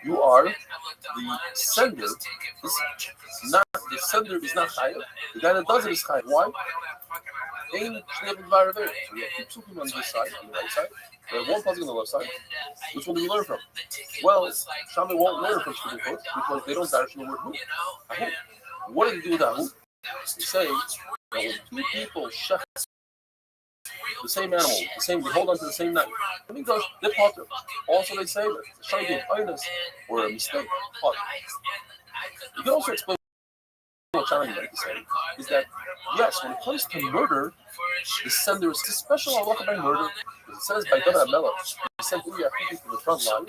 you are the sender. The sender is not chayav. The guy that does it is chayav. Why? Ain shnei b'dvar avera. So we have two people on this side, on the right side. We have one puzzle on the left side. Which one do we learn from? Well, Shammai won't learn from Shmuel because they don't darshan the word hu. Ahu. What do they do with ahu? They say that when two people shech the same animal, they hold on to the same knife. I mean, they're potter. Also, they say that it's trying to be kindness or a mistake. Potter. You can also explain what Shammai meant to say is that yes, when it comes to murder, the sender is a special halacha by murder. It says by David HaMelech, he sent Uriah to the front line,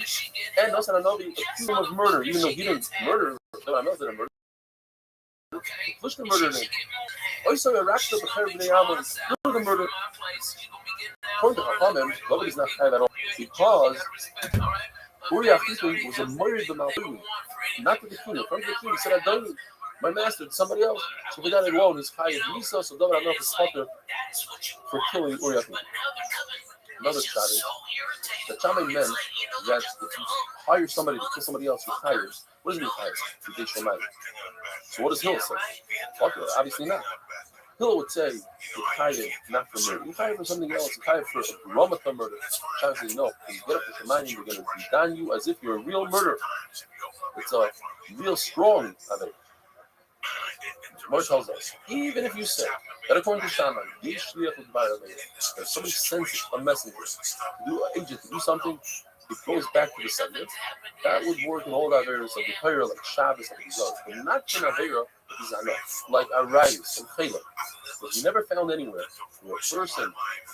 and Nosan Hanavi accused him of murder, even though he didn't murder. David HaMelech didn't murder. Push the murder in. Also, a rash of the Kher B'nai Ammon, the murder. According to Chachamim, nobody is not chayav at all because Uriah was a murderer of the Malchim, not to the king. In front of the king, he said, "I done my master to somebody else." So we got it alone. He's chayav Misa, so David HaMelech is potter for killing Uriah. Another shot is that Shammai meant that if you hire somebody to kill somebody else, you hire. What does it mean hire? You did Shammai. So what does Hill say? Okay, obviously not. Hill would say you hired not for murder. You hired for something else. You hired for Ramata murder. Shammai says no. You get up to Shammai, you're going to condemn you as if you're a real murderer. It's a real strong of it. Moshe tells us, even if you say that according to Shammai, that somebody sends a messenger to do an agent to do something, it goes back to the sender. That would work in all the areas of the Torah, like Shabbos, like these others, but not in Avera, like Arayus and Chayla. But we never found anywhere where a person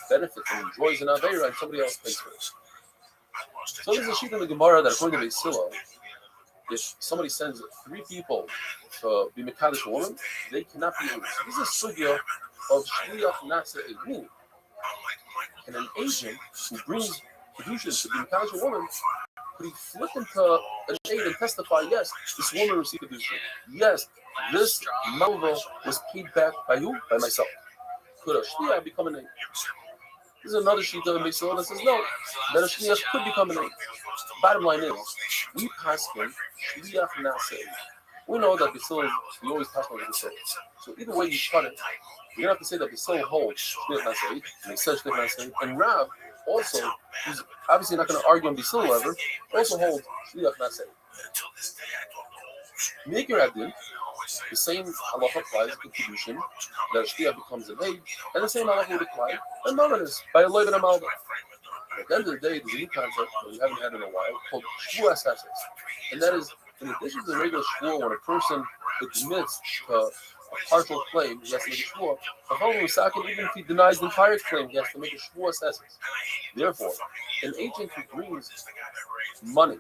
benefits and enjoys an Avera and somebody else pays for it. So there's a sheet in the Gemara that according to Beisila, if somebody sends 3 people to be Mekadosh a woman, they cannot be English. This is a sugya of Shliach Nasa Egmin. And an agent who brings Kedushin to be Mekadosh a woman, could he flip into an aid and testify, yes, this woman received Kedushin. Yes, this malva was paid back by who? By myself. Could a Shliach become an aid? There's another sheet of Beisila that says no, that a Shliach could become an aid. Bottom line is, we pass him Shliach Nasa. We know that Beisila, we always pass him with Beisila. So either way you cut it, you don't have to say that Beisila holds Shliach Nasa, and he says Shliach Nasa, and Rav also, who's obviously not going to argue on Beisila ever, also holds Shliach Nasa. Mikir Adin, the same halacha applies to Kedushin, that Shliach becomes an aid, and the same halacha would apply, and Mamonis, by a loiv and a malva. At the end of the day, there's a new concept that we haven't had in a while called Shvuas Hesed. And that is, in addition to the regular Shvuah, when a person admits to a partial claim, he has to make a Shvuah. Even if he denies the entire claim, he has to make a Shvuas Hesed. Therefore, an agent who brings money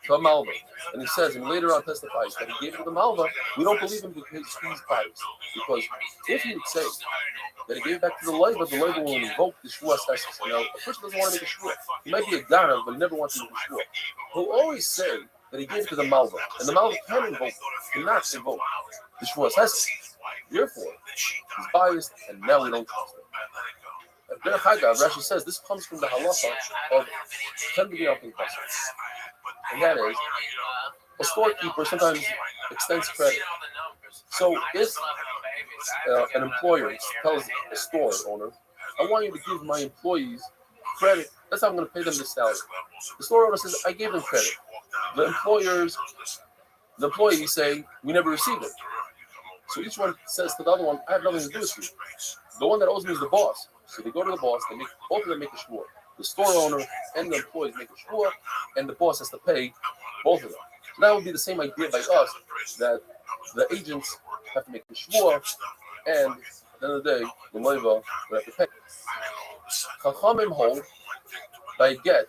to a Malva, and he says, and later on testifies that he gave it to the Malva, we don't believe him because he's biased. Because if he would say that he gave it back to the Leiva will invoke the Shvuas Hesed. Now, a person doesn't want to make a Shvuah. He might be a Ganav, but he never wants to make a Shvuah. He'll always say that he gave it to the Malva, and the Malva cannot invoke the Shvuas Hesed. Therefore, he's biased, and now we don't trust him. Rashi says this comes from the halacha of Tenbiyah. And that is, a storekeeper sometimes extends credit. So if an employer tells a store owner, I want you to give my employees credit, that's how I'm going to pay them the salary. The store owner says, I gave them credit. The employees say, we never received it. So each one says to the other one, I have nothing to do with you. The one that owes me is the boss. So they go to the boss, both of them make a shvuah. The store owner and the employees make a shvuah, and the boss has to pay both of them. So that would be the same idea by us, that the agents have to make a shvuah, and at the end of the day, the loiva will have to pay. Chachamim hold by a get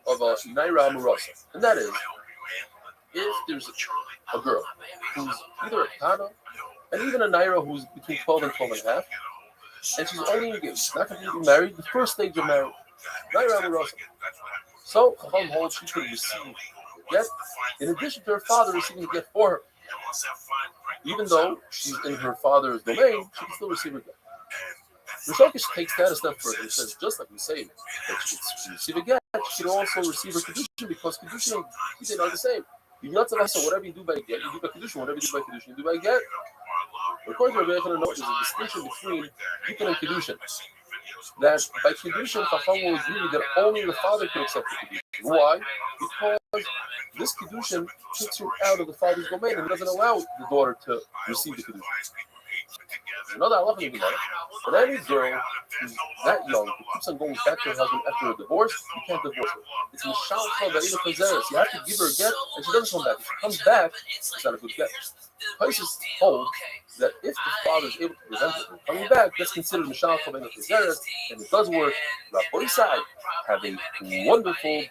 of a naira amurasa, and that is, if there's a girl who's either a kana, and even a naira who's between 12 and 12 and a half, and she's only engaged, not completely married, the first stage of marriage, naira amurasa. So Chacham holds she could receive a get, in addition to her father receiving a get for her. Even though she's in her father's domain, she can still receive a get. Rishokish takes that a step further and says, just like we say that she can receive a get, she can also receive her kedushin because kedushin and kedushin are the same. So whatever you do by get, you do by kedushin. Whatever you do by kedushin, you do by get. According to Rabbi Yochanan, there's a distinction between Yikon and kedushin. That by kedushin, Chacham will agree that only the father can accept the kedushin. Why? Because this kedushin takes her out of the father's domain and doesn't allow the daughter to receive the kedushin. Another halacha in the Gemara, but any girl who's that young who keeps on going back to her husband after a divorce, you can't divorce her. It's mishal ba'ila chazeres. You have to give her a get, and she doesn't come back. If she comes back, it's not a good get. Places hold that if the father is able to prevent her from coming back, that's considered mishal ba'ila chazeres, and it does work. Rabbi side, have a wonderful day.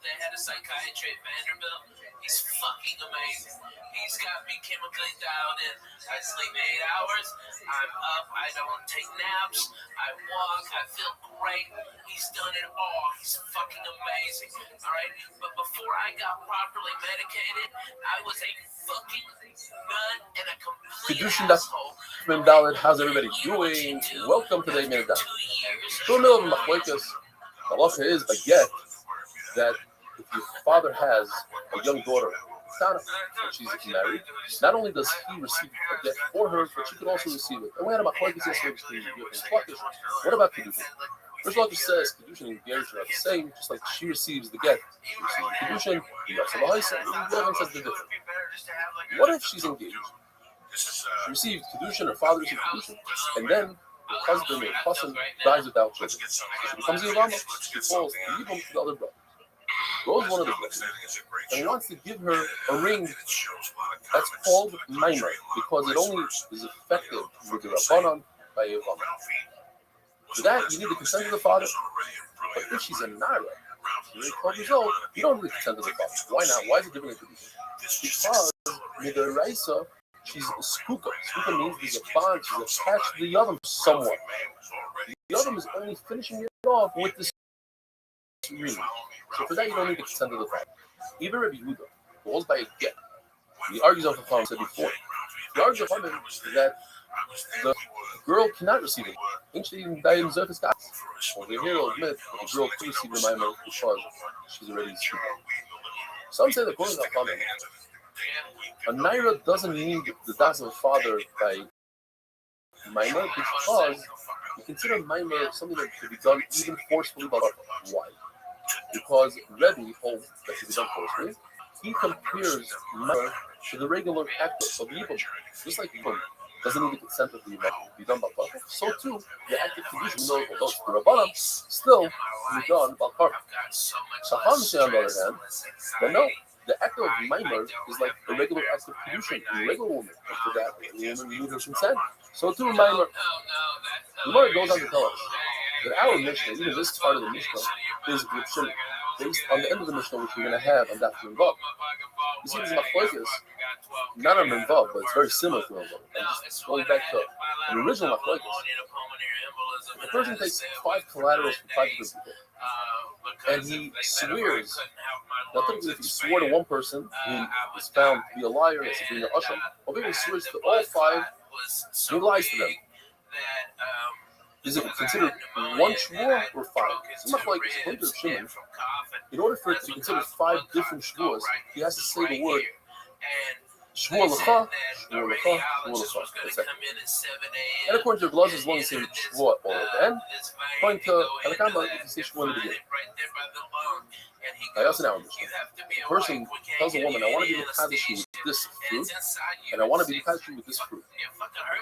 They had a psychiatry at Vanderbilt. He's fucking amazing. He's got me chemically dialed in. I sleep 8 hours. I'm up. I don't take naps. I walk. I feel great. He's done it all. He's fucking amazing. All right? But before I got properly medicated, I was a fucking nut and a complete asshole. Dalit, how's everybody doing? Welcome to the Amen Dalit. So in the middle of Machlokes, the halacha is a get that if your father has a young daughter, and she's married, not only does he receive a get for her, but she could also receive it. And we had a machlokes yesterday between Lakish. What about kedushin? First Lakish says kedushin and gerushin are the same, just like she receives the get. She receives the kedushin, he also says the different. What if she's engaged? She receives kedushin, her father receives kedushin, and then the husband or cousin dies without children. So she becomes a yavama. She falls to the other brother. Goes one of the brothers and he wants to give her a ring that's called minor because it only is effective with the rabbanon by a woman. For that, you need the consent of the father. But if she's a naira, she's 12 years old, you don't need the consent of the father. Why not? Why is it different? Because midaraisa, she's a skuka. Skuka means there's a bond. She's attached to the yadam somewhat. The yadam is only finishing it off with this ring. So for that, you don't need the consent of the father. Even Rabbi Yehuda goes by a get. He argues on the phone, said before. He argues on that the girl cannot receive it. Over here, he'll admit that the girl can receive the minor because she's already speaking. Some say that according to the father, a naira doesn't need the das of a father by minor because we consider minor something that could be done even forcefully by why? Because Rebbe holds that to be done forcefully, he compares minor to the regular act of Yibam. Just like Yibam doesn't need the consent of the Yibam to be done by Bakar, so too, the act of Kedushin, although it's the Rabbanim, still can be done by Bakar. So how say on the other hand, that no, the act of minor is like a regular act of Kedushin in a regular woman. And for that, the woman needs her consent. So too, minor. The Gemara goes on to tell us that our Mishnah, even this part of the Mishnah, is based on the end of the Mishnah, which we're going to have on Daf Vav. You see, this machlokes, not on Vav, but it's very similar to Vav. And just going back to the original machlokes, the person takes 5 collaterals from 5 different people, and he swears. Now, typically, if he swore to one person who is found to be a liar, as being an asham, or maybe he swears to all 5, he lies to them. Is it considered one shvuah or 5? It's not like according to Shimon. In order for it to be considered 5 different shvuahs, he has to say the word shvuah lecha, shvuah lecha, shvuah lecha. That's it. And according to Glaz, as long as you say shvuah all at the end, according to Halakama, you can say shvuah in the beginning. I also now understand. A person tells a woman, I want to be mekadesh with this fruit, and I want to be mekadesh with this fruit.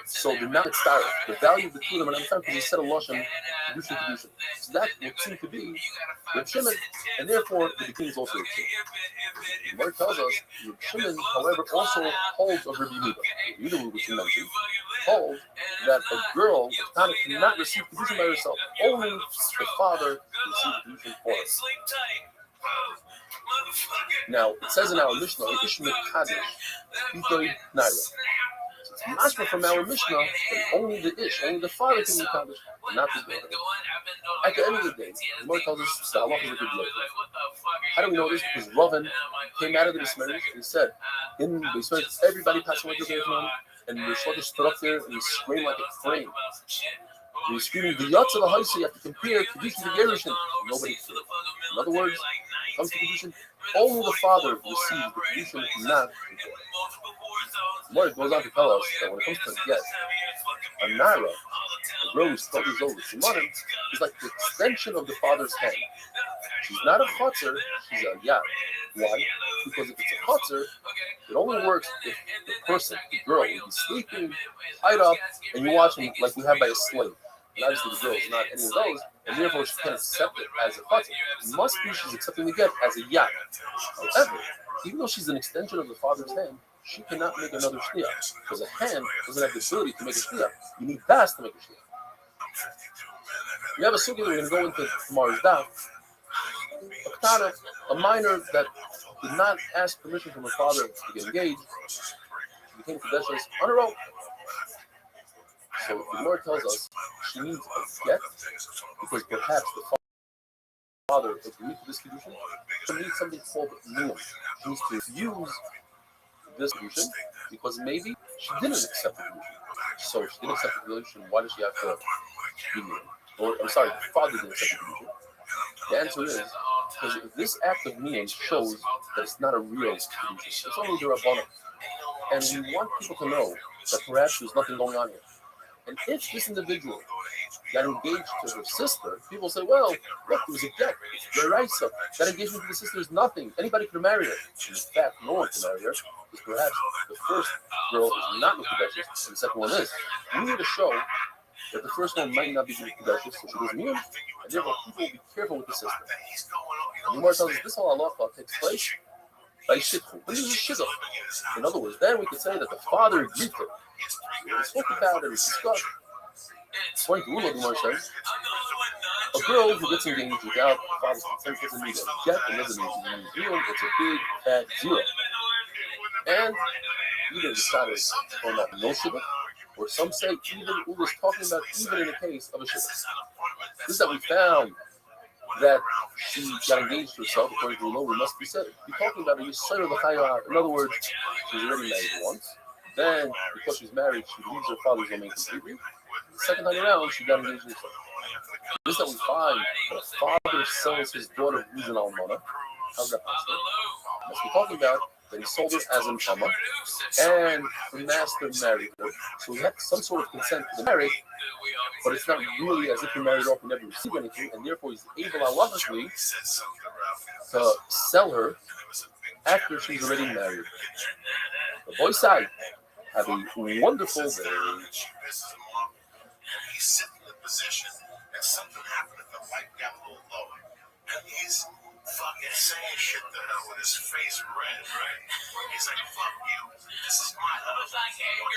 So the not started. The value of the two of them, and I'm trying because he said a lashon, kedushin. So that would seem to be Reb Shimon, and therefore the beginning is also Reb Shimon. The Gemara tells us Reb Shimon, however, also holds of Rabbi Yehuda, which you mentioned, holds that a girl cannot receive kedushin by herself. Only the father can receive kedushin for her. Now, it says in our Mishnah, Ishmael Kadesh, Pitoi Naira. So it's mashma from our Mishnah that only the only the father can be Kadesh, not the daughter. At the end of the day, the Gemara tells us the halacha is a good look. How do we know this? Because Ravin came out of the Bismarck and he said, in the Bismarck, everybody passed away to the and the Shlokish stood up there and he screamed like a crane. Restream the Yatza the Haisa, you have to compare Kedushin to Gerushin. Nobody cares. In other words, when it comes to Kedushin, only the father receives the Kedushin, not the get. More it goes on to tell us that when it comes to get, a Nara, a girl who's 12 years old, Simanim, is like the extension of the father's hand. She's not a chotzer, she's a yad. Why? Because if it's a chotzer, it only works if the person, the girl, will be sleeping, tied up, and you watch him like we have by a slave. And obviously the girl is not any of those, and therefore she can't accept it as a chotzer. It must be she's accepting the get as a yad. However, even though she's an extension of the father's hand, she cannot make another shliyah, because a hand doesn't have the ability to make a shliyah. You need das to make a shliyah. We have a sugya that we're going to go into tomorrow's daf. A minor that did not ask permission from her father to get engaged, she became Kadeshus on her own. So the Gemara tells us she needs a get because perhaps the father agreed to this condition. She needs something called niyum. She needs to use this condition because maybe she didn't accept the condition. So she didn't accept the condition. Why does she have to be niyum? Or I'm sorry, the father didn't accept the condition. The answer is because this act of niyum shows that it's not a real condition. It's only the Rabbanah. And we want people to know that perhaps there's nothing going on here. And if this individual got engaged to her sister, people say, well, look, it was a get. You're right, so that engagement to the sister is nothing. Anybody could marry her. In fact, no one can marry her, because perhaps the first girl is not Mekudeshes, and the second one is. We need to show that the first one might not be Mekudeshes, so she doesn't need him, and therefore people will be careful with the sister. And the Gemara tells us this whole halacha takes place by shidduch. This is a shidduch. In other words, then we could say that the father agreed to it. We spoke about it, we discussed. According to Ula, the Gemara says, a girl who gets engaged without the father's consent doesn't need a get, and doesn't need a it's a big fat zero. And either decided on that no shidduch, or some say even Ula is talking about even in the case of a shidduch. This is that we found that she got engaged to herself, according to Ula, we must be said. We're talking about a yisayr l'chayah. In other words, she's already married once. Then, because she's married, she leaves her father's domain completely. The second time around, she got engaged to herself. This that we find that a father sells his daughter who's an almana. How's that possible? Must be talking about that he sold her as an alma, and the master married her. So he had some sort of consent to the marriage, but it's not really as if he married off and never received anything, and therefore he's able halachically to sell her after she's already married. The boy side, have a wonderful day. He's sitting in the position, and something happened if the light got a little lower, and he's fucking saying shit to her with his face red, right? He's like, fuck you, this is my house. Don't you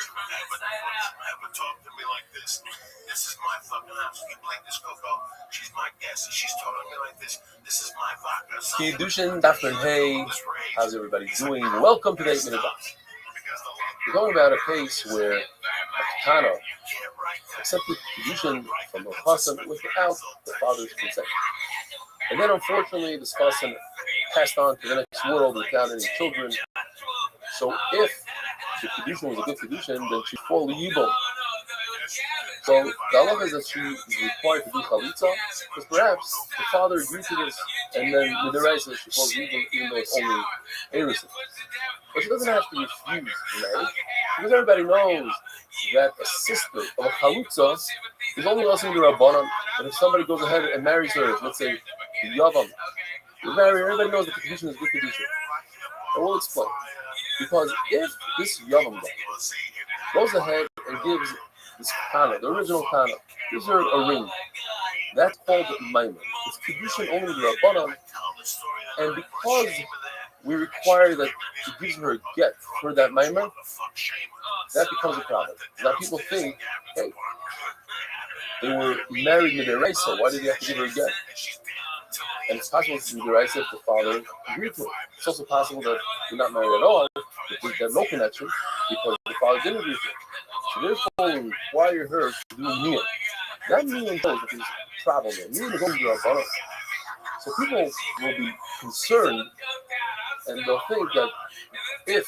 ever talk to me like this. This is my fucking house. You blink this cocoa, she's my guest, and she's talking to me like this. This is my vodka. Kiddushin, Dafran, hey, how's everybody doing? Welcome to the 8 Minute Box. We're talking about a case where a Katana accepted Kiddushin from the Chassan without the father's consent. And then unfortunately this Chassan passed on to the next world without any children. So if the Kiddushin was a good Kiddushin, then she'd fall Yibum. So the halacha is that she is required to do chalitza, because perhaps the father agreed to this, and then the deraisa that she falls Yibum, even though it's only Erusin. But she doesn't have to refuse marriage, because everybody knows that a sister of a chalutza is only listening to Rabbanan, and if somebody goes ahead and marries her, let's say, Yavam, you marry her, everybody knows that the condition is good condition. And we'll explain. Because if this Yavam guy goes ahead and gives this Kana, the original Kana, gives her a ring, that's called Maimon. It's condition only with Rabbanan, and because we require that he gives her a get for that maimon, that becomes a problem. Now people think, hey, they were married in the Raisa, why did they have to give her a get? And it's possible to do the Raisa if the father agreed to it. It's also possible that they're not married at all, that they have no connection, because the father didn't agree to it. So therefore we require her to do Niyam. That Niyam shows that there's a problem there. Niyam is only your Rabbanan. So people will be concerned, and they'll think that if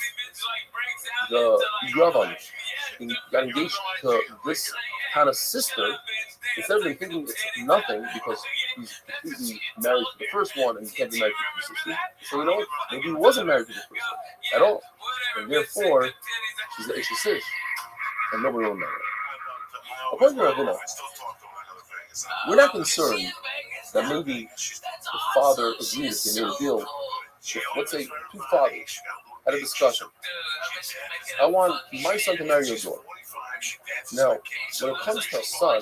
the Yavam got engaged to this kind of sister, instead of him thinking it's nothing because he's completely married to the first one and he can't be married to the sister, so you know what? Maybe he wasn't married to the first one at all, and therefore she's the Ishish, and nobody will know it. According to Ravina, we're not concerned that maybe the father agreed if they made a deal. If, let's say, two fathers had a discussion. I want my son to marry your daughter. Now, when it comes to a son,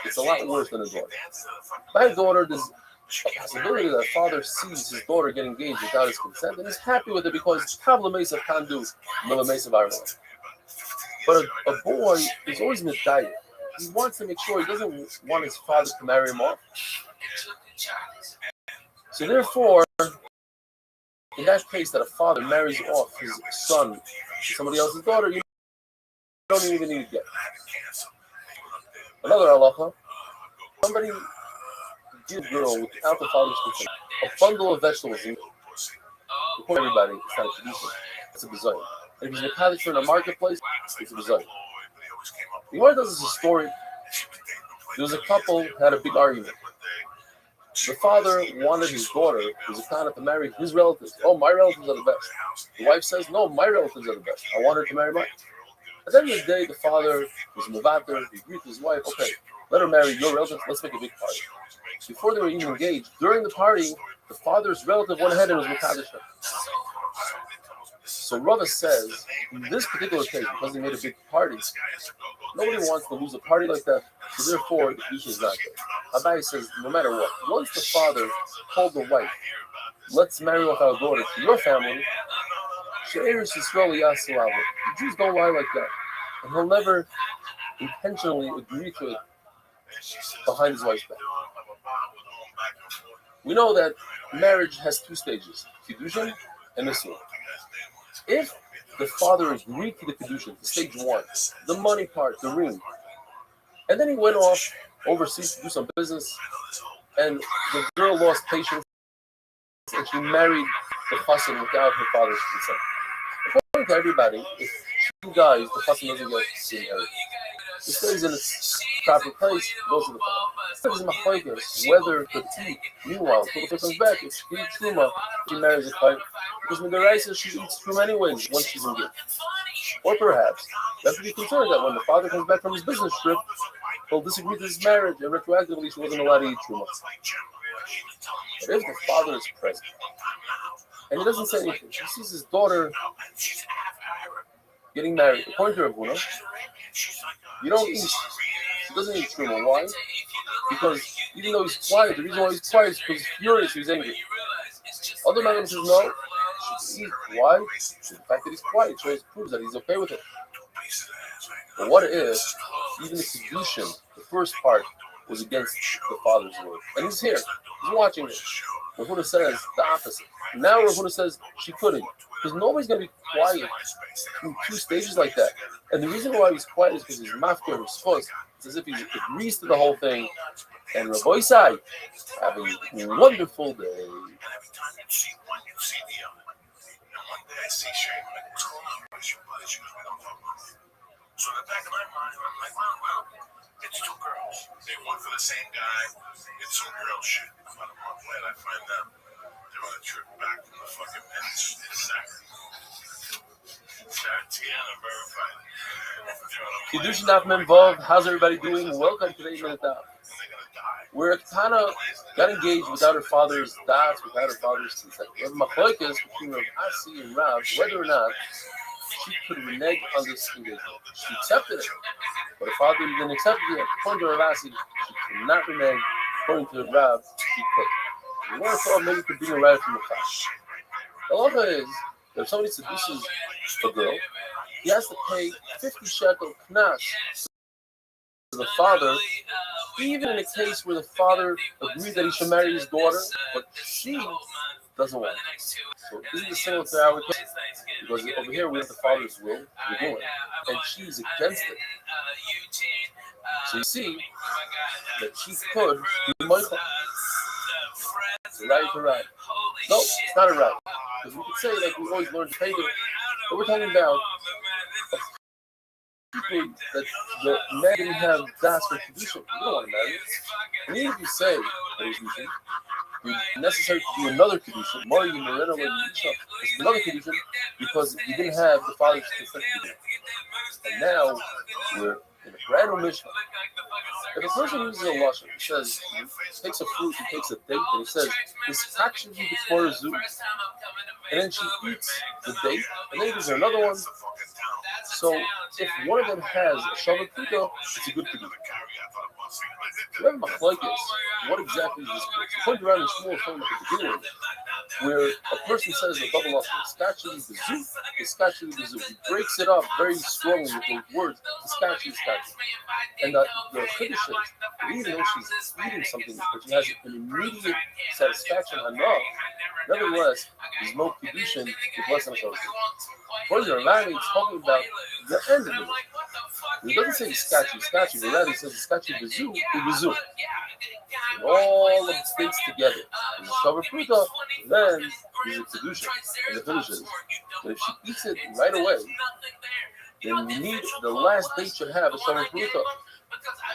it's a lot worse than a daughter. By a daughter, there's a possibility that a father sees his daughter get engaged without his consent and is happy with it because Kavla Mesa can't do Mila Mesa Ireland. But a boy is always misguided. He wants to make sure he doesn't want his father to marry him off. So therefore, in that case that a father marries off his son to somebody else's daughter, you don't even need to get. Another halacha, somebody gives a girl without the father's consent a bundle of vegetables. Before everybody, it's not a tradition. It's a bizarre. And if he's mekadosh in a marketplace, it's a bizarre. The Gemara does this story. There was a couple who had a big argument. The father wanted his daughter, who was a kind to marry his relatives. Oh, my relatives are the best. The wife says, no, my relatives are the best. I want her to marry mine. At the end of the day, the father was mevater. He agreed to his wife, okay, let her marry your relatives. Let's make a big party. Before they were even engaged, during the party, the father's relative went ahead and was mekadosh. So Rava says, in this particular case, because they made a big party, nobody wants to lose a party like that, so therefore the Kedusha is not there. Abai says, no matter what, once the father told the wife, let's marry off our daughter to your family, the Jews don't lie like that. And he'll never intentionally agree to it behind his wife's back. We know that marriage has two stages, Kedushin and Nisua. If the father agreed to the Kedushin, stage one, the money part, the ring, and then he went off overseas to do some business, and the girl lost patience, and she married the chassan without her father's consent. According to everybody, if she dies, the chassan doesn't get married. It stays in its proper place, goes to the father. It says machlokes whether the tea, meanwhile, until the person comes back, if she eats truma, she marries a fight. Because when the rice says she eats truma anyways once she's engaged. Or perhaps, you have to be concerned that when the father comes back from his business trip, he'll disagree to his marriage and retroactively she wasn't allowed to eat truma. But if the father is present, and he doesn't say anything, he sees his daughter getting married, according to Ravuna, you don't eat. He doesn't eat truma. Why? Because even though he's quiet, the reason why he's quiet is because he's furious, he's angry. Other man says no, he should eat. Why? The fact that he's quiet proves that he's okay with it. But what if even the Kedushin, the first part, was against the father's word? And he's here, he's watching it. Ravuna says the opposite. Now Ravuna says she couldn't. Because nobody's going to be quiet through two stages like that. And the reason why he's quiet is because he's mafkir his chos. It's as if he agrees to the whole thing. And Rabbi Isai, have a wonderful day. So in the back of my mind, I'm like, wow, it's two girls. They went for the same guy. It's some girl shit. About a month later, I find them. They're on a trip back from the fucking Mets. Kedushin Daf Memvav, how's everybody doing? Welcome to the 8 Minute Daf. Where Katana got engaged without her father's das, without her father's consent. We have machlokes between Rav Asi and Rav whether or not she could renege on this engagement. She accepted it, but her father didn't accept it yet. According to Rav Asi, she could not renege. According to Rav, she could. We want to thought maybe could bring her right from the class. The law is that if somebody seduces a girl, he has to pay 50 shekel knas to the father, even in a case where the father agrees that he should marry his daughter, but she doesn't want it. So this is similar to our case, because over here we have the father's will, we're doing it, and she's against it. So you see that she could be Michael. It's a right to right. No, it's not a right. Because we could say, like we've always learned to pay it, but we're talking about people that the man didn't have das for tradition. You don't want to marry. And even if you say that it's tradition, it's necessary to do another condition. More you know, it's another condition because you didn't have the father's consent to do it. And now we're in a brand new mission. If a person uses a lashon, he says he takes a fruit, he takes a date, and he says this actually before a zoo, and then she eats the date, and then there's another one. So if one of them has a shavuot pruta, it's a good condition. We have a machlokes. What exactly is this? Point around in Shmuel from the beginning, where a person says a double lashon, "Skachli bezu," "Skachli bezu." He breaks it up very strongly with the words "Skachli, skachli," and the chiddush is, even though she's eating something, but she has an immediate satisfaction enough. Nevertheless, there's no kedushin with less than a shavuot. According to Rami, it's talking about the end of it. He doesn't say sketchy, but rather he says sketchy bezu, bezu. And all of the states together. There's a shavuot pruta, then there's a kedusha, and the finish is. But if she eats it right away, then you need the last date should have a shavuot pruta.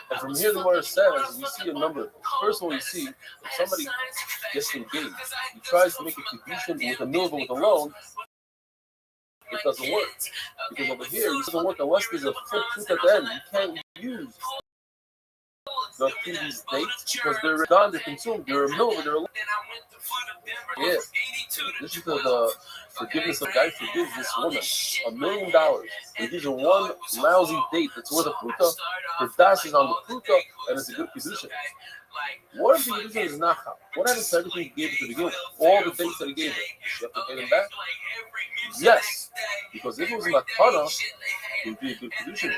And from here, the Gemara says, we see a number of things. First of all, you see, if somebody gets engaged, he tries to make a kedushin with a milva with a loan, it doesn't work. Because over here, it doesn't work unless there's a full truth at the end. You can't use the previous dates because they're done, they're consumed, they're a milva, they're a loan. Yeah. This is the forgiveness of guy forgives this woman $1 million. He gives her one lousy date that's worth a pruta. Her das is on the pruta, and it's a good kedusha. What if the kedusha is not how? What happens to everything he gave her to begin with? All the dates that he gave her, does she have to pay them back? Yes, because if it was matana, it would be a good kedusha.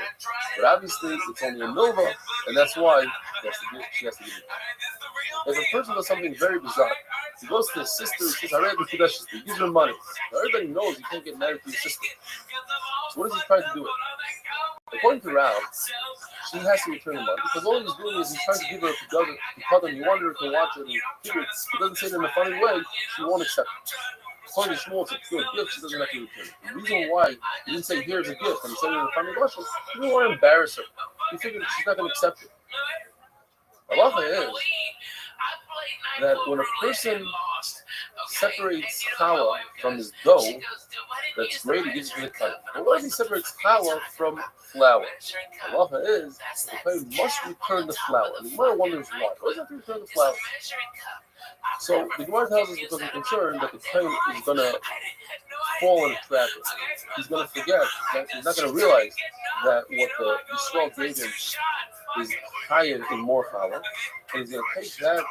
But obviously, it's only a milva, and that's why she has to give it. If a person does something very bizarre, he goes to his sister and says, I read the Kedesh, he gives her money. Now everybody knows you can't get married to your sister. So what is he trying to do? According to Rav, she has to return the money because all he's doing is he's trying to give her a pardon. He wanted her to watch it and give it. He doesn't say it in a funny way, she won't accept it. According to Shmuel, it's a pure gift, she doesn't have to return it. The reason why he didn't say here's a gift and he said it in a funny way, he didn't want to embarrass her. He figured she's not going to accept it. Halacha is that when a person separates challah from his dough, that's ready to give it to the kohen. But what if he separates challah from flour? Halacha is the kohen must return the flour. And the Gemara wonders why. Why does he have to return the flour? So the Gemara tells us because he's concerned that the kohen is going to fall in a trap. He's going to forget that he's not going to realize that what the Yisrael gave him is higher in more flour, and he's going to take that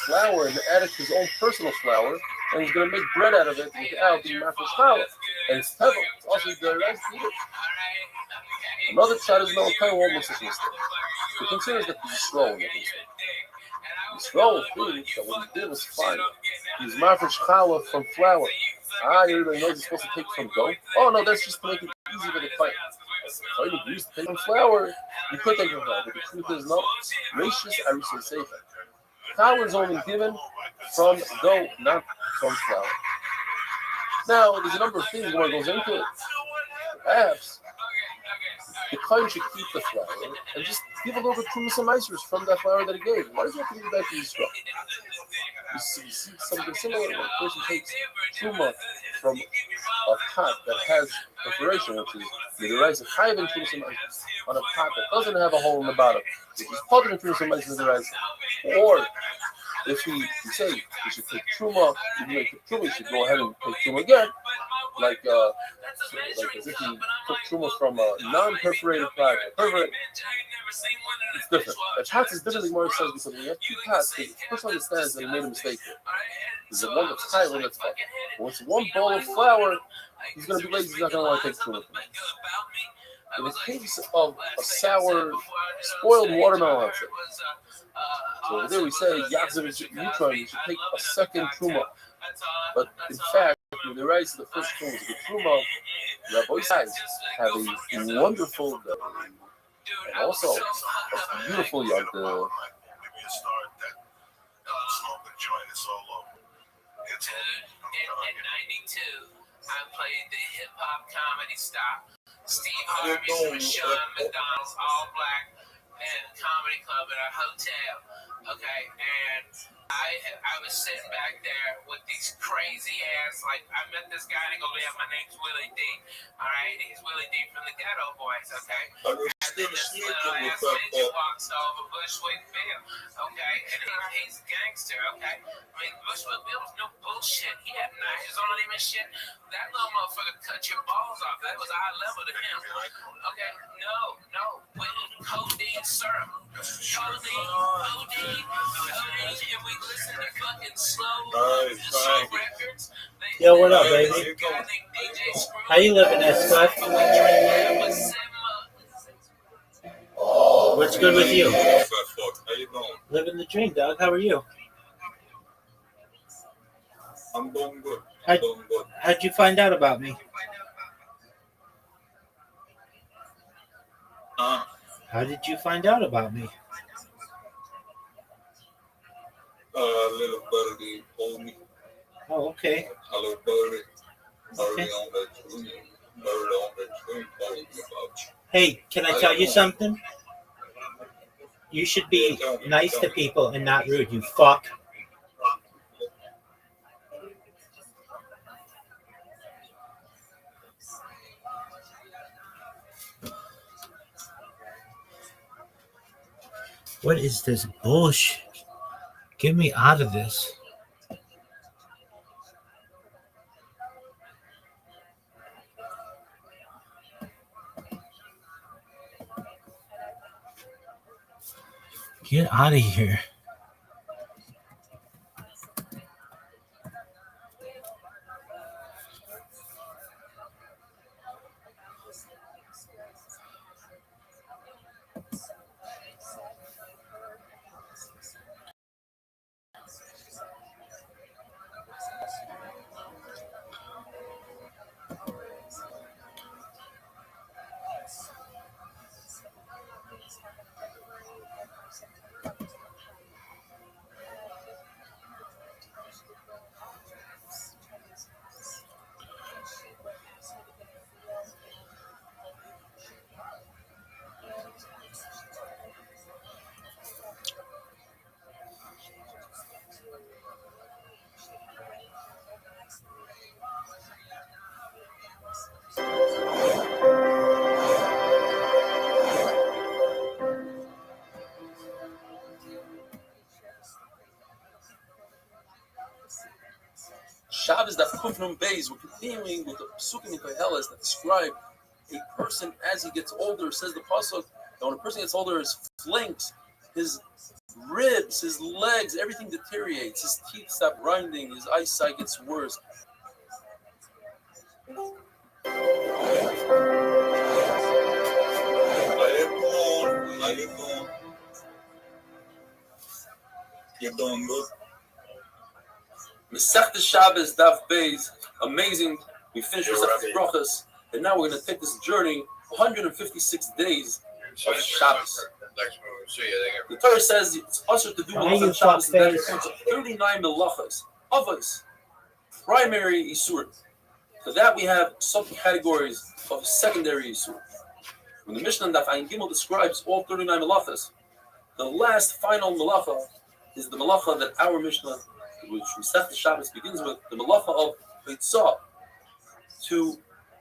flour and add it to his own personal flour, and he's going to make bread out of it without the mafresh flour. And it's tevel. It's also the rice to eat it. Another shot is no kind of won't make such a mistake. The concern is that the Yisrael making a mistake. Yisrael thinks that what he did was fine. He's mafresh challah from flour. Everybody knows he's supposed to take from dough. Oh no, that's just to make it easy for the fight. So you used to take from flour, you could take from flour, but the truth is no. Rashis are safe. Flour is only given from dough, not from flour. Now, there's a number of things one goes into it. Perhaps the kohen should keep the flour and just give a little bit of some icers from that flour that he gave. Why does he have to give it back to Yisrael? You see something similar when a person takes truma from a pot that has perforation, which is the rice of high in truma on a pot that doesn't have a hole in the bottom, which is part of the truma with the rice. Or if you say you should take truma, you should go ahead and take truma again, like as if you took truma from a non-perforated pot. It's different. A pot is different than what it says because when you have two pots, the person understands that he made a mistake here. There's one that's high, one that's hot. When it's one bowl of flour, he's going to be lazy. He's not going to want to take truma from it. In the case of a sour, spoiled watermelon, let's say. So there we say, Yachzav Yitron, you should take a second truma. But in fact, when the rice of the first truma is a good truma, Rabbi Isai have a wonderful and also a beautiful yontif. I played the hip hop comedy style. Steve Harvey's from Sean McDonald's All Black and Comedy Club at a hotel. Okay, and I was sitting back there with these crazy ass, like, I met this guy and he goes, yeah, my name's Willie D. All right, he's Willie D from the Ghetto Boys, okay? And then this little ass midget walks over Bushwick Bill, okay? And he's a gangster, okay? I mean, Bushwick Bill was no bullshit. He had knives on him and shit. That little motherfucker cut your balls off. That was eye level to him. Okay? No. With codeine syrup. Codeine. If we listen to fucking slow records. Yo, what up, baby? How you living there, Scott? What's good with you? How you doing? Living the dream, dog. How are you? I'm doing good. How'd you find out about me? How did you find out about me? Little birdie told me. Oh, okay. Hello, birdie. Okay. On that tree. Bird on that tree told me about you. Hey, can I tell you something? You should be nice to people and not rude, you fuck. What is this bullshit? Get me out of this. Get out of here. Shabbos that Kufnum Beis, we're continuing with the Psukim in Koheles that describe a person as he gets older. Says the pasuk that when a person gets older, his flanks, his ribs, his legs, everything deteriorates. His teeth stop grinding. His eyesight gets worse. How you doing? You're doing good. Masechta Shabbos Daf Beis, amazing. We finished Masechta Brachos, and now we're going to take this journey 156 days of Shabbos. The Torah says it's usher to do Malachas Shabbos, and that includes 39 Malachas, Avos, primary Isur. For that we have subcategories of secondary Isur. When the Mishnah Daf Ayin Gimel describes all 39 Malachas, the last final Malacha is the Malacha that our Mishnah, which Masechta Shabbos begins with, the Malacha of Hitzah, to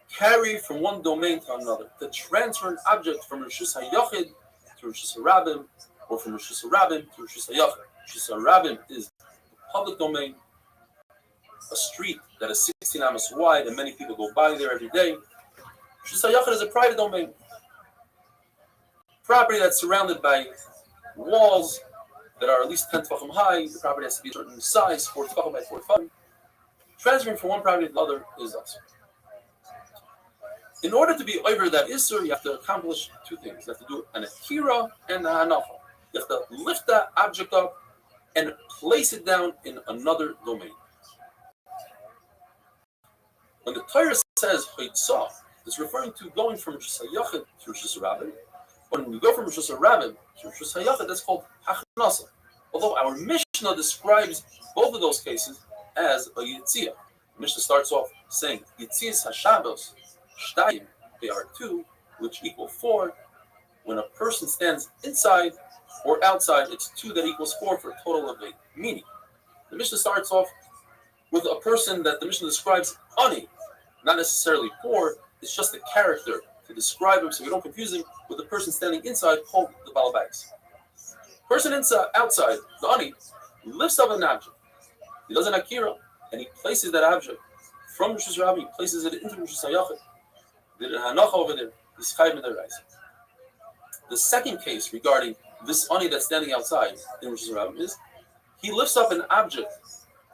carry from one domain to another, to transfer an object from Rishus HaYachid to Rishus HaRabim, or from Rishus HaRabim to Rishus HaYachid. Rishus HaRabim is the public domain, a street that is 16 amos wide, and many people go by there every day. Rishus HaYachid is a private domain, property that's surrounded by walls that are at least 10 tefachim high. The property has to be a certain size, 4 tefachim by 4 tefachim. Transferring from one property to the other is us. In order to be over that Isser, you have to accomplish two things. You have to do an Akira and a Hanafa. You have to lift that object up and place it down in another domain. When the Torah says Chaitzah, it's referring to going from Rishus HaYachid to Rishus HaRabim. When we go from Rishus HaRabim to Rishus HaYachid, that's called Hachnasa. Although our Mishnah describes both of those cases as a Yitziyah, Mishnah starts off saying Yitzias Hashabos Shtayim, they are 2, which equal 4. When a person stands inside or outside, it's 2 that equals 4 for a total of 8. Meaning, the Mishnah starts off with a person that the Mishnah describes ani, not necessarily poor. It's just a character to describe him, so we don't confuse him with the person standing inside called the balabais. Person inside, outside, the ani, lifts up an object. He does an akira, and he places that object from Rosh Hashanah. He places it into Rosh Hashanah. The hanacha over there is chayv midaraisa. The second case regarding this ani that's standing outside in Rosh Hashanah is he lifts up an object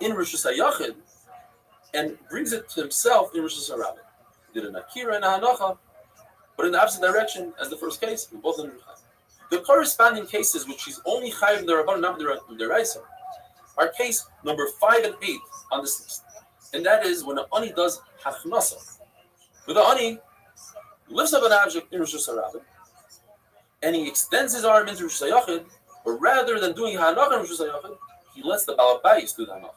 in Rosh Hashanah and brings it to himself in Rosh Hashanah. He did an akira and a hanacha, but in the opposite direction as the first case, we both under chayv. The corresponding cases, which he's only chayv the rabban, not the deraisa, are case number 5 and 8 on this list, and that is when an ani does hachnasa. With the ani lifts up an object in Rosh Hashanah, and he extends his arm into Rosh Hashanah, but rather than doing hanacha in Rosh Hashanah, he lets the balabais do the hanacha.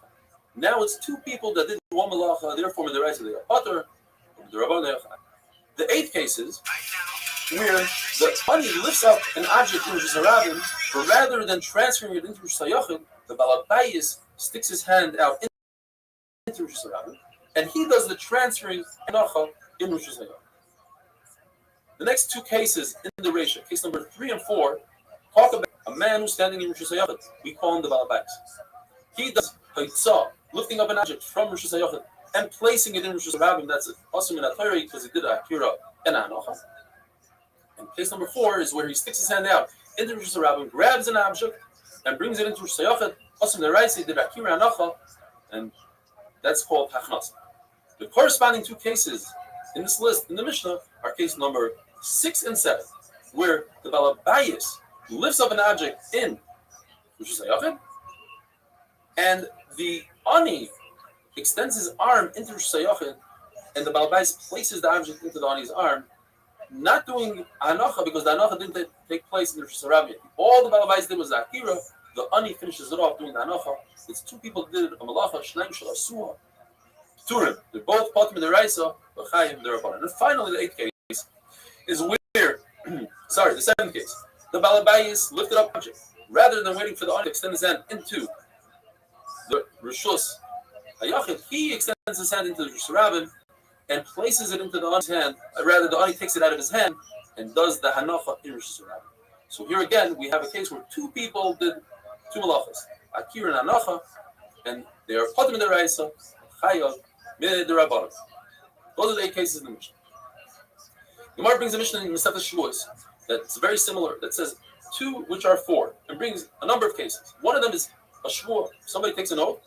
Now it's 2 people that did one malacha, therefore in the right, they are pater, the rabban, they are chayv. The 8 cases where the ani lifts up an object in Rosh Hashanah, but rather than transferring it into Rosh Hashanah, the balabais sticks his hand out into Rosh Hashanah, and he does the transferring hanacha in Rosh Hashanah. The next 2 cases in the ratio, case number 3 and 4, talk about a man who's standing in Rosh Hashanah. We call him the balabais. He does haitzah, lifting up an object from Rosh Hashanah and placing it in Rosh Hashanah. That's also in a Torah because he did a akira and a hanacha. And case number 4 is where he sticks his hand out into Rosh Hashanah, grabs an object, and brings it into Rosh Hashanah. Also in the right, he did akira and hanacha, and that's called hachnasa. The corresponding 2 cases in this list in the Mishnah are case number 6 and 7, where the balabais lifts up an object in Rosh Hashanah, and the ani extends his arm into Rosh Hashanah, and the balabais places the object into the ani's arm, not doing hanacha because the hanacha didn't take place in Rosh Hashanah. All the balabais did was the akira. The ani finishes it off doing the hanacha. It's 2 people that did a malacha, shnaim shel asuha, turim. They're both patim in the raisa, b'chayim the rabbanan. And finally, the 8th case is where, the 7th case, the balabais lifted up object rather than waiting for the ani to extend his hand into the rishus hayachid. He extends his hand into the Rosh Hashanah and places it into the ani's hand. Rather, the ani takes it out of his hand and does the hanacha in Rosh Hashanah. So here again, we have a case where 2 people did 2 malachas, akira and hanacha, and they are patim in the raisa, chayav mid the rabbanon. Those are the 8 cases in the Mishnah. The Gemara brings a Mishnah in Masechtas Shavuos that's very similar. That says 2 which are 4, and brings a number of cases. One of them is a shvuah. Somebody takes an oath.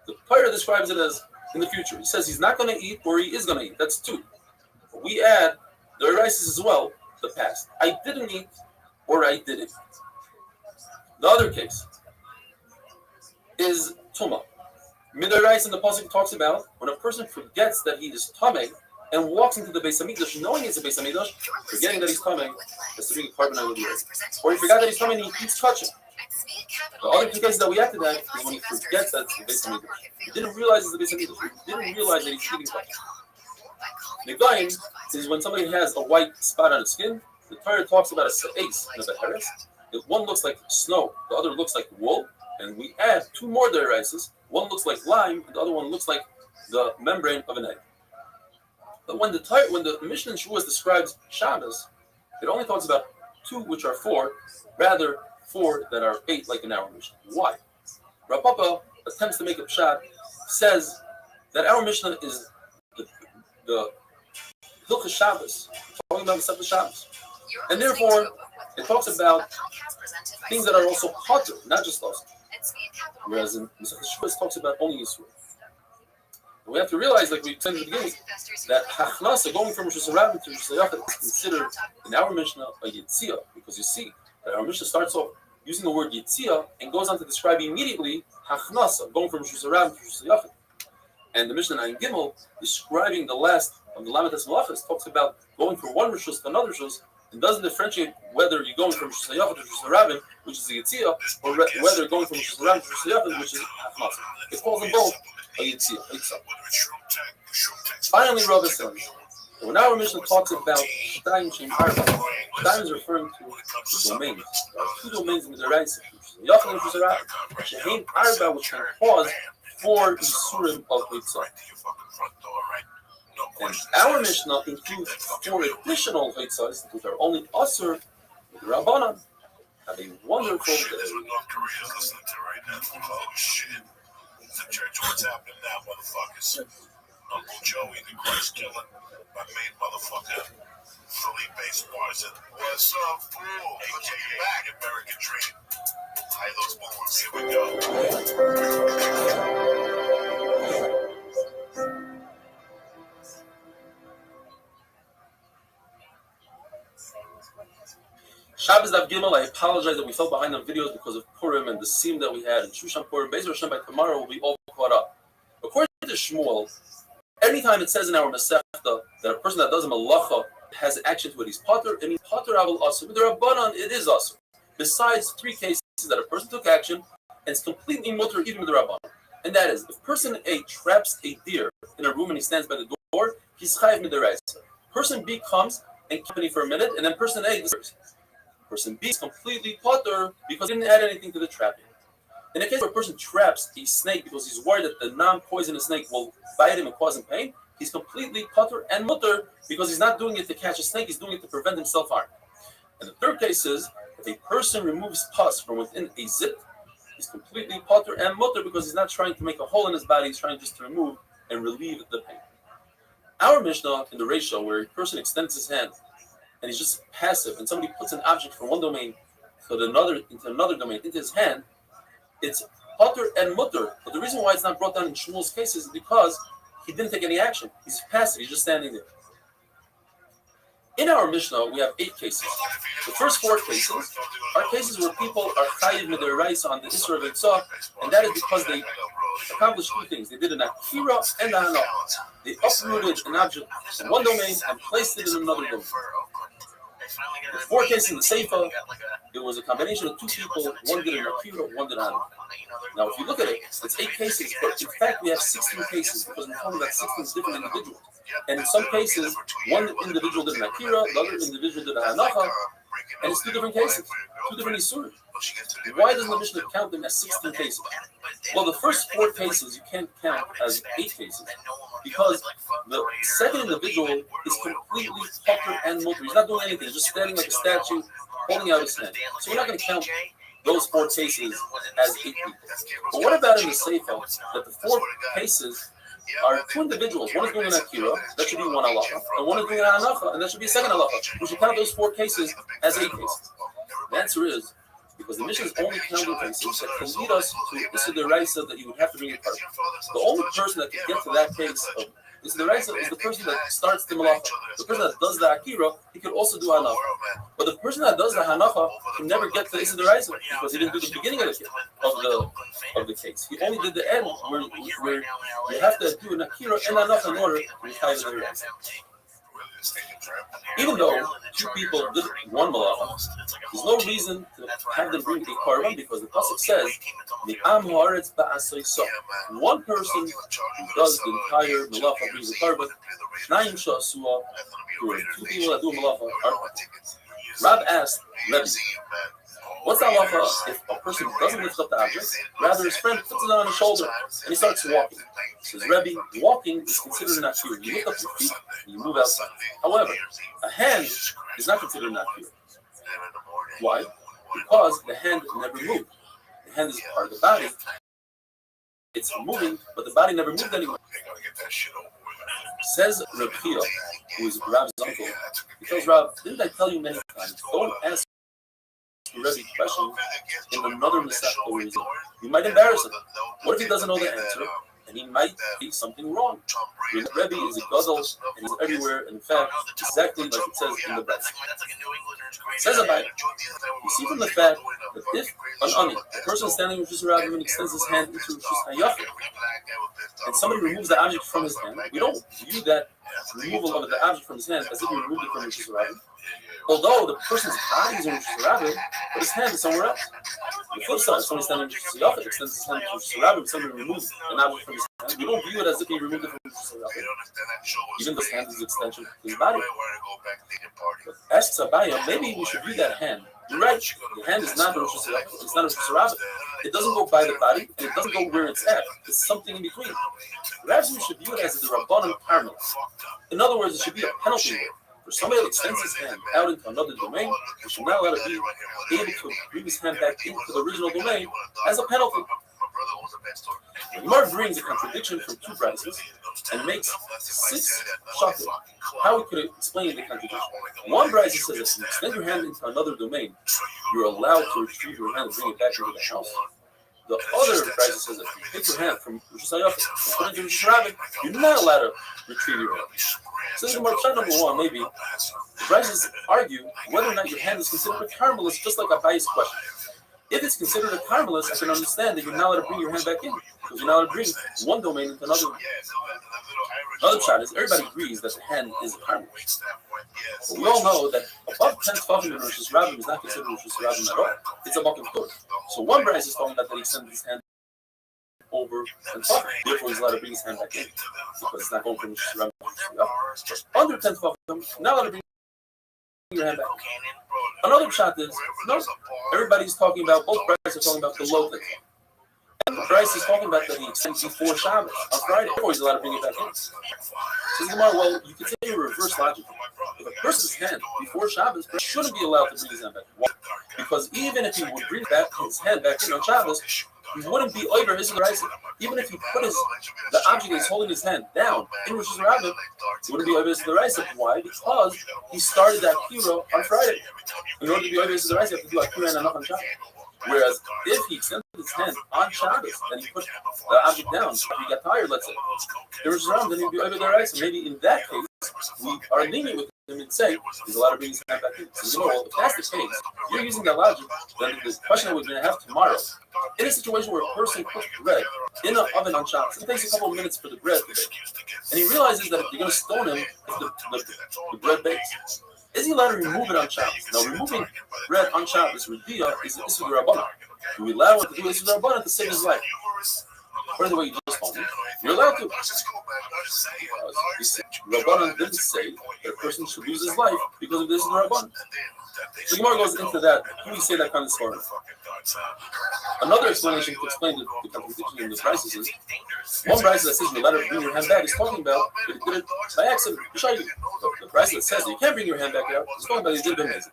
The Torah describes it as in the future. He says he's not going to eat or he is going to eat. That's 2. We add the arises as well. The past. I didn't eat or I did it. The other case is Tumah. Midarais in the pasuk talks about when a person forgets that he is tamei and walks into the Beis Hamikdash knowing it's a Beis Hamikdash, forgetting that he's tamei, has to bring a carbon out of the earth. Or he forgot that he's tamei and he eats touching. The other 2 cases that we add to that is when he forgets that it's the Beis Hamikdash. He didn't realize it's the Beis Hamikdash. He didn't realize that he's eating touching. Negaim is when somebody has a white spot on his skin. The Torah talks about a se'es and a beheres. One looks like snow, the other looks like wool, and we add 2 more deraises. One looks like lime, and the other one looks like the membrane of an egg. But when the Mishnah in Shavuos describes Shabbos, it only talks about 2 which are 4, rather 4 that are 8 like in our Mishnah. Why? Rav Papa attempts to make a pshat, says that our Mishnah is the Hilchos Shabbos, talking about the Shabbos. And therefore, it talks about things that are also potter, not just those. Whereas in Masechtas Shavuos, it talks about only Yisroel. And we have to realize, like we explained at the beginning, that Hachnasa, going from Rosh Hashanah to Rosh Hashanah, is considered in our Mishnah a Yitzia, because you see that our Mishnah starts off using the word Yitzia and goes on to describe immediately Hachnasa, going from Rosh Hashanah to Rosh Hashanah. And the Mishnah in Gimel, describing the last of the Lamites Malachas, talks about going from one Rishus to another Rishus, and doesn't differentiate whether you're going from Rosh Hashanah to Rosh Hashanah, which is the Yitzia, or whether you're going from Rosh Hashanah to Rosh Hashanah, which is Hachnasa. It calls them both Finally, Rabbi says, when our mission talks about Shtayim Shem Arba, Shtayim is referring to the domains. There are two domains in the Deraisa. Yachal and Shuzarah. Shehein Arba, which can cause 4 Isurim of Eitzah. And our Mishnah includes 4 additional Eitzahs, which are only Asur with the Rabbanan. Have a wonderful day. North Korea listening to right now. Oh shit. The church, what's happening now, motherfuckers? Uncle Joey, the Christ killer. My main motherfucker. Felipe Sparson. What's up, fool? AKA back. American Dream. Hi, those balloons. Here we go. Shabbos Daf Gimel, I apologize that we fell behind on videos because of Purim and the seam that we had in Shushan Purim. Bezer Hashem, by tomorrow we'll be all caught up. According to Shmuel, anytime it says in our Masechta that a person that does a malacha has action to it, he's pater, and he's pater avol asur. With the Rabbanan, it is asur. Besides 3 cases that a person took action and it's completely mutter even with the Rabbanan. And that is, if person A traps a deer in a room and he stands by the door, he's chayiv midaraisa. Person B comes and company for a minute, and then person A disappears. Person B is completely pater because he didn't add anything to the trapping. In a case where a person traps a snake because he's worried that the non-poisonous snake will bite him and cause him pain, he's completely pater and mutter because he's not doing it to catch a snake, he's doing it to prevent himself harm. And the third case is, if a person removes pus from within a zit, he's completely pater and mutter because he's not trying to make a hole in his body, he's trying just to remove and relieve the pain. Our Mishnah in the ratio where a person extends his hand and he's just passive, and somebody puts an object from one domain into another domain, into his hand, it's pater and mutter. But the reason why it's not brought down in Shmuel's case is because he didn't take any action. He's passive, he's just standing there. In our Mishnah, we have 8 cases. The first 4 cases are cases where people are chayiv midaraisa on the Isra of Eitzah, and that is because they accomplished 2 things. They did an akira and a hanah. They uprooted an object in one domain and placed it in another domain. The 4 cases in the Seifa, it was a combination of 2 people. One did an akira, one did a hanah. Now, if you look at it, it's 8 cases, but in fact we have 16 cases because we're talking about 16 different individuals. And in some cases, one individual did an akira, the other individual did a hanacha, and it's 2 different cases, 2 different isurim. Why doesn't the Mishnah count them as 16 cases? Well, the first 4 cases you can't count as 8 cases because the second individual is completely pater and mutter. He's not doing anything, he's just standing like a statue, holding out his hand. So we're not going to count those 4 cases as 8 people. But what about in the Seifa that the 4 cases are 2 individuals? One is doing an akira, that should be 1 halacha, and one is doing an hanacha, and that should be a 2nd halacha. We should count those 4 cases as 8 cases. The answer is because the Mishnah is only counting cases that can lead us to Issa Deraisa that you would have to bring a card. The only person that can get to that case of Issa Deraisa is the person that starts the malacha. The person that does the akira, he could also do hanacha. But the person that does the hanacha can never get to Issa Deraisa because he didn't do the beginning of the case. He only did the end where you have to do an akira and hanacha in order to retire the Deraisa. Even though 2 people did 1 malacha, there's no reason to have them bring a korban because the pasuk says, one person who does the entire malacha brings a korban. 2 people that do a malacha are. Rab asked Rebbe, what's the halacha if a person doesn't lift up the object, rather his friend puts it on his shoulder and he starts walking? Says Rebbe, walking is considered an akira. You lift up your feet and you move outside. However, a hand is not considered an akira. Why? Because the hand never moved. The hand is part of the body. It's moving, but the body never moved anymore. Says Reb Chia, who is Rab's uncle, he tells Rab, didn't I tell you many times, don't ask Rebbe question in another Masechta reason. You might embarrass him. What if he doesn't know the answer? And he might be something wrong. Rebbe is a gadol and he's everywhere. And in fact, exactly like it says in the Bible. It says about it. You see from the fact that if a person standing with Rishus Rabbim and extends his hand into Rishus Hayachim, and somebody removes the object from his hand, we don't view that removal of the object from his hand as if he removed it from Rishus Rabbim. although the person's body is in Rosh Hashanah, but his hand is somewhere else. The flip side, somebody standing in Rosh Hashanah extends his hand to Rosh Hashanah, somebody removes an object from his hand. We don't view it as if he removed it from Rosh Hashanah, even though his hand is an extension of his body. But asks Abaya, maybe we should view that hand. You're right, the hand is not a Rosh Hashanah, it's not a Rosh Hashanah. It doesn't go by the body, and it doesn't go where it's at. It's something in between. Perhaps we should view it as the Rabbanan Karmel. In other words, it should be a penalty word. For somebody that extends his hand out into another domain, we should not let it be able to bring his hand back into the original domain as a penalty. The Gemara brings a contradiction from two prices and makes 6 shakos. How we could explain the contradiction? One price says that if you extend your hand into another domain, you're allowed to retrieve your hand and bring it back into the house. The other price says that if you take your hand from Rosh Hashanah and put it into Rosh Hashanah, you're not allowed to retrieve your hand. So the Gemara number 1, maybe the prices argue whether or not your hand is considered a carmelist, just like a bias question. If it's considered a carmelist, I can understand that you're not allowed to bring your hand back in, because you're not allowed to bring one domain into another. Another shot is everybody agrees that the hand is a carmelist. But we all know that above 10 tefachim in Rosh Hashanah is not considered Rosh Hashanah at all. It's a bucket of food. So one price is talking about that he extended his hand over and tefachim. Therefore, he's allowed to bring his hand back in, because it's not going from Rosh Hashanah. Under 10 tefachim, not allowed to bring your hand back. Another shot is, no, everybody's talking about, both prices are talking about the low thing. And the price is talking about that he extends before Shabbos on Friday. Therefore, he's allowed to bring it back in. So Gemara, well, you could say a reverse logic. If a person's hand before Shabbos shouldn't be allowed to bring his hand back. Why? Because even if he would bring back his hand back in on Shabbos, he wouldn't be over his rice. Even if he put the object that's holding his hand down in Rosh Hashanah, he wouldn't be over his rice. Why? Because he started that kira on Friday. In order to be over his rice, you have to do a kira and enough on Shabbos. Whereas if he extended his hand on Shabbos and he put the object down, if he got tired, let's say, in Rosh Hashanah, then he'd be over the rice. And maybe in that case, we are lenient with him and say he's allowed to bring his hand back in. So well, if that's the case, you're using that logic, then the question that we're going to have tomorrow, in a situation where a person puts bread in an oven on Shabbos, it takes a couple of minutes for the bread to bake, and he realizes that if you're going to stone him if the bread bakes, is he allowed to remove it on Shabbos? Now, removing bread on Shabbos, Redia, is Issur Rabbanan. Do we allow him to do Issur Rabbanan to save his life? By the way, you just told me, you're allowed to. Rabbanan didn't say that a person should lose his life because of this in Rabbanan. So Gemara goes into that. Who do you say that kind of story? Another explanation to explain the contradiction in the prices is one price that says you're allowed to bring your hand back is talking about that he did it by accident. The price that says that you can't bring your hand back out is talking about he did it amazing.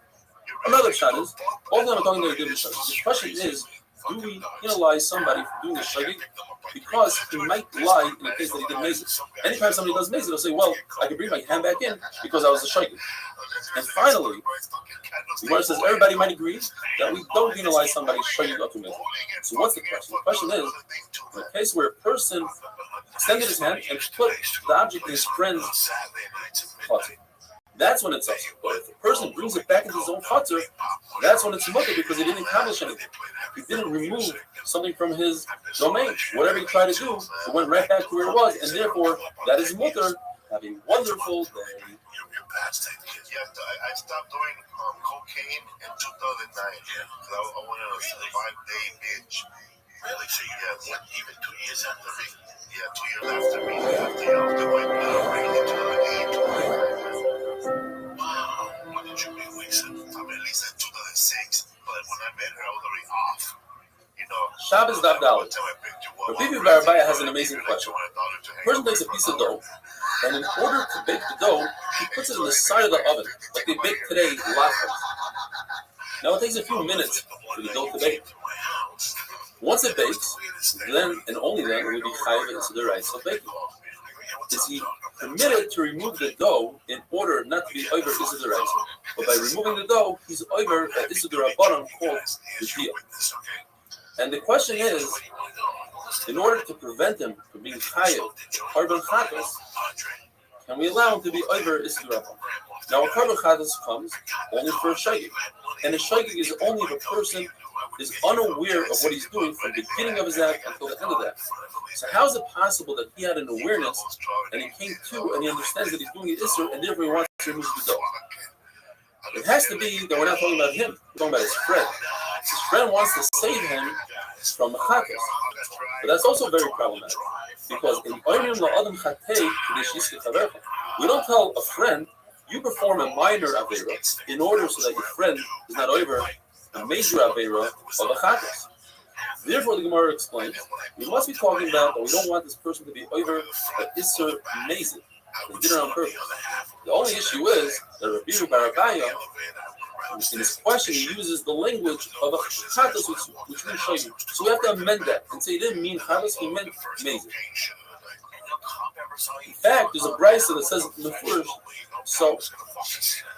Another shot is all of them are talking about he did it. The question is, do we penalize somebody for doing a shagig? Because he might lie in the case that he did mazid. Anytime somebody does mazid, they'll say, well, I can bring my hand back in because I was a shagig. And finally, the Gemara says everybody might agree that we don't penalize somebody shagig up to mazid. So what's the question? The question is, in a case where a person extended his hand and put the object in his friend's chutzner, that's when it's us. But if a person brings it back into his own chutzner, that's when it's mutter because he didn't accomplish anything. He didn't remove something from his domain. Whatever he tried to do, it went right back to where it was, and therefore that is mutter. Have a wonderful day. I stopped doing cocaine in 2009. I wanted a 5-day binge. Really? So even 2 years after me? Yeah, 2 years after me. After really wow. When did you meet Lisa? I met Lisa in 2006. But when I met her, I was already off. Shabbos Daf Dalet. Rabbi Barabaya has an amazing question. A person takes a piece of dough, and in order to bake the dough, he puts it in the side of the oven, like they bake today, latkes. Now it takes a few minutes for the dough to bake. Once it bakes, then and only then will it be chayav into the rice of baking. Is he permitted to remove the dough in order not to be over Issur the rice? But by removing the dough, he's over at Issur the Rabbanan called the deal. And the question is, in order to prevent him from being chayav, korban chatas, can we allow him to be over Issur the Rabbanan? Now, a korban chatas comes only for a shagig, and a shagig is only if a person is unaware of what he's doing from the beginning of his act until the end of the act. So how is it possible that he had an awareness and he came to and he understands that he's doing an Issur and therefore he wants to remove the dough? It has to be that we're not talking about him. We're talking about his friend. His friend wants to save him from the chatas. But that's also very problematic. Because in Oynim La'adam Chatei Kedeshis Chavercha, we don't tell a friend, you perform a minor Avera in order so that your friend is not over a major Avera of a chatas. Therefore, the Gemara explains, we must be talking about that we don't want this person to be over an Isser Mazid. They did it on purpose. The only issue is that Rabbi Barabaya, in his question, he uses the language of a chatas, which means shayim. So we have to amend that and say he didn't mean chatas, he meant mazid. In fact, there's a brisa that says in the first, so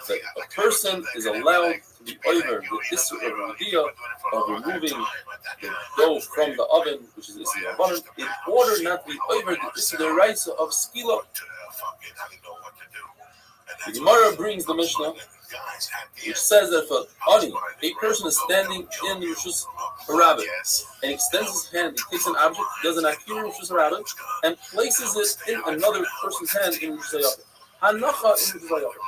that a person is allowed to be over the issue of idea of removing the dough from the oven, which is the issue of oven, in order not to be over the issue of the rice of skila. The Gemara brings the Mishnah, which says that if a person is standing in the Rishus Harabim and extends his hand, he takes an object, does an akir in Rishus Harabim, and places it in another person's hand in Rishus Hayachid. Hanacha in Rishus Hayachid.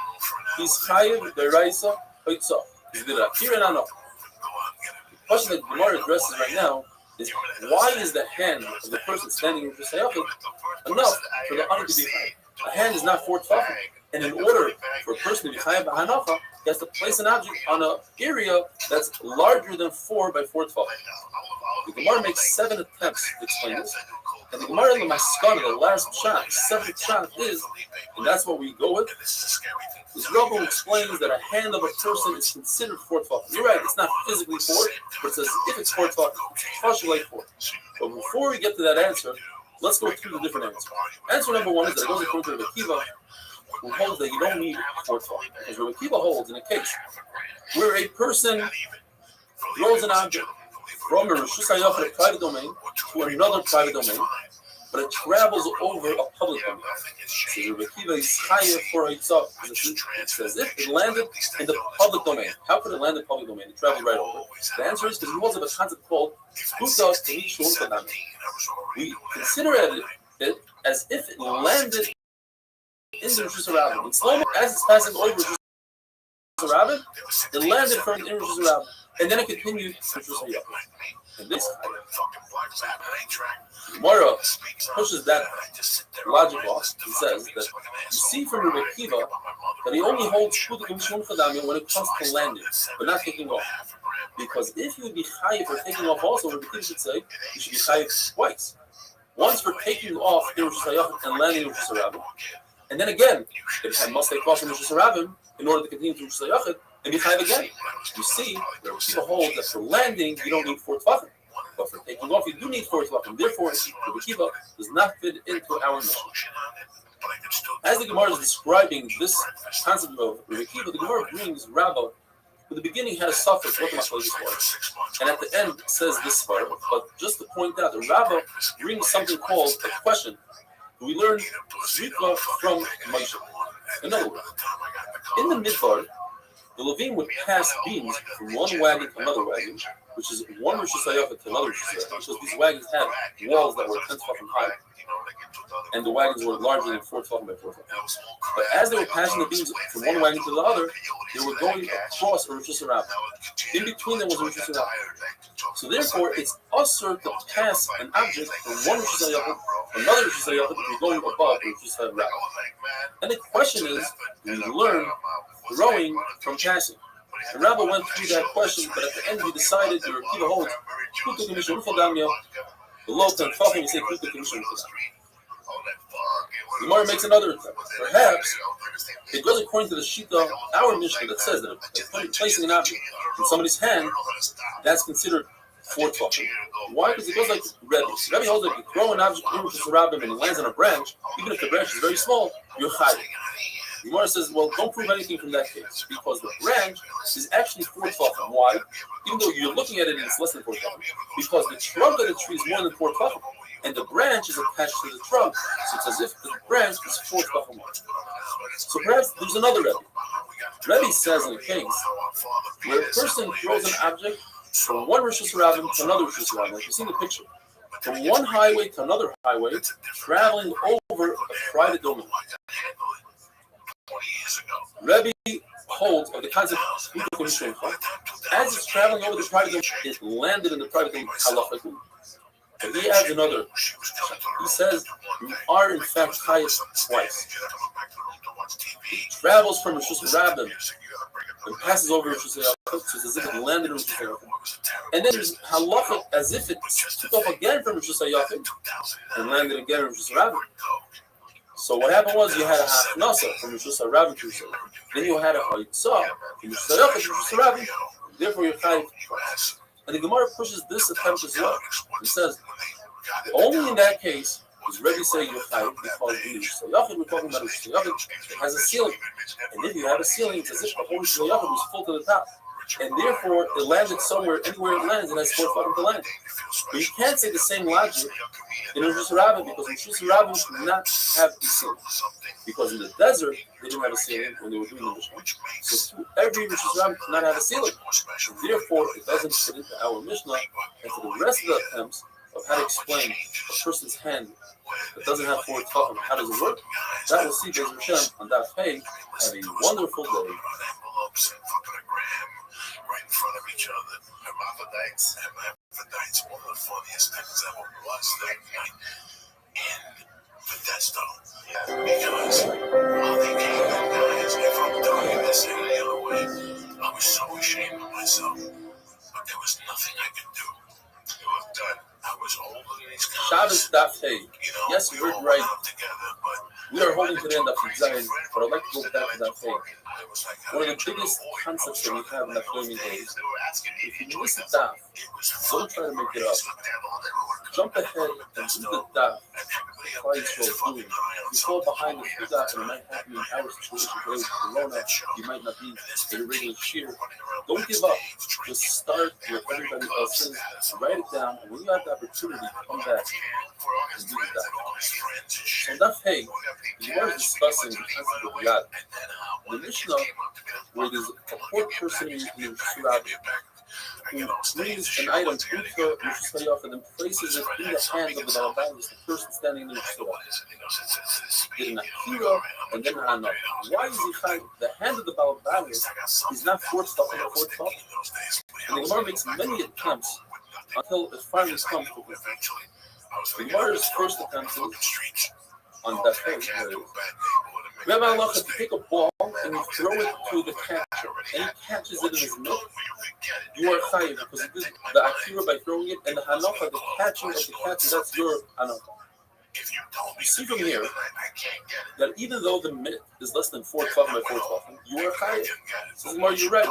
He's chayiv deraisa hoitzah. He did akir and hanacha. The question that Gemara addresses right now is why is the hand of the person standing in Rishus Hayachid enough for the honor to be chayiv? A hand is not 4 tefachim. And in order for a person to be chayav b'hanacha, he has to place an object on an area that's larger than 4 by 4 tefachim. The Gemara makes 7 attempts to explain this. And the Gemara in the Maskana, the last shot, the 7th shot is, and that's what we go with, this Rabbi explains that a hand of a person is considered 4 tefachim. You're right, it's not physically 4, but it says if it's 4 tefachim, it's like 4. But before we get to that answer, let's go through the different answers. Answer number 1 is that it goes according to Rabbi Akiva, who holds that you don't need 4 tefachim. Because Rabbi Akiva holds in a case where a person throws an object from a Rishus Hayachid, a private domain, to another private domain, but it travels over a public domain. So Rabbi Akiva is chayav for Yitzhak. It's as if it landed in the public domain. How could it land in the public domain? It traveled right over. The answer is because he holds of a concept called Kuta Tenishun Kadami. We consider it as if it landed in the Rishus Harabim. In slow motion, as it's passing over Rishus Harabim, it landed from the Rishus Harabim, and then it continued to Rishus Hayachid. And this Gemara pushes that logic off. He says that you see from Rabbi Akiva that he only holds Kuta Tenishun Kadami when it comes to landing, but not taking off. Because if you would be chayiv for taking off also, Rabbi Akiva should say you should be chayiv twice. Once for taking off in Rishus Hayachid and landing in Rishus Harabim. And then again, it must take off from Rishus Harabim in order to continue to Rishus Hayachid and be chayiv again. You see, people hold that for landing you don't need 4 tefachim, but for taking off you do need 4 tefachim. Therefore, Rabbi Akiva does not fit into our mission. As the Gemara is describing this concept of Rabbi Akiva, the Gemara brings Rabbah. In the beginning, had a suffix, what the machlokes was, and at the end says this part. But just to point out, the Rabbah brings something called a question. We learn Zrika from Moshe. In other words, in the Midbar, the Levim would pass beams from one wagon to another wagon, which is one Rishus Hayachid to another Rishus Hayachid, because these wagons had walls that were 10 tefachim high, and the wagons were larger than 4 tefachim by 4 tefachim. But as they were passing the beams from one wagon to the other, they were going across a Rishus Harabim. In between them was a Rishus Harabim. So therefore, it's usher to pass an object from one Rishus Hayachid to another Rishus Hayachid if you're going above the Rishus Harabim. And the question is, we learn rowing from passing. The Rabbi went through that question, but at the end he decided to repeat a holds. The low 10 tefachim, he said, the Gemara makes another attempt. Perhaps it goes according to the Shita, our Mishnah, that says that if placing an object in somebody's hand, that's considered 4 tefachim. Why? Because it goes like Rebbe. Rebbe holds that if you throw an object in Rishus Harabim and it lands on a branch, even if the branch is very small, you're chayiv. The Gemara says, well, don't prove anything from that case, because the branch is actually 4 tefachim. Why? Even though you're looking at it and it's less than 4 tefachim. Because the trunk of the tree is more than 4 tefachim, and the branch is attached to the trunk, so it's as if the branch is 4 tefachim. So perhaps there's another Rebbe. Rebbe says in a case where a person throws an object from one Rishus Harabim to another Rishus Harabim, like you see in the picture, from one highway to another highway, traveling over a private domain. Rebbe holds of the concept as it's traveling over the private domain, it landed in the private domain halachically. But he adds another. He says, you are in fact highest twice. It travels from Rosh Hashanah and passes over Rosh Hashanah, so it's as if it landed in Rosh Hashanah. And then there's halacha as if it took off again from Rosh Hashanah and landed again in Rosh Hashanah. So what happened was you had a hachnasa from Rosh Hashanah to Rosh Hashanah. Then you had a haitzah from Rosh Hashanah to Rosh Hashanah. Therefore you're chayiv twice. And the Gemara pushes this attempt as well. It says, only in that case is Rebbe say you're chayiv because we're talking about Rosh Hashanah. It has a ceiling. And if you have a ceiling, it's as if the whole Rosh Hashanah was full to the top. And therefore, it landed somewhere, anywhere it lands, it has 4 fucking to land. But you can't say the same logic in Rosh Hashanah because Rosh Hashanah should not have a ceiling. Because in the desert, they didn't have a ceiling when they were doing the Mishnah. So every Rosh Hashanah should not have a ceiling. And therefore, it doesn't fit into our Mishnah. And for the rest of the attempts of how to explain a person's hand that doesn't have 4 tefachim, how does it work? That we'll see Be'ez Hashem on that page. Have a wonderful day. Right in front of each other. Hermaphrodites. One of the funniest things ever was that night in Bethesda. Because while they came in guys, if I'm doing this any other way, I was so ashamed of myself. But there was nothing I could do. It was done. I was holding these Shabbos Daf Hey. Yes, you heard right. We are holding to the end of Zion, but I'd like to go back to that Hey. One of the biggest concepts that we have in the flaming days, if you miss a daf, don't try to make it up. Jump ahead and do the daf. Try to doing. You fall behind the few daf and it might happen in our situation today with Corona. You might not be a regular cheer. Don't give up. Just start where everybody else is. Write it down, and when you have the opportunity, come back and do the daf. So daf Hey, we were discussing the concept of yad. The Mishnah, where there's a poor person in Surah who brings an item into Rosh Hashanah and then places it in the hand of the Balabais, the person standing in the Surah. Then Akira and then Hana. Why is he trying? The hand of the Balabais is not 4 stuff in the 4 stuff. And the Gemara makes many attempts until it finally comes to it. The Gemara's first attempt is on that page. We have Allah to take a ball and you throw it to the catcher, and he catches it in his mitt. You are chayiv because you did the akira by throwing it, and the hanacha, the catching of the catcher, that's your hanacha. You see from here that even though the mitt is less than 4 tefachim by 4 tefachim, you are chayiv. So Gemara, you're right.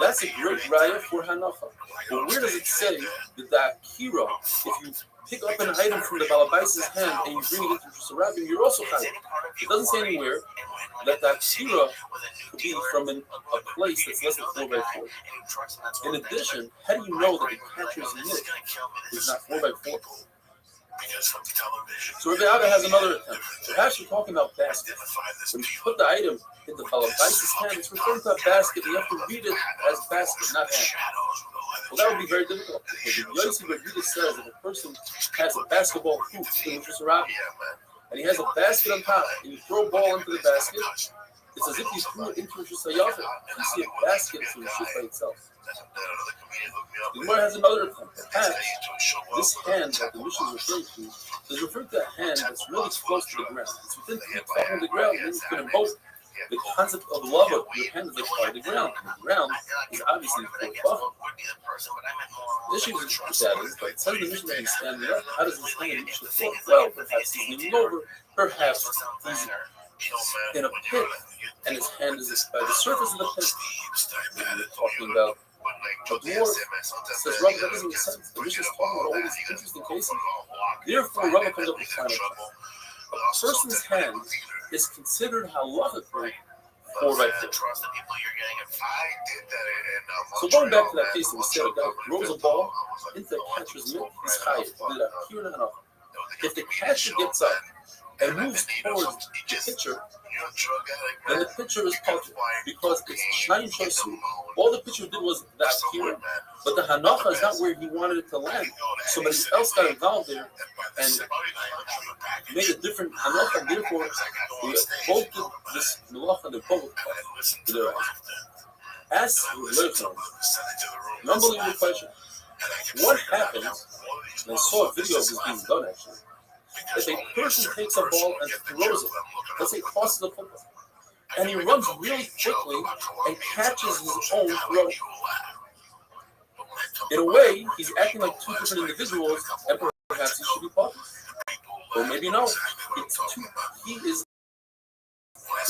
That's a great raya for hanacha. But where does it say that the akira, if you pick up an item from the Balabais' hand and you bring it into Sarabim, you're also chayiv. It doesn't say anywhere that the akira could be from a place that's less than 4 by 4. In addition, how do you know that the catcher's mitt is not 4 by 4? So Rabbi Abba has another attempt. Perhaps you're talking about baskets. When you put the item in the Balabais' hand, it's referring to a basket, and you have to read it as basket, not hand. Well, that would be very difficult. Because Yossi Bergida says if a person has a basketball hoop in Rosh Hashanah, and he has a basket on top, and you throw a ball into the basket, it's as if you threw it into Rosh Hashanah. You see a basket to the ship by itself. The Gemara has another attempt. Perhaps this hand that the Mishnah is referring to is referring to a hand that's really close to the ground. It's within 3 feet of the ground, and you can invoke the concept of love of your hand is like by the ground. And the ground is obviously 4 feet. The issue with that is, but it says the Mishnah that he's standing up. How does his hand reach the floor? Well, perhaps he's leaning over. Perhaps he's in a pit, and his hand is by the surface of the pit. And we're talking about a dwarf. Says Rabbi, that doesn't make sense. The Mishnah is talking about all these interesting cases. Therefore, Rabbi comes up with final question. A person's hand is considered halachically 4 by 4. So going back to that case that we said, a guy throws a ball into a catcher's mitt, he's chayiv. If the catcher gets up and moves towards the pitcher, then the pitcher is potter because it's shine shasu. All the pitcher did was the akira, but the hanacha is not where he wanted it to land. Somebody else got involved there and made a different hanacha, and therefore they both did this malacha and they both did their Ask an unbelievable question. What happens, and I saw a video of this being done actually, if a person takes a ball and throws it, let's say crosses the football, and he runs really quickly and catches his own throw. In a way, he's acting like two different individuals, and perhaps he should be punished. Or maybe no. He is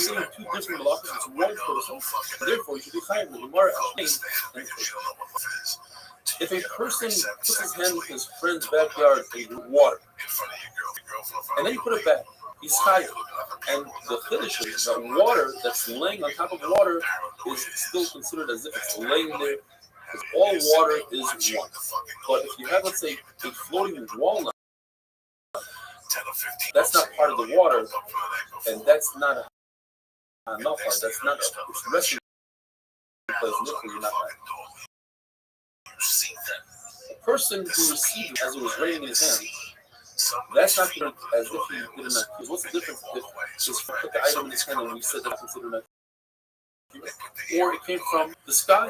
doing two different blocks. It's one person. Therefore, he should be chayav. The Gemara if a person puts his hand in his friend's backyard in water, and then you put it back, he's chayav. And the chiddush is that water that's laying on top of water is still considered as if it's laying there, because all water is one. But if you have, let's say, a floating walnut, that's not part of the water, and that's not enough. That's not it's resting place. You're not a person who received it as it was raining in his hand, that's not considered as if he did not. Because what's the difference if just put the item in his hand and we said that's considered not? Or it came from the sky,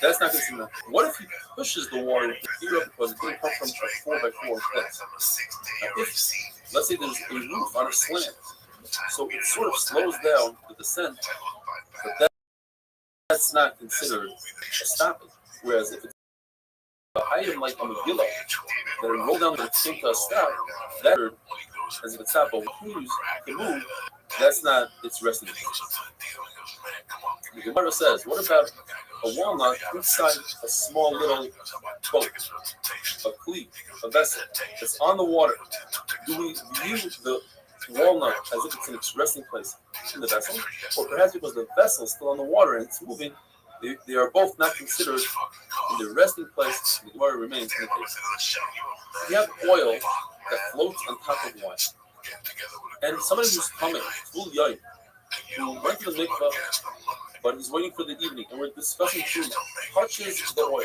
that's not considered. What if he pushes the water here because it didn't come from a 4x4 place? Now, if, let's say there's a roof on a slant, so it sort of slows down the descent, but that's not considered a stopping. Whereas if it's an item like a Megillah that will roll down the came to a stop, that as if it's stopped, but when you move, that's not its resting place. The Gemara says, what about a walnut inside a small little boat, a cleat, a vessel that's on the water? Do we view the walnut as if it's in its resting place in the vessel? Or perhaps because the vessel is still on the water and it's moving, they are both not considered in the resting place, the Gemara remains in the case. You have oil that floats on top of wine. And somebody who's coming, full yain, who went to the mikvah, but he's waiting for the evening, and we're discussing food, touches the oil.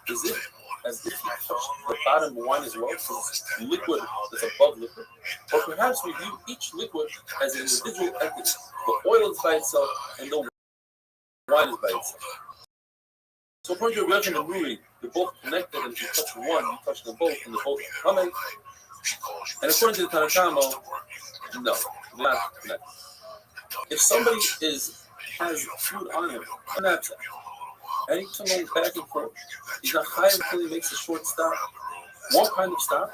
Is it as if he touched the bottom of wine as well, so it's liquid that's above liquid? Or perhaps we view each liquid as an individual entity. The oil is by itself, and the wine is by itself. So according to Rav and the Ruri, they're both connected, and if you touch one, you touch them both, and they're both coming. And according to the Tanakama, no, they're not connected. If somebody has food on him, and he's going back and forth, he's not high until he makes a short stop. What kind of stop?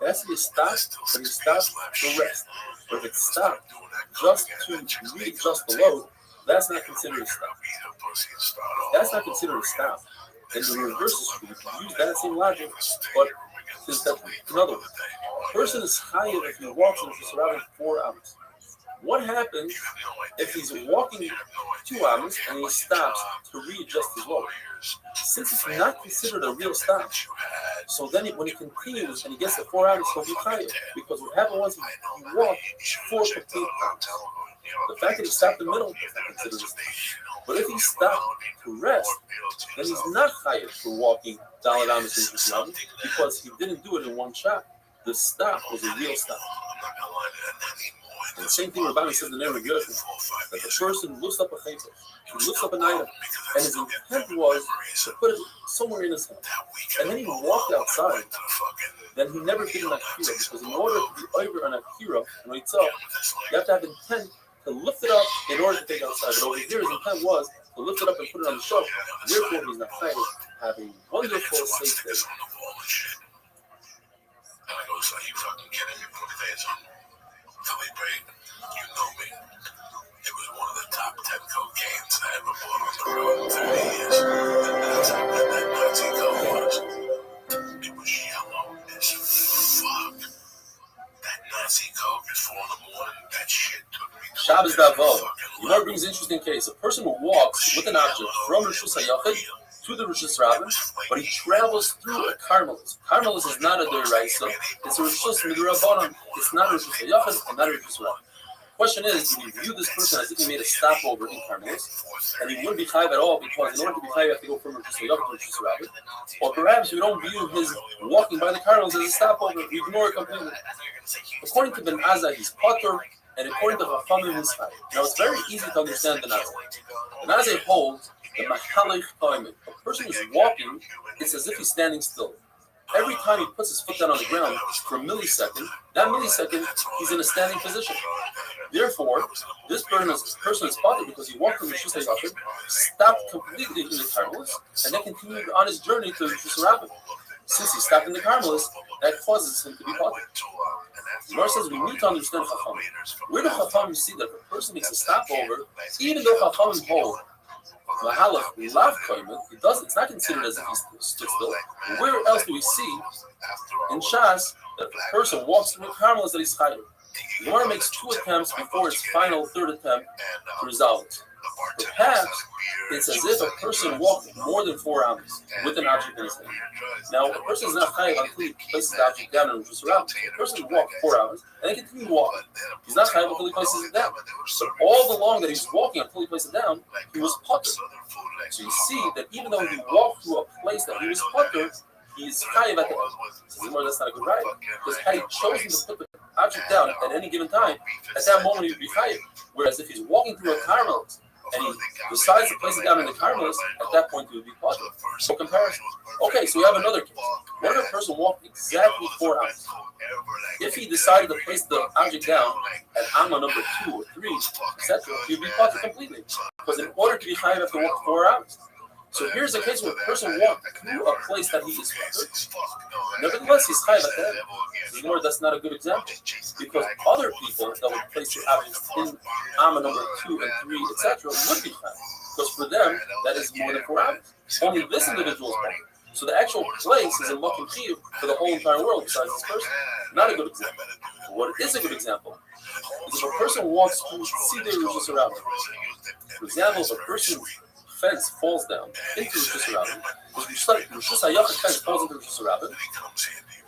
It has to be a stop, but he stops to rest. But if it's stopped just to readjust the load, that's not considered a stop. That's not considered a stop. And the reverse is true. You can use that same logic, but in other words, a person is chayav if he walks in the surrounding 4 hours. What happens if he's walking 2 hours and he stops to readjust his load? Since it's not considered a real stop, so then when he continues and he gets to 4 hours, he'll be chayav. Because what happened was he walked 4 complete hours. The fact that he stopped in the middle is not considered a stop. But if he stopped to rest, then he's not chayav for walking Daled Amos into Islam because he didn't do it in one shot. The stop was a real stop. And the same thing Rabbi says in the name of Yosef, that the person lifts up a chayfetz, he lifts up an item, and his intent was to put it somewhere in his hand. And then he walked outside, then he never did an akira, because in order to be over an akira in itself, you have to have intent to lift it up in order to take it outside. But over here, his intent was to lift it up and put it on the shelf. Therefore, he's not chayav. Have a wonderful, safe day. And I go, so you fucking kidding me? Put the days on. Philly Break, you know me. It was one of the top 10 cocaines I ever bought on the road in 30 years. And that's how good that Nazi coke was. It was yellow as fuck. That Nazi coke at 4 in the morning, that shit took me to Shabbos Davo. Yomar brings an interesting case. A person who walks with an object from Rishus HaYachid to the Rishus Rabbin, but he travels through a Carmelis. Carmelis is not a Deraisa, it's a Rishus Midrabanan. It's not a Rishus HaYachid and not a Rishus Rabbin. The question is, do we view this person as if he made a stopover in Carmelis, and he wouldn't be chayav at all because in order to be chayav, you have to go from Rishus HaYachid to Rishus Rabbin? Or perhaps we don't view his walking by the Carmelis as a stopover, we ignore it completely. According to Ben Azai, he's Potter, and according to Chachamim, he's chayav. Now, it's very easy to understand Ben Azai. Ben Azai holds The mahalech toimet. A person who's walking, it's as if he's standing still. Every time he puts his foot down on the ground for a millisecond, that millisecond he's in a standing position. Therefore, this person is spotted because he walked from the Shusay Yachid, stopped completely in the Carmelis, and then continued on his journey to Shusay. Since he stopped in the Carmelis, that causes him to be spotted. The Gemara says we need to understand Chacham. Where do Chacham see that if a person makes a stopover, even though Chacham hold Mahalach, we love Koyman, it's not considered as if he stood still. Where else do we see in Shas that if a person walks through a Carmelis that he's chayav? The Gemara makes two attempts before its final third attempt to resolve it. Perhaps it's as if a person walked more than 4 hours with an object in his hand. Now, a person is not chayav until he places the object down and just around. A person walked 4 hours and then continued walking. He's not chayav until he places it down. So all the long that he's walking until he places it down, he was putter. So you see that even though he walked through a place that he was putter, he's chayav at the end. So that's not a good right. Because had he chosen to put the object down at any given time, at that moment he would be chayav. Whereas if he's walking through a Carmelis and he decides to place it down in the Carmelis, at that point he would be putter. So comparison. Okay, so we have another case. What if a person walked exactly 4 hours? If he decided to place the object down at Amma number 2 or 3, etc., he would be putter completely. Because in order to be chayav, you have to walk 4 hours. So here's a case where a person walked through a place that he is putter. Nevertheless, he's chayav at the end. Lord, that's not a good example, because other people that would place their objects in Amma number 2 and 3, etc., would be chayav. Because for them, that is more than 4 hours. Only this individual is putter. So the actual place is a makom chiyuv for the whole entire world besides this person. Not a good example. What is a good example is if a person walks through Sidei Rosh Hashanah. For example, if a person's fence falls down into Rosh Hashanah, if Rosh Hashanah fence falls into Rosh Hashanah,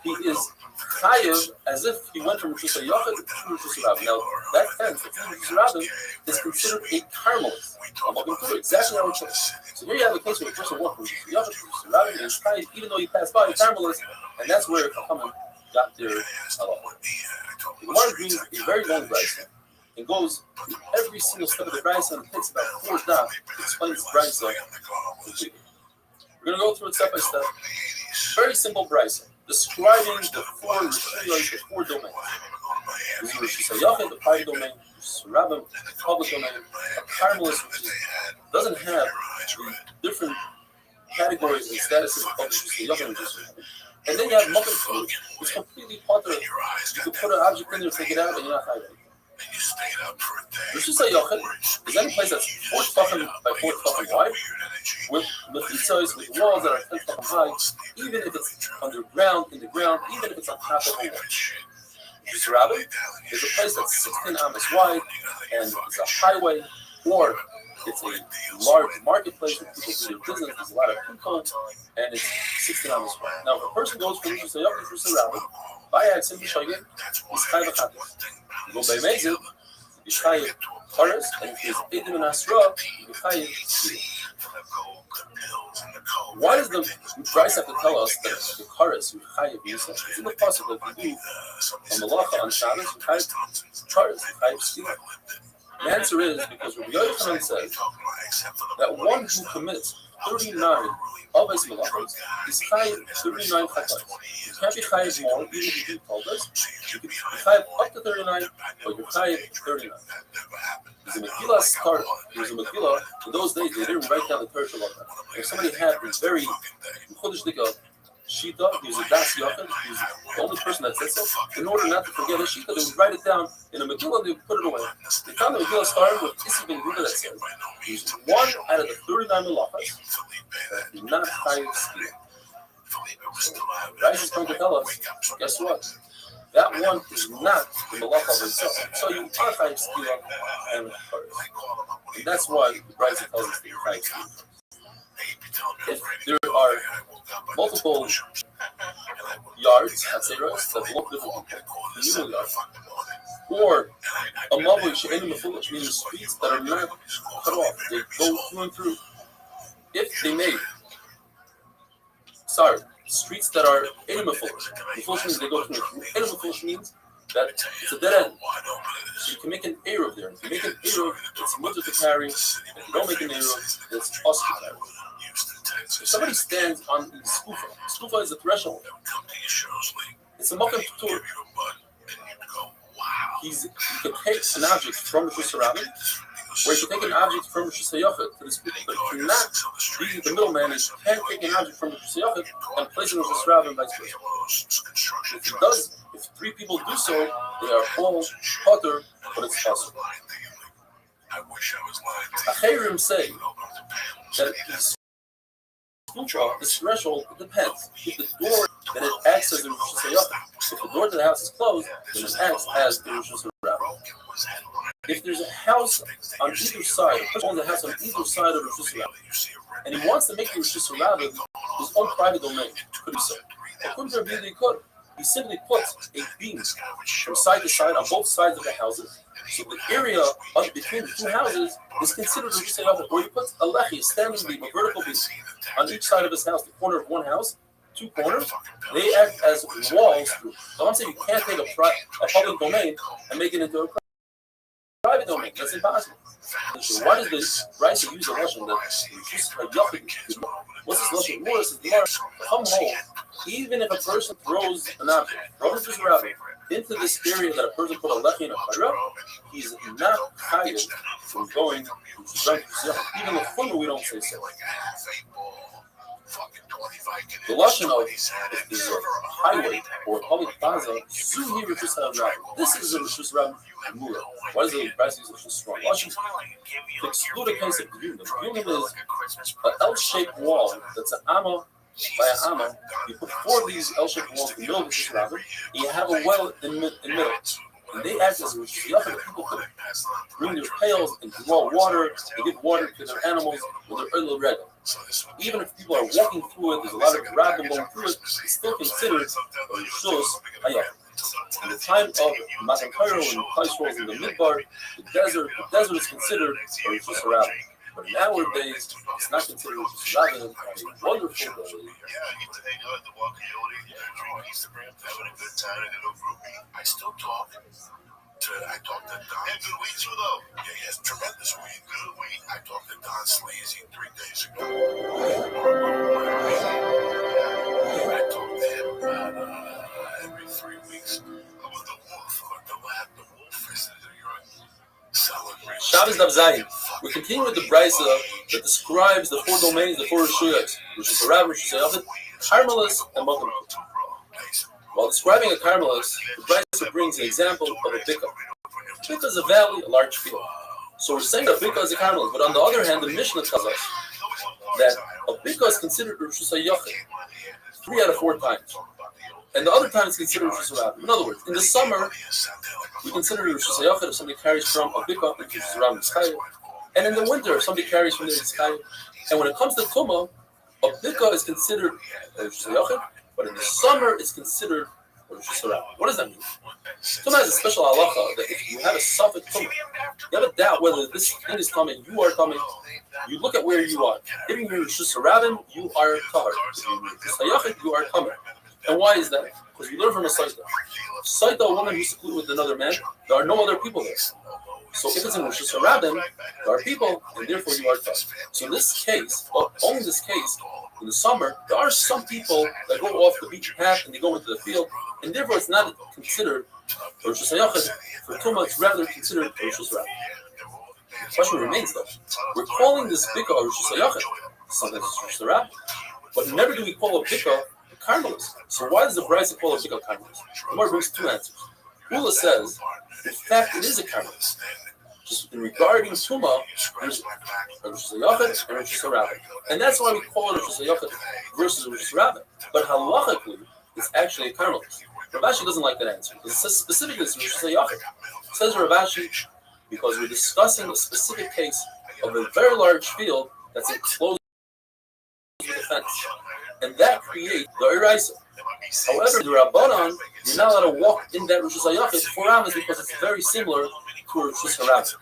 he is chayav as if he went from Rosh Hashanah to Rosh Hashanah. Now, that fence, the Rosh Hashanah, is considered a Carmelis. I'm looking through exactly how it shows. So here you have a case where a person walked from Rosh Hashanah to Rosh Hashanah and is chayav even though he passed by the Carmelis, and that's where Chachamim got their halacha. The Gemara brings a very long brayso. It goes through every single step of the brayso and it takes about 4 daf to explain the brayso completely. We're going to go through it step by step. Very simple brayso, describing the 4 rishuyos, the 4 domains. There's Rosh Hashanah, the private domain, Rabbim, the public domain, a Carmelis, which doesn't have the different categories and statuses of Rosh Hashanah and Rosh Hashanah. And then you have Makom Chiyuv, which is completely putter. You can put an object in there, take it out, and you're not chayav. Rosh Hashanah is any place that's 4 tefachim by 4 tefachim wide, with mechitzos, with walls that are 10 tefachim high, even if it's underground, in the ground, even if it's on top of a wall. Rosh Hashanah is a place that's 16 amas wide, and it's a highway, or it's a large marketplace where people do their business. There's a lot of people, and it's 16 amas wide. Now, if a person goes from Rosh Hashanah to Rosh Hashanah, by Aksim B'Shogeg, he's chayav v'chatas. You go by Mezid, he's chayav Charas, and if he's Eidim and Asra, he's chayav Shir. Why does the Bryce have to tell us that the Charas, he's chayav Yisrael? It's in the pasuk that we do on the Malacha on Shabbos, he's chayav Charas, he's chayav Shir. The answer is because Rabbi Yochanan says that one who commits 39 of his malachos is chayav 39 chatas. You can't be chayav more, even if you told us. You can be chayav up to 39, but you're chayav 39. There's a Megillah in those days they didn't write down the Torah Shabbat. If somebody had a very Chodesh Dika Shita, he was a Das Yachid, he was the only person that said so. In order not to forget his Shita, they would write it down in a Megillah and they would put it away. They found the Megillah started with Isi ben Yehuda that says, he's one out of the 39 melachas that is not chayav skila. Rashi is going to tell us, guess what? That one is not the malacha of himself. So you are chayav skila and chayav. And that's why the Rashi tells us that you're chayav skila. If there are multiple yards, hatzeros, that belong to different people, communal yards, or a mavoi she'enu mefulish, meaning streets that are not cut off, they go through and through. If they made, streets that are enu mefulish, mefulish means they go through and through. Enu mefulish means that it's a dead end. So you can make an Eruv there. If you make an Eruv, it's mutter to carry. If you don't make an Eruv, it's us to carry. If somebody stands on the skufa is a threshold. It's a makom tour. You can take an object from the surrounding, or you can take an object from the Shusayachet to the skufa. But if you're not, the middleman is can't take an object from the Shusayachet and place it in the surrounding and vice versa. If three people do so, they are all potter, but it's possible. Acherim say that this threshold, it depends. If the door, then it acts as a Rosh Hashanah. If the door to the house is closed, then it acts as the Rosh Hashanah. If there's a house on either side, a person owns a house on either side of the Rosh Hashanah, and he wants to make the Rosh Hashanah his own private domain, could he say? According to Rabbi, he could. He simply puts a beam from side to side on both sides of the houses. So the area between the two houses is considered a Rosh Hashanah, where he puts a lechi, a standing beam, a vertical beam, on each side of his house, the corner of one house, two corners. They act as walls. So I'm saying you can't take a public domain and make it into a private domain. That's impossible. So why does this Raisa use a lashon that just a yachid? What's this lashon? What is this? Come home. Even if a person throws an object, throws his rabbit into this area that a person put a lechi in a chayra, he's not chayav from going to drunk. Even the chumrah, we don't say so. The lashon of if there's a highway or a public plaza, soon he refers to rabbit. This is a rishus rabbit mura. Why is the price use such a strong lashon? To exclude a case of the yunim is an L-shaped wall that's an amma by a hammer. You put four of these L-shaped walls in the middle of the rabbit, and you have a well in the middle. And they act as a rishiyah. People could bring their pails and draw water and give water to their animals with their early regal. Even if people are walking through it, there's a lot of rabbim going through it, it's still considered a rishus hayah. In the time of Matan Torah, when Christ was in the Midbar, the desert is considered a rishus rabbim. But nowadays, it's not considered a rishus rabbim. It's a wonderful day. I still talk. I talked to Don. Yeah, good weed too, though. Yeah, he has tremendous weed. Good weed. I talked to Don Sleazy 3 days ago. I talked to him every 3 weeks. I was the wolf, the wolf is Shabbos Daf Zayin. We continue with the brisa that describes the four domains, the four rishuyos, which is Rav, Rosh Hashanah, Carmelis, and Makom. While describing a Carmelis, the brisa brings an example of a bika. Bika is a valley, a large field. So we're saying that bika is a Carmelis, but on the other hand, the Mishnah tells us that a bika is considered Rosh Hashanah 3 out of 4 times. And the other time it's considered Rosh Hashanah. In other words, in the summer, we consider Rosh Hashanah if somebody carries from a bika, which is around the sky. And in the winter, if somebody carries from the sky. And when it comes to Tumah, a bika is considered Rosh Hashanah, but in the summer, it's considered Rosh Hashanah. What does that mean? Tumah has a special halacha that if you have a suffix Tumah, you have a doubt whether this thing is coming, you are coming, you look at where you are. If you're Rosh Hashanah, you are covered. If you're Rosh Hashanah, you are coming. And why is that? Because we learn from a Saita. Saita, a woman who's secluded with another man, there are no other people there. So if it's in Rosh Hashanah, there are people, and therefore you are touched. So in this case, only in this case, in the summer, there are some people that go off the beaten path and they go into the field, and therefore it's not considered Rosh Hashanah. For Tumah, it's rather considered Rosh Hashanah. The question remains though, we're calling this bika Rosh Hashanah, sometimes it's Rosh Hashanah, but never do we call a bika Carmelis. So why does the brisa call a bika Carmelis? The Gemara brings 2 answers. Ula says, in fact, it is a Carmelis. Just in regarding Tumah, there's a Rosh Hashanah and Rosh Hashanah. And that's why we call it Rosh Hashanah versus Rosh Hashanah. But halachically, it's actually a Carmelis. Rav Ashi doesn't like that answer. Because it says specifically it's Rosh Hashanah. It says Rav Ashi because we're discussing a specific case of a very large field that's enclosed with a fence. And that creates the Eraisa. However, the Rabbanan, you're not allowed to walk in that Rosh Hashanah 4 hours because it's very similar to a Rosh Hashanah.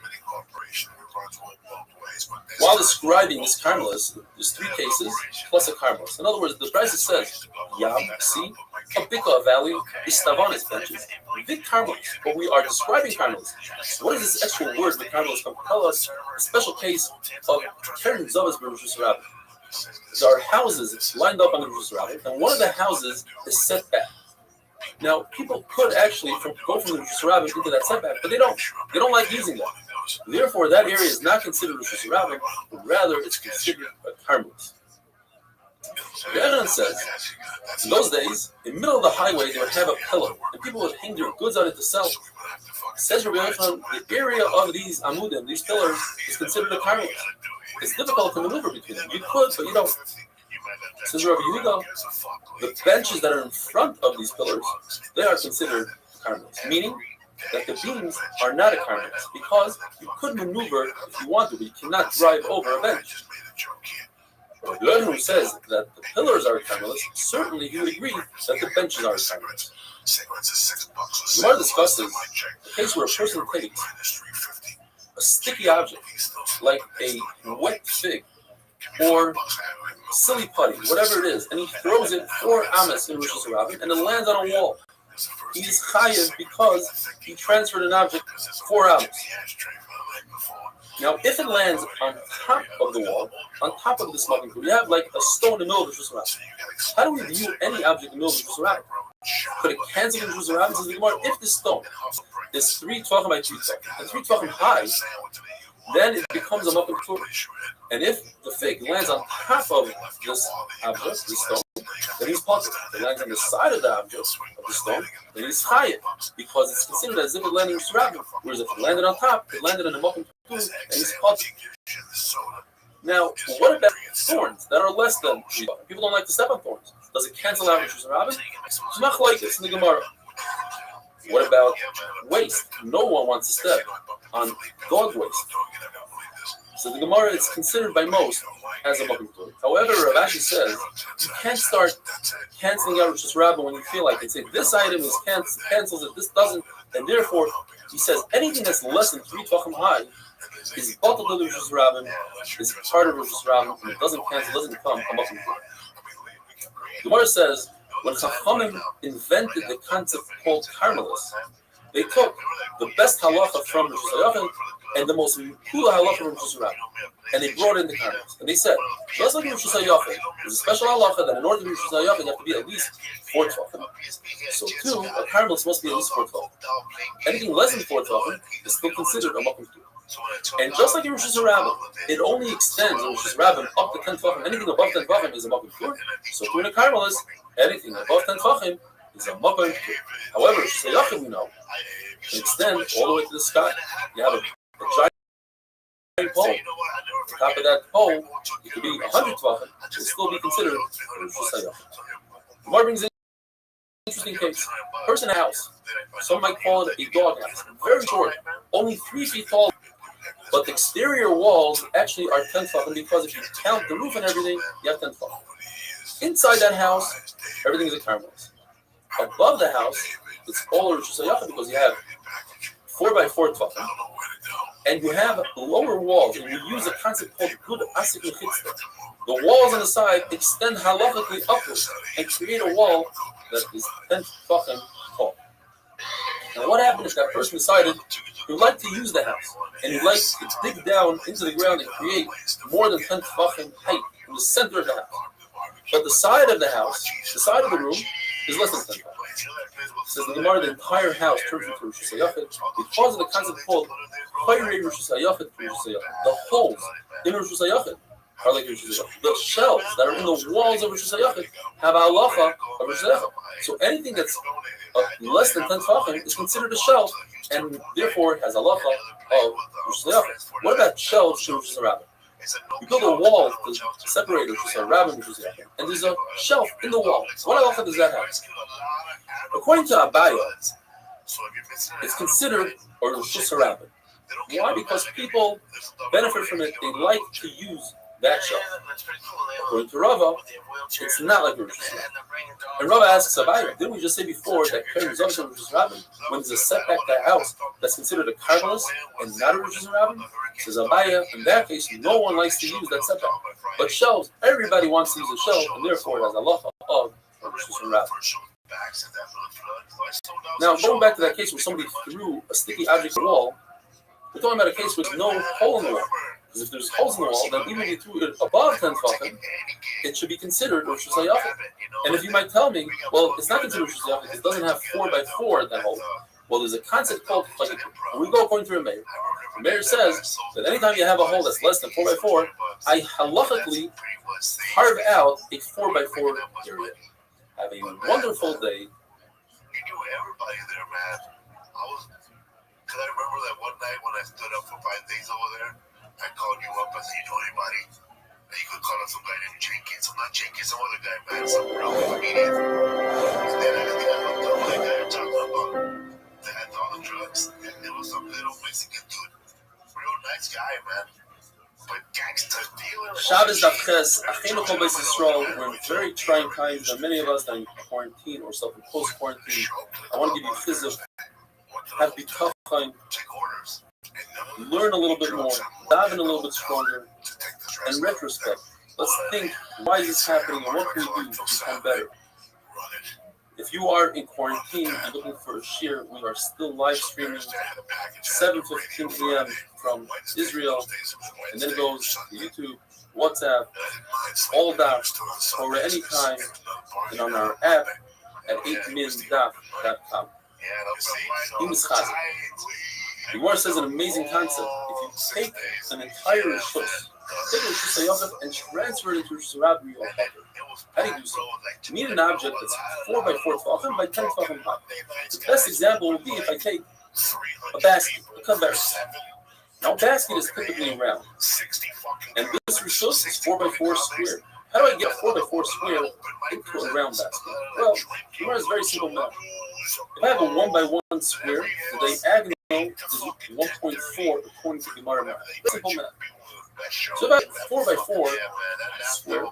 While describing this Carmelis, there's 3 cases plus a Carmelis. In other words, the Brisa says Yam, sea, a bika valley is stavanis benches. Big carmelis, but we are describing carmelis. So what is this actual word that carmelis come to tell us? A special case of Karen Zavas Rosh Hashanah. There are houses lined up on the Rosh Hashanah, and one of the houses is set back. Now, people could actually go from the Rosh Hashanah into that setback, but they don't. They don't like using that. Therefore, that area is not considered Rosh Hashanah, but rather it's considered a carmelis. The evidence says, in those days, in the middle of the highway, they would have a pillar, and people would hang their goods on it to sell. Says Rabbi Yochanan, the area of these amudim, these pillars, is considered a carmelis. It's difficult to maneuver between them. You could, but you don't. Says Rabbi Yehuda, the benches that are in front of these pillars, they are considered carmelis, meaning that the beams are not a carmelis, because you could maneuver if you want to, but you cannot drive over a bench. Rabbi who says that the pillars are carmelis, certainly he would agree that the benches are carmelis. Gemara discusses the case where a person takes a sticky object, like a wet fig or silly putty, whatever it is, and he throws it 4 amas in Rosh Hashanah, and it lands on a wall. He is chayiv because he transferred an object 4 amas. Now, if it lands on top of the wall, on top of the smoking food, you have like a stone in the middle of the Rosh Hashanah. How do we view any object in the middle of the Rosh Hashanah? Could it cancel the Rosh Hashanah? Says the Gemara, if the stone is 3 tvachim by 2 tvachim, and 3 tvachim high, then it becomes a makom tur. And if the fig lands on top of this object, the stone, then he's positive. If it lands on the side of the object, of the stone, then he's chayiv, because it's considered as if it landed in Rosh. Whereas if it landed on top, it landed in the makom tur, and he's positive. Now, what about thorns that are less than 3 tvachim? People don't like to step on thorns. Does it cancel out Rosh Hashanah? It's not like this in the Gemara. What about waste? No one wants to step on dog waste. So the Gemara is considered by most as a makom tur. However, Rav Ashi says you can't start canceling out Rosh Hashanah when you feel like it. Say this item is cancels it, this doesn't, and therefore he says anything that's less than 3 tvachim high is bottled to the Rosh Hashanah, is part of Rosh Hashanah, and it doesn't cancel, doesn't become a makom tur. The Gemara says when Chachamim invented the concept called carmelis, they took the best halacha from Rosh Hashanah and the most kula halacha from Rosh Hashanah, and they brought in the carmelis. And they said, just like Rosh Hashanah, there's a special halacha that in order to be Rosh Hashanah, you have to be at least 4 tvachim. So too, a carmelis must be at least 4 tvachim. Anything less than 4 tvachim is still considered a makom tur. And just like in Rosh Hashanah, it only extends in Rosh Hashanah up to 10 tvachim. Anything above 10 tvachim is a makom tur. So to in a carmelis, anything above 10 tvachim is a makom tur. However, Rosh Hashanah, we know, can extend all the way to the sky. You have a giant pole. At the top of that pole, it could be 100 tvachim. It will still be considered Rosh Hashanah. The Gemara brings in an interesting case. A person in a house. Some might call it a dog house. Very short, only 3 feet tall. But the exterior walls actually are 10 tvachim because if you count the roof and everything, you have 10 tvachim. Inside that house, everything is a carmelis. Above the house, it's all Rosh Hashanah because you have 4 by 4 tvachim, and you have lower walls, and you use a concept called good asik mechitzah. The walls on the side extend halachically upwards and create a wall that is 10 tvachim tall. Now, what happened is that person decided he would like to use the house, and he would like to dig down into the ground and create more than 10 tvachim height in the center of the house. But the side of the house, the side of the room, is less than 10 tvachim. Says the Gemara, the entire house turns into Rosh Hashanah because of the concept called Chayrei Rosh Hashanah to Rosh Hashanah. The holes in Rosh Hashanah are like Rosh Hashanah. The shelves that are in the walls of Rosh Hashanah have a halacha of Rosh Hashanah. So anything that's less than 10 tvachim is considered a shelf, and therefore has a halacha of Rosh Hashanah. What about shelves in Rosh Hashanah? You build a wall to separate Rosh Hashanah and Rosh Hashanah, and there's a shelf in the wall. What halacha does that have? According to Abaya, it's considered a Rosh Hashanah. Why? Because people benefit from it. They like to use that shelf. According to Rava, it's not like Rosh Hashanah. And Rava asks Abaya, didn't we just say before that Keren Zavshan Rosh Hashanah, when there's a setback to a house that's considered a carmelis and not a Rosh Hashanah? Says Abaya, in that case, no one likes to use that setback. But shelves, everybody wants to use a shelf, and therefore it has a halacha of Rosh Hashanah. Now, going back to that case where somebody threw a sticky object at the wall, we're talking about a case where there's no hole in the wall. Because if there's holes in the wall, then even if you threw it above 10 tefachim, it should be considered Rosh Hashanah. And if you might tell me, well, it's not considered Rosh Hashanah because it doesn't have 4x4 at that hole. Well, there's a concept called, like, when we go according to Rameir, Rameir says that anytime you have a hole that's less than 4x4, I halachically carve out a 4x4 area. Have a wonderful day. You knew everybody there, man. Because I remember that one night when I stood up for 5 days over there, I called you up. I said, you know anybody? And you could call up some guy named Jenkins. I'm not Jenkins, some other guy, man. Some real comedian. And then I looked up that guy talking about that had all the drugs. And there was some little Mexican dude. Real nice guy, man. But gangster dealer. Shabbos Davches, Achenu Kol Beis Yisrael. We're in very trying times. There are many of us that are in quarantine or self-imposed quarantine. I want to give you chizuk. Have bitachon. Learn a little bit more. Daven a little bit stronger. In retrospect, let's think, why is this happening and what can we do to become better? If you are in quarantine and looking for a shir, we are still live streaming 7:15 p.m. from Israel, and then it goes to YouTube, WhatsApp, all that, or any time, and on our app at 8mindaf.com. The Gemara says an amazing concept. If you take an entire Rishus, take a Rishus HaYachid and transfer it into Rishus HaRabbi, how do you do so? You need an object that's 4x4 tefachim by 10 tefachim high. The best example would be if I take a basket, a cover. Now, a basket is typically round, and this Rishus is 4x4 square. How do I get 4x4 square into a round basket? Well, the Gemara is very simple math. If I have a 1x1 square, the diagonal is 1.4 according to Gemara math. Simple math. So if I have 4x4 square,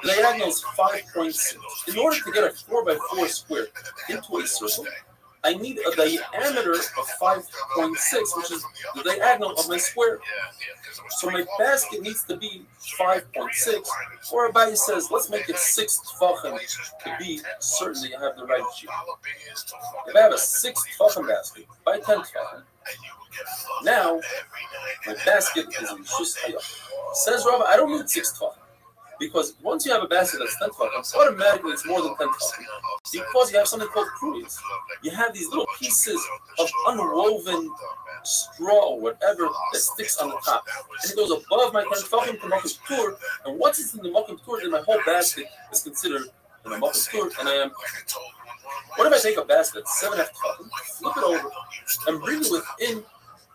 the diagonal is 5.6. In order to get a 4x4 square into a circle, I need a diameter of 5.6, which is the diagonal of my square. So my basket needs to be 5.6, or Abaye says, let's make it 6 tefachim to be certain that you have the right sheet. If I have a 6 tefachim basket by 10 tefachim, now my basket is in Rishus HaYachid. Says Rabbi, I don't need 6 tefachim. Because once you have a basket that's 10 tefachim, automatically it's more than 10 tefachim. Because you have something called kruyas. You have these little pieces of unwoven straw or whatever that sticks on the top. And it goes above my 10 tefachim to Makom Ptur. And once it's in the Makom Ptur, then my whole basket is considered in the Makom Ptur, and I am. What if I take a basket that's 7.5 tefachim, flip it over, and bring it within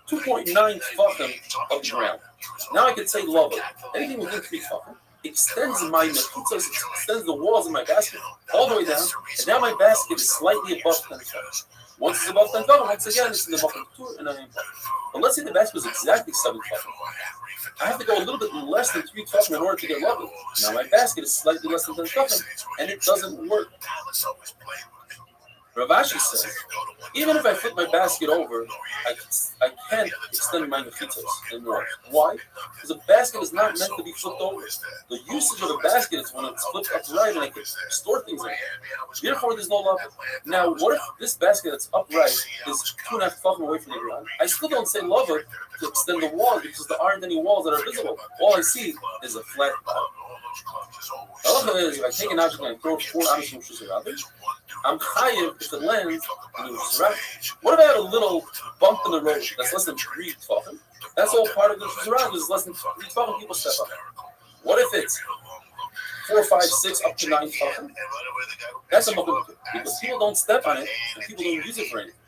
2.9 tefachim of the ground? Now I can say lava. Anything within 3 tefachim extends my mechutzos, extends the walls of my basket all the way down, and now my basket is slightly above 10 tefachim. Once it's above 10 tefachim, once again it's in the Makom Ptur, and I am. But let's say the basket is exactly 7 tefachim. I have to go a little bit less than 3 tefachim in order to get lava. Now my basket is slightly less than 10 tefachim, and it doesn't work. Rav Ashi says, even if I flip my basket over, I can't extend my mechitzos anymore. Why? Because a basket is not meant to be flipped over. The usage of a basket is when it's flipped upright and I can store things in it. Therefore, there's no lava. Now, what if this basket that's upright is 2.5 tefachim away from the ground? I still don't say lava to extend the walls because there aren't any walls that are visible. All I see is a flat wall. The other is if I take an object and I throw 4 amish from Rishus HaRabbi, I'm chayiv if it lands in the Rishus HaRabbi. What if I have a little bump in the road that's less than 3 tefachim? That's all part of the Rishus HaRabbi. It's less than 3 tefachim. People step up. What if it's 4, 5, 6 up to 9 tefachim? That's a makom because people don't step on it and people don't use it for anything.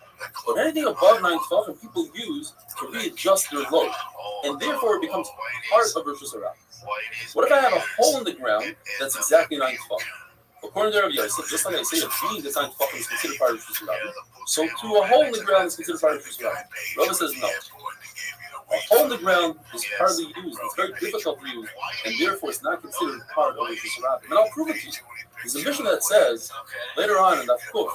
But anything above 9 tefachim, people use to readjust their load, and therefore it becomes part of Rishus HaRabbi. What if I have a hole in the ground that's exactly 9 tefachim? According to Rav Yosef, just like I say, a being that's 9 tefachim is considered part of Rishus HaRabbi, so too a hole in the ground is considered part of Rishus HaRabbi. Rava says no. A hole in the ground is hardly used. It's very difficult to use, and therefore it's not considered part of Rishus HaRabbi. And I'll prove it to you. There's a mission that says later on in that book,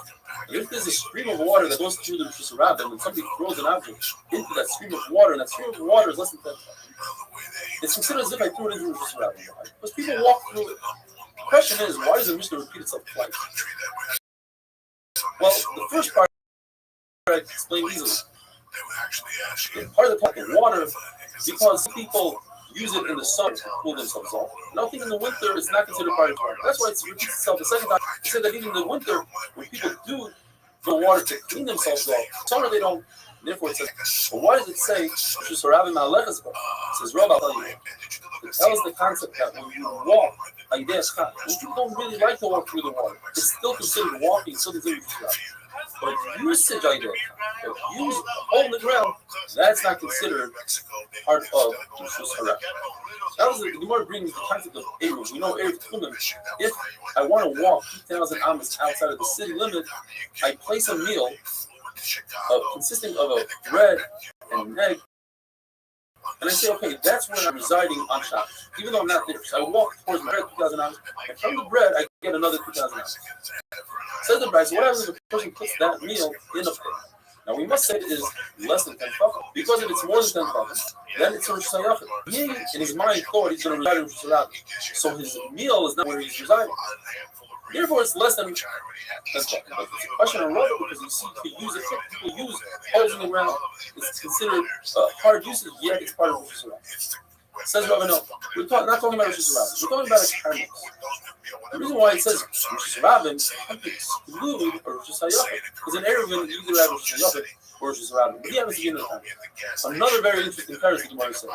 if there's a stream of water that goes through the Rishus HaRabbi, and somebody throws an object into that stream of water, and that stream of water is less than 10 tefachim, it's considered as if I threw it into the Rishus HaRabbi. Because people walk through it. The question is, why does the Mishnah repeat itself twice? Well, the first part I explained easily. Part of the type of water, because people use it in the summer to cool themselves off. And I think in the winter it's not considered part of the water. That's why it repeats itself the second time. It said that even in the winter, when people do the water to clean themselves off, summer they don't. Therefore, it says, well, why does it say, it says, Rabbi Malech's book? It says, Rabbi, I'll tell you. It tells the concept that when you walk, when people don't really like to walk through the water, it's still considered walking, still considered walking. But if you sit like that, if you hold the ground, that's not considered part of Rishus Harab. That was the Gemara brings the concept of Eruv. We know Eruv Tchumen. If I want to walk 2,000 amas outside of the city limit, I place a meal consisting of a bread and an egg, and I say, okay, that's where I'm residing on Shabbos, even though I'm not there. So I walk towards my bread 2,000 amas, and from the bread I get another 2,000 amas. Says the Bryce, what happens if a person puts that meal in a plate? Now we must say it is less than 10 tefachim, because if it's more than 10 tefachim, then it's a Rosh Hashanah. He, in his mind, thought he's going to reside in Rosh Hashanah, so his meal is not where he's residing. Therefore, it's less than 10 tefachim. But it's a question of rubber, because you see, people use it. People use holes in the ground. It's considered hard usage, yet it's part of Rosh Hashanah. Says Rabbi, no, we're not talking about Rosh Hashanah. We're talking about a karmos. The reason why it says Rosh Hashanah exclude or Rosh Hashanah, because in Eruvin you either have Rosh Hashanah or Rosh Hashanah. But he happens to be in the time. Another very interesting comparison the Gemara says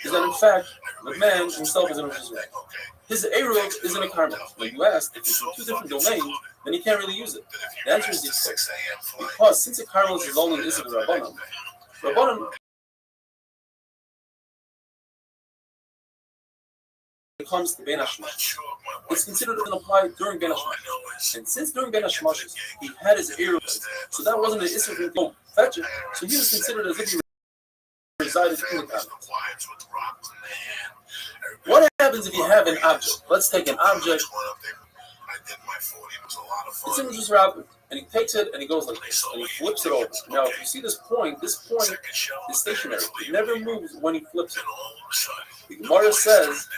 is that in fact the man himself is in Rosh Hashanah. His Eruv is in a karmos. When you ask if it's in two different domains, then he can't really use it. The answer is yes, because since a karmos is only this is the Rabbanon comes to Ben Hashmash. It's considered an apply during Ben Hashmash. And since during Ben Hashmash, he had his ear, so that wasn't an issue for him to fetch it. So he was considered as if he resided in the town. What happens if you have an object? Let's take an object. It's in Rosh Hashanah, and he takes it and he goes like this, and he flips it over. Now, if you see this point is stationary. It never moves when he flips it. The Gemara says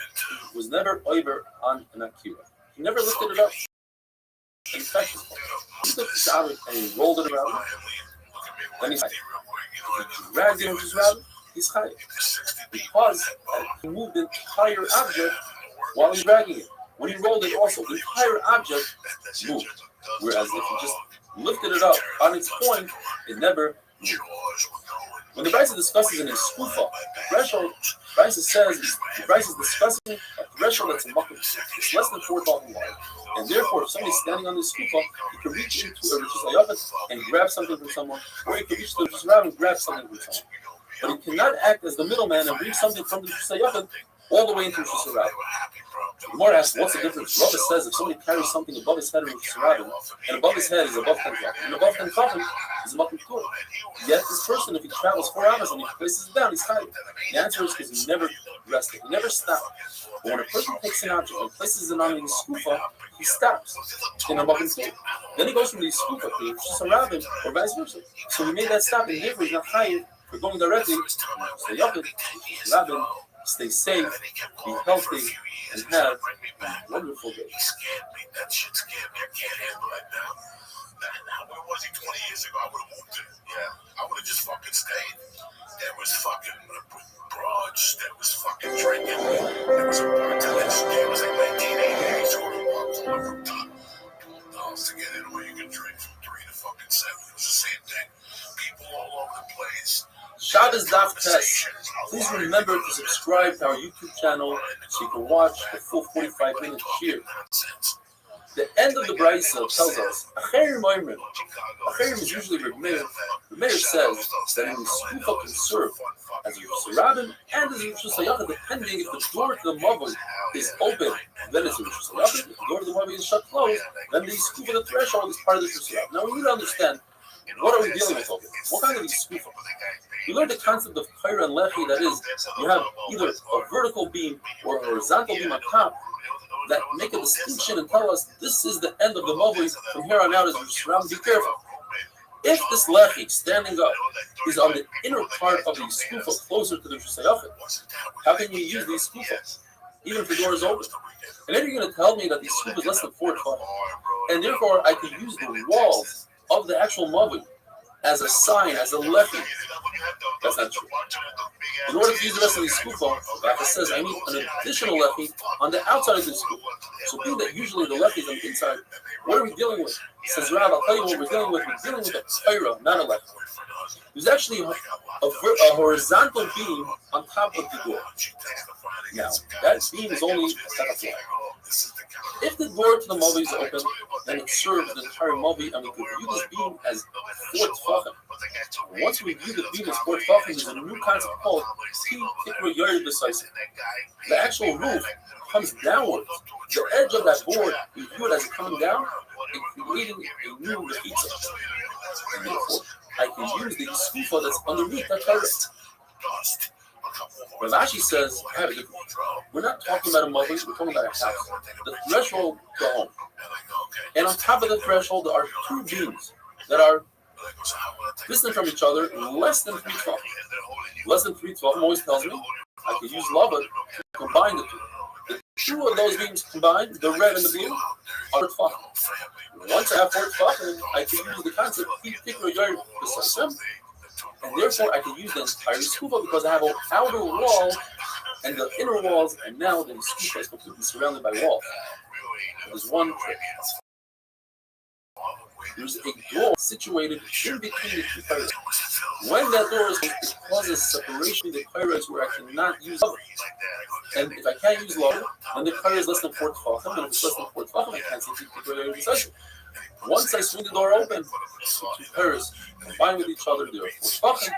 he was never over on an akira. He never lifted it up. And he touched it. He took the shower and he rolled it around. Then he's like, he dragged it into his rabbit, he's high. Because he moved the entire object while he's dragging it. When he rolled it also, the entire object moved. Whereas if he just lifted it up on its point, it never moved. When the Bryce discusses in his skufa, threshold, Bryce says the Bryce is discussing a threshold that's a makam. It's less than 4,000 wide. And therefore, if somebody's standing on the skufa, he can reach into a Rishus Hayafet and grab something from someone, or he can reach to the Rishus Rav and grab something from someone. But he cannot act as the middleman and bring something from the Rishus Hayafet all the way into Rishus Rav. The Gemara asks, what's the difference? Rava says if somebody carries something above his head in Rishus Rav, and above his head is above 10 tefachim, and above 10 tefachim is a makam tur. Yet this person, if he travels 4 hours and he places it down, he's tired. The answer is because he never rested, he never stopped. But when a person takes an object and places it on his skufa, he stops in a makam tur. Then he goes from the skufa to Rishus Rav or vice versa. So he made that stop, and therefore he's not hired for going directly to Rabin. Stay safe, be healthy, and have a wonderful day. He scared me. That shit scared me. I can't handle that now. Where was he 20 years ago? I would have moved it. Yeah, I would have just fucking stayed. There was fucking broads. There was fucking drinking. There was a bartender. There was like 1988. So we walked on the rooftop. $12 to get in where you can drink from 3 to fucking 7. It was the same thing. People all over the place. Shabbos Daf Test. Please remember to subscribe to our YouTube channel so you can watch the full 45-minute shir. The end of the Brisa tells us, Acherim Oimrim. Acherim is usually Reb Meir. Reb Meir says that in the skufa can serve as a Rishus Rabin and as a Rishus Hayafet, depending if the door to the Mavoi is open, then it's a Rishus Hayafet. If the door to the Mavoi is shut closed, then the skufa, the threshold, is part of the Rishus Hayafet. Now we need to understand, what are we dealing with over here? What kind of these skufa? We learned the concept of Kaira and Lechi, that is, you have either a vertical beam or a horizontal beam on top that make a distinction and tell us this is the end of the Mavoi. From here on out, as Rishus Rabin, be careful. If this Lechi standing up is on the inner part of the skufa closer to the Rishus Hayafet, how can you use these skufas, even if the door is open? And then you're going to tell me that the skufa is less than 4 tefachim, and therefore I can use the walls of the actual Mavi as a sign, as a lechi. That's not true. In order to use the rest of the skufa, Rafa says I need an additional lechi on the outside of the skufa. So being that usually the lechi is on the inside, what are we dealing with? Says Rav, I'll tell you what we're dealing with. We're dealing with a tyra, not a lechi. There's actually a horizontal beam on top of the door. Now, that beam is only a set of floor. If the door to the Mavi is open, then it serves the entire Mavi, and we could view this beam as 4 tefachim. Once we view the beam as 4 tefachim, there's a new concept called Tikra Yair Decisive. The actual roof comes downwards. The edge of that board, we view it as coming down and creating a new mechitza. And therefore, I can use the skufa that's underneath that terrace. Rav Ashi says, we're not talking about a Mavi, we're talking about a house. The threshold to home. And on top of the threshold, there are 2 beams that are distant from each other, less than 312. Less than 312 always tells me I can use lava to combine the 2. The 2 of those beams combined, the red and the blue, are 4 tefachim. Once I have 4 tefachim, I can use the concept and therefore I can use the entire skufa because I have an outer wall and the inner walls, and now the skufa is completely surrounded by walls. There's one trick. There's a door situated in between the 2 pillars. When that door is open, it causes separation in the pillars where I cannot use lava. And if I can't use lava, then the pillar is less than 4 tefachim, and if it's less than 4 tefachim, I can't see the session. Once I swing the door open, the 2 pillars combine with each other, they are 4 tefachim.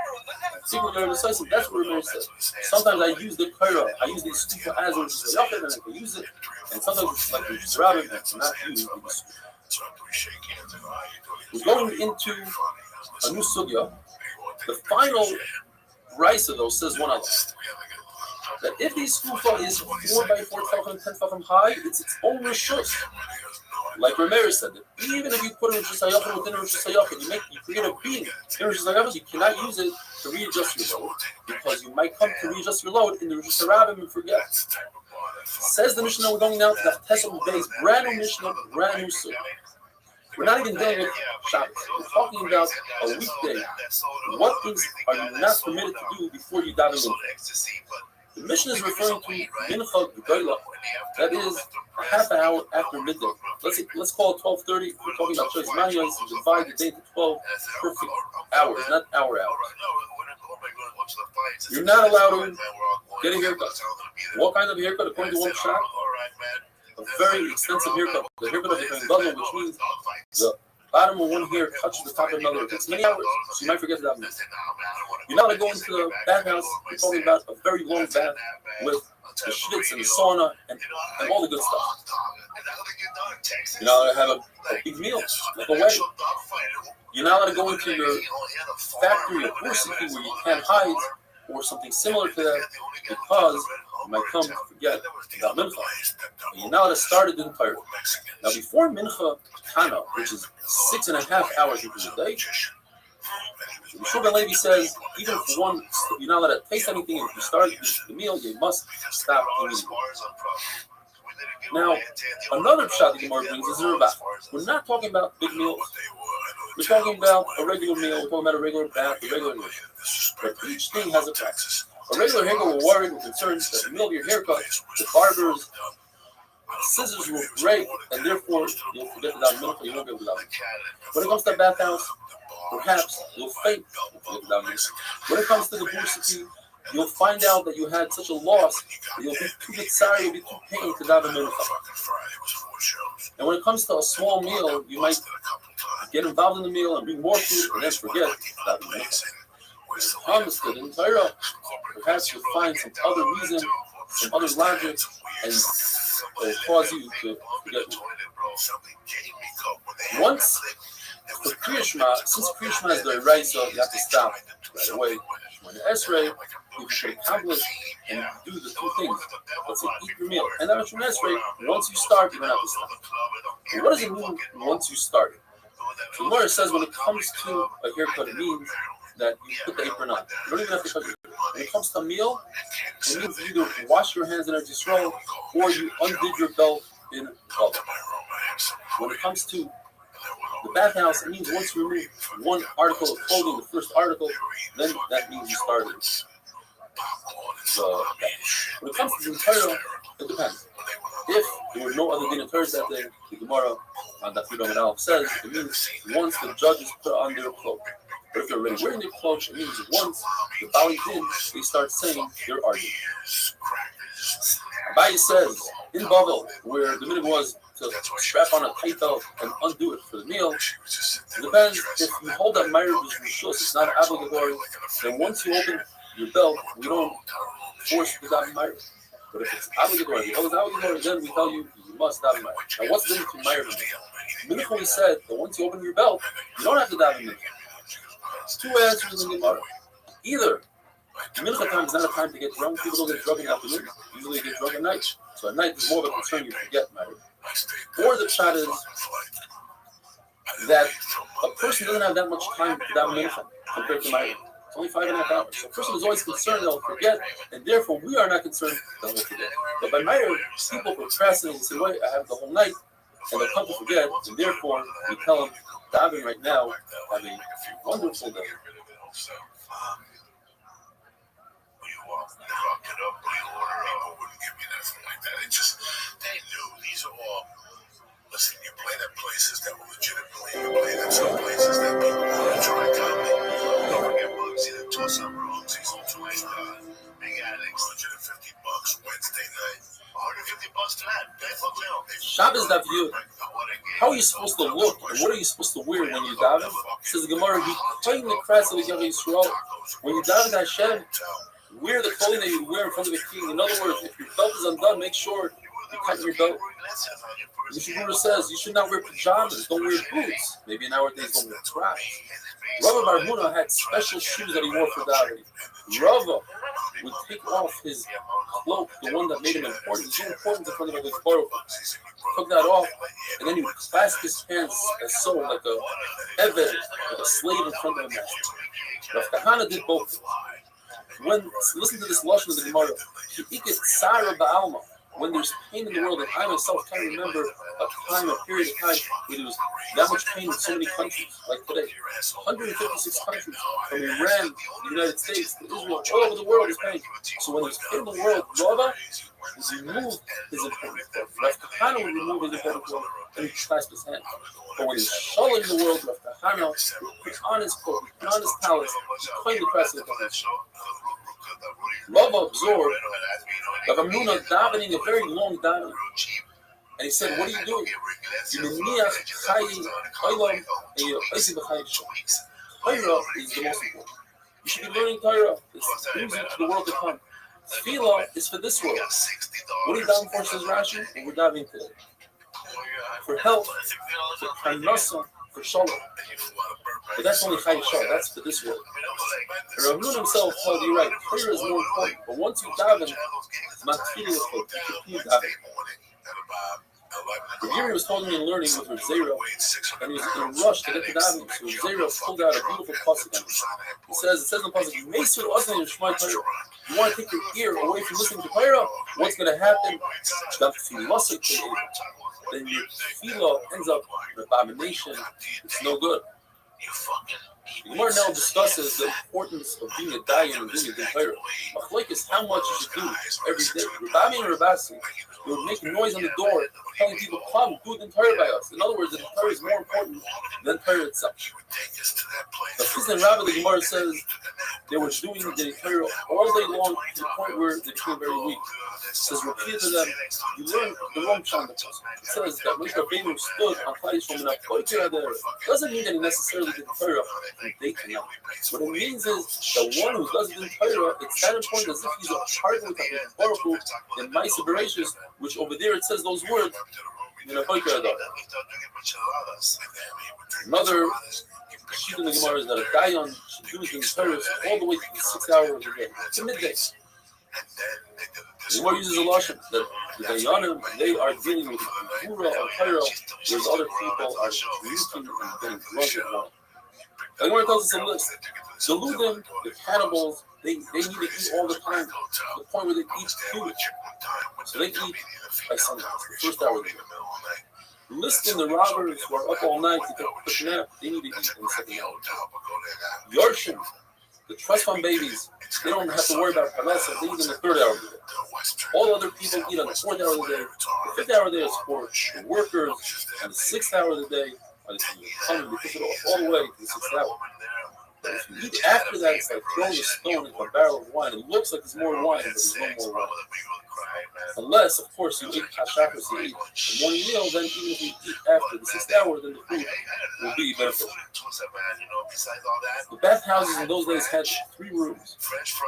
That's what Rameir says. Sometimes I use the kara, I use the skufa as a shayachim, and I can use it, and sometimes it's like a rabbit, and I cannot use the skufa. We're going into a new sugya. The final Raisa, though, says one other. That if the skufa is 4 by 4 tefachim, 10 tefachim high, it's its own rishus. Like Rameir said, that even if you put a rishus hayachim within a rishus hayachim, you create a beam in a rishus hayachim, you cannot use it to readjust your load, because you might come to readjust your load in the rishus harabim and forget. Says the Mishnah, we're going now to the Tesla base, brand new Mishnah, brand new sugya. We're not even dealing with Shabbos. We're talking about a weekday. What things are you not permitted to do before you daven mincha? The Mishnah is referring to mincha g'dayla. That is a half an hour after midday. Let's call it 12:30. We're talking about choice maniyos. Divide the day into 12 perfect hours, not hours. You're not allowed to get a haircut. What kind of haircut, according to one shop? A very extensive haircut. The haircut of the Kohen Gadol, which means the bottom of one hair touches the top of another. It takes many hours, so you might forget that. You're not going to go into the bathhouse. We're talking about a very long bath with the schwitz and the sauna and all the good stuff. You're not going to have a big meal, like a wedding. You're not going to go into your factory or bursity where you can't hide or something similar to that, because you might come to forget about mincha. And you're not allowed to start it in fire. Now, before mincha kana, which is 6.5 hours into the day, the Shulchan Levi says, even for one, you're not allowed to taste anything. If you start the meal, you must stop immediately. Now, another shot the Gemara brings is a rebach. We're not talking about big meals. We're talking about a regular meal. We're talking about a regular bath, a regular meal. But each thing has a practice. A regular haircut will worry with concerns that the middle of your haircut, the barber's scissors will break, and therefore you'll forget to daven mincha. You won't be able to daven. When it comes to the bathhouse, perhaps you'll faint. When it comes to the bursity, you'll find out that you had such a loss that you'll be too sorry, you'll be too pain to daven mincha. And when it comes to a small meal, you might get involved in the meal and bring more food, and then forget daven mincha. When it comes to the Torah, perhaps you'll find some other reason, some other logic, and it will cause you to forget. Once the Kriya Shema, since Kriya Shema is the right, so you have to stop right away. When the Esrei, you should accomplish and do the 2 things. Let's say eat your meal. And then from Esrei, once you start, you don't have to stop. So what does it mean once you start? So the Gemara says when it comes to a haircut, it means that you put the apron on. You don't even have to cut your hair. When it comes to a meal, it means you either wash your hands in Eretz Yisrael or you undid your belt in Gaza. When it comes to The bathhouse, it means once you remove one article of clothing, the first article, then that means you started the bath. When it comes to the Torah, it depends. If there were no other dinner Torahs that day, the Gemara on Daf Yud Amud Aleph says it means once the judges put on their cloak. But if they're already wearing their cloak, it means once the Bali din, they start saying their argument. Abaye says in Bavel, where the minute was to strap on a tight belt and undo it for the meal, it depends. If you hold that Ma'ariv is rishus, it's not obligatory, then once you open your belt, we don't force you to daven Ma'ariv. But if it's obligatory, if it's obligatory, then we tell you must daven Ma'ariv. Now, what's the difference between Ma'ariv and Mincha? We said that once you open your belt, you don't have to daven Mincha. It's two answers in the Gemara. Either Mincha time is not a time to get drunk. People don't get drunk in the afternoon. Usually they get drunk at night. So at night is more of a concern you forget Ma'ariv. Or the shot is that a person doesn't have that much time to daven Mincha compared to Ma'ariv. It's only 5.5 hours. So a person is always concerned they'll forget, and therefore we are not concerned that they'll forget. But by Ma'ariv, people procrastinate and say, wait, I have the whole night, and they'll come to forget, and therefore we tell them, daven right now, have a wonderful day. Listen, you played at places that were legitimately, you played at some places that people want to try comedy. Don't forget Bugsy, the Tucson Rogues, he's on Big Addicts, $150 Wednesday night. $150 tonight. Shabbos Daf Yud. How are you supposed to look and what are you supposed to wear when you daven? Says the Gemara, you claim the crest of the Yisrael. When you daven Hashem, wear the clothing that you wear in front of the king. In other words, if your belt is undone, make sure you cut your belt. The Mishnah says you should not wear pajamas, don't wear boots. Maybe nowadays don't wear cracks. Rava Bar Huna had special shoes that he wore for davening. Rava would take off his cloak, the one that made him important. He's so important in front of the Baruch. Took that off, and then he would clasp his hands as so, like a eved, like a slave in front of a master. Rav Kahana did both. Listen to this lashon of the Gemara. When there's pain in the world, and I myself can't remember a period of time where there was that much pain in so many countries, like today. 156 countries, from Iran, the United States, to Israel, all over the world is pain. So when there's pain in the world, Rava would remove his important cloak. Rav Kahana would remove his important cloak, and he'd clasp his hand. But when he's shalom in the world, Rav Kahana would put on his cloak, put on his talus, and claim the crest of the Kodesh. Rava absorbed Rav Amnuna davening a very long davening. And he said, what are you doing? Torah is the most important. You should be learning Torah. It's brings you to the world to come. Tefillah is for this world. What are you davening for, says Rashi? And we're davening today. For health, for parnasa, for shalom. But that's only Chai Yishar, that's for this world. And Rav Nun himself told you right, prayer is more important. But once you daven, matfili is for you daven. The Giri was talking and learning with Rav Zera, and he was in a rush to get to daven. So Rav Zera pulled out a beautiful pasuk. It says in the pasuk, you may serve us in your Shema Torah. You want to take your ear away from listening to Torah? What's going to happen? Then your tefillah ends up an abomination. It's no good. The Gemara now discusses the importance of being a dayan and doing a good Torah. Machlokes is how much you should do every day. Rabbi and Rabasi, they would make noise on the door, telling people, come, do the Torah by us. In other words, the Torah is more important than Torah itself. The Chizan and Rabbi, the Gemara says, they were doing the Torah all day long to the point where they became very weak. It says, repeat to them, you learn the wrong Shanda. It says that when Rabbeinu stood on Klal Yisrael and Apoytira there, doesn't mean that he necessarily did the Torah from day to night. What it means is the one who does it in Torah, it's that important as if he's a partner with the Baruch Hu in Ma'aseh Bereshis, which over there it says those words. Another sheet in the Gemara is that a dayan should do his Torah all the way to the 6th hour of the day, to midday. The Gemara uses a lashon that the dayanim, they are dealing with the Gura of Torah, whereas other people are drinking and getting drunk at wine. The Gemara tells us a list. The Ludim, the cannibals, they need to eat all the time, to the point where they eat food. So they eat by sunrise, the first hour of the day. Listing the robbers who are up all night to take a quick nap, they need to eat in the second hour. Yorshim, the trust fund babies, they don't have to worry about parnasa, they eat in the third hour of the day. All other people eat on the fourth hour of the day. The fifth hour of the day is for the workers, and the sixth hour of the day are the coming. They push it all the way to the sixth hour. But if you eat after that, it's like throwing a stone into a barrel of wine. It looks like there's more wine, but there's no more wine. Unless, of course, you eat hashakos, you eat the morning meal, then even if you eat after the sixth hour, then the food will be beneficial. The bathhouses in those days had 3 rooms.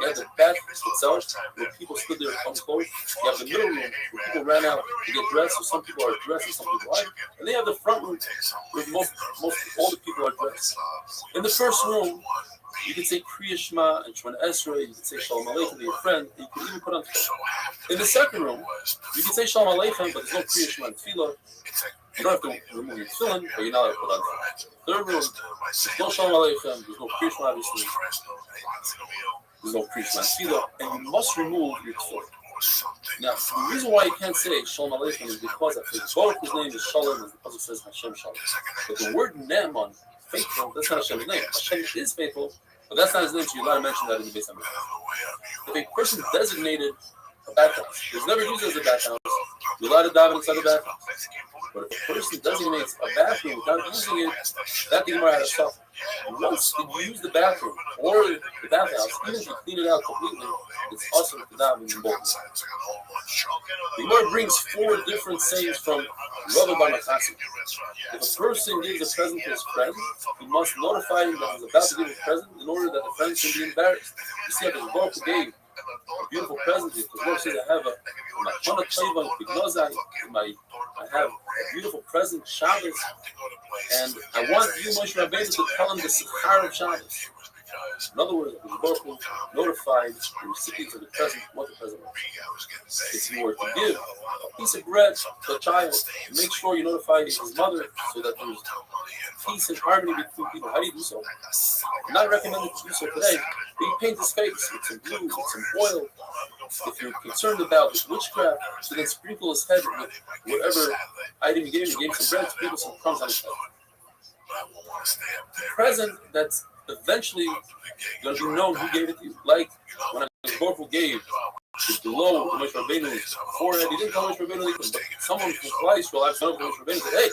You had the bath itself, where people stood there unclothed. You have the middle room, where people ran out to get dressed, so some people are dressed and some people aren't. And they have the front room, where most all the people are dressed. In the first room, you could say Kriya Shema and Shemana Esrei, you could say Shalom Aleichem to your friend, and you could even put on tefillin. In the second room, you could say Shalom Aleichem, but there's no Kriya Shema and tefillah. You don't have to remove your tefillin, but you're not allowed to put on tefillin. Third room, there's no Shalom Aleichem, there's no Kriya Shema, obviously. There's no Kriya Shema and tefillah, and you must remove your tefillin. Now, the reason why you can't say Shalom Aleichem is because his name is Shalom, as the Pasuk says Hashem Shalom. But the word Ne'eman, faithful, that's not Hashem's name. Hashem is faithful, but that's not his name, so you're allowed to mention that in the Beis Hamikdash. If a person designated a bathhouse, it's never used as a bathhouse, you're allowed to dive inside the bathhouse. But if a person designates a bathroom without using it, that the Gemara had to stop. Once you use the bathroom or the bathhouse, even if you clean it out completely, it's awesome to dive in both. The Gemara brings 4 different sayings from Rabbi Bar Machasi. If a person gives a present to his friend, he must notify him that he's about to give a present in order that the friend can be embarrassed. You see, how the Baruch gave a beautiful present. Because Baruch says, I have I have a beautiful present, Shabbos, and I want you, Moshe Rabbeinu, to tell him the Sechar of Shabbos. In other words, the Baruch will notify the recipient of the present what the present was. If you were to give a piece of bread to a child, make sure you notify his mother so that there's peace and harmony between people. How do you do so? I'm not recommended to do so today, but you paint his face. It's in blue, it's in oil. If you're concerned about witchcraft, so then sprinkle his head with whatever item you gave him. You gave him some bread, sprinkle some crumbs on his head. The present that's eventually going to be known who gave it to you. Like when the Baruch gave the below Moshe Rabbeinu's forehead, he didn't tell Moshe Rabbeinu anything, but someone from Christ realized from Moshe Rabbeinu said, hey,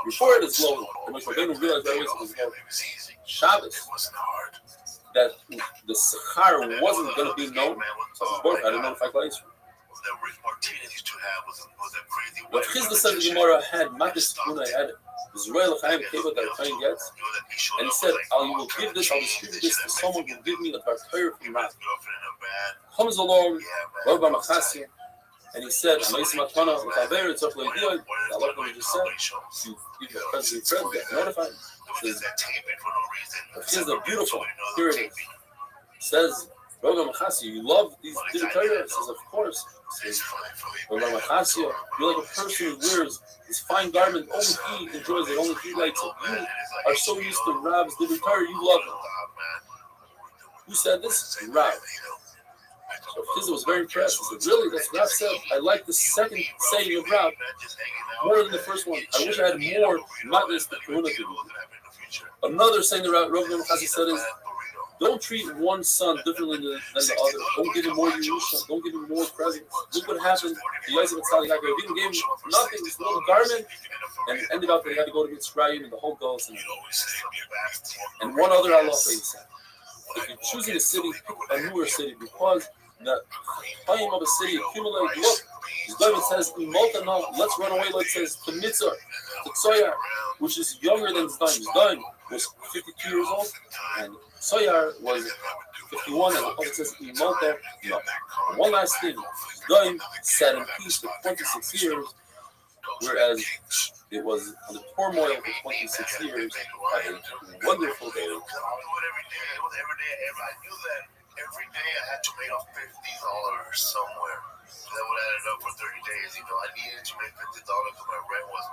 your forehead is low. And Moshe Rabbeinu realized right away it was low. Shabbos, that the Sechar wasn't going to be known, so the Baruch had to notify Christ. What Chizda said in the Gemara had Matis Tuna had Israel Chaim Keva that a Chaim gets, and he said, I will give this, I'll distribute this to someone who will give me a Torah from Rav. Comes along Rabbi Bar Machasi, and he said, I love what he just said. You give a present to your friend, get notified. Here's the beautiful, here it is. It says, Rabbi Machasi, you love these Torah? He says, of course. He says, Rabbi Machasi, you're like a person who wears this fine garment, only he enjoys it, only he likes it. You are so used to Rab's Torah, you love it. Who said this? Rab. So Chizda was very impressed. He said, really? That's what Rab said. I like the second saying of Rab more than the first one. I wish I had more matnas to Kahuna to do. Another saying that Rabbi Machasi said is, don't treat one son differently than the other. Don't give him more Yerusha. Don't give him more presents. Look what happened to Yosef Atzali. He didn't give him nothing, this little garment, and it ended up that he had to go to Mitzrayim and the whole ghost. And one other halacha he said, if you're choosing a city, pick a newer city, because the time of a city accumulate. Look, his government says, in Malta now, let's run away, let's say, to Mitzvah, to Tzoyar, which is younger than Zdaim. Zdaim was 52 years old, and Tzoyar was 51, and the Prophet says, in Malta, no. One last thing, Zdaim sat in peace for 26 years, whereas it was on the turmoil for 26 years, had a wonderful day. Every day I had to make up $50 somewhere. So that would add it up for 30 days. You know, I needed to make $50 because my rent was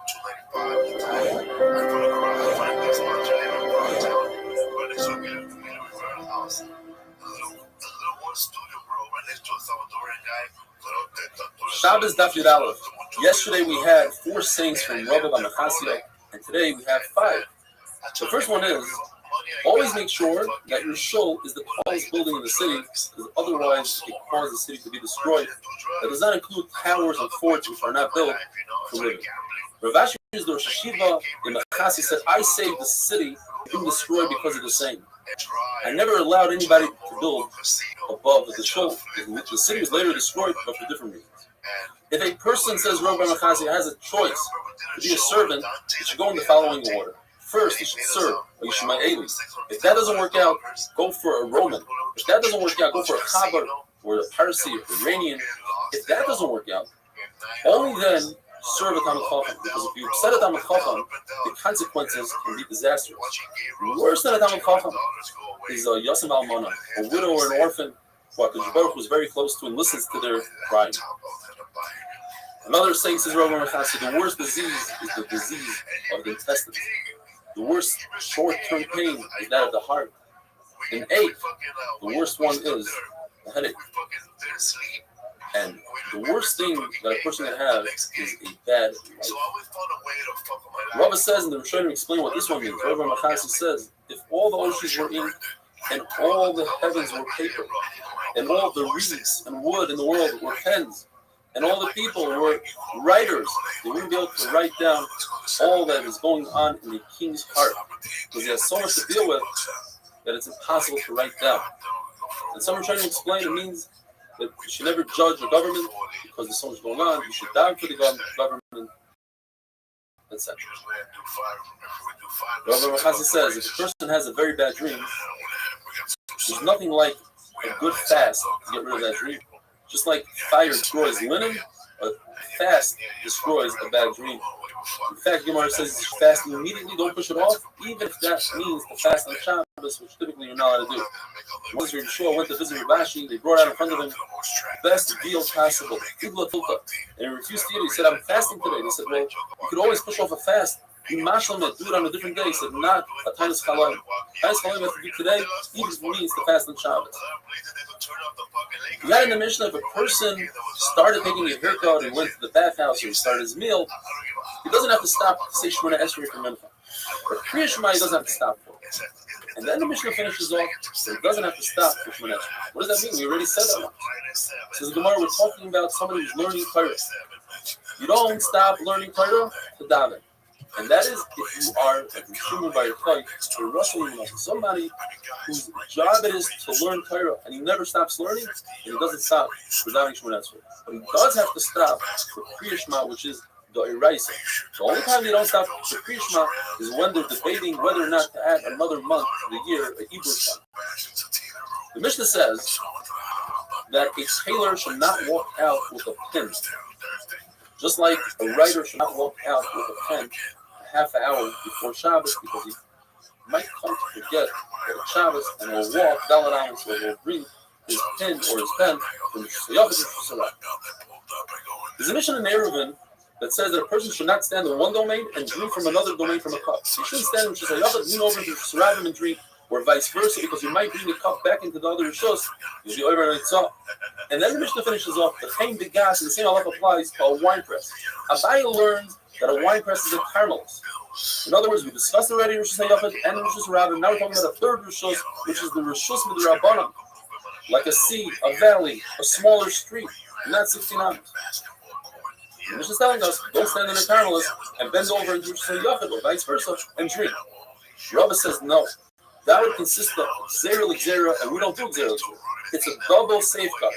$295 at the time. I put a garage, I find this much, I live in Browntown. But they took me to a referral house. The little one studio, bro, right next to a Salvadorian guy. Shabbos Daf Yud Aleph. Yesterday we had 4 sayings from Rabbi Bamachasya, and today we have 5. The first one is, always make sure that your shul is the tallest building in the city, because otherwise it causes the city to be destroyed. That does not include towers and forts which are not built for living. Rav Ashi is the Rosh Hashiva in Machasi said, I saved the city being destroyed because of the same. I never allowed anybody to build above the shul. The city was later destroyed, but for different reasons. If a person, says Rav Machasi, has a choice to be a servant, he should go in the following order. First, he should serve a Yishmaeli. If that doesn't work out, go for a Roman. If that doesn't work out, go for a Chabar or a Parsi or Iranian. If that doesn't work out, only then serve a Talmid Chacham. Because if you upset a Talmid Chacham, the consequences can be disastrous. Worse than a Talmid Chacham is a Yasem Almana, a widow or an orphan who HaKadosh Baruch Hu was very close to and listens to their crying. Another saying, says Rabbi Machasi, the worst disease is the disease of the intestines. The worst short-term pain is that of the heart. And 8, the worst one is the headache. And the worst thing that a person can have is a bad life. Rabbi says, and the Restream explain what this one means. Rabbi Machasi says, if all the oceans were ink and all the heavens were paper, and all the reeds and wood in the world were pens, and all the people were writers, they wouldn't be able to write down all that is going on in the king's heart, because he has so much to deal with that it's impossible to write down. And someone trying to explain, it means that you should never judge a government because there's so much going on. You should die for the government, etc. Rabbi Machasi says, if a person has a very bad dream, there's nothing like a good fast to get rid of that dream. Just like fire destroys linen, a fast destroys a bad dream. In fact, Gemara says you should fast immediately, don't push it off, even if that means to fast on Shabbos, which typically you're not allowed to do. Once Yeshua went to visit Rabashi, they brought out in front of him the best deal possible, Igla Tulka, and he refused to eat it. He said, I'm fasting today. They said, well, you could always push off a fast. You mashal it, do it on a different day. He said, not a Tanis Chalayim. Tanis Chalayim you have to do today, even if it means to fast on Shabbos. You got in the Mishnah, if a person started taking a haircut and went to the bathhouse or he started his meal, he doesn't have to stop to say Shemona Esrei for Mincha. But Kriya Shema he doesn't have to stop for. And then the Mishnah finishes off, so he doesn't have to stop for Shemona Esrei. What does that mean? We already said that one. So the Gemara, we're talking about somebody who's learning Torah. You don't stop learning Torah to daven. And that is if you are a consumer by your plate, or Russian, somebody whose job it is to learn Torah, and he never stops learning, and he doesn't stop for davening Shemona Esrei. But he does have to stop for Kriya Shema, which is the Eraisa. The only time they don't stop for Kriya Shema is when they're debating whether or not to add another month to the year, a Hebrew time. The Mishnah says that a tailor should not walk out with a pen, just like a writer should not walk out with a pen a half an hour before Shabbos, because he might come to forget that it's Shabbos and will walk Daladam, so he'll bring his pen or his pen from Shayachas to Shayachas. There's a mission in Eruvin that says that a person should not stand in one domain and drink from another domain from a cup. You shouldn't stand in Shayachas, lean over to Sarabim and drink, or vice versa, because you might bring the cup back into the other Rishos, you'll be over and it's up. And then the Mishnah finishes off, the Chaim Begas, and the same halacha applies to a wine press. Abaye learns that a wine press is a carmelist. In other words, we discussed already Rishos HaYachid and Rishos Rabbim. Now we're talking about a third Rishos, which is the Rishos Midrabanan, like a sea, a valley, a smaller street, not 16 hours. The Mishnah is telling us, don't stand in a carmelist and bend over and do Rishos HaYachid, or vice versa, and drink. Rabbi says no. That would consist of Xera L'Xera, and we don't do Xera L'Xera. It's a double safeguard,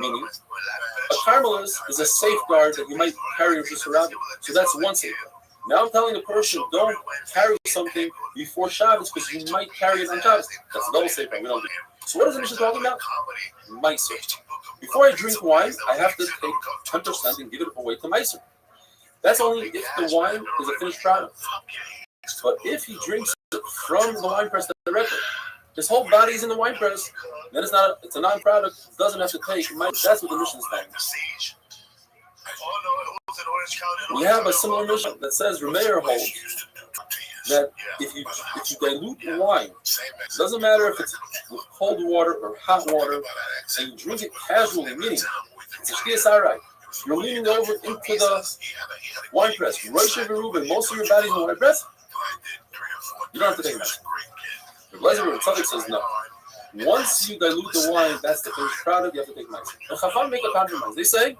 meaning a carmelist is a safeguard that you might carry just around you. So that's one safeguard. Now I'm telling a person, don't carry something before Shabbos because you might carry it on Shabbos. That's a double safeguard. We don't do it. So what is the Mishnah talking about? Meiser. Before I drink wine, I have to take 10% and give it away to Meiser. That's only if the wine is a finished product. But if he drinks it from the wine press directly, his whole body is in the wine press, then it's a non-product, it doesn't have to take. That's what the mission is saying. We have a similar mission that says Remeir holds that if you dilute wine, it doesn't matter if it's with cold water or hot water, and you drink it casually, meaning it's a shkiyas arai. you're leaning over into the wine press. Rosh Hashanah, most of your body's in the wine press. You don't have to take a mess. The Blazer Tzaddik says no. Once you dilute the wine, that's the finished product. You have to take mess. The Chafam make a compromise. They say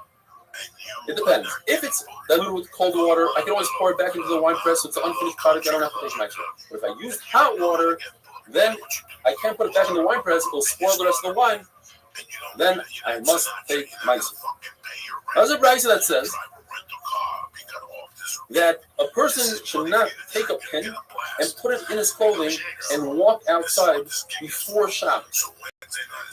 it depends. If it's diluted with cold water, I can always pour it back into the wine press. So it's an unfinished product. I don't have to take mess. But if I use hot water, then I can't put it back in the wine press. It'll spoil the rest of the wine. Then I must take meiser. There's a brayso that says that a person should not take a pin and put it in his clothing and walk outside before Shabbos.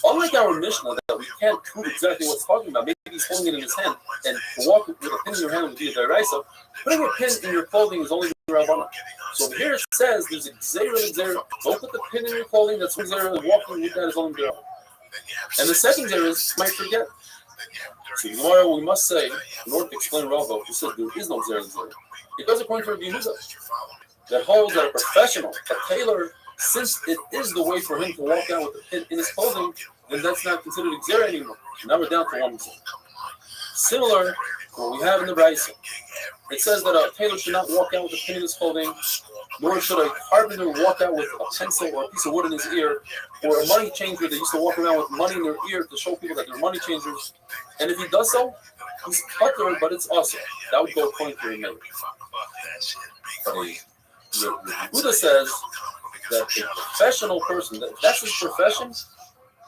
Unlike our Mishnah, that we can't prove exactly what it's talking about, maybe he's holding it in his hand, and to walk with a pin in your hand would be a deraisa. Putting a pin in your clothing is only the Rabbana. So here it says there's a gzeira. Don't put the pin in your clothing. That's gzeira. Walking with that is only the Rabbana. And the second zera is you might forget. So the Gemara, we must say, in order to explain Rava, who says there is no zera. It goes according to Rabbi Yehuda that holds that a professional, a tailor, since it is the way for him to walk out with a pin in his clothing, then that's not considered a zera anymore. Now we're down to one zera. Similar to what we have in the Brayso. It says that a tailor should not walk out with a pin in his clothing, nor should a carpenter walk out with a pencil or a piece of wood in his ear, or a money changer. They used to walk around with money in their ear to show people that they're money changers. And if he does so, he's putter, but it's awesome. That would go according to Remember. The Buddha says that a professional person, that's his profession,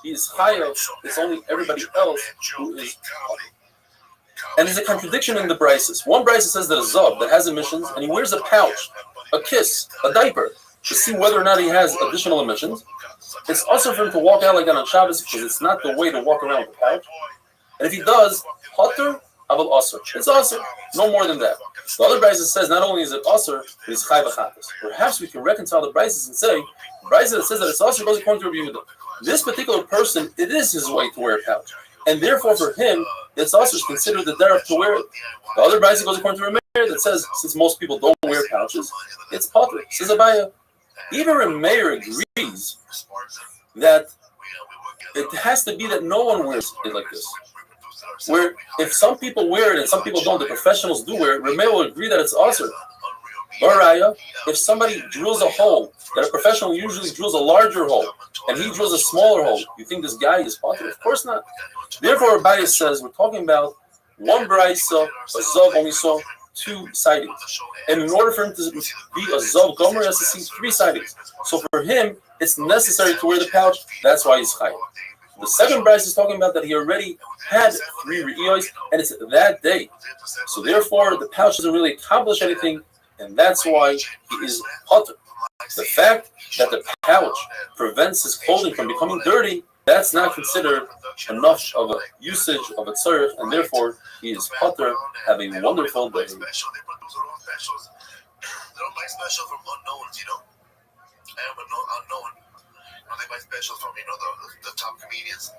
he is higher. It's only everybody else who is putter. And there's a contradiction in the Brises. One Brise says that a Zov that has emissions, and he wears a pouch, a kiss, a diaper, to see whether or not he has additional emissions. It's also for him to walk out like that on Shabbos because it's not the way to walk around with a pouch. And if he does, Potter, Aval Asr. It's Asr, no more than that. The other Brises says not only is it Asr, but it's Chai V'chatas. Perhaps we can reconcile the Brises and say, the Brise that says that it's Asr goes according to Rabbi Yehuda. This particular person, it is his way to wear a pouch. And therefore for him, it's also considered the derech to wear it. The other Brayso goes according to Rameir that says since most people don't wear pouches, it's potter. Says Abaya. Even Rameir agrees that it has to be that no one wears it like this. Where if some people wear it and some people don't, the professionals do wear it, Rameir will agree that it's also. Baraya, if somebody drills a hole, that a professional usually drills a larger hole, and he drills a smaller hole, you think this guy is potter? Of course not. Therefore, Rabbi says we're talking about one brayso, a Zov only saw 2 sightings. And in order for him to be a Zov Gomer, he has to see 3 sightings. So for him, it's necessary to wear the pouch. That's why he's chayv. The second brayso is talking about that he already had 3 re'iyos, and it's that day. So therefore, the pouch doesn't really accomplish anything, and that's why he is potter. The fact that the pouch prevents his clothing from becoming dirty, that's not considered enough of a usage of a tzarech, and therefore he is potter. Have a wonderful day. They don't buy special from unknowns, I am unknown. They buy specials from, the top comedians.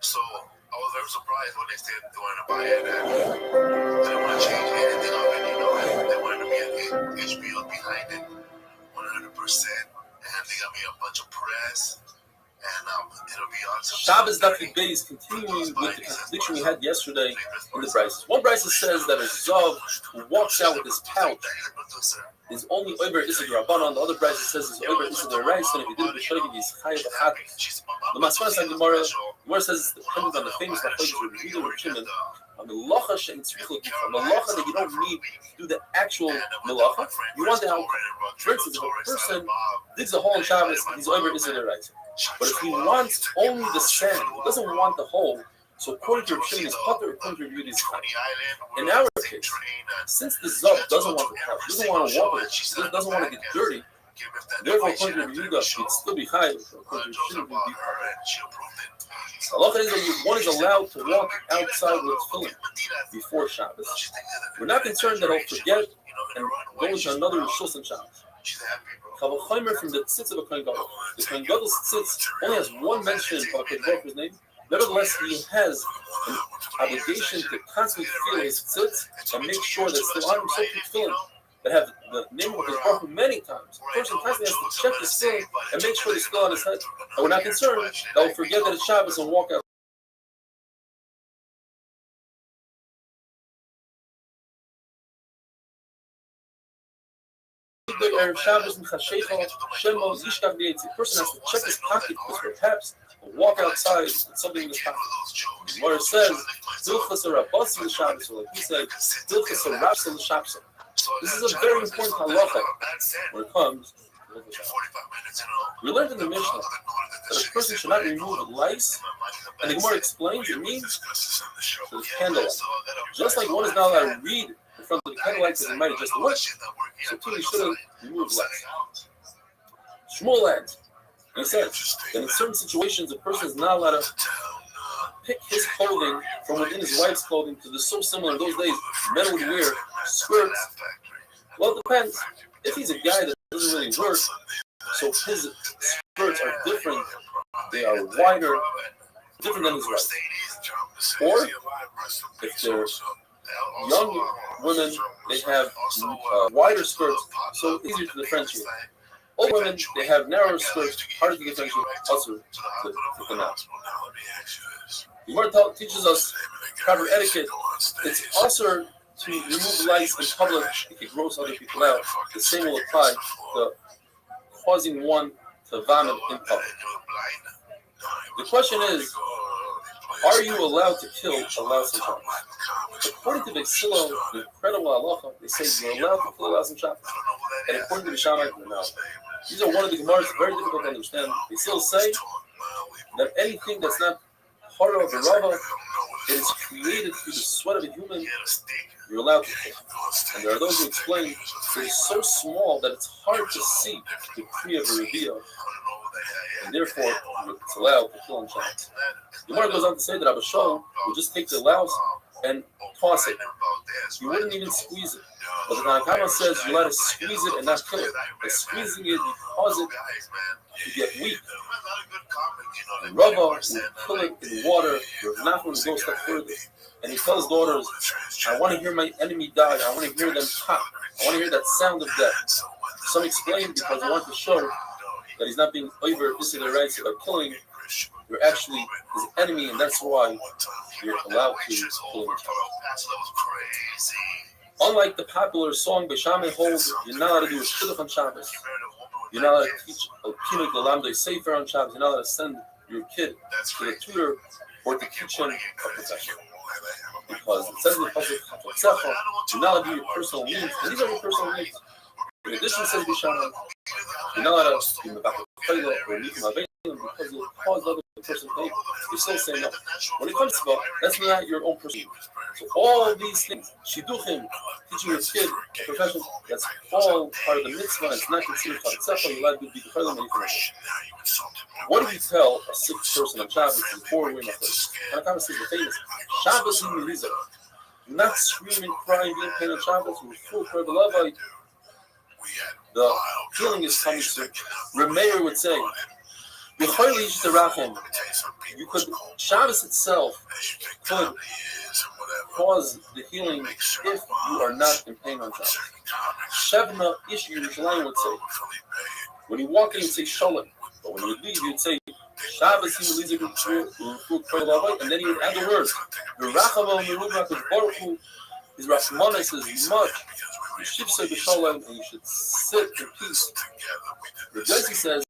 So I was very surprised when they said they wanted to buy it and they didn't want to change anything of it, and they wanted to be an HBO behind it 100%. And they got me a bunch of press. And it'll be awesome. Shabbos Dafik Bey is continuing with the contradiction we had yesterday in the Brises. One Brise says that a Zav who walks out with his pouch is only over Issa Rabbanon. The other Brise says it's over Issa Reis, and if he didn't B'Shoigim, he's Chayav V'chatas. The Masmanas and Gemara says it's dependent on the famous Machlokes of Rabbi Yehuda and Shimon. A melacha she'in tzricha gufa, melacha that you don't need to do the actual melacha. You want the outcome. For instance, if a person digs a hole in Shabbos, he's over Issa Reis. But if he wants only the sand, he doesn't want the hole, so according to Restream, his potter, according to Review, is fine. In our case, since the Zav doesn't want the pouch, doesn't want to walk with it, doesn't want to get dirty, therefore, according to Review, he'd still be high, according to Restream, he'd be high. Halacha is that one is allowed to walk outside with tefillin before Shabbos. We're not concerned that he'll forget and go into another Rishus on Shabbos. Chavachomer from the tzitz of a Kohen Gadol. The Kohen Gadol's tzitz only has one mention of a Kohen Gadol's name. Nevertheless, he has an obligation to constantly feel his tzitz and make sure that still on him so feeling that have the name of his Baruch many times. The person constantly has to check the still and make sure it's still on his head. And we're not concerned that he'll forget that it's Shabbos and walk out. person has to check his pocket because perhaps he'll walk outside with something in his pocket. The Gemara says, like he said, this is a very important halacha when it comes to the Shabbat. We learned in the Mishnah that a person should not remove lice, and the Gemara explains it means the candlelight. Just like one is not allowed to read in front of the candlelight because he might have just looked, so too he shouldn't remove lice. Shmuel adds, he says that in certain situations a person is not allowed to pick his clothing from within his wife's clothing because they're so similar. In those days, men would wear skirts. Well, it depends. If he's a guy that doesn't really work, so his skirts are different, they are wider, different than his wife. Or if they're young women, they have wider skirts, so easier to differentiate. Old women, they have narrower skirts, harder to differentiate, also to pick them out. The Gemara teaches us proper etiquette. It's also to remove lice in public if it gross other people out. The same will apply to causing one to vomit in public. The question is, are you allowed to kill a louse and chop? According to the Xilo, the incredible halacha, they say you're allowed to kill a louse and chop. And according to the Shammai, you're not. These are one of the Gemaras very difficult to understand. They still say that anything that's not part of the Rava, it is created through the sweat of a human, you're allowed to kill. And there are those who explain that it's so small that it's hard to see the Kriya of a Reviya, and therefore it's allowed to kill and chop. The Gemara goes on to say that Abba Shol would just take the louse and toss it. You wouldn't even squeeze it. But the Tanakama says you're allowed to squeeze it and not kill it. By squeezing it, you cause it to get weak. And Rava will kill it in water. Rav Nachman will go a step further. And he tells daughters, I want to hear my enemy die. I want to hear them pop. I want to hear that sound of death. Some explain because they want to show that he's not being over into the rights by killing. You're actually his enemy, and that's why you're allowed to kill him. Unlike the popular song by Shammai holds, you're not allowed to do a shidduch on Shabbos. You're not allowed to teach a kinuk l'lamdei sefer on Shabbos. You're not allowed to send your kid to the tutor or to teach him a profession. Because it says in the pasuk, you're not allowed to do your personal needs, and these are your personal needs. In addition, it says B'Shammai, you're not allowed to be in the back of the play or meet my because you'll cause the other person pain. You're still saying no. When it comes to that, that's not your own person. So all of these things, shidduchim, teaching your kid a profession, that's all part of the mitzvah. It's not considered chatzah. You're allowed to be the person anything else. What do you tell a sick person on Shabbos before we must say? Tanakama says the famous Shabbos in Melizah. Not screaming, crying, being pain on Shabbos. We're full for the Levite. The healing is coming soon. Remeir would say, you could, Shabbos itself could cause the healing if you are not in pain on Shabbos. Shevna Ish Yerushalayim would say, when you walk in, you'd say Shalom. But when you leave, you'd say Shabbos, and then you would add the words, his Rachmanis is much. You should say b'shalom, and you should sit in peace. The Jesse says,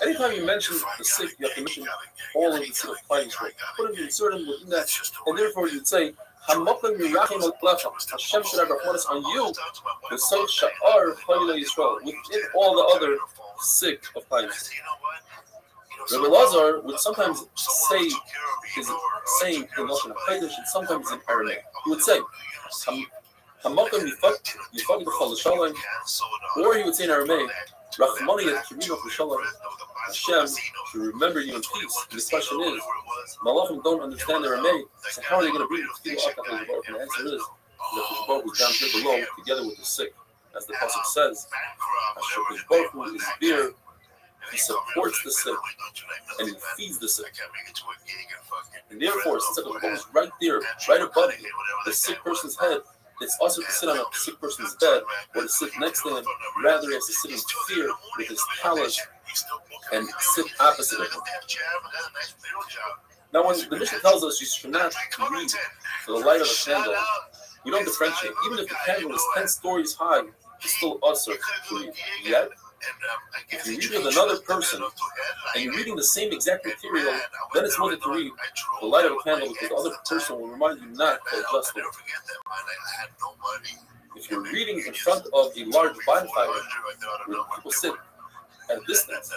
anytime you mention the sick, you have to mention all of the sick fighting spirit. Put them, insert them within that, and therefore you'd say, Hamakim Mirachim al-Plecha. Hashem should have Rachmanis on you, the Sot Sha'ar Chayla Yisrael, within all the other sick of fighting. Rabbi Lazar would sometimes say his saying in Lashon HaKodesh and sometimes in Aramaic. He would say, Hamakim Yifag B'chol Shalom, or he would say in Aramaic, Rachmani Yekirino B'Shalom. Hashem should remember you in peace. And the question is, Malachim don't understand Aramaic, so how are they going to bring the Tefillah up to HaKadosh Baruch? And the answer is that HaKadosh Baruch is down here below, together with the sick. As the pasuk says, HaKadosh Baruch is there. He supports the sick and he feeds the sick. And therefore, since the Baruch is right there, right above the sick person's head, it's also to sit on a sick person's bed or to sit next to him, rather as to sit in fear with his talus and sit opposite of him. Now, when the Mishnah tells us you should not read to the light of a candle, we don't differentiate. Even if the candle is 10 stories high, it's still usher to read. Yet, if you read with another person and you're reading the same exact material, then it's mutter to read the light of a candle because the other person will remind you not to adjust it. If you're reading in front of a large bonfire where people sit at a distance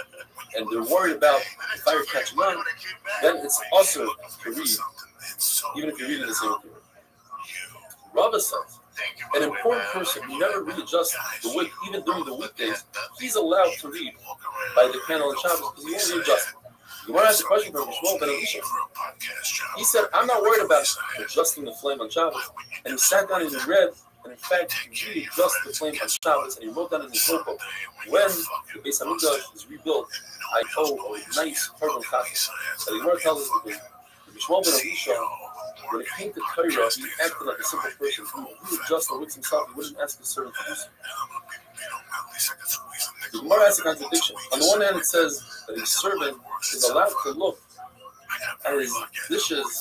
and they're worried about the fire catching on, then it's also to read, even if you're reading the same material. Rava says, an important person who never readjusts the wick even during the weekdays, he's allowed to read by the candle on Shabbos because he won't readjust it. You want to ask a question from Shmuel ben Elisha. He said, I'm not worried about adjusting the flame on Shabbos. And he sat down and he read, and in fact, he readjusted the flame on Shabbos, and he wrote down in his notebook, when the Beis Hamikdash is rebuilt, I owe a nice turban kafir. So the Gemara tells us because Shmuel ben Elisha, when it came to Torah, he acted like a simple person. He would adjust the wicks himself. He wouldn't ask the servant to do so. The Gemara has a contradiction. On the one hand, it says that a servant is allowed to look at his dishes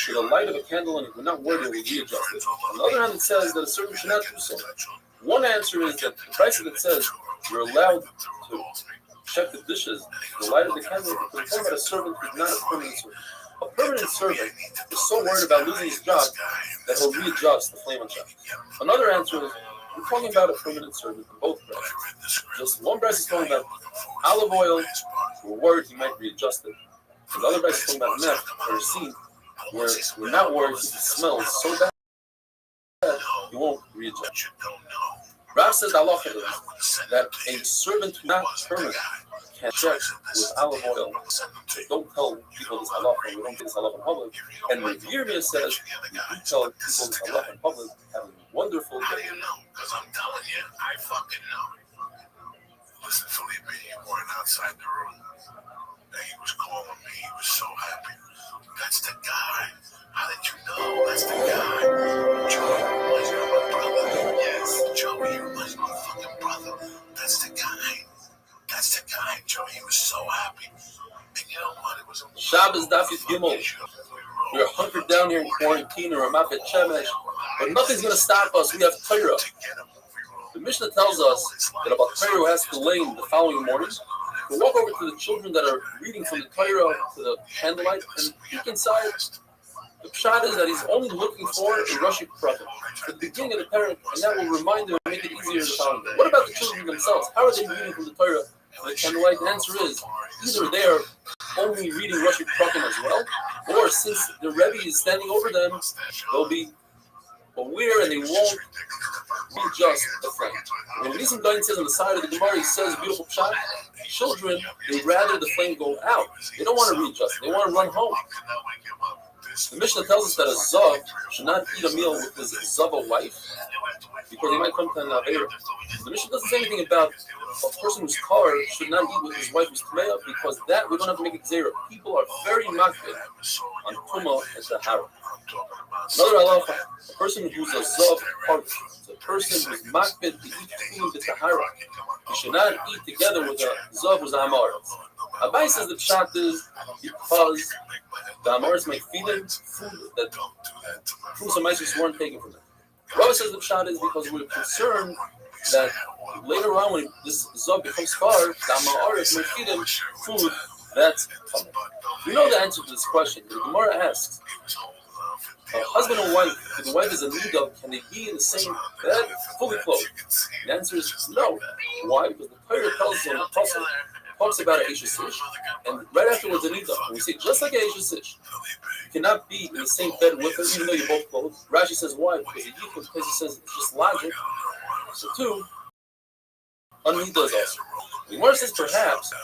to the light of a candle and if we're not worried, it will readjust it. On the other hand, it says that a servant should not do so. One answer is that the price that says you're allowed to check the dishes to the light of the candle because we're talking about a servant who's not a permanent servant. A permanent servant is so worried about losing his job that he'll readjust the flame on Shabbos. Another answer is we're talking about a permanent servant in both breasts. Just one breast is talking about olive oil, we're worried he might readjust it. And the other breast is talking about meth or seed, where we're not worried if it smells so bad he won't readjust. Rav says halacha is that a servant who's not permanent can check with olive oil. So don't tell people this halacha, we don't do this halacha in public. And the Yirmiyah says, you do tell people this halacha in public, have a wonderful day. How do you know? Because I'm telling you, I fucking know. Listen, Felipe, you weren't outside the room. And he was calling me, he was so happy. That's the guy. How did you know? That's the guy. Joey reminds me of my brother. Yes, Joey reminds me of my fucking brother. That's the guy. That's the guy, Joey. He was so happy. And you know what? It was a Shabbos Daf Yud Gimel. We're hunkered down here in quarantine or Ramat Bet Shemesh, but nothing's going to stop us. We have Torah. The Mishnah tells us that about Torah who has to lane the following morning. We'll walk over to the children that are reading from the Torah to the candlelight and peek inside. The pshat is that he's only looking for a Rashi prophet at the beginning of the parent, and that will remind them and make it easier to following them. What about the children themselves? How are they reading from the Torah to the candlelight? The answer is either they are only reading Rashi prophet as well, or since the Rebbe is standing over them, they'll be aware and they won't readjust the flame. When Nisim Dain says on the side of the Gemara, he says, beautiful pshat, children, they rather the flame go out. They don't want to readjust. They want to run home. The Mishnah tells us that a Zav should not eat a meal with his Zava wife because he might come to an Aveira. The Mishnah doesn't say anything about a person whose car should not eat with his wife who's Tmeya because that we don't have to make it Zera. People are very makbid on Tumah and Tahara. Another halacha, a person who's a Zav partner, a person who's makbid to eat food with Tahara, he should not eat together with a Zav who's Amar. Abai says the pshat is because the Amaris might feed him food that fruits and mice weren't taken from them. Rava says the pshat is because we're concerned that later on when this Zav becomes far, the Amaris might feed him food that's coming. We know the answer to this question. The Gemara asks, a husband and wife, if the wife is a nidab, can they be in the same bed, fully clothed? The answer is no. Why? Because the Torah tells us in the Pasuk, talks about an Eish Sish, and right afterwards a nidab. And we say just like an Eish Sish, you cannot be in the same bed with her, even though you're both clothed. Rashi says why? Because he says it's just logic. So two, a nidab is also. The Gemara says perhaps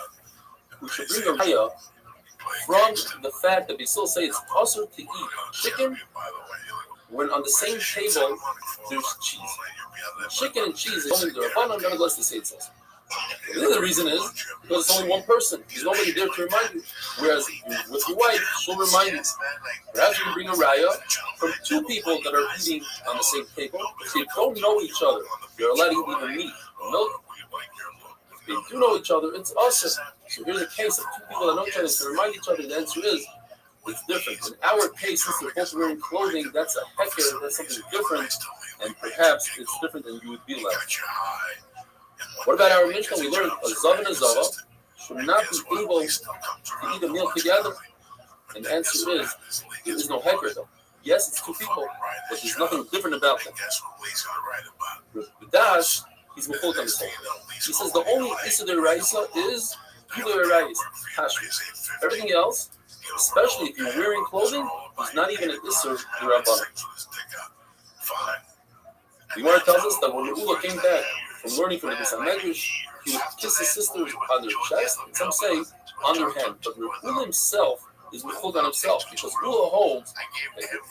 we should bring a raya from the fact that we still say it's also to eat chicken when on the same table there's cheese. Chicken and cheese is only the Rabbanan, nonetheless they say it's also. The other reason is because it's only one person. There's nobody there to remind you. Whereas with your wife, she'll remind you. Perhaps you can bring a raya from two people that are eating on the same table. If they don't know each other, you're allowed to eat even meat or milk. If they do know each other, it's awesome. So here's a case of two people that know each other to remind each other. The answer is it's different. In our case, since they're both wearing clothing, that's a hecker, that's something different, and perhaps it's different than you would be like. What about our Mishnah? We learned a Zav and a Zava should not be able to eat a meal together. And the answer is, there is no hecker though. Yes, it's two people, but there's nothing different about them. B'das, he's mechol on his whole. He says the only Issa D'Oraisa is Gilui Arayis, Tashmish. Everything else, especially if you're wearing clothing, is not even an Issa D'Rabbanan. The Gemara tells us that when Ula came back from learning from the Medrash, he would kiss his sisters on their chest, and some say on their hand. But Ula himself is mechol on himself, because Ula holds,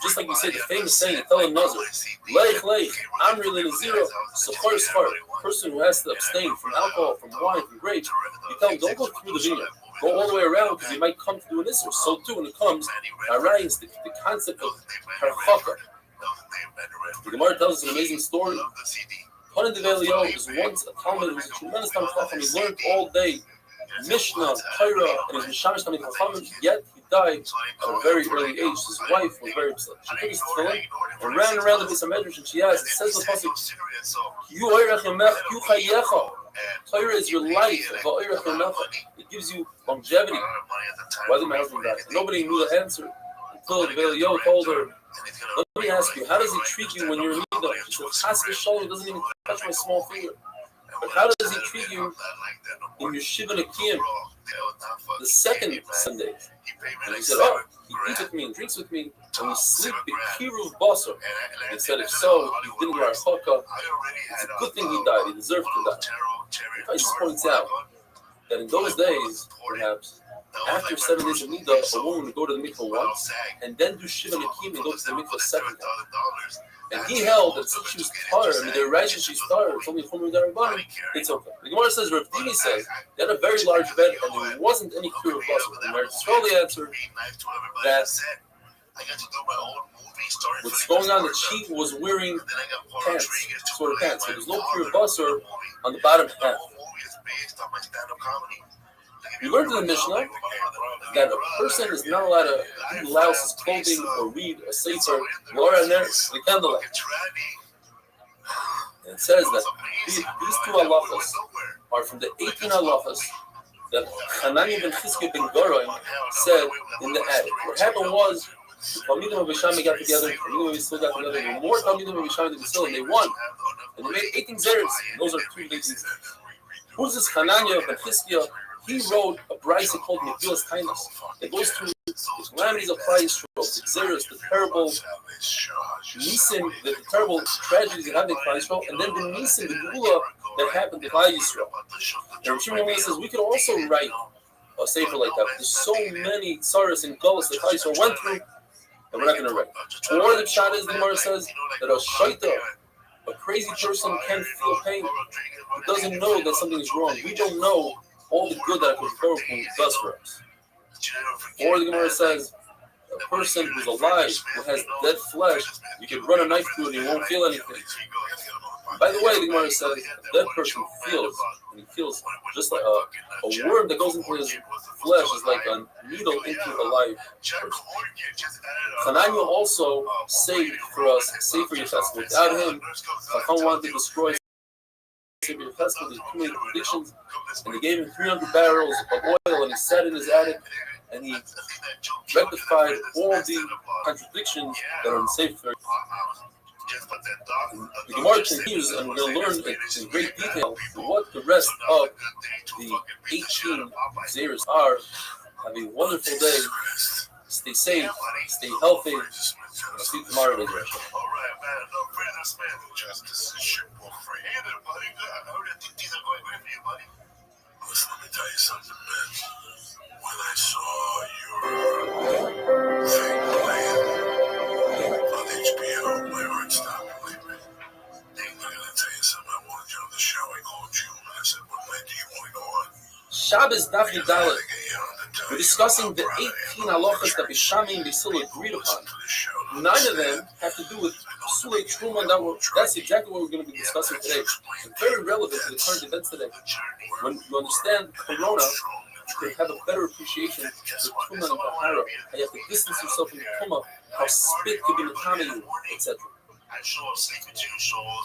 just like we say the famous saying in Tel Nazar, Leich Leich, Amri L'Nazira, Sachar Sachar, person who has to abstain from alcohol, from wine, from grapes, you tell him, don't go through the vineyard, go all the way around, because you might come to do an Isser. So too, when it comes, Arayis, the concept of Harchaka. The Gemara tells us an amazing story. Hanan Dev Eliyahu was once a Talmud who was a tremendous Talmud Chacham. He learned all day Mishnah, Torah, and his Mishamish Talmud Chacham, yet he died at a very early age. His wife was very upset. She took his tefillin and ran around the Beis HaMedrash, and she asked, it says the pasuk, Torah is your life. It gives you longevity. Why did my husband die? Nobody knew the answer until the Eliyahu told her, let me ask you, how does he treat you when you're in Nida? She said, Chas v'sholom, he doesn't even touch my small finger. But how does he treat you in your Shiva Nekiyim, the second Sunday? And he said, oh, he eats with me and drinks with me, and we sleep b'kiruv basar. And he said, if so, he didn't wear a chaka. It's a good thing he died. He deserved to die. He just points out that in those days, perhaps, after 7 days of Nida, a woman would go to the mikveh once, and then do Shiva Nekiyim and go to the mikveh a second time. And he held that since she was tired, I mean, they're right, she's tired, it's only Chomer D'Rabbanan, it's okay. The Gemara says, Rav Dini says, they had a very large bed, and there wasn't any cure of basar. The Gemara slowly answered that what's going on, that she was wearing pants, sort of pants, so there's no cure of basar on the bottom half. We learned in the Mishnah that a person is not allowed to blouse his clothing or read a sefer nor on the candlelight. And it says that these two halachas are from the 18 halachas that Hanani ben Chizkiah ben Goroim said in the attic. What happened was, the Talmidim of Bishami got together, the Talmidim of Yisrael got together, there were more Talmidim of Bishami than Yisrael, and they won. And they made 18 zeros, and those are two big things. Who's this Hananiah ben Chizkiah? He wrote a brisa called Megillas Tainas. It goes through the calamities of Klal Yisrael, the Xeris, the terrible Nisim, the terrible tragedies that happened in Klal Yisrael, and then the Nisim, the Gula that happened to Klal Yisrael. And Restream says we could also write a sefer like that. There's so many tsaras and gullahs that Klal Yisrael went through, and we're not going to write. Or the pshat is, the Gemara says that a shaita, a crazy person, can feel pain. He doesn't know that something is wrong. We don't know all the good that HaKadosh Baruch Hu does for us. Or the Gemara says, a person who's alive, who has dead flesh, you can run a knife through it and he won't feel anything. And by the way, the Gemara says, a dead person feels, and he feels just like a worm that goes into his flesh is like a needle into a live person. Hananiah also saved for us Sefer Yechezkel. Without him, Chacham wanted to destroy Sefer Yechezkel. There's too many predictions. And they gave him 300 barrels of oil, and he sat in his attic, and he rectified all the contradictions that are in Sefer. The Gemara continues, and we're going to learn in great detail what the rest of the 18 Zeros are. Have a wonderful day. Stay safe. Stay healthy. I'll see you tomorrow, Restream. All right, man. No further, man. Justice is shit for free. Hey there, buddy. Good. I heard that these are going great for you, buddy. Listen, let me tell you something, man. When I saw your thing playing on HBO, my heart stopped completely. I'm gonna tell you something. I wanted you on the show. I called you and I said, "What night do you want to go on?" Shabbos Daf Dalet. We're discussing the 18 halachas that Bishami and Yisrael agreed upon. 9 of them have to do with Sulei Truma. That's exactly what we're going to be discussing today. It's very relevant to the current events today. When you understand Corona, could have a better appreciation of the Tumah and Tahara. How you have to distance yourself from the Tumah, how spit could be Metame, etc.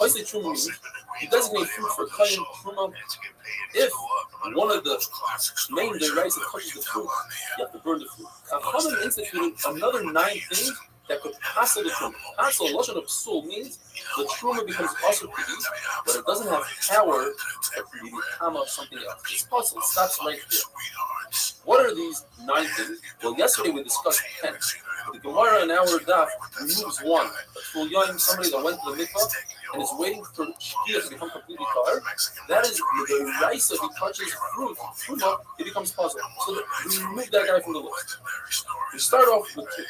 Paisei Truma means you designate food for cutting Truma if one of the main derives touches the food, you have to burn the food. Chachamim instituted another 9 things that could passel the Truma. Passel, Lashon of Psul, means the Truma becomes also to eat, but it doesn't have power to be Tama of something else. It's possible, it stops right there. What are these 9 things? Well, yesterday we discussed 10. The Gemara in our daf removes 1. A Tul Yoim, somebody that went to the mikvah and is waiting for Shkia to become completely tar. That is the rice if he touches fruit, it becomes puzzle. So we remove that guy from the list. We start off with 2.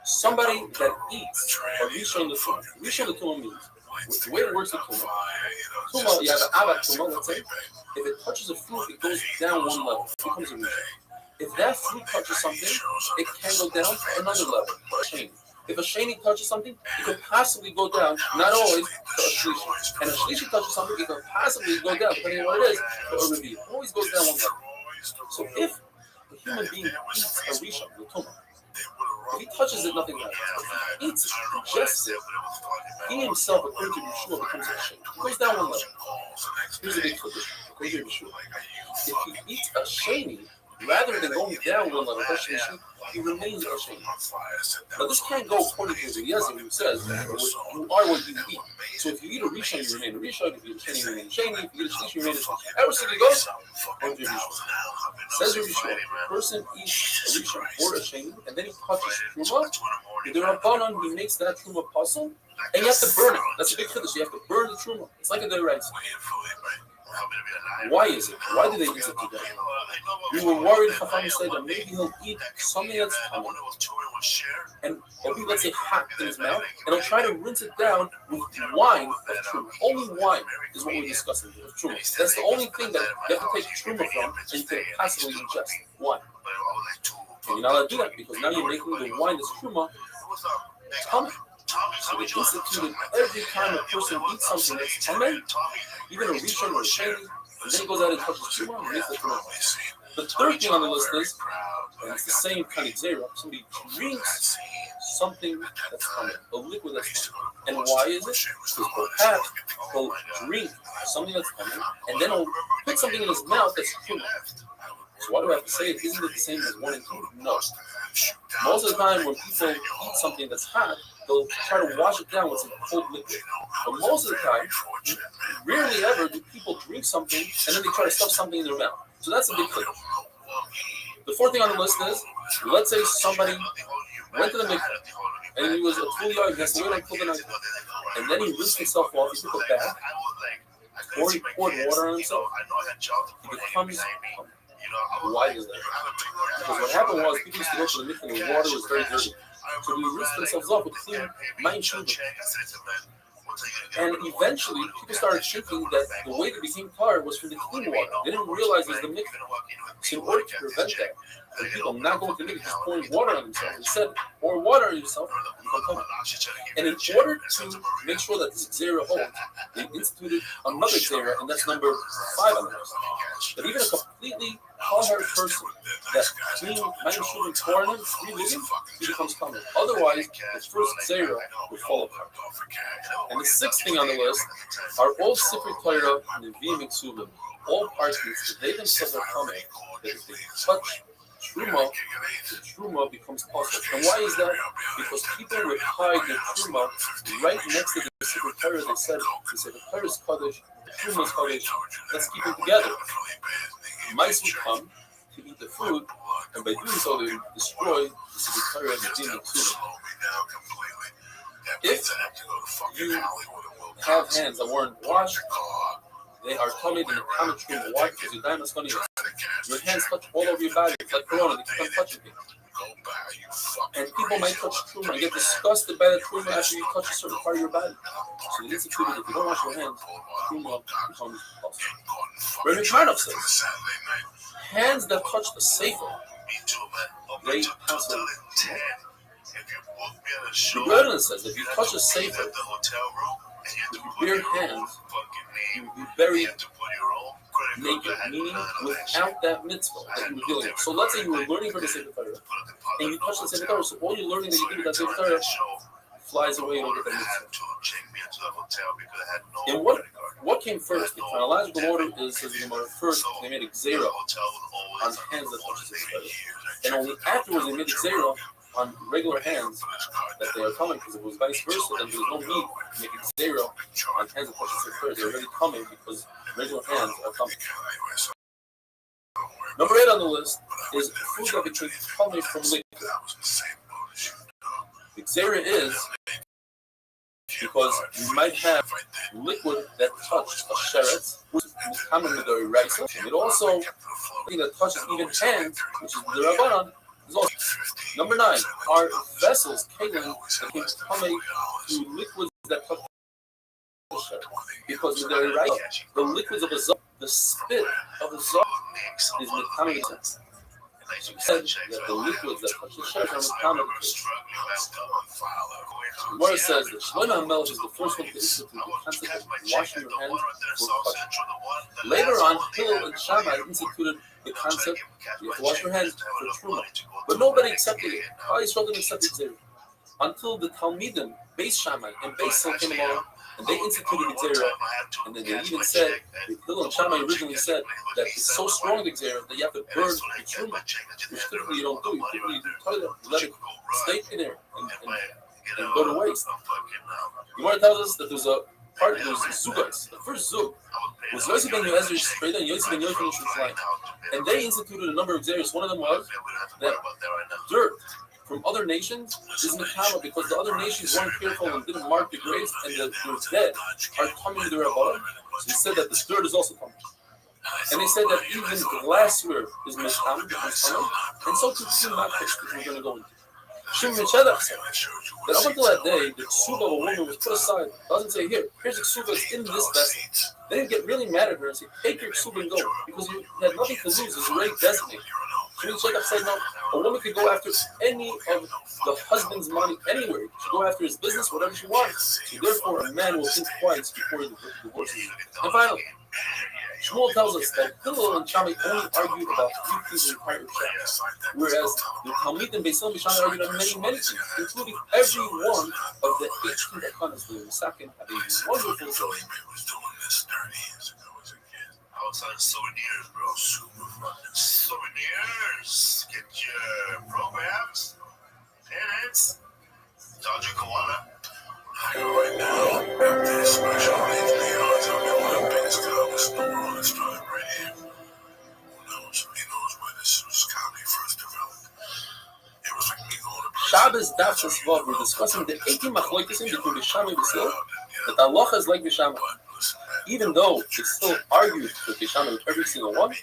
Somebody that eats a Rishon the Tumah. Rishon the Tumah means, the way it works with Tumah, you have an Avat Tumah, let's say. If it touches a fruit, it goes down 1 level. It becomes a Rishon. If that fruit touches something, it can go down to another level, a sheni. If a sheni touches something, it could possibly go down, not always, to a shlishi. And a shlishi touches something, it could possibly go down, depending on what it is, to a revi. It always goes down 1 level. So if a human being eats a rishon, the tumah, if he touches it, nothing matters. If he eats it, digests it, he himself, according to Yeshua, becomes a sheni. It goes down 1 level. Here's a big condition, according to Yeshua. If he eats a sheni, rather than going down 1 level, he remains a sheni. Now this can't go according to the Yezer, who says you are what you eat. So if you eat a rishon, you remain a rishon. If you eat a sheni, you remain a sheni. If you eat a shlishi, you remain a shlishi. Ever since it goes, according to Yeshua. Says Yeshua, if a person eats a rishon or a sheni, and then he touches truma, the Rabbanon, he makes that truma puzzle, and you have to burn it. That's a big chiddush. You have to burn the truma. It's like a deraisa. Why is it? Why do they institute that? We were worried, Chacham said, that maybe he'll eat something that's common, and it'll be, let's say, hot in his mouth, and he'll try to rinse it down with wine of truma. Only wine is what we're discussing with truma. That's the only thing that you have to take truma from, and you can possibly ingest. Wine. And you're not allowed to do that, because now you're making the wine that's truma common. So they instituted every time a person eats something that's tamei, even a rishon or a sheni, and then he goes out and touches truma and makes the truma. The third thing on the list is, and it's the same kind of zera, somebody drinks something that's tamei, a liquid that's tamei. And why is it? Because perhaps he'll drink something that's tamei, and then he'll put something in his mouth that's truma. So why do I have to say it? Isn't it the same as 1 and 2? No. Most of the time when people eat something that's hot, they'll try to wash it down with some cold liquid. But most of the time, rarely ever do people drink something and then they try to stuff something in their mouth. So that's a big thing. The 4th thing on the list is, let's say somebody went to the mikveh and he was a full yard, he has to wait until the night, and then he rinsed himself off, he took a bath, or he poured water on himself, he becomes why is that? Because what happened was people used to go to the mikveh and the water was very dirty. So they rinsed themselves off with clean mind shuvah. And eventually, people started thinking that the way they became tar was from the clean water. They didn't realize it was the mikveh. So in order to prevent that, from people not going to the mikveh, just pouring water on themselves, instead, pour water on yourself, and in order to make sure that this zera holds, they instituted another zera, and that's number 5 on the list. That even a completely tahar person that clean mind shuvah and pouring him, free living, he becomes common. Otherwise, the first zera will fall apart. And the 6th thing on the list are all Sifrei Torah and the Nevi'im Ksuvim. All parts that they themselves are coming, that if they touch truma, the truma becomes possible. And why is that? Because people would hide the truma right next to the Sifrei Torah. They said the Torah is Kaddish, the truma is Kaddish. Let's keep it together. Mice would come to eat the food, and by doing so, they would destroy the Sifrei Torah and the Nevi'im Ksuvim. If you have hands that weren't washed, they are tummy in the common tree. Why? Because your diamond's funny. Your hands touch all over your body. It's like corona. They keep on touching things. And people might touch truma and get disgusted by the truma after you touch a certain part of your body. So the instituted, if you don't wash your hands, truma becomes possible. Rabbi Charnoff says, hands that touch the sefer, they pass away. The Rebbe says, if you touch a sefer with your bare hands, you will be buried naked, meaning without that mitzvah that you were dealing with. So let's say you were learning from the Sefer Torah, and you touch the Sefer Torah, so all your learning that you did with that Sefer Torah flies away and you get that mitzvah. And what came first? The chronological order is first they made a gzera on hands that touch the Sefer Torah, and only afterwards they made a gzera on regular hands that they are coming, because if it was vice versa, then there's no need to make a gzera on hands that touch the Sefer Torah. They're already coming because regular hands are coming. Number 8 on the list is food that became coming from liquid. The gzera is because you might have liquid that touched a sheret, which is common with the rice. And it also, thing that touches even hands, which is the rabbanon, is also. Number 9 are vessels, kalim, that can come through liquids that touch the sheret. Because with the rice, the liquids of a zog, the spit of a zog is mekame. Said that the liquids that touch the sheret are mekame. Gemara says that Shlomo HaMelech is the first one to institute the concept of washing your hands for touching. Later on, Hillel and Shammai instituted the concept you have to wash your hands for truma, but nobody accepted it. Klal Yisrael didn't accept it until the Talmidim, Beis Shammai and Beis Hillel came along, and they instituted the gzera, and then they even said, Hillel and Shammai originally said that it's so strong the gzera that you have to burn the truma, which typically you don't do. You typically you let it stay in there and go to waste. Gemara tells us that there's a part, there's zugas. The first zug was Yosef ben Yoezer's Shreda and Yosef ben Yochanan Shulchan, and they instituted a number of gzeras. One of them was that dirt from other nations is mekama, because the other nations weren't careful and didn't mark the graves, and the dead are coming to the rabbanon. So he said that the dirt is also coming. And they said that even glassware is mekama, and so too mafish, which we're going to go into. Shimon ben Shedach said that up until that day, the ksuba of a woman was put aside. It doesn't say, here's a ksuba that's in this vessel. They didn't get really mad at her and say, take your ksuba and go, because you had nothing to lose. It's already designated. Shimon ben Shedach said, no, a woman could go after any of the husband's money anywhere. She could go after his business, whatever she wants. So therefore, a man will think twice before he divorces her. And finally, Shmuel tells us that Hillel and Shammai only argued about 3 things in the entire chapter, whereas the Talmid and Beis Hillel and Shammai argued on many things, including every one of the 18 Takanas. The second had a wonderful story. I was selling souvenirs, bro. Super fucking souvenirs. Get your programs, parents, Dodger Koala. Right now, this special needs Leon's on one of the biggest clubs in the world. It's starting right here. Who knows? He knows where this was comedy first developed. It was like me going to Shabbos Daf Shesvav, we're discussing the 18 machlokesim between the Shammai and Beis Hillel, that the halacha is like the Shammai. Even though it's still argued with the Shammai with every single one,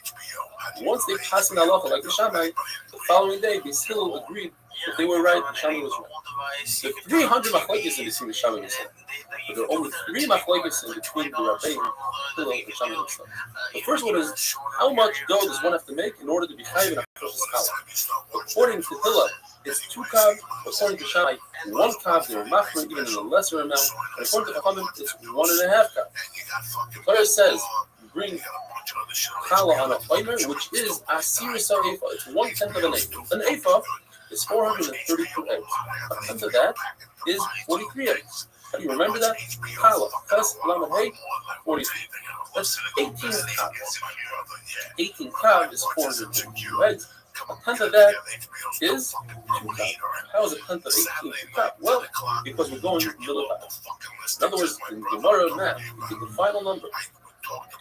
once they pass in the halacha like the Shammai, the following day, Beis Hillel agreed that they were right, the Shammai was right. There are 300 machlokes in between the Shammai and Beis Hillel, but there are only 3 machlokes in between the Rabbeim, Hillel, and Shammai and Beis Hillel. The first one is, how much dough does one have to make in order to be chayiv in a precious challah? According to Hillel, it's 2 kav. According to Shammai, 1 kav. They were machmer even in a lesser amount. And according to Chachamim, it's 1.5 kav. The Torah says, bring challah on a oimer, which is asir sa'efa. It's 1/10 of an ephah. An ephah is 432 eggs. A tenth of that is 43 eggs. How do you remember that? Challah, ches, lamed, hey, 43. That's 18 kav. 18 kav is 432 eggs. A tenth of that is 2 kav. How is a tenth of 18 kav? Well, because we're going middle kav. In other words, in Gemara math, we take the final number.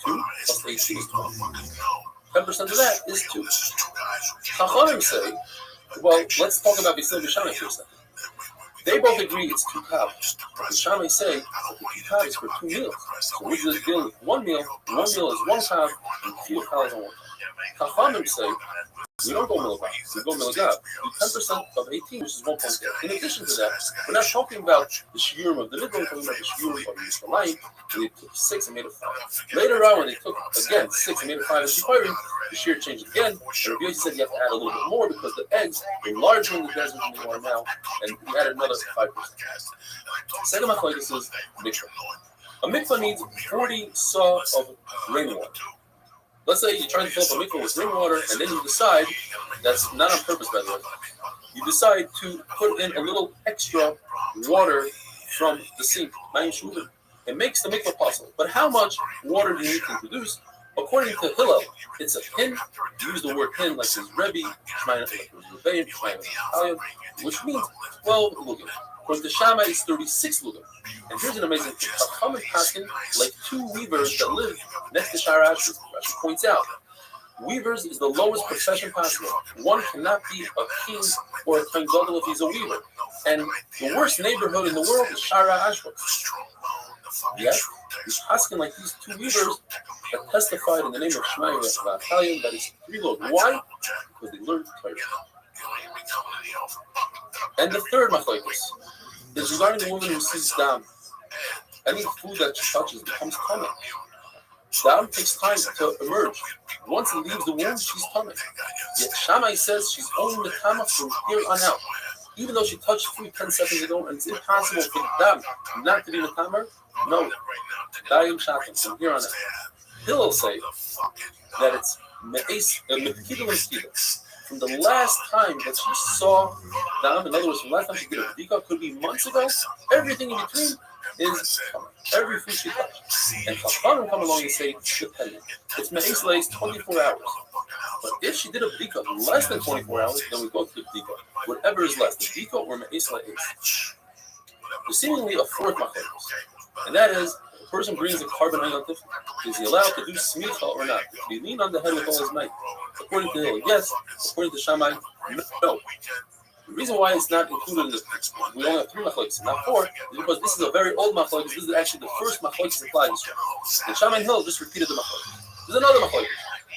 2 plus 18 is 12. 10% of that is 2. Chachamim say, well, let's talk about Beis Hillel and Shammai for a second. They both agree it's 2 kav. The Shammai say that the 2 kav is for 2 meals. So we're just dealing with 1 meal. 1 meal is 1 kav, and 2 kavs on 1 kav. Chachamim say, we don't go milagav, we go milagav. We do 10% of 18, which is 1.8. In addition to that, we're not talking about the shiurim of the midbar, we're talking about the shiurim of the Yisraelim, and they took 6 and made it 5. Later on, when they took, again, 6 and made it 5 as shiurim, the shiur changed again, and Rabbi Yossi said you have to add a little bit more because the eggs were larger in the desert than they are now, and he added another 5%. Second machlokes is mikvah. A mikvah needs 40 saw of rainwater. Let's say you're trying to fill up a mikvah with rainwater, and then you decide, that's not on purpose by the way, you decide to put in a little extra water from the sink. It makes the mikvah possible. But how much water do you need to produce? According to Hillel, it's a hin. Use the word hin like his Rebbe, which means 12 lugim. According to Shammai, it's 36 lugim. And here's an amazing thing. Chachamim paskin like two weavers that live next to Shara Rashi points out. Weavers is the lowest profession possible. One cannot be a king or a king if he's a weaver. And the worst neighborhood in the world is Shara Ashwa. Yet, he's asking like these two weavers that testified in the name of Shema Italian that is three lords. Why? Because they learned Torah. And the third machlokes is regarding the woman who sees dam. Any food that she touches becomes tummy. Dam takes time to emerge. Once it leaves the womb, she's tummy. Yet Shammai says she's only metama from here on out. Even though she touched food 10 seconds ago, and it's impossible for the dam not to be metama. No, Dayim Shatim from here on out. Hillel say that it's from the last time that she saw Dam, in other words, from the last time she did a bdika, could be months ago, everything in between is every food she touched. And Chachamim come along and say, dependent. It's Me'es Leis 24 hours. But if she did a bdika less than 24 hours, then we go to the bdika. Whatever is less, the bdika or Me'es Leis. There's seemingly a fourth machlokes. And that is, if a person brings a carbon negative, is he allowed to do smicha or not? Did he lean on the head with all his might? According to Hillel, yes. According to Shammai, no. The reason why it's not included in this, we only have 3 machlokes, not 4, is because this is a very old machlokes. This is actually the first machlokes applied. And Shammai and Hillel just repeated the machlokes. There's another machlokes.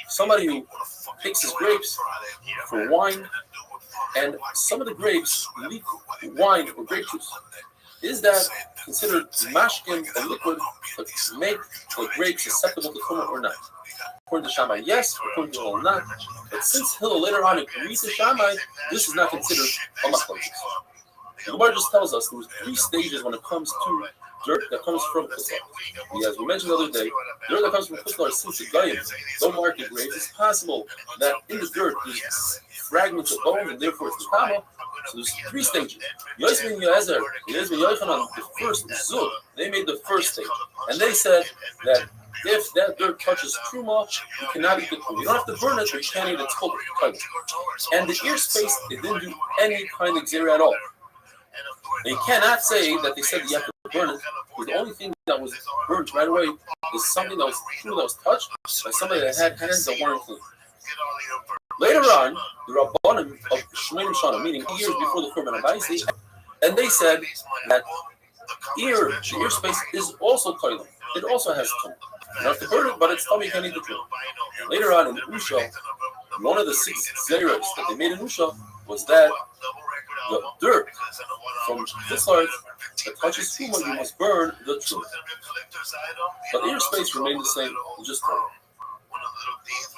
Somebody who picks his grapes for wine, and some of the grapes leak wine or grape juice. Is that considered mashkin, a liquid, to make the grapes susceptible to tumah or not? According to Shammai, yes. According to Hillel, not. But since Hillel later on agreed to Shammai, this is not considered a machlokes. The Gemara just tells us there's 3 stages when it comes to dirt that comes from Kutzlar. As we mentioned the other day, dirt that comes from Kutzlar, since the Goyim don't market grapes, it's possible that in the dirt there's fragments of bone, and therefore it's the kama. So there's 3 stages. Yosef and Yoezer, Yosef and Yochanan, the first zul, they made the first stage. And they said that if that dirt touches truma, you cannot eat the truma. You don't have to burn it, but you can't eat its whole. And the ear space, they didn't do any kind of xera at all. They cannot say that they said you have to burn it, because the only thing that was burned right away is something that was true, that was touched by somebody that had hands that weren't clean. Later on, the Rabbanim of Shemaim Shana, meaning years before the Korban Habayis, and they said that the ear space is also koilim. It also has tum. You have to burn it, but it's tummy can eat the tum. Later on in Usha, one of the 6 zeros that they made in Usha was that the dirt from this earth that touches tumah, you must burn the tumah. But the ear space remained the same, just tumah.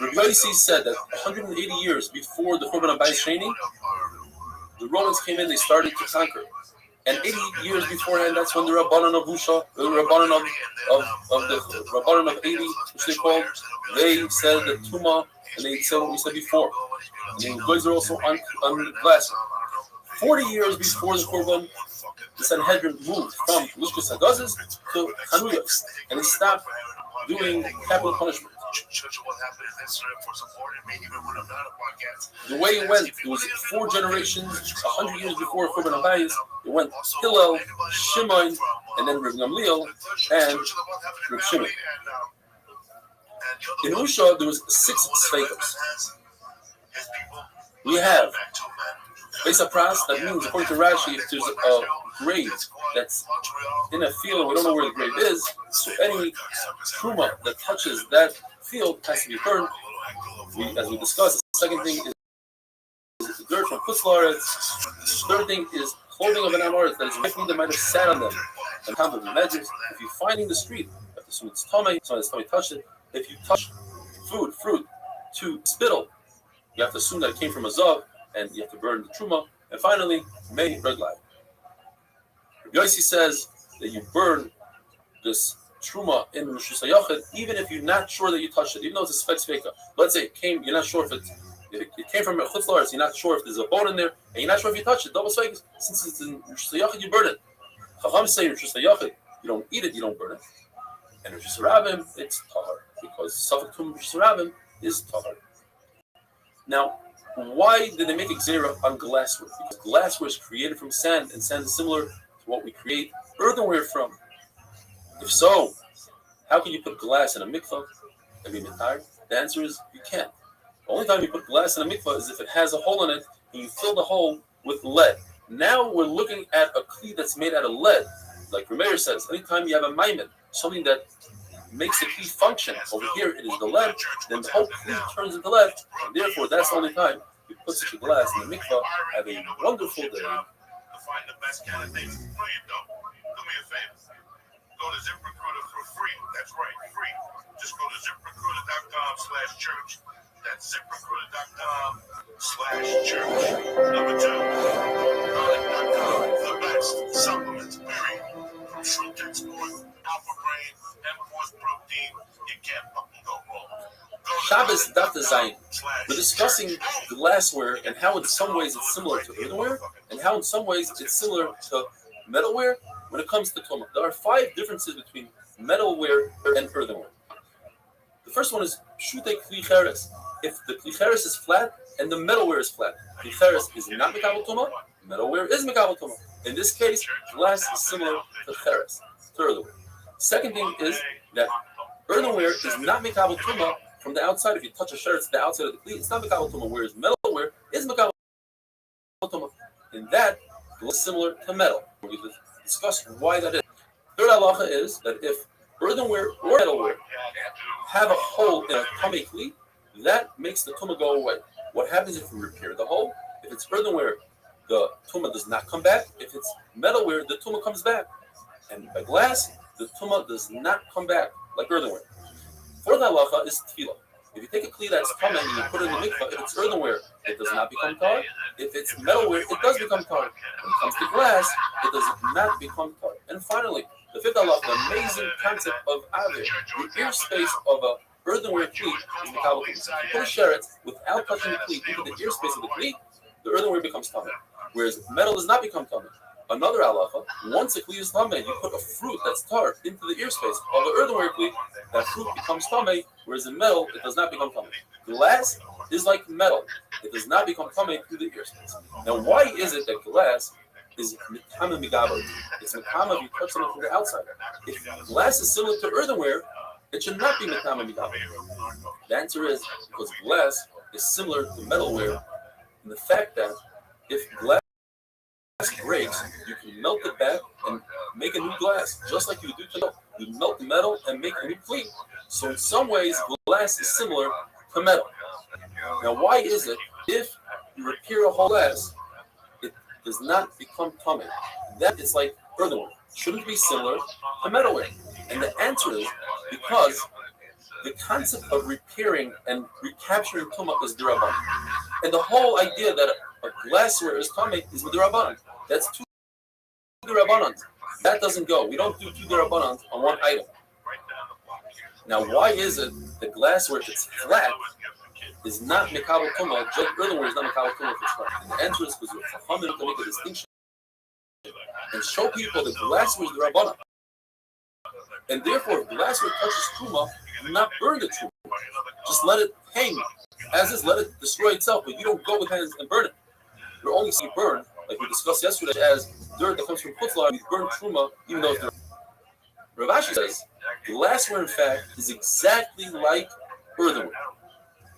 Rabbi Yossi said that 180 years before the Korban Habayis Sheni, the Romans came in, they started to conquer. And 80 years beforehand, that's when the Rabbanan of Usha, the Rabbanan of 80, which they called, they said the Tumah, and they said what we said before. And the guys are also on glass. 40 years before the Korban, the Sanhedrin moved from Lishkas Hagazes to Hanuyas, and they stopped doing capital punishment. The way it went, it was 4 generations, 100 years before Korban Habayis. It went Hillel, Shimon, and then Reb Gamliel, and Reb Shimon. In Usha, there was 6 sveitos. We have Beis Pras, that means, according to Rashi, if there's a grave that's in a field and we don't know where the grave is, so any truma that touches that field has to be burned. As we discussed, the second thing is the dirt from Kutzlaretz. The third thing is clothing of an Amoritz that is written that might have sat on them. And how the measures, if you find in the street, you have to assume it's tummy, so his tummy touched it. If you touch fruit to spittle, you have to assume that it came from a zav, and you have to burn the truma. And finally, may red light. Yossi says that you burn this truma in Rosh Hashanah, even if you're not sure that you touched it, even though it's a spek sveka. Let's say it came, you're not sure if it came from a chutz la'aretz, you're not sure if there's a bone in there, and you're not sure if you touched it. Double sveka, since it's in Rosh Hashanah, you burn it. Chacham say Rosh Hashanah, you don't eat it, you don't burn it. And Rosh Hashanah, it's tahar, because Safek Tum Rosh Hashanah is tahar. Now, why did they make a gzera on glassware? Because glassware is created from sand, and sand is similar to what we create earthenware from. If so, how can you put glass in a mikvah and be mitar? The answer is you can't. The only time you put glass in a mikvah is if it has a hole in it and you fill the hole with lead. Now we're looking at a kli that's made out of lead. Like Rameir says, anytime you have a maimed, something that makes the kli function, over here it is the lead, then the whole kli turns into lead, and therefore that's the only time you put such a glass in the mikvah. Have a wonderful day. To find the best candidates. No, you don't. Do me a favor. Go to ZipRecruiter for free. That's right, free. Just go to ZipRecruiter.com/church. That's ZipRecruiter.com/church. Number 2, garlic.com. The best supplements, period. From shrimp export, alpha brain, M-Force protein. You can't fucking go wrong. Shabbos Daf Zayin. We're discussing glassware and how in some ways it's similar to earthenware, and how in some ways it's similar to metalware when it comes to tumah. There are 5 differences between metalware and earthenware. The first one is shute kli cheres. If the kli cheres is flat and the metalware is flat, kli cheres is not mekabel tumah, metalware is mekabel tumah. In this case, glass is similar to cheres, to earthenware. Second thing is that earthenware is not mekabel tumah from the outside. If you touch a shirt, it's the outside of the kli, it's not mekabel tumah, whereas metalware is mekabel tumah. In that, it's similar to metal. We discuss why that is. Third halacha is that if earthenware or metalware have a hole in a tamei kli, that makes the tumah go away. What happens if we repair the hole? If it's earthenware, the tumah does not come back. If it's metalware, the tumah comes back. And by glass, the tumah does not come back like earthenware. Fourth halacha is tefillah. If you take a kli that's tamei and you put it in the mikvah, if it's earthenware, it does not become tar. If it's metalware, it does become tar. When it comes to glass, it does not become tar. And finally, the fifth halacha, the amazing concept of avir, the ear space of a earthenware kli is mekabel tumah. If you put a sheret without touching the kli into the ear space of the kli, the earthenware becomes tamei, whereas metal does not become tamei. Another halacha, once a kli is tamei, you put a fruit that's tar into the ear space of the earthenware kli, that fruit becomes tamei, whereas in metal, it does not become tamei. Glass is like metal. It does not become tamei through the ear space. Now, why is it that glass is mitama migabel? It's mitama if you touch something from the outside. If glass is similar to earthenware, it should not be mitama migabel. The answer is because glass is similar to metalware in the fact that if glass breaks, you can melt it back and make a new glass, just like you do to metal. You melt the metal and make a new kli. So in some ways, glass is similar to metal. Now, why is it if you repair a whole glass, it does not become tamei? That is like earthenware. Shouldn't be similar to metalware. And the answer is because the concept of repairing and recapturing tumah is d'Rabbanan. And the whole idea that a glassware is tamei is d'Rabbanan. That's 2 d'Rabbanan. That doesn't go. We don't do 2 d'Rabbanan on one item. Now, why is it that glassware, if it's flat, is not mekabel tumah, just earthenware is not mekabel tumah if it's flat? And the answer is because you're chachamim to make a distinction and show people that glassware is d'Rabbanan. And therefore, if glassware touches truma, do not burn the truma. Just let it hang as is, let it destroy itself, but you don't go with hands and burn it. You're only seeing burn, like we discussed yesterday, as dirt that comes from Putzlar, you burn truma, even though it's dirt. Rav Ashi says, glassware, in fact, is exactly like earthenware.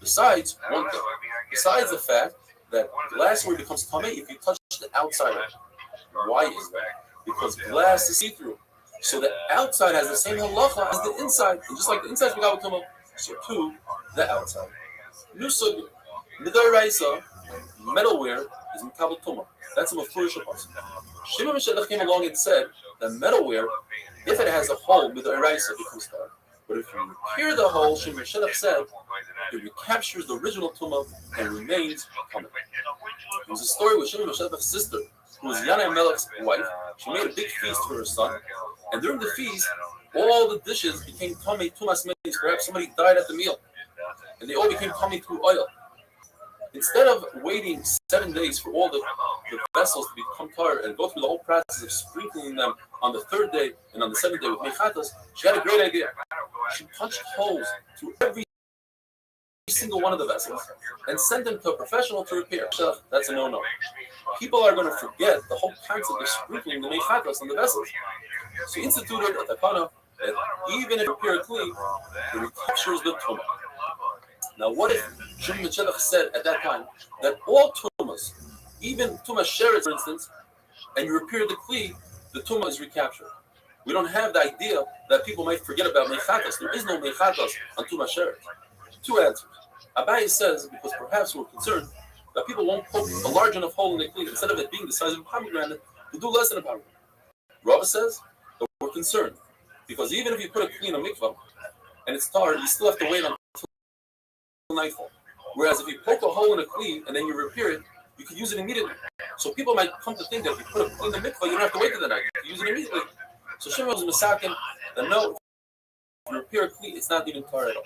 Besides one thing, besides the fact that glassware becomes tamei if you touch the outside of it. Why is that? Because glass is see-through. So the outside has the same halacha as the inside. And just like the inside is mekabel tumah, so too, the outside. New sugya. Midoraisa, metalware is mekabel tumah. That's a mafurish apostle. Shimon Meshach came along and said that metalware, if it has a hole, midoraisa becomes tar. But if you repair the hole, Shimon Meshach said, it recaptures the original tumah and remains tamei. There's a story with Shimon Meshach's sister, who was Yana Melech's wife. She made a big feast for her son, and during the feast, all the dishes became tummy tumas meis. Perhaps somebody died at the meal, and they all became tummy through oil. Instead of waiting 7 days for all the vessels to become tar and go through the whole process of sprinkling them on the 3rd day and on the 7th day with mechatas, she had a great idea. She punched holes through every single one of the vessels and sent them to a professional to repair. That's a no-no. People are going to forget the whole concept of sprinkling the mechatas on the vessels. So he instituted a takana that even if you repair a kli, it recaptures the tumah. Now, what if Shimon Shevach said at that time that all tumas, even tumas sheretz, for instance, and you repair the kli, the tumah is recaptured? We don't have the idea that people might forget about mechatas. There is no mechatas on tumas sheretz. 2 answers. Abaye says because perhaps we're concerned that people won't poke a large enough hole in the kli instead of it being the size of a pomegranate to do less than a pomegranate. Rava says that we're concerned because even if you put a kli in a mikvah and it's tar, you still have to wait until nightfall. Whereas if you poke a hole in a kli and then you repair it, you can use it immediately. So people might come to think that if you put a kli in the mikvah, you don't have to wait till the night. You can use it immediately. So Shimon was misaken that no, if you repair a kli, it's not even tar at all.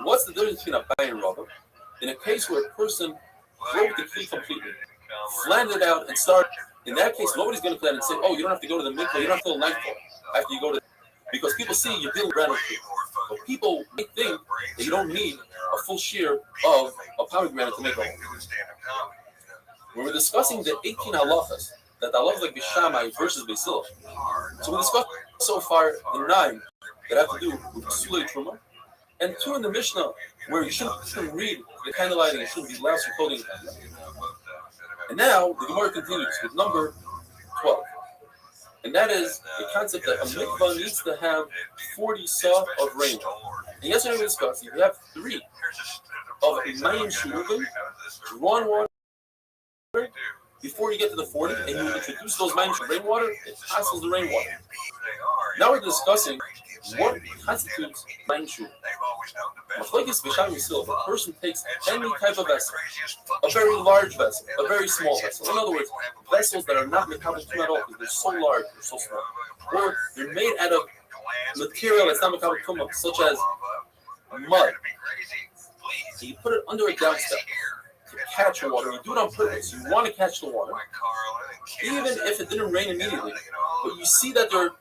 What's the difference between Abaye and Rava? In a case where a person broke the kli completely, flattened it out, and started, in that case, nobody's going to plan and say, oh, you don't have to go to the mikvah, you don't have to go to nightfall after you go to, because people see you're dealing with kli. But people may think that you don't need a full shear of a pomegranate to make a hole. When we're discussing the 18 halachas, that the halachas like Bishamai versus Basil, so we discussed so far the 9 that have to do with Sulei Truma, and 2 in the Mishnah where you shouldn't read the candlelighting, you shouldn't be loud for holding the candle. And now the Gemara continues with number 12. And that is the concept that a mikvah needs to have 40 saw of rainwater. And yesterday we discussed if you have 3 of mayim shuruvim, drawn water, before you get to the 40, and you introduce those mayim rainwater, it passes the rainwater. Now we're discussing what constitutes mayim shuruvim. Machlokes b'sham yisrael, if a person takes any type of vessel, a very large vessel, a very small vessel, in other words, vessels that are not mekabel tumah at all because they're so large, they're so small, or they're made out of material that's not mekabel tumah, such as mud. So you put it under a downstep to catch water. You do it on purpose. You want to catch the water, even if it didn't rain immediately. But you see that there are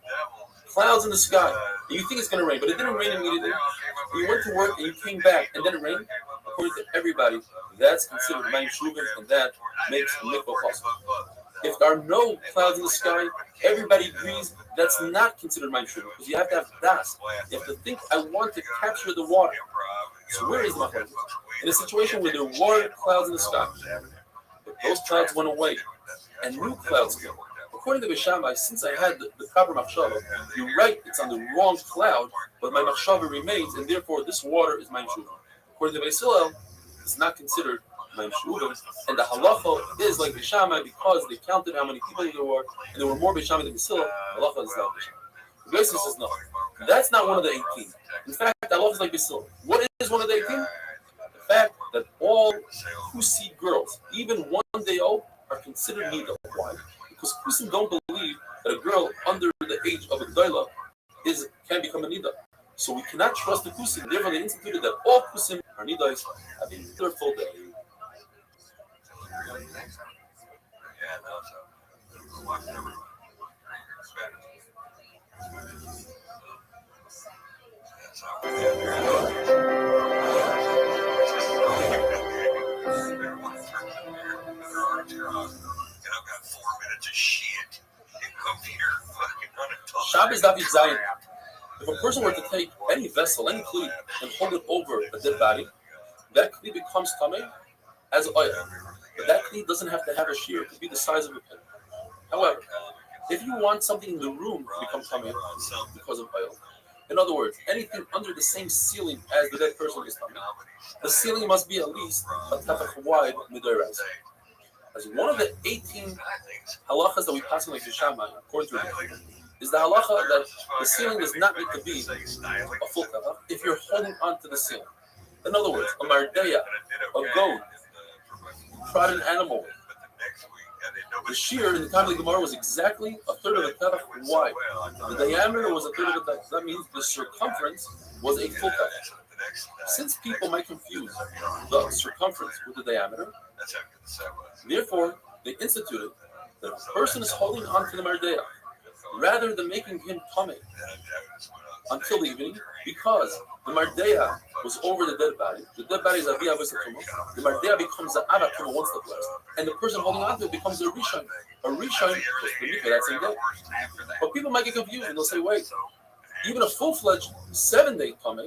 clouds in the sky, and you think it's going to rain, but it didn't rain immediately. You went to work and you came back, and then it rained. According to everybody, that's considered mayim shuruvim, and that makes a mikvah possible. If there are no clouds in the sky, everybody agrees that's not considered mayim shuruvim because you have to have das. You have to think, I want to capture the water. So where is the machlokes? In a situation where there were clouds in the sky, but those clouds went away, and new clouds came. According to Bishamai, since I had the proper machshava, you're right, it's on the wrong cloud, but my machshava remains, and therefore this water is mayim shuruvim. According to Basil, it's not considered mayim shuruvim, and the halacha is like Bishamai because they counted how many people there were, and there were more Bishamai than Basil. Halacha is not Bishamai. The basis is no. That's not one of the 18. In fact, the halacha is like Basil. What is one of the 18? The fact that all Kusi girls, even 1 day old, are considered nida. Why? Because Kusim don't believe that a girl under the age of a gdoila can become a nida. So we cannot trust the Kusim. Therefore, they instituted that all Kusim are nidas having their full day. Shabbos David Zayin. If a person were to take any vessel, any kli, and hold it over a dead body, that kli becomes tamei as oil. But that kli doesn't have to have a shear; it could be the size of a pin. However, if you want something in the room to become tamei because of oil, in other words, anything under the same ceiling as the dead person is tamei, the ceiling must be at least a tefach wide midoraz. As one of the 18 halachas that we pass in like Bishamai, according to it, is the halacha that the ceiling does not need to be a full tefach if you're holding onto the ceiling. In other words, a mardeya, a goat, trod an animal, The shear in the time of the Gemara was exactly a third of a tefach wide. The diameter was a third of a tefach. That means the circumference was a full tefach. Since people might confuse the circumference with the diameter, therefore they instituted that if a person is holding on to the mardeya rather than making him tummy until the evening, because the mardeya was over the dead body. The dead body is avia v'satuma. The mardeya becomes the avatuma once the blessed, and the person holding on to it becomes a rishon. A rishon is the mikveh that same day. But people might get confused and they'll say, wait, even a full-fledged 7-day tummy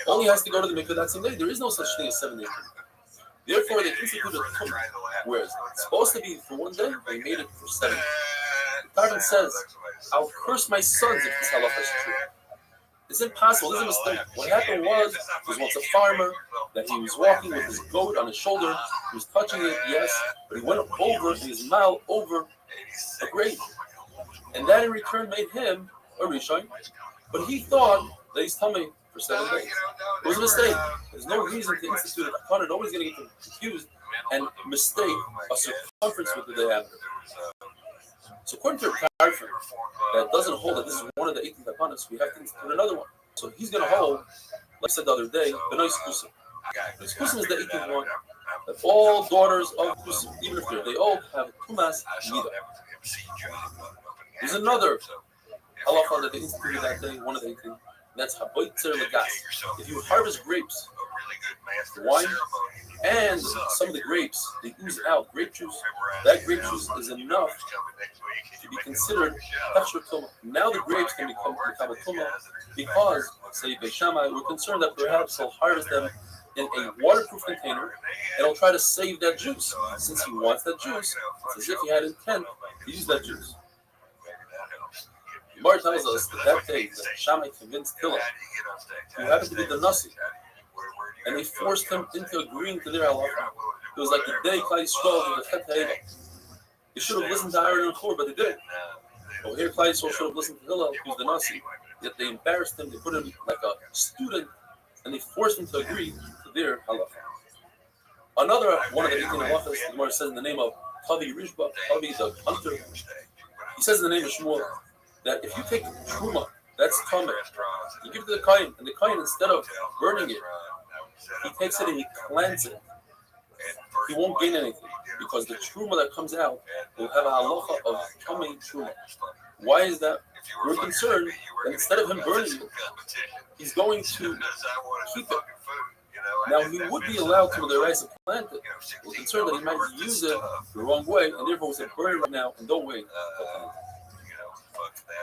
only has to go to the mikveh that same day. There is no such thing as 7 days. Therefore, they instituted a tummy, whereas it's supposed to be for 1 day, they made it for 7 days. The Targum says, I'll curse my sons if this halacha is true. It's impossible. This is a mistake. What happened was once a farmer that he was walking with his goat on his shoulder. He was touching it, yes, but he went over his mouth over a grave. And that in return made him a rishon. But he thought that he's tummy for 7 days. It was a mistake. There's no reason to institute a takana. Nobody's going to get confused and mistake a circumference with the diameter. So according to a Targum that doesn't hold that this is one of the 18 takanas, we have to institute another one. So he's going to hold, like I said the other day, Benois Kusim. Benois Kusim is the 18th one. That all daughters of Kusim, even if they all have Tumas Nida. There's another halacha that they instituted that day, one of the 18. That's Haboitzer Lagas. If you harvest grapes, wine, and some of the grapes, they ooze out grape juice. That grape juice is enough to be considered Tachshur Tumah. Now the grapes can become a Tumah because, say, Beis Shammai, we're concerned that perhaps he'll harvest them in a waterproof container and he'll try to save that juice. Since he wants that juice, it's as if he had intent to use that juice. Gemara tells us that day that Shammai convinced Hillel, who happened to be the Nasi, and they forced him into agreeing to their halacha. It was like the day Klai Yisrael with the Chet HaEva. They should have listened to Aaron and Hur, but they didn't. Well, here Klai Yisrael should have listened to Hillel, who's the Nasi. Yet they embarrassed him, they put him like a student, and they forced him to agree to their halacha. Another one of the 18 halachas, the Gemara says in the name of Tavi Rishba, Tavi the hunter, he says in the name of Shmuel, that if you take truma, that's tameh, you give it to the kohen, and the kohen, instead of burning it, he takes it and he cleanses it. He won't gain anything because the truma that comes out will have a halacha of tameh truma. Why is that? We're concerned that instead of him burning it, he's going to keep it. Now he would be allowed to the rice to plant it. We're concerned that he might use it the wrong way, and therefore we say burn it right now and don't wait.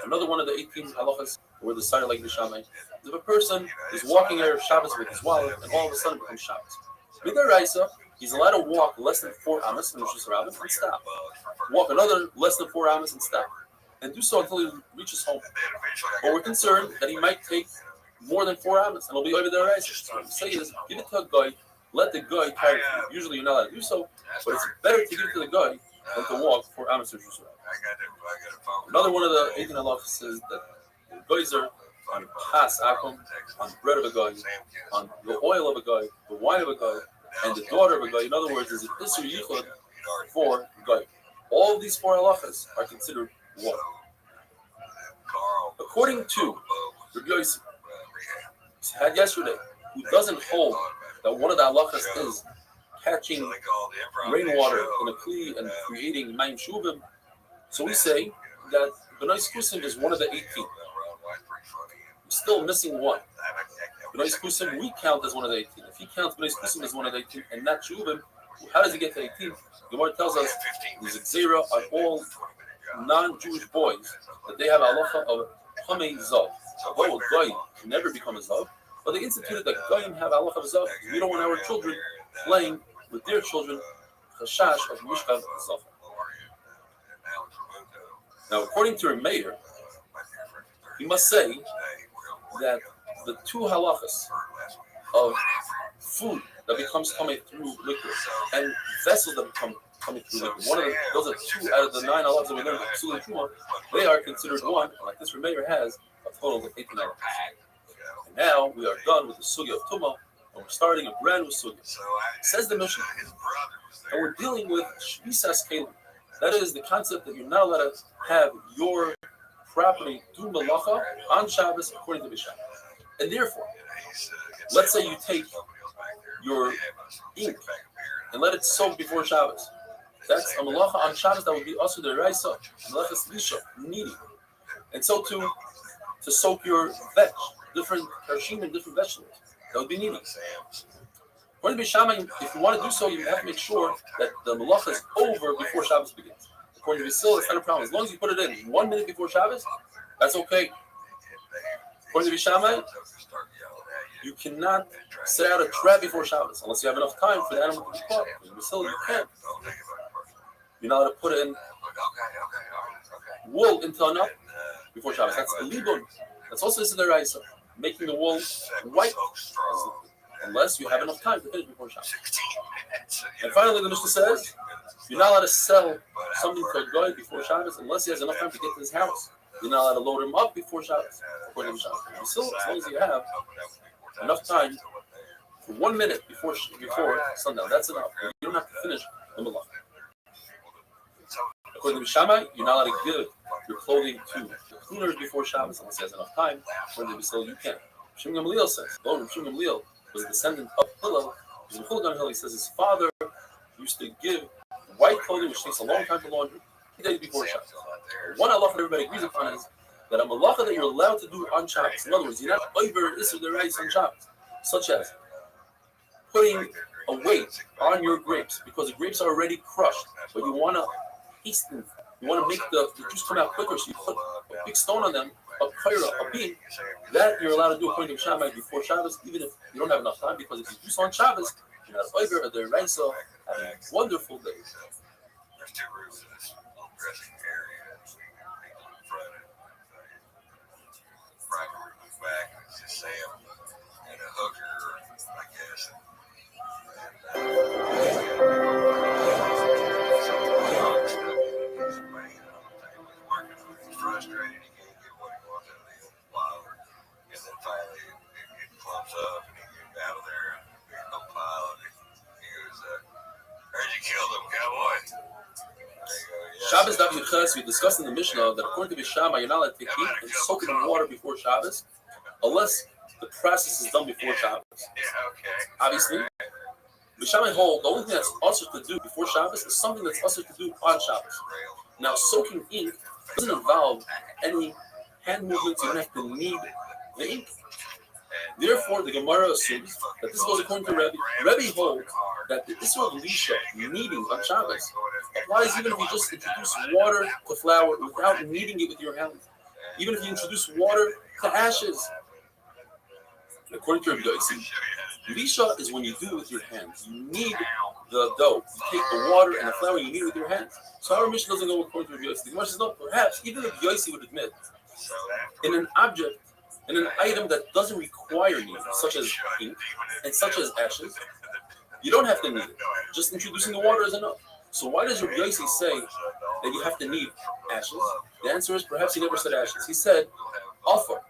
Another one of the 18 halachas were decided like the Shammai. If a person is walking Erev Shabbos with his wallet and all of a sudden it becomes Shabbos, Midaraisa, he's allowed to walk less than 4 amas and stop. Walk another less than 4 amas and stop. And do so until he reaches home. But we're concerned that he might take more than 4 amas and it'll be over there. So what we say is, give it to a guy, let the guy carry it. Usually you're not allowed to do so, but it's better to give it to the guy than to walk 4 amas or so. Another one of the 18 halachas says that the guys are on pas akum, on bread of a guy, on the oil of a guy, the wine of a guy, and the daughter of a guy. In other words, is an isur yichud for a guy. All of these 4 halachas are considered one. According to Rabbi Yosef, had yesterday, who doesn't hold that one of the halachas is catching rainwater in a kli and creating mayim shuvim. So we say that Benois Kusim is one of the 18. We're still missing one. Benois Kusim we count as one of the 18. If he counts Benois Kusim as one of the 18 and not Shuvim, how does he get to 18? Gemara tells us there's a zera on all non-Jewish boys that they have a halacha of Hamei Zav. Although a guy can never become a Zav, but they instituted that Goyim have a halacha of Zav. We don't want our children playing with their children chashash of Mishkav Zav. Now, according to a mayor, we must say that the 2 halachas of food that becomes coming through liquid and vessels that become coming through liquid, one of the, those are 2 out of the 9 halachas that we learned in Psulah Truma, they are considered one, and like this mayor has a total of 18 halachas. And now we are done with the sugya of Tumah, and we're starting a brand new sugya. Says the Mishnah, And we're dealing with shvisas kelim. That is the concept that you're not allowed to have your property do malacha on Shabbos according to Bisham. And therefore, let's say you take your ink and let it soak before Shabbos. That's a malacha on Shabbos that would be also the raisa, malacha slisha, kneading. And so to soak your veg, different karshim and different vegetables. That would be kneading. According to Bisham, if you want to do so, you have to make sure that the malacha is over before Shabbos begins. According to Basil, it's not a problem. As long as you put it in 1 minute before Shabbos, that's okay. According to Bisham, you cannot set out a trap before Shabbos unless you have enough time for the animal to be caught. In Basil, you can't. You're not allowed to put in wool until enough before Shabbos. That's a libun. That's also the raisa, making the wool white, unless you have enough time to finish before Shabbos. And finally, the Mishnah says you're not allowed to sell something to a guy before Shabbos unless he has enough time to get to his house. You're not allowed to load him up before Shabbos, according to Shabbos. Still, as long as you have enough time for 1 minute before sundown, that's enough. You don't have to finish the malach. According to Shammai, you're not allowed to give your clothing to the cleaners before Shabbos unless he has enough time. According to Basil, you can. Shimon Gamliel says, Shimon Gamliel was a descendant of Hillel. He says his father used to give white clothing, which takes a long time to laundry, 3 days before Shabbos. One halacha that everybody agrees upon is that a malacha that you're allowed to do on Shabbos. In other words, you're not over issur deraisa on Shabbos, such as putting a weight on your grapes because the grapes are already crushed, but you want to hasten, you want to make the juice come out quicker, so you put a big stone on them, a beam. That you're allowed to do according to Shammai before Shabbos, even if you don't have enough time, because if you do so on Shabbos, you're not over or deraisa. Have a wonderful day. There's 2 rooms in this little dressing area. We go in front of private room in the back. It's just Sam and a hooker, I guess. He's frustrated. He can't get what he wants out of the old plow. And then finally it clumps up and he gets out of there and there's no pile. And he goes, heard you killed him, cowboy. Shabbos Daf Yuches, we discussed in the Mishnah that according to Bishama, you're not allowed to take heat and soak it in water before Shabbos, unless the process is done before Shabbos. Obviously, Bishama hold the only thing that's also to do before Shabbos is something that's also to do on Shabbos. Now, soaking ink doesn't involve any hand movements. You don't have to knead the ink. Therefore, the Gemara assumes that this goes according to Rebbe. Rebbe holds that the issur of lisha, kneading on Shabbos, applies even if you just introduce water to flour without kneading it with your hands. Even if you introduce water to ashes. According to Rebbe Yosi, lisha is when you do it with your hands. You knead the dough. You take the water and the flour and you knead it with your hands. So our mission doesn't go according to Rebbe Yosi. The Gemara says, no, perhaps even if Yosi would admit, in an object, in an item that doesn't require kneading, such as ink and such as ashes, you don't have to knead it. Just introducing the water is enough. So why does Rabbi Yosi say that you have to knead ashes? The answer is perhaps he never said ashes. He said alpha,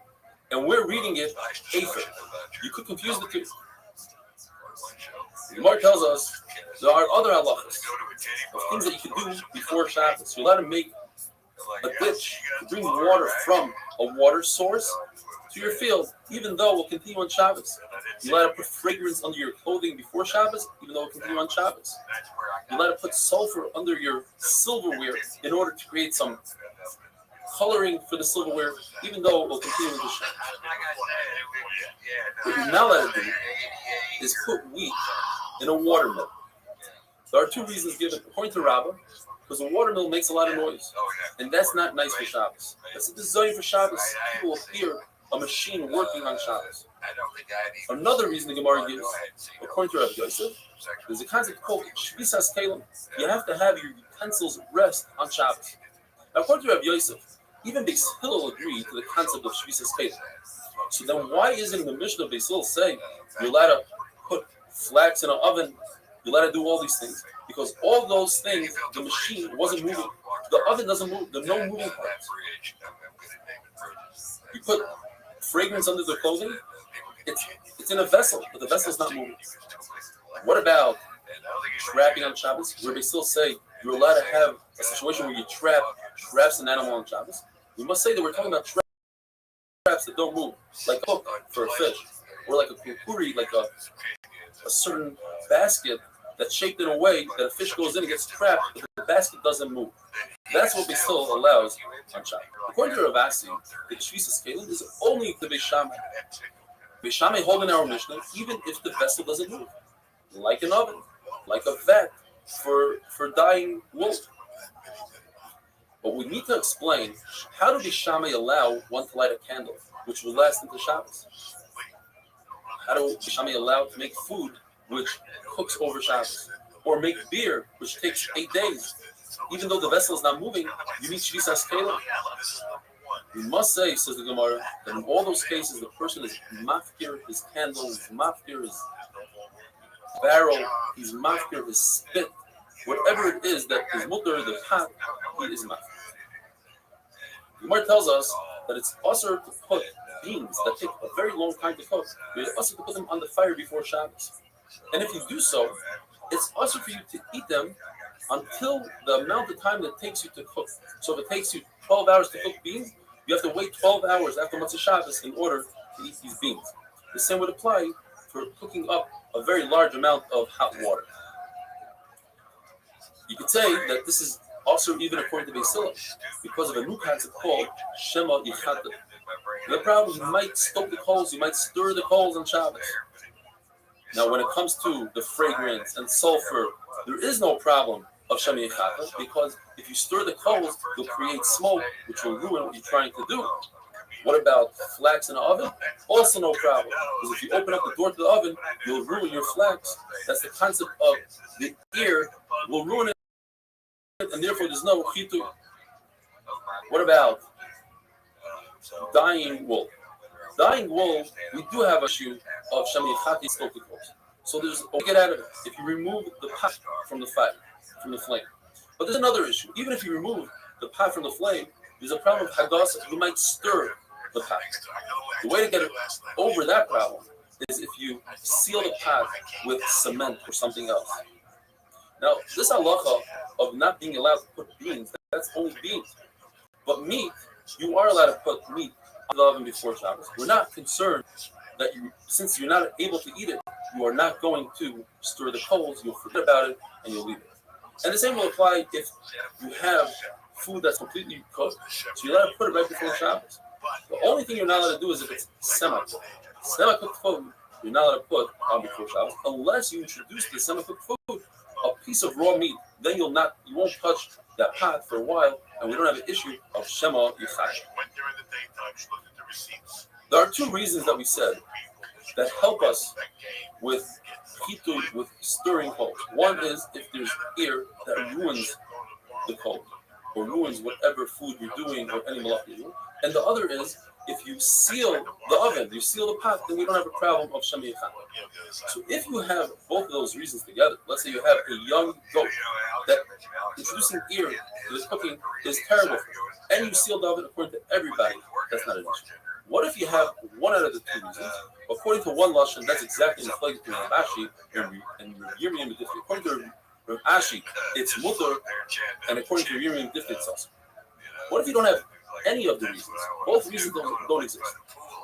and we're reading it afer. You could confuse the two. The Gemara tells us there are other halachas of things that you can do before Shabbos. You're allowed to make a ditch to bring water from a water source to your field, even though we'll continue on Shabbos. You're allowed to put fragrance under your clothing before Shabbos, even though we'll continue on Shabbos. You're allowed to put sulfur under your silverware in order to create some coloring for the silverware, even though we'll continue into Shabbos. What you're not allowed to do is put wheat in a watermill. There are 2 reasons given. According to Rabbah, because a watermill makes a lot of noise, and that's not nice for Shabbos. That's a design for Shabbos. People will hear a machine working on Shabbos. Another reason the Gemara gives, according to Rabbi Yosef, there's a concept called shvisas kelim. You have to have your utensils rest on Shabbos. Now, according to Rabbi Yosef, even Beis Hillel agreed to the concept of shvisas kelim. So then, why isn't the Mishnah of Beis Hillel saying you're allowed to put flax in an oven? You're allowed to do all these things because all those things, the machine wasn't moving. The oven doesn't move. There's no moving parts. You put fragrance under the clothing. It's in a vessel, but the vessel's not moving. What about trapping on Shabbos, where they still say you're allowed to have a situation where you traps an animal on Shabbos, we must say that we're talking about traps that don't move, like a hook for a fish, or like a kukuri, like a certain basket that's shaped in a way that a fish goes in and gets trapped, but the basket doesn't move. That's what still allows on Shabbos. According to Ravasi, the Shvisas Kelim is only the Beis Shammai. Beis Shammai hold in our Mishnah, even if the vessel doesn't move, like an oven, like a vat for dyeing wool. But we need to explain, how do Beis Shammai allow one to light a candle, which will last into Shabbos? How do Beis Shammai allow to make food, which cooks over Shabbos? Or make beer, which takes 8 days? Even though the vessel is not moving, you need Shvisas Kelim. We must say, says the Gemara, that in all those cases, the person is mafkir his candle, he's mafkir his barrel, he's mafkir his spit, whatever it is that is mutter, the pot, he is mafkir. The Gemara tells us that it's usher to put beans that take a very long time to cook. It's usher to put them on the fire before Shabbos. And if you do so, it's usher for you to eat them until the amount of time that it takes you to cook. So if it takes you 12 hours to cook beans, you have to wait 12 hours after Motzei Shabbos in order to eat these beans. The same would apply for cooking up a very large amount of hot water. You could say that this is also even according to Beis Hillel, because of a new concept called Shema Yichata. The problem is you might stoke the coals, you might stir the coals on Shabbos. Now, when it comes to the fragrance and sulfur, there is no problem of Shema Yichata, because if you stir the coals, you'll create smoke, which will ruin what you're trying to do. What about flax in the oven? Also no problem, because if you open up the door to the oven, you'll ruin your flax. That's the concept of the ear will ruin it, and therefore there's no chitu. What about dyeing wool? Dyeing wool, we do have an issue of Shema Yichata stoke the coals. So there's get out of it if you remove the pot from the fire, from the flame. But there's another issue. Even if you remove the pot from the flame, there's a problem of hagasa. You might stir the pot. The way to get over that problem is if you seal the pot with cement or something else. Now, this halacha of not being allowed to put beans, that's only beans. But meat, you are allowed to put meat on the oven before Shabbos. We're not concerned that since you're not able to eat it, you are not going to stir the coals, you'll forget about it, and you'll leave it. And the same will apply if you have food that's completely cooked, so you're allowed to put it right before Shabbos. The only thing you're not allowed to do is if it's semi-cooked. Semi-cooked food, you're not allowed to put on before Shabbos, unless you introduce the semi-cooked food, a piece of raw meat. Then you won't touch that pot for a while, and we don't have an issue of Shema Yichata. There are two reasons that we said that help us with chitu, with stirring coals. One is if there's air that ruins the coal, or ruins whatever food you're doing or any malach you're doing. And the other is if you seal the oven, you seal the pot, then we don't have a problem of Shema Yichata. So if you have both of those reasons together, let's say you have a young goat that introducing air to the cooking is terrible for you, and you seal the oven according to everybody, that's not an issue. What if you have one out of the two reasons? According to one lashon, that's exactly the flag between Rav Ashi and Yirmiyah Medifti. According to Rav Ashi, it's mutter, and according to Yirmiyah Medifti, it's also. What if you don't have any of the reasons? Both reasons don't exist.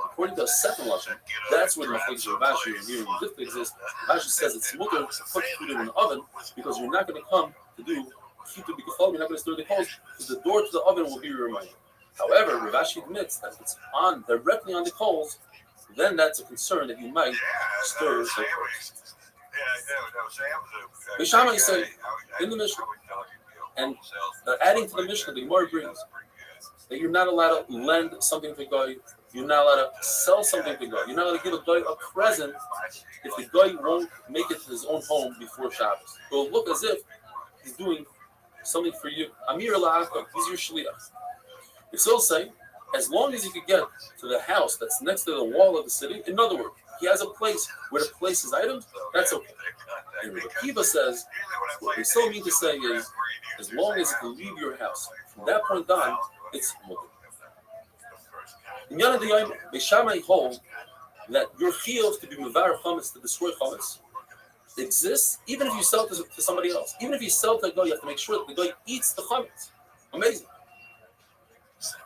According to a second lashon, that's where the flag of Rav Ashi and Yirmiyah Medifti exist. Rav Ashi says it's mutter to put food in an oven because you're not going to come to do chitu b'kefal, you're not going to stir the coals, because the door to the oven will be your reminder. However, Rav Ashi admits that if it's on directly on the coals, then that's a concern that you might stir the coals. Beis Shammai say in the Mishnah, and adding to the Mishnah, the Gemara brings that you're not allowed to lend something to a guy, you're not allowed to sell something to a guy, you're not allowed to give a guy a present if the guy won't make it to his own home before Shabbos. It will look as if he's doing something for you. Amir La'aka, he's your shliach. They still say, as long as he could get to the house that's next to the wall of the city, in other words, he has a place where to place his items, that's okay. And Rabbi Akiva says, what they still mean to say is, as long as you can leave your house, from that point on, it's mutter. In Yana D'Yayim, Beis Shammai hold that your chiyuv to be mevar chametz, to destroy chametz, exists even if you sell it to somebody else. Even if you sell it to a guy, you have to make sure that the guy eats the chametz. Amazing.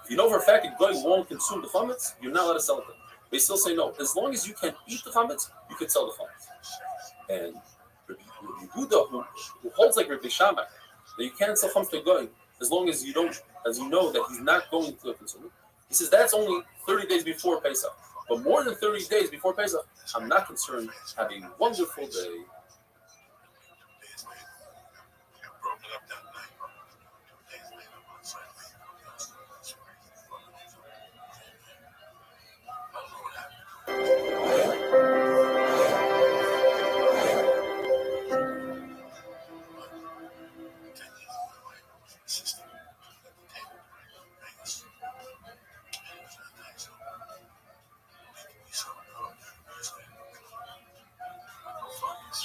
If you know for a fact that the guy won't consume the chametz, you're not allowed to sell it to him. They still say no. As long as you can eat the chametz, you can sell the chametz. And Rabbi Yehuda, who holds like Rabbi Shammai, that you can't sell chametz to a guy as long as you don't, as you know that he's not going to consume it. He says that's only 30 days before Pesach. But more than 30 days before Pesach, I'm not concerned. Have a wonderful day.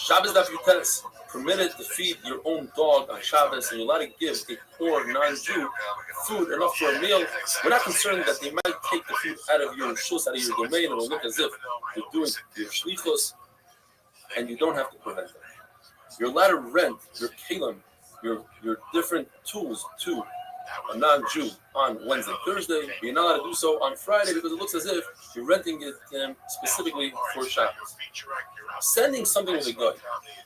Shabbos Daf Yutes, permitted to feed your own dog on Shabbos, and you're allowed to give a poor non-Jew food enough for a meal. We're not concerned that they might take the food out of your shus, out of your domain, and it'll look as if you're doing your shlichus, and you don't have to prevent them. You're allowed to rent your kelim, your different tools to a non-Jew on Wednesday, Thursday, but you're not allowed to do so on Friday because it looks as if you're renting it to him specifically for Shabbos. Sending something with a guy,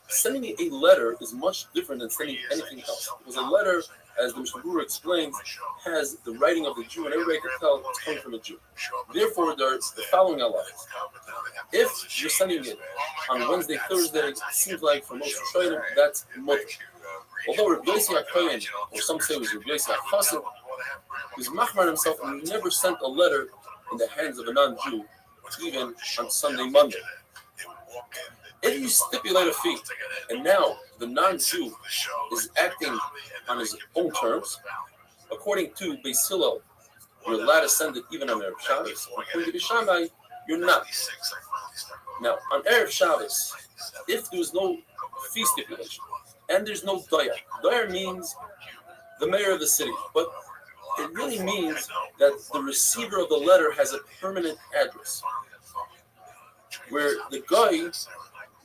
sending me a letter is much different than sending anything else. Because a letter, as the Mishnah Berurah explains, has the writing of the Jew, and everybody can tell it's coming from a Jew. Therefore, there's the following Allah. If you're sending it on Wednesday, Thursday, it seems like for most Rishonim, that's mutter. Although Rabbi Yossi HaKohen, or some say it was Rabbi Yossi HaChassid, was machmar himself and he never sent a letter in the hands of a non-Jew, even on Sunday, Monday. If you stipulate a fee, and now the non-Jew is acting on his own terms, according to Beis Hillel, you're allowed to send it even on Erev Shabbos. According to Beis Shammai, you're not. Now, on Erev Shabbos, if there's no fee stipulation, and there's no dayar. Dayar means the mayor of the city, but it really means that the receiver of the letter has a permanent address, where the guy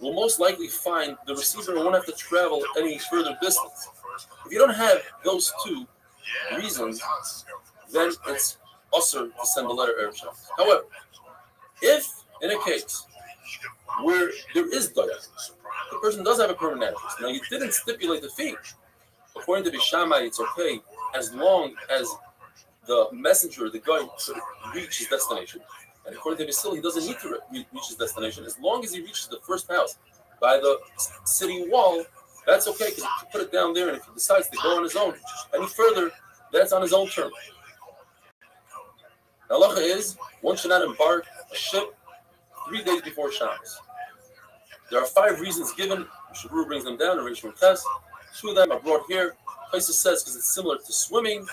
will most likely find the receiver and won't have to travel any further distance. If you don't have those two reasons, then it's usher to send a letter Erev Shabbos. However, if in a case where there is dayar, the person does have a permanent address. Now, you didn't stipulate the fee. According to Beis Shammai, it's okay as long as the messenger, the guy, could reach his destination. And according to Beis Hillel, he doesn't need to reach his destination. As long as he reaches the first house by the city wall, that's okay, because he can put it down there, and if he decides to go on his own any further, that's on his own term. The halacha is, one should not embark a ship 3 days before Shabbos. There are 5 reasons given. Mishnah Berurah brings them down in Restream test. 2 of them are brought here. Places says because it's similar to swimming,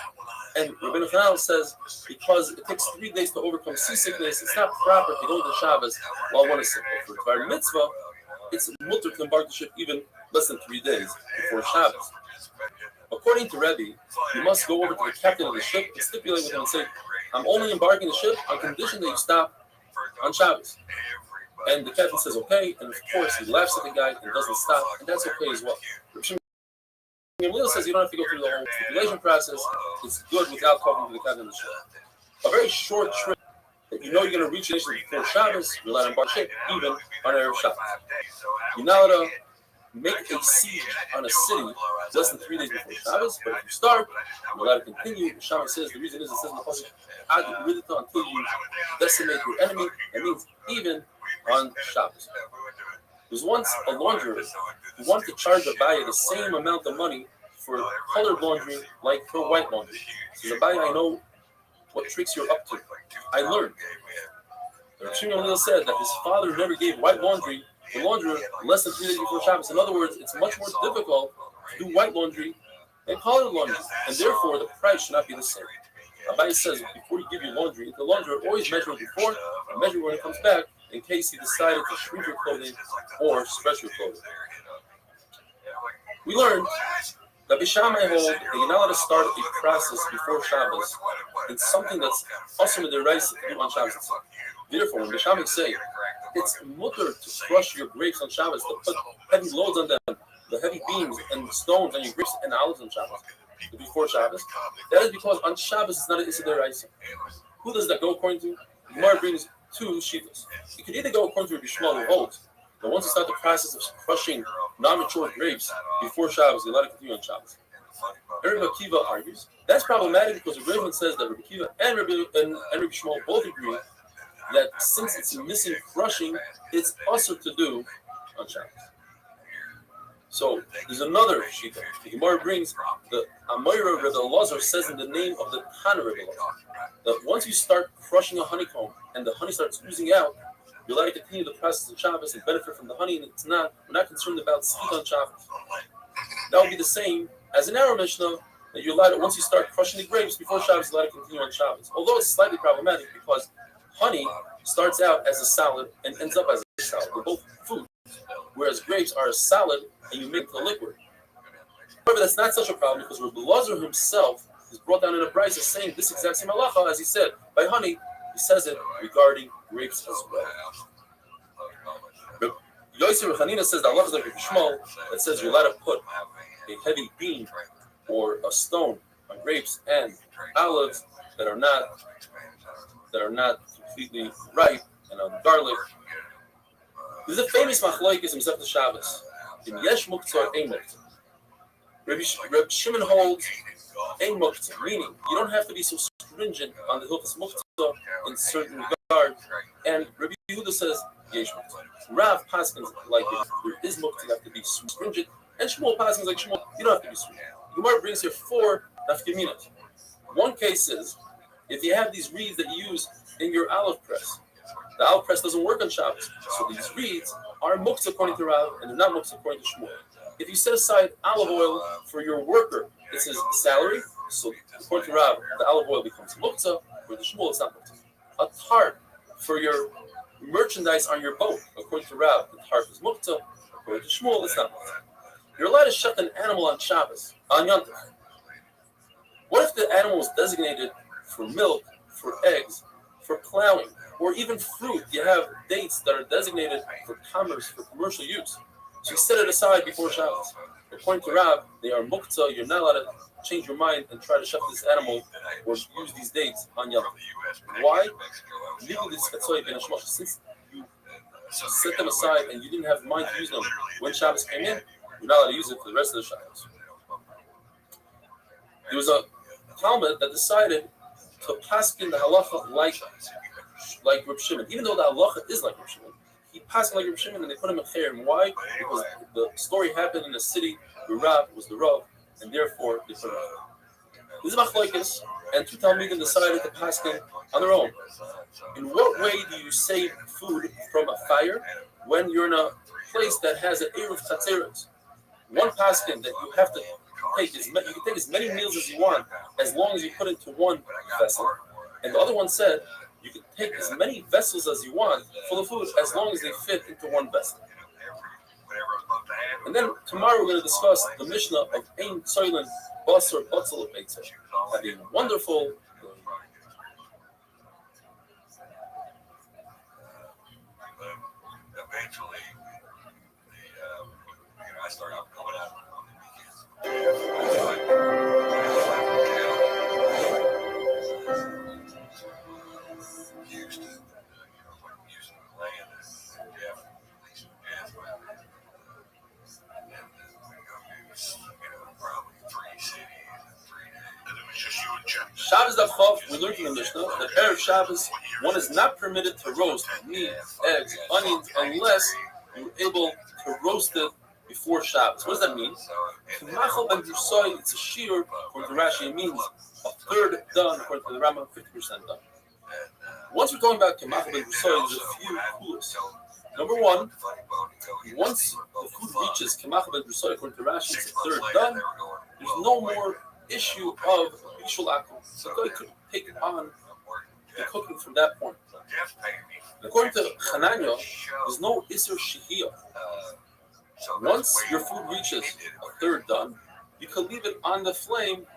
and Rabbeinu Chanel says because it takes 3 days to overcome seasickness, it's not proper to go to Shabbos while one is sick. But for Tvar Mitzvah, it's mutter to embark the ship even less than 3 days before Shabbos. According to Rebbe, you must go over to the captain of the ship and stipulate with him and say, I'm only embarking the ship on condition that you stop on Shabbos. And the captain says, okay, and of course he laughs at the guy and doesn't stop, and that's okay as well. Gamliel says you don't have to go through the whole stipulation process. It's good without talking to the captain of the ship. A very short trip that you know you're going to reach the nation before Shabbos, you're allowed to embark ship, even on Erev Shabbos. You're not allowed to make a siege on a city less than 3 days before Shabbos, but if you start, you're allowed to continue. The Shabbos says the reason is it says in the pasuk, until you decimate your enemy. That means even on Shabbos. There was once a launderer who wanted to charge a buyer the same amount of money for colored laundry like for white laundry. He says, Abaye, I know what tricks you're up to. I learned. The Restream said that his father never gave white laundry to launderer less than 3 days before Shabbos. In other words, it's much more difficult to do white laundry than colored laundry, and therefore the price should not be the same. Abaye says, before you give your laundry, the launderer always measure it before and measure when it comes back, in case he decided to shrink your clothing or stretch your clothing. We learned that Beis Shammai hold that you're not allowed to start a process before Shabbos in something that's also in the rice to do on Shabbos itself. Therefore, when Beis Shammai say it's mutter to crush your grapes on Shabbos, to put heavy loads on them, the heavy beams and stones on your grapes and olives on Shabbos, before Shabbos. That is because on Shabbos it's not an Issa D'Oraisa. Who does that go according to? The Gemara brings two shivas. You can either go according to Rabbi Shmuel, who holds that once you start the process of crushing non-mature grapes before Shabbos, you're allowed to continue on Shabbos. And Rabbi Akiva argues that's problematic because the Raven says that Rabbi Akiva and Rabbi Shmuel both agree that since it's missing crushing, it's also to do on Shabbos. So there's another shita. The Gemara brings the Amoira Rabbi Elazar says in the name of the Tana Rabbi Elazar that once you start crushing a honeycomb and the honey starts oozing out, you're allowed to continue the process of Shabbos and benefit from the honey, and we're not concerned about speed on Shabbos. That would be the same as in our Mishnah that you're allowed to, once you start crushing the grapes before Shabbos, you're allowed to continue on Shabbos. Although it's slightly problematic because honey starts out as a salad and ends up as a salad. They're both food, whereas grapes are a salad and you make the liquid. However, that's not such a problem because Rabbi Elazar himself is brought down in a brayso saying this exact same halacha as he said by honey. He says it regarding grapes as well. Yosef Hanina says the halacha is like Rabbi Shmuel that says you're allowed to put a heavy beam or a stone on grapes and olives that are not completely ripe, and on garlic. There's a famous machlokes in Masechtas Shabbos. In Yesh Muktzah or Ein Muktzah. Rabbi Shimon holds Ein Muktzah, meaning you don't have to be so stringent on the Hilchos Muktzah in certain regard. And Rabbi Yehuda says Yesh Muktzah. Rav paskins like it. There is Muktzah, you have to be stringent. And Shmuel paskins like Shmuel, you don't have to be stringent. The Gemara brings here 4 nafkaminos. One case is if you have these reeds that you use in your olive press. The olive press doesn't work on Shabbos, so these reeds are muktzah according to Rav, and they're not muktzah according to Shmuel. If you set aside olive oil for your worker, it's his salary, so according to Rav, the olive oil becomes muktzah. According to Shmuel, it's not muktzah. A tart for your merchandise on your boat, according to Rav, the tart is muktzah. According to Shmuel, it's not muktzah. You're allowed to shut an animal on Shabbos, on Yom Tov. What if the animal is designated for milk, for eggs, for plowing, or even fruit? You have dates that are designated for commerce, for commercial use. So you set it aside before Shabbos. According to Rab, they are muktzah. You're not allowed to change your mind and try to shut this animal or use these dates on Yom Tov. Why? Since you set them aside and you didn't have mind to use them when Shabbos came in, you're not allowed to use it for the rest of the Shabbos. There was a Talmud that decided to paskin the halacha like Reb Shimon, even though the halacha is like Reb Shimon. He passed like Reb Shimon, and they put him in Cherem. Why? Because the story happened in a city where Rav was the Rav, and therefore they put him in. This is machlokes, and 2 Talmidim decided to paskin on their own. In what way do you save food from a fire when you're in a place that has an eruv tzatzeres? One paskin that you have to take you can take as many meals as you want as long as you put into one vessel, and the other one said you can take as many vessels as you want full of food as long as they fit into one vessel. And then tomorrow we're going to discuss the Mishnah of Ein Tzoylin Basar Batzel Beitzah. Have a wonderful eventually I started coming out on the weekends. Houston, Houston, Atlanta, Jeff, Lisa, Jeff, and then we go do, probably 3 cities in 3 days. And it was just you and Jeff. Shabbos Daf Chav, we learned from the Mishnah that Erev Shabbos, one is not permitted to roast meat, eggs, onions, unless you're able to roast it before Shabbos. What does that mean? K'machal ben Brusai, it's a shear, according to Rashi, it means a third done, according to the Rambam, 50% done. Once we're talking about K'machal ben Brusai, there's a few kulas. Number 1, once the food reaches K'machal ben Brusai, according to Rashi, it's a third done, there's no more issue of Bishul Akum. So God could take on the cooking from that point. According to Chananya, there's no Isser Shehiyah. Once your food reaches a third done, you can leave it on the flame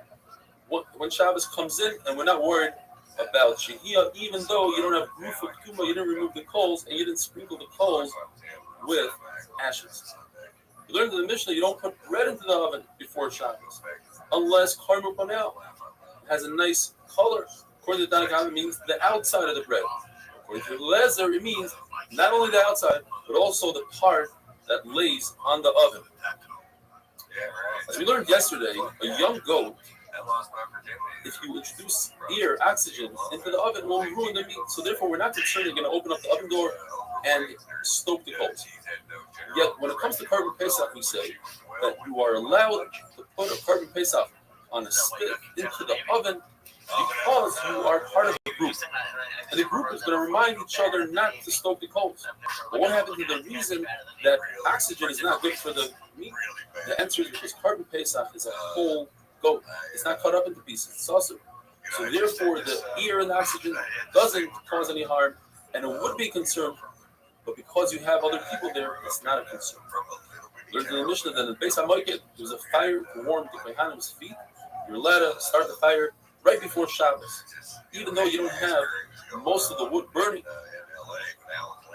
when Shabbos comes in, and we're not worried about Shehiyah, even though you don't have roof of Tuma, you didn't remove the coals, and you didn't sprinkle the coals with ashes. You learned in the Mishnah you don't put bread into the oven before Shabbos, unless Karmu Panel has a nice color. According to the Tanakh, it means the outside of the bread. According to the Lezer, it means not only the outside, but also the part that lays on the oven. As we learned yesterday, a young goat, if you introduce air, oxygen, into the oven, will ruin the meat. So therefore, we're not concerned you're going to open up the oven door and stoke the coals. Yet, when it comes to carbon Pesach, we say that you are allowed to put a carbon Pesach on a stick into the oven because you are part of a group. And the group is going to remind each other not to stoke the coals. But what happens to the reason that oxygen is not good for the meat? The answer is because carbon Pesach is a whole goat. It's not cut up into pieces. It's also. So therefore, the air and the oxygen doesn't cause any harm, and it would be a concern, but because you have other people there, it's not a concern. There's in the Mishnah that in the Beis HaMikdash, there's a fire to warm the Kohanim's feet. You're allowed to start the fire right before Shabbos, even though you don't have most of the wood burning.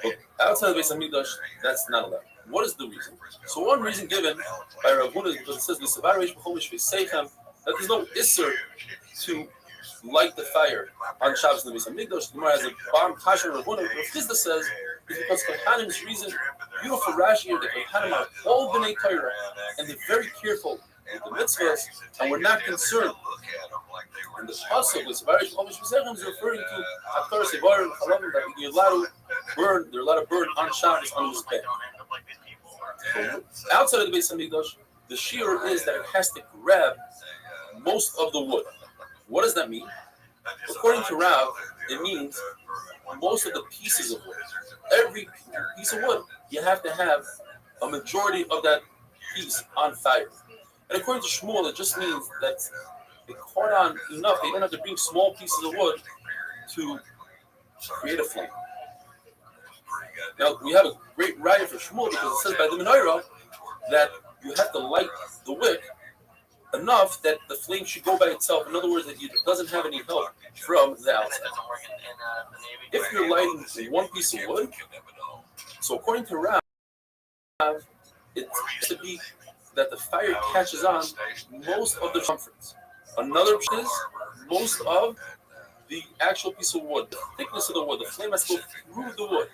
But outside of the Beis HaMikdash, that's not allowed. What is the reason? So one reason given by Rav Huna is because it says that there's no isser to light the fire on Shabbos in the Beis HaMikdash. The Gemara has a bomb kasher Rav Huna. Rav Chisda says is because Kohanim's reason, beautiful Rashi here, the Kohanim are all b'nei Torah, and they're very careful with the mitzvahs, and we're not concerned. And the pasuk with Savarish Chomish V'sechem is referring to Hakar Sevarim Chalavim that you're allowed to burn. They're allowed to burn on Shabbos on this bed. So outside of the Beis HaMikdash, the shear is that it has to grab most of the wood. What does that mean? According to Rav, it means most of the pieces of wood. Every piece of wood, you have to have a majority of that piece on fire. And according to Shmuel, it just means that they caught on enough. They don't have to bring small pieces of wood to create a flame. Now, we have a great raya for Shmuel because it says by the menorah that you have to light the wick enough that the flame should go by itself. In other words, that it doesn't have any help from the outside. If you're lighting one piece of wood, so according to Rav, it has to be that the fire catches on most of the circumference. Another is most of the actual piece of wood, the thickness of the wood. The flame has to go through the wood.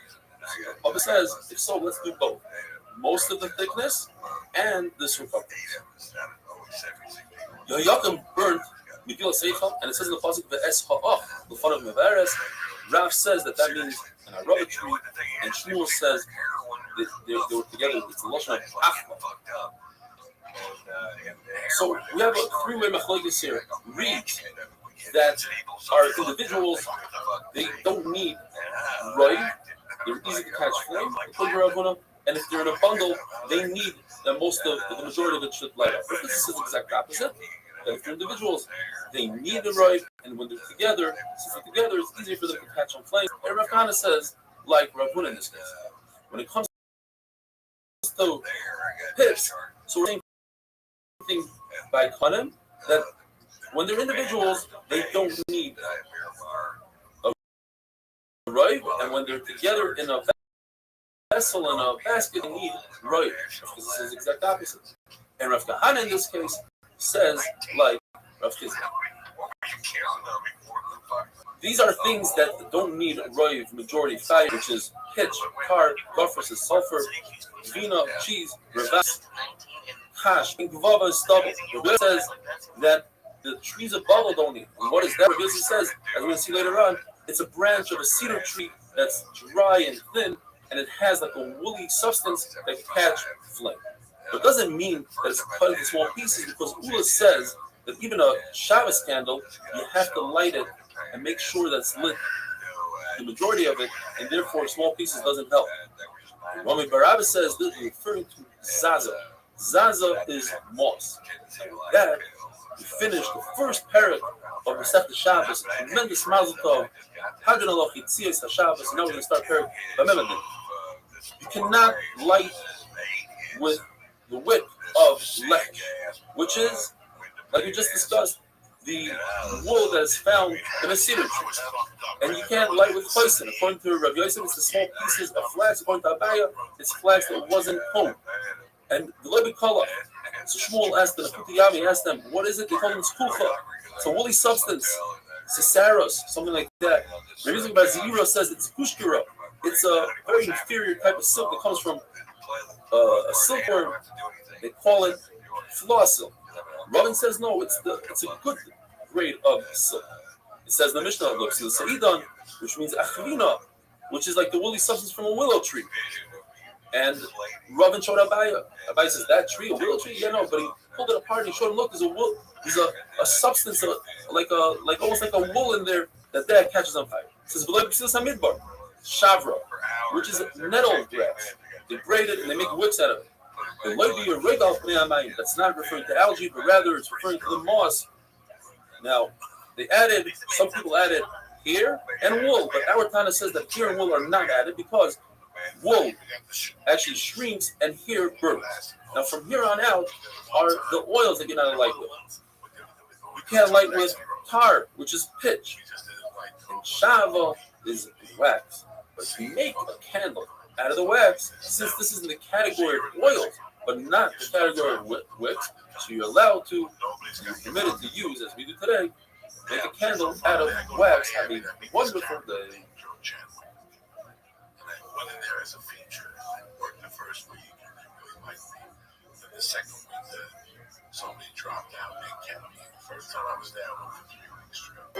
Abba says, if so, let's do both. Most of the thickness and the circumference. Yoyakim burnt Megillah Seichel, and it says in the pasuk ve'es ha'ach l'fanav mevares. Rav says that means an araba tree, and Shmuel says that they were together. It's a lashon of achma. So we have a three-way machlokes here. Read that our individuals, they don't need roiv. They're easy to catch flame. And if they're in a bundle, they need that most of the majority of it should light up. But this is the exact opposite. That if they're individuals, they need the roiv, and when they're together, since they're together, it's easier for them to catch on flame. And Rav Kahana says, like Rav Huna in this case, when it comes to pits, so we're saying thing by Kanim that when they're individuals, they don't need a roiv, and when they're together in a vessel in a basket, they need roiv. Because this is the exact opposite. And Rav Kahana in this case says like Rav Chisda. These are things that don't need roiv majority fire, which is pitch, tar, gopher, sulfur, vina, cheese, revas, hash, and gvava is stubble. Rabbi says that the trees of bubble don't need. And what is that? Rabbi says, as we're going to see later on, it's a branch of a cedar tree that's dry and thin, and it has like a woolly substance that catch flame. But it doesn't mean that it's cut into small pieces, because Ula says that even a Shabbos candle, you have to light it and make sure that it's lit, the majority of it, and therefore small pieces doesn't help. Rami Barabba says this is referring to Zaza. Zaza is moss. And with that, we finish the first parak of Masechta Shabbos, tremendous mazel tov, Hagan Aloch Yitzias HaShabbos, and now we're going to start parak B'Memedin. You cannot light with the wick of lechem, which is, like we just discussed, the wool that is found in a cedar tree. And you can't light with poison. According to Rav Yosef, it's the small pieces of flax. According to Abaya, it's flax that wasn't honed. And the Levi Kala. So Shmuel asked them, he asked them, what is it? They told him it's kucha. It's a woolly substance. Cesaros, something like that. The reason why Zero says it's kushkira. It's a very inferior type of silk that comes from a silkworm. They call it flaw silk. Robin says no, it's a good grade of silk. It says the Mishnah looks the Seidan, which means achrina, which is like the woolly substance from a willow tree. And Robin showed Abaya. Abaya says, that tree, a willow tree? Yeah, no, but he pulled it apart and he showed him, look, there's a substance, like almost like a wool in there that catches on fire. It says, Midbar, Shavra, which is nettle grass. They braid it and they make wicks out of it. That's not referring to algae, but rather it's referring to the moss. Now, some people added hair and wool, but our Tana says that hair and wool are not added because wool actually shrinks and hair burns. Now, from here on out are the oils that you're not light with. You can't light with tar, which is pitch, and shava is wax. But if you make a candle out of the wax, since this is in the category of oils, but not the category of wicks, so you're allowed to, you're permitted to use, as we do today, make a candle out of wax. Have a wonderful day. Went in there as a feature. I worked the first week and they really liked me. Then the second week, somebody dropped out. They kept me. The first time I was there, I went for 3 weeks straight.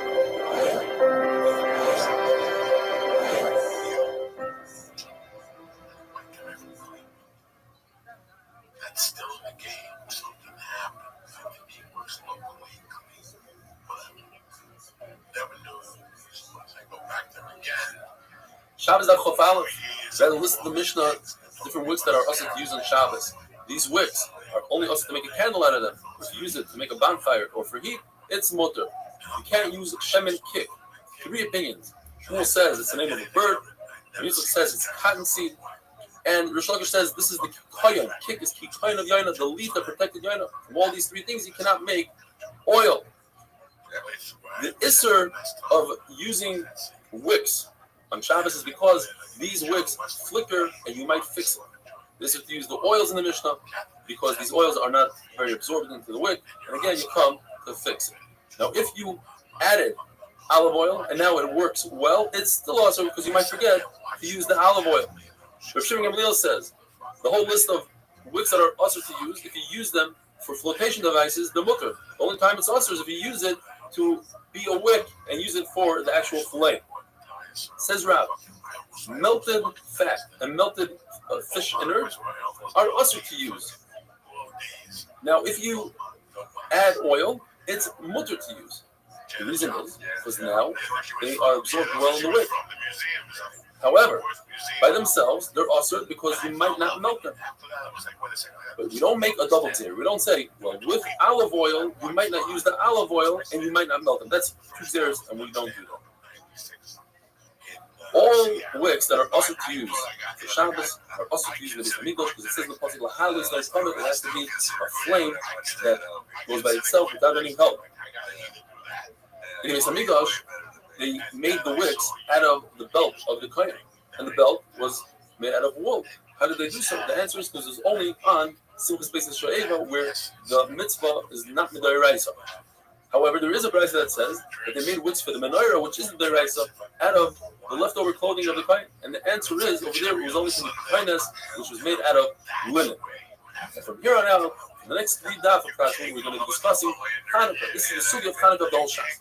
That's still in the game. Something happened. I think he works locally. Never knew. Once I go back there again. Shabbos Daf Chof Aleph. Rather list the Mishnah, different wicks that are also to use on Shabbos. These wicks are only also to make a candle out of them. If you use it to make a bonfire or for heat, it's mutter. You can't use shemen kik. 3 opinions. Shmuel says it's the name of a bird. Yusuf says it's cottonseed. And Rish Lakish says this is the kikayon. Kik is kikayon of yaina, the leaf that protected yaina. From all these 3 things, you cannot make oil. The isser of using wicks on Shabbos is because these wicks flicker and you might fix it. This is to use the oils in the Mishnah because these oils are not very absorbed into the wick, and again you come to fix it. Now if you added olive oil and now it works well, it's still also because you might forget to use the olive oil. Rav Shimon Gamliel says the whole list of wicks that are also to use, if you use them for flotation devices, they're mutter. The only time it's also is if you use it to be a wick and use it for the actual fillet. Says Rav, melted fat and melted fish innards are also to use. Now, if you add oil, it's mutter to use. The reason is because now they are absorbed well in the wick. However, by themselves, they're also because you might not melt them. But we don't make a double tier. We don't say, well, with olive oil, you might not use the olive oil and you might not melt them. That's 2 tiers, and we don't do that. All wicks that are also to use for Shabbos are also to use with the Mikdash because it says in the Pasuk, "Lahalis no stomach." It has to be a flame that goes by itself without any help. In the Mikdash, they made the wicks out of the belt of the kohen, and the belt was made out of wool. How did they do so? The answer is because it's only on Simchas Beis Shoeva where the mitzvah is not midaraisa. However, there is a brayso that says that they made wicks for the menorah, which isn't midaraisa, out of the leftover clothing of the kohen. And the answer is over there it was only from the kohenes, which was made out of linen. And from here on out, in the next 3 daf of Krashmi, we're going to be discussing Hanukkah. This is the sugi of Hanukkah of the whole Shas.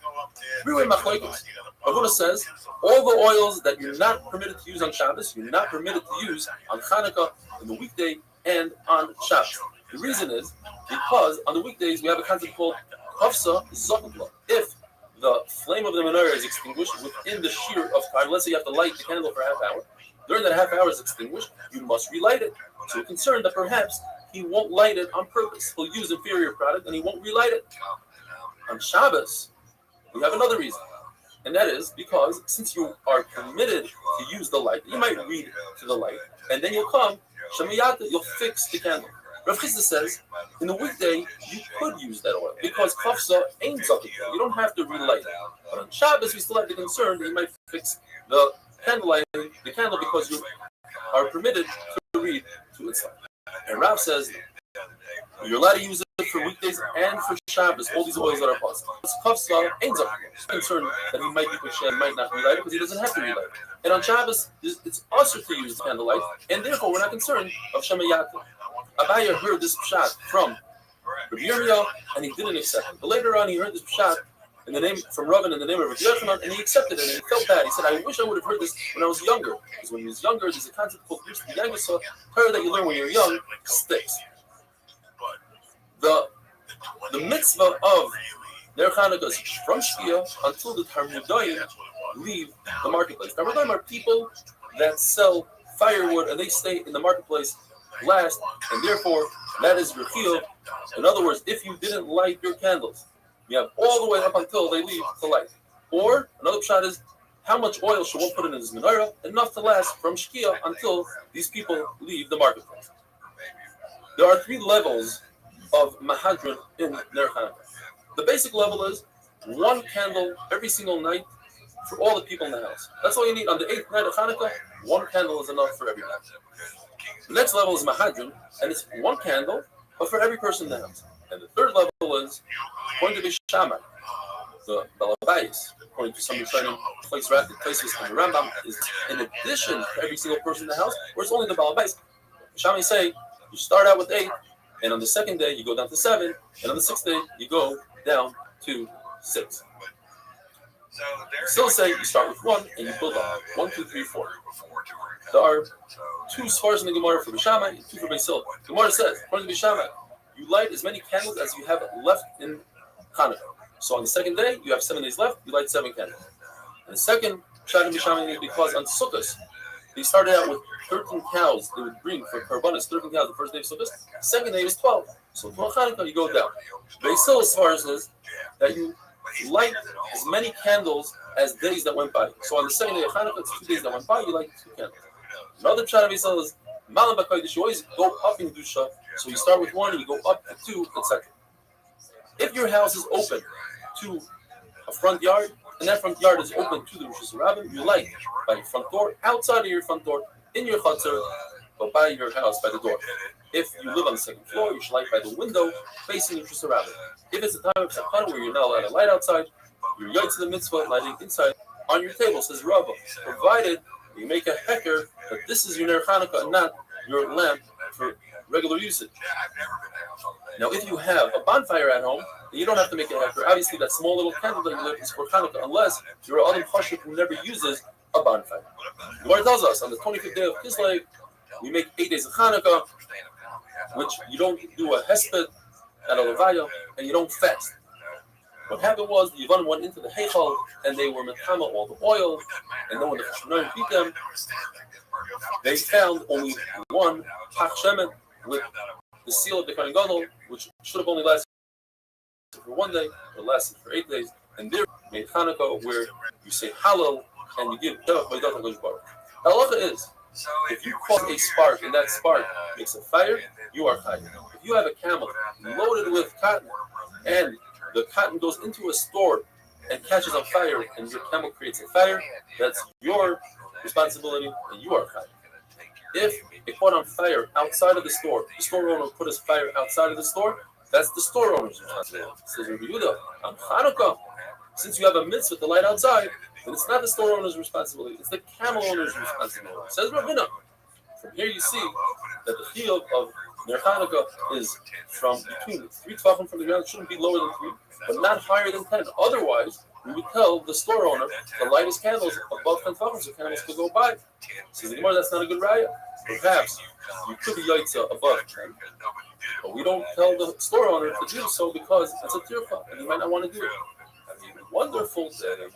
3-way machlokes. Ravuna says all the oils that you're not permitted to use on Shabbos, you're not permitted to use on Hanukkah, in the weekday, and on Shabbos. The reason is because on the weekdays we have a concept called Hafsa Zokubla. If the flame of the menorah is extinguished within the shear of time, let's say you have to light the candle for a half hour. During that half hour is extinguished, you must relight it. So we're concerned that perhaps he won't light it on purpose. He'll use inferior product and he won't relight it. On Shabbos, we have another reason. And that is because since you are permitted to use the light, you might read to the light, and then you'll come, Shemayata, you'll fix the candle. Rav Chisda says, In the weekday, you could use that oil because kafsa ain't something. You don't have to relight it. But on Shabbos, we still have the concern that you might fix the candle because you are permitted to read to its light. And Rav says you're allowed to use it for weekdays and for Shabbos, all these oils that are possible. Kafsa ain't something. Concerned that he might be Hashem, might not relight it because he doesn't have to relight it. And on Shabbos, it's also to use candlelight, and therefore we're not concerned of Shema Yaakov. Abaya heard this pshat from Rabbi Yirmiyah, and he didn't accept it. But later on, he heard this pshat in the name from Ravin in the name of Rabbi Yochanan, and he accepted it, and he felt bad. He said, "I wish I would have heard this when I was younger, because when he was younger, there's a concept called Yagasa, prayer that you learn when you're young sticks." The mitzvah of Ner Chanukah is from Shkia until the Talmudim leave the marketplace. Talmudim are people that sell firewood and they stay in the marketplace last, and therefore that is your chiyuv. In other words, if you didn't light your candles, you have all the way up until they leave to light. Or another pshat is how much oil should one put in his menorah? Enough to last from Shkia until these people leave the marketplace. There are 3 levels of mahadran in Ner Chanukah. The basic level is 1 candle every single night for all the people in the house. That's all you need. On the 8th night of Hanukkah, 1 candle is enough for everyone. The next level is mahadran, and it's 1 candle, but for every person in the house. And the 3rd level is according to the Shammai, the Balabais, according to some Rishonim, places in the Rambam, is in addition to every single person in the house, or it's only the Balabais. Shammai say you start out with 8. And on the 2nd day, you go down to 7. And on the 6th day, you go down to 6. Still say you start with 1 and you build up. 1, 2, 3, 4. There are 2 svars in the Gemara for Bishamai and 2 for Beisil. Gemara says, according to Bishamai, you light as many candles as you have left in Hanukkah. So on the 2nd day, you have 7 days left, you light 7 candles. And the second shot in Bishamai is because on Sukkot, they started out with 13 cows they would bring for Karbanis, 13 cows the first day of Sukkot. Second day was 12. So for Hanukkah, you go down. Beisil as far as is that you light as many candles as days that went by. So on the 2nd day of Hanukkah, it's 2 days that went by, you light 2 candles. Another pshat of Beisil is Malam B'Kodesh, you always go up in Dusha. So you start with 1 and you go up to 2, etc. If your house is open to a front yard, and that front yard is open to the Rosh Hashanah, you light by your front door, outside of your front door, in your chutzner, but by your house, by the door. If you live on the 2nd floor, you should light by the window facing Rosh Hashanah. If it's a time of Sakana where you're not allowed to light outside, you're yot to the mitzvah lighting inside on your table, says Rabbah, provided you make a hecker that this is your Ner Chanukah and not your lamp for regular usage. Now, if you have a bonfire at home, then you don't have to make a hecker. Obviously, that small little candle that you lit is for Hanukkah, unless you're an Adam Chashuk who never uses a bonfire. The Gemara tells us on the 25th day of Kislev, we make 8 days of Hanukkah, which you don't do a hesped at a levaya, and you don't fast. What happened was the Yavanim went into the Heichal, and they were metama all the oil, and then when the Chashmonaim beat them, they found only 1 Pach Shemen with the seal of the Kohen Gadol, which should have only lasted for 1 day, but lasted for 8 days, and there made Hanukkah where you say Hallel and you give Tevach Vaydat HaKadosh Baruch. The halacha is, if you cause a spark and that spark makes a fire, you are chayav. If you have a camel loaded with cotton and the cotton goes into a store and catches on fire and your camel creates a fire, that's your responsibility and you are chayav. If it caught on fire outside of the store owner put his fire outside of the store, that's the store owner's responsibility. Says Rabbi Yehuda, on Hanukkah, since you have a mitzvah to light outside, then it's not the store owner's responsibility, it's the camel owner's responsibility. Says Ravina. From here you see that the chiyuv of Ner Chanukah is from between 3 tefachim from the ground, it shouldn't be lower than 3, but not higher than 10. Otherwise, we would tell the store owner to light his candles above 10 tefachim so camels could go by. Says the Gemara, that's not a good raya. Perhaps you could be yaitza above 10, but we don't tell the store owner to do so because it's a tircha and he might not want to do it. Have a wonderful day.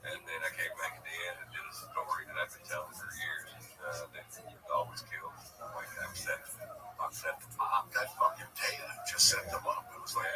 And then I came back at the end and did a story that I've been telling for years. That always kills. Like I said, that fucking Taylor just set them up. It was like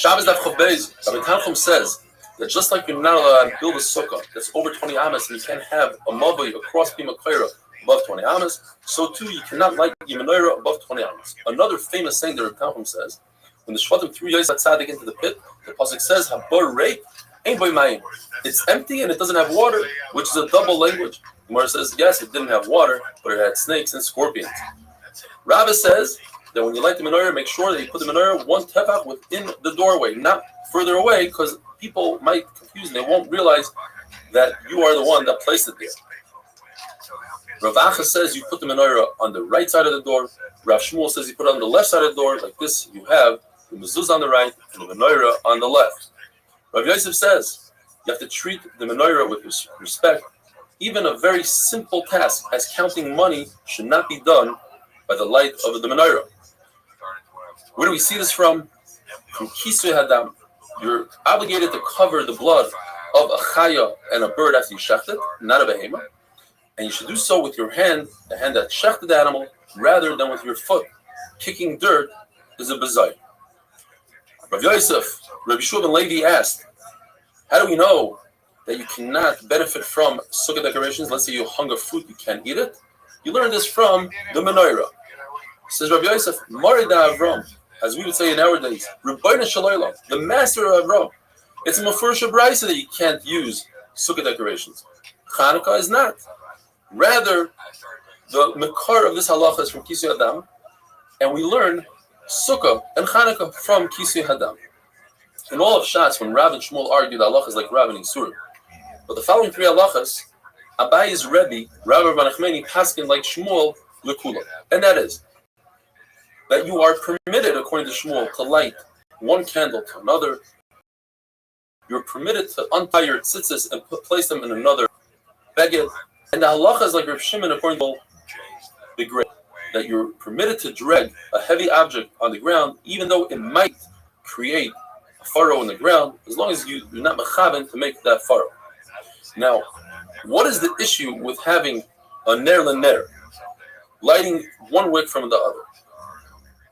Shabbos Daf Chav Beis, Rabbi Tanchum says that just like you're not allowed to build a sukkah that's over 20 amas, and you can't have a mavoi across Pima Kaira above 20 amas, so too you cannot light your menorah above 20 amas. Another famous saying that Rabbi Tanchum says, when the Shvatim threw Yosef Tzaddik into the pit, the pasuk says, "Habar reik ein boy mayim." It's empty and it doesn't have water, which is a double language. The Gemara says, yes, it didn't have water, but it had snakes and scorpions. Rabbi says that when you light the menorah, make sure that you put the menorah one tefach within the doorway, not further away, because people might confuse and they won't realize that you are the one that placed it there. Rav Acha says you put the menorah on the right side of the door. Rav Shmuel says you put it on the left side of the door, like this. You have the mezuzah on the right and the menorah on the left. Rav Yosef says you have to treat the menorah with respect. Even a very simple task as counting money should not be done by the light of the menorah. Where do we see this from? From Kisui Hadam. You're obligated to cover the blood of a chaya and a bird after you shecht it, not a behema. And you should do so with your hand, the hand that shechted the animal, rather than with your foot. Kicking dirt is a bezai. Rav Yosef, Rabbi Shua ben Levi asked, how do we know that you cannot benefit from sukkah decorations? Let's say you hung a fruit, you can't eat it. You learn this from the menorah. Says Rabbi Yosef, Marida Avram, as we would say in our days, Rabbeinu Shalom, the master of Avram. It's a Mefursha Braisa that you can't use sukkah decorations. Chanukah is not. Rather, the Mekar of this halacha is from Kisui Hadam, and we learn sukkah and Chanukah from Kisui Hadam. In all of Shas, when Rav and Shmuel argued, halacha is like Rav and Yisur. But the following three halachas, Abayi's Rebbe, Rav Bar Nachmani, paskin like Shmuel lekula, and that is that you are permitted, according to Shmuel, to light one candle to another. You're permitted to untie your tzitzis and place them in another beged. And the halacha is like Rav Shimon, according to the great, that you're permitted to drag a heavy object on the ground, even though it might create a furrow in the ground, as long as you're not mechaben to make that furrow. Now, what is the issue with having a ner l'ner, lighting one wick from the other?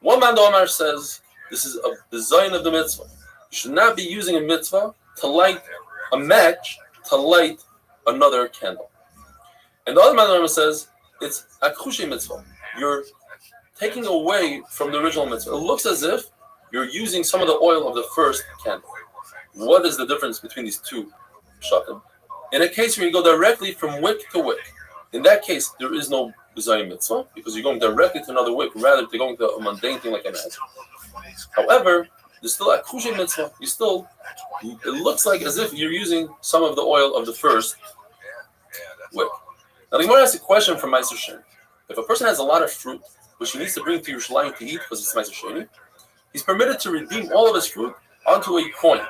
One man Omar says this is a design of the mitzvah. You should not be using a mitzvah to light a match to light another candle. And the other man Omar says it's akhushe mitzvah. You're taking away from the original mitzvah. It looks as if you're using some of the oil of the first candle. What is the difference between these two shatim? In a case where you go directly from wick to wick, in that case there is no B'zayim mitzvah because you're going directly to another wick rather than going to a mundane thing like a match. However, there's still a akhushe mitzvah. It looks like as if you're using some of the oil of the first wick. Now the Gemara asks a question from Meiser Sheni. If a person has a lot of fruit which he needs to bring to Yerushalayim to eat because it's Meiser Sheni, he's permitted to redeem all of his fruit onto a coin.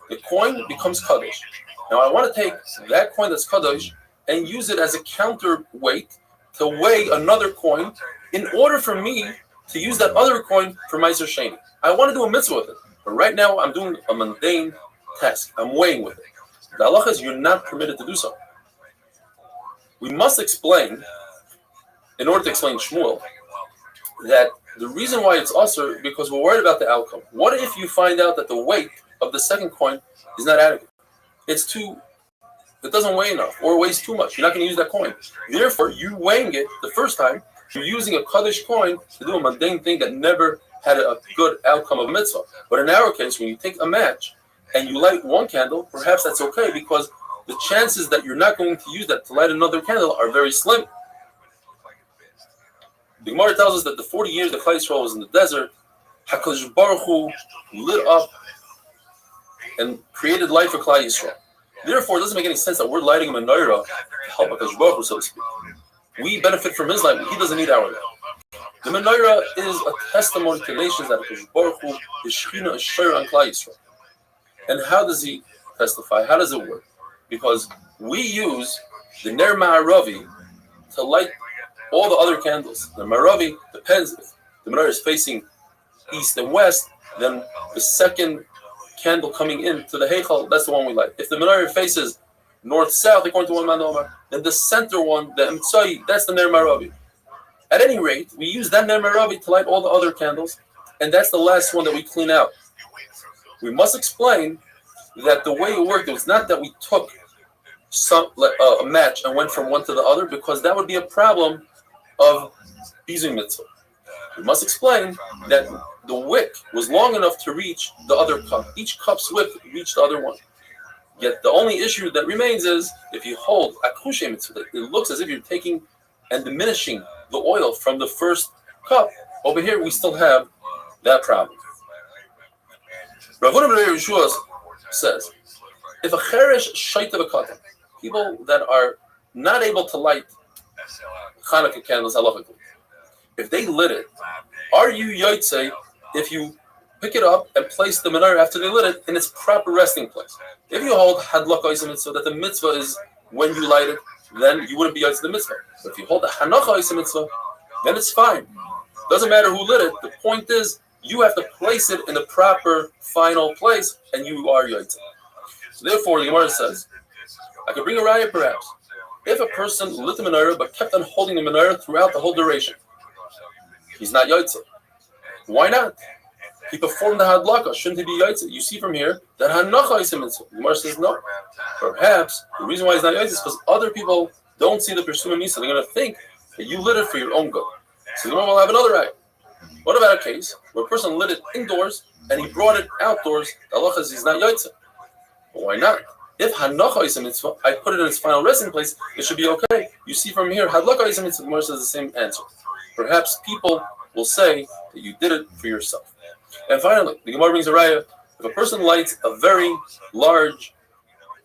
The coin becomes Kaddish. Now I want to take that coin that's Kaddish and use it as a counterweight to weigh another coin in order for me to use that other coin for Meiser Sheni. I want to do a mitzvah with it, but right now I'm doing a mundane task. I'm weighing with it. The halacha is you're not permitted to do so. We must explain, in order to explain Shmuel, that the reason why it's also because we're worried about the outcome. What if you find out that the weight of the second coin is not adequate? It doesn't weigh enough or weighs too much. You're not going to use that coin. Therefore, you weighing it the first time, you're using a Kaddish coin to do a mundane thing that never had a good outcome of mitzvah. But in our case, when you take a match and you light one candle, perhaps that's okay because the chances that you're not going to use that to light another candle are very slim. The Gemara tells us that the 40 years that Klal Yisrael was in the desert, HaKadosh Baruch Hu lit up and created life for Klal Yisrael. Therefore, it doesn't make any sense that we're lighting a menorah to help HaKadosh Baruch Hu, so to speak. We benefit from his light, but he doesn't need our light. The menorah is a testimony to nations that HaKadosh Baruch Hu, his Shekhinah is shayr on Klal Yisrael. And how does he testify? How does it work? Because we use the Ner Ma'aravi to light all the other candles. The Ma'aravi depends if the menorah is facing east and west, then the second candle coming into the Heichal, that's the one we light. If the menorah faces north-south, according to one man Omar, then the center one, the Emtsai, that's the Ner Ma'aravi. At any rate, we use that Ner Ma'aravi to light all the other candles, and that's the last one that we clean out. We must explain that the way it worked, it was not that we took a match and went from one to the other, because that would be a problem of bizui mitzvah. We must explain that the wick was long enough to reach the other cup. Each cup's wick reached the other one. Yet the only issue that remains is if you hold akushe mitzvah, it looks as if you're taking and diminishing the oil from the first cup. Over here, we still have that problem. Rav Huna ben Yeshua says, if a cheresh shaita v'katan, people that are not able to light Hanukkah candles halachically, if they lit it, are you yotzei if you pick it up and place the menorah after they lit it in its proper resting place? If you hold hadlaka isa mitzvah, that the mitzvah is when you light it, then you wouldn't be yotzei the mitzvah. But if you hold the hanacha isa mitzvah, then it's fine. Doesn't matter who lit it. The point is, you have to place it in the proper final place, and you are yotzei. So therefore, the Gemara says, I could bring a raya perhaps. If a person lit the menorah but kept on holding the menorah throughout the whole duration, he's not yotzei. Why not? He performed the hadlaka. Shouldn't he be yotzei? You see from here that hanacha is a mitzvah. The Gemara says no. Perhaps the reason why he's not yotzei is because other people don't see the persuma misa. They're going to think that you lit it for your own good. So the Gemara will have another raya. What about a case where a person lit it indoors and he brought it outdoors? The halacha is he's not yotzei. Well, why not? If hanacha is a mitzvah, I put it in its final resting place, it should be okay. You see from here, hadlaka is a mitzvah. The Gemara says the same answer. Perhaps people will say that you did it for yourself. And finally, the Gemara brings a raya. If a person lights a very large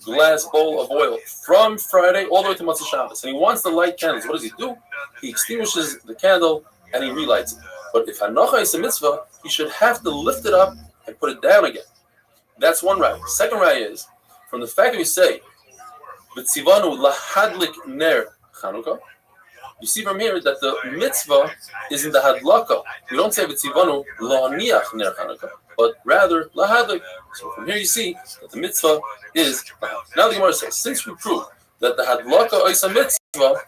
glass bowl of oil from Friday all the way to Motzei Shabbos, and he wants to light candles, what does he do? He extinguishes the candle and he relights it. But if hanacha is a mitzvah, he should have to lift it up and put it down again. That's one raya. Second raya is, from the fact that we say, B'tzivanu lahadlik ner Chanukah, you see from here that the mitzvah is in the hadlaka. We don't say B'tzivanu la'aniach ner Chanukah, but rather lahadlik. So from here you see that the mitzvah is. Now the Gemara says, since we prove that the hadlaka is a mitzvah,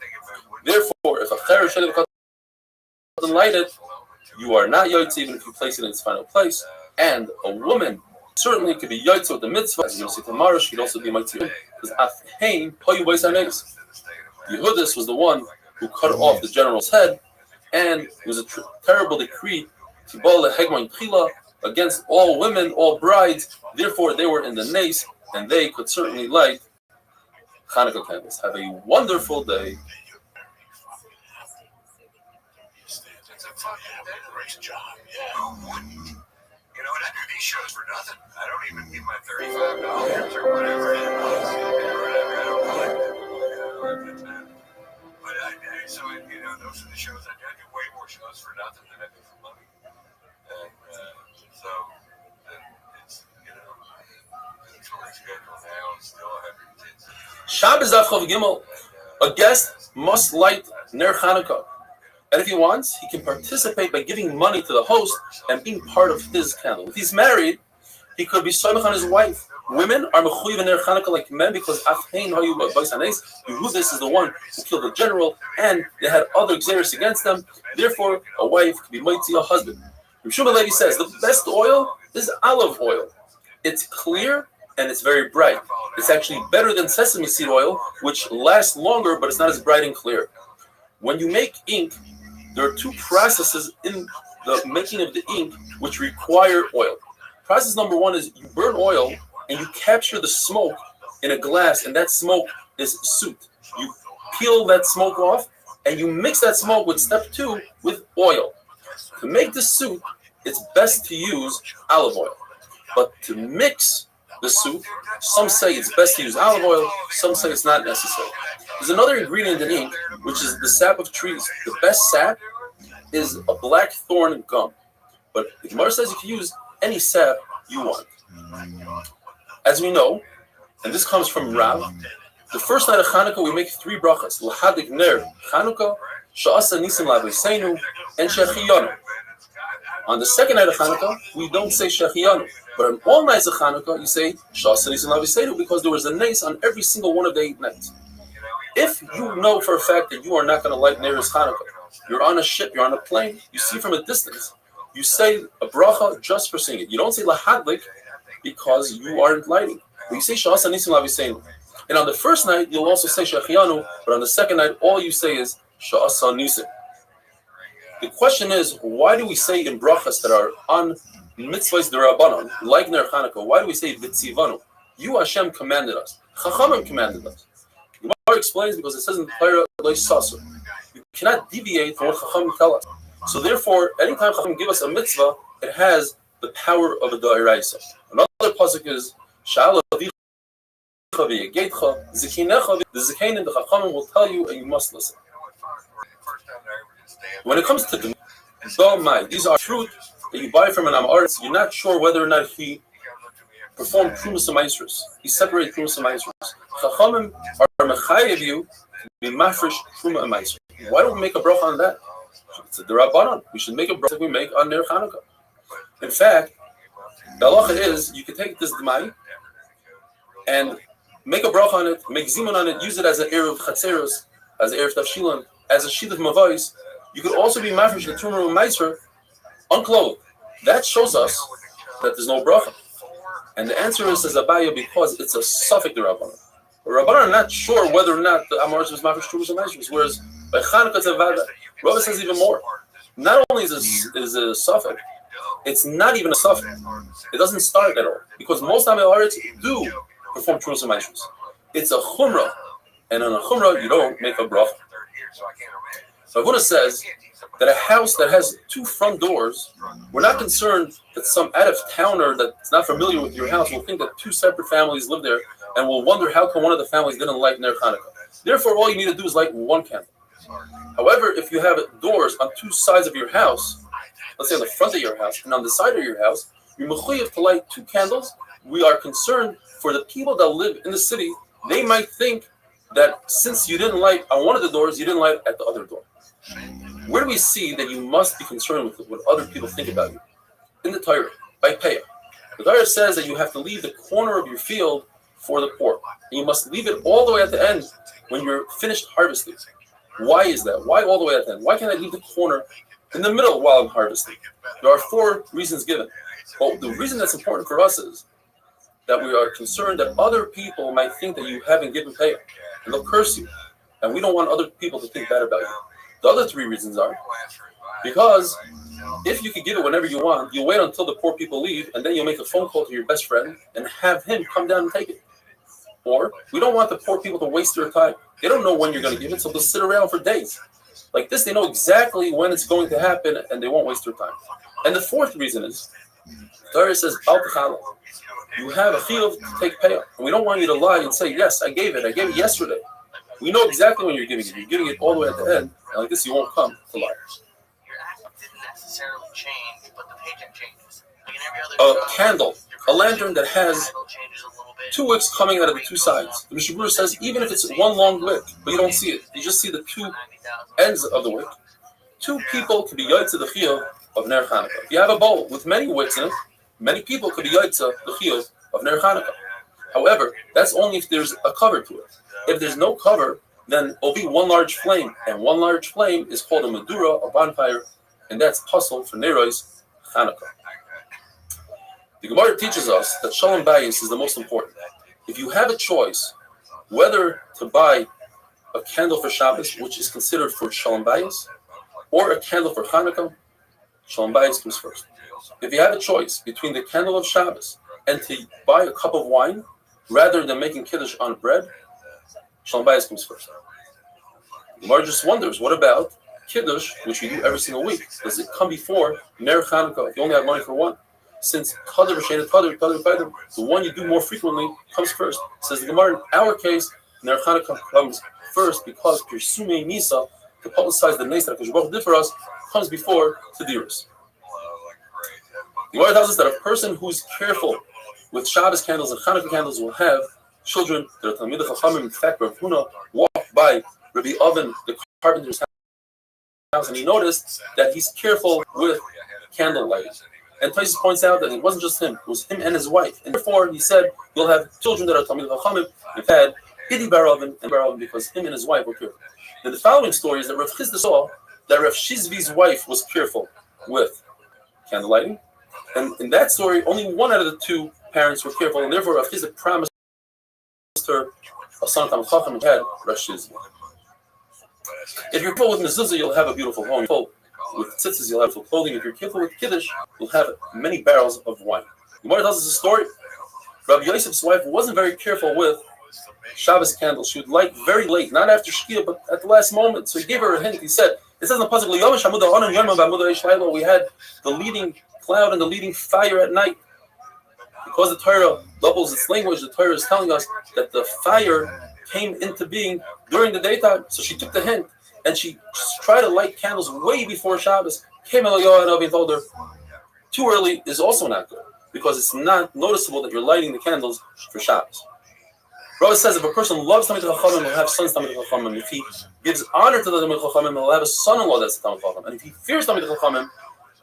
therefore, if a cheresh doesn't light it, you are not yotzei even if you place it in its final place. And a woman certainly could be yotzei with the mitzvah. As you're going to see tomorrow, she could also be mitzvah. Because afhein hoyu b'is haneis. Yehudis was the one who cut off the general's head, and it was a terrible decree tibal lehegman chila against all women, all brides. Therefore, they were in the nace, and they could certainly light Hanukkah candles. Have a wonderful day. Great job. Yeah. You know, and I do these shows for nothing. I don't even give my $35 or whatever it was. I don't collect it. But so you know, those are the shows I do way more shows for nothing than I do for money. And so it's, you know, it's on schedule now. It's still 110. Shabbos Daf Chav Gimel. A guest must light Ner Chanukah. And if he wants, he can participate by giving money to the host and being part of his candle. If he's married, he could be soymach on his wife. Women are mechuyev in their Chanukah like men because afhein hoyu b'is haneis. Yehudis is the one who killed the general, and they had other xeris against them. Therefore, a wife could be mitzi a husband. Rav Shmuel Levi says the best oil is olive oil. It's clear and it's very bright. It's actually better than sesame seed oil, which lasts longer, but it's not as bright and clear. When you make ink, there are two processes in the making of the ink which require oil. Process number one is you burn oil and you capture the smoke in a glass, and that smoke is soot. You peel that smoke off and you mix that smoke with step two with oil. To make the soot, it's best to use olive oil. But to mix the soot, some say it's best to use olive oil, some say it's not necessary. There's another ingredient in ink, which is the sap of trees. The best sap is a black thorn gum. But the Gemara says you can use any sap you want. As we know, and this comes from Rav, the first night of Chanukah we make 3 brachas. L'hadik ner Chanukah, sha'asa nisim laviseinu, and shechiyanu. On the second night of Chanukah, we don't say shechiyanu. But on all nights of Chanukah, you say sha'asa nisim laviseinu because there was a nace on every single one of the 8 nights. If you know for a fact that you are not going to light Neris Chanukah, you're on a ship, you're on a plane, you see from a distance, you say a bracha just for seeing it. You don't say lahadlik because you aren't lighting. When you say Sha'asa Nisim Laviseinu, and on the first night you'll also say Shechianu, but on the second night all you say is Sha'asa Nisim. The question is, why do we say in brachas that are on mitzvahs derabanan, like Ner Chanukah, why do we say Vitzivanu? You Hashem commanded us. Chachamim commanded us. The Gemara explains because it says in the Torah, Lo Sasu. You cannot deviate from what Chachamim tell us. So therefore, anytime Chachamim give us a mitzvah, it has the power of a da'iraisa. Another pasuk is Sha'al Avicha v'yegeitcha zikinecha. The zikanim, the Chachamim will tell you, and you must listen. When it comes to the Domai, these are fruit that you buy from an Amaretz. You're not sure whether or not he performed Trumas Amaisrus. He separated Trumas Amaisrus. Chachamim are mechayev you to be mafresh Truma Amaisrus. Why don't we make a bracha on that? It's a derabanan. We should make a bracha that we make on Ner Chanukah. In fact, the halacha is you can take this Dmai and make a bracha on it, make zimun on it, use it as an erev chatzeros, as an erev tavshilan, as a sheet of mavais. You could also be mafresh the Truma Amaisrus unclothed. That shows us that there's no bracha. And the answer is, says Abaya, because it's a suffix the Rabbanan. The Rabbanan are not sure whether or not the Amaretz was mafresh Trumas Amaisrus, whereas by Chanukah it's a vada. Rabbi says even more. Not only is a suffix, it's not even a suffix. It doesn't start at all. Because most Amaretz do perform Trumas Amaisrus. It's a chumrah. And on a chumrah, you don't make a bracha. So Avuna says that a house that has two front doors, we're not concerned that some out-of-towner that's not familiar with your house will think that two separate families live there and will wonder how come one of the families didn't light Ner Chanukah. Therefore, all you need to do is light one candle. However, if you have doors on two sides of your house, let's say on the front of your house and on the side of your house, you're mechuyev to light two candles. We are concerned for the people that live in the city. They might think that since you didn't light on one of the doors, you didn't light at the other door. Where do we see that you must be concerned with what other people think about you? In the Torah, by Peyah. The Torah says that you have to leave the corner of your field for the poor. And you must leave it all the way at the end when you're finished harvesting. Why is that? Why all the way at the end? Why can't I leave the corner in the middle while I'm harvesting? There are 4 reasons given. But the reason that's important for us is that we are concerned that other people might think that you haven't given Peyah. And they'll curse you. And we don't want other people to think bad about you. The other 3 reasons are because if you could give it whenever you want, you'll wait until the poor people leave, and then you'll make a phone call to your best friend and have him come down and take it. Or we don't want the poor people to waste their time. They don't know when you're going to give it, so they'll sit around for days. Like this, they know exactly when it's going to happen, and they won't waste their time. And the 4th reason is, Torah says, you have a field to take payout. And we don't want you to lie and say, yes, I gave it yesterday. We know exactly when you're giving it. You're giving it all the way at the end, and like this, you won't come to lie. Your act didn't necessarily change, but the paycheck changes. Like in every other A candle, a lantern that has 2 wicks coming out of the 2 sides. The Mishnah Berurah says even if it's one long wick, but you don't see it, you just see the 2 ends of the wick. 2 people could be yotze the chiyuv of Ner Chanukah. If you have a bowl with many wicks in it, many people could be yotze the chiyuv of Ner Chanukah. However, that's only if there's a cover to it. If there's no cover, then it'll be one large flame, and one large flame is called a medura, a bonfire, and that's puzzle for Nero's Chanukah. The Gemara teaches us that Shalom Bayis is the most important. If you have a choice whether to buy a candle for Shabbos, which is considered for Shalom Bayis, or a candle for Chanukah, Shalom Bayis comes first. If you have a choice between the candle of Shabbos and to buy a cup of wine, rather than making Kiddush on bread, Shalom Bayis comes first. The Gemara just wonders, what about Kiddush, which we do every single week? Does it come before Ner Chanukah if you only have money for one? Since the one you do more frequently comes first. Says the Gemara, in our case, Ner Chanukah comes first because Pirsume Nisa, to publicize the Nes that Hakadosh Baruch Hu did for us, comes before Tediros. The Gemara tells us that a person who's careful with Shabbos candles and Chanukah candles will have children that are Talmidei Chachamim. In fact, Rav Huna walked by Rabbi Oven, the carpenter's house, and he noticed that he's careful with candle lighting. And Taisus points out that it wasn't just him; it was him and his wife. And therefore, he said, "You'll have children that are Talmidei Chachamim." In fact, Idi Bar Oven and Bar Oven, because him and his wife were careful. And the following story is that Rav Chizda saw that Rav Shizvi's wife was careful with candle lighting. And in that story, only one out of the 2 parents were careful, and therefore Rav Chizek promised her a son Talmid Chacham and had Rosh Hashanah. If you're careful with mezuzah, you'll have a beautiful home. If you're careful with tzitzis, you'll have beautiful clothing. If you're careful with kiddush, you'll have many barrels of wine. The Gemara tells us a story. Rabbi Yosef's wife wasn't very careful with Shabbos candles. She would light very late, not after Shkia, but at the last moment. So he gave her a hint. He said, it says in the pasuk, we had the leading cloud and the leading fire at night. Because the Torah doubles its language, the Torah is telling us that the fire came into being during the daytime. So she took the hint and she tried to light candles way before Shabbos. Came Eliyahu and told her, too early is also not good because it's not noticeable that you're lighting the candles for Shabbos. Rava says if a person loves Talmid Chachamim, he'll have sons Talmid Chachamim. If he gives honor to the Talmid Chachamim, he'll have a son-in-law that's a Talmid Chacham. And if he fears Talmid Chachamim,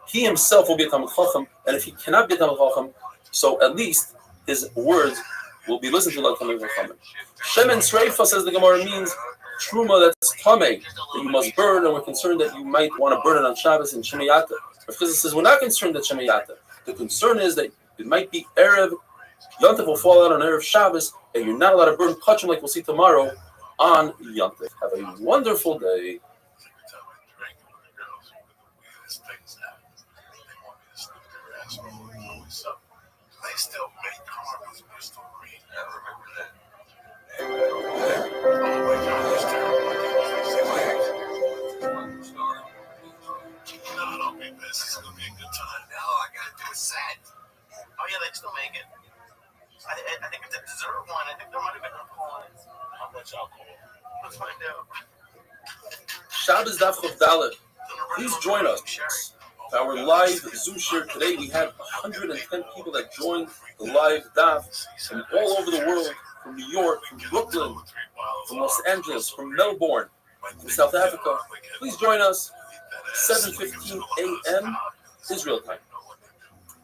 he himself will be a Talmid Chacham. And if he cannot be a Talmid Chacham, so at least his words will be listened to like Talmid Chachamim. Shemen Sreifa, says the Gemara, means truma that's tamei, that you must burn, and we're concerned that you might want to burn it on Shabbos and Shemayata. Rav Chizek says we're not concerned that Shemayata. The concern is that it might be Erev, Yontif will fall out on Erev Shabbos, and you're not allowed to burn kachim like we'll see tomorrow on Yontif. Have a wonderful day. They still make cars with Bristol Green. I remember that. Oh my God, that's terrible. No, don't be pissed. It's going to be a good time. No, I got to do a set. Oh, yeah, they can still make it. I think it's a dessert one. I think there might have been alcohol in it. How much alcohol? Let's find out. Shabbos Daf Chof Dalet. Please join us. Our live Zoom share today, we had 110 people that joined the live DAF from all over the world, from New York, from Brooklyn, from Los Angeles, from Melbourne, from South Africa. Please join us, 7:15 a.m. Israel time.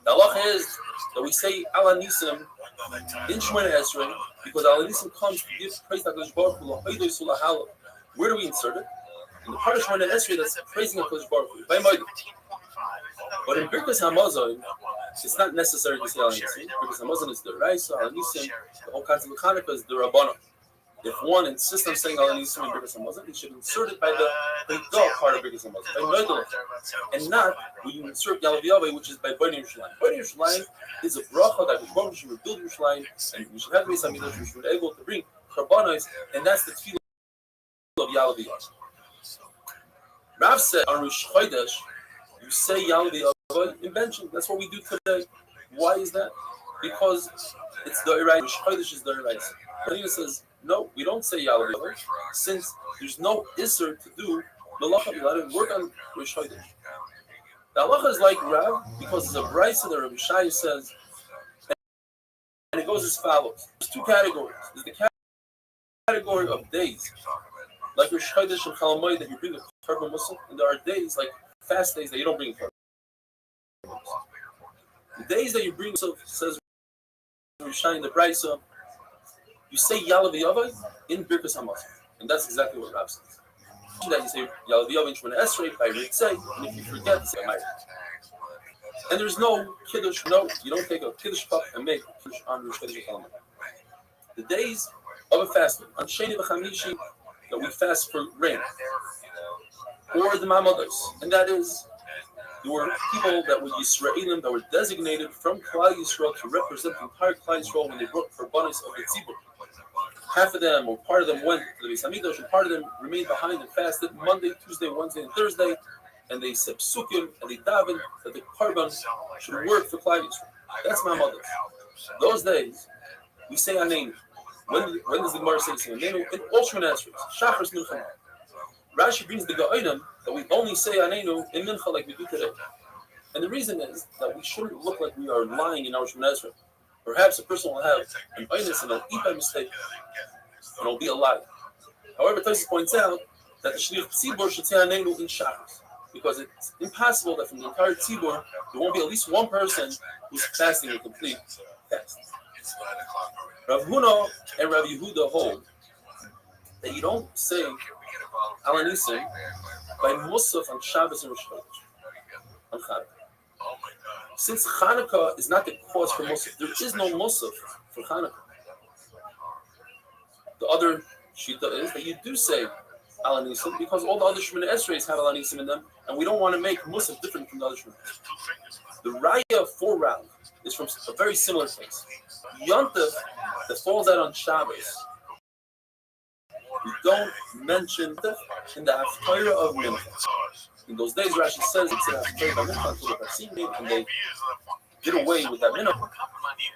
The halacha is that we say Ala Nisim in Shemona Esrei because Ala Nisim comes to give praise to HaKadosh Baruch Hu, L'Hoidoi Sulahalo. Where do we insert it? In the part of Shemona Esrei that's praising HaKadosh Baruch Hu. But in Birkas Hamazon, it's not necessary to say Al Nisim. Birkas Hamazon is the Raisa, Al Nisim, the whole concept of Chanukah is the Rabbana. If one insists on saying Al Nisim in Birkas Hamazon, he should insert it by the dog part of Birkas Hamazon, by Noidel, and not when you insert Yalav Yahweh, which is by Bnei Yerushalayim. Bnei Yerushalayim is a bracha that we should rebuild Yerushalayim, and we should have Beis Hamikdash, we should be able to bring Karbanos, and that's the tefillah of Yalav Yahweh. Rav said on Rosh Chodesh, you say Yalav Yahweh invention. That's what we do today. Why is that? Because it's the Irai. Rosh Chodesh is the Irai. But he says, no, we don't say Yalav Yahweh, since there's no Isser to do Malacha. You let him work on Rosh Chodesh. The halacha is like Rav, because there's a brayso that Rabbi Shai says, and it goes as follows. There's two categories. There's the category of days, like Rosh Chodesh and Chol Hamoed, that you bring a korban musaf, and there are days, like fast days, that you don't bring a korban musaf. The days that you bring musaf, says Rabbi Shai in the brayso, you say Yalav Yahweh in Birkas Hamazon, and that's exactly what Rav says. That you say Yalav Yahweh in Shemona Esrei by Ritzei, and if you forget, say Ma'ir. And there's no kiddush. No, you don't take a kiddush cup and make kiddush on Rosh Chodesh Chol Hamoed. The days of a fasting on Sheni v'Chamishi that we fast for rain, or the Mamados, and that is there were people that were Yisraelim that were designated from Klal Yisrael to represent the entire Klal Yisrael when they brought korbanos of the tzibur. Half of them, or part of them, went to the Beis Hamikdash, and part of them remained behind and fasted Monday, Tuesday, Wednesday, and Thursday. And they said psukim and they daven that the korban should work for Klal Yisrael. That's my mother. Those days, we say Anenu. When does the Gemara say Anenu? In all Shemona Esrei, Shachris Mincha. Rashi brings the Ga'idim that we only say Anenu in Mincha like we do today. And the reason is that we shouldn't look like we are lying in our Shemona Esrei. Perhaps a person will have an oinus and an eat by mistake, and it'll be a lie. However, Tosis points out that the Shliach Tzibur should say Anenu in Shachris, because it's impossible that from the entire Tzibur there won't be at least one person who's fasting a complete fast. Rav Huna and Rav Yehuda hold that you don't say Al Nisim by Musaf on Shabbos and Rosh Chodesh on Chanukah. Since Hanukkah is not the cause for Musaf, there is no Musaf for Hanukkah. The other shita is that you do say Al Anisim because all the other Shemoneh Esreis have Al Anisim in them, and we don't want to make Musaf different from the other Shemoneh. The Raya for Rav is from a very similar place. Yontif that falls out on Shabbos, we don't mention in the Haftarah of Mincha. In those days, Rashi says it's a Haftarah of Mincha until the Hasidim, and they did away with that Mincha.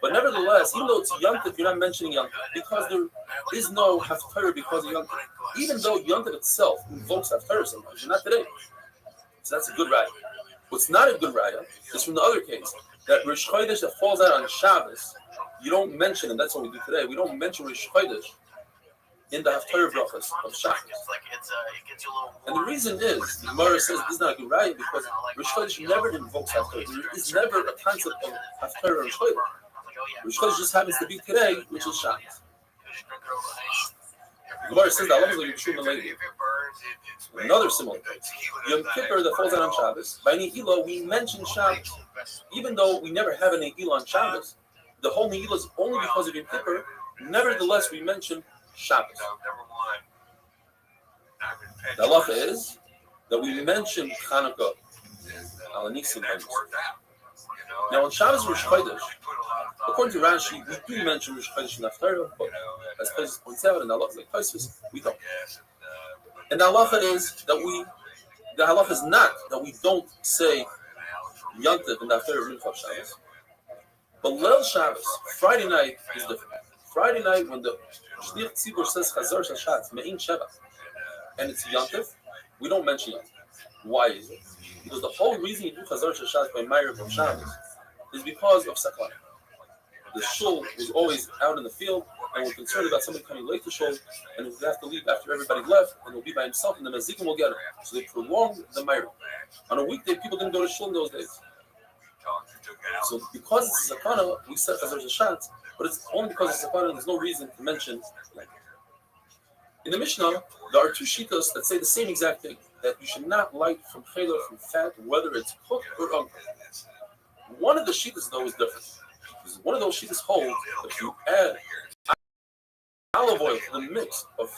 But nevertheless, even though it's Yontif, you're not mentioning Yontif because there is no Haftarah because of Yontif. Even though Yontif itself invokes Haftarah sometimes, and not today. So that's a good raya. What's not a good raya is from the other case that Rosh Chodesh that falls out on Shabbos, you don't mention, and that's what we do today. We don't mention Rosh Chodesh in the Haftarah brachas of Shabbos. And the reason is, the Gemara says this is not a good raya because Rosh Chodesh never invokes Haftarah. There is never a concept of Haftarah Rosh Chodesh. Rosh Chodesh just happens to be today, which is Shabbos. The Gemara says that Allah is like another similar case. Yom Kippur that falls out on Shabbos. By Ne'ilah, we mention Shabbos. Even though we never have a Ne'ilah on Shabbos, the whole Ne'ilah is only because of Yom Kippur. Nevertheless, we mention Shabbos. The halacha is that we mention Chanukah Al Anisim. Now on Shabbos Rosh Chodesh, according to Rashi, we do mention Rosh Chodesh in Haftarah, but as Tosfos points out, and the halacha like Tosfos, we don't. And the halacha is that the halacha is not that we don't say Yontif in the Haftarah of Mincha Shabbos, but Leil Shabbos, Friday night is different. Friday night when the Shliach Tzibur says Chazar Shashat Me'in Sheva, and it's Yontif, we don't mention Yontif. Why is it? Because the whole reason you do Chazar Shashat by Ma'ariv of Shabbos is because of Saklan. The shul was always out in the field, and we're concerned about somebody coming late to shul, and if they have to leave after everybody left, and he'll be by himself, and the Mezikim will get him. So they prolonged the Ma'ariv. On a weekday, people didn't go to shul in those days. So because it's a sakana, we said Chazar Shashat, but it's only because it's a sakana, there's no reason to mention like. In the Mishnah, there are two shitas that say the same exact thing, that you should not light from chayla, from fat, whether it's cooked or uncooked. One of the shitas, though, is different. Because one of those shitas hold that if you add olive oil to the mix of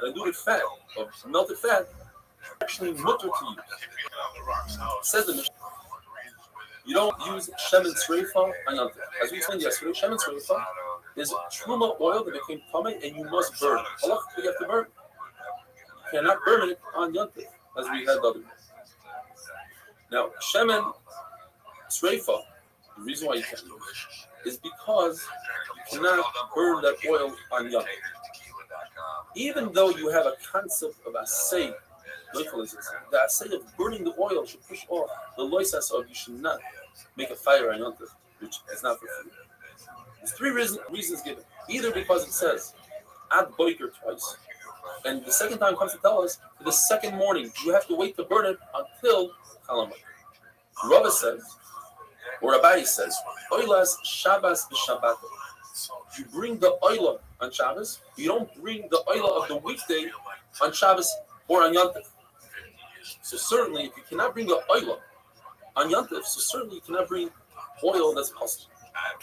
diluted fat, of melted fat, actually mutter to use. Says the Mishnah, you don't use shemen sreifa on Yom Tov. As we explained yesterday, shemen sreifa is truma oil that became tamei, and you must burn. Allah, you have to burn. You cannot burn it on Yom Tov, as we had the other day. Now, shemen sreifa, the reason why you can't use it is because you cannot burn that oil on Yom Tov. Even though you have a concept of asay, the asay of burning the oil should push off the loisas of you should not make a fire on Yom Tov, which is not for food. There's three reasons given. Either because it says ad boiker twice, and the second time comes to tell us for the second morning you have to wait to burn it until Chalamoid. Rava says, or Abai says, oilas Shabbos b'Shabbat. You bring the oila on Shabbos. You don't bring the oila of the weekday on Shabbos or on Yom Tov. So certainly, if you cannot bring the oila on Yom Tov, so certainly you cannot bring oil that's possible.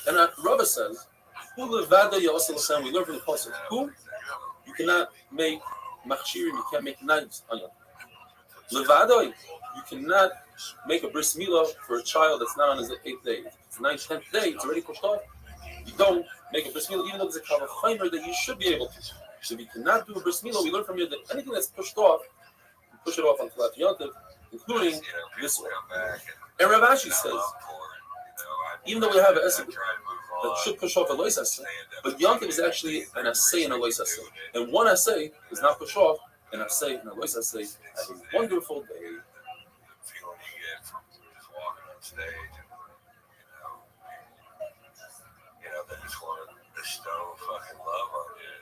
And Rava says, "Who levada yosel we learn from the pasuk. Who you cannot make machshirim, you can't make knives on Yom Tov. Levada, you cannot make a bris milah for a child that's not on his 8th day. If it's 9th, 10th day, it's already pushed off. You don't make a bris milah, even though there's a kavachimer that you should be able to. So if you cannot do a bris milah, we learn from you that anything that's pushed off, you push it off until after Yom Tov, including this one. And Rav Ashi says, even though we have an essay that should push off a lois assay, but Yom Tov is actually an assay and a lois assay. And one assay does not push off an assay and a lois assay. Have a wonderful day. Feeling you get from just walking on stage and, they just want to bestow fucking love on you,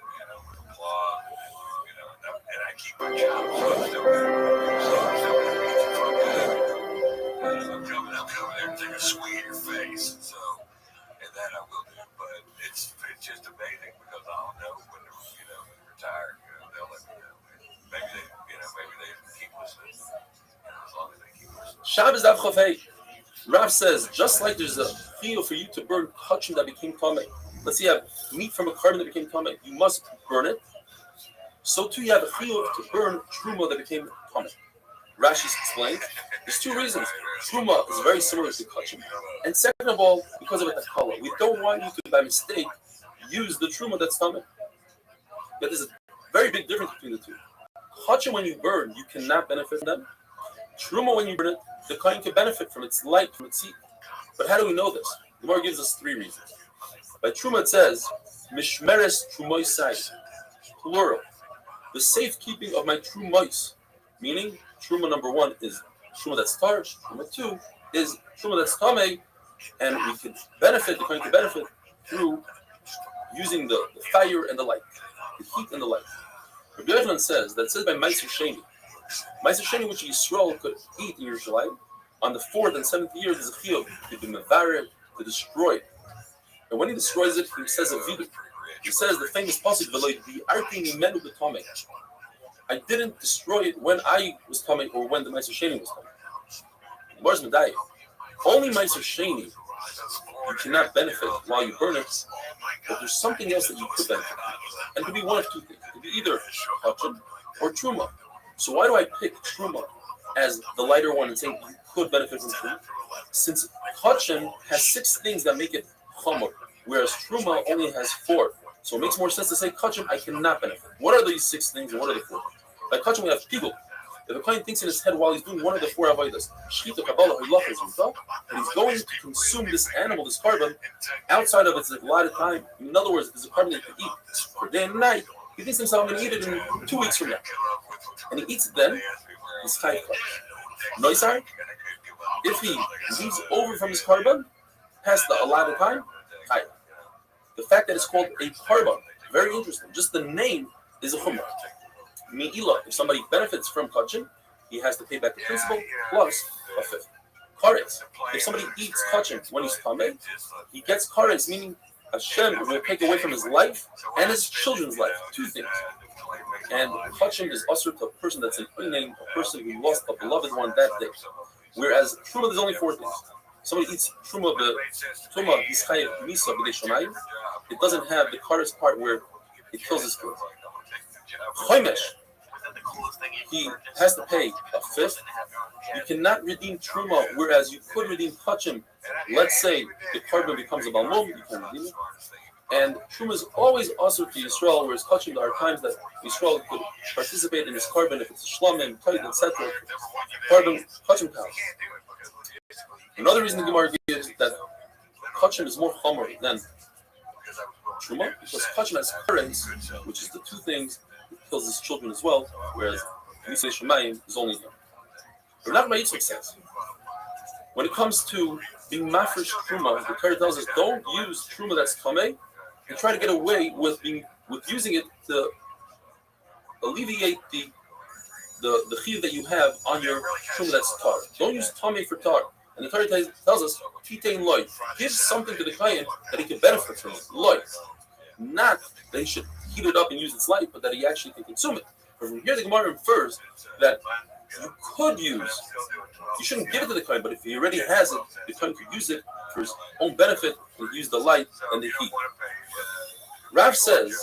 with applause, and I keep my job, so I'm still I'm coming there and take a swing in your face, and that I will do, but it's just amazing because I don't know when they're, retired, they'll let me know. Maybe they keep listening, as long as they keep listening. Shabbos Daf Chofei. Rav says, just like there's a chiyuv for you to burn kachim that became tamei. Let's say you have meat from a carbon that became tamei. You must burn it. So too you have a chiyuv to burn truma that became tamei. Rashi explains, there's two reasons. Truma is very similar to kachim. And second of all, because of its color. We don't want you to, by mistake, use the truma that's tamei. But there's a very big difference between the two. Kachim, when you burn, you cannot benefit from them. Truma, when you burn it, the kohen can benefit from its light, from its heat. But how do we know this? The Gemara gives us three reasons. By Truma it says, Mishmeres Trumoisai, plural. The safekeeping of my Trumois, meaning Truma number one is Truma that's tar, Truma two is Truma that's tamei, and we can benefit, the kohen can benefit through using the fire and the light, the heat and the light. Rabbi Yochanan says, that says by Meiser Sheni. Meiser Sheni, which Yisrael could eat in Yerushalayim, on the 4th and 7th year, there's a chiyuv to be mevared, to destroy it. And when he destroys it, he says a vidu. He says the famous passage, I didn't destroy it when I was tamei or when the Meiser Sheni was tamei. Where's Medayah? Only Meiser Sheni you cannot benefit while you burn it, but there's something else that you could benefit. And it could be one of two things. It could be either kachim or truma. So why do I pick truma as the lighter one and saying you could benefit from truma? Since kachim has 6 things that make it chomer, whereas truma only has 4. So it makes more sense to say kachim I cannot benefit. What are these 6 things and what are the 4? By kachim we have pigul. If a kohen thinks in his head while he's doing one of the 4 avodas, shchita, kabbalah, hilachas, and he's going to consume this animal, this carbon, outside of its allotted time. In other words, there's a carbon that he can eat for day and night. He thinks to himself, I'm going to eat it in 2 weeks from now. And he eats it then, he's chayv kach. Noisar, if he leaves over from his carbon, past the allotted time, chayv. The fact that it's called a carbon, very interesting. Just the name is a chumrah. Me'ila, if somebody benefits from kachim, he has to pay back the principal plus a 5th. Karetz, if somebody eats kachim when he's tamei, he gets karetz, meaning Hashem will take away from his life and his children's life. 2 things. And kachim is usher to a person that's an unnamed, a person who lost a beloved one that day. Whereas truma, there's only 4 things. Somebody eats truma, he's chayav misa b'dei shomayim. It doesn't have the karetz part where it kills his kids. Chomesh, he has to pay a 5th. You cannot redeem truma, whereas you could redeem kachim. Let's say the carbon becomes a balmum, you can redeem it. And truma is always also to Yisrael, whereas kachim, there are times that Yisrael could participate in this carbon if it's a shlamim, taid, etc. Carbon, kachim counts. Another reason the Gemara gives that kachim is more chomer than truma, because kachim has currents, which is the 2 things. Kills his children as well, whereas Misei Shemayim is only him. Rav Yitzchak says, when it comes to being mafresh truma, the Torah tells us don't use truma that's tamei and try to get away with using it to alleviate the chiyuv that you have on your truma that's tar. Don't use tamei for tar. And the Torah tells us titein loy, give something to the kohen that he can benefit from it. Loy, not that he should heat it up and use its light, but that he actually can consume it. But from here, the Gemara infers that you could use, you shouldn't give it to the kohen, but if he already has it, the kohen could use it for his own benefit and use the light and the heat. Rav says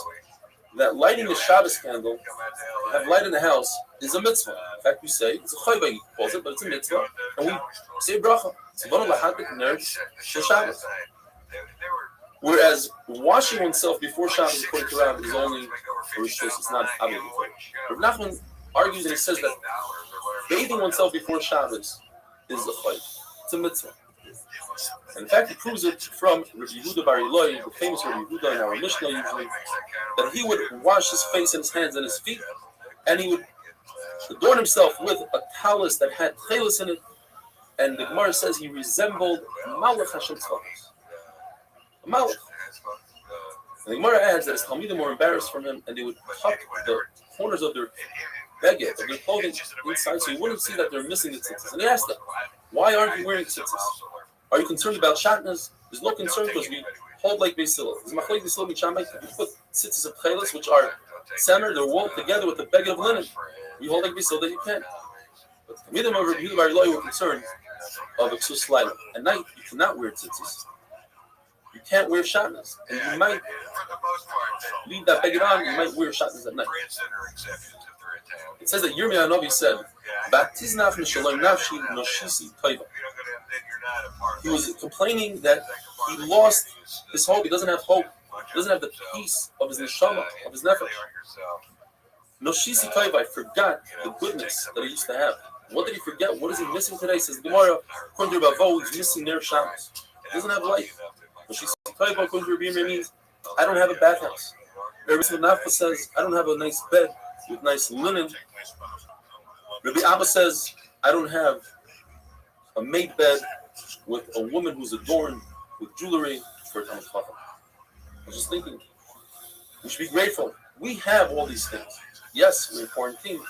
that lighting the Shabbos candle, have light in the house, is a mitzvah. In fact, we say, it's a chayva, he calls it, but it's a mitzvah, and we say bracha. Whereas washing oneself before Shabbos, according to Rav, is only for Rishos, it's not obligatory. Rav Nachman argues and he says that bathing oneself before Shabbos is a chayv. It's a mitzvah. And in fact, he proves it from Rabbi Yehuda Bar Eloi, the famous Rabbi Yehuda in our Mishnah usually, that he would wash his face and his hands and his feet, and he would adorn himself with a talus that had chelis in it, and the Gemara says he resembled Malach Hashem Tzvachos. Malach. And the Gemara adds that his Talmidim were embarrassed from him, and they would tuck the corners of their beged, of their clothing inside, so you wouldn't see that they're missing the tzitzis. And he asked them, why aren't you wearing tzitzis? Are you concerned about shatnas? There's no concern because we hold like Beis Hillel. If you put tzitzis of chelis, which are centered, they're woven together with the beged of linen, we hold like Beis Hillel that you can't. But the Talmidim of Rabbi Yehuda Bar Eloi were concerned of a ksus laila. At night, you cannot wear tzitzis. You can't wear shatnas. And you might leave that beggar on, you might wear shatnas at night. It says that Yirmiyah Hanavi said, "Batiznaf mishalom nafshi noshisi toiva." He was complaining that he lost his hope. He doesn't have hope. He doesn't have the peace of his neshama, of his nefesh. Noshisi toiva, I forgot the goodness that he used to have. What did he forget? What is he missing today? Says Gemara, according to Bavo, he's missing Ner Shabbos. He doesn't have life. Noshisi toiva, according to Rabbi Meir, means I don't have a bathhouse. Rabbi Nafka says I don't have a nice bed with nice linen. Rabbi Abba says I don't have a made bed with a woman who's adorned with jewelry for a Talmud Chacham. I was just thinking, we should be grateful. We have all these things. Yes, we're in quarantine,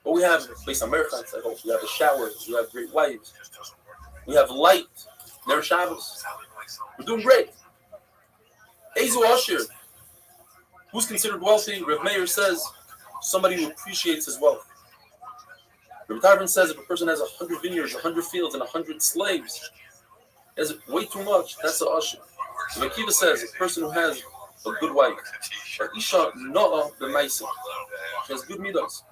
but we have, based on marathons, I hope, we have a shower, we have great wives, we have light, Ner Shabbos. We're doing great. Ezu Asher, who's considered wealthy? Rav Meir says somebody who appreciates his wealth. Rav Tarfon says if a person has 100 vineyards, 100 fields, and 100 slaves, he has way too much. That's an Asher. Rav Akiva says a person who has a good wife, Isha Noah b'Maisa, she has good midas.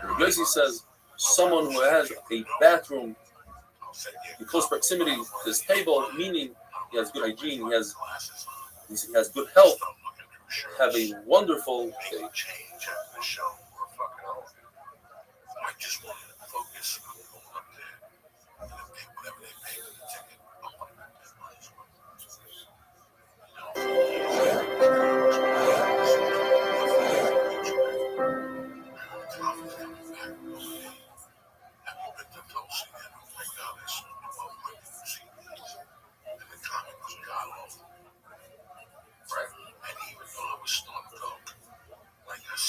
Rav Yossi says someone who has a bathroom in close proximity to his table, meaning he has good hygiene, he has good health, have a wonderful day. I just wanted to focus on going up there and then pay whatever they pay for the ticket. I want to make that money.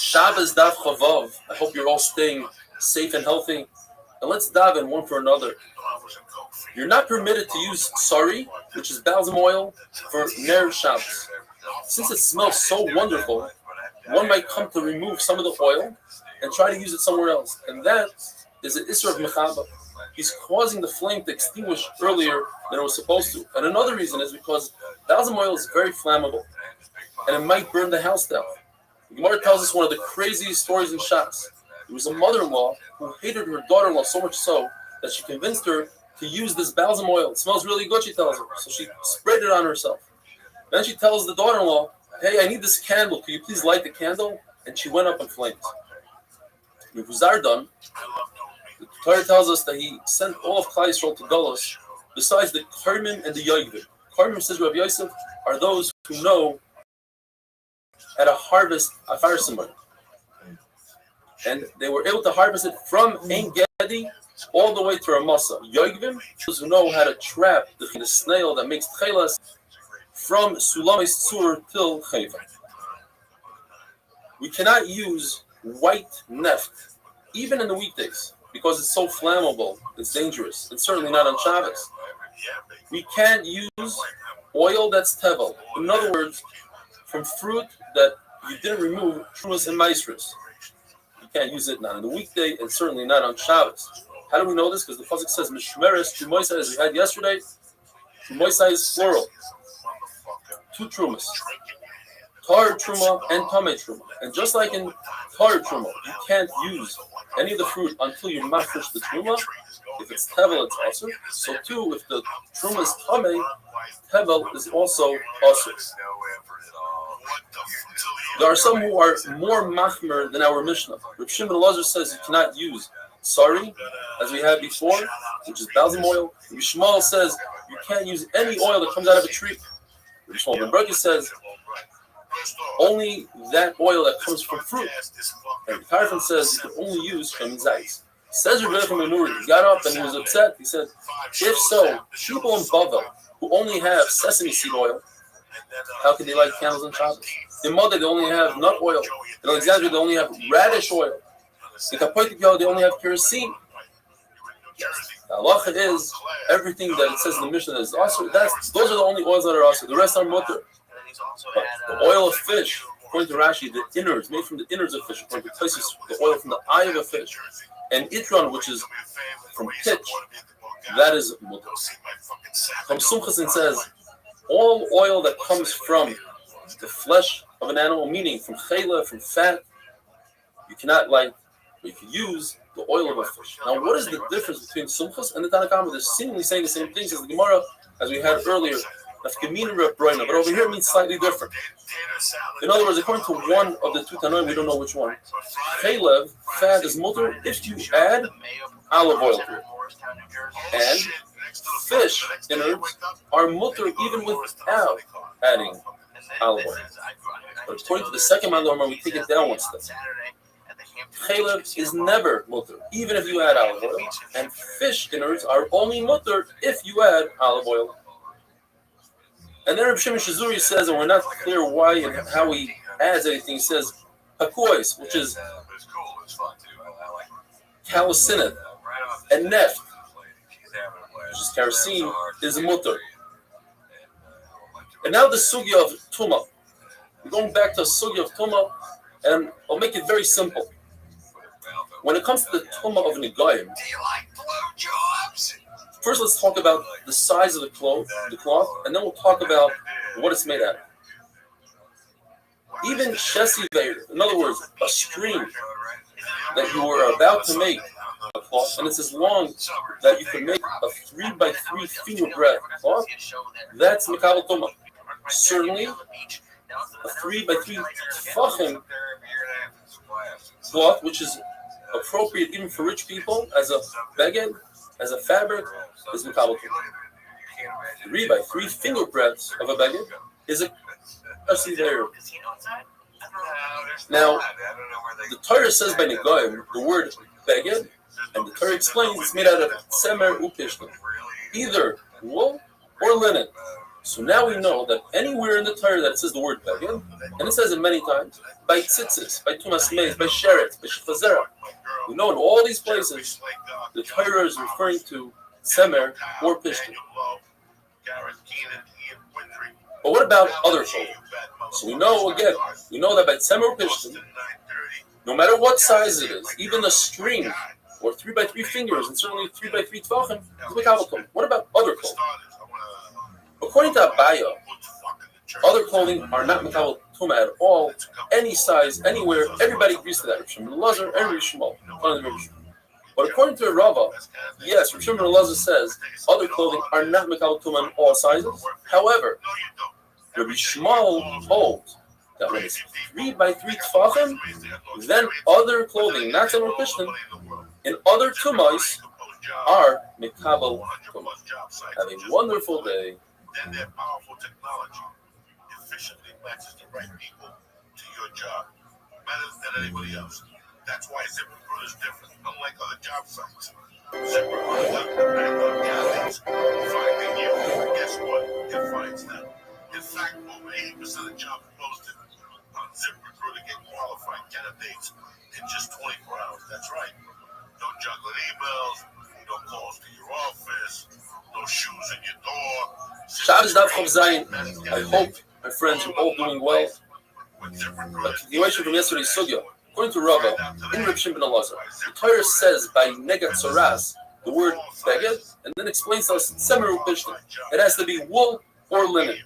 Shabbos Daf Chavav. I hope you're all staying safe and healthy. And let's daven one for another. You're not permitted to use sari, which is balsam oil, for Ner Shabbos. Since it smells so wonderful, one might come to remove some of the oil and try to use it somewhere else. And that is an Isra of Mechaba. He's causing the flame to extinguish earlier than it was supposed to. And another reason is because balsam oil is very flammable, and it might burn the house down. The Gemara tells us one of the craziest stories in Shas. There was a mother-in-law who hated her daughter-in-law so much so that she convinced her to use this balsam oil. It smells really good, she tells her. So she sprayed it on herself. Then she tells the daughter-in-law, "Hey, I need this candle. Can you please light the candle?" And she went up in flames. When Huzar done, the Torah tells us that he sent all of Klal Yisrael to Golos, besides the Karmim and the Yoivim. Karmim, says Rav Yosef, are those who know how to harvest a farsimon. And they were able to harvest it from Ein Gedi all the way to Ramasa. Yoivim, those who know how to trap the snail that makes tchelas from Sulamis Tzur till Chayva. We cannot use white neft, even in the weekdays, because it's so flammable, it's dangerous. It's certainly not on Shabbos. We can't use oil that's tevel. In other words, from fruit that you didn't remove trumas and maestros. You can't use it not on the weekday and certainly not on Shabbos. How do we know this? Because the pasuk says mishmeres trumoisai, as we had yesterday. Trumoisai is plural. Two trumas. Tar truma and tame truma. And just like in tar truma, you can't use any of the fruit until you mafresh the truma. If it's tevel, it's also. So too, if the truma is tame, tevel is also also. There are some who are more machmer than our Mishnah. Reb Shimon Elazar says you cannot use sari, as we had before, which is balsam oil. Reb Shmuel says you can't use any oil that comes out of a tree. Reb Shmuel Ben Berkey says only that oil that comes from fruit. And Tarfon says you can only use Shemin Zayis. Says Reb Yochanan ben Nuri, he got up and he was upset. He said, if so, people in Bavel who only have sesame seed oil, how can they light candles in Shabbos? In Modeh, they only have nut oil. In Alexandria, they only have radish oil. In Kapoitikyo, they only have kerosene. The halacha is everything that it says in the Mishnah is also. Those are the only oils that are also. The rest are mutter. But the oil of fish, according to Rashi, the innards, made from the innards of fish, according to Tosfos, the oil from the eye of a fish, and itron, which is from pitch, that is mutter. From Sumchas it says, all oil that comes from the flesh of an animal, meaning from chayla, from fat, you cannot light, but you can use the oil of a fish. Now, what is the difference between Sumchas and the Tanna Kama? They're seemingly saying the same things as the Gemara, as we had earlier. But over here it means slightly different. In other words, according to one of the two Tanoim, we don't know which one. Chaylev, fat is mutter if you add olive oil to it. And fish innards are mutter even without adding olive oil. But according to the second Mandorma, we take it down one step. Chaylev is never mutter, even if you add olive oil. And fish innards are only mutter if you add olive oil. And then Reb Shimon Shizuri says, and we're not clear why and how he adds anything, he says, hakois, which is calcinate, and neft, which is kerosene, is mutter. And now the sugya of Tumah. We're going back to the sugya of Tumah, and I'll make it very simple. When it comes to the Tumah of Negayim, first let's talk about the size of the cloth, and then we'll talk about what it's made out of. Even Shesi Veir, in other words, a string that you were about to make a cloth, and it's as long that you can make a 3x3 finger breadth cloth, that's Mekabel Tumah. Certainly, a 3x3 tefachim cloth, which is appropriate even for rich people as a beged, as a fabric, is Mekabel Tumah. 3x3 finger breadths of a beged is a Shesi Veir. Now, the Torah says by Negayim, the word beged, and the Torah explains it's made out of tzemer upishtim, either wool or linen. So now we know that anywhere in the Torah that it says the word beged, and it says it many times, by tzitzis, by tumas meis, by sheret, by shifazera, we know in all these places the Torah is referring to tzemer or pishtim. But what about other clothing? So we know that by tzemer or pishtim, no matter what size it is, even a string or 3x3 fingers, and certainly 3x3 tvachim, is Mekabel Tumah. What about other clothing? According to Abaya, other clothing are not Mekabel Tumah at all, any size, anywhere. Everybody agrees to that. Reb Shimon Elazar and Reb Shmuel. But according to Rava, yes, Reb Shimon Elazar says other clothing are not Mekabel Tumah in all sizes. However, Reb Shmuel holds that when it's 3x3 tefachim, then other clothing, not tzemer pishtim, in other tumais are Mekabel Tumah. Have a wonderful day. Then their powerful technology efficiently matches the right people to your job, better than anybody else. That's why ZipRecruiter is different, unlike other job sites. ZipRecruiter doesn't depend on candidates finding you. Guess what? It finds them. In fact, over 80% of jobs posted on ZipRecruiter get qualified candidates in just 24 hours. That's right. No juggling emails, no calls to your office, no shoes in your door. Shabbos Daf Chav Zayin. I hope my friends are all doing well. A continuation from yesterday's sugya. According to Rava, in Reb Shimon Elazar, the Torah says by negat soras the word beged, and then explains to us tzemer upishtim. It has to be wool or linen.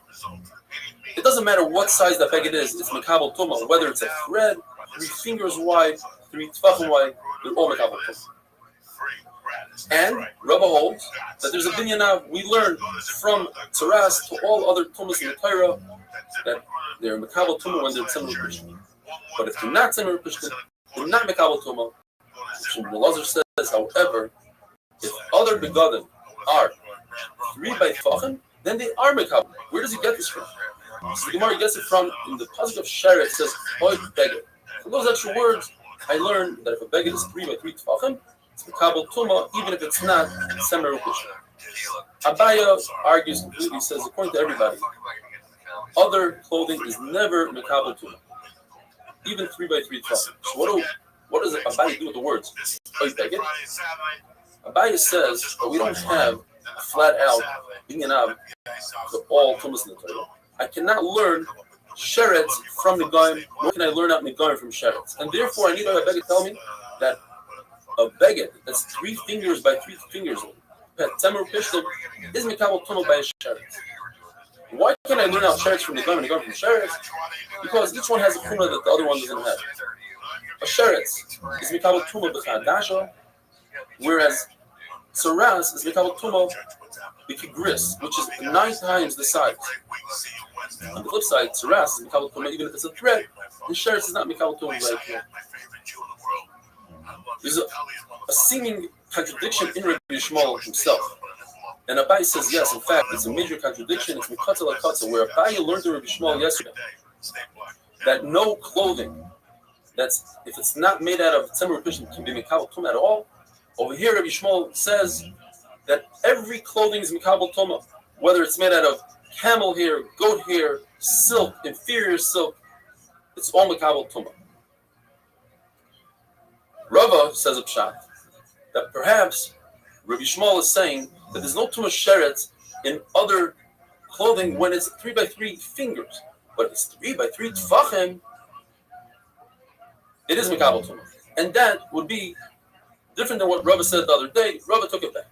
It doesn't matter what size that beged is. It's Mekabel Tumah, whether it's a thread, 3 fingers wide, 3 tefachim wide. They're all Mekabel Tumah. And Rava holds that there's a binyan we learn from Tzaras to all other tumas in the Torah that they're Mekabel Tumah when they're tzemer upishtim. But if they're not tzemer upishtim, they're not Mekabel Tumah. Shimon Elazar says, however, if other begadim are 3x tefachim, then they are Mekabel. Where does he get this from? So the Gemara gets it from in the pasuk of Sheret. It says Oy beged. From those extra words, I learned that if a beged is 3x3 tefachim, it's Mekabel Tumah, even if it's not tzemer upishtim. Abaya argues completely, says according to everybody, other clothing is never Mekabel Tumah, even 3x3 tefachim. So what does Abaya do with the words Oy beged? Abaya says that we don't have a flat out binyan for all tumas in the Torah. I cannot learn sherets from Negayim, nor can I learn out Negayim from sherets. And therefore, I need a beged to tell me that a beged that's 3 fingers by 3 fingers pet Temer Pishtim is Mikabel Tuma by a sheretz. Why can't I learn out sheretz from the Goyim and the Goyim from sheretz? Because each one has a kuna that the other one doesn't have. A sheretz is Mikabel Tuma b'chadasha, whereas Saras is Mikabel Tuma b'kigris, which is 9 times the size. On the flip side, Saras is Mikabel Tuma even if it's a thread, and sheretz is not Mikabel Tuma by There's a seeming contradiction in Rabbi Yishmael himself. And Abai says, yes, in fact, it's a major contradiction. It's Mikatza Lakatza, where Abai learned to Rabbi Yishmael yesterday that no clothing, that's if it's not made out of Tzemar Pishtim, can be Mikabel Tuma at all. Over here, Rabbi Yishmael says that every clothing is Mikabel Tuma, whether it's made out of camel hair, goat hair, silk, inferior silk, it's all Mikabel Tuma. Rava says a pshat that perhaps Rabbi Yishmael is saying that there's no tuma sheretz in other clothing when it's 3 by 3 fingers, but it's 3 by 3 tfachim. It is mikabel tuma, and that would be different than what Rava said the other day. Rava took it back.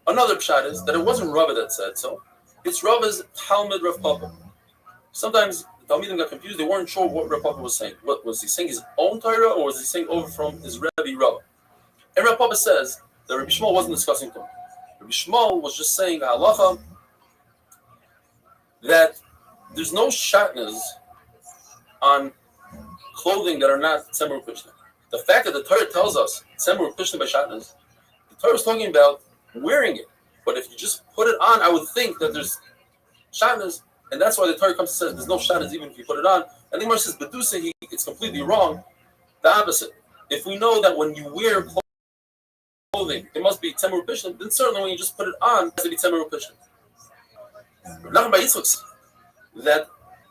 Another pshat is that it wasn't Rava that said so; it's Rava's Talmud Rav Papa. Sometimes the Talmidim got confused; they weren't sure what Rav Papa was saying. What was he saying? His own Torah, or was he saying over from his Rebbe Rava? And Rav Papa says that Rabbi Yishmael wasn't discussing Torah. Rabbi Yishmael was just saying halacha that there's no shatnas on clothing that are not tzemur pishna. The fact that the Torah tells us tzemur pishna by shatnas, the Torah is talking about wearing it. But if you just put it on, I would think that there's shatnas, and that's why the Torah comes and says there's no shatnas even if you put it on. And the Gemara says bedusehi, it's completely wrong. The opposite. If we know that when you wear clothing, it must be Tzemur Pishtim, then certainly when you just put it on, it has to be Tzemur Pishtim. Nachman Bar Yitzchak says that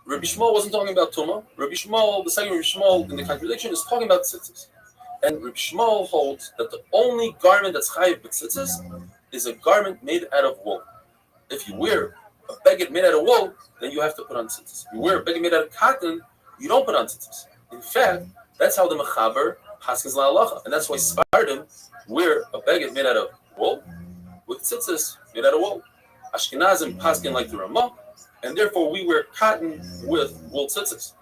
Rabbi Yishmael wasn't talking about Tumah. Rabbi Yishmael, the second Rabbi Yishmael in the contradiction, is talking about tzitzis. And Rabbi Yishmael holds that the only garment that's chayiv b'tzitzis is a garment made out of wool. If you wear a beged made out of wool, then you have to put on tzitzis. If you wear a beged made out of cotton, you don't put on tzitzis. In fact, that's how the Mechaber paskins la'alacha, and that's why Sephardim wear a beged made out of wool with tzitzis made out of wool. Ashkenazim paskin like the Ramah, and therefore we wear cotton with wool tzitzis.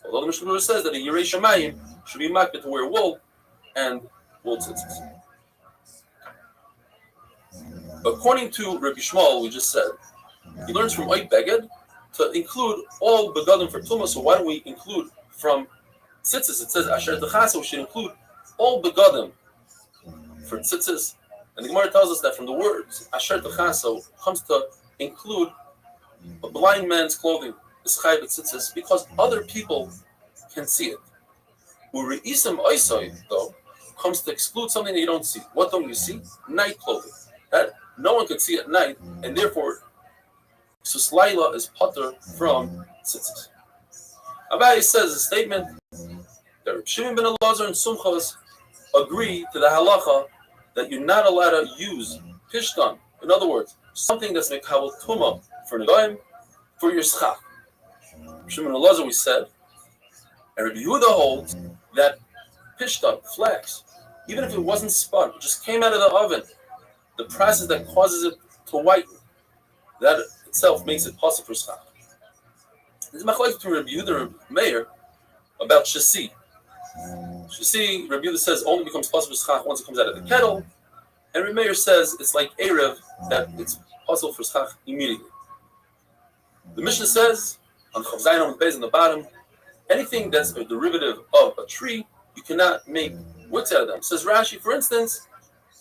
Although the Mishnah says that a Yirei Shamayim should be makbid to wear wool and wool tzitzis. According to Rabbi Yishmael, we just said, he learns from Oy Beged to include all begadim for Tumah, so why don't we include from tzitzis? It says Asher Techasa, we should include all begadim for tzitzis. And the Gemara tells us that from the words Asher Techasa comes to include a blind man's clothing, is chayiv tzitzis, because other people can see it. Ureisam oisoi, though, comes to exclude something that you don't see. What don't you see? Night clothing. That no one can see at night, and therefore Suslaila is potter from tzitzis. Abai says a statement that Reb Shimon ben Elazar and Sumchas agree to the halacha that you're not allowed to use pishtan. In other words, something that's mekabel tuma for negoim for your schach. Reb Shimon ben Elazar, we said, and Rabbi Yehuda holds that pishtan, flax, even if it wasn't spun, it just came out of the oven, the process that causes it to whiten, that itself makes it possible for schach. There's a machlokes between Rabbi Yehuda and Rabbi Meir about shasi. Shasi, Rabbi Yehuda says, only becomes possible for schach once it comes out of the kettle, and Rabbi Meir says it's like erev, that it's possible for schach immediately. The Mishnah says on Chav Zayin on the base on the bottom, anything that's a derivative of a tree, you cannot make wicks out of them. Says Rashi, for instance,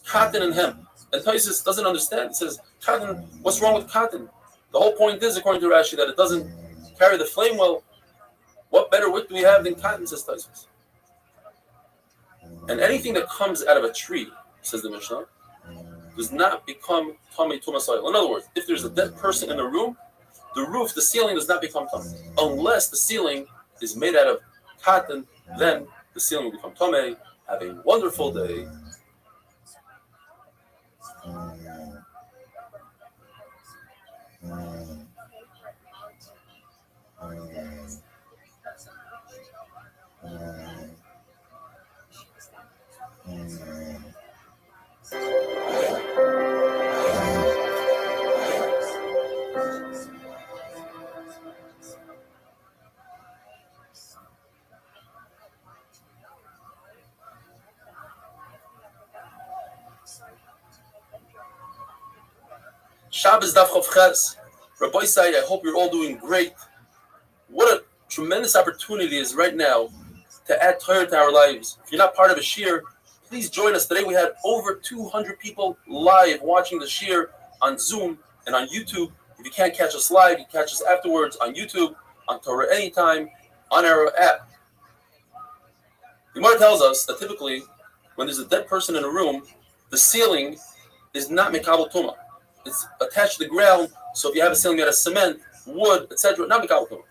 cotton and hemp. And Taisus doesn't understand. He says, cotton, what's wrong with cotton? The whole point is, according to Rashi, that it doesn't carry the flame well. What better wick do we have than cotton, says Taisus. And anything that comes out of a tree, says the Mishnah, does not become Tamei Tuma soil. In other words, if there's a dead person in a room, the roof, the ceiling does not become Tamei. Unless the ceiling is made out of cotton, then the ceiling will become Tamei. Have a wonderful day. Shabbos Daf Chof Ches. Rabbi Say, I hope you're all doing great. What a tremendous opportunity is right now to add Torah to our lives. If you're not part of a shir, please join us. Today we had over 200 people live watching the shir on Zoom and on YouTube. If you can't catch us live, you can catch us afterwards on YouTube, on Torah Anytime, on our app. The Gemara tells us that typically, when there's a dead person in a room, the ceiling is not mekabel tuma. It's attached to the ground, so if you have a ceiling that has cement, wood, etc., not mekabel tuma.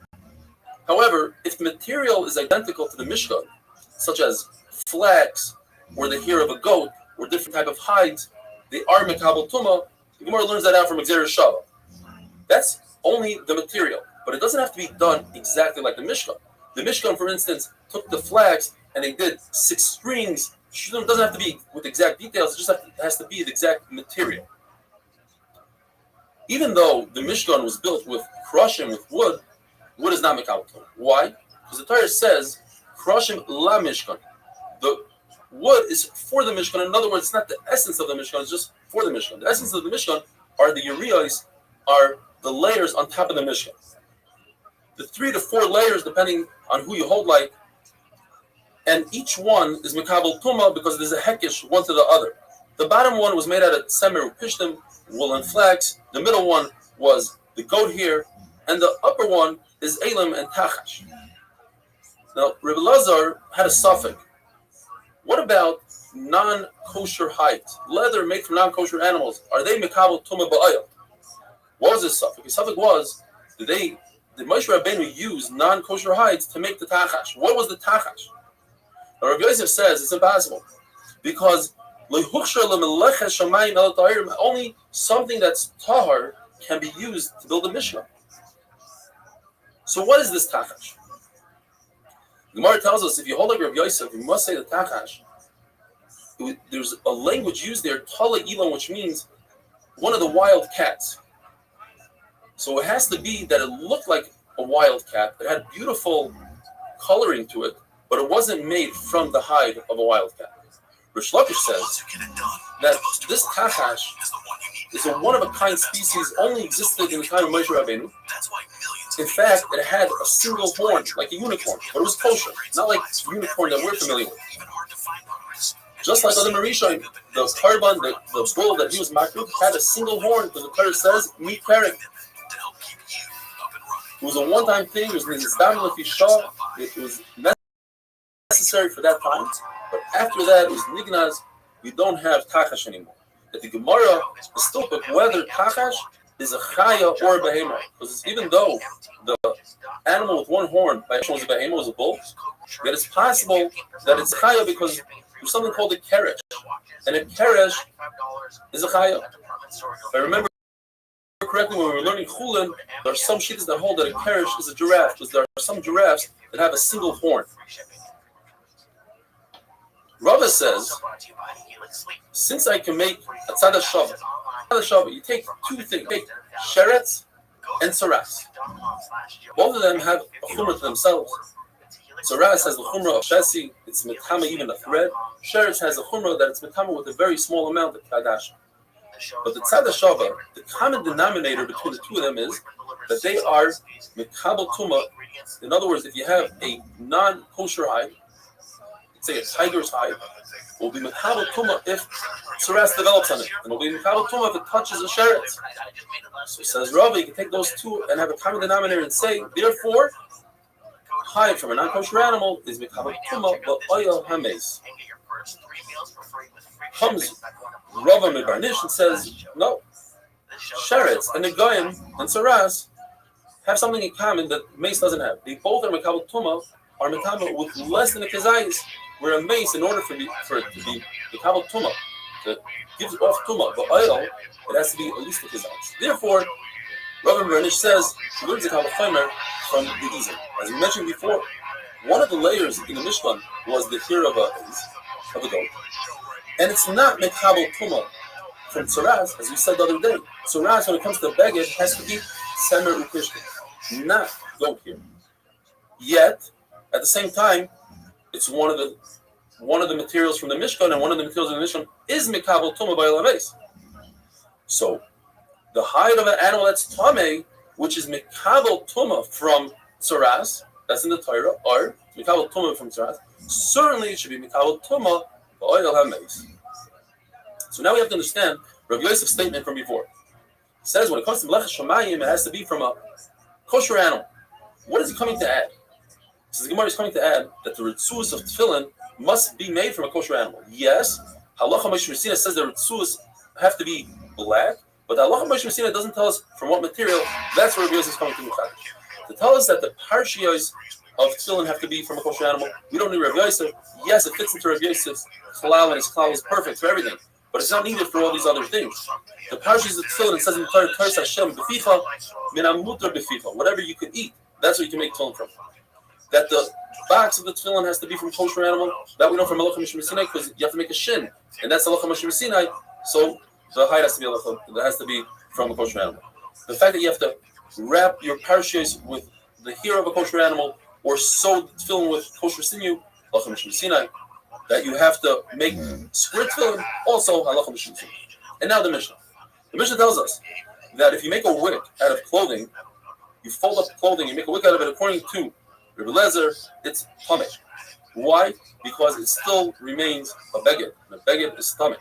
However, if the material is identical to the Mishkan, such as flax, or the hair of a goat, or different type of hides, they are mekabel tuma. The Gemara learns that out from Xer Shava. That's only the material, but it doesn't have to be done exactly like the Mishkan. The Mishkan, for instance, took the flax and they did 6 strings. It doesn't have to be with exact details, it just has to be the exact material. Even though the Mishkan was built with crushing with wood, wood is not mekabel tuma. Why? Because the Torah says, crushing la Mishkan. The wood is for the Mishkan. In other words, it's not the essence of the Mishkan, it's just for the Mishkan. The essence of the Mishkan are the uriyos, are the layers on top of the Mishkan. The 3 to 4 layers, depending on who you hold like, and each one is mekabel tuma because there's a hekish one to the other. The bottom one was made out of semer upishtim, wool and flax. The middle one was the goat hair, and the upper one is elam and tachash. Now, Rebbe Lazar had a suffix. What about non-kosher hides? Leather made from non-kosher animals. Are they mekabel tuma ba'ayil? What was his suffix? His suffix was, did Moshe Rabbeinu use non-kosher hides to make the tachash? What was the tachash? Now, Rabbi Yosef says it's impossible because only something that's tahar can be used to build a Mishnah. So what is this tachash? The Gemara tells us if you hold like Rabbi Yosef, you must say the tachash. There's a language used there, tala ilan, which means one of the wild cats. So it has to be that it looked like a wild cat. It had beautiful coloring to it, but it wasn't made from the hide of a wild cat. Rish Lakish says that this tachash is a one-of-a-kind species, only existed in the time of Moshe Rabbeinu. In fact, it had a single horn, like a unicorn, but it was kosher, not like the unicorn that we're familiar with. Just like other Marishaim, the carbon, the bull that he was makruv, had a single horn, because the Torah says, meat carrot. It was a one-time thing. It was necessary for that time, but after that it was nignaz. We don't have tachash anymore. That the Gemara is still put whether tachash is a chaya or a behema, because even though the animal with one horn by was a behema, was a bull, yet it's possible that it's chaya because there's something called a keresh, and a keresh is a chaya. If I remember correctly, when we were learning chulin, there are some shittas that hold that a keresh is a giraffe, because there are some giraffes that have a single horn. Rava says, since I can make a tzad shava, you take 2 things. You take sheretz and saras. Both of them have a chumrah to themselves. Saras has the chumrah of shesi, it's metama even a thread. Sheretz has a chumrah that it's metama with a very small amount of kadash. But the tzad shava, the common denominator between the 2 of them is that they are mekabel tuma. In other words, if you have a non-kosher hide, say a tiger's hide, will be mekabel tuma if saras develops on it, and will be mekabel tuma if it touches a sheretz. So says Rava, you can take those 2 and have a common denominator and say, therefore, hide from a non-kosher animal is mekabel tuma ba'oil hames. Comes Rava Mibarnish and says, no, sheretz and the goyim and saras have something in common that mace doesn't have. They both are mekabel tuma, are metama with less than a kazayis, where a mace, in order for it to be mekabel tuma, to give off tuma, the oil, it has to be at least a kazayis. Therefore, Rabbi Bernish says he learns the kalachimer from the Izim. As we mentioned before, one of the layers in the Mishkan was the hair of a goat, and it's not mekabel tuma from tzaraz, as we said the other day. Tzaraz, when it comes to beged, has to be semer upishtim, not goat hair. Yet, at the same time, it's one of the materials from the Mishkan, and one of the materials in the Mishkan is mekabel tuma by alaves. So, the hide of an animal that's tamei, which is mikabel tuma from tzaras, that's in the Torah, or mikabel tuma from tzaras, certainly it should be mikabel tuma ba'oil hameis. So now we have to understand Rav Yosef's statement from before. He says when it comes to meleches shamayim, it has to be from a kosher animal. What is he coming to add? So the Gemara is coming to add that the ritzuos of tefillin must be made from a kosher animal. Yes, Halacha Moshe Messina says the ritzuos have to be black, but the Halacha Moshe Messina doesn't tell us from what material. That's where Rav Yosef is coming to tell us that the parshios of tefillin have to be from a kosher animal. We don't need Rav Yosef. Yes, it fits into Rav Yosef's klal, and his klal is perfect for everything, but it's not needed for all these other things. The parshios of tefillin, it says in the Torah, Hashem beficha min amutar beficha, whatever you can eat, that's what you can make tefillin from. That the box of the tefillin has to be from kosher animal, that we know from Halacha Moshe Sinai, because you have to make a shin, and that's Halacha Moshe Sinai. So the hide has to be that has to be from a kosher animal. The fact that you have to wrap your parshios with the hair of a kosher animal, or sew the tefillin with kosher sinew, Halacha Moshe Sinai. That you have to make square tefillin, also Halacha Moshe Sinai. And now the Mishnah. The Mishnah tells us that if you make a wick out of clothing, you fold up clothing, you make a wick out of it according to Rebbe Lezer, it's tamei. Why? Because it still remains a beged, and a beged is tamei.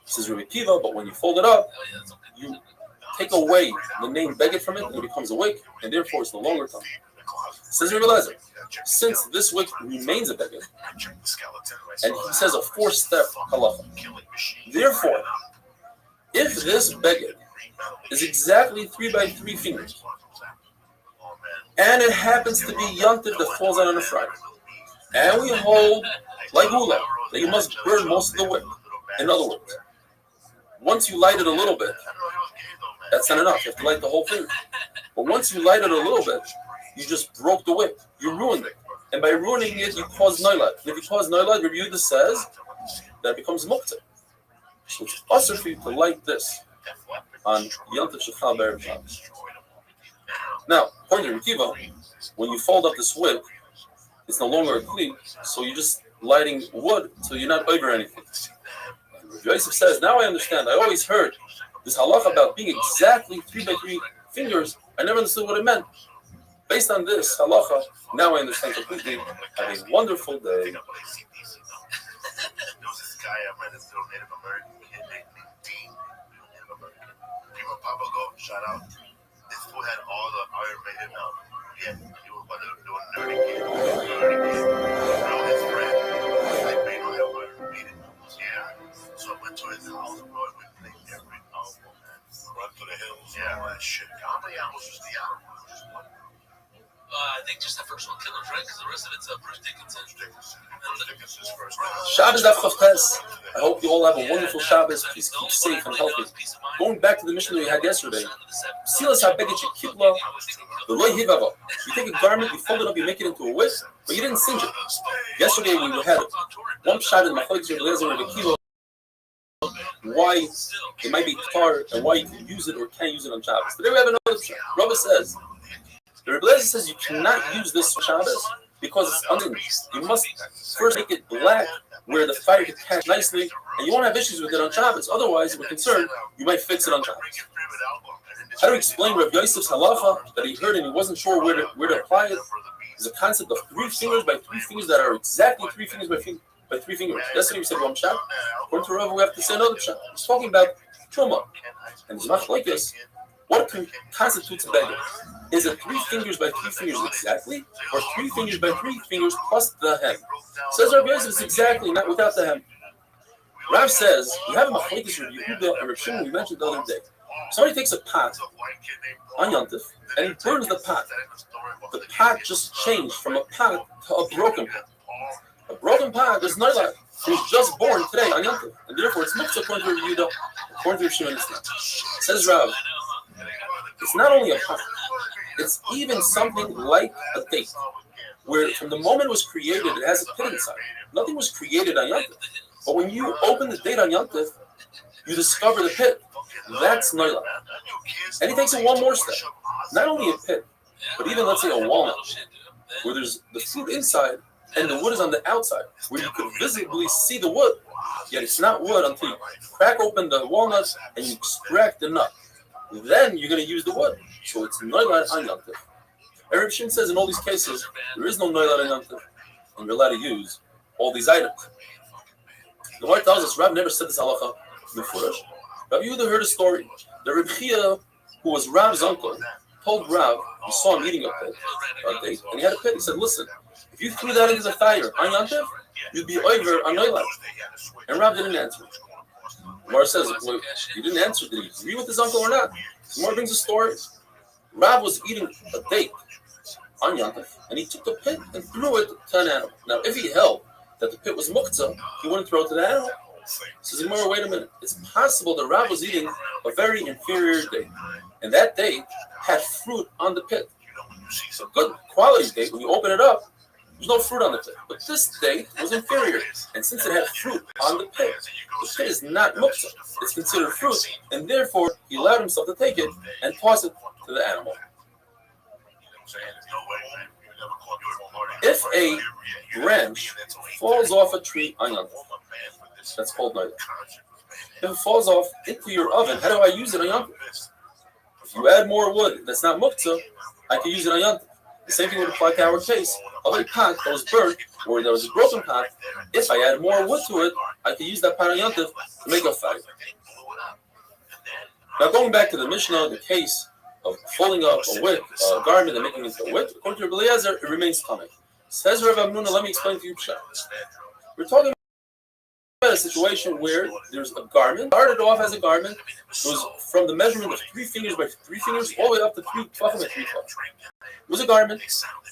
Says Rebbe Kiva, but when you fold it up, you take away the name beged from it, and it becomes a wick, and therefore it's no longer tamei. Says Rebbe Lezer, since this wick remains a beged, and he says a 4-step halacha, therefore, if this beged is exactly 3 by 3 fingers, and it happens to be yontif that falls out on a Friday, and we hold, like hula, that you must burn most of the wick. In other words, once you light it a little bit, that's not enough. You have to light the whole thing. But once you light it a little bit, you just broke the wick. You ruined it. And by ruining it, you cause noilad. And if you cause noilad, Rabbi Yehuda says that it becomes muktzah. So it's also for you to light this on yontif shechal b'erev Shabbos. Now, according to Rebbe Kiva, when you fold up this wick, it's no longer a kli, so you're just lighting wood, so you're not over anything. And Yosef says, now I understand. I always heard this halacha about being exactly 3 by 3 fingers. I never understood what it meant. Based on this halacha, now I understand completely. Have a wonderful day. There was this guy I met, this little Native American kid named Dean. Native American. Primo Papa Go, shout out. This fool had all the Iron Maiden he was one of the nerdy kids. Bro, his friend, like, made no Iron Maiden. Yeah. So I went to his house, bro, and we played every album, man. Run to the hills, all that shit. How many albums was the album? Just one. I think just that first one, Killers, right? Because the rest of it's Bruce Dickinson. Dickinson's first Shabbos Daf Chavtes. I hope you all have a wonderful Shabbos. Please keep safe and healthy. Going back to the mission that we had yesterday, Silas HaBeged Shekibla, the Loi Hivava. You take a garment, you fold it up, you make it into a wick, but you didn't singe it. Yesterday we had one shot in Machlokes Rebbe Lezer and Rebbe Kiva, why it might be tar and why you can use it or can't use it on Shabbos. Today we have another shot. Rabbi says, the Rebbe Lezer says you cannot use this for Shabbos because it's underneath. You must first make it black where the fire can catch nicely, and you won't have issues with it on Shabbos. Otherwise, we're concerned you might fix it on Shabbos. How to explain Rav Yosef's halacha that he heard and he wasn't sure where to apply it? Is a concept of 3 fingers by 3 fingers that are exactly 3 fingers by 3 fingers. Yesterday we said one shot. According to Rav, we have to say another shot. He's talking about truma, and it's not like this. What constitutes a beged? Is it 3 fingers by 3 fingers exactly, or 3 fingers by 3 fingers plus the hem? Says Rav Yosef, it's exactly, not without the hem. Rav says, we have a machlokes Rav Yehuda and Rav Shimon we mentioned the other day. Somebody takes a pot on Yontif, and he burns the pot. The pot just changed from a pot to a broken pot. A broken pot is not like he was just born today on Yontif, and therefore it's muktzah according to Rav Yehuda, according to Rav Shimon. Says Rav, it's not only a pot, it's even something like a date, where from the moment it was created, it has a pit inside. Nothing was created on Yontif, but when you open the date on Yontif, you discover the pit. That's noila. And he takes it one more step. Not only a pit, but even, let's say, a walnut, where there's the fruit inside and the wood is on the outside, where you could visibly see the wood. Yet it's not wood until you crack open the walnuts and you extract the nut. then you're going to use the wood. So it's noilad on Yom Tov. Reb Shimon says in all these cases, there is no noilad on Yom Tov, and you're allowed to use all these items. The Gemara tells us, Rab never said this halacha mefurash. Rabbi Yehuda heard a story. The Reb Chia, who was Rab's uncle, told Rab, he saw him eating a pit, and he had a pit. He said, listen, if you threw that into the fire on Yom Tov, you'd be over on noilad. And Rab didn't answer. Gemara says, well, he didn't answer. Did he agree with his uncle or not? Gemara brings a story. Rab was eating a date on Yom Tov, and he took the pit and threw it to an animal. Now, if he held that the pit was muktzah, he wouldn't throw it to the animal. Says Gemara, wait a minute. It's possible that Rab was eating a very inferior date, and that date had fruit on the pit. It's a good quality date. When you open it up, there's no fruit on the pit. But this date was inferior, and since it had fruit on the pit is not muktzah. It's considered fruit, and therefore he allowed himself to take it and toss it to the animal. If a branch falls off a tree on Yom Tov, that's called noilad. If it falls off into your oven, how do I use it on Yom Tov? If you add more wood that's not muktzah, I can use it on Yom Tov. The same thing would apply to our case of a pot that was burnt or there was a broken pot. If I add more wood to it, I can use that pot on Yom Tov to make a fire. Now going back to the Mishnah, the case of folding up a wick, a garment and making it into a wick, according to Rabbi Eliezer, it remains coming. Says Rav Amnuna, let me explain to you Pshat. We're talking about a situation where there's a garment, started off as a garment, it was from the measurement of 3 fingers by 3 fingers all the way up to 3 tefachim by 3 tefachim. It was a garment,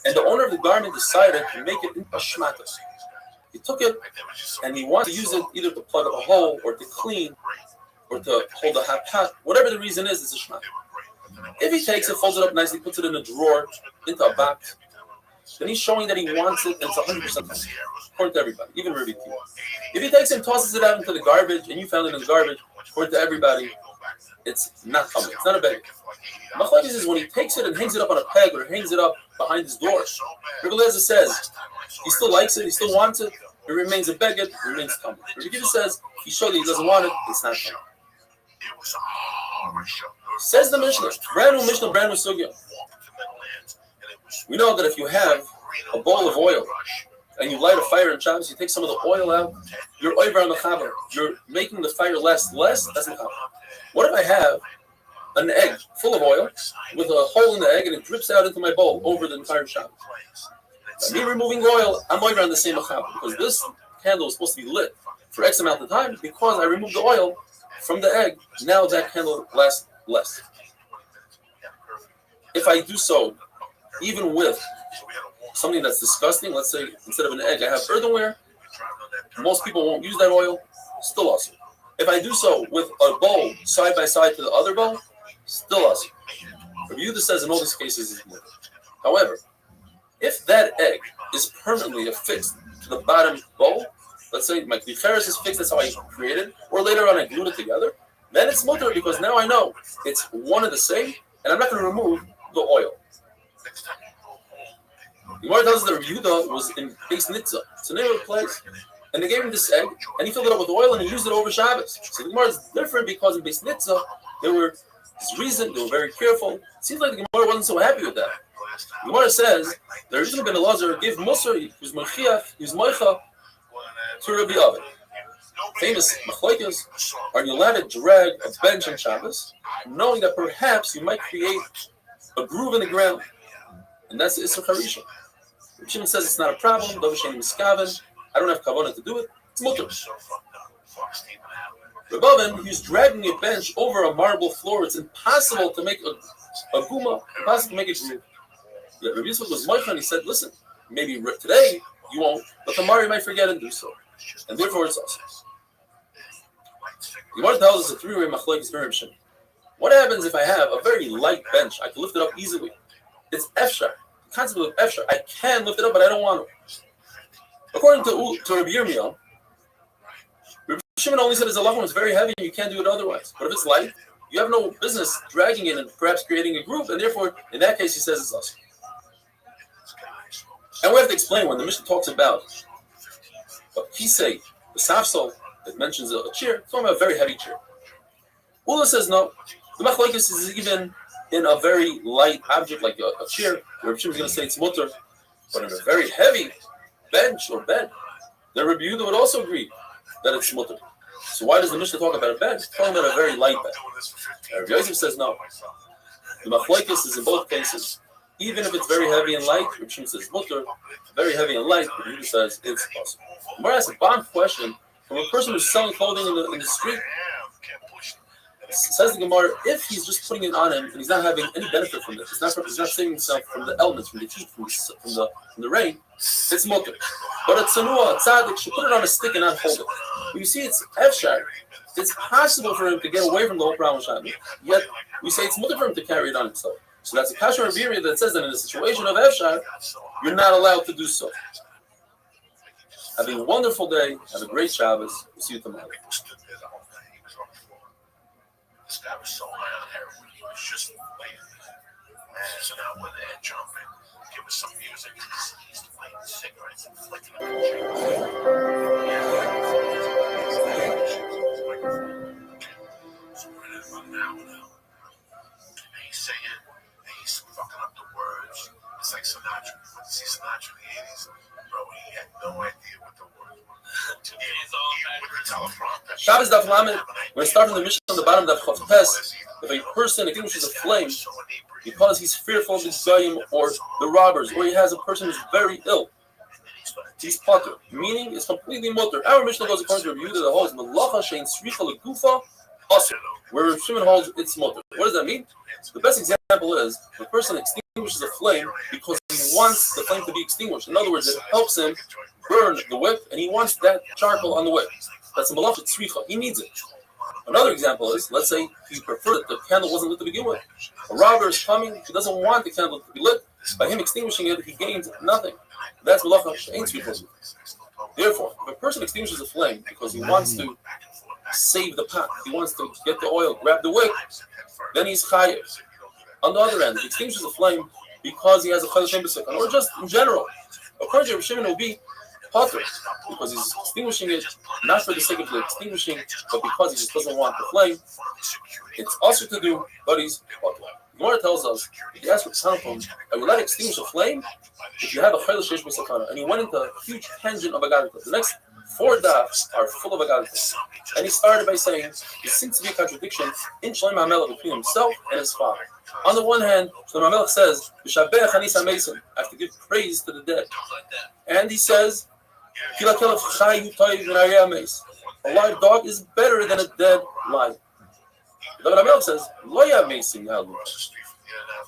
and the owner of the garment decided to make it into a shmata. He took it, and he wanted to use it either to plug up a hole, or to clean, or to hold a hot pot. Whatever the reason is, it's a shmata. If he takes it, folds it up nicely, puts it in a drawer, into a box, then he's showing that he wants it, and it's 100% according to everybody, even Rabbi T. If he takes it and tosses it out into the garbage, and you found it in the garbage, according to everybody, it's not coming. It's not a bag. Machlokes is when he takes it and hangs it up on a peg or hangs it up behind his door. Rabbi Eliezer says he still likes it, he still wants it, it remains a beged, it remains coming. Rabbi Akiva says he showed that he doesn't want it, it's not coming. Says the Mishnah, brand new Mishnah, brand new sugya. We know that if you have a bowl of oil and you light a fire in Shabbos, you take some of the oil out, you're over on the chaber. You're making the fire less, that's the chaber. What if I have an egg full of oil with a hole in the egg and it drips out into my bowl over the entire Shabbos? By me removing oil, I'm over on the same chaber because this candle is supposed to be lit for X amount of time. Because I removed the oil from the egg, now that candle lasts less. If I do so, even with something that's disgusting, let's say instead of an egg, I have earthenware, most people won't use that oil, still awesome. If I do so with a bowl side by side to the other bowl, still awesome. Rabbi Yehuda says in all these cases it's more. However, if that egg is permanently affixed to the bottom bowl, let's say my klicheres is fixed, that's how I created, or later on I glued it together, then it's mutter because now I know it's one and the same, and I'm not going to remove the oil. The Gemara tells us that Rabbi Yehuda was in Beis Nitzah. It's a name of a place. And they gave him this egg, and he filled it up with oil, and he used it over Shabbos. So the Gemara is different because in Beis Nitzah, there were this reason, they were very careful. It seems like the Gemara wasn't so happy with that. The Gemara says, the Rishon ben Elazar gave Musar, he was Moicha, to Rabbi Avin. Famous machlokes, are you allowed to drag a bench on Shabbos, knowing that perhaps you might create a groove in the ground? And that's the Isser Charisha. Rabbi Shimon says it's not a problem, I don't have kavanah to do it, it's mutter. Rabbi Avin, he's dragging a bench over a marble floor. It's impossible to make a guma, impossible to make a groove. Yeah, Rabbi Yisrael was Moicha, and he said, listen, maybe today you won't, but tomorrow you might forget and do so. And therefore it's awesome. The Gemara tells us a three-way machlokes Rabbi Shimon. What happens if I have a very light bench? I can lift it up easily. It's efshar. The concept of efshar. I can lift it up, but I don't want to. According to Rabbi Yirmiyah, Rabbi Shimon only said his halacha is very heavy and you can't do it otherwise. But if it's light, you have no business dragging it and perhaps creating a group, and therefore, in that case, he says it's awesome. And we have to explain when the Mishnah talks about a kisei, the safsol, that mentions a chair, it's talking about a very heavy chair. Ula says no. The machlokes is even in a very light object like a chair, where Reb Shimon is going to say it's mutter, but in a very heavy bench or bed, then Reb Yehuda would also agree that it's mutter. So why does the Mishnah talk about a bed? It's talking about a very light bed. Reb Yosef says no. The machlokes is in both cases. Even if it's very heavy and light, Reb Shimon says mutter. Very heavy and light, Reb Yehuda says it's possible. Gemara asks a bomb question from a person who's selling clothing in the street. Says the Gemara, if he's just putting it on him and he's not having any benefit from this, he's not saving himself from the elements, from the heat, from the rain, it's mutter. But a tzanua, a tzaddik, should put it on a stick and not hold it. When you see it's efshar, it's possible for him to get away from the whole problem with yet we say it's mutter for him to carry it on himself. So that's a kasher and birya that says that in a situation of efshar, you're not allowed to do so. Have a wonderful day. Have a great Shabbos. We'll see you tomorrow. This guy was so high on heroin, he was just waiting. Man, so now we're there jumping, give us some music. He's lighting cigarettes and flicking up the chains. So we're in about an hour now. And he's saying, and he's fucking up the words. It's like Sinatra. You went to see Sinatra in the 80s. Bro, he had no idea what the words were. Shabbos Daf Lamed, when it starts from the mission on the bottom of Daf Ches, if a person extinguishes a flame because he's fearful of the Zayim or the robbers, or he has a person who's very ill, he's potter, meaning it's completely mutter. Our mission goes according to Reb Yehuda that holds Melacha Shein Sricha Legufa Asur, where Reb Shimon holds it's mutter. What does that mean? The best example is the person extinguishes a flame because he wants the flame to be extinguished. In other words, it helps him burn the wick, and he wants that charcoal on the wick. That's a malach tzricha. He needs it. Another example is, let's say he preferred that the candle wasn't lit to begin with. A robber is coming, he doesn't want the candle to be lit. By him extinguishing it, he gains nothing. That's malach shein tzricha. Therefore, if a person extinguishes a flame because he wants to save the pot, he wants to get the oil, grab the wick, then he's chayiv. On the other end, he extinguishes a flame because he has a chayil shem b'sekon, or just in general. According to Reb Shimon, it will be potter because he's extinguishing it not for the sake of the extinguishing, but because he just doesn't want the flame. It's also to do, but he's potter. Gemara tells us, if you ask for Tanchum, are you allowed to extinguish a flame if you have a chayil shesh b'sekon? And he went into a huge tangent of Agadita. The next 4 dafs are full of Agadita. And he started by saying, there seems to be a contradiction in Shlomo HaMelech between himself and his father. On the one hand, Shlomo HaMelech says, I have to give praise to the dead. And he says, a live dog is better than a dead lion. David HaMelech says,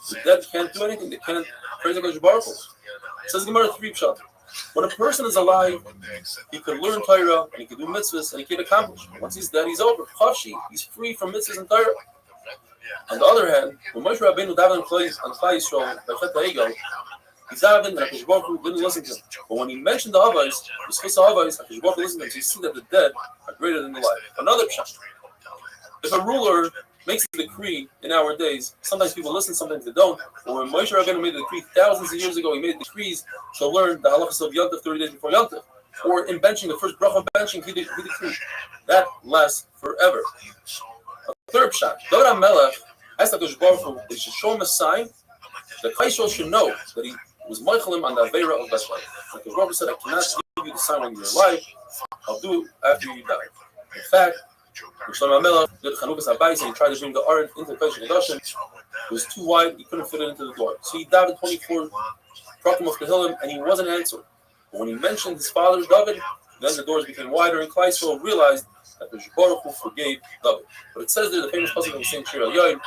the dead can't do anything. They can't praise the Baruch Hu. It says Gemara 3 pshat. When a person is alive, he could learn Torah, and he could do mitzvahs, and he can accomplish. Once he's dead, he's over. Chafshi, he's free from mitzvahs and Torah. On the other hand, when Moshe Rabbeinu davened on Klai Yisrael, he davened and HaKadosh Baruch Hu didn't listen to him. But when he mentioned the Havais, the Schus Havais, HaKadosh Baruch Hu listened to him. So you see that the dead are greater than the alive. Another pshat. If a ruler makes a decree in our days, sometimes people listen, sometimes they don't. But when Moshe Rabbeinu made a decree thousands of years ago, he made decrees to learn the halachas of Yom Tov 30 days before Yom Tov. Or in benching, the first bracha of benching, he decreed. That lasts forever. A third pshat. David HaMelech asked HaKadosh Baruch Hu that he should show him a sign that Klai Yisrael should know that he was moichelim on the Aveira of Bethlehem. HaKadosh Baruch Hu said, I cannot give you the sign when you're alive. I'll do it after you die. In fact, when Shlomo HaMelech did Chanukas HaBayis and he tried to bring the Aron into the Kodesh HaKadoshim, it was too wide, he couldn't fit it into the door. So he davened 24 Prakim of Tehillim, and he wasn't answered. But when he mentioned his father David, then the doors became wider, and Klai Yisrael realized that the Baruch Hu forgave David. But it says there, the famous pasuk of the same Shir Al Yoim,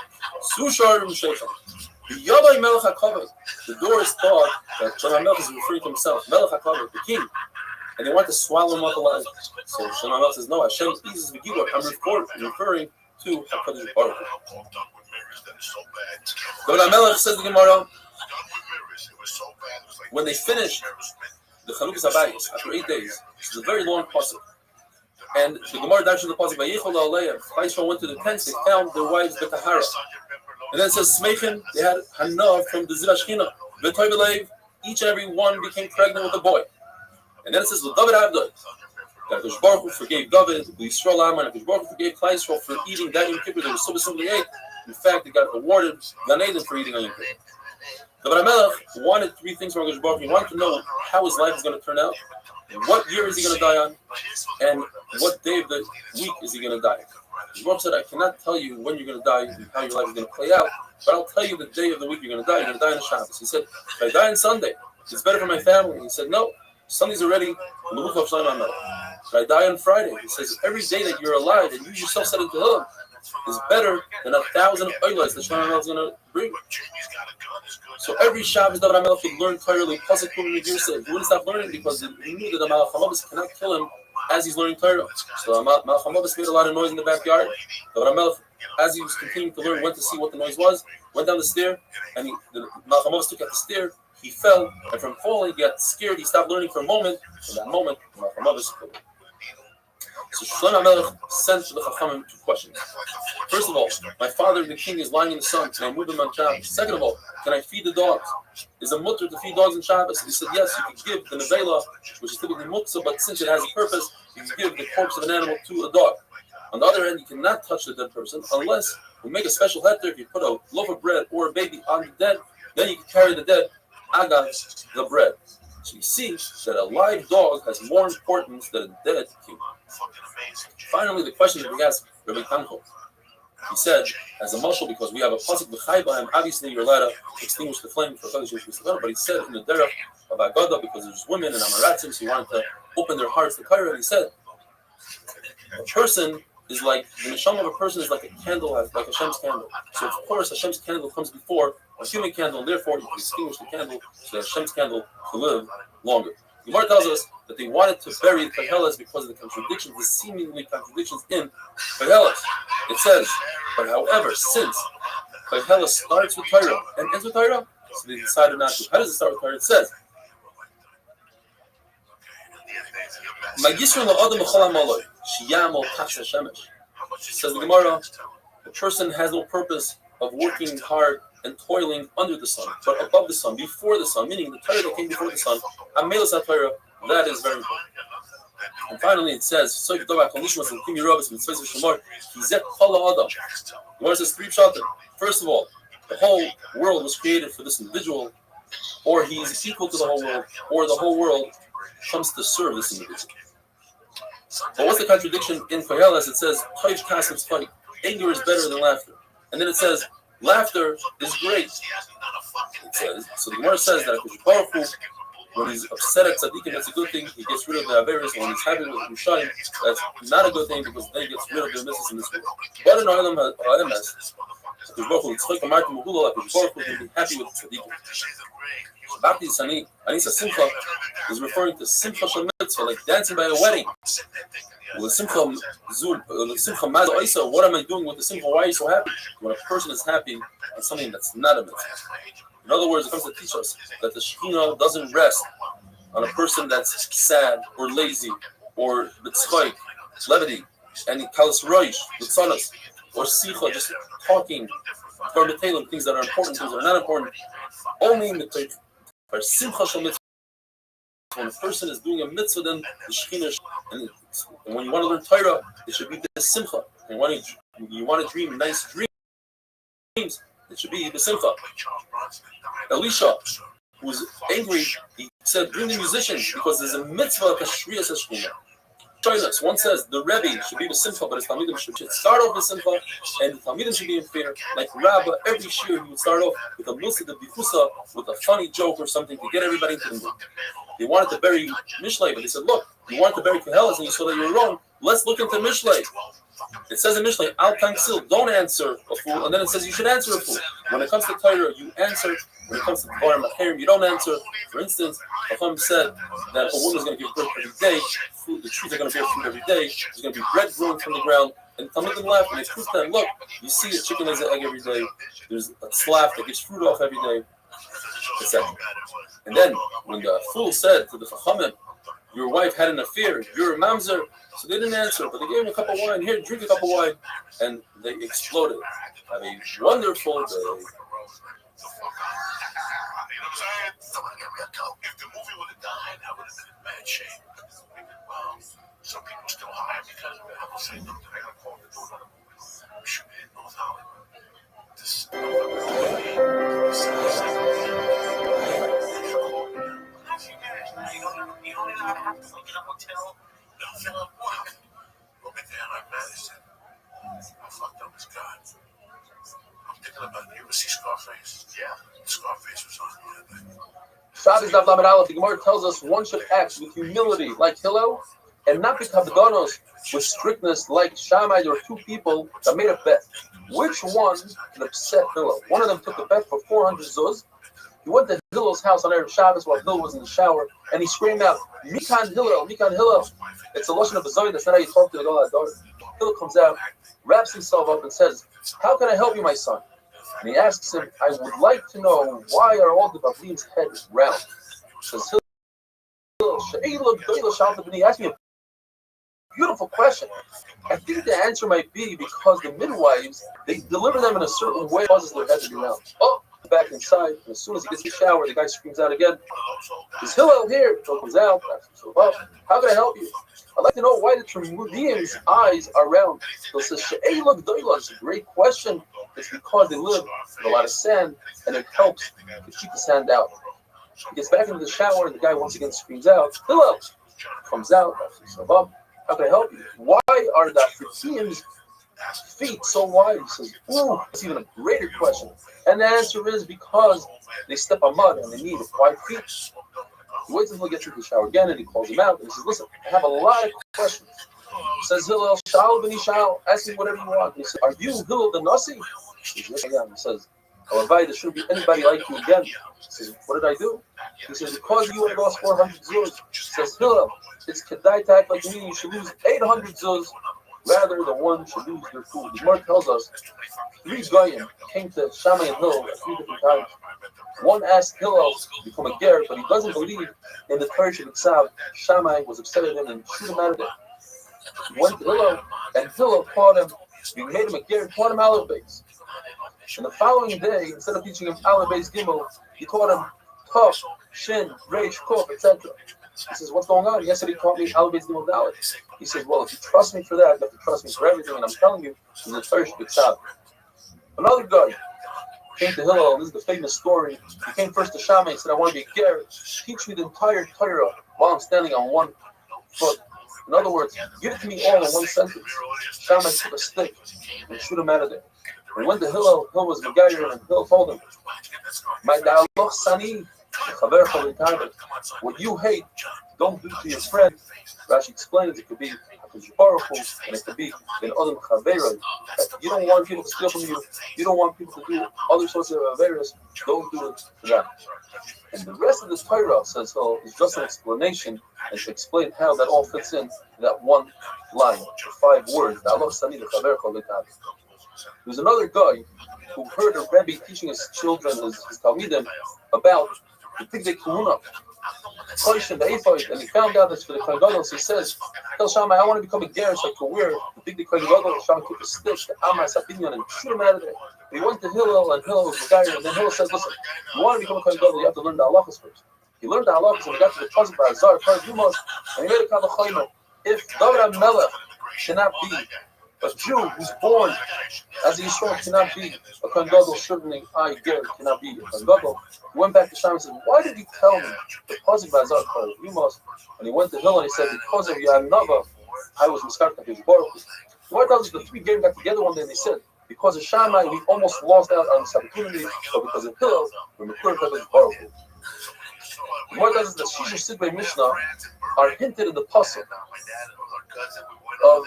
Sushar M'Shechem. The Yadai Melech HaKavod. The doors thought that Shlomo HaMelech is referring to himself, Melech HaKavod, the king. And they want to swallow him up alive. So Shlomo HaMelech says, no, Hashem eases the Gibor. I'm referring to HaKadosh Baruch Hu. David HaMelech says the Gemara, when they finished the Chanukas HaBayis after 8 days, it's a very long pasuk. And the Gemara dashes the pasuk, Vayichol Aleim. Klai Yisrael went to the tents, they found their wives Betahara. And then it says, Smeichen, they had Hanav from the Zira Shechina. V'toy each and every one became pregnant with a boy. And then it says, David Avdoi. That HaKadosh Baruch Hu forgave David, the Yisrael Amar, and HaKadosh Baruch Hu forgave Klai Yisrael for eating that Yom Kippur. They were so ate. In fact, he got awarded Gan Eden for eating on Yom Kippur. The Bar Melech wanted three things from Hakadosh Baruch Hu. He wanted to know how his life is going to turn out, what year is he going to die on, and what day of the week is he going to die. Hakadosh Baruch Hu said, I cannot tell you when you're going to die and how your life is going to play out, but I'll tell you the day of the week you're going to die. You're going to die on a Shabbos. He said, if I die on Sunday, it's better for my family. He said, no, Sunday's already Meluch of Shalom Amelech. If I die on Friday, he says, every day that you're alive and you yourself said it to him is better than 1,000 oilas that Shalom Amelech is going to bring. So every Shabbos that Amelech would learn Torah, Pasuk Kum Medirsa, he wouldn't stop learning because he knew that the Malach HaMavis cannot kill him as he's learning Torah. So Malach HaMavis made a lot of noise in the backyard. The Amelech, as he was continuing to learn, went to see what the noise was, went down the stair, and the Malach HaMavis took out the stair. He fell, and from falling, he got scared. He stopped learning for a moment. In that moment, the Malach HaMavis killed him. So Shlomo HaMelech sent to the Chachamim two questions. First of all, my father, the king, is lying in the sun. Can I move him on Shabbos? Second of all, can I feed the dogs? Is it mutter to feed dogs on Shabbos? He said, yes, you can give the nevela, which is typically muktzah, but since it has a purpose, you can give the corpse of an animal to a dog. On the other hand, you cannot touch the dead person unless you make a special heter. If you put a loaf of bread or a baby on the dead, then you can carry the dead, agav, the bread. So you see that a live dog has more importance than a dead king. Finally, the question that we asked Rabbi Tanko, he said, as a mashal, because we have a pasuk b'chai b'hem, obviously you're allowed to extinguish the flame for Chodesh Yom, but he said in the derech of Agadah, because there's women and Amaratzim, so he wanted to open their hearts to Torah, and he said, a person is like, the neshama of a person is like a candle, like Hashem's candle. So of course Hashem's candle comes before a human candle, and therefore you can extinguish the candle so that Hashem's candle to live longer. The Gemara tells us that they wanted to bury the Koheles because of the contradictions, the seemingly contradictions in Koheles. It says, but however, since Koheles starts with Torah and ends with Torah, so they decided not to. How does it start with Torah? It says, says the Gemara, the person has no purpose of working hard and toiling under the sun, but above the sun, before the sun, meaning the Torah that came before the sun, that is very important. And finally it says, the Gemara says three pshatim. First of all, the whole world was created for this individual, or he is equal to the whole world, or the whole world comes to serve this individual. But what's the contradiction in Koheles? It says, anger is better than laughter. And then it says, laughter is great. It says, so the Gemara says that when he's upset at tzaddikim, that's a good thing. He gets rid of the averis. When he's happy with Mushayim, that's not a good thing because then he gets rid of the misses in this world. But in Olam HaEmes, Hakadosh Baruch Hu can be happy with tzaddikim. Bhakti Sani, Anisa Simcha, is referring to Simcha Shel Mitzvah, like dancing by a wedding. Simcha Maz Oisa, what am I doing with the Simcha? Why are you so happy? When a person is happy on something that's not a mitzvah. In other words, it comes to teach us that the Shekhinah doesn't rest on a person that's sad or lazy or b'tzchoik, levity, and kalas roish, b'tzanas, or sicha, just talking, things that are important, things that are not important. Only in the or simcha shel mitzvah. When a person is doing a mitzvah, then the Shekhinah, and when you want to learn Torah, it should be the simcha. And when you want to dream nice dreams, it should be the simcha. Elisha, who was angry, he said, bring the musicians, because there's a mitzvah kashriyas Shekhinah. One says the Rebbe should be the simcha, but his Talmidim should start off with simcha, and the Talmidim should be in fear. Like Rabbah, every year he would start off with a musa de bifusa, with a funny joke or something to get everybody into the mood. They wanted to bury Mishlei, but they said, look, you wanted to bury Koheles and you saw that you were wrong. Let's look into Mishlei. It says in Mishlei, Al Tansil, don't answer a fool, and then it says you should answer a fool. When it comes to Torah, you answer. When it comes to Dvarim Acherim, you don't answer. For instance, Chacham said that a woman is going to give birth every day. The trees are going to bear fruit every day. There's going to be bread growing from the ground. And Talmidim laugh and they prove to them, look, you see a chicken lays an egg every day. There's a slav that gets fruit off every day, etc. And then when the fool said to the Chachamim, your wife had an affair, you're a mamzer, so they didn't answer, but they gave him a cup of wine. Here, drink a cup of wine. And they exploded. Have a wonderful day. If the movie would have died, I would have been in bad shape. Well, some people still hire because I will say, look, I got to call to do another movie. We should be in North Hollywood. Shabbos Daf Lamed Aleph, the Gemara tells us one should act with humility like Hillel, and not with Havdanos, with strictness like Shammai. There were two people that made a bet. Which one can upset Hillel? One of them took a bet for 400 zuz. He went to Hillel's house on Erev Shabbos while Hillel was in the shower, and he screamed out, Mikan Hillel, Mikan Hillel. It's a lashon of a zoy. That's not how you talk to the Gadol Hador. Hillel comes out, wraps himself up, and says, how can I help you, my son? And he asks him, I would like to know, why are all the Bavlim's heads round? Says Hillel, he asked me a beautiful question. I think the answer might be because the midwives, they deliver them in a certain way, causes their head to be round. Oh, back inside, and as soon as he gets in the shower, the guy screams out again, is Hillel here? Hillel comes out, wraps himself up. How can I help you? I'd like to know why the Talmudian's eyes are round. He says, it's a great question. It's because they live with a lot of sand, and it helps to keep the sand out. He gets back into the shower, and the guy once again screams out, Hillel! Comes out, wraps himself up. How can I help you? Why are the Talmudian's feet so wide? He says, ooh, that's even a greater question. And the answer is because they step on mud and they need wide feet. He waits until he gets into the shower again and he calls him out and he says, listen, I have a lot of questions. Says Hillel, Shal b'ni Shal, ask me whatever you want. And he says, are you Hillel the Nasi? He says, yes, I am. He says, Alavai, there shouldn't be anybody like you again. He says, what did I do? He says, because you had lost 400 zuz. He says, Hillel, it's kedai to act like me, you should lose 800 zuz. Rather, the one should lose their food. The Gemara tells us 3 goyim came to Shammai and Hillel at 3 different times. One asked Hillel to become a ger, but he doesn't believe in the Torah Shabbat. Shammai was upset at him and shoot him out of there. He went to Hillel, and Hillel taught him, he made him a ger and taught him Aleph Beis. And the following day, instead of teaching him Aleph Beis Gimel, he taught him Tov, Shin, Reish, Kof, etc. He says, what's going on? Yesterday he taught me Aleph Beis Gimel Dalet. He says, well, if you trust me for that, you have to trust me for everything, and I'm telling you, in the Torah Shabbat. Another guy came to Hillel, and this is the famous story. He came first to Shammai and said, I want to be a ger. Teach me the entire Torah while I'm standing on one foot. In other words, give it to me all in one sentence. Shammai took a stick and shoot him out of there. When he went to Hillel, Hillel was Megayer, and Hillel told him, my da'aloch sani, what you hate, don't do to your friend. Rashi explains it could be Baruch Hu, and it could be in other chaverot. You don't want people to steal from you. You don't want people to do other sorts of averos. Don't do it to them. And the rest of this Torah says so is just an explanation and to explain how that all fits in that one line, the 5 words. There's another guy who heard a Rebbe teaching his children, his Talmidim, about the Pigdei Kahuna. And he found out that's for the Kohen Gadol. So he says, tell Shammai, I want to become a ger so I can wear the big Kohen Gadol. Shammai took a stick, the Amas Sapinyan, and shoot him out of there. He went to Hillel, and Hillel was Megayer, and then Hillel says, listen, you want to become a Kohen Gadol, you have to learn the halachas first. He learned the halachas, and he got to the Pasuk by Azar, and he made a kavachayma. If David HaMelech cannot be a Jew who's born as a Yisrael cannot be a Kohen Gadol, certainly I, ger, cannot be a Kohen Gadol. He went back to Shammai and said, why did you tell me the Pasuk by Azar, you must? And he went to Hillel and he said, because of Yanava, I was miscarried his Baruch. The Gemara tells us the 3 gerim got together one day and they said, because of Shammai, we almost lost out on this opportunity, but because of Hillel, we're miscarried his Baruch. The Gemara tells us that Shisha Sidbei Mishnah are hinted in the Pasuk of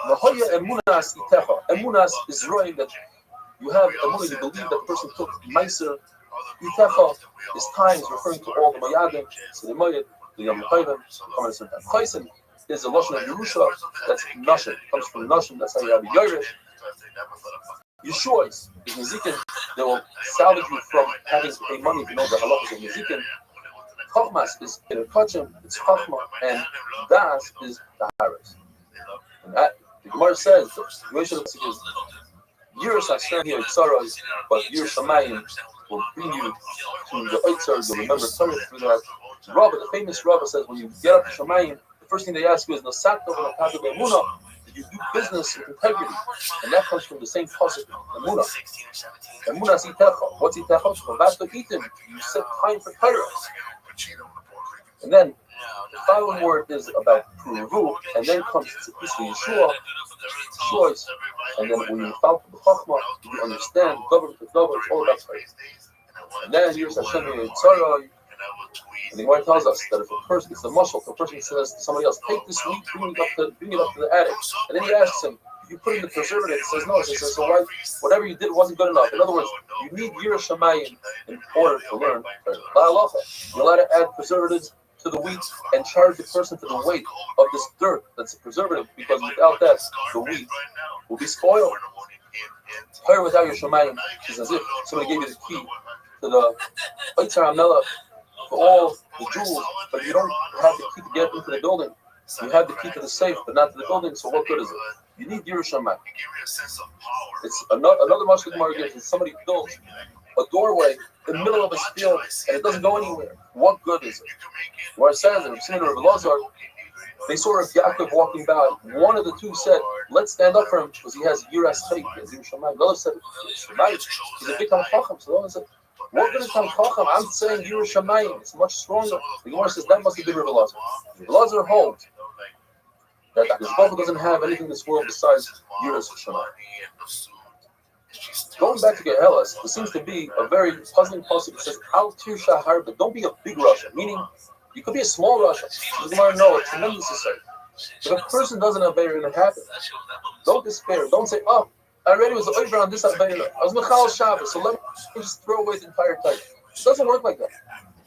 Lahoya Emunas Itecha. Emunas is right that you have Emunah, you believe that the person took Meiser. Itecha is times referring to all the Mayadim, so the Mayad, the Yom Chayim, come at a certain time. Chaysim is a Lashon of Yerusha, that's Nashim, comes from Nashim, that's how you have a Yerush. Yeshua is Nezikin, they will salvage you from having to pay money to know the halachas of Nezikin. Chachmas is Kachim, it's Chachma, and Das is Taharis. And that, the Gemara says, the situation of the is, Yerush I stand here, Tzaras, but Yerush Shamayim will bring you to the Oitzer, you'll remember Torah through that. Rabba, the famous Rabba says, when you get up to Shamayim, the first thing they ask you is, Nosakta v'nakata be'emunah, did you do business with integrity? And that comes from the same pasuk, Emunah. Emunah is Itecha. What's Itecha? V'vasta itim, you set time for Torah. And then, the following word is about Puruvu, and then comes to Yeshua, choice, and then when you follow the Chachma, you understand, government to government, it's all about Torah. And then here's Hashem Yitzhara, And the Gemara tells us that if a person, it's a muscle, if a person says to somebody else, take this wheat, bring it up to the attic, and then he asks him, if you put in the preservative, he says no. He says, so why, whatever you did wasn't good enough. In other words, you need Yirah Shamayim in order to learn La'alacha. You're allowed to add preservatives to the wheat and charge the person for the weight of this dirt that's a preservative, because without that, the wheat will be spoiled. Prayer without your Shamayim is as if somebody gave you the key to the Eitzar HaMelech for all the jewels, but you don't have the key to get into the building. You have the key to the safe, but not to the building, so what good is it? You need Yirah Shamayim. It's another much Gemara gives is somebody builds a doorway in the middle of his field and it doesn't go anywhere. What good is it? Where it says, and Restream of Elazar, they saw Rav Yaakov walking by. One of the two said, let's stand up for him because he has Yiras Chayik, he has Yirah Shamayim. The other said, he's a big Talmid Chacham. So the other said, what good is Talmid Chacham? I'm saying Yirah Shamayim. It's much stronger. The Gemara says that must have been Rav Elazar. Elazar holds that the Baruch doesn't have anything in this world besides Yiras Shamayim. Going back to Gehelas, there seems to be a very puzzling passage that says, Al Tir Shahar, but don't be a big Russia, meaning you could be a small Russia. The Gemara knows it's tremendous to say. If a person doesn't obey, it's going to happen. Don't despair. Don't say, oh, I already was over on this obey. I was Michal Shabbos, so let me just throw away the entire time. It doesn't work like that.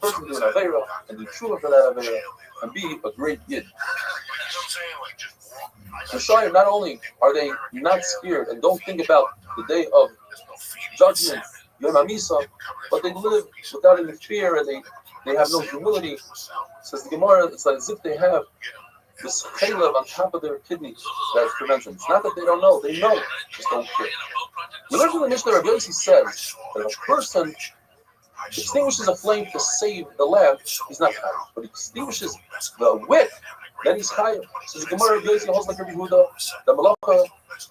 A person can do an Aveira and do Tshuva for that Aveira and be a great Yid. Messiah, not only are they not scared and don't think about the day of judgment, Yom HaMisa, but they live without any fear and they have no humility. Says the Gemara, it's like as if they have this chaylev on top of their kidney that prevents them. It's not that they don't know, they know, just don't care. We learn from the Mishnah, Rabbi Yossi says that if a person extinguishes a flame to save the lamp, he's not chayav. But he extinguishes the wick, then he's chayav. Says the Gemara, Rabbi Yossi holds like Rabbi Yehuda, the malacha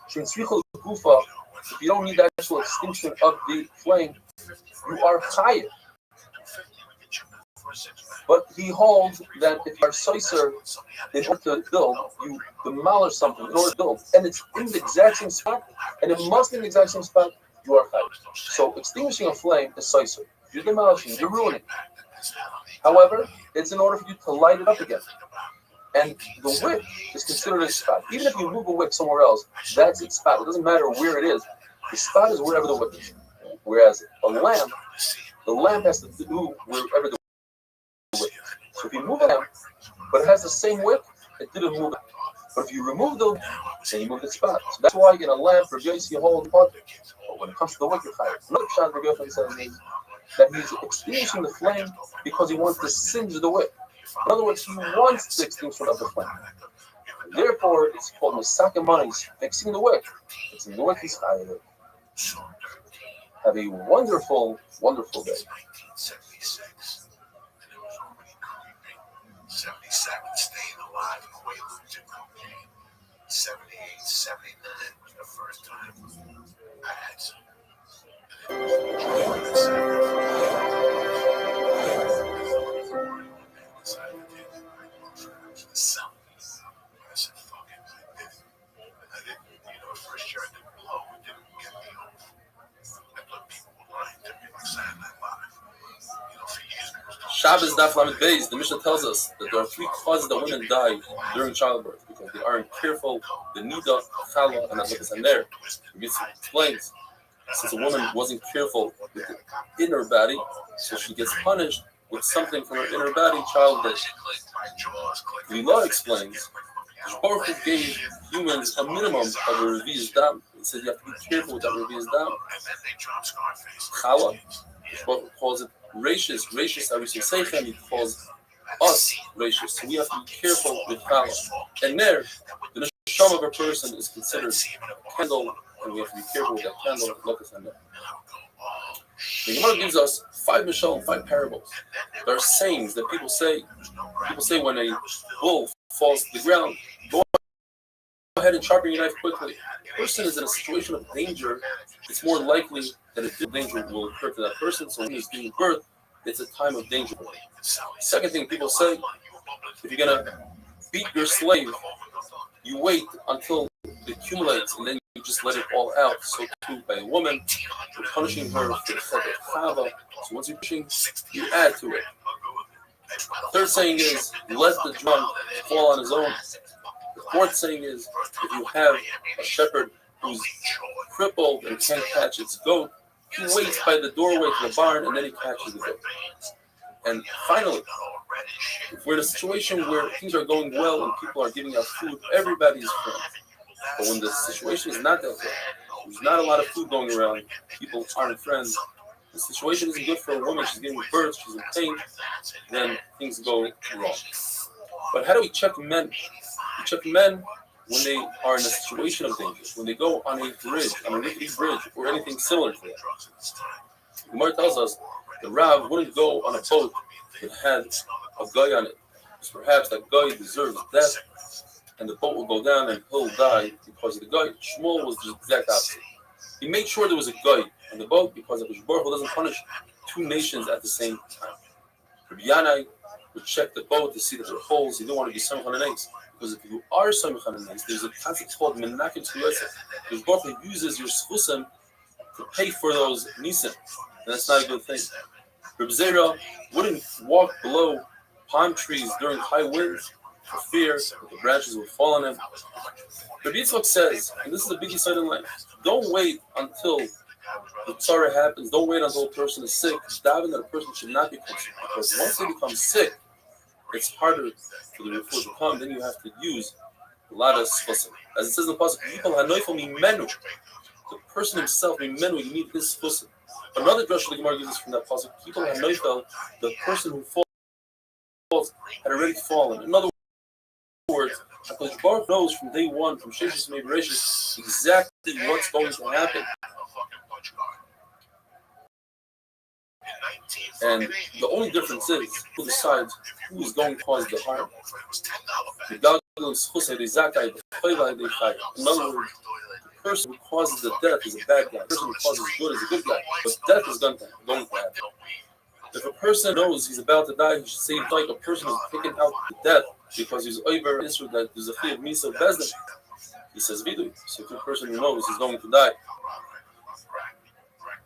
shentzvichol gufa. If you don't need the actual extinction of the flame, you are chayav. But he holds that if you are soiser in order to build, you demolish something in order to build, and it's in the exact same spot, and it must be in the exact same spot, you are chayav. So extinguishing a flame is soiser. You're demolishing, you're ruining. However, it's in order for you to light it up again. And the wick is considered a spot. Even if you move a wick somewhere else, that's its spot. It doesn't matter where it is. The spot is wherever the wick is. Whereas a lamp, the lamp has to do wherever the wick is. So if you move a lamp, but it has the same wick, it didn't move it. But if you remove the wick, then you move the spot. So that's why in a lamp, Rabbi Yossi holds pot. But when it comes to the wick, you're chayav. Another shot Rabbi Yossi says is that he's extinguishing the flame because he wants to singe the wick. In other words, he wants the extinction of the flame. Therefore, it's called Misaka Manis, fixing the wick. Fixing the wick is chayav. Have a wonderful, wonderful day. 77, staying alive in the way losing cocaine. 78, 79 was the first time I had some. I said, fuck it, I did it. I didn't, first year I didn't blow, it didn't get me home. I thought people were lying to me like Saturday Night Live. For years it was Shabbos Daf Lamed Beis, the Mishnah tells us that there are 3 causes that women die during childbirth because they aren't careful, the nida, chala, and adlakas and there. The Mitzvah explains, since a woman wasn't careful with the inner body, so she gets punished with something from her inner body, childbirth. The law explains, Baruch Hu gave humans a minimum of a revi's dam. He said you have to be careful with that revi's dam. Chala, Baruch Hu calls it rachis, Arisei Seichem, he calls us rachis. So we have to be careful with chala. And there, the neshama of a person is considered a candle, and we have to be careful with that candle. Look at that. The Gemara gives us 5 mishalim, 5 parables. There are sayings that people say. People say when a bull falls to the ground, go ahead and sharpen your knife quickly. If a person is in a situation of danger, it's more likely that a danger will occur to that person. So when he's giving birth, it's a time of danger. Second thing people say, if you're going to beat your slave, you wait until it accumulates and then you just let it all out. So too by a woman, you're punishing her for the sake of chava. So once you're pushing, you add to it. Third saying is, let the drunk fall on his own. The fourth saying is, if you have a shepherd who's crippled and can't catch its goat, he waits by the doorway to the barn and then he catches the goat. And finally, if we're in a situation where things are going well and people are giving out food, everybody is friends. But when the situation is not that good, there's not a lot of food going around, people aren't friends, the situation isn't good for a woman, she's giving birth, she's in pain, then things go wrong. But how do we check men? We check men when they are in a situation of danger, when they go on a bridge, on a rickety bridge, or anything similar to that. The Gemara tells us the Rav wouldn't go on a boat that had a guy on it, because perhaps that guy deserves death, and the boat will go down and he'll die because of the guy. Shmuel was the exact opposite. He made sure there was a guy on the boat because the Baruch Hu doesn't punish two nations at the same time. Rabbi Yanai would check the boat to see that there are holes. He didn't want to be Samech on an ace. Because if you are Samech on an ace, there's a concept called Menakim Tzuyosef. The Baruch Hu uses your Schusim to pay for those Nisim. And that's not a good thing. Reb Zera wouldn't walk below palm trees during high winds for fear that the branches would fall on him. Rabbi Yitzchak says, and this is a big insight in life, don't wait until the tzara happens. Don't wait until a person is sick. Daven that a person should not become sick. Because once they become sick, it's harder for the refuah to come. Then you have to use a lot of schusim. As it says in the pasuk, people hanoifel mimenu. The person himself mimenu, you need his schusim. Another drush the Gemara gives us from that pasuk, people hanoifel, the person who falls had already fallen. In other words, HaKadosh Baruch knows from day one, from Sheshis Mei Bereshis, exactly what's going to happen. And the only difference is who decides who is going to cause the harm. In other words, the person who causes the death is a bad guy. The person who causes good is a good guy. But death is going to happen. If a person knows he's about to die, he should say like a person who's picking out the death because he's over Israel that there's a fear of Misa Bezdin. He says Vidui. So if a person who knows he's going to die.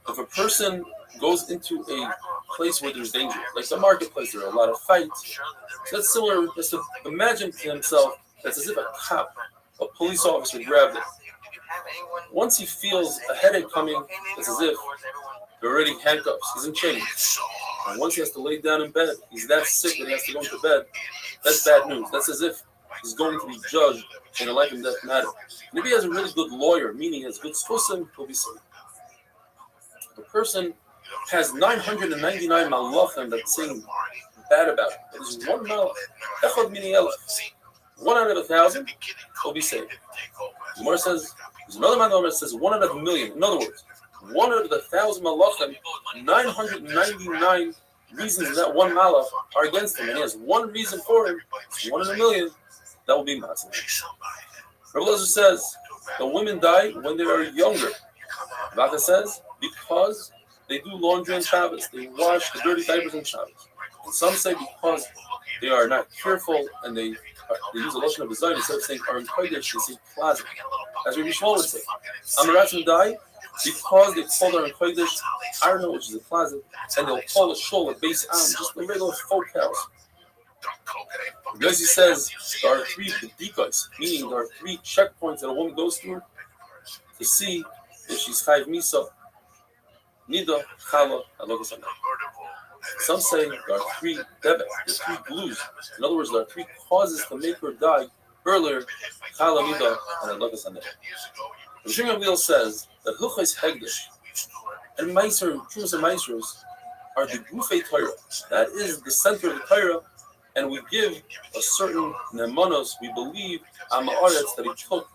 If a person goes into a place where there's danger, like the marketplace, there are a lot of fights. So that's similar to imagine to himself that's as if a cop, a police officer grabbed it. Once he feels a headache coming, it's as if they're already handcuffs. He's in chains. And once he has to lay down in bed, he's that sick that he has to go into bed. That's bad news. That's as if he's going to be judged in a life and death matter. And if he has a really good lawyer, meaning he has good schusim, he'll be safe. The person has 999 malachim that sing bad about him. There's one malach, echad mini elef. 1 out of 1,000 will be saved. The Gemara says, there's another man that says 1 out of 1,000,000. In other words, 1 out of 1,000 malachim, 999 reasons that one malach are against him, and he has one reason for him. It's 1 in 1,000,000. That will be matzah. Rabbi Elazar says the women die when they are younger. Raka says because they do laundry on Shabbos, they wash the dirty diapers on Shabbos. And some say because they are not careful and they use a lotion of design instead of saying Aron Kodesh, they say plaza. As Rabbi Shmuel would say, Amaratzim die because they call Aron Kodesh Arno, which is a closet, and they'll call a shul a base am, just a regular folk house. Because he says there are 3 decoys, meaning there are 3 checkpoints that a woman goes through to see if she's chayv misa, nida, chala, alogas anah. Some say there are 3 debet, there are 3 blues. In other words, there are 3 causes to make her die earlier, chala, nida, and alogas anah. Restream Wheel says that Hilchos Hegdish and Meiser, Trumas and Meisers are the Gufei Torah. That is the center of the Torah, and we give a certain Nemanos, we believe, Amaretz, that he took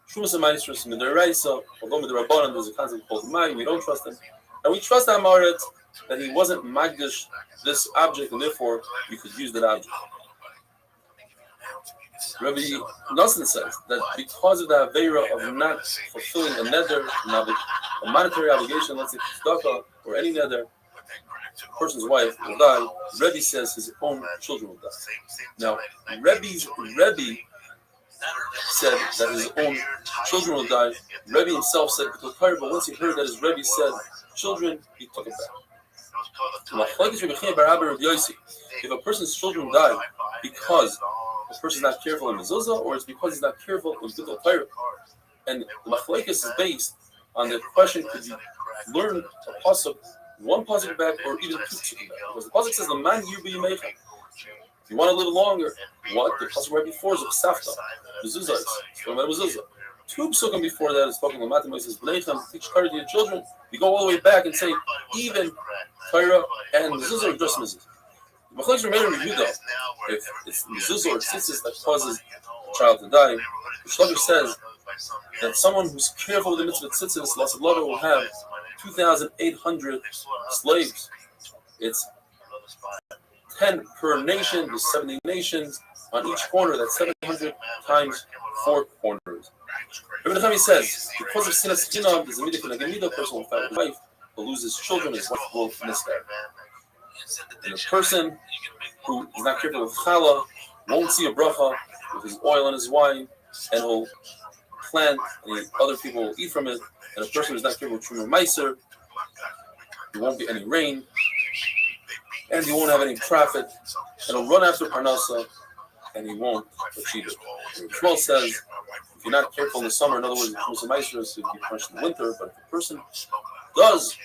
Trumas and Meisers from the Deraisa, although with the Rabbanan there's a concept called Mai, we don't trust him. And we trust Amaretz that he wasn't Magdish this object, and therefore we could use that object. Rabbi Nosson says that because of the Aveira of not fulfilling a nether, a monetary obligation, let's say tzedakah or any nether, a person's wife will die. Rebbe says his own children will die. Now, Rebbe's Rebbe said that his own children will die. Rebbe himself said, but once he heard that his Rebbe said children, he took it back. If a person's children die because the person is not careful in mezuzah, or it's because he's not careful in bittul Torah, and the machlokes is based on the question: could you learn a pasuk, one pasuk back, or even two pasukim back? Because the pasuk says, "L'man yirbu yimecha." If you want to live longer, what the pasuk right before is Safta, mezuzah. It's talking about mezuzah. Two pasukim before that is talking about Matam. It says, "B'leichem, teach Torah to your children." You go all the way back and say, even Torah and mezuzah are just mezuzah. The machlokes remain in review though. If it's mezuzah or tzitzis that causes a child to die, the Shlomo says that someone who's careful with the mitzvah tzitzis, Lasavlada, will have 2,800 slaves. It's 10 per nation. There's 70 nations on each corner. That's 700 times 4 corners. Rabbi Nechami says, because of sinas chinam, there's a midah keneged midah. Person will fight with his wife, will lose his children, his wife will miscarry. And the person who is not careful with challah won't see a bracha with his oil and his wine, and he'll plant, and other people will eat from it. And a person who's not careful with truma meiser, there won't be any rain, and he won't have any profit, and he'll run after parnasa, and he won't achieve it. Shmuel says, if you're not careful in the summer, in other words, truma meiser, so you'll be punished in the winter. But if a person does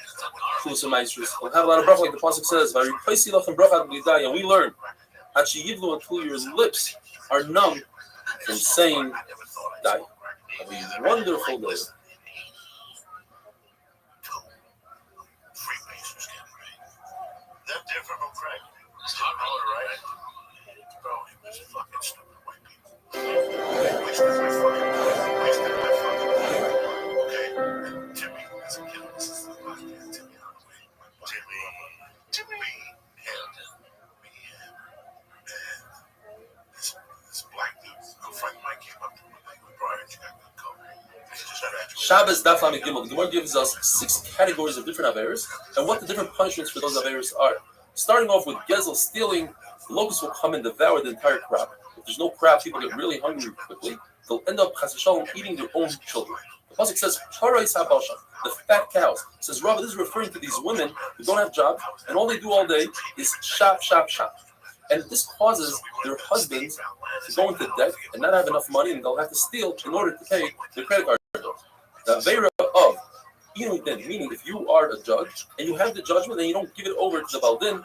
Chusa Maestris, he'll have a lot of bracha, like the pasuk says, and we learn, until your lips are numb from saying die. Have a wonderful day. They're different from Craig. It's not color, right? Bro, he was fucking stupid white people. Wasted my fucking okay. Timmy, as a kid, this is the podcast. Timmy Hardaway. Timmy Hamilton. And this black dude, a friend of mine came up to me like, Brian, you got good cover. Shabbos Daf Lamed Gimel. The Gemara gives us 6 categories of different averos and what the different punishments for those averos are. Starting off with gezel, stealing, the locusts will come and devour the entire crop. If there's no crop, people get really hungry quickly. They'll end up chas v'shalom eating their own children. The pasuk says, the fat cows. It says, Rabbi, this is referring to these women who don't have jobs, and all they do all day is shop, shop, shop. And this causes their husbands to go into debt and not have enough money, and they'll have to steal in order to pay their credit card bills. The avera of Inuitin, meaning if you are a judge and you have the judgment and you don't give it over to the Baldin,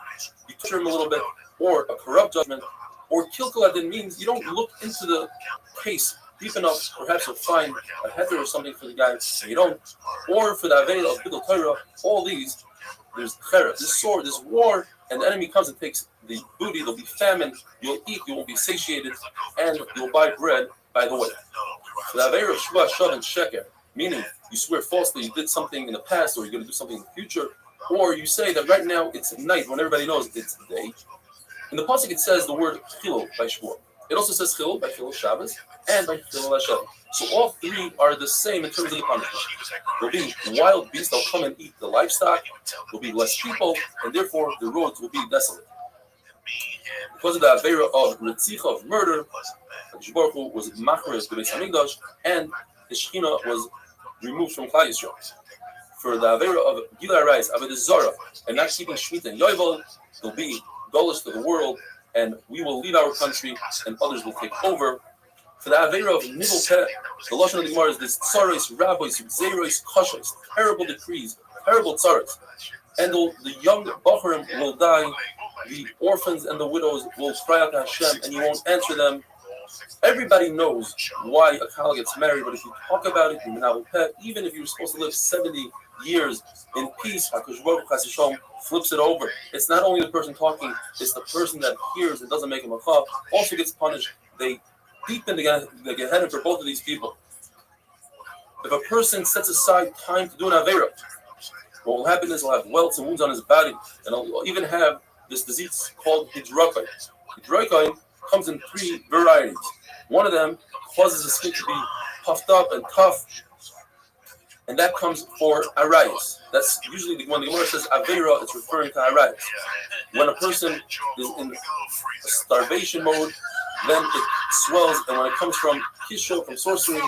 you torture him a little bit, or a corrupt judgment, or kilkuladin means you don't look into the case deep enough, perhaps you'll find a heter or something for the guy, and you don't, or for the avera of Bidul Torah, all these, there's cheref, this sword, this war, and the enemy comes and takes the booty, there'll be famine, you'll eat, you won't be satiated, and you'll buy bread by the way. For the avera of Shua, Shav, and Sheker, meaning you swear falsely you did something in the past or you're going to do something in the future, or you say that right now it's night when everybody knows it's day. In the pasuk it says the word chilul by Shmuel. It also says chilul by chilul Shabbos and by chilul Hashem. So all 3 are the same in terms of the punishment. There'll be wild beasts that'll come and eat the livestock. There'll be less people, and therefore the roads will be desolate. Because of the avera of Ritzicha, of murder, HaKadosh Baruch Hu was machmer the Beis Hamikdash, and the Shechina was removed from Klal Yisrael. For the avera of Gilai Rais, Avodah Zarah, and not keeping Shemitah and Yovel, there'll be dollars to the world, and we will leave our country, and others will take over. For the avera of Nivul Peh, the lashon of the Gemara is this tzaros, rabbis, zeros, kashos, terrible decrees, terrible tzaros, and the young bachurim will die, the orphans and the widows will cry out to Hashem, and you won't answer them. Everybody knows why a Kal gets married, but if you talk about it, even if you're supposed to live 70 years in peace, HaKadosh Baruch Hu flips it over. It's not only the person talking, it's the person that hears and doesn't make a macha, also gets punished. They deepen the Gehenna for both of these people. If a person sets aside time to do an Avera, what will happen is he'll have welts and wounds on his body, and he'll even have this disease called hidrokai. Hidrokai comes in 3 varieties. One of them causes the skin to be puffed up and tough, and that comes for arayis. That's usually when the Gemara says avera, it's referring to arayis. When a person is in a starvation mode, then it swells, and when it comes from kishro, from sorcery,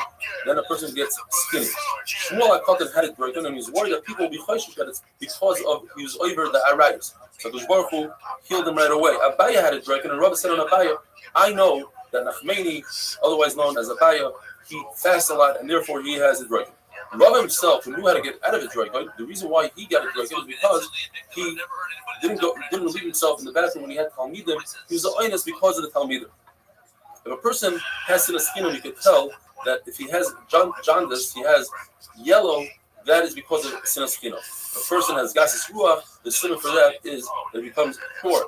then a person gets skinny. Shmuel HaKatan had it broken, and he was worried that people will be chayshish that it's because of he was over the arayos. So Kadosh Baruch Hu healed him right away. Abaya had it broken, and Rabbi said on Abaya, I know that Nachmani, otherwise known as Abaya, he fasts a lot, and therefore he has it broken. Rabbi himself, who knew how to get out of it broken, the reason why he got it broken is because he didn't relieve himself in the bathroom when he had Talmidim. He was a oinus because of the Talmidim. If a person has sin skin, you can tell that if he has jaundice, he has yellow, that is because of sin skin. If a person has gases ruach, the sin for that is that it becomes poor.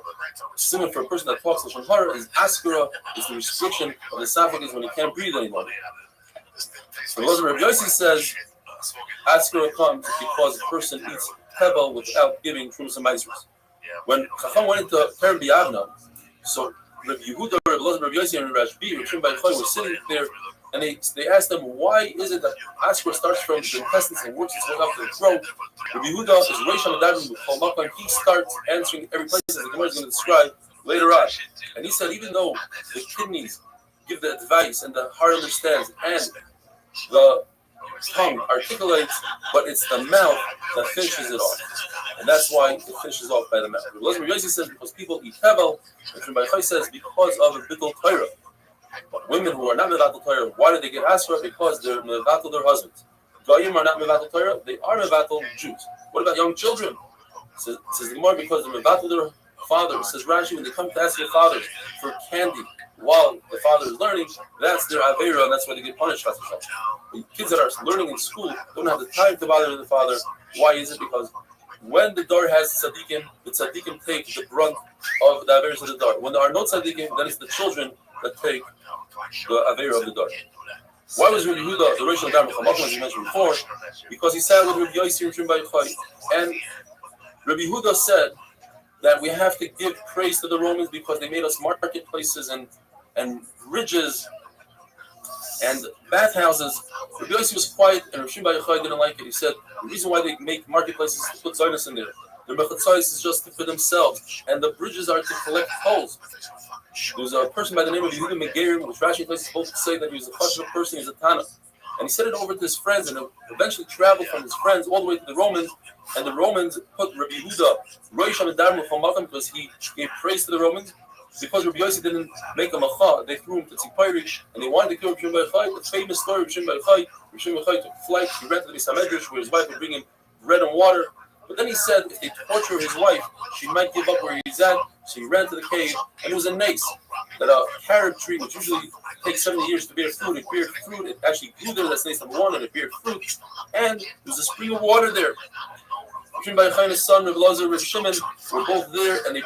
Sin for a person that talks lashon hara is askara, is the restriction of the esophagus when he can't breathe anymore. So Rabbi Yossi says askara comes because a person eats hevel without giving trumas and maizros. When Chacham went into Keren B'Yavna, so Rabbi Yehuda, Rabbi Elazar, Rabbi Yossi, and Rashbi, Rishon Bar Yochai were sitting there, and they asked them, why is it that askara starts from the intestines and works its way up to the throat? Rabbi Yehuda is Reish HaMadarim with Chol Makon. He starts answering every place as the Gemara is going to describe later on. And he said, even though the kidneys give the advice and the heart understands and the tongue articulates, but it's the mouth that finishes it off. And that's why it finishes off by the mouth. Rabbi Yossi says because people eat hevel, and Rishon Bar Yochai says because of a bittul Torah. But women who are not mevatel Torah, why do they get askara? Because they're mevatel their husbands. Goyim are not mevatel Torah, they are mevatel Jews. What about young children? It says the Gemara because they're mevatel their father. It says Rashi, when they come to ask their fathers for candy while the father is learning, that's their avera, and that's why they get punished. The kids that are learning in school don't have the time to bother the father. Why is it? Because when the door has tzaddikim, the tzaddikim take the brunt of the averas of the door. When there are no tzaddikim, then it's the children that take the avera of the door. Why was Rabbi Yehuda the Reish HaMadarim, as you mentioned before? Because he sat with Rabbi Yossi and Rishon Bar Yochai, and Rabbi Yehuda said that we have to give praise to the Romans because they made us marketplaces and bridges and bathhouses. Rabbi Yossi was quiet, and Rishon Bar Yochai didn't like it. He said the reason why they make marketplaces is to put zaynos in there. The mechatzais is just for themselves, and the bridges are to collect tolls. There was a person by the name of Yehuda Megerim, which Rashi places both to say that he was a chashuv person, he was a Tana. And he said it over to his friends, and eventually traveled from his friends all the way to the Romans. And the Romans put Rabbi Yehuda Reish HaMadarim Chol Makon because he gave praise to the Romans. Because Rabbi Yossi didn't make a macha, they threw him to Tzipayri, and they wanted to kill Rishon Bar Yochai. The famous story of Rishon Bar Yochai, Rishon Bar Yochai took flight, he ran to the Beis HaMedrash where his wife would bring him bread and water. But then he said if they torture his wife, she might give up where he's at. So he ran to the cave, and it was a nace, that a carob tree, which usually takes 70 years to bear fruit, it bear fruit, it actually grew there, that's nace number one, and it bear fruit. And there was a spring of water there. Rishon Bar Yochai and his son, Rabbi Elazar, Rabbi Shimon, were both there, and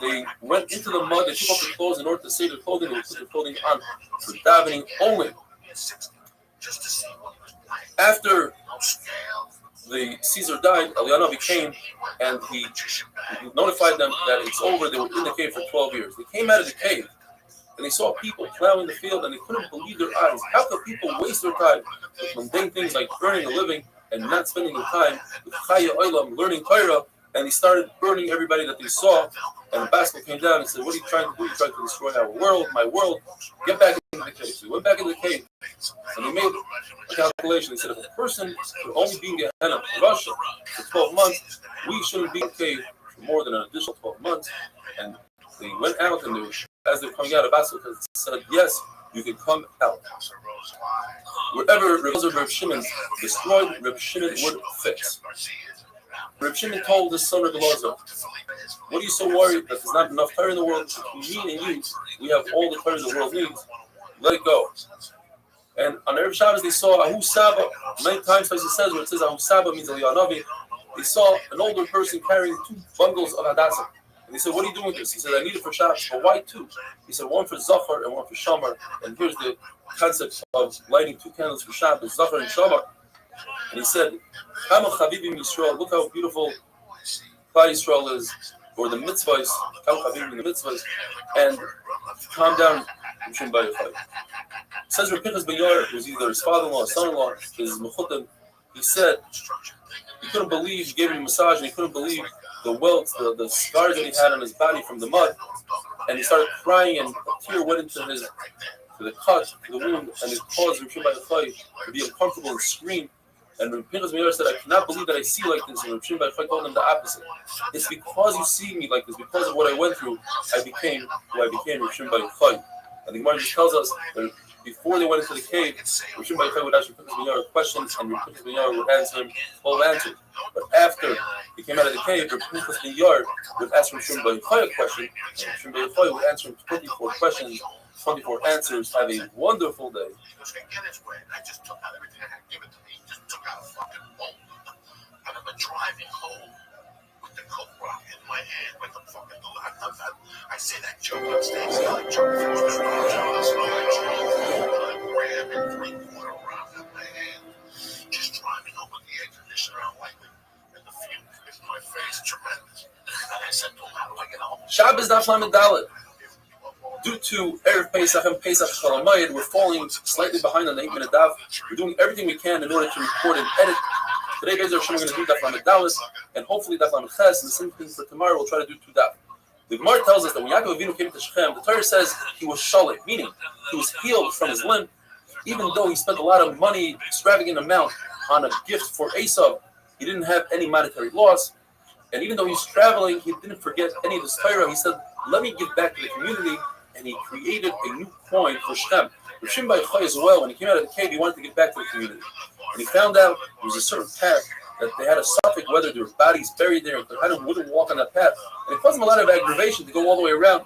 they went into the mud, they took off their clothes in order to save their clothing, they put their clothing on for davening only. After the Caesar died, Eliyahu came and he notified them that it's over. They were in the cave for 12 years. They came out of the cave and they saw people plowing the field and they couldn't believe their eyes. How could people waste their time with mundane things like earning a living and not spending their time with Chaya Olam, learning Torah? And they started burning everybody that they saw. And the Baskel came down and said, what are you trying to do? You're trying to destroy our world, my world. Get back into the cave. So they went back into the cave. And they made a calculation. They said, if a person could only be in Gehenna, Russia, for 12 months, we shouldn't be in the cave for more than an additional 12 months. And they went out, and as they were coming out of Baskel, they said, yes, you can come out. Wherever Reb Shimon destroyed, Reb Shimon would fix. Reb Shimon told his son Reb Elazar, what are you so worried that there's not enough Torah in the world? Between me and you, we have all the Torah the world needs. Let it go. And on Erev Shabbos, they saw Ahu Saba. Many times, it says where it says Ahu Saba means Eliyahu Navi. They saw an older person carrying 2 bundles of Hadassah. And they said, what are you doing with this? He said, I need it for Shabbos. But why 2? He said, one for Zachar and one for Shamar. And here's the concept of lighting 2 candles for Shabbos, Zachar and Shamar. And he said, Kama Chavivim Yisrael, look how beautiful Klal Yisrael is, or the mitzvahs, Kama Chavivim in the mitzvahs, and calm down, Rishon Bar Yochai. It says Reb Pinchas Bayar, who was either his father-in-law or son-in-law, his mechutim, he said he couldn't believe, he gave him a massage, and he couldn't believe the welts, the scars that he had on his body from the mud, and he started crying, and a tear went into his to the cut, to the wound, and it caused Reb Shimon Bar Yochai to be uncomfortable and scream. And Reb Pinchas Meir said, I cannot believe that I see like this. And Reb Shimon Bar Yochai told him the opposite. It's because you see me like this, because of what I went through, I became who I became, Reb Shimon Bar Yochai. And the Gemara just tells us that before they went into the cave, Reb Shimon Bar Yochai would ask Reb Pinchas Meir questions, and Reb Pinchas Meir would answer him 12 answers. But after he came out of the cave, Reb Pinchas Meir would ask Reb Shimon Bar Yochai a question, and Reb Shimon Bar Yochai would answer him 24 questions, 24 answers. Have a wonderful day. I just took out everything I had given to me. He just took out a fucking bolt. And I've been driving home with the coke rock in my hand with the fucking I say that joke on stage. I joke and I ram a 3-quarter round in my hand. Just driving home with the air conditioner on lightly. And the fume is in my face. Tremendous. And I said, how do I get home? Shabbos Daf Lamed Dalet. Due to Erev Pesach and Pesach Shalamayid, we're falling slightly behind on the 8-minute daf. We're doing everything we can in order to record and edit. Today, guys, we're going to do Daf Lamed Dalet, and hopefully Daf Lamed Ches, and the same thing for tomorrow, we'll try to do 2 daf. The Gemara tells us that when Yaakov Avinu came to Shechem, the Torah says he was shalek, meaning he was healed from his limp, even though he spent a lot of money, extravagant amount, on a gift for Esav. He didn't have any monetary loss, and even though he's traveling, he didn't forget any of his Torah. He said, let me give back to the community, and he created a new coin for Shechem. Reb Shimon Bar Yochai as well, when he came out of the cave, he wanted to give back to the community. And he found out there was a certain path that they had a suffix whether there were bodies buried there, and Kohanim wouldn't walk on that path. And it caused him a lot of aggravation to go all the way around.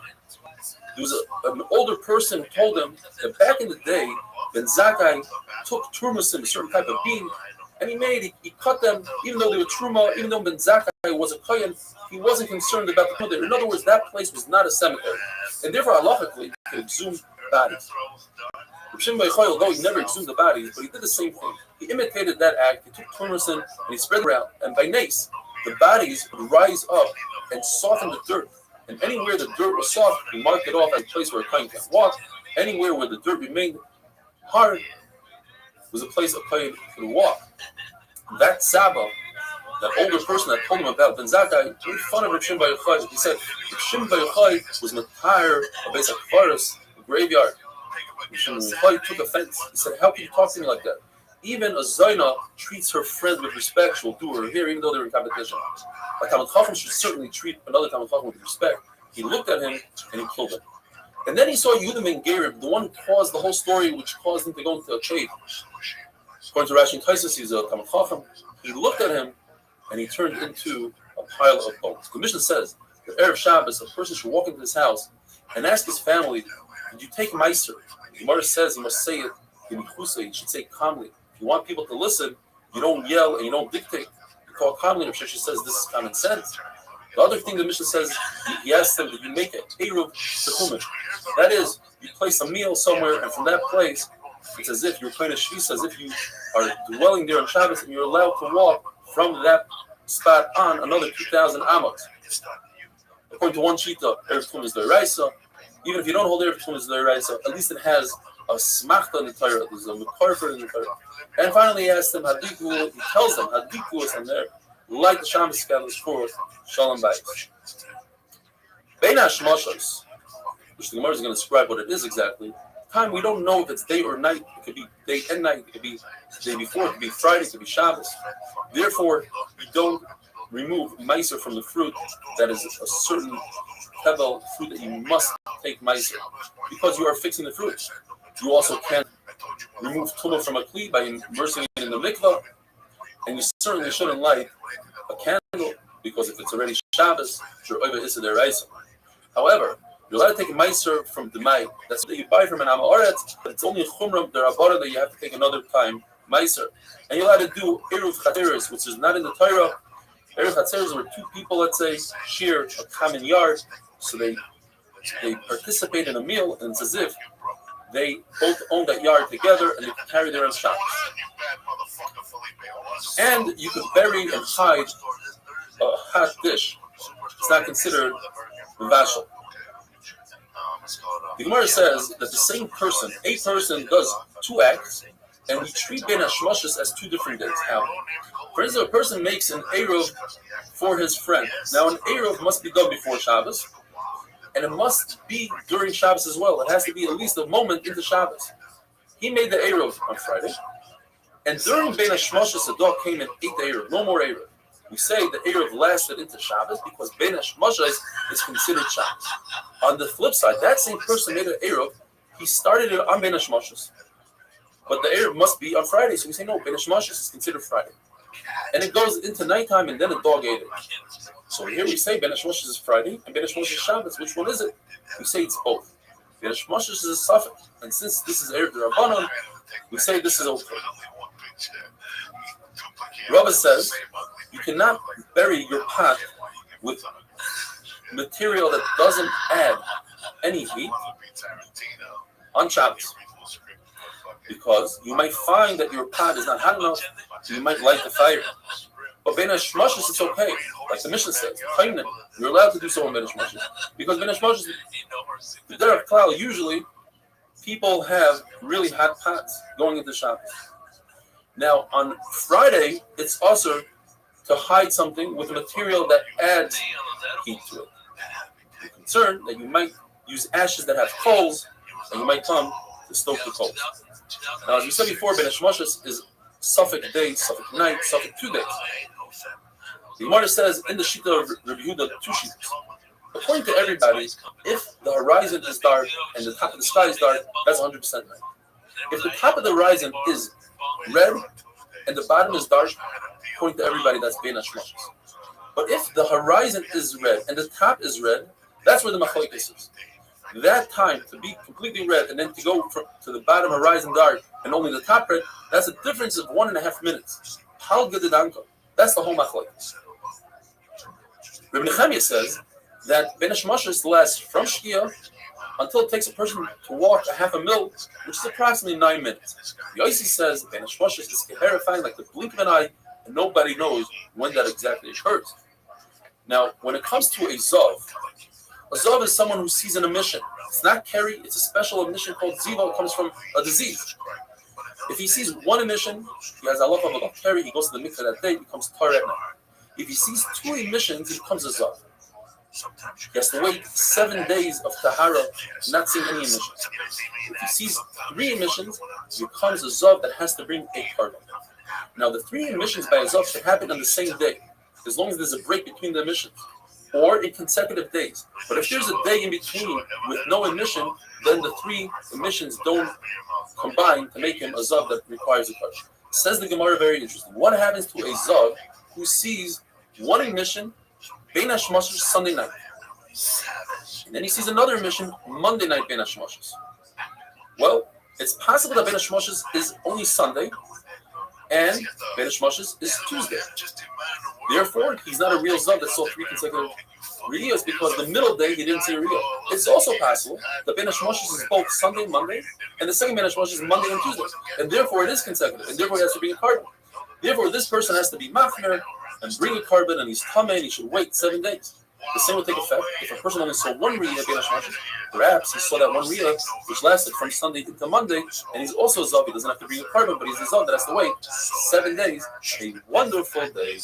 There was an older person who told him that back in the day, Ben Zakkai took turmusim, a certain type of bean, and he cut them, even though they were truma, even though Ben Zakkai was a kohen, he wasn't concerned about the mother. In other words, that place was not a cemetery, and therefore halachically he could exhume bodies. Reb Shimon Bar Yochai, although he never exhumed the bodies, but he did the same thing. He imitated that act. He took turmusin and he spread it around, and by nace, the bodies would rise up and soften the dirt. And anywhere the dirt was soft, he marked it off as a place where a kohen can walk. Anywhere where the dirt remained hard was a place a kohen could walk. That Saba, that older person that told him about Ben Zakkai, made fun of Reb Shimon Bar Yochai. He said, Reb Shimon Bar Yochai was Matar, a base of Kfaris, a graveyard. Reb Shimon Bar Yochai took offense. He said, how can you talk to me like that? Even a Zaina treats her friend with respect. She'll do her hair, even though they're in competition. A Talmid Chacham should certainly treat another Talmid Chacham with respect. He looked at him and he killed him. And then he saw Yehuda ben Gerib, the one who caused the whole story, which caused him to go into a cave. According to Rashi and Taisus, he's a Talmid Chacham. He looked at him and he turned into a pile of bones. The Mishnah says that Erev Shabbos, a person should walk into his house and ask his family, did you take Meiser? The Gemara says he must say it in Chusa, he should say it calmly. If you want people to listen, you don't yell and you don't dictate. You talk calmly. Rav Sheshes says this is common sense. The other thing the Mishnah says, he asks them that you make it Eruv Techumen. That is, you place a meal somewhere, and from that place, it's as if you're playing a shvisa, as if you are dwelling there on Shabbos, and you're allowed to walk from that spot on another 2,000 amos. According to one shita, Erev Techumen is the Raisa. Even if you don't hold Erev Techumen is the Raisa, at least it has a smachta in the Torah. There's a mekarfer in the Torah. And finally, he asks them, Hadiku, he tells them, Hadiku is on there, like the Shabbos scandals for Shalom Bayis. Beina Shmashos, which the Gemara is going to describe what it is exactly. Time, we don't know if it's day or night. It could be day and night. It could be the day before. It could be Friday. It could be Shabbos. Therefore, we don't remove Meiser from the fruit. That is a certain pebble fruit that you must take Meiser, because you are fixing the fruit. You also can't remove tumah from a kli by immersing it in the mikvah, and you certainly shouldn't light a candle, because if it's already Shabbos, you're over Issa Deraisa. However, you're allowed to take a meiser from Demai. That's what you buy from an Amoret, but it's only a chumram derabara that you have to take another time meiser. And you're allowed to do Eruv Chatzeres, which is not in the Torah. Eruv Chatzeres were two people, let's say, share a common yard, so they participate in a meal, and it's as if they both own that yard together, and they can carry their own shots. And you could bury and hide a hot dish. It's not considered vashel. The Gemara says that the same person, a person, does two acts, and we treat Ben Hashmashas as two different days. How? For instance, a person makes an Eruv for his friend. Now, an Eruv must be done before Shabbos, and it must be during Shabbos as well. It has to be at least a moment into Shabbos. He made the Eruv on Friday, and during Bein HaShmoshes, the dog came and ate the Eruv. No more Eruv. We say the Eruv lasted into Shabbos because Bein HaShmoshes is considered Shabbos. On the flip side, that same person made an Eruv. He started it on Bein HaShmoshes, but the Eruv must be on Friday. So we say no, Bein HaShmoshes is considered Friday, and it goes into nighttime, and then the dog ate it. So here we say Bein HaShmoshes is Friday and Bein HaShmoshes is Shabbos. Which one is it? We say it's both. Bein HaShmoshes is a suffix, and since this is Erev D'Rabbanan, we say this is okay. Rava says you cannot bury your pot with material that doesn't add any heat on Shabbos, because you might find that your pot is not hot enough, so you might light the fire. But Bein HaShmoshes, it's okay. Like the Mishnah says, you're allowed to do so in Bein HaShmoshes. Because Bein HaShmoshes, the Derech Klal, usually people have really hot pots going into Shabbos. Now, on Friday, it's also to hide something with material that adds heat to it. You're concerned that you might use ashes that have coals, and you might come to stoke the coals. Now, as we said before, Bein HaShmoshes is suffix day, suffix night, suffix 2 days. The Gemara says in the Shita of Rabbi Yehuda, 2 shitas. According to everybody, if the horizon is dark and the top of the sky is dark, that's 100% night. If the top of the horizon is red and the bottom is dark, according to everybody, that's Bein HaShmoshes. But if the horizon is red and the top is red, that's where the machlokes is. That time to be completely red and then to go to the bottom horizon dark and only the top red, that's a difference of 1.5 minutes. How good did Anko? That's the whole machlokes. Reb Nechemia says that Bein HaShmoshes lasts from Shkia until it takes a person to walk a half a mil, which is approximately 9 minutes. Yossi says Bein HaShmoshes is terrifying like the blink of an eye, and nobody knows when that exactly occurs. Now, when it comes to a Zav is someone who sees an emission. It's not Keri, it's a special emission called Ziva. It comes from a disease. If he sees one emission, he has Allah of a Keri, he goes to the mikveh that day, he becomes Torah at night. If he sees 2 emissions, he becomes a Zav. He has to wait 7 days of Tahara, not seeing any emissions. If he sees 3 emissions, he becomes a Zav that has to bring a carbon. Now, the 3 emissions by a Zav should happen on the same day, as long as there's a break between the emissions, or in consecutive days. But if there's a day in between with no emission, then the 3 emissions don't combine to make him a Zav that requires a touch. Says the Gemara, very interesting. What happens to a Zav who sees 1 emission, Bein HaShmoshes, Sunday night? And then he sees another emission, Monday night, Bein HaShmoshes. Well, it's possible that Bein HaShmoshes is only Sunday, and Bein HaShmoshes is Tuesday. Therefore, he's not a real Zav that saw 3 consecutive Riyos, because the middle day he didn't see a Riyah. It's also possible that Bein HaShmoshes is both Sunday, Monday, and the second Bein HaShmoshes is Monday and Tuesday. And therefore it is consecutive, and therefore he has to bring a carbon. Therefore, this person has to be machmer and bring a carbon, and he's tameh, and he should wait 7 days. The same will take effect if a person only saw 1 Riyah Bein HaShmoshes. Perhaps he saw that 1 Riyah, which lasted from Sunday into Monday, and he's also a Zav. He doesn't have to bring a carbon, but he's a Zav that has to wait 7 days. A wonderful day.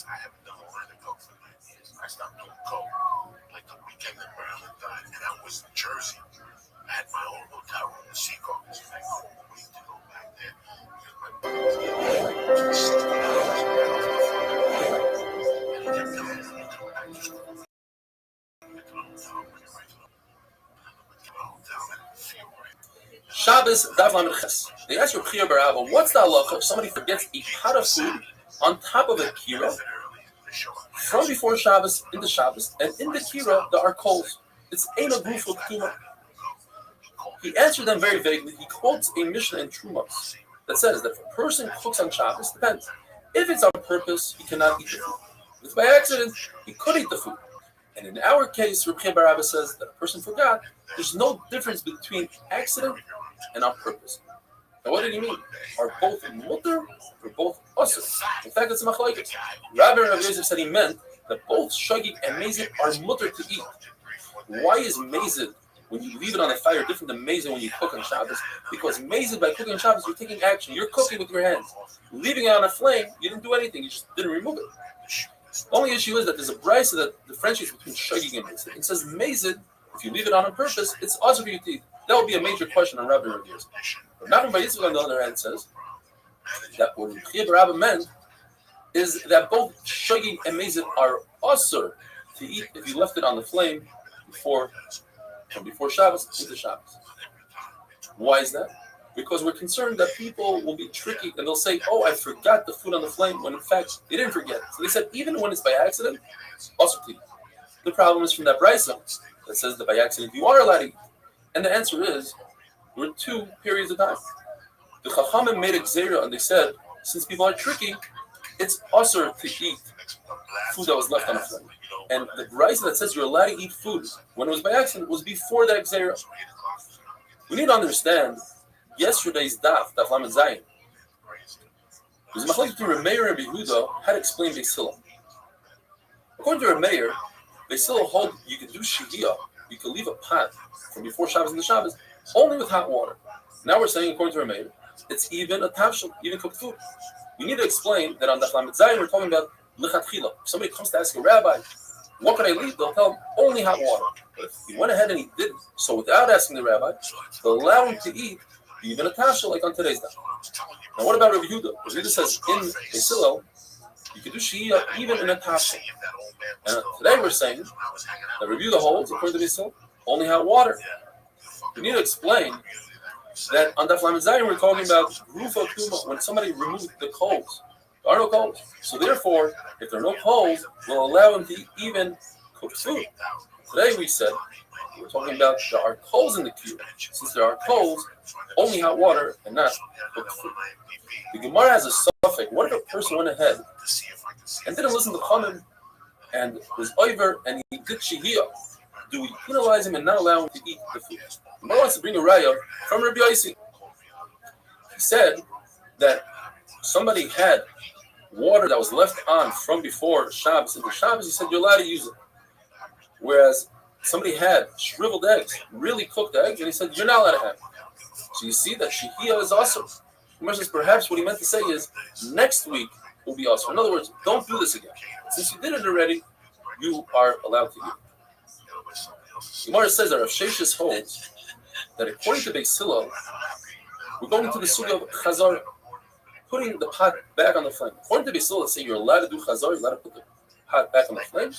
I stopped doing coke like the weekend that Marilyn died, and I was in Jersey. I had my own hotel room in Seacoast. I couldn't wait to go back there Shabbos Daf Lamed Ches. They asked Reb Chia bar Abba, what's the halacha if somebody forgets a pot of food on top of a kira from before Shabbos into Shabbos, and in the kira there are coals? It's Eina Gufo Ktuma. He answered them very vaguely. He quotes a Mishnah in Trumos that says that if a person cooks on Shabbos, depends. If it's on purpose, he cannot eat the food. If it's by accident, he could eat the food. And in our case, Reb Chia bar Abba says that a person forgot. There's no difference between accident and on purpose. Now, what did he mean? Are both mutter or both usher? In fact, it's a machlokes. Rabbi Yosef said he meant that both shagig and mezid are mutter to eat. Why is mezid, when you leave it on the fire, different than mezid when you cook on Shabbos? Because mezid, by cooking on Shabbos, you're taking action. You're cooking with your hands. Leaving it on a flame, you didn't do anything. You just didn't remove it. The only issue is that there's a brisa that differentiates between shagig and mezid. It says mezid If you leave it on purpose, it's also for you to eat. That will be a major question on Rabbi reviews. But Nachman Bar Yitzchak, on the other hand, says that what Rabbi meant is that both shogig and mezid are usur to eat if you left it on the flame before Shabbos into Shabbos. Why is that? Because we're concerned that people will be tricky and they'll say, "Oh, I forgot the food on the flame," when in fact they didn't forget. So they said even when it's by accident, also to eat. The problem is from that brisa that says that by accident you are allowed to eat. And the answer is, there were two periods of time. The Chachamim made a gzeira and they said, since people are tricky, it's usur to eat food that was left on the flame. And the brisa that says you're allowed to eat food when it was by accident was before that gzeira. We need to understand yesterday's daf Lamed Zayin. There's a machlokes between Rameir and Yehuda how to explain Beis Hillel. According to Rameir, Beis Hillel hold you can do shihiyah, you can leave a pot from before Shabbos into Shabbos only with hot water. Now we're saying, according to Rameir, it's even a tavshel, even cooked food. We need to explain that on the Lamed Zayin we're talking about lichatchila. If somebody comes to ask a rabbi, what can I leave? They'll tell him only hot water. But if he went ahead and he did so without asking the rabbi, they'll allow him to eat even a tavshel like on today's day. Now what about Rabbi Yehuda? Rabbi Yehuda says in Beis Hillel, you can do shihiyah even in a tavshel. And today we're saying that Rabbi Yehuda holds, according to Beis Hillel, only hot water. We need to explain that on Daf Lamed Zayin we're talking about rufa kuma, when somebody removed the coals. There are no coals. So therefore, if there are no coals, we'll allow him to eat even cooked food. Today we said, we're talking about there are coals in the cube. Since there are coals, only hot water and not cooked food. The Gemara has a suffix. What if a person went ahead and didn't listen to Chachamim and was over and he did shihiyah? Do we penalize him and not allow him to eat the food? The Gemara wants to bring a raya from Rabbi Yossi. He said that somebody had water that was left on from before Shabbos into Shabbos. He said you're allowed to use it. Whereas somebody had shriveled eggs, really cooked eggs, and he said you're not allowed to have it. So you see that shihiyah is awesome. Perhaps what he meant to say is next week will be awesome. In other words, don't do this again. Since you did it already, you are allowed to eat. Gemara says that Rav Sheshes holds that according to Beis Hillel, we're going to the sugya of chazar, putting the pot back on the flame. According to Beis Hillel, say you're allowed to do chazar, you're allowed to put the pot back on the flame.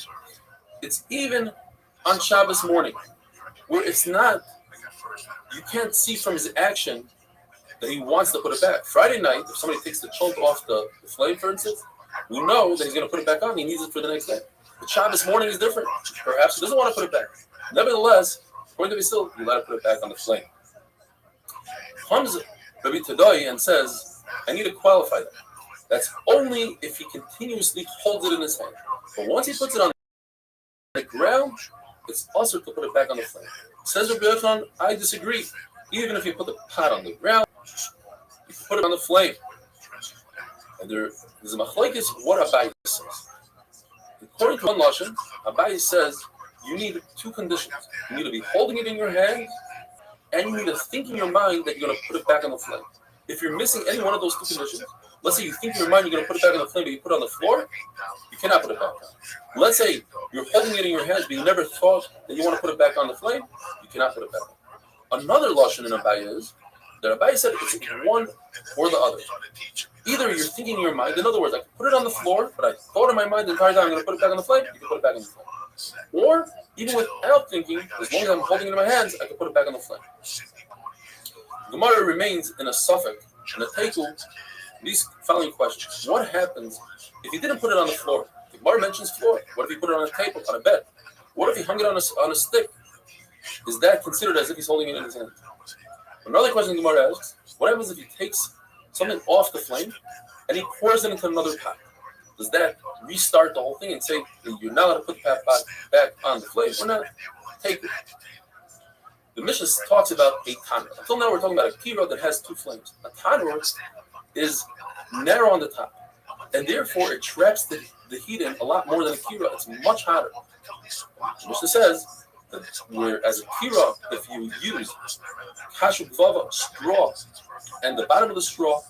It's even on Shabbos morning, where it's not, you can't see from his action that he wants to put it back. Friday night, if somebody takes the chunk off the flame, for instance, we know that he's going to put it back on. He needs it for the next day. But Shabbos morning is different. Perhaps he doesn't want to put it back. Nevertheless, according to Basil, you're allowed to put it back on the flame. Comes Rabbi Tadai and says, I need to qualify that. That's only if he continuously holds it in his hand. But once he puts it on the ground, it's also to put it back on the flame. Says Rabbi Yochanan, I disagree. Even if you put the pot on the ground, you put it on the flame. And there's a machlokes what Abai says. According to one lashon, Abai says you need two conditions. You need to be holding it in your hand, and you need to think in your mind that you're going to put it back on the flame. If you're missing any one of those two conditions, let's say you think in your mind you're going to put it back on the flame, but you put it on the floor, you cannot put it back on. Let's say you're holding it in your hands, but you never thought that you want to put it back on the flame, you cannot put it back on. Another lashon in Abai is that Abai said it's one or the other. Either you're thinking in your mind, in other words, I can put it on the floor, but I thought in my mind the entire time I'm going to put it back on the flame, you can put it back on the flame. Or, even without thinking, as long as I'm holding it in my hands, I can put it back on the flame. Gemara remains in a suffix, in a teiku, these following questions. What happens if he didn't put it on the floor? The Gemara mentions floor. What if he put it on a table, on a bed? What if he hung it on a stick? Is that considered as if he's holding it in his hand? Another question the Gemara asks, what happens if he takes something off the flame and he pours it into another pot? Does that restart the whole thing and say you're not allowed to put the pot back on the flame or not? Take it. The Mishnah talks about a tanur. Until now we're talking about a kira that has two flames. A tanur is narrow on the top, and therefore it traps the heat in a lot more than a kira. It's much hotter. The Mishnah says that whereas a kira, if you use kashu bava, straw, and the bottom of the straw,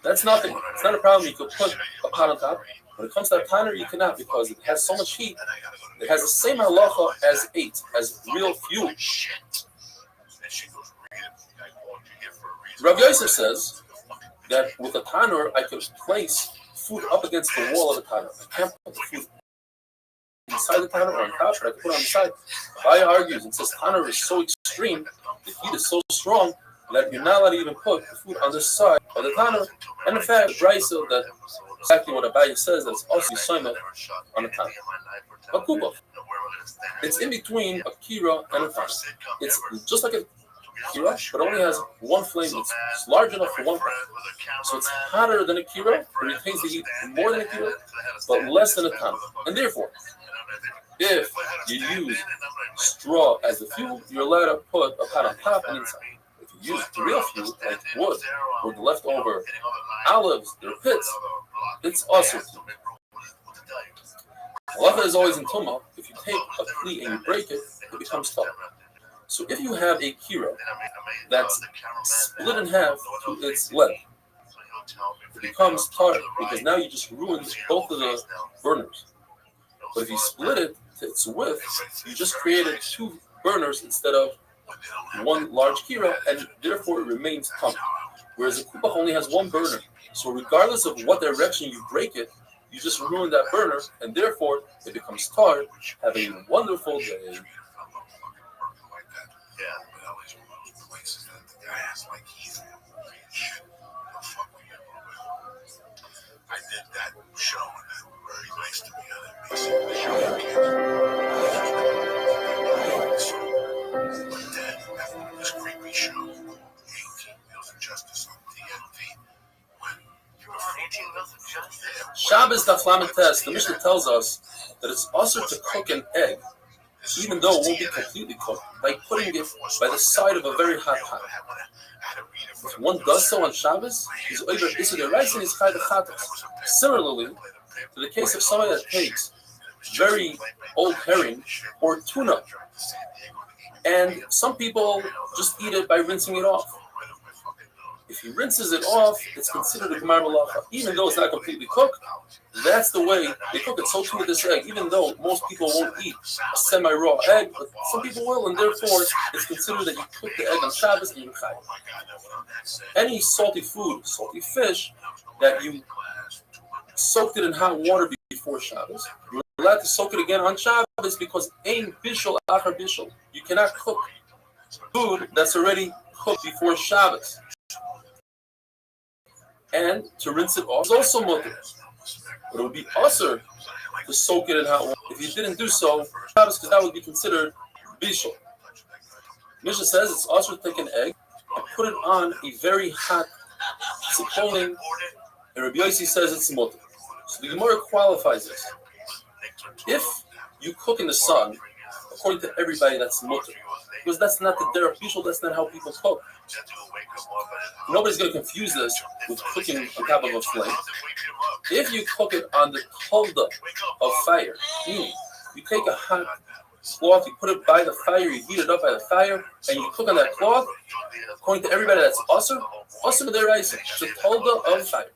that's nothing. It's not a problem. You could put a pot on top. When it comes to a tanner, you cannot because it has so much heat. It has the same halacha as 8, as real fuel. Rabbi Yosef says that with a tanner, I could place food up against the wall of the tanner. I can't put the food inside the tanner or on top, but I can put it on the side. Chaya argues and says tanner is so extreme, the heat is so strong that you're not allowed to even put the food on the side of the tanner. And in fact, Brisa, that exactly what Abaye says, that it's also Yisayma on the tanner. A kuba. It's in between a kira and a tanner. It's just like a kira, but only has one flame. It's large enough for one flame. So it's hotter than a kira, it retains the heat more than a kira, but less than a tanner. And therefore, if you use straw as the fuel, you're allowed to put a pot on top and inside. If you use real fuel, like wood, or the leftover olives, their pits, it's also fuel. Halacha is always in Tumah. If you take a kli and you break it, it becomes tar. So if you have a kira that's split in half to its length, it becomes tar because now you just ruined both of the burners. But if you split it to its width, you just created 2 burners instead of one large kira, and therefore it remains tum. Whereas a kupach only has 1 burner. So regardless of what direction you break it, you just ruin that burner, and therefore it becomes tar. Have a wonderful day. I did that show and they were very nice to me on NBC. But then, after this creepy show, 18 Wheels of Justice on TNT, when you were 18 Wheels of Justice? Shabbos Daf Lamed Tes, the Mishnah tells us that it's also to cook an egg, even though it won't be completely cooked, by putting it by the side of a very hot pot. If one does so on Shabbos, he's over Issa rice and he's chai the chatas. Similarly, to the case of somebody that takes very old herring or tuna, and some people just eat it by rinsing it off. If he rinses it off, it's considered a gemar malacha, even though it's not completely cooked. That's the way they cook it. So too with this egg, even though most people won't eat a semi-raw egg, but some people will, and therefore it's considered that you cook the egg on Shabbos and you chai. Any salty food, salty fish, that you soaked it in hot water before Shabbos, you're allowed to soak it again on Shabbos because ein bishul achar bishul. You cannot cook food that's already cooked before Shabbos. And to rinse it off is also mutter. But it would be usher to soak it in hot water. If you didn't do so, Shabbos, because that would be considered bishul. Mishnah says it's usher to take an egg and put it on a very hot piece of clothing, and Rabbi Yossi says it's mutter. So the Gemara qualifies this. If you cook in the sun, according to everybody, that's mutter, because that's not the derech bishul, that's not how people cook. Nobody's going to confuse this with cooking on top of a flame. If you cook it on the holda of fire, meaning you take a hot cloth, you put it by the fire, you heat it up by the fire, and you cook on that cloth, according to everybody, that's asur deraisa. It's the holda of fire.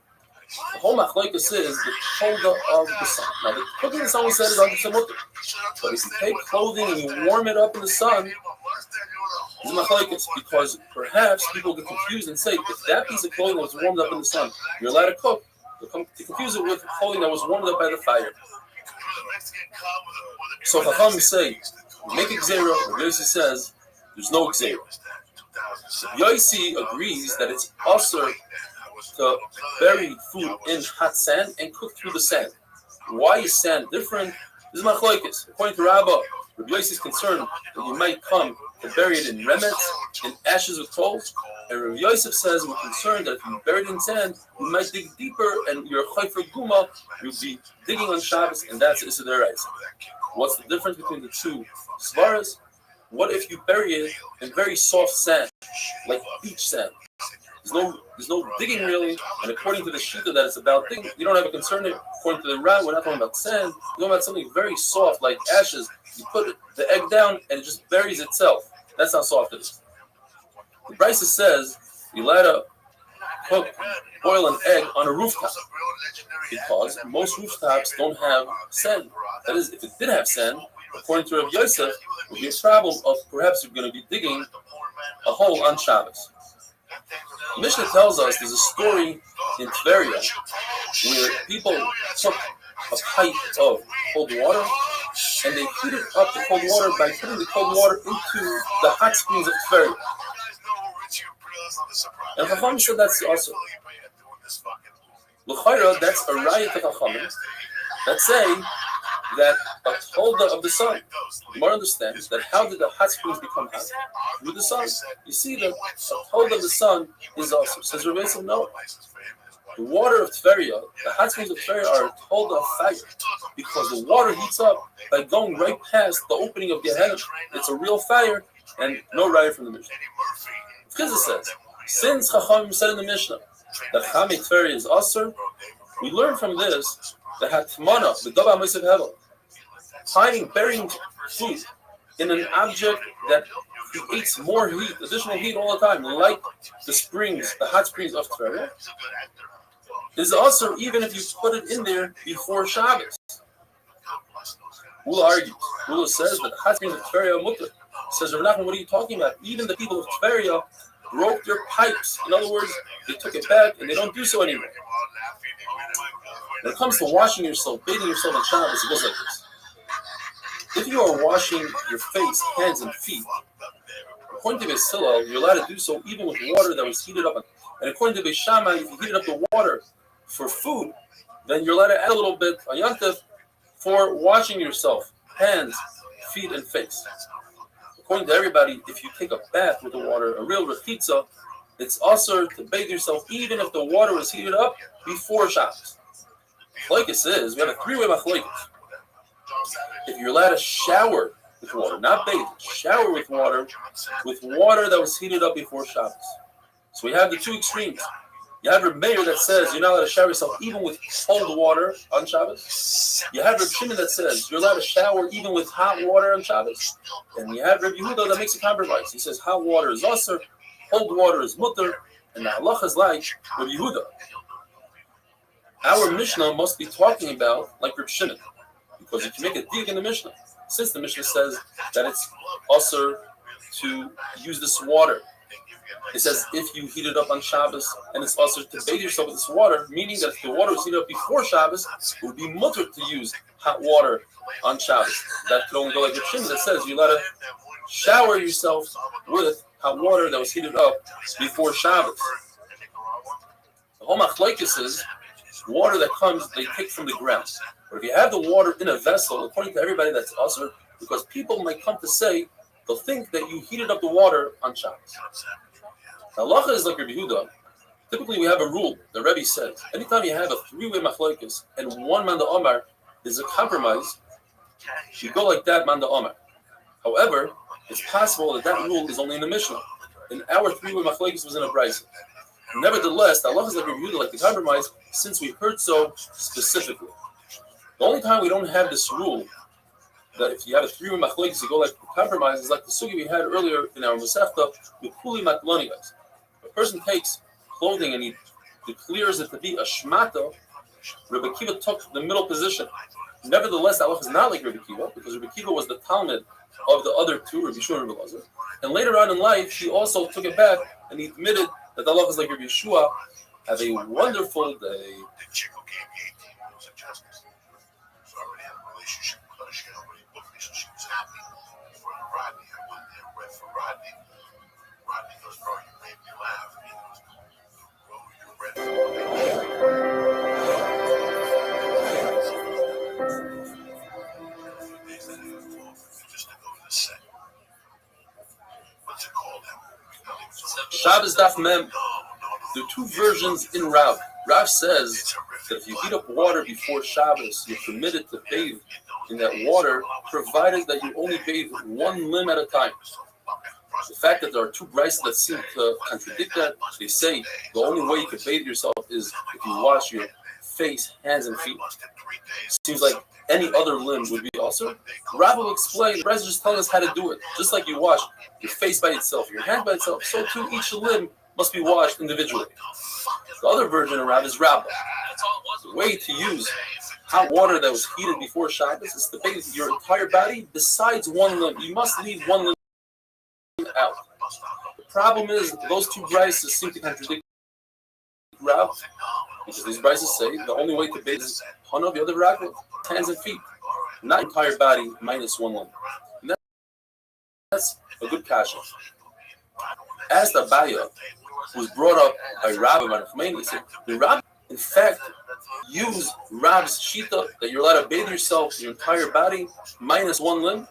The whole machlokes is the holda of the sun. Now, the cooking in the sun, we said, is under the mutter. But if you take clothing and you warm it up in the sun, it's machlokes, because perhaps people get confused and say, if that piece of clothing was warmed up in the sun, you're allowed to cook. To confuse it with clothing that was warmed up by the fire. So Chacham say, make a gzeira. Yossi says, there's no gzeira. Yossi agrees that it's also to bury food in hot sand and cook through the sand. Why is sand different? This is machlokes. According to Rabbah, Rabbi Yossi is concerned that you might come to bury it in remets, in ashes with coals. And Rabbi Yosef says we're concerned that if you bury it in sand, you might dig deeper, and your chayfer guma, you'll be digging on Shabbos, and that's Issa Deraisa. What's the difference between the two svaras? What if you bury it in very soft sand, like beach sand? There's no digging really, and according to the shita that it's about digging, you don't have a concern there. According to the Ram, we're not talking about sand, we're talking about something very soft, like ashes. You put the egg down, and it just buries itself. That's how soft it is. The Brisa says you let boil an egg on a rooftop. because most rooftops don't have sand. That is, if it did have sand, according to Rabbi Yosef, it would be a problem of perhaps you're going to be digging a hole on Shabbos. The Mishnah tells us there's a story in Tveria where people took a pipe of cold water and they heated up the cold water by putting the cold water into the hot springs of Tveria. And Chacham said that's also. L'chayra, that's a raya to Chachamim that say that a tolda of the sun. You might understand that how did the hot springs become hot? Through the sun. You see that a tolda of the sun is also. Says Rabbi Yosef, no. The water of Tveria, the hot springs of Tveria are a tolda of fire because the water heats up by going right past the opening of Gehenna. It's a real fire and no raya from the Mishnah. Chizah says, since Chachamim said in the Mishnah that Chamei Tveria is Asur, we learn from this that Hatmana, the Dava Moisev Hevel, burying food in an object that creates more heat, additional heat all the time, like the springs, the hot springs of Tveria, is also even if you put it in there before Shabbos. Ula argues. Ula says that the hot springs of Tveria are mutter. Says, Rav Nachman, what are you talking about? Even the people of Tveria broke their pipes. In other words, they took it back and they don't do so anymore. When it comes to washing yourself, bathing yourself on Shabbos, it goes like this. If you are washing your face, hands, and feet, according to Beis Hillel, you're allowed to do so even with water that was heated up. And according to Beis Shammai, if you heated up the water for food, then you're allowed to add a little bit on Yom Tov for washing yourself, hands, feet, and face. According to everybody, if you take a bath with the water, a real rechitza, it's also to bathe yourself even if the water was heated up before Shabbos. Machlokes is, we have a three-way machlokes. If you're allowed to shower with water, not bathe, shower with water that was heated up before Shabbos. So we have the two extremes. You have Reb Meir that says you're not allowed to shower yourself even with cold water on Shabbos. You have Reb Shimon that says you're allowed to shower even with hot water on Shabbos. And you have Reb Yehuda that makes a compromise. He says hot water is asur, cold water is mutter, and the halacha is like Reb Yehuda. Our Mishnah must be talking about like Reb Shimon, because if you make a dig in the Mishnah, since the Mishnah says that it's asur to use this water, it says if you heat it up on Shabbos and it's also to bathe yourself with this water, meaning that if the water was heated up before Shabbos, it would be mutter to use hot water on Shabbos. That could only go like the Shimon that says you're allowed to shower yourself with hot water that was heated up before Shabbos. The whole machlokes is water that comes, they take from the ground. But if you have the water in a vessel, according to everybody, that's asur, because people might come to say, they'll think that you heated up the water on Shabbos. Now, halacha is like Rabbi Yehuda. Typically, we have a rule. The Rebbe says, anytime you have a three-way machlokes and one man Omar is a compromise, you go like that man Omar. However, it's possible that that rule is only in the Mishnah. And our three-way machlokes was in a brayso. Nevertheless, the halacha is like Rabbi Yehuda, like the compromise, since we heard so specifically. The only time we don't have this rule that if you have a three-way machlokes, you go like the compromise is like the sugi we had earlier in our Masechta with kuli matlonigas. A person takes clothing and he declares it to be a shmata. Rabbi Kiva took the middle position. Nevertheless, that is not like Rabbi Kiva because Rabbi Kiva was the Talmud of the other two, Rabbi Yeshua and Rabbi Elazar. And later on in life, he also took it back and he admitted that the is like Rabbi Yeshua. Have a wonderful day. Rodney goes, bro, you made me laugh. He goes, bro, you're just to go to the set. What's it called? Shabbos Daf Mem. There are two versions in Rav. Rav says that if you heat up water before Shabbos, you're permitted to bathe in that water, provided that you only bathe one limb at a time. The fact that there are two brises that seem to contradict that, they say the only way you can bathe yourself is if you wash your face, hands, and feet. Seems like any other limb would be also. Rav will explain, the Bryce is just telling us how to do it. Just like you wash your face by itself, your hand by itself, so too each limb must be washed individually. The other version of Rav is Rabbah. The way to use hot water that was heated before Shabbos is to bathe your entire body besides one limb. You must leave one limb out. The problem is those two brises seem to contradict Rav, because these brises say the only way to bathe is Hana, the other Ragla, hands and feet, not entire body minus one limb. And that's a good kasha. As the Abaya was brought up by Rabbi Manachmeni, he said the Rabbi, in fact, use Rab's shita that you're allowed to bathe yourself, your entire body, minus one limb.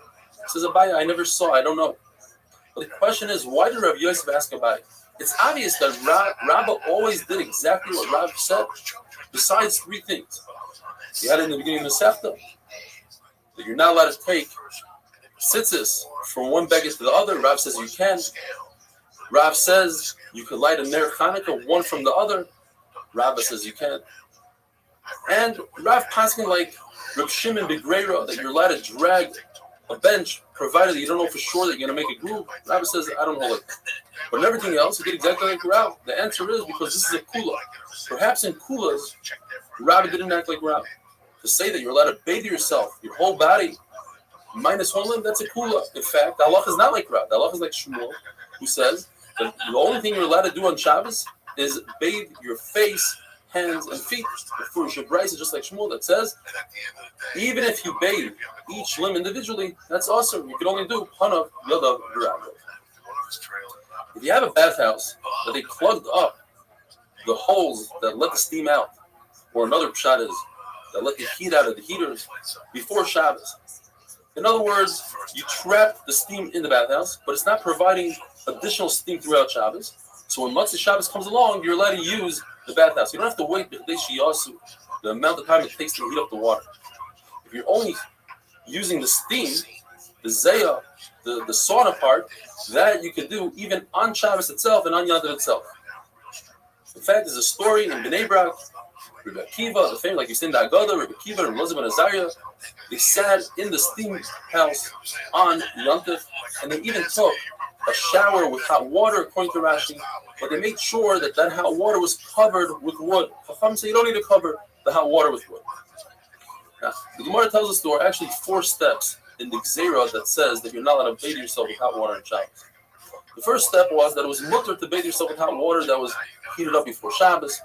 Says Abaya, I never saw, I don't know. But the question is, why did Rav Yosef ask Abaya? It's obvious that Rabbi always did exactly what Rav said, besides three things. He had it in the beginning of the Sefta, that you're not allowed to take tzitzis from one beggar to the other. Rav says you can. Rav says you could light a Ner Chanukah, one from the other. Rabbi says you can. And Rav Paskin, like Reb Shimon Begreira, that you're allowed to drag a bench, provided that you don't know for sure that you're going to make a groove. Rabbi says, I don't hold it. But in everything else, you did exactly like Rav. The answer is because this is a kula. Perhaps in kulas, Rabbi didn't act like Rav. To say that you're allowed to bathe yourself, your whole body, minus one limb, that's a kula. In fact, the halach is not like Rav. The halach is like Shmuel, who says that the only thing you're allowed to do on Shabbos is bathe your face, hands, and feet. The Furush Brisa is just like Shmuel that says, even if you bathe each limb individually, that's awesome. You can only do Hana, Yoda, V'Rav. If you have a bathhouse that they plugged up the holes that let the steam out, or another pshat is that let the heat out of the heaters before Shabbos. In other words, you trap the steam in the bathhouse, but it's not providing additional steam throughout Shabbos. So when Motzei Shabbos comes along, you're allowed to use the bathhouse. You don't have to wait the amount of time it takes to heat up the water. If you're only using the steam, the zayah, the sauna part, that you can do even on Shabbos itself and on Yom Tov itself. In fact, there's a story in Bnei Brak, Rebbe Akiva, the famous, like you said in the Agadah, Rebbe Akiva and Elazar ben Azariah, they sat in the steam house on Yom Tov, and they even took a shower with hot water, according to Rashi, but they made sure that that hot water was covered with wood. Chacham say you don't need to cover the hot water with wood. Now, the Gemara tells us there are actually 4 steps in the Gzeira that says that you're not allowed to bathe yourself with hot water in Shabbos. The first step was that it was mutter to bathe yourself with hot water that was heated up before Shabbos.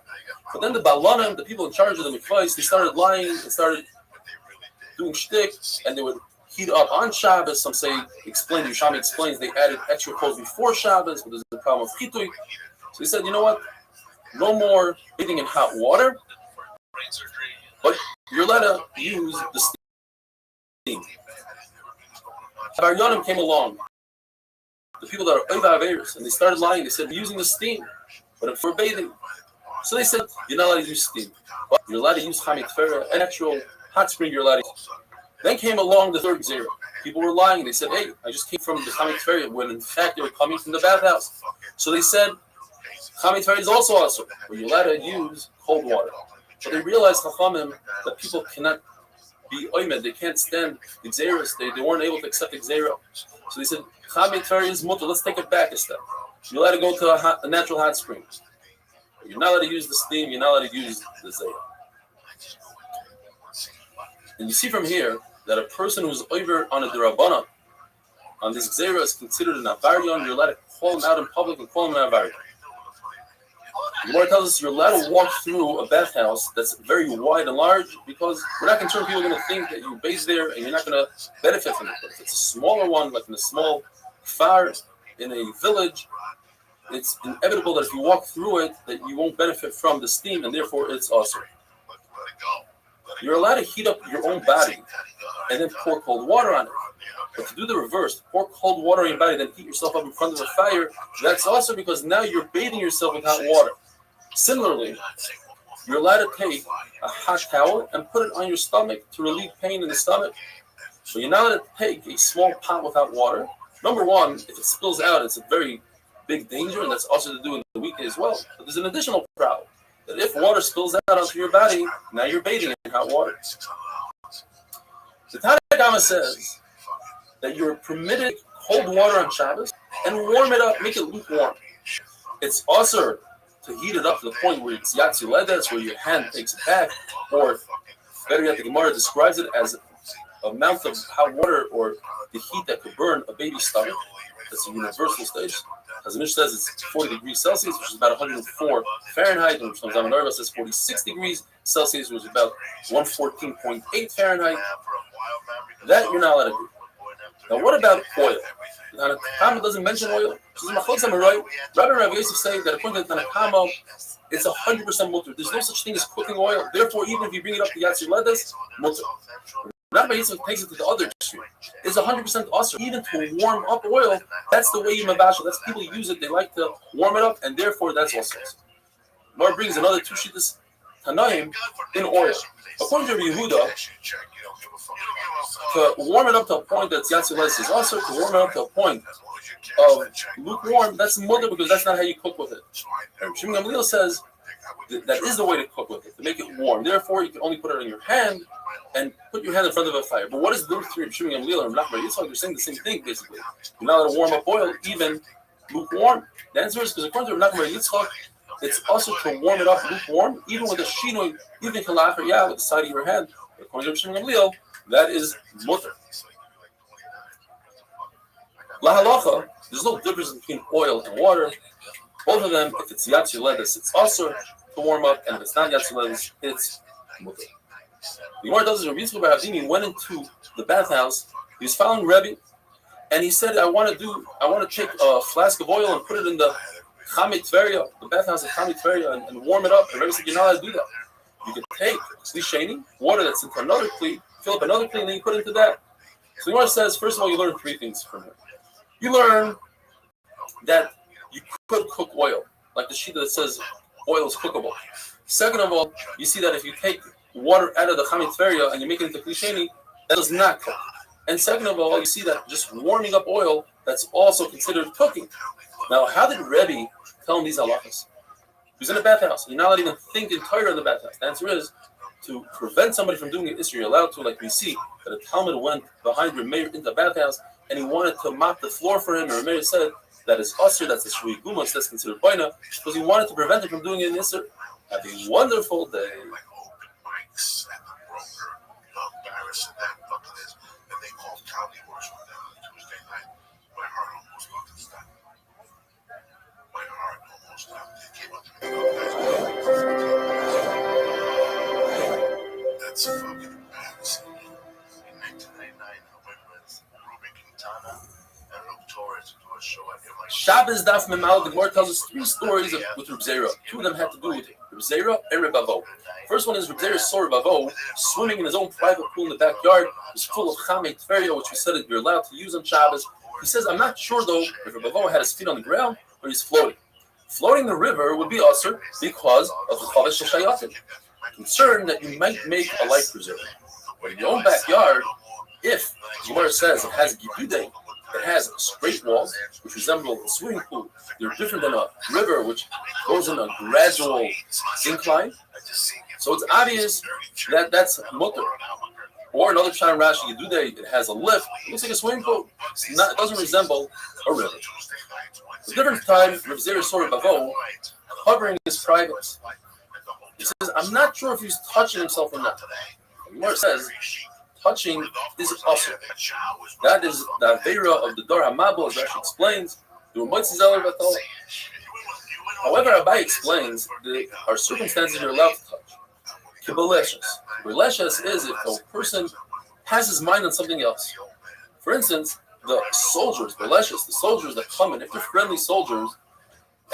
But then the Balanim, the people in charge of the mikvahs, they started lying and started doing shtick, and they would heat up on Shabbos. Some say, Yerushalmi explains, they added extra clothes before Shabbos, but there's a problem of chitui. So he said, you know what? No more bathing in hot water, but you're allowed to use the steam. Bar Yonim came along, the people that are Oiva Averis, and they started lying. They said, we're using the steam, but for bathing. So they said, you're not allowed to use steam, but you're allowed to use Chamit Tefera, an actual hot spring you're allowed to use. Then came along the third Gzeira. People were lying. They said, hey, I just came from the Chamit Tefera, when in fact they were coming from the bathhouse. So they said, Chamit Tefera is also awesome, but you're allowed to use cold water. But they realized, Chachamim, that people cannot be oimed. They can't stand the Gzeiras. They weren't able to accept the Gzeira. So they said, Chamit Tefera is mutter. Let's take it back a step. You're allowed to go to a natural hot spring. You're not allowed to use the steam. You're not allowed to use the Zayah. And you see from here that a person who's over on a derabana, on this Gzeira, is considered an Avarion. You're allowed to call him out in public and call him an Avarion. The Gemara tells us you're allowed to walk through a bathhouse that's very wide and large, because we're not concerned people are going to think that you base there and you're not going to benefit from it. But if it's a smaller one, like in a small far in a village, it's inevitable that if you walk through it, that you won't benefit from the steam, and therefore it's awesome. You're allowed to heat up your own body and then pour cold water on it. But to do the reverse, pour cold water on your body, then heat yourself up in front of a fire, that's also because now you're bathing yourself with hot water. Similarly, you're allowed to take a hot towel and put it on your stomach to relieve pain in the stomach. So you're not allowed to take a small pot with hot water. Number one, if it spills out, it's a very big danger, and that's also to do in the weekday as well. But there's an additional problem, that if water spills out onto your body, now you're bathing in hot water. The Tanakh says that you're permitted cold water on Shabbos and warm it up, make it lukewarm. It's also to heat it up to the point where it's yatsi ledes, where your hand takes it back, or better yet, the Gemara describes it as amount of hot water or the heat that could burn a baby's stomach. That's a universal stage. As the Mishnah says, it's 40 degrees Celsius, which is about 104 Fahrenheit, and Mishnah Zamanarva says 46 degrees Celsius, which is about 114.8 Fahrenheit. That you're not allowed to do. Now, what about oil? The Tanakama doesn't mention oil. Right? Rabbi and Rav Yosef say that according to the Tanakama, it's 100% mutter. There's no such thing as cooking oil. Therefore, even if you bring it up to Yatsi Ledes, mutter. Rabbi Yosef takes it to the other extreme. It's 100% usher. Even to warm up oil, that's the way you mabasha. That's people use it. They like to warm it up, and therefore that's also usher. Mar brings another two shittas tanaim in oil. According to Rabbi Yehuda, to warm it up to a point that's Yatsi Ledes is usher. To warm it up to a point of lukewarm, that's mutter because that's not how you cook with it. And Shimon Gamliel says that is the way to cook with it, to make it warm. Therefore, you can only put it on your hand and put your hand in front of a fire. But what is the difference between Shimon Gamliel and Nachman Yitzchak? They're saying the same thing, basically. You're not allowed to warm up oil, even lukewarm. The answer is because according to Nachman Yitzchak, it's also to warm it up lukewarm, even with a shinoi, even kalach or yah, with the side of your hand. According to Shimon Gamliel, that is mutter. La halacha, there's no difference between oil and water. Both of them, if it's yatsi ledes, it's also to warm up, and if it's not yatsi ledes, it's mutter. The Gemara does is Rabbi Yitzchak bar Avdimi went into the bathhouse. He was following Rebbe, and he said, "I want to take a flask of oil and put it in the Chamei Tveria, the bathhouse of Chamei Tveria, and warm it up." And Rebbe said, "You're not allowed to do that. You can take kli sheni, water that's into another kli, fill up another kli, and then you put it into that." So the Gemara says, first of all, you learn three things from here. You learn that you could cook oil, like the sheet that says oil is cookable. Second of all, you see that if you take water out of the Chamei Tveria and you make it into kli sheni, that does not cook. And second of all, you see that just warming up oil, that's also considered cooking. Now, how did Rebbe tell him these halachas? He was in a bathhouse. You're not allowed to even think in Torah in the bathhouse. The answer is, to prevent somebody from doing it, you're allowed to, like we see, that a Talmud went behind Rameir into the bathhouse and he wanted to mop the floor for him, and Rameir said that is usher, that's a shui gumas, that's considered baina, because he wanted to prevent him from doing it in Isser. Have a wonderful day. That's fucking embarrassing. In 1999, I went with Ruben Quintana and Luke Torres to a show at MIT. Shabbos Daf Memal, the Gemara tells us three stories with Reb Zera. Two of them had to do with Reb Zera and Reb Avo. First one is Reb Zera saw Reb Avo swimming in his own private pool in the backyard. It was full of Chamei Tveria, which we said that you're allowed to use on Shabbos. He says, I'm not sure though if Reb Avo had his feet on the ground or he's floating. Floating the river would be usher because of the Chavesh Shayatim. Concerned that you might make a life preserver. But in your own backyard, if the Gemara says it has gibude, it has straight walls which resemble a swimming pool, they're different than a river which goes in a gradual incline. So it's obvious that that's mutter. Or another Pshat Rashi gibude, it has a lift. It looks like a swimming pool. It doesn't resemble a river. The different time, Reb Zera saw Reb Avo covering his privates. He says, I'm not sure if he's touching himself or not. The Gemara says, touching is also. That is the Avera of the Dor HaMabul, as Rashi explains. However, Abai explains there are circumstances you're allowed to touch. Kibaleshes. Kibaleshes is if a person has his mind on something else. For instance, the soldiers, Baleshes, the soldiers that come in, if they're friendly soldiers,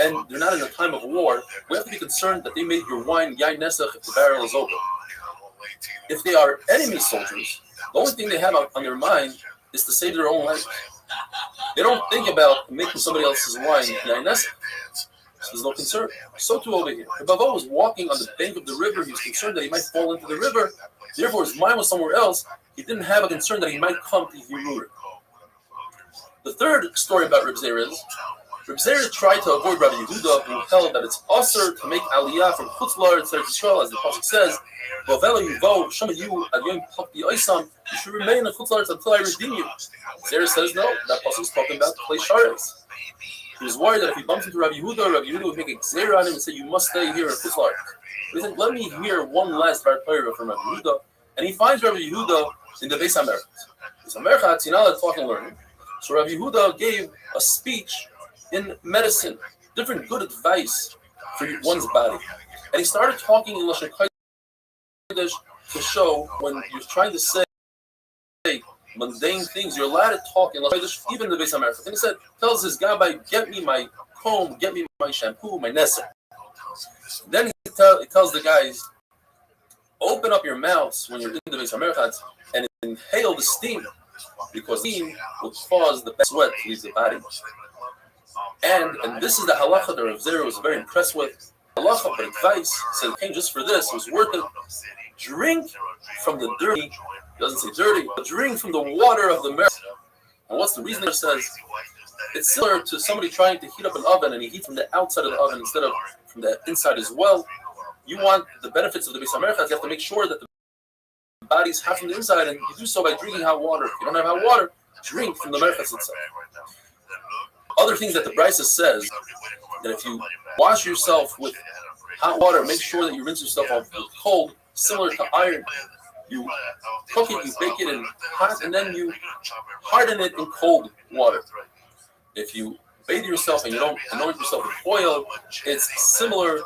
and they're not in a time of war, we have to be concerned that they made your wine yain nesach if the barrel is open. If they are enemy soldiers, the only thing they have on their mind is to save their own life. They don't think about making somebody else's wine yain nesach. So there's no concern. So too over here. If Bavo was walking on the bank of the river, he was concerned that he might fall into the river. Therefore, his mind was somewhere else. He didn't have a concern that he might come to Yirur. The third story about Reb Zera is Reb Zera tried to avoid Rabbi Yehuda, who held that it's usher to make aliyah from Chutz La'aretz Eretz Yisrael, as the pasuk says, you should remain in Chutz La'aretz until I redeem you. Zera says no, that pasuk is talking about Klei Sharetz. He was worried that if he bumps into Rabbi Yehuda would make a gzeira on him and say, you must stay here in Fuslar. He said, let me hear one last bar from Rabbi Yehuda. And he finds Rabbi Yehuda in the Beis HaMerchatz. Beis HaMerchatz, Tzina, talking and learning. So Rabbi Yehuda gave a speech in medicine, different good advice for one's body. And he started talking in Lashon Kodesh to show when you're trying to say mundane things, you're allowed to talk in Lashon Kodesh, even in the Beis HaMerchatz. And he said, tells his Gabbai, get me my comb, get me my shampoo, my Nesser. Then he tells the guys, open up your mouths when you're in the Beis HaMerchatz and inhale the steam, because steam will cause the sweat to leave the body. And this is the halacha that Rav Zera was very impressed with. Halacha, but advice, said, came just for this, was worth it. Drink from the dirty, doesn't say dirty, but drink from the water of the merah. And what's the reason? It says it's similar to somebody trying to heat up an oven and he heats from the outside of the oven instead of from the inside as well. You want the benefits of the Beis HaMerchatz, you have to make sure that the body's hot from the inside, and you do so by drinking hot water. If you don't have hot water, drink from the merchatz itself. Other things that the Brisa says, that if you wash yourself with hot water, make sure that you rinse yourself off with cold, similar to iron. You cook it, you bake it in hot, and then you harden it in cold water. If you bathe yourself and you don't anoint yourself with oil, it's similar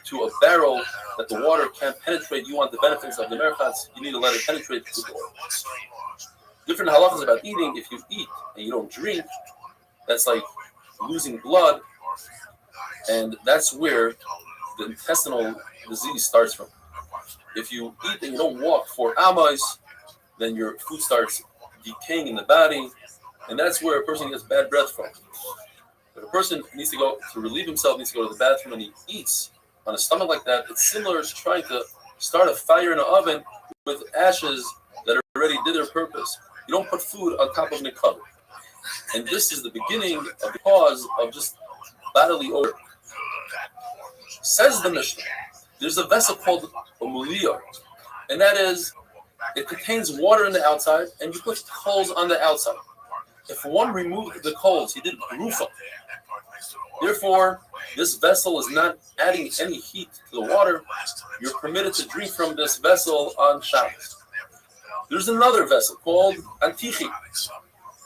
to a barrel that the water can't penetrate. You want the benefits of the merchatz, you need to let it penetrate through the oil. Different halachas about eating. If you eat and you don't drink, that's like losing blood, and that's where the intestinal disease starts from. If you eat and you don't walk for amas, then your food starts decaying in the body, and that's where a person gets bad breath from. If a person needs to go to relieve himself, needs to go to the bathroom, and he eats on a stomach like that, it's similar to trying to start a fire in an oven with ashes that already did their purpose. You don't put food on top of an cover. And this is the beginning of the cause of just bodily odor. Says the Mishnah, there's a vessel called a muliyah, and that is, it contains water on the outside, and you put coals on the outside. If one removed the coals, he did rufa. Therefore, this vessel is not adding any heat to the water. You're permitted to drink from this vessel on Shabbos. There's another vessel called antichi.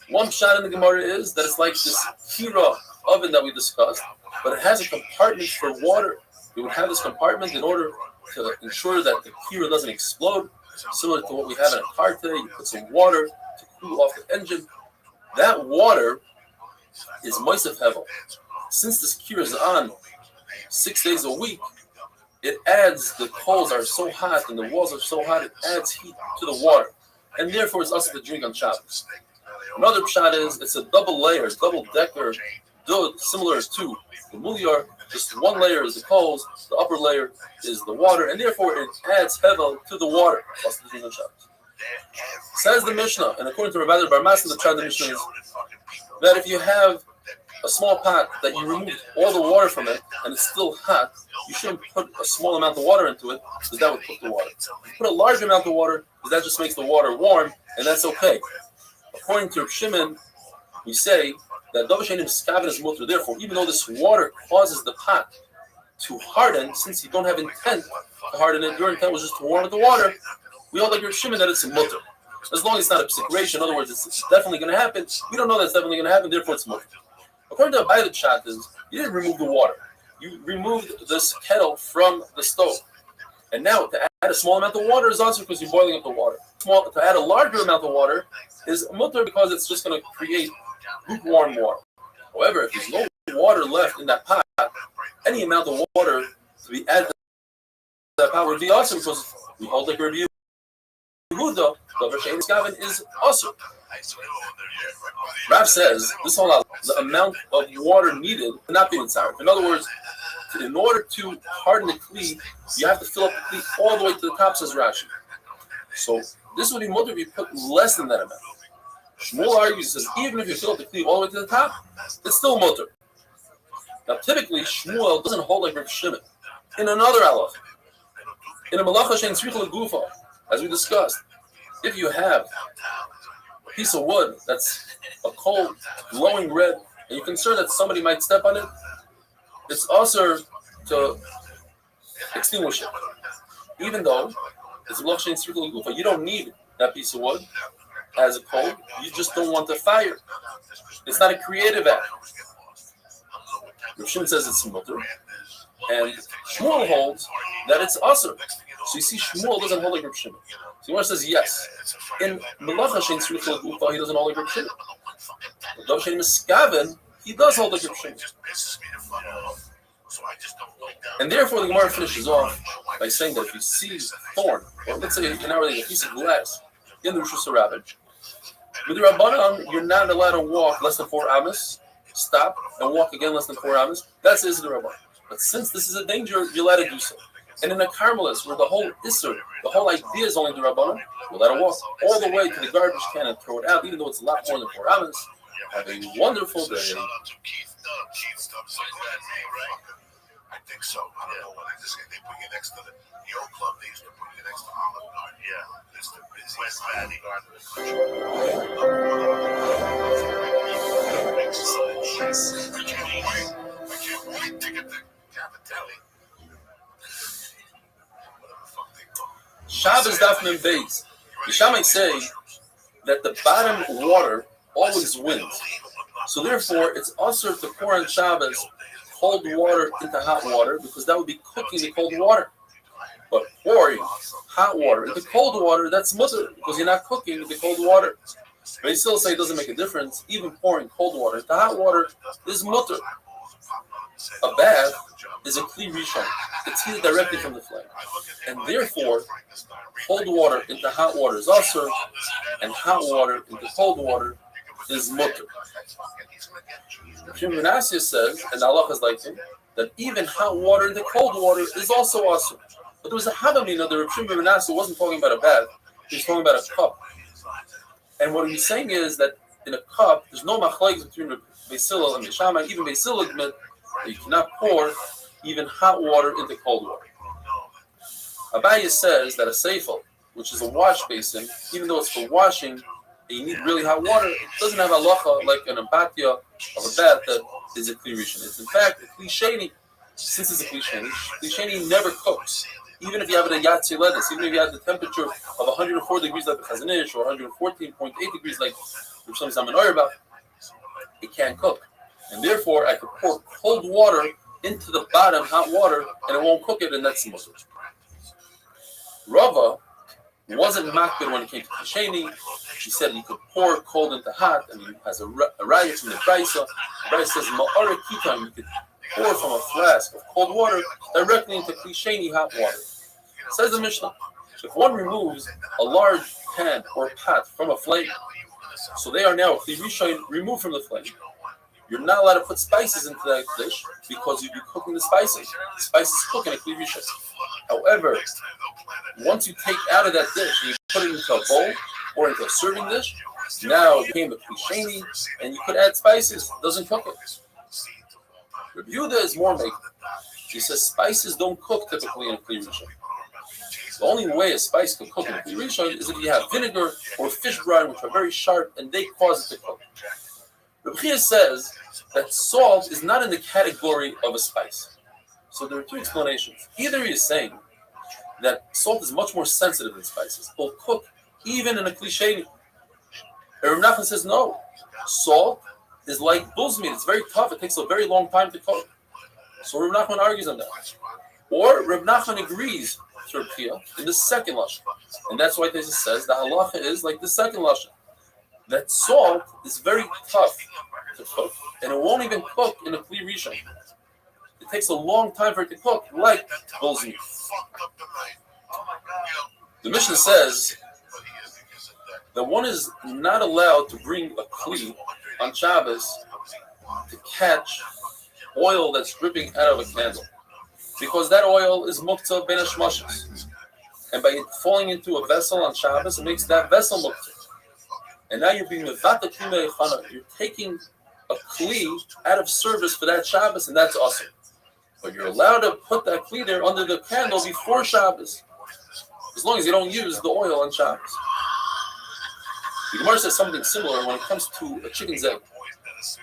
One shot in the Gemara is that it's like this kira oven that we discussed, but it has a compartment for water. You would have this compartment in order to ensure that the kira doesn't explode, similar to what we have in a carte. You put some water to cool off the engine. That water is moisef hevel. Since this kira is on 6 days a week, it adds, the coals are so hot and the walls are so hot, it adds heat to the water. And therefore, it's also to drink on Shabbos. Another pshat is, it's a double layer, double-decker dud, similar to the muliyah. Just one layer is the coals, the upper layer is the water, and therefore it adds hevel to the water. Also to drink on Shabbos. Says the Mishnah, and according to Rabbi Bar Mas, the pshat of the Mishnah is that if you have a small pot that you removed all the water from it and it's still hot, you shouldn't put a small amount of water into it, because that would cook the water. You put a large amount of water, because that just makes the water warm, and that's okay. According to Shimon, we say that Dovashenim Skavin is mutter. Therefore, even though this water causes the pot to harden, since you don't have intent to harden it, your intent was just to warm the water, we all like your Shimon that it's a mutter. As long as it's not a psikration, in other words, it's definitely going to happen. We don't know that's definitely going to happen, therefore it's mutter. According to Abai, the chat is, you didn't remove the water. You removed this kettle from the stove. And now to add a small amount of water is also because you're boiling up the water. To add a larger amount of water is mutter because it's just going to create lukewarm water. However, if there's no water left in that pot, any amount of water to be added to that pot would be awesome, because we hold like Rabbi Yehuda, the Gavin is awesome. Rav says this whole lot, the amount of water needed cannot be inside. In other words, in order to harden the kli, you have to fill up the kli all the way to the top, says Rashi. So this would be mutter if you put less than that amount. Shmuel argues, says even if you fill up the kli all the way to the top, it's still mutter. Now typically Shmuel doesn't hold like Rav Shimon. In another halach, in a malacha shein tzricha legufa, as we discussed, if you have a piece of wood that's a cold, glowing red, and you're concerned that somebody might step on it, it's also to extinguish it. Even though it's a Lachshain Tzrika L'Gufa, you don't need that piece of wood as a coal, you just don't want the fire. It's not a creative act. Rav Shimon says it's mutter, and Shmuel holds that it's asur. So you see, Shmuel doesn't hold like Rav Shimon. So Gemara says yes. In Melacha Shein Tzrika L'Gufa, he doesn't hold like Rav Shimon. But Rav Shein Miskaven, he does hold like Rav Shimon. And therefore, the Gemara finishes off by saying that if you see thorn, or let's say an hourly a piece of glass in the Rosh Hashanah, with the Rabbanan, you're not allowed to walk less than 4 amas, stop, and walk again less than 4 amas. That's the Rabbanan. But since this is a danger, you're allowed to do so. And in a Carmelis, where the whole Isser, the whole idea is only the Rabbanan, you're allowed to walk all the way to the garbage can and throw it out, even though it's a lot more than 4 amas. Have a wonderful day. I think so. I don't know what I just they put you next to the old club. They used to put you next to Olive Garden. Yeah, it's the busiest Valley Garden in the country. I can't wait to get the cafeteria. Whatever the fuck they call it. Shabbos Daf Mem Beis. The Shammai say that the bottom water always wins. So therefore, it's also to pour on Shabbos cold water into hot water, because that would be cooking the cold water. But pouring hot water into cold water, that's mutter, because you're not cooking the cold water. But they still say it doesn't make a difference. Even pouring cold water into hot water is mutter. A bath is a kli rishon. It's heated directly from the flame. And therefore, cold water into hot water is also, and hot water into cold water is mutter. Shimon Menashe says, and Allah is like him, that even hot water into cold water is also awesome. But there was a Havamina that Rav Shimon Menashe wasn't talking about a bath, he was talking about a cup. And what he's saying is that in a cup, there's no machlekes between Beis Hillel and Beis Shammai. Even Beis Hillel admit that you cannot pour even hot water into cold water. Abaye says that a seifel, which is a wash basin, even though it's for washing, and you need really hot water, it doesn't have halacha like an abatya of a bath that is a kli rishon. It's in fact a kli sheni. Since it's a kli sheni never cooks. Even if you have it at Yatsi Ledis, even if you have the temperature of 104 degrees like the Chazanish, or 114.8 degrees like the Shem Zaman Oyerbach, it can't cook. And therefore, I could pour cold water into the bottom, hot water, and it won't cook it, and that's the Muslim. Rava wasn't makbid when it came to Kisheni. She said you could pour cold into hot, and he has a raya from the Brisa. The Brisa says, Ma'ara Kitam, you could pour from a flask of cold water directly into Kisheni hot water. Says the Mishnah, if one removes a large pan or pot from a flame, so they are now removed from the flame, you're not allowed to put spices into that dish because you'd be cooking the spices. The spices cook in a kli rishon. However, once you take out of that dish and you put it into a bowl or into a serving dish, now it became a kli sheni, and you could add spices. It doesn't cook it. Rabbi Yehuda is more making. He says spices don't cook typically in a kli rishon. The only way a spice can cook in a kli rishon is if you have vinegar or fish brine, which are very sharp, and they cause it to cook. Rabbi Chia says that salt is not in the category of a spice. So there are two explanations. Either he is saying that salt is much more sensitive than spices. It will cook even in a kli sheni. And Rav Nachman says no. Salt is like bull's meat. It's very tough. It takes a very long time to cook. So Rav Nachman argues on that. Or Rav Nachman agrees to Rav Chia in the second lashon. And that's why this says the halacha is like the second lashon. That salt is very tough to cook, and it won't even cook in a kli rishon. It takes a long time for it to cook, like bull's meat. The Mishnah says that one is not allowed to bring a kli on Shabbos to catch oil that's dripping out of a candle, because that oil is muktzah ben hashmashos, and by it falling into a vessel on Shabbos, it makes that vessel muktzah. And now you're being mevata kli meichana. You're taking a kli out of service for that Shabbos, and that's awesome. But you're allowed to put that kli there under the candle before Shabbos, as long as you don't use the oil on Shabbos. The Gemara says something similar when it comes to a chicken's egg.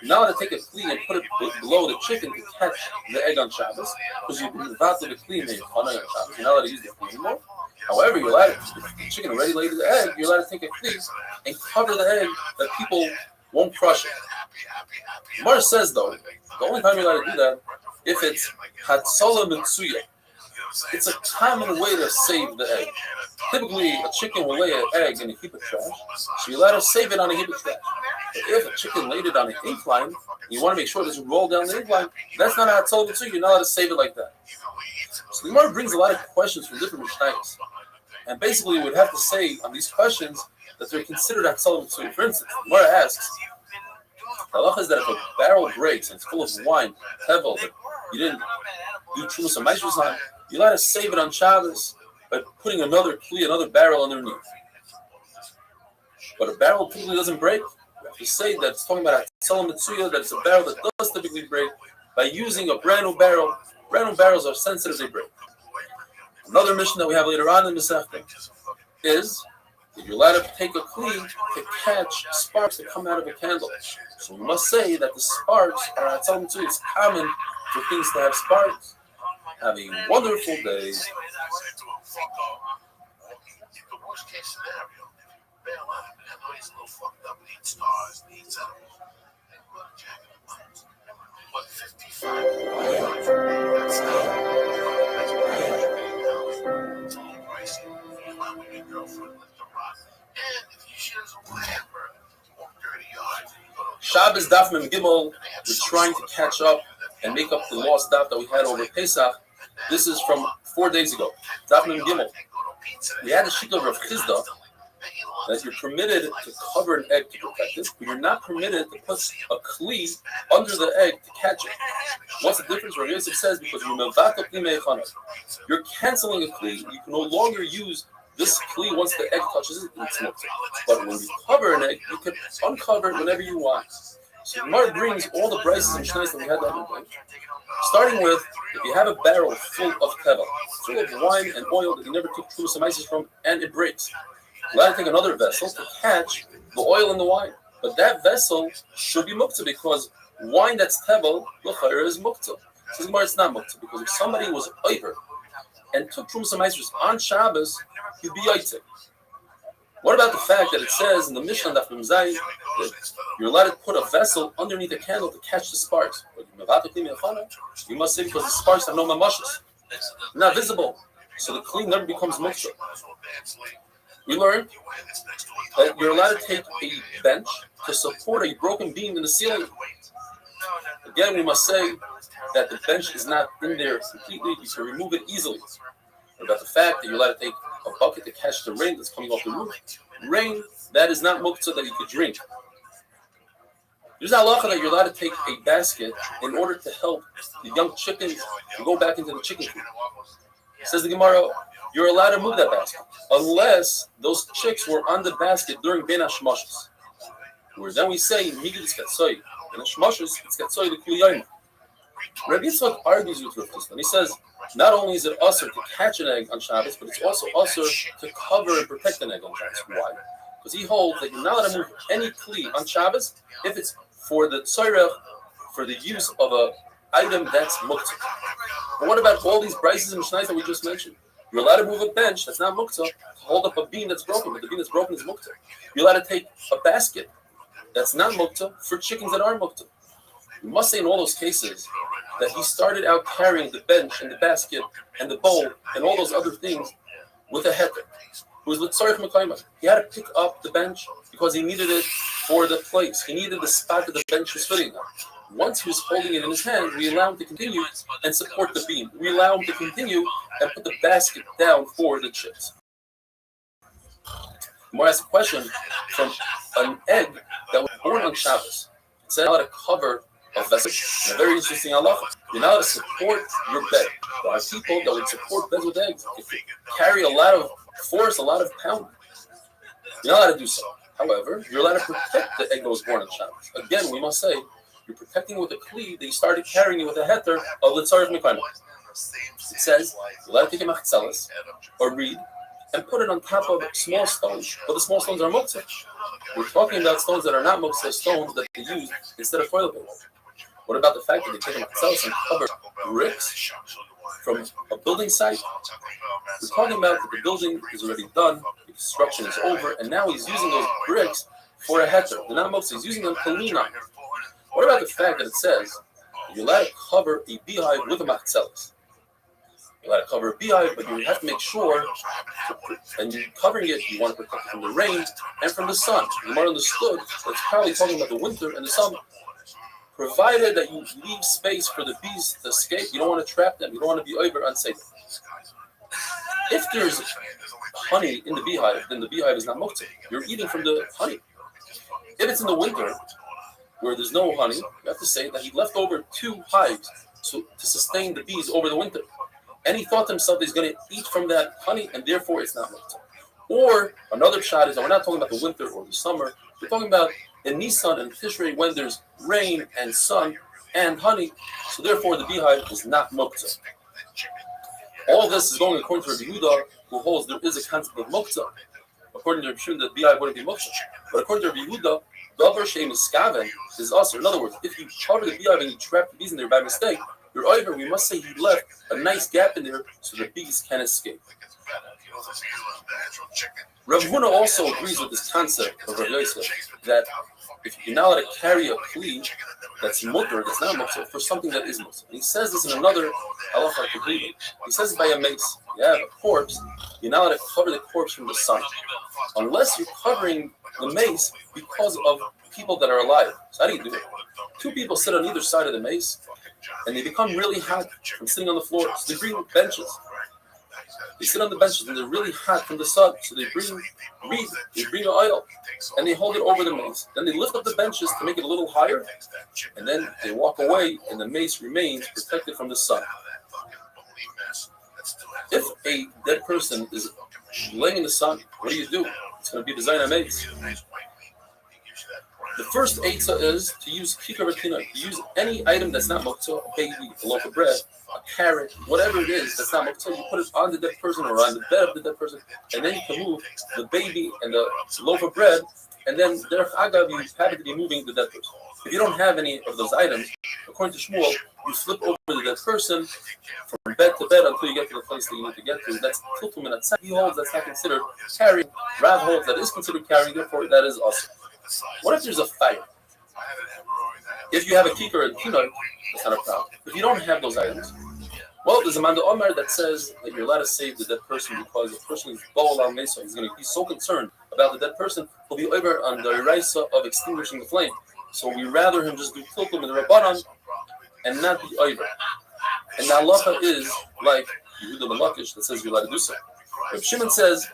Now to take a kli and put it below the chicken to catch the egg on Shabbos, because you've been about to the kli made on Shabbos. You're not allowed to use the kli anymore. However, you're allowed to, if the chicken already laid the egg, you're allowed to take a kli and cover the egg that people won't crush it. Gemara says though, the only time you're allowed to do that if it's hatzola mitzuya. It's a common way to save the egg. Typically, a chicken will lay an egg in a heap of trash, so you're allowed to save it on a heap of trash. But if a chicken laid it on an incline, you want to make sure it doesn't roll down the incline, that's not a hatzola mitzuya. You're not allowed to save it like that. So the Gemara brings a lot of questions from different mishnayos, and basically, we would have to say on these questions that they're considered hatzola mitzuya. For instance, the Gemara asks, the halacha is that if a barrel breaks and it's full of wine, tevel, that you didn't do trumas or maishus on, you're allowed to save it on Shabbos by putting another barrel underneath. But a barrel typically doesn't break. We have to say that it's talking about hatzola mitzuya, that it's a barrel that does typically break by using a brand new barrel. Brand new barrels are sensitive, they break. Another mission that we have later on in the Masechta is that you're allowed to take a kli to catch sparks that come out of a candle. So we must say that the sparks are hatzola mitzuya. It's common for things to have sparks. Have a wonderful day. Shabbos Daf Mem Gimel, we're trying to catch up and make up the lost daf that we had over Pesach. This is from 4 days ago. Daf Mem Gimel. We had a sheet of Rav Chizda that you're permitted to cover an egg to protect it, but you're not permitted to put a kli under the egg to catch it. What's the difference? Rav Yosef says because you're canceling a kli. You can no longer use this kli once the egg touches it, it's muktzah. But when you cover an egg, you can uncover it whenever you want. So Gemara brings all the brises and shneis that we had the other day. Starting with, if you have a barrel full of teva, full of wine and oil that you never took trumas and maishus from, and it breaks, you're allowed to take another vessel to catch the oil and the wine. But that vessel should be muktzah because wine that's teva, l'chayr, is muktzah. So Gemara, it's not muktzah because if somebody was over and took trumas and maishus on Shabbos, he'd be yitzek. What about the fact that it says in the Mishnah Daf Mem Zayin that you're allowed to put a vessel underneath a candle to catch the sparks? You must say because the sparks have no mamashas, not visible, so the kli never becomes muktzah. We learned that you're allowed to take a bench to support a broken beam in the ceiling. Again, we must say that the bench is not in there completely; you can remove it easily. About the fact that you're allowed to take a bucket to catch the rain that's coming off the roof. Rain, that is not muktzah that you could drink. There's a halacha that you're allowed to take a basket in order to help the young chickens to go back into the chicken coop. Says the Gemara, you're allowed to move that basket unless those chicks were on the basket during Ben HaShmashos. Where then we say, Migid Tzkatzoy, Ben HaShmashos, Tzkatzoy L'Kuliyayim. Rabbi Yitzchak argues with Rav Chizda, and he says, not only is it usher to catch an egg on Shabbos, but it's also usher to cover and protect an egg on Shabbos. Why? Because he holds that you're not allowed to move any kli on Shabbos if it's for the tzorech, for the use of an item that's muktzah. But what about all these brises and mishnayos that we just mentioned? You're allowed to move a bench that's not muktzah to hold up a beam that's broken, but the beam that's broken is muktzah. You're allowed to take a basket that's not muktzah for chickens that are muktzah. We must say in all those cases that he started out carrying the bench and the basket and the bowl and all those other things with a heter. Who was l'tzarich mekayma. He had to pick up the bench because he needed it for the place. He needed the spot that the bench was sitting on. Once he was holding it in his hand, we allow him to continue and support the beam. We allow him to continue and put the basket down for the chips. More asked a question from an egg that was born on Shabbos. It said how to cover a vessel. A very interesting halacha. You're not allowed to support your bed. There are people that would support beds with eggs. If you carry a lot of force, a lot of pound, you're not allowed to do so. However, you're allowed to protect the egg that was born on Shabbos. Again, we must say, you're protecting with a kli that you started carrying with a heter of l'tzarich mekayma. It says, you're allowed to take a machzelas or reed and put it on top of small stones, but the small stones are muktzah. We're talking about stones that are not moksa, stones that they use instead of toilet paper. What about the fact that they take a matzels and cover bricks from a building site? We're talking about that the building is already done, the construction is over, and now he's using those bricks for a heter. They're not moksa, he's using them to lean on. What about the fact that it says you're allowed to cover a beehive with a matzels? You're allowed to cover a beehive, but you have to make sure, and you're covering it, you want to protect it from the rain and from the sun. You might understood that it's probably talking about the winter and the summer. Provided that you leave space for the bees to escape, you don't want to trap them, you don't want to be over unsafe. If there's honey in the beehive, then the beehive is not moksa. You're eating from the honey. If it's in the winter, where there's no honey, you have to say that he left over 2 hives to sustain the bees over the winter. And he thought to himself that he's going to eat from that honey, and therefore it's not moksa. Or another shot is that we're not talking about the winter or the summer, we're talking about in Nisan and Tishrei when there's rain and sun and honey, so therefore the beehive is not moksa. All this is going according to Rabbi Yehuda, who holds there is a concept of moksa. According to Rabbi Shimon, the beehive wouldn't be moksa. But according to Rabbi Yehuda, davar she'em iskaven is also. In other words, if you cover the beehive and you trap the bees in there by mistake, you're over. We must say you left a nice gap in there so the bees can escape. Rav Huna also agrees with this concept of Rav Yosef that if you're not allowed to carry a kli that's mutter, that's not muktzah, for something that is muktzah. And he says this in another halacha completely. He says by a mace, you have a corpse, you're not allowed to cover the corpse from the sun, unless you're covering the mace because of people that are alive. So how do you do it? 2 people sit on either side of the mace, and they become really hot from sitting on the floor. So they bring benches. They sit on the benches and they're really hot from the sun. So they bring reed, they bring oil, and they hold it over the mace. Then they lift up the benches to make it a little higher, and then they walk away, and the mace remains protected from the sun. If a dead person is laying in the sun, what do? It's going to be designed on mace. The first eitzah is to use kikar v'tina, to use any item that's not moktzah, a baby, a loaf of bread, a carrot, whatever it is that's not moktzah, you put it on the dead person or on the bed of the dead person, and then you can move the baby and the loaf of bread, and then derech agav, you happen to be moving the dead person. If you don't have any of those items, according to Shmuel, you flip over the dead person from bed to bed until you get to the place that you need to get to. That's tiltum and atzah. He holds that's not considered carrying. Rav holds that is considered carrying, therefore that is awesome. What if there's a fire? If you have a kikar and peanut, that's not a problem. If you don't have those items, well, there's a Manda Omer that says that you're allowed to save the dead person because the person is Bo'olam Mesa. He's going to be so concerned about the dead person, he'll be over on the Iraisa of extinguishing the flame. So we rather him just do tiltum in the Rabbanan and not be over. And the halacha is like Yehuda Malakish that says you're allowed to do so. If Shimon says,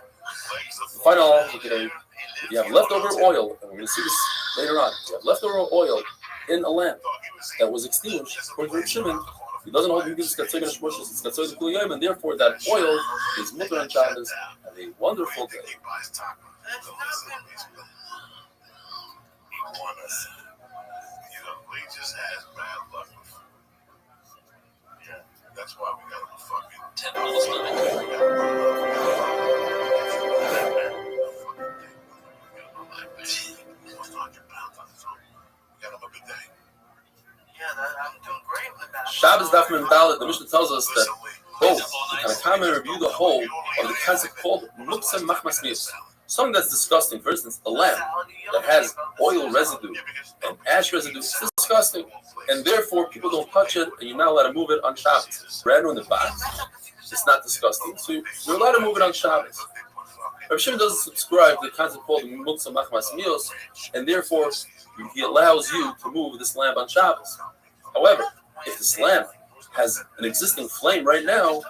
the final halacha today, if you have leftover oil, and we're going to see this later on, if you have leftover oil in a lamp that was extinguished, according to Shimon, he doesn't hold you it's Katsoy the Kuliyim, and therefore that oil is mutter on Shabbos. Have a wonderful day. That's why we gotta fucking 10 minutes living. I'm doing great with that. Shabbos Daf Mem Dalet, the Mishnah tells us that both the Tanakama review the whole of the concept called Muktzah Machmas Mius. Something that's disgusting, for instance, a lamp that has oil residue and ash residue is disgusting, and therefore people don't touch it, and you're not allowed to move it on Shabbos. Brand new in the box, it's not disgusting, so you're allowed to move it on Shabbos. Rav Shimon doesn't subscribe to the concept called Muktzah Machmas Mius, and therefore he allows you to move this lamp on Shabbos. However, if this lamp has an existing flame right now,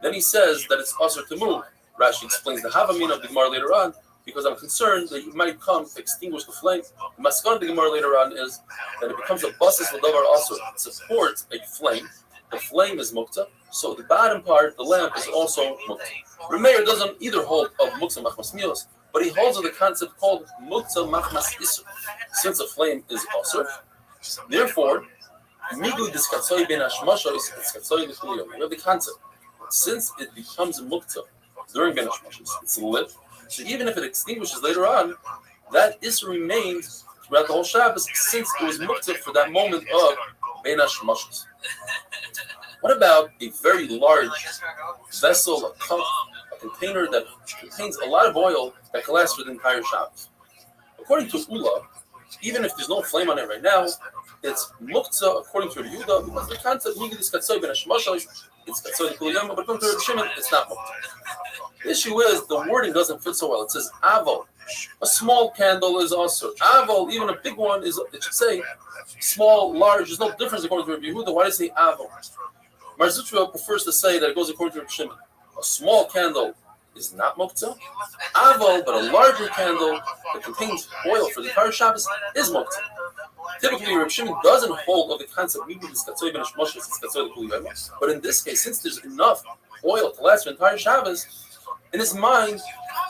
then he says that it's usher to move. Rashi explains the Havamin of the Gemara later on, because I'm concerned that you might come to extinguish the flame. The Maskon of the Gemara later on is that it becomes a basis l'davar also. It supports a flame. The flame is muktzah, so the bottom part, the lamp, is also muktzah. Rameir doesn't either hold of muktzah machmas mios, but he holds of the concept called muktzah machmas isur. Since a flame is usher, therefore, migu diskatzoy ben hashmasha is diskatzoy l'chuliyah. We have the concept. Since it becomes a muktzah during ben hashmashas, it's lit. So even if it extinguishes later on, that Isser remained throughout the whole Shabbos since it was muktzah for that moment of Bein HaShemashos. What about a very large vessel, a cup, a container that contains a lot of oil that can last for the entire Shabbos? According to Ula, even if there's no flame on it right now, it's muktzah according to Yehuda because the concept is katsoy ben hashmashos, it's katsoy kuliyama, but according to Reb Shimon, it's not muktzah. The issue is the wording doesn't fit so well. It says avol. A small candle is also avol. Even a big one is. It should say small, large. There's no difference according to Reb Yehuda. Why does it say avol? Mar Zutra prefers to say that it goes according to Reb Shimon. A small candle is not muktzah. Avol, but a larger candle that contains oil for the entire Shabbos is muktzah. Typically, Reb Shimon doesn't hold of the concept but in this case, since there's enough oil to last for the entire Shabbos, in his mind,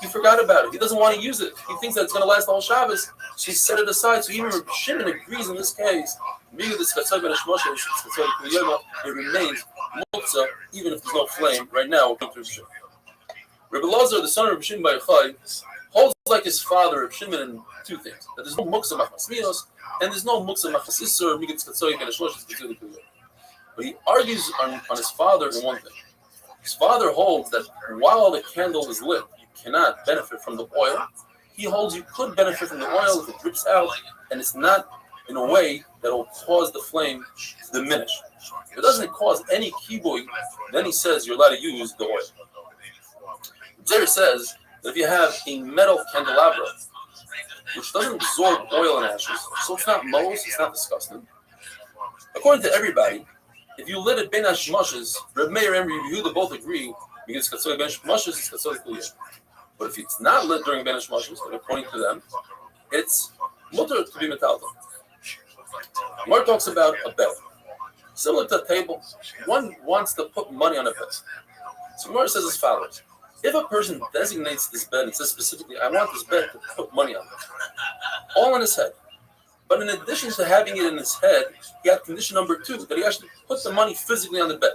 he forgot about it. He doesn't want to use it. He thinks that it's going to last the whole Shabbos, so he set it aside. So even Reb Shimon agrees in this case, it remains muktzah, even if there's no flame right now. Rebbe Lazar, the son of Reb Shimon Bar Yochai, holds like his father, Reb Shimon, in two things: that there's no muktzah machmas minos, and there's no muktzah machmas isur, migitz katzoy ben hashlosh katzoy kuliyah. But he argues on his father in one thing. His father holds that while the candle is lit, you cannot benefit from the oil. He holds you could benefit from the oil if it drips out, and it's not in a way that will cause the flame to diminish. If it doesn't cause any kibui, then he says you're allowed to use the oil. Zer says that if you have a metal candelabra, which doesn't absorb oil and ashes, so it's not moles, it's not disgusting. According to everybody, if you lit it ben hashmashos, Reb Meir and Reb Yehuda both agree because it's katzoy ben hashmashos, it's katzoy kuliyah. But if it's not lit during ben hashmashos, then according to them, it's mutter to be metaltal. Mar talks about a bed. Similar to a table, one wants to put money on a bed. So Mar says as follows. If a person designates this bed and says specifically, I want this bed to put money on it, all in his head. But in addition to having it in his head, he had condition number 2, that he actually put the money physically on the bed.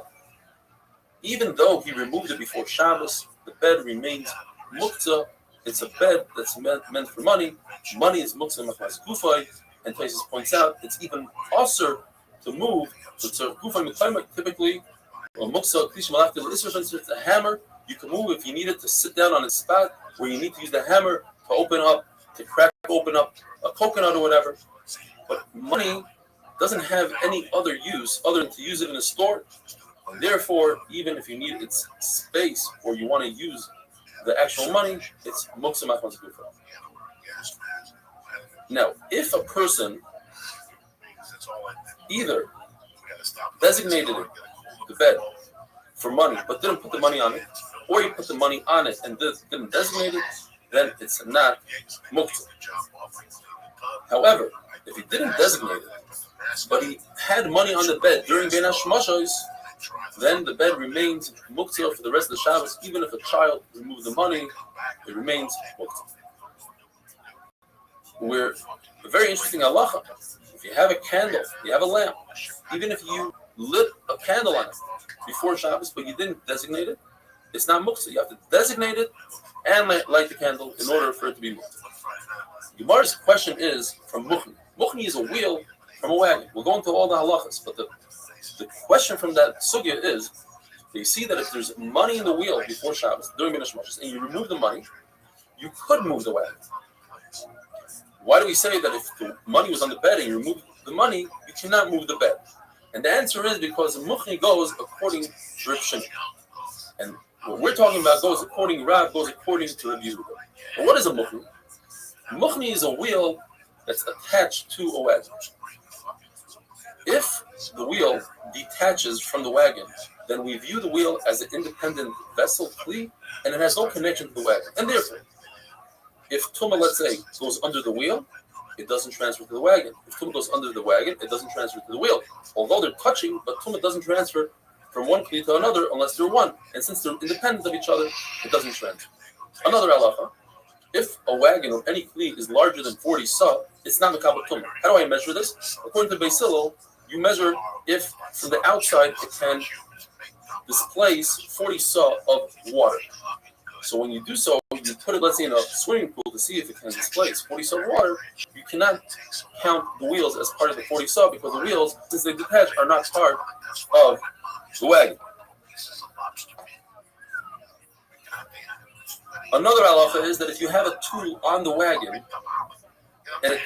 Even though he removed it before Shabbos, the bed remains muktzah. It's a bed that's meant for money. Money is muktzah machmas gufay, and Taisus points out it's even also to move. So gufay muktzah typically, or muktzah klish malach del isra, it's a hammer. You can move if you need it to sit down on a spot where you need to use the hammer to open up, to crack open up a coconut or whatever. But money doesn't have any other use other than to use it in a store. And therefore, even if you need its space or you want to use the actual money, it's muktzah machmas gufay. Now, if a person either designated the bed for money but didn't put the money on it, or you put the money on it and didn't designate it, then it's not muktzah. However, if he didn't designate it, but he had money on the bed during Ben HaShemashos, then the bed remains muktzah for the rest of the Shabbos. Even if a child removed the money, it remains muktzah. We're a very interesting halacha. If you have a candle, you have a lamp, even if you lit a candle on it before Shabbos, but you didn't designate it, it's not muktzah. You have to designate it and light the candle in order for it to be muktzah. Gemara's question is from muchni. Muchni is a wheel from a wagon. We'll go into all the halachas, but the question from that sugya is, do you see that if there's money in the wheel before Shabbos, during Ben HaShemashos, and you remove the money, you could move the wagon. Why do we say that if the money was on the bed and you remove the money, you cannot move the bed? And the answer is because the muchni goes according to Reb Shimon. And what we're talking about goes according to Reb Yehuda. But what is a muchni? Muchni is a wheel that's attached to a wagon. If the wheel detaches from the wagon, then we view the wheel as an independent vessel, kli, and it has no connection to the wagon. And therefore, if Tumah, let's say, goes under the wheel, it doesn't transfer to the wagon. If Tumah goes under the wagon, it doesn't transfer to the wheel. Although they're touching, but Tumah doesn't transfer from one kli to another unless they're one. And since they're independent of each other, it doesn't transfer. Another halacha, if a wagon or any kli is larger than 40 sa, it's not mekabel Tumah. How do I measure this? According to Beis Hillel, you measure if from the outside it can displace 40 sa of water. So when you do so, you put it, let's say, in a swimming pool to see if it can displace 40 saw water. You cannot count the wheels as part of the 40 saw because the wheels, since they detach, are not part of the wagon. Another halacha is that if you have a tool on the wagon and it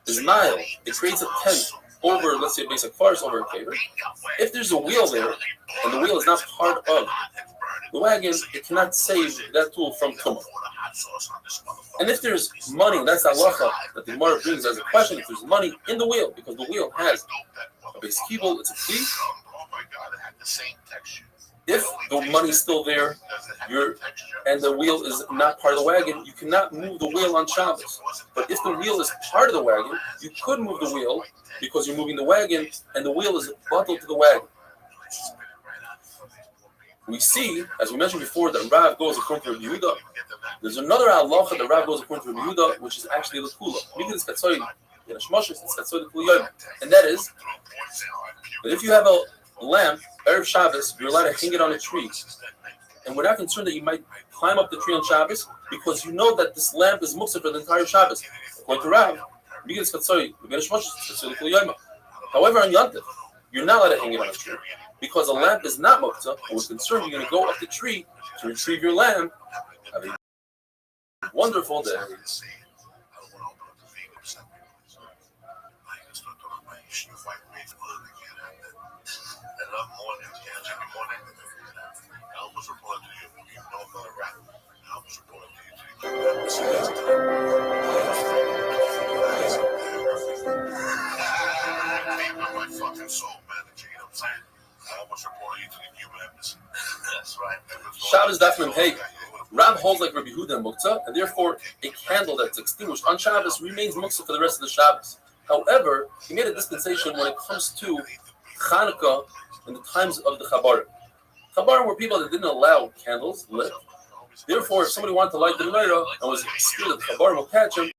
is nile, it creates a tent over, let's say, a basic forest over a caver. If there's a wheel there and the wheel is not part of the wagon, it cannot save that tool from tumah. And if there's money, that's the halacha that the Gemara brings as a question. If there's money in the wheel, because the wheel has a base kibble, it's a kli. If the money's still there, and the wheel is not part of the wagon, you cannot move the wheel on Shabbos. But if the wheel is part of the wagon, you could move the wheel because you're moving the wagon, and the wheel is bundled to the wagon. We see, as we mentioned before, that Rav goes according to Rabbi Yehuda. There's another halacha that Rav goes according to Rabbi Yehuda, which is actually the kula. And that is that if you have a lamp, Erev Shabbos, you're allowed to hang it on a tree. And we're not concerned that you might climb up the tree on Shabbos because you know that this lamp is muktzah for the entire Shabbos. According to Rav, however, on Yantif, you're not allowed to hang it on a tree because a lamp is not muktzah, and we're concerned you're going to go up the tree to retrieve your lamp. Have a wonderful day. Shabbos Dafman Hey. Rab holds like Rabbi Yehuda and Muktzah, and therefore a candle that's extinguished on Shabbos remains Muktzah for the rest of the Shabbos. However, he made a dispensation when it comes to Chanukah in the times of the Chabarim. Chabarim were people that didn't allow candles lit. Therefore, if somebody wanted to light the menorah and was scared that the Chabarim will catch him,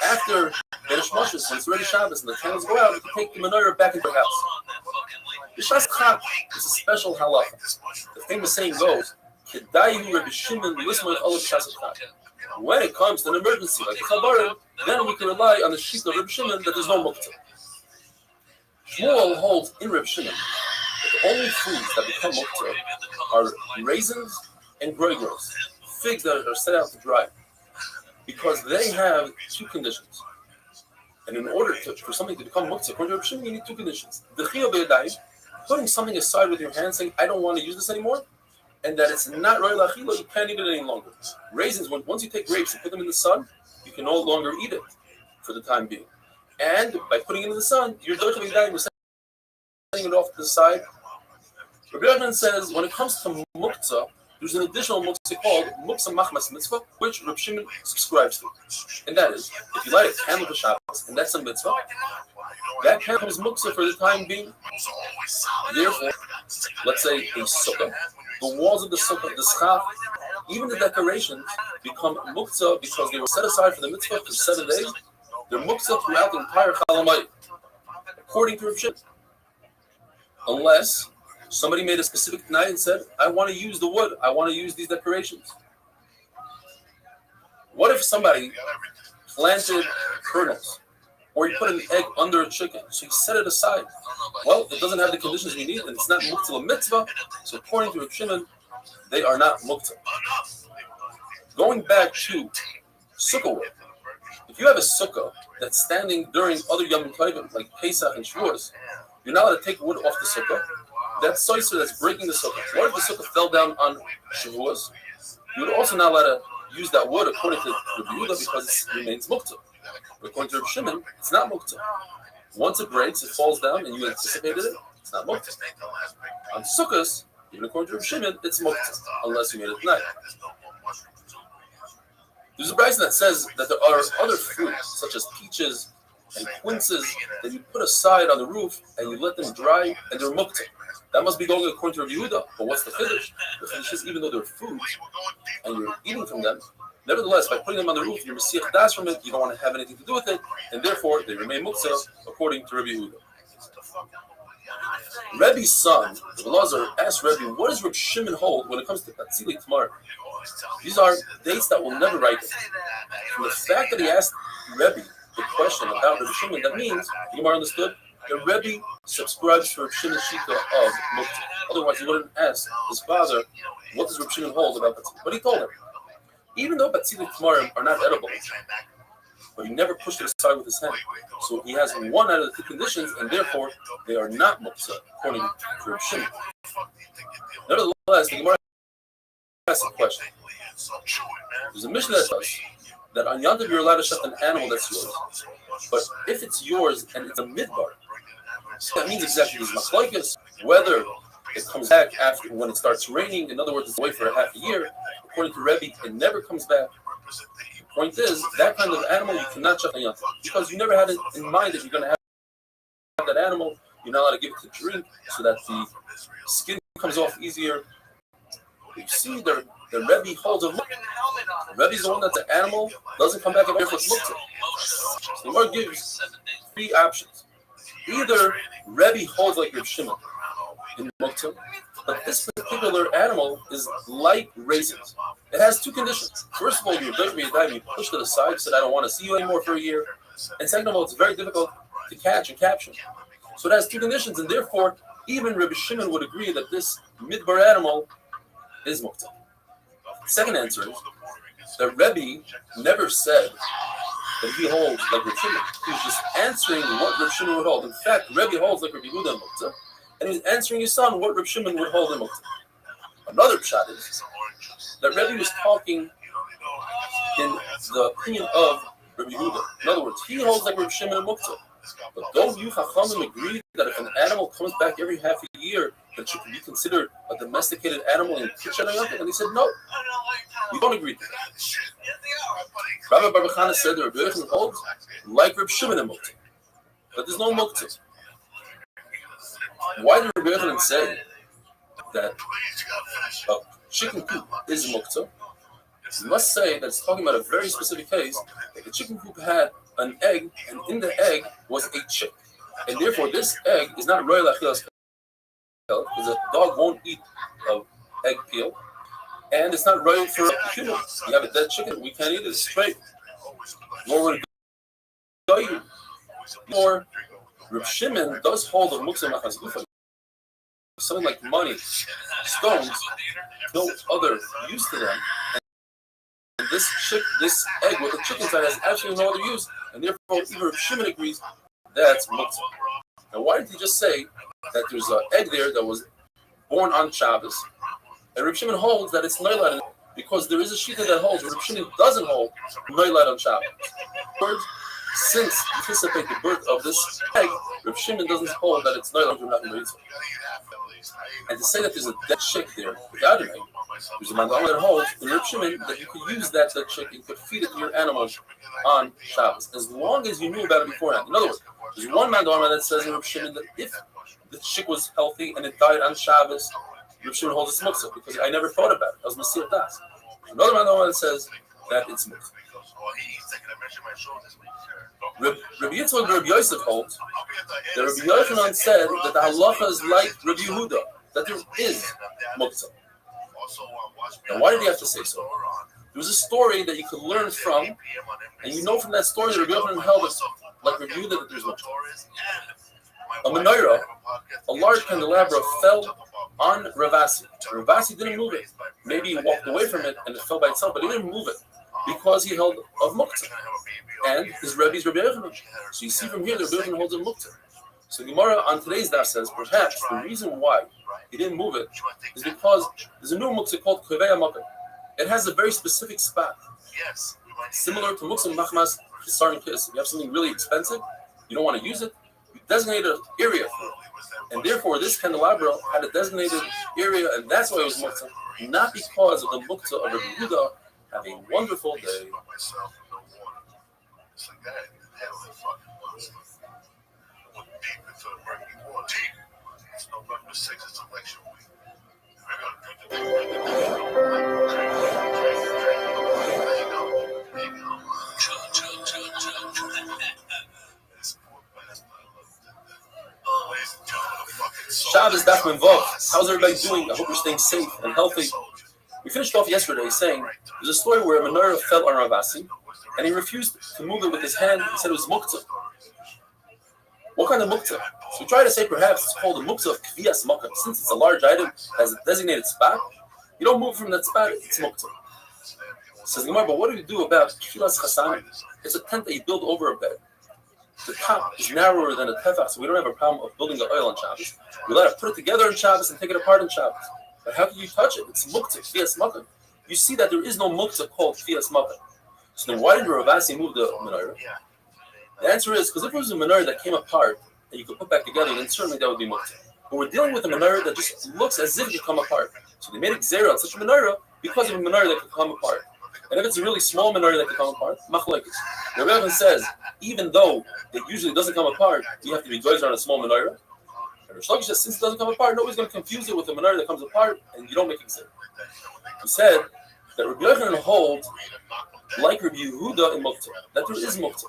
after Beresh Moshe, when it's already Shabbos and the candles go out, you can take the menorah back into the house. B'shas Chag is a special halacha. The famous saying goes, when it comes to an emergency like the Chabarim, then we can rely on the sheet of Reb Shimon that there's no muktzah. Shmuel holds in Reb Shimon that the only foods that become muktzah are raisins and groigros, figs that are set out to dry, because they have two conditions. And in order for something to become muktzah, according to Reb Shimon, you need two conditions. The chiyuv b'yadayim, putting something aside with your hand, saying, I don't want to use this anymore, and that it's not roy lachila, you can't eat it any longer. Raisins, once you take grapes and put them in the sun, you can no longer eat it for the time being. And by putting it in the sun, you're setting it off to the side. Rabbi Yochanan says, when it comes to muktzah, there's an additional muktzah called muktzah machmas mitzvah, which Rabbi Shimon subscribes to. And that is, if you light a candle for Shabbos, and that's a mitzvah, that candle is muktzah for the time being. Therefore, let's say a sukkah, the walls of the sukkah, the schach, even the decorations become muktzah because they were set aside for the mitzvah for 7 days. They're muktzah throughout the entire Chalamayit, according to Rav Shimon. Unless somebody made a specific night and said, I want to use the wood, I want to use these decorations. What if somebody planted kernels, or he put an egg under a chicken, so he set it aside? Well, it doesn't have the conditions we need, and it's not muktzah mitzvah, so according to Rav Shimon, they are not muktzah. Going back to sukkah wood, if you have a sukkah that's standing during other Yom Tovim, like Pesach and Shavuos, you're not allowed to take wood off the sukkah. That's soiser that's breaking the sukkah. What if the sukkah fell down on Shavuos? You're also not allowed to use that wood according to Rabbi Yehuda because it remains muktzah. According to Rabbi Shimon, it's not muktzah. Once it breaks, it falls down, and you anticipated it, it's not muktzah. On sukkahs, even according to Rabbi Shimon, it's muktzah, unless you made it at night. There's a brayso that says that there are other fruits, such as peaches and quinces, that you put aside on the roof and you let them dry, and they're muktzah. That must be going according to Rabbi Yehuda. But what's the chiddush? The chiddush is even though they're foods and you're eating from them, nevertheless, by putting them on the roof, you're mesiach das from it. You don't want to have anything to do with it, and therefore they remain muktzah according to Rabbi Yehuda. Rebbe's son, Elazar, asked Rebbe, what does Reb Shimon hold when it comes to Tatzili Tamar? These are dates that will never ripen. From the fact that he asked Rebbe the question about Reb Shimon, that means, the Gemara understood, that Rebbe subscribes to Reb Shimon's Shita of Muktzah. Otherwise, he wouldn't ask his father, what does Reb Shimon hold about Tatzili? But he told him, even though Tatzili Tamarim are not edible, but he never pushed it aside with his hand. So he has one out of the two conditions, and therefore they are not muktzah, according to Reb Shimon. Nevertheless, the Gemara asks a question. There's a mission that says that on Yom Tov you're allowed to shut an animal that's yours. But if it's yours and it's a midbar, that means exactly this machlokes, whether it comes back after when it starts raining, in other words, it's away for a half a year. According to Rebbe, it never comes back. The point is, that kind of animal you cannot shut on Yom Tov, because you never had it in mind that you're going to have that animal. You're not allowed to give it to drink so that the skin comes off easier. You see, the Rebbe holds a muktzah. The Rebbe is the one that's an animal, doesn't come back and for muktzah. So the Gemara gives three options. Either Rebbe holds like Reb Shimon in muktzah, but this particular animal is like raisins. It has two conditions. First of all, you push it aside, said I don't want to see you anymore for a year. And second of all, it's very difficult to catch and capture. So it has two conditions, and therefore, even Rabbi Shimon would agree that this midbar animal is muktzah. Second answer is that Rebbe never said that he holds like Rabbi Shimon. He was just answering what Rabbi Shimon would hold. In fact, Rebbe holds like Rabbi Yehuda in muktzah, and he's answering his son what Rabbi Shimon would hold in muktzah. Another pshat is that Rebbe was talking in the opinion of Rabbi Yehuda. In other words, he holds like Rabbi Shimon in muktzah. But don't you Chachamim agree that if an animal comes back every half a year, that should be considered a domesticated animal in kitchen? And he said, no, we don't agree to that. Rabbi Baruch Chana said that Rabbi Yochanan holds like Rabbi Shimon in muktzah, but there's no muktzah. Why did Rabbi Yochanan say that a chicken coop is muktzah? You must say that it's talking about a very specific case, that the chicken coop had an egg, and in the egg was a chick. And therefore, this egg is not royal achilas because a dog won't eat an egg peel, and it's not royal for a human. You have a dead chicken, we can't eat it straight. Nor would it go you. Or Reb Shimon does hold a muktzah machas gufa. Something like money, stones, no other use to them. And this egg with the chicken inside has absolutely no other use, and therefore even Reb Shimon agrees that's muktzah. Now, why did he just say that there's an egg there that was born on Shabbos, and Reb Shimon holds that it's noilad, because there is a shita that holds Reb Shimon doesn't hold noilad on Shabbos. Since anticipate the birth of this egg, Reb Shimon doesn't hold that it's noilad from nothing. And to say that there's a dead chick there without an egg, there's a mandama that holds in Reb Shimon that you could use that dead chick and could feed it to your animals on Shabbos, as long as you knew about it beforehand. In other words, there's one mandama that says in Reb Shimon that if the chick was healthy and it died on Shabbos, Reb Shimon holds it's muktzah, because I never thought about it. I was Masir Das. Another mandama that says that it's muktzah. Rabbi Yitzchak and Rabbi Yosef holds that Rabbi Yochanan said that the halacha is like Rabbi Yehuda, that there is muktzah. Now, why did he have to say so? There was a story that you could learn from, and you know from that story that Rabbi Yochanan held it like Rabbi Yehuda that there's muktzah. A menorah, a large candelabra, fell on Ravasi. Ravasi didn't move it. Maybe he walked away from it and it fell by itself, but he didn't move it because he held of muktzah. And his Rebbe is Rabbi Yochanan. So you see from here that Rabbi Yochanan holds a muktzah. So Gemara on today's daf says perhaps the reason why he didn't move it is because there's a new muktzah called Kovei HaMakom. It has a very specific spot, similar to muktzah machmas chisar and kiss. If you have something really expensive, you don't want to use it, you designate an area for it. And therefore, this candelabra had a designated area, and that's why it was muktzah, not because of the muktzah of Rabbi Yehuda. Have a wonderful day. It's like that. Hell, it fucking was. I went deep into the murky water. Deep. It's November 6th. It's election week. I gotta This poor bastard. Ladies and gentlemen, Shabbos Daf Menvav. How's everybody doing? I hope you're staying safe and healthy. We finished off yesterday saying there's a story where a menorah fell on Ravasi and he refused to move it with his hand. He said it was muktzah. What kind of muktzah? So we try to say perhaps it's called a muktzah of kviyas makkah. Since it's a large item, has a designated spot, you don't move from that spot, it's muktzah. Says Gemara, but what do you do about tefillas chasanim? It's a tent that you build over a bed. The top is narrower than a tefach, so we don't have a problem of building the oil on Shabbos. We let it put it together on Shabbos and take it apart on Shabbos. But how can you touch it? It's muktzah, kviyas makkah. You see that there is no muktzah called kviyas makkah. So then why did Ravasi move the menorah? The answer is because if it was a menorah that came apart and you could put back together, then certainly that would be muktzah. But we're dealing with a menorah that just looks as if it could come apart. So they made a gzera on such a menorah because of a menorah that could come apart. And if it's a really small menorah that could come apart, machlokes. The Rebbe says, even though it usually doesn't come apart, you have to be goyzer on a small menorah. And Rish Lakish says, since it doesn't come apart, nobody's going to confuse it with a menorah that comes apart, and you don't make it. He said that Rabbi Yochanan holds, like Rabbi Yehuda in Muktzah, that there is Muktzah.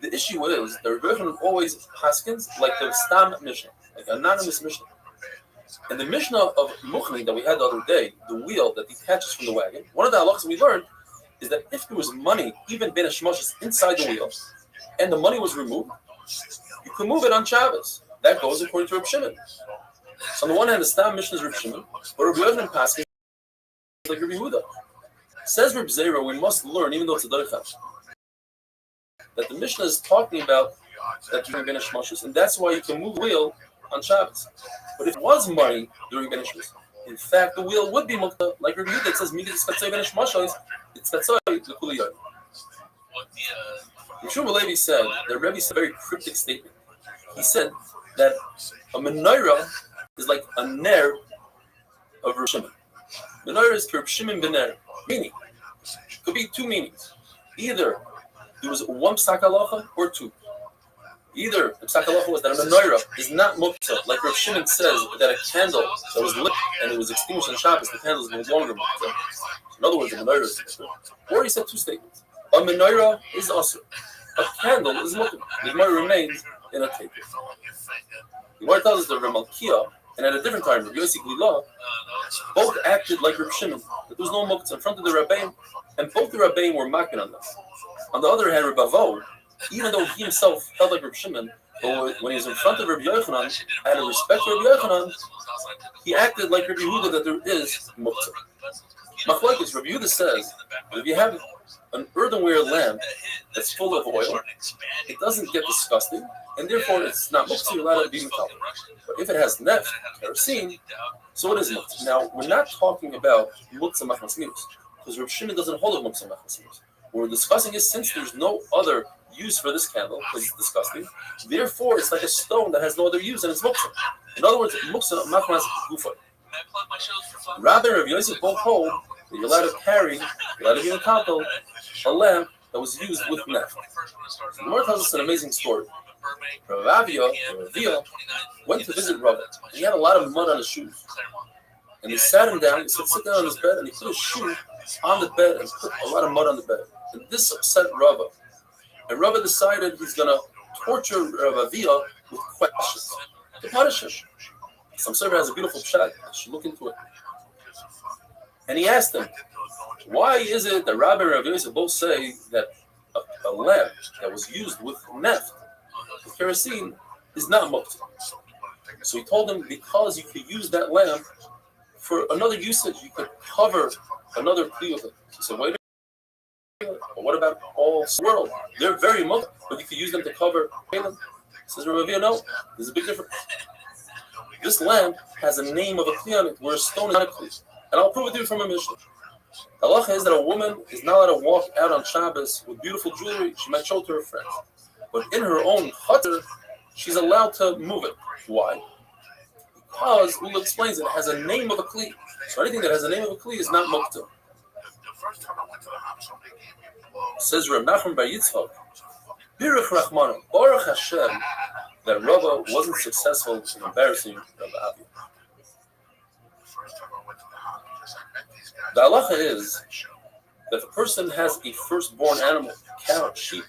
The issue is that Rabbi Yochanan always haskins like the Stam Mishnah, like an anonymous Mishnah. And the Mishnah of Muchni that we had the other day, the wheel that detaches from the wagon, one of the halachas we learned is that if there was money, even ben hashmoshes inside the wheel, and the money was removed, you could move it on Shabbos. That goes according to Reb Shimon. So on the one hand, the Stam Mishnah is Reb Shimon, but Rabbi Yochanan passes like Rabbi Yehuda. Says Reb Zera, we must learn, even though it's a Darechach, that the Mishnah is talking about that during ben hashmoshes, and that's why you can move the wheel on Shabbos. But if it was money during ben hashmoshes, in fact, the wheel would be mukta, like Rabbi Yehuda. It says, "Midi tzkatzoi ben hashmoshes, it's tzkatzoi l'kuli yom." Rishon Levi said that Rebbe said a very cryptic statement. He said that a menorah is like a ner of Reb Shimon. Menorah is Reb Shimon ben ner, meaning could be two meanings. Either there was one psak halacha or two. Either the psak halacha was that a menorah is not muktzah, like Reb Shimon says that a candle that was lit and it was extinguished on Shabbos, the candle is no longer muktzah. In other words, the menorah is muktzah. Or he said two statements. A menorah is also a candle is muktzah. The Gemara remains in a tape. The Gemara tells us that Reb Malkiah, and at a different time, Reb Yossi Glila, both acted like Reb Shimon, that there was no muktzah in front of the Rabbeim, and both the Rabbeim were making on this. On the other hand, Reb Avo, even though he himself held like Reb Shimon, but when he was in front of Reb Yochanan, out of respect for Reb Yochanan, he acted like Reb Yehuda that there is muktzah. Machlokes, Reb Yehuda says that if you have an earthenware lamp that's full of oil, it doesn't get disgusting, and therefore it's not muktzah, you're allowed to be metal. But if it has neft, kerosene, so it is muktzah. Now, we're not talking about muktzah machmas minus, because Reb Shimon doesn't hold of muktzah machmas minus. What we're discussing is since there's no other use for this candle, because it's disgusting, therefore it's like a stone that has no other use, and it's muktzah. In other words, muktzah machmas gufa. Rather, Rav Yosef both hold that you're allowed to carry, you're allowed to be in a couple, a lamp that was used with neft. The Gemara tells us an amazing story. Rav Avia went to visit Rav, and he had a lot of mud on his shoes. And he sat him down, he said, sit down on his bed, and he put his shoe on the bed and put a lot of mud on the bed. And this upset Rava. And Rava decided he's going to torture Rav Avia with questions to punish him. Some server has a beautiful pshat. You should look into it. And he asked him, why is it that Rabbi and Rav Yosef both say that a lamp that was used with neft, with kerosene, is not muktzah? So he told him, because you could use that lamp for another usage, you could cover another kli of it. He said, wait a minute, but what about all the world? They're very muktzah, but you could use them to cover Kalim. Says Rav Avia, no, there's a big difference. This lamp has a name of a kli on it, where a stone is not a kli. And I'll prove it to you from a Mishnah. The halacha is that a woman is not allowed to walk out on Shabbos with beautiful jewelry she might show to her friends. But in her own chutter, she's allowed to move it. Why? Because Ula explains it has a name of a kli. So anything that has a name of a kli is not muktzah. Says Reb Nachman Bar Yitzchak, Biruch Rachmanu, Baruch Hashem, that Rava wasn't successful in embarrassing Rav Avia. The halacha is that if a person has a firstborn animal, cow, sheep,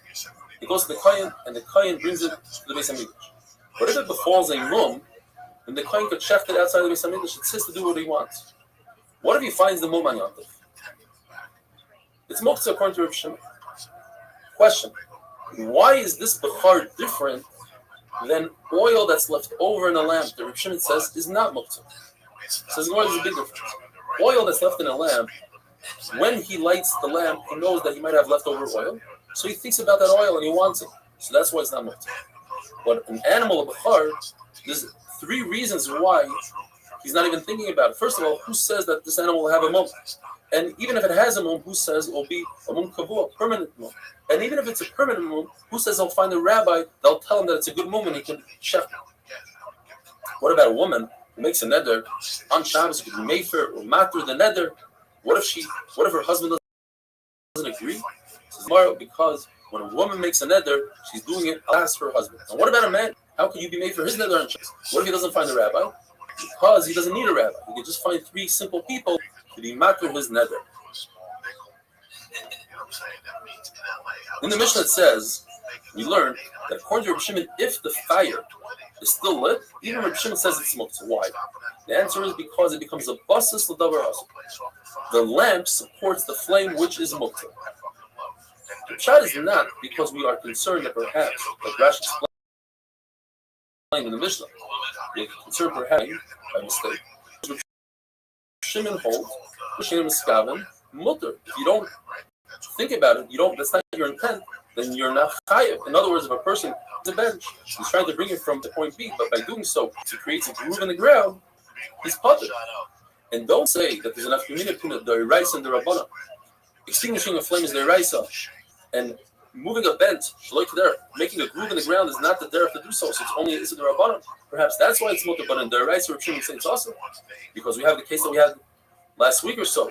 he goes to the kohen, and the kohen brings it to the Beis Hamikdash. But if it befalls a mum, And the kohen could shecht it outside the Beis Hamikdash. It says to do what he wants. What if he finds the mum on Yontif? It's muktzah according to Rav Shimon. Question: why is this bechar different than oil that's left over in a lamp? The Rav Shimon says is not muktzah. Says why is a big difference? Oil that's left in a lamp, when he lights the lamp, he knows that he might have leftover oil, so he thinks about that oil and he wants it. So that's why it's not muktzah. But an animal, a bechar, there's 3 reasons why he's not even thinking about it. First of all, who says that this animal will have a mum? And even if it has a mum, who says it will be a mum kavua, a permanent mum? And even if it's a permanent mum, who says he'll find a rabbi that'll tell him that it's a good mum and he can shecht it? What about a woman who makes a neder on Shabbos, could be mefer or matter the neder? What if her husband doesn't agree? Because when a woman makes a neder, she's doing it as her husband. And what about a man? How can you be made for his neder on Shabbos? What if he doesn't find a rabbi? Because he doesn't need a rabbi. He can just find 3 simple people to be matter his neder. In the Mishnah it says, we learn that according to Reb Shimon, if the fire is still lit, even Reb Shimon says it's muktzah. Why? The answer is because it becomes a basis l'davar asur. The lamp supports the flame, which is muktzah. The pshat is not because we are concerned that perhaps, like Rashi explained in the Mishnah, we are concerned perhaps by mistake. Reb Shimon holds, Shimon miskaven, mutter. If you don't think about it, that's not your intent, then you're not chayav. In other words, if a person is a bench, he's trying to bring it from the point B, but by doing so, he creates a groove in the ground, he's potter. And don't say that there's enough community between the Iraisa and the Rabbana. Extinguishing a flame is the Iraisa, and moving a bench, making a groove in the ground is not the derech to do so, so it's only the Rabbana. Perhaps that's why it's mutter, but in the Iraisa, Rav Shimon says it's awesome. Because we have the case that we had last week or so.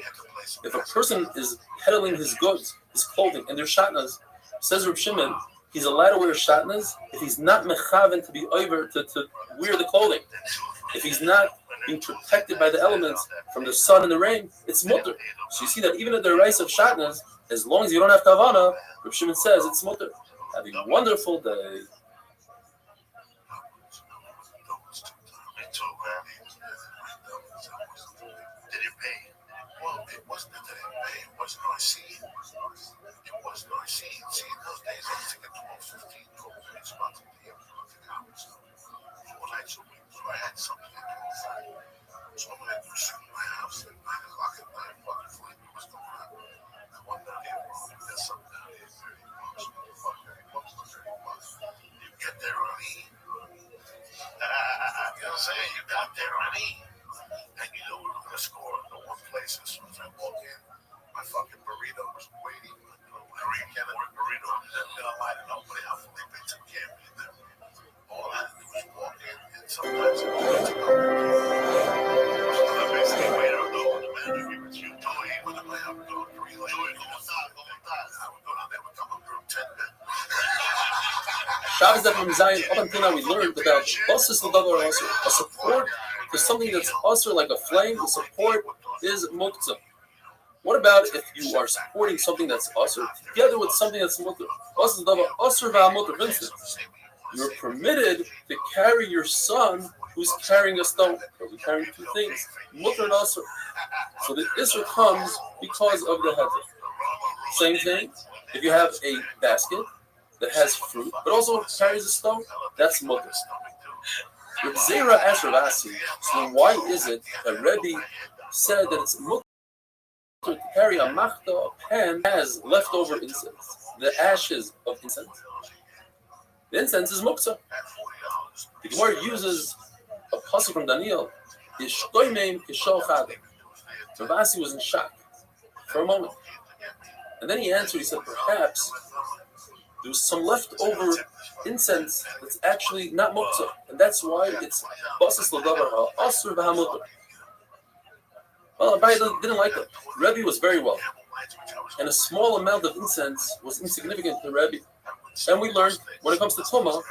If a person is peddling his goods, his clothing, and their shatnas, says Reb Shimon, he's allowed to wear shatnas if he's not mechaven to be over to wear the clothing. If he's not being protected by the elements from the sun and the rain, it's mutter. So you see that even at the rice of shatnas, as long as you don't have kavana, Reb Shimon says it's mutter. Have a wonderful day. Well, it wasn't that it pay, it wasn't on scene. It wasn't on scene. See, in those days, I was taking 12, 15, 12 minutes spots a day. I was nothing out. So, 4 nights a week. So I had something to do. So I'm going to do shit in my house at 9 o'clock at night. Fucking flame, what's going on? I went down here, bro. There's something down here, 30 bucks. Fuck, 30 bucks, 30 bucks. You get there on E. You know what I'm saying? You got there on E. And you know what I'm going to score in the one place as soon as I walk in. My fucking burrito was waiting. Korean burrito. Then I light it up, but how they took care of me. All I had to do was walk in, and sometimes I had to go. So I basically waited on the manager. He was you doing with him. I would go to 3 later. I would go down there with a group 10 men. Shabbos that from Zion, up until now we learned about basis l'davar asur, a support for something that's asur like a flame. The support is muktzah. What about if you are supporting something that's asur together with something that's mutter? Basis l'davar asur v'hamutter. For instance, you're permitted to carry your son who's carrying a stone. We're carrying 2 things, mutter and asur. So the isur comes because of the heter. Same thing, if you have a basket that has fruit, but also carries a stone, that's mutter. Reb Zera asked Rav Asi, so then why is it that Rebbe said that it's mutter to carry a machta, a pan, has leftover incense, the ashes of incense? The incense is muktzah. The Gemara uses a pasuk from Daniel, Yishtoimeim kishol chadem. Rav Asi was in shock for a moment. And then he answered, he said, perhaps there's some leftover incense that's actually not muktzah, and that's why it's basis l'davar asur v'hamutter. Well, Abai didn't like it. Rebbe was very wealthy, and a small amount of incense was insignificant to Rebbe. And we learned when it comes to Tumah,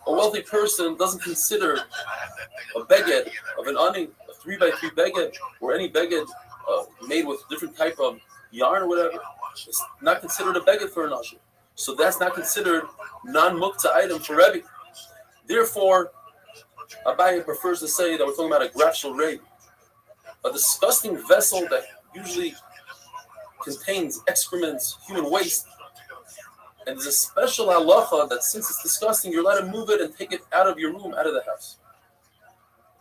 a wealthy person doesn't consider a beged of an ani, a 3x3 beged, or any beged made with different type of yarn or whatever. It's not considered a beged for an usher. So that's not considered non-muktzah item for Rebbe. Therefore, Abaye prefers to say that we're talking about a grafshal ray, a disgusting vessel that usually contains excrements, human waste, and there's a special halacha that since it's disgusting, you're allowed to move it and take it out of your room, out of the house.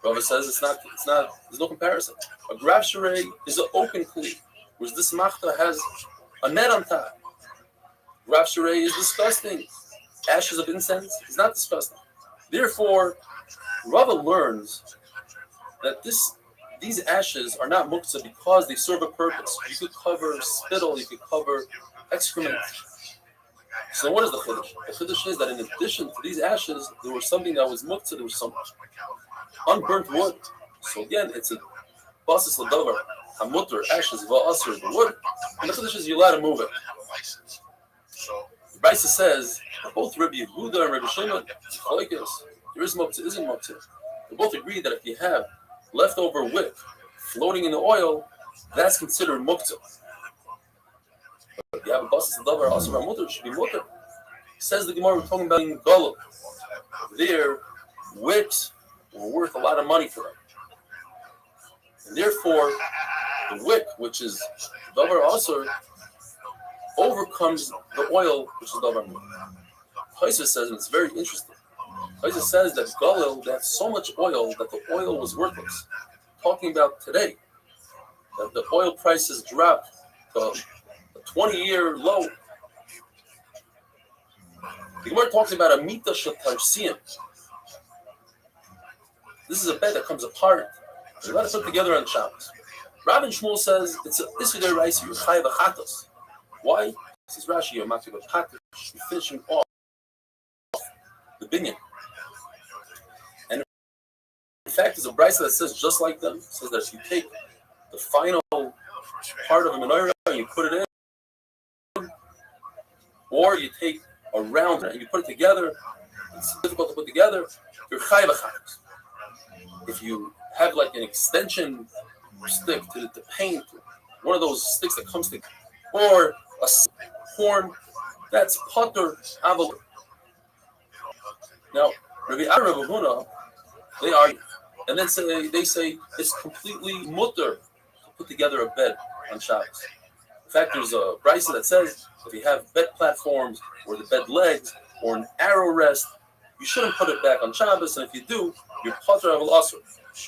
Rava says it's not. There's no comparison. A grafshal ray is an open kli, whereas this machta has a net on top. Grafshal ray is disgusting. Ashes of incense is not disgusting. Therefore, Rava learns that these ashes are not muktzah because they serve a purpose. You could cover spittle, you could cover excrement. So what is the chiddush? The chiddush is that in addition to these ashes, there was something that was muktzah, there was some unburnt wood. So again, it's a basis l'davar, hamutter, ashes, va'asr, the wood. And the chiddush is you're allowed to move it. The Brisa says, both Rabbi Yehuda and Rabbi Shimon, there is muktzah, isn't muktzah. They both agree that if you have leftover wick floating in the oil, that's considered muktzah. But if you have a basis l'davar, also mutter, it should be mutter. Says the Gemara, we're talking about in Galil. Their wicks were worth a lot of money for them. And therefore, the wick, which is davar asur, overcomes the oil, which is davar mutter. Taisa says, and it's very interesting, Taisa says that Galil, they had so much oil that the oil was worthless. Talking about today, that the oil prices dropped to a 20-year low. The Gemara talks about a mita shatarsian. This is a bed that comes apart. You got to put together on Shabbos. Rabbi Shmuel says it's a isuder rice you chayav achatos. Why? Says Rashi, you're making a package, you're finishing off the binyan. And in fact, there's a brisa that says just like them. It says that if you take the final part of a menorah and you put it in, or you take a round and you put it together, it's difficult to put together, you're chayav achatos. If you have like an extension stick to paint, one of those sticks that comes to, or a horn, that's potter aval. Now, Rabbi Aaron and Rabbi Huna, they argue, and then they say it's completely mutter to put together a bed on Shabbos. In fact, there's a brisa that says if you have bed platforms or the bed legs or an arrow rest, you shouldn't put it back on Shabbos, and if you do, you're potter aval asur.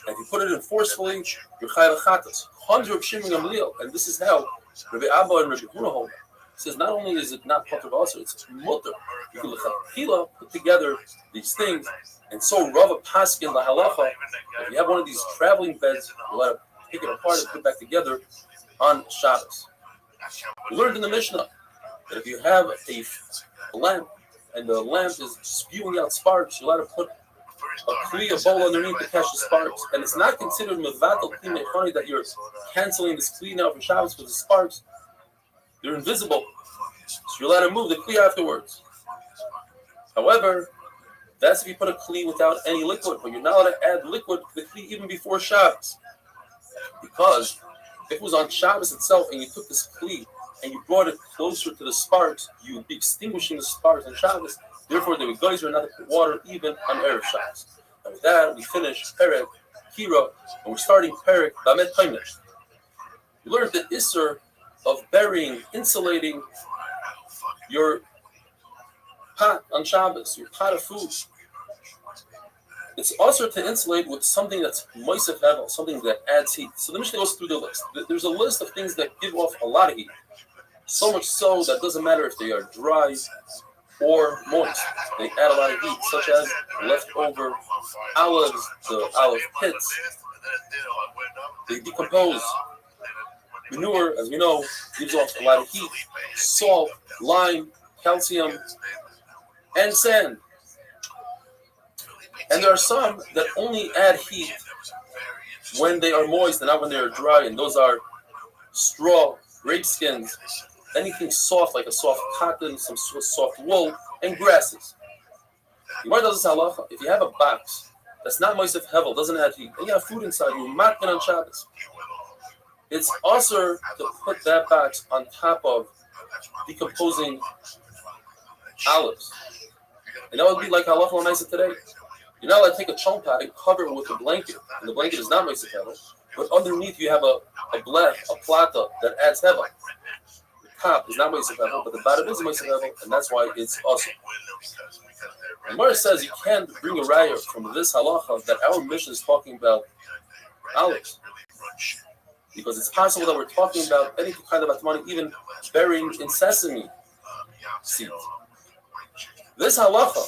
And if you put it in forcefully, you're chayav achatos. Hundred of Shimon Gamliel, and this is how Rabbi Abba and Rabbi Huna hold. It says not only is it not potter asur, it's mutter. You can put together these things, and so Rava Paskin la halacha. If you have one of these traveling beds, you let it take it apart and put it back together on Shabbos. We learned in the Mishnah that if you have a lamp and the lamp is spewing out sparks, you let it put a bowl underneath to catch the sparks, and it's not considered mevatel kli mechani that you're canceling this kli now for Shabbos with the sparks. They're invisible, so you're allowed to move the kli afterwards. However, that's if you put a kli without any liquid, but you're not allowed to add liquid to the kli even before Shabbos, because if it was on Shabbos itself and you took this kli and you brought it closer to the sparks, you would be extinguishing the sparks on Shabbos. Therefore, the guys are not to put water even on Erev Shabbos. And with that, we finish Perek Kira, and we're starting Perek Bamet Taimish. We learned the Isser of burying, insulating your pot on Shabbos, your pot of food. It's also to insulate with something that's moisef hevel, something that adds heat. So the Mishnah goes through the list. There's a list of things that give off a lot of heat. So much so that it doesn't matter if they are dry or moist. They add a lot of heat, such as leftover olives, the olive pits. They decompose. Manure, as we know, gives off a lot of heat. Salt, lime, calcium, and sand. And there are some that only add heat when they are moist and not when they are dry, and those are straw, grape skins, anything soft like a soft cotton, some soft wool, and grasses. Gemara does this halacha. If you have a box that's not moist of hevel, doesn't have heat, and you have food inside, you matkin on Shabbos. It's also to put that box on top of decomposing olives. And that would be like halacha l'maisa today. You're not allowed to take a chum pad and cover it with a blanket, and the blanket is not Meisik Hevel, but underneath you have a blech, a plata that adds Hevel. The top is not Meisik Hevel, but the bottom is Meisik Hevel, and that's why it's awesome. And Mara says you can't bring a raya from this halacha that our mission is talking about olives, because it's possible that we're talking about any kind of atmana, even burying in sesame seeds. This halacha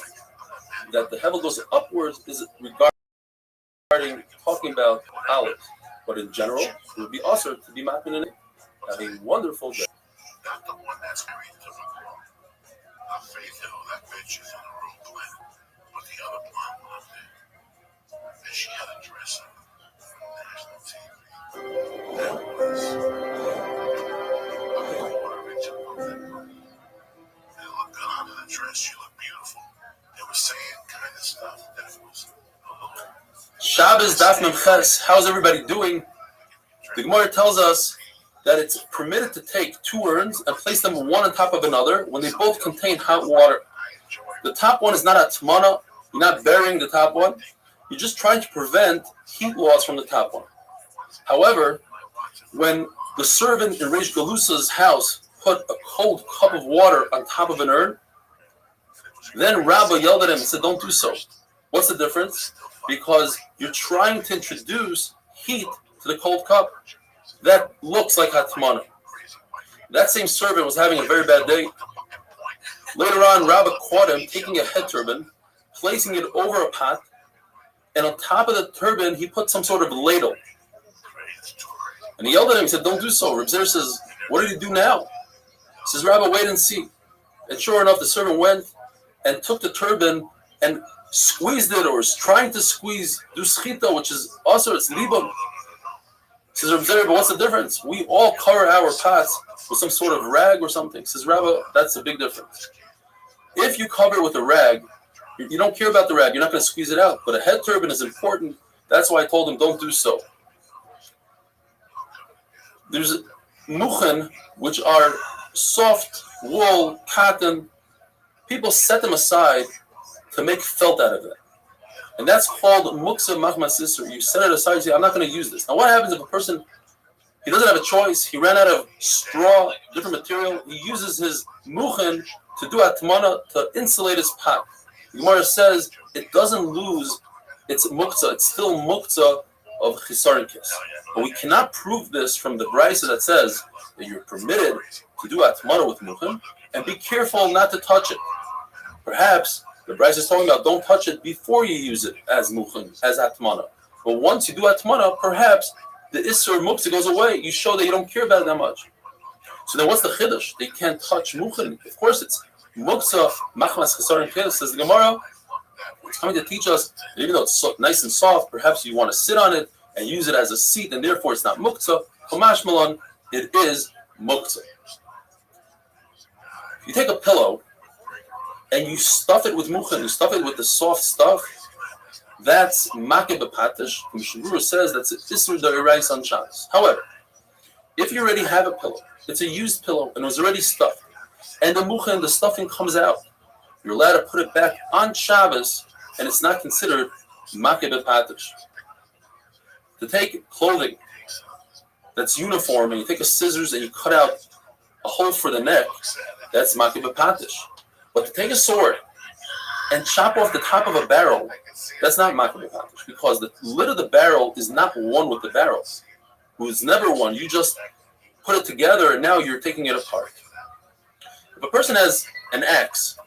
that the hevel goes upwards is regarding talking about olives, but in general, it would be also to be mapping in it. Have a wonderful day. Not the one that's married to the Faith Hill, that bitch is on her own planet. But the other blonde one up there, and she had a dress on national TV. That was. I mean, you want to reach up on that money. They look good under the dress, she looked beautiful. They were saying kind of stuff that it was. Shabbos Daf Memches. How's everybody doing? The Gemara tells us that it's permitted to take two urns and place them one on top of another when they both contain hot water. The top one is not a tmana. You're not burying the top one. You're just trying to prevent heat loss from the top one. However, when the servant in Reish Galusa's house put a cold cup of water on top of an urn, then Rabbah yelled at him and said, "Don't do so." What's the difference? Because you're trying to introduce heat to the cold cup. That looks like hatmana. That same servant was having a very bad day. Later on, Rabbah caught him taking a head turban, placing it over a pot, and on top of the turban, he put some sort of ladle. And he yelled at him, he said, "Don't do so." Reb Zer says, "What did he do now?" He says, "Rabbah, wait and see." And sure enough, the servant went and took the turban and squeezed it, or is trying to squeeze, do schita, which is also, it's libam. Says Reb Zer, "But what's the difference? We all cover our pots with some sort of rag or something." Says Rabbah, "That's a big difference. If you cover it with a rag, you don't care about the rag. You're not going to squeeze it out. But a head turban is important. That's why I told him, don't do so." There's muchen, which are soft wool, cotton. People set them aside to make felt out of it. And that's called muksa machmas isur. You set it aside, you say, "I'm not going to use this." Now, what happens if a person, he doesn't have a choice, he ran out of straw, different material, he uses his muchen to do atmana, to insulate his pot. The Gemara says it doesn't lose its muksa, it's still muksa of chisaron kis. But we cannot prove this from the brisa that says that you're permitted to do atmana with muchen, and be careful not to touch it. Perhaps the brisa is talking about don't touch it before you use it as muchen, as atmana. But once you do atmana, perhaps the isur muksa goes away. You show that you don't care about it that much. So then what's the chiddush? They can't touch muchen. Of course it's muksa machmas chisaron kis, says the Gemara. It's coming to teach us that even though it's so nice and soft, perhaps you want to sit on it and use it as a seat, and therefore it's not muksa. Chumash malon, it is muksa. You take a pillow and you stuff it with muchen, you stuff it with the soft stuff, that's makeh b'patish. Mishnah says that's isur d'orais on Shabbos. However, if you already have a pillow, it's a used pillow and it was already stuffed, and the muchen, the stuffing comes out, you're allowed to put it back on Shabbos, and it's not considered makeh b'patish. To take clothing that's uniform and you take a scissors and you cut out a hole for the neck, that's makeh b'patish. But to take a sword and chop off the top of a barrel, that's not makeh b'patish, because the lid of the barrel is not one with the barrel. It was never one. You just put it together and now you're taking it apart. If a person has an axe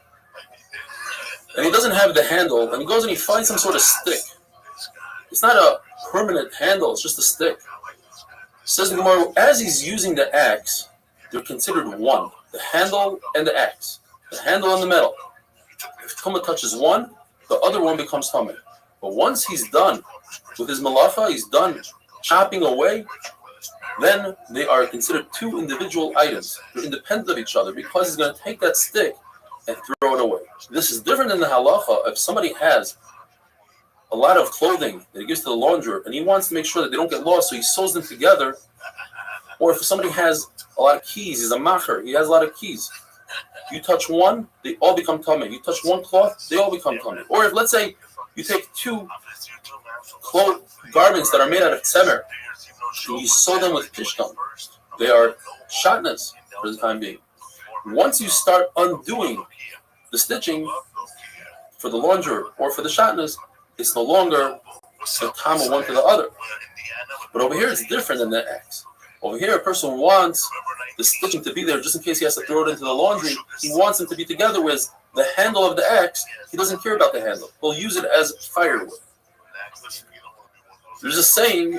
and he doesn't have the handle and he goes and he finds some sort of stick, it's not a permanent handle, it's just a stick. Says the Gemara, as he's using the axe, they're considered one, the handle and the axe. The handle and the metal. If Tumah touches one, the other one becomes Tumah. But once he's done with his malacha, he's done chopping away, then they are considered two individual items. They're independent of each other because he's going to take that stick and throw it away. This is different than the halacha. If somebody has a lot of clothing that he gives to the launderer and he wants to make sure that they don't get lost, so he sews them together, or if somebody has a lot of keys, he's a macher, he has a lot of keys. You touch one, they all become tummy. You touch one cloth, they all become tummy. Or if, let's say, You take two garments that are made out of tzemer, and you sew them with pishton. They are shatnas for the time being. Once you start undoing the stitching for the launderer or for the shatnas, it's no longer the time of one to the other. But over here, it's different than the X. Over here, a person wants the stitching to be there just in case he has to throw it into the laundry. He wants them to be together with the handle of the X. He doesn't care about the handle. He'll use it as firewood. There's a saying,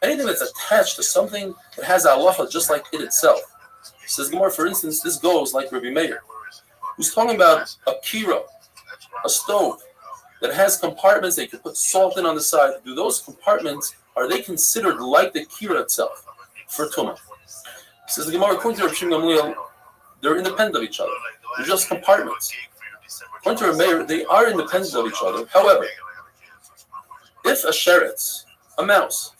anything that's attached to something that has a halacha just like it itself. Says Gemara, for instance, this goes like Rabbi Meir, who's talking about a kira, a stove that has compartments that you can put salt in on the side. Do those compartments, are they considered like the kira itself for tumah? Says the Gemara, according to Restream, they're independent of each other. They're just compartments. According to Rabbi Meir, they are independent of each other. However, if a sheretz, a mouse,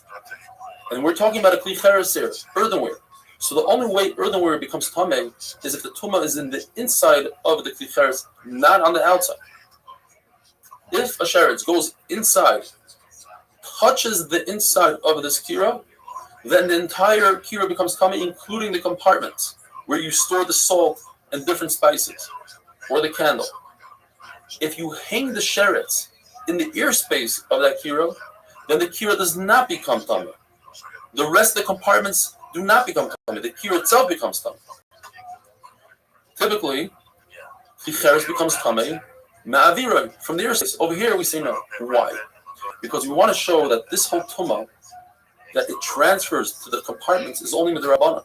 and we're talking about a kli cheres here, earthenware. So the only way earthenware becomes tameh is if the tumah is in the inside of the kli cheres, not on the outside. If a sheretz goes inside, touches the inside of this kira, then the entire kira becomes tameh, including the compartments where you store the salt and different spices, or the candle. If you hang the sheretz in the ear space of that kira, then the kira does not become tameh. The rest of the compartments do not become tameh. The kira itself becomes tameh. Typically, kli cheres becomes tameh ma'avira, from the ear space. Over here, we say no. Why? Because we want to show that this whole tumah, that it transfers to the compartments, is only midrabanan.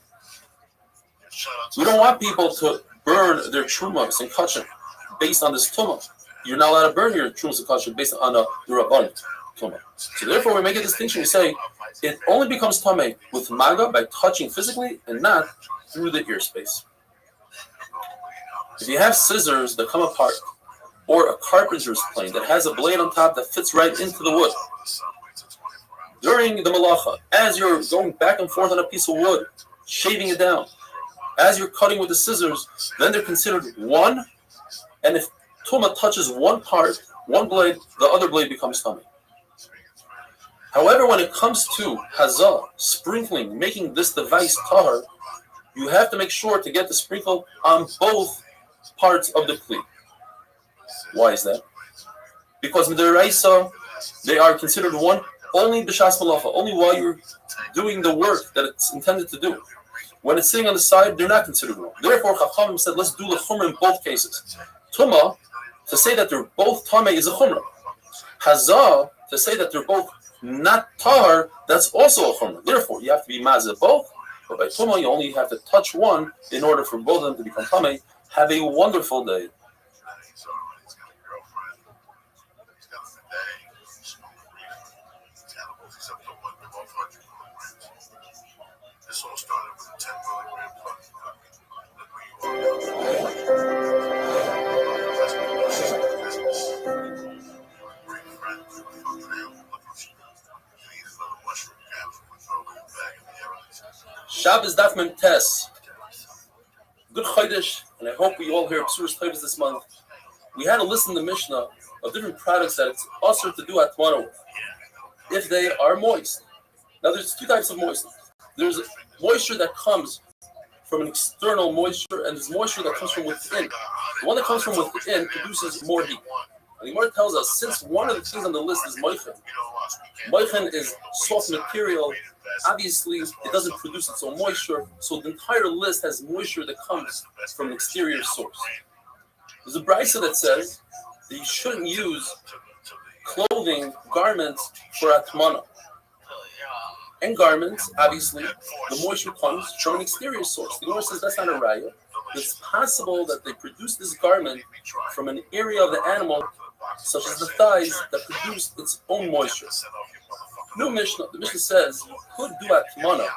We don't want people to burn their trumas and kachim based on this tumah. You're not allowed to burn your trumas and kachim based on a rabbanan tumah. So therefore, we make a distinction. We say it only becomes tameh with maga by touching physically and not through the ear space. If you have scissors that come apart, or a carpenter's plane that has a blade on top that fits right into the wood, during the malacha, as you're going back and forth on a piece of wood, shaving it down, as you're cutting with the scissors, then they're considered one, and if tumah touches one part, one blade, the other blade becomes tameh. However, when it comes to hazah, sprinkling, making this device tahar, you have to make sure to get the sprinkle on both parts of the kli. Why is that? Because midiraisa, they are considered one only b'shas malacha, only while you're doing the work that it's intended to do. When it's sitting on the side, they're not considered one. Therefore, Chachamim said, let's do the chumrah in both cases. Tumah, to say that they're both tameh is a chumrah. Hazah, to say that they're both not tahar, that's also a chumrah. Therefore, you have to be mazeh both, but by tumah, you only have to touch one in order for both of them to become tameh. Have a wonderful day. This all started with a 10 milligram plug. Shabbos Daf Mem Tes. Good Chodesh, and I hope we all hear Psuras Tovos this month. We had to listen to the Mishnah of different products that it's usher to do atmana with, if they are moist. Now, there's two types of moisture. There's moisture that comes from an external moisture, and there's moisture that comes from within. The one that comes from within produces more heat. And the Gemara tells us, since one of the things on the list is moichen, moichen is soft material. Obviously, it doesn't produce its own moisture, so the entire list has moisture that comes from an exterior source. There's a brisa that says that you shouldn't use clothing, garments for atmana. And garments, obviously, the moisture comes from an exterior source. The Gemara says that's not a raya. It's possible that they produce this garment from an area of the animal, such as the thighs, that produce its own moisture. No Mishnah. The Mishnah says you could do atmana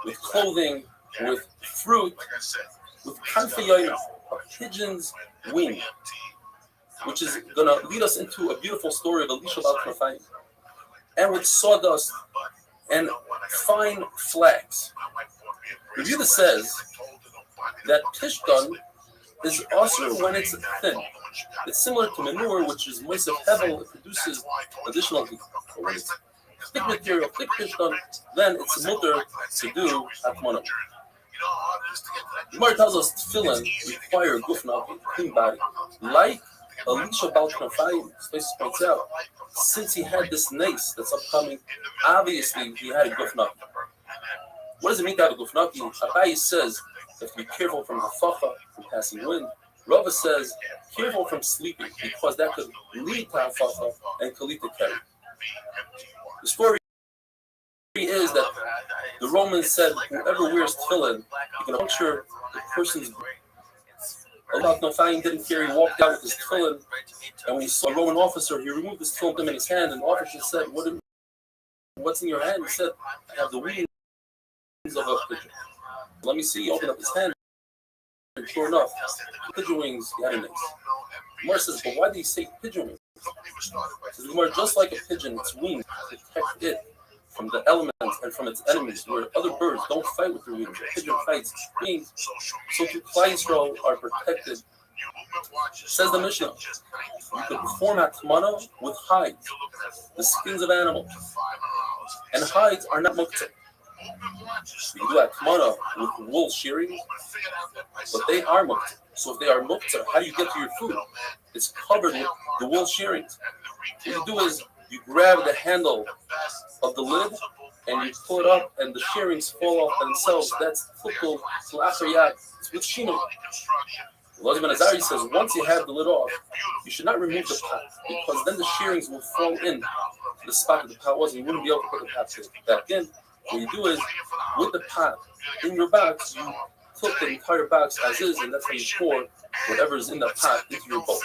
with clothing, with fruit, with kanfiyayim, a pigeon's wing, which is going to lead us into a beautiful story of Elisha Bal Knafayim, and with sawdust and fine flax. The Yudah says that Tishtan is also when it's thin. It's similar to manure, which is moist of hevel. It produces additional heat. But when it's thick material, thick pishton, then it's mutter to do atmana. The Gemara tells us tefillin require gufna, clean body. Like Elisha Baal Knafayim, Space points out, since he had this nace that's upcoming, obviously he had a gufna. What does it mean to have a gufnaki? Abaye says you have to be careful from hafacha, from passing wind. Rava says careful from sleeping because that could lead to hafacha and kalita keri. The story is that the Romans said whoever wears tefillin, you can puncture the person's brain. Allah Knafayim didn't care. He walked out with his tefillin, and when he saw a Roman officer, he removed his tefillin in his hand, and the officer said, "What's in your hand?" He said, "I have the wings of a pigeon." Let me see. He opened up his hand, and sure enough, pigeon wings, he had a nace. Gemara says, "But why did he say pigeon wings?" Says Gemara, just like a pigeon, its wings protect it from the elements and from its enemies, where other birds don't fight with their wings. A pigeon fights wings, so too Klal Yisrael are protected. Says the Mishnah, you could perform atmana with hides, the skins of animals, and hides are not muktzah. You can do atmana with wool shearing, but they are muktzah. So if they are muktzah, how do you get to your food? It's covered with the wool shearings. What you do is you grab the handle of the lid and you pull it up, and the shearings fall off themselves. That's tukul l'achar. It's with shino. Elazar ben Azari says once you have the lid off, you should not remove the pot because then the shearings will fall in the spot that the pot was, and you wouldn't be able to put the pot back in. What you do is with the pot in your box, you cook the entire box as is, and that's how you pour whatever is in the pot into your bowl.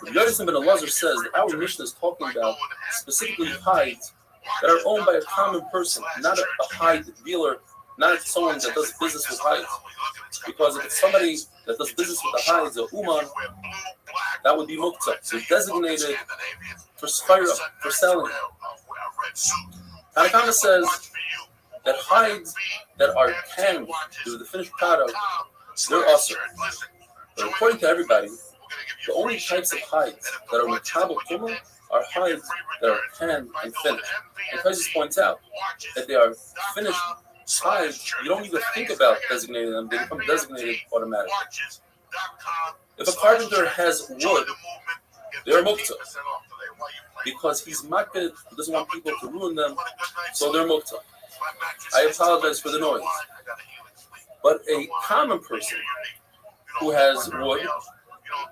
Yodis ben Elazar says that our Mishnah is talking about specifically hides that are owned by a common person, not a hide dealer, not someone that does business with hides. Because if it's somebody that does business with the hides, or uman, that would be muktzah. So designated for selling. Tanakama says that hides that are canned to the finished product, they're usher. But according to everybody, the only types of hides that are metabel kuma are hides that are canned and finished. And Kaisis points out that they are finished hides, you don't even think about designating them, they become designated automatically. If a carpenter has wood, they are muktzah. Because he's makbid, he doesn't want people to ruin them, so they're muktzah. I apologize for the noise. But a common person who has wood,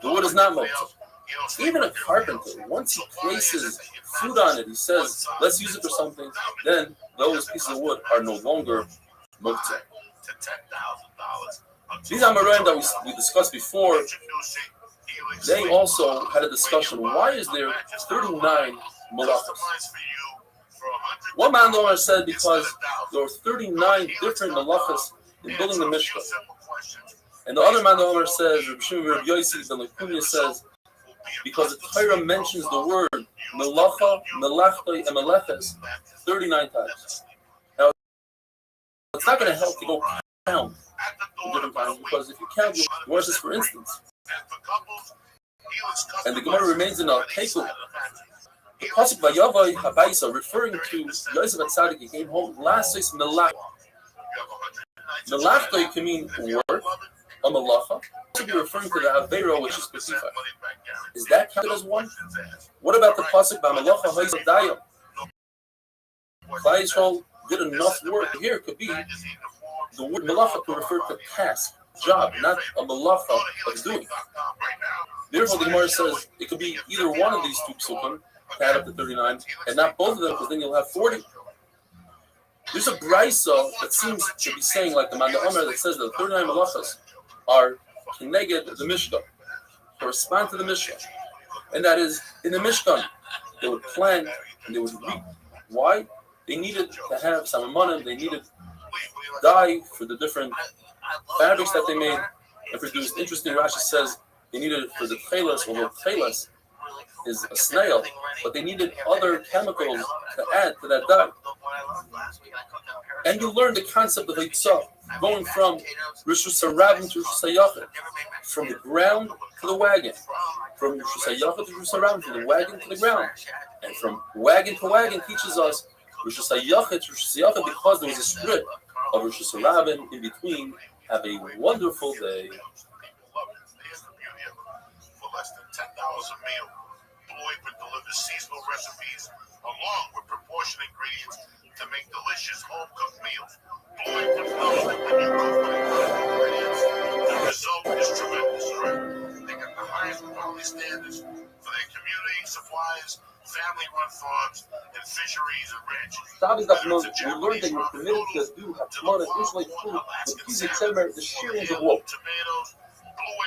the wood is not muktzah. Even a carpenter, once he places food on it, he says, let's use it for something, then those pieces of wood are no longer muktzah. These Amoraim that we discussed before, they also had a discussion, why is there 39 malachas? One man said because there were 39 different malachas in building the Mishkan. And the other man says, Reb Shimon Reb Yossi ben Lekunya says, because the Torah mentions the word melacha, melachtoi, and meleches 39 times. Now, it's not going to help to go count the different times, because if you count, what's this for instance? And the Gemara remains in Al-Keku. The pasuk Vayavai Habaisa, referring to Yosef HaTzadik, he came home, last says melach. Melachtoi can mean work, a malacha. Should be referring to the Avero, which is Pasifa. Is that counted as one? What about the pasuk by Malacha Ha'izadayah? Klal Yisrael did enough work. Here it could be the word malacha to refer to task, job, not a malacha of doing. Therefore, the Gemara says it could be either one of these two psukim to add up to 39, and not both of them, because then you'll have 40. There's a brisa that seems to be saying, like the Manda Omer, that says that the 39 malachas are connected the Mishkan, correspond to the Mishkan. And that is, in the Mishkan, they would plant and they would reap. Why? They needed to have samamonim, they needed dye for the different fabrics that they made and produced. Interesting, Rashi says they needed it for the tchelas, although tchelas is a snail, but they needed other chemicals to add to that dye. And you learn the concept of Yitzah going from Rishus Harabim to Rishus Hayachid, from the ground to the wagon, from Rishus Hayachid to Rishus Harabim, from the wagon to the ground, and from wagon to wagon teaches us Rishus Hayachid to Rishus Hayachid because there was a strip of Rishus Harabim in between. Have a wonderful day. For less than $10 a meal, Blue Apron delivers seasonal recipes along with proportioned ingredients to make delicious home-cooked meals. Blue Apron knows that when you cook with ingredients, the result is tremendous. They got the highest quality standards for their community suppliers, family-run farms, and fisheries and ranches. Shabbos afternoon, we learned that you're permitted to do Hachmon and insulate food with Kizik Semer, the shearings of wool.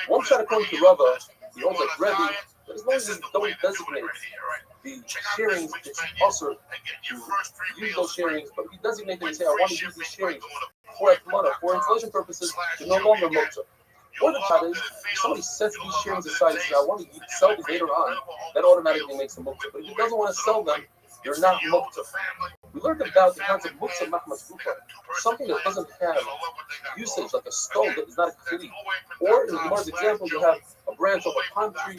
One shot according to Rava, he holds like Rebbe, but as long as you don't designate the shearings, it's also to use those shearings, but if you designate them and say, I want to use these shearings for Hachmon, for installation purposes, you're no longer Moktzah. Or the shot is, if somebody sets these shearings aside and says, I want to sell these later on, that automatically makes them muktzah. But if he doesn't want to sell them, you're not muktzah. We learned about the concept of muktzah machmas gufa, something that doesn't have usage, like a stove that is not a kli. Or in the Gemara's example, you have a branch of a palm tree,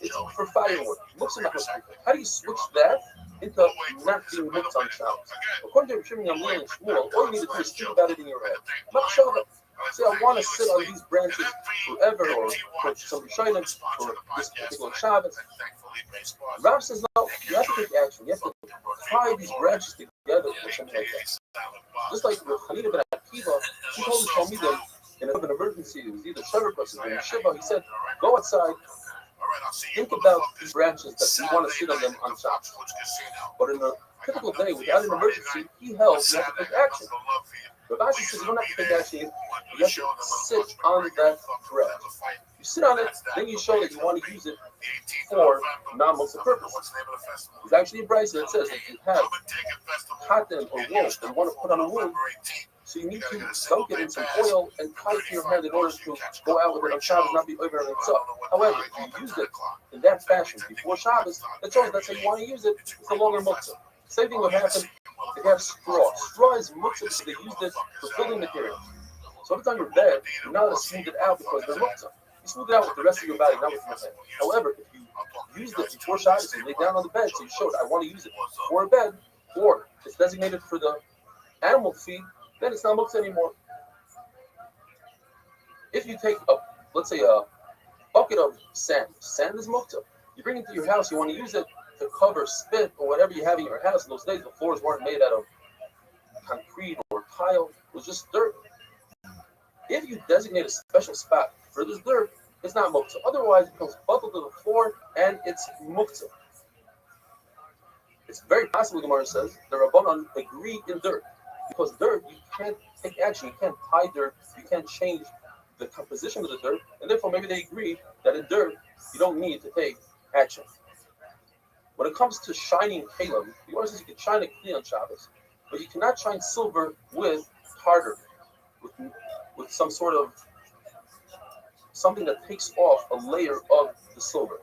it's for firewood. Muktzah machmas gufa. How do you switch that into not being muktzah on Shabbos? According to Restream and Shmuel, all you need to do is think about it in your head. Machshava. Say, I want to sit on these branches forever, or for some Rishonim, or this particular Shabbos. Rav says, no, you have to take action. You have to tie these branches together or something like that. Just like with Hanina ben Akiva, he told the Talmidim in an emergency, it was either Shavuot or Shiva, he said, go outside, think about these branches that you want to sit on them on Shabbos. But in a typical day, without an emergency, he held you have to take action. But Rashi says you don't have to take action, you have to sit on that thread. You sit on it, then you show that you want to use it for non-muktzah purpose. There's actually a brayso that says if you have cotton or wool that you want to put on a wound, so you need to dunk it in some oil and tie it to your hand in order to go out with it on Shabbos, not be over on itself. However, if you use it in that fashion before Shabbos, that shows that's how you want to use it, it's no longer muktzah. Same thing would happen if you have straw. Straw is muktzah because they used it for building materials. So every time you're bed, you're not allowed to smooth it out because they're muktzah. You smooth it out with the rest of your body, not with your head. However, if you used it before Shabbos and lay down on the bed, so you showed I want to use it for a bed, or it's designated for the animal feed, then it's not muktzah anymore. If you take let's say a bucket of sand. Sand is muktzah. You bring it to your house, you want to use it to cover spit or whatever you have in your house. In those days, the floors weren't made out of concrete or tile. It was just dirt. If you designate a special spot for this dirt, it's not muktzah. Otherwise, it becomes buckled to the floor and it's muktzah. It's very possible, Gemara says, the Rabbanan agree in dirt. Because dirt, you can't take action. You can't tie dirt. You can't change the composition of the dirt. And therefore, maybe they agree that in dirt, you don't need to take action. When it comes to shining kalim, the Gemara says you can shine a kli on Shabbos, but you cannot shine silver with tartar, with some sort of something that takes off a layer of the silver.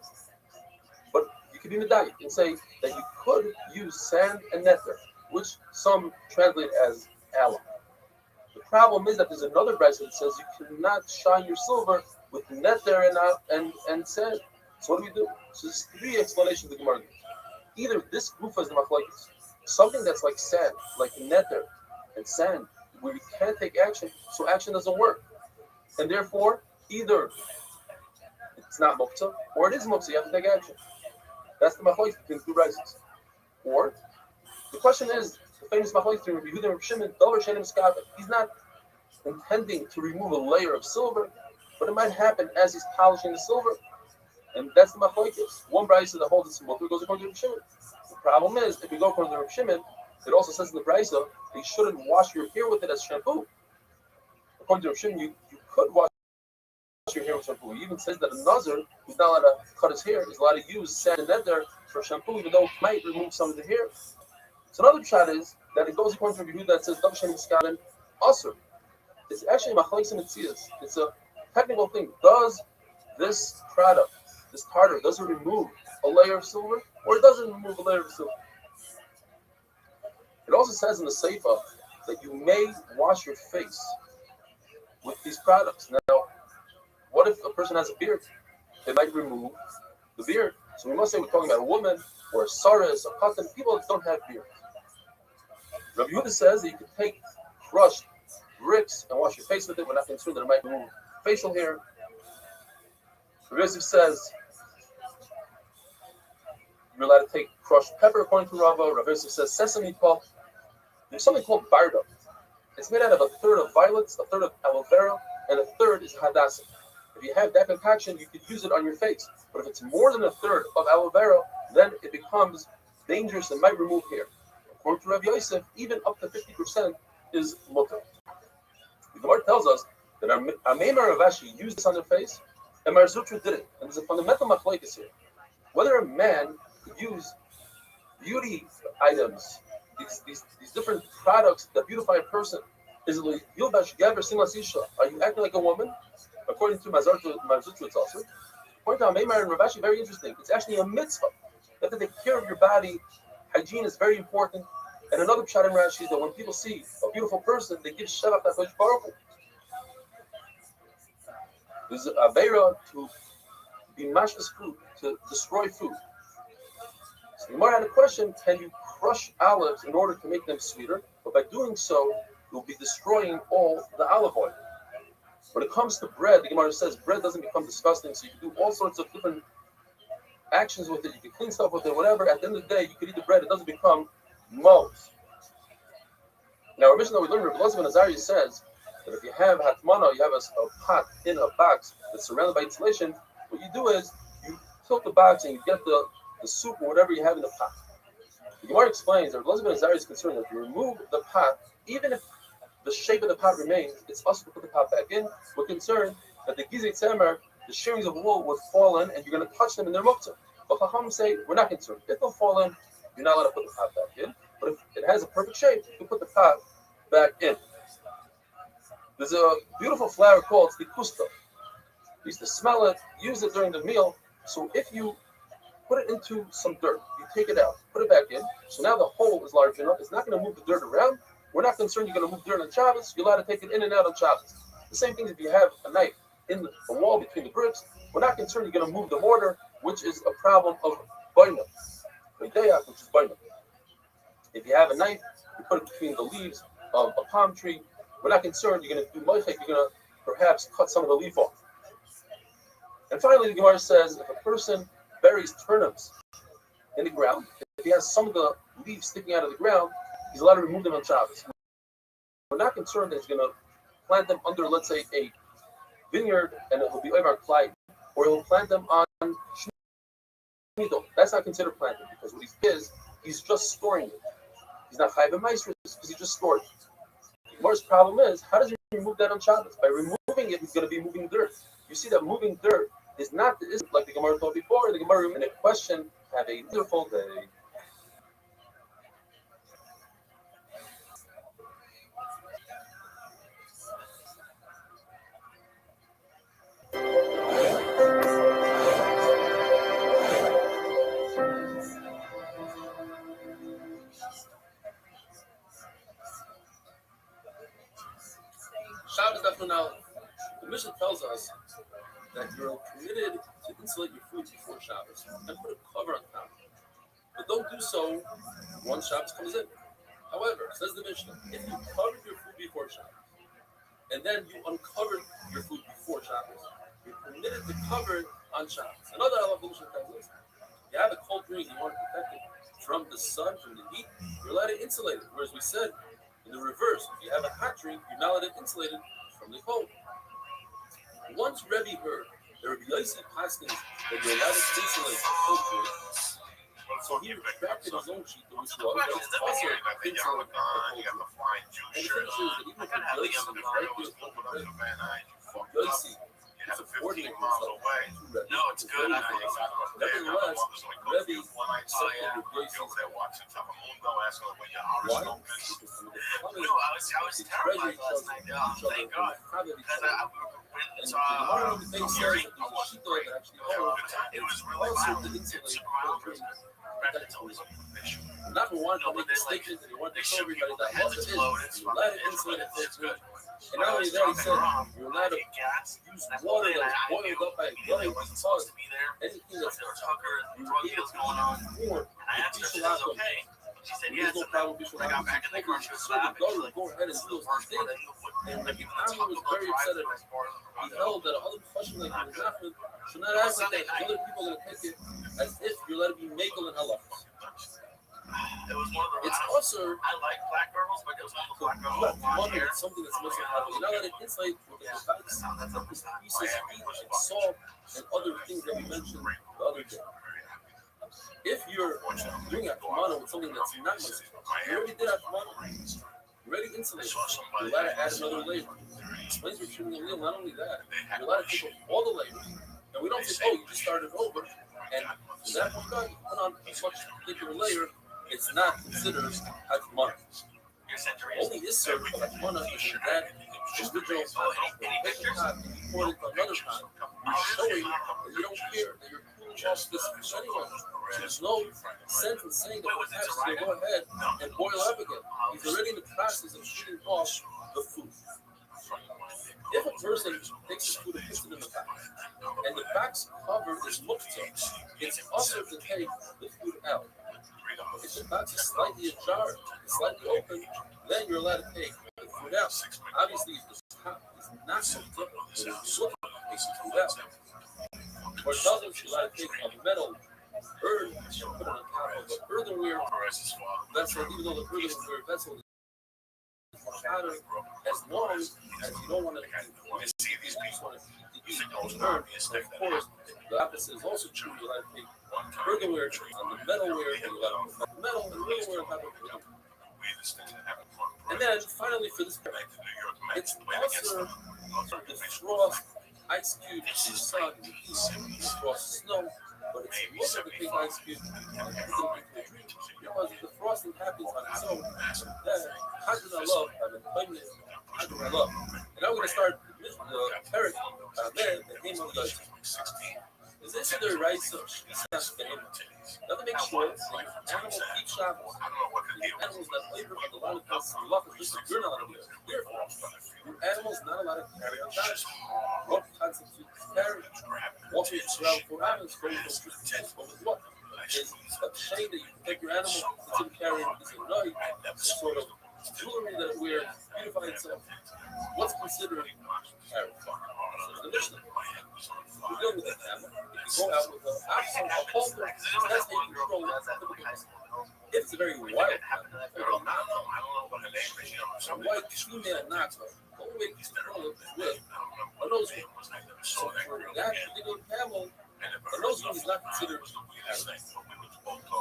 But you can be medayik and say that you could use sand and nether, which some translate as alum. The problem is that there's another brayso that says you cannot shine your silver with nether and sand. So what do? So there's three explanations of the Gemara. Either this gufa is the machlokes, something that's like sand, like nether and sand, where you can't take action, so action doesn't work. And therefore, either it's not muktzah, or it is muktzah, you have to take action. That's the machlokes between two braysos. Or, the question is, the famous machlokes between Rabbi Yehuda and Rabbi Shimon, Dover Shenim Skava, he's not intending to remove a layer of silver, but it might happen as he's polishing the silver. And that's the machlokes. One brayso that holds it muktzah goes according to Rabbi Shimon. The problem is, if you go according to Rabbi Shimon, it also says in the brayso that you shouldn't wash your hair with it as shampoo. According to Rabbi Shimon, you could wash your hair with shampoo. He even says that a nazir who's not allowed to cut his hair is allowed to use sand and nether for shampoo, even though it might remove some of the hair. So another shot is that it goes according to Rabbi Yehuda that says Dav Shenim Skaven Asur. It's actually machlokes and mitzias. It's a technical thing. Does this product, this tartar, does it remove a layer of silver, or it doesn't remove a layer of silver? It also says in the Seifa that you may wash your face with these products. Now, what if a person has a beard? They might remove the beard. So we must say we're talking about a woman or a saras, a cotton, people that don't have beards. Rabbi Yehuda says that you can take crushed bricks and wash your face with it. We're not concerned that it might remove facial hair. Rabbi Yosef says you're allowed to take crushed pepper according to Rava. Rabbi Yosef says sesame pulp. There's something called barda. It's made out of a third of violets, a third of aloe vera, and a third is hadassah. If you have that concoction, you could use it on your face. But if it's more than a third of aloe vera, then it becomes dangerous and might remove hair. According to Rabbi Yosef, even up to 50% is mutter. The Gemara tells us that Amemar Ravashi used this on their face, and Mar Zutra didn't. And there's a fundamental machlokes here. Whether a man could use beauty items, these different products that beautify a person, is it like Yilbash Gaber Simas Isha? Are you acting like a woman? According to Mar Zutra, it's also. According to Amemar and Ravashi, very interesting. It's actually a mitzvah. You have to take care of your body. Hygiene is very important. And another pshat in Rashi is that when people see a beautiful person, they give Shabbat HaKadosh Baruch Hu. There's a Aveira to be mashmas food, to destroy food. So the Gemara had a question, can you crush olives in order to make them sweeter? But by doing so, you'll be destroying all the olive oil. When it comes to bread, the Gemara says bread doesn't become disgusting, so you can do all sorts of different actions with it. You can clean stuff with it, whatever. At the end of the day, you can eat the bread. It doesn't become moles. Now, our mission that we learned, Rabbi Elazar ben Azariah says that if you have hatmana, you have a pot in a box that's surrounded by insulation, what you do is you tilt the box and you get the soup or whatever you have in the pot. The Gemara explains that Rabbi Elazar ben Azariah is concerned that if you remove the pot, even if the shape of the pot remains, it's us to put the pot back in. We're concerned that the gizei tzemer, the shearings of wool, would fall in and you're going to touch them in their muktzah. But Chacham say, we're not concerned. If they'll fall in, you're not allowed to put the pot back in. But if it has a perfect shape, you can put the pot back in. There's a beautiful flower called stikusta. You used to smell it, use it during the meal. So if you put it into some dirt, you take it out, put it back in. So now the hole is large enough. It's not going to move the dirt around. We're not concerned you're going to move dirt on Shabbos. You're allowed to take it in and out on Shabbos. The same thing if you have a knife in the wall between the bricks. We're not concerned you're going to move the mortar, which is a problem of baina, which is baina. If you have a knife, you put it between the leaves of a palm tree. We're not concerned you're going to do moichek. You're going to perhaps cut some of the leaf off. And finally, the Gemara says if a person buries turnips in the ground, if he has some of the leaves sticking out of the ground, he's allowed to remove them on Shabbos. We're not concerned that he's going to plant them under, let's say, a vineyard and it will be over Clyde, or he'll plant them on Shmidl. That's not considered planting because what he is, he's just storing it. He's not chayv b'maisrus because he just stored it. The worst problem is, how does he remove that on Shabbos? By removing it, he's going to be moving dirt. You see that moving dirt isn't like the Gemara thought before. The Gemara in a question, have a wonderful day. Shabbos Dafnunal, the Mishnah tells us that you're permitted to insulate your food before Shabbos and put a cover on top. But don't do so once Shabbos comes in. However, says the Mishnah, if you covered your food before Shabbos and then you uncovered your food before Shabbos, you're permitted to cover it on Shabbos. Another halacha Mishnah tells us, you have a cold drink, you want to protect it from the sun, from the heat, you're allowed to insulate it. Whereas we said, in the reverse, if you have a hot drink, you're not allowed to insulate it from the cold. Once Rebbe heard that Rabbi Yosef Paskins that you're allowed to insulate a cold drink, so he retracted his own sheet, which was that it's also insulate a cold drink. And the thing is that even if Rabbi Yosef is right there with Rabbi Yosef, it's supporting himself to Rebbe. No, it's good. Nevertheless, Rebbe accepted Rabbi Yosef's why? No, I was terrified last night. Thank God. Because I went and saw Yuri. It was really loud. It's always a issue. Not for one to make a statement that you want to show everybody that once it is, you let it insulate it. It's good. And not only that, he said you're allowed to use water that's boiled up by blood because anything that's you able to going on. more And I asked her, she beef said, alcohol. okay. She said, There's yes. no problem with I got back in the car. She was so the laughing. daughter go ahead and do those things. And the family was very upset at her. He held that other professional like Muhammad should not act like that. Other people are going to take it as if you're letting me make them in halal. It was one of the It's also I like black girls, but it was one of the black girls you with have blonde money hair. with something that's missing halal. You're not letting insight with the facts, pieces of meat and salt and other things that we mentioned the other day. If you're doing a kamana with something that's not missing, you already did a kamana. You're already insulated. You're allowed to add another layer. Explains your shooting the not only that, you're allowed to take off all the layers. And we don't say, oh, you just started over. And from that point on, you put on a much thicker layer, it's not considered hatmana. Only is served for hatmana is that original pot. When you take a pot and you pour it into another pot, you're showing that you don't care, that you're cooling off this fish anyway. So there's no sense in saying that perhaps you go ahead and boil up again. He's already in the process of shooting off the food. If a person takes the food and puts it in the back, and the back's covered is muktzah, it's also to take the food out. If the back is slightly ajar, slightly open, then you're allowed to take the food out. Obviously, if the top is not muktzah, then it's looking to take the food out. Or doesn't, you're allowed to take a metal bird and put it on top of an earthenware vessel, even though the earthenware vessel is hotter, as long as you don't want to use bird. Of course, the opposite is also true. You like to take earthenware on the metalware, and you like to put metal and earthenware on top of earthenware. And then finally for this part, it's also the frost ice cube in the sun, in the heat, frost snow, but it's also the big ice cube because the frosting happens on its own. How do I love? I've been playing it. How do I love? And I'm going to start with the parrot, the name of the is this the right search? Nothing makes sure that animals keep travels. Animals that labor on the line of us, you're not allowed to do. Therefore, your animal's not allowed to carry on that. What constitutes carry? Walking around 4 hours, going from street to street, but with what? Is a chain that you protect your animal until you carry it is a right, some sort of jewelry that it wears, beautify itself. What's considered carry? So the Mishnah. We're dealing with an animal. If you go out with a halter, that's how you control it. If it's a very wild animal, a white female knocks her. The only way to control it is with a nose ring. So for that particular camel, a nose ring is not considered carry.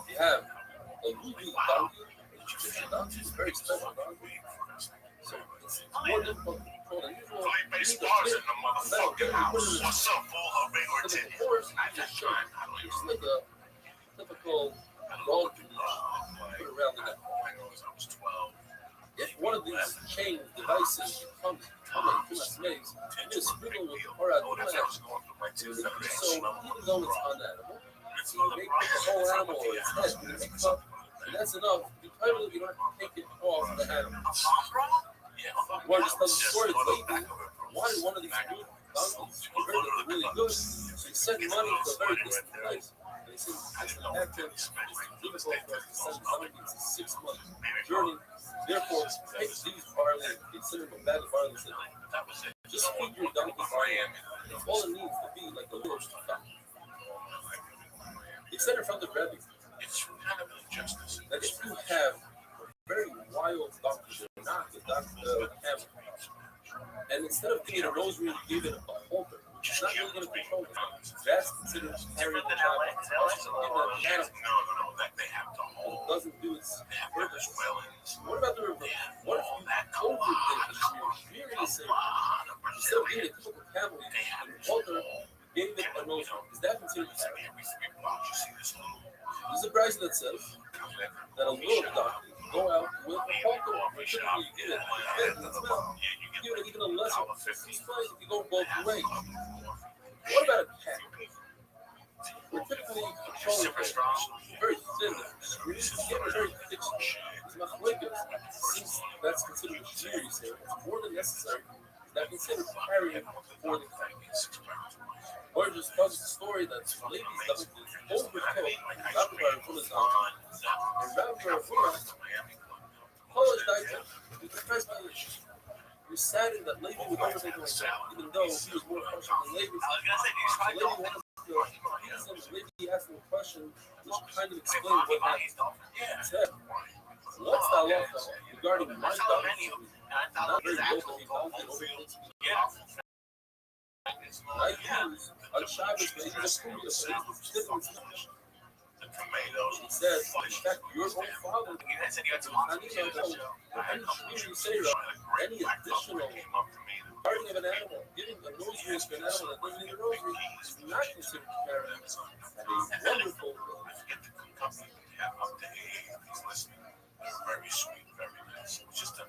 You have a ruby donkey, it's very special donkey. So it's more difficult to control than usual. You need to fit the metal gear and put it in the horse. It's like a typical dog you put around the neck. If one of these chain devices comes to my snakes, you just sprinkle with the hard so even though it's on that animal, you may put the whole animal or its head in its cup, and that's enough. You don't have to take it off the animal. Or just tell the story lately, why one of these good donkeys you heard that they're really good, so you send money to a very distant place. They say it's an active, it's difficult for us to send donkeys a 6-month journey. Therefore, take these barley, consider them a bag of barley. Just feed your donkey barley. It's all it needs to be like a little stuff. Except in front of the Rebbe. That if you have very wild donkey, they're not the camel. And instead of giving it a rosary, you give it a halter, which is not really going to control it. That's considered carrying the camel. It doesn't do its purpose. What about the reverse? What if you overdid the shear? Instead of giving it a typical camel, and the halter gave it a rosary. Is that considered carrying? There's a price that says that a little donkey go out with a halter. Typically, you give it give it even a lesser display if you go both ways. What about a cat? We're typically controlling very thin. We need to get a very thick. It's not like it. Since that's considered a series here, it's more than necessary is not considered carrying for the family. Or just tells the story that Levi's stomach is overtook Rabbi Barafula's donkey, and Rabbi Barafula college died. He confessed to the issue. He was saddened that Levi would overtake himself, even though he was more partial than Levi. So Levi wanted to appease him. Levi asked him a question which kind of explained what happened. He said, "What's the halacha regarding my donkey? Not very local donkey overtakes me. I use on Shabbos maybe the food of the he said, in fact, your own father, any additional guarding of an animal, giving a rosary to an animal that doesn't need a rosary, is not considered carrying. And a wonderful very sweet, very nice. Just a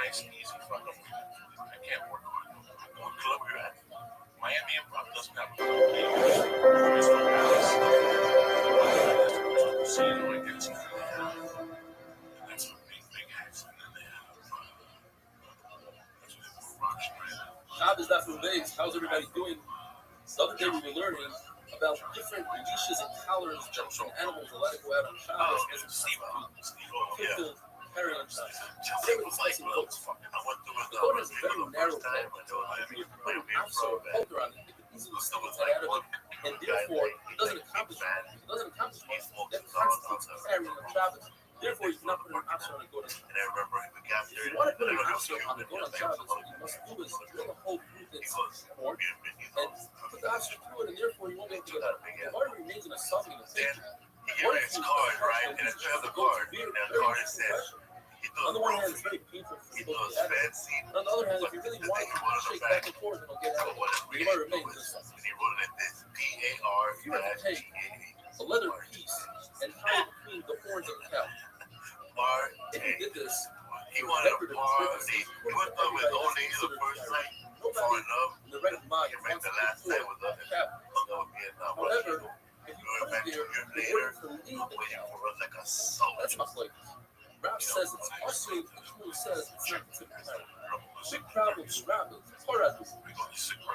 nice, easy fucking. I can't work on it. What club you're at? Miami Improv doesn't have a that's a big ass. And then they have Shabbos Dafur Beis. How's everybody doing? The other day we were learning about different leashes and collars that some animals are allowed to go out on Shabbos as a people carry on Shabbos. Today we're discussing goats. The goat has a very narrow head. If you put an ounce or a halter on it, it can easily stick its head out of it, and therefore it doesn't accomplish much. It doesn't accomplish much. That constitutes carrying on Shabbos. Therefore, you cannot put an ounce on a goat on Shabbos. If you want to put an ounce on a goat on Shabbos, what you must do is drill a hole through its horn and put the ounce through it, and therefore you won't be able to get out. The water remains in a sovereign state. What if you right? And it's the card. And the card is said. On the one hand, it's very painful for people to get out. On the other hand, if you really want to shake back and forth, it'll get out. The water remains in the sovereign. If you were to take a leather piece and tie it between the horns of a cow, if you did this, he wanted a party. He went up with only the first night. nobody in the right mind wants to report a cow. However, if you put it there, in order to lead the cow, that's my flavor. Rab says it's also, Shmuel says it's not considered carrying. Big problem with Rab is paraduma.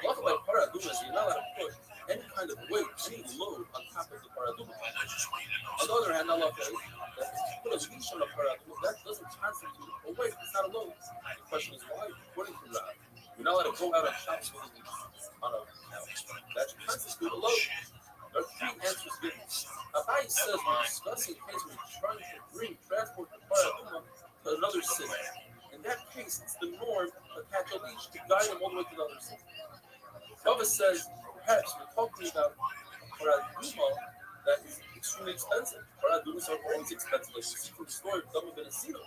Luckily, by paraduma, you're not allowed to put any kind of weight, any load on top of the paraduma. On the other hand, Allah says that if you put a leash on a paraduma, that doesn't constitute a weight, it's not a load. The question is why? According to Rab, you're not allowed to go out on shops with a leash on a cow. That should constitute a load. There are three answers given. Abai says we're discussing a case where we're trying to transport the paraduma to another city. In that case, it's the norm to attach a leash to guide them all the way to the other city. Baba says perhaps we're talking about paraduma that is extremely expensive. Paradumas are always expensive, like you see from the story of Dama ben Asino.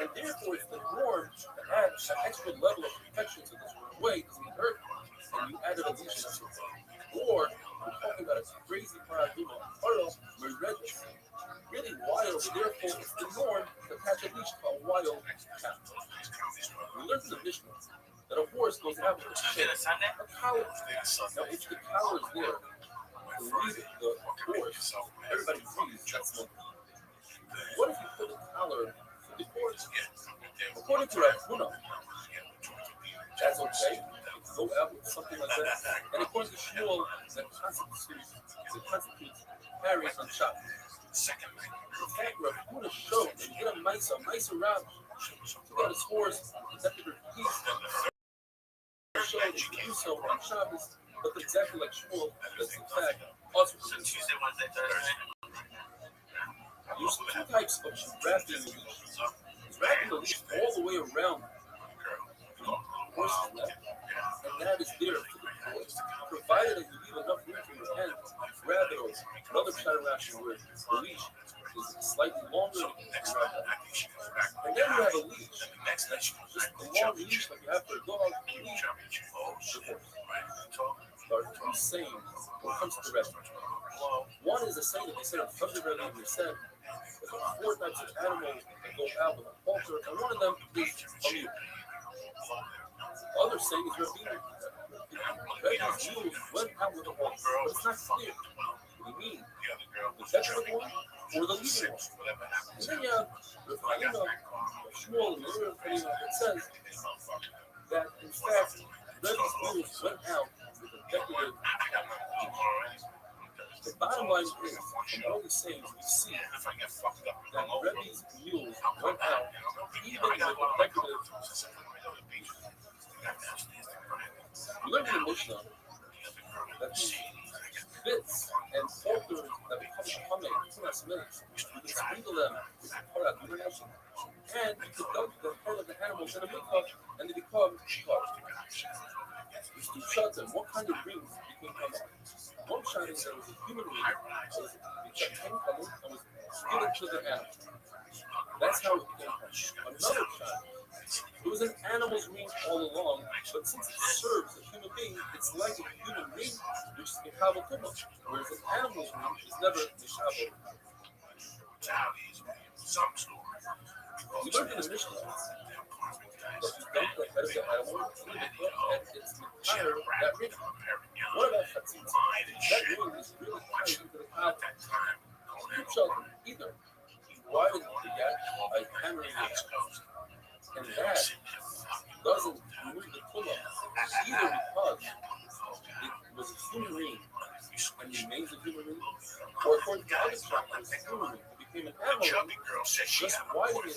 And therefore, it's the norm to add an extra level of protection to this way doesn't get hurt. And you added a leash to it. Or we're talking about a crazy paraduma, or we read this. Really wild, therefore it's the norm to attach a leash to a wild cow. We learned in the Mishnah that a horse goes out with a shit, a collar. Now if the collar is there to lead the horse, everybody agrees that's one thing. What if you put a collar to the horse? According to Rav that's okay. Go out with something like that. And according to Shmuel, that constitutes carrying on Shabbos. In fact, Rav Huna showed that he did a Maisa Rab, took out his horse, protected her piece, showed that he could do so on Shabbos, but exactly like Shmuel, that's in fact also Tuesday, Wednesday, Thursday. Use two types of wrapping the leash. Wrapping the leash all the way around the horse's neck. And that is there for the horse, provided that you leave enough room for your hand to grab it, or another pattern action where the leash is slightly longer than you can grab that. And then you have a leash, that's just a long leash like you have for a dog, you leash the horse. There are two sayings when it comes to the restaurant. One is a saying that they said in Thunder Valley, they said there are four types of animals that go out with a halter, and one of them is a mule. The other saying is Rabbi Rebbe's mules went out with a horse, but it's not clear. What do you mean? The veteran one or the leading one? And then you have the Shmuel and the Rebbe that says fact, Rebbe's mules went out with a decorative. The bottom line is, from all the sayings we see, that Rebbe's mules went out even with a decorative. We learned in the Mishnah that these bits and filters that become humming in last minutes, you can sprinkle them with Torah, and you can dunk the head of the animals in a mikvah, and they become shikar. There's two shots and what kind of rings became hammer. One shot is there was a human ring which came and was given to the animal. That's how it became hammer. Another shot, it was an animal's ring all along, but since it serves a human being, it's like a human ring, which is mechabel tumah, whereas an animal's ring is never mechabel. We learned in the Mishnah that you dunk the head of the animal in the mikvah and it's entire that ring. What about chatzitza? That ring is really tied into the top. You shall either widen the gap by hammering it, and that doesn't remove the tumah, either because it was a human ring and remains a human ring, or according to other chapters, it was a human ring, it became an animal ring, just widening it.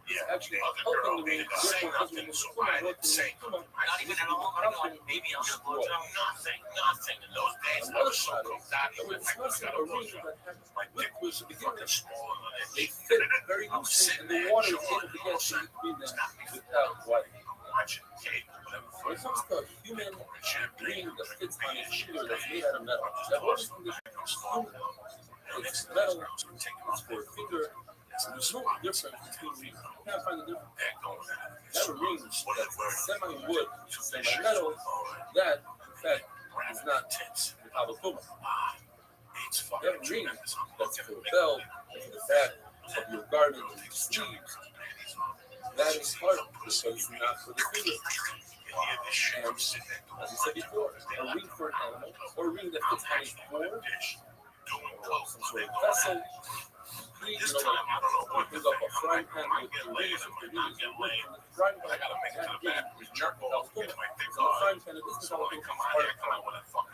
It's actually helping the ring, therefore doesn't remove the tumah, nor tumah. Not even at all. Maybe I'm just nothing. And those days, another shot is that we're discussing a ring that has liquids to begin with. They fit very loosely, and the water is able to get in between them without widening. When it comes to a human ring that fits on a finger that's made out of metal, that always conditions human. It's metal, it's for a finger. There's no difference between rings. You can't find the difference. That ring that's semi-wood, semi-metal, that, in fact, is not mechabel tumah. You have a ring that's for a belt, for the back of your garment and your sleeves. That is part of it, because it's not for the finger. And, as we said before, a ring for an animal, or a ring that fits on a board, or some sort of vessel. You know, like, you pick up a frying pan with your rings, with your rings, and the frying pan, that ring is not mechabel tumah. So the frying pan, it is mechabel tumah, it's part of the frying.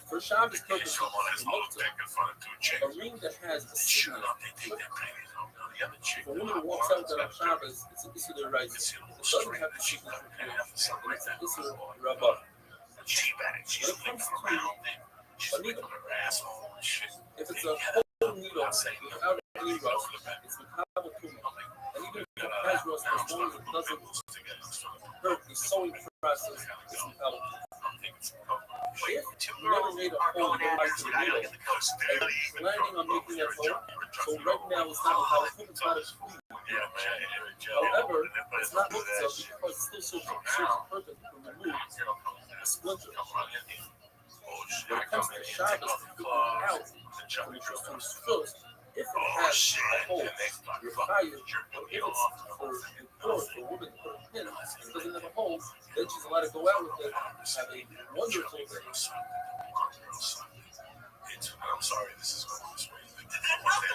For Shabbos purposes, a ring that has a signet. If a woman walks out on Shabbos, it's an issue that writes. It doesn't have the signet for him, and it's an issue rabbah. When it comes to a needle, if it's a whole needle without any rust, it's mechabel tumah. And even if it has rust, as long as it doesn't hurt the sewing process, it's mechabel tumah. If you never made a hole in the needle, and you're planning on making that hole, so right now it's not mechabel tumah, it's not a food. However, it's not looked at because it still serves a purpose to remove a splinter. When it comes to Shabbos, to out from the Christian's foot, if it has a hole, you're fired. Or if it's for a woman to put a pin and it doesn't have a hole, then she's allowed to go out with it, have a wonderful day. I'm sorry, this is going this way. They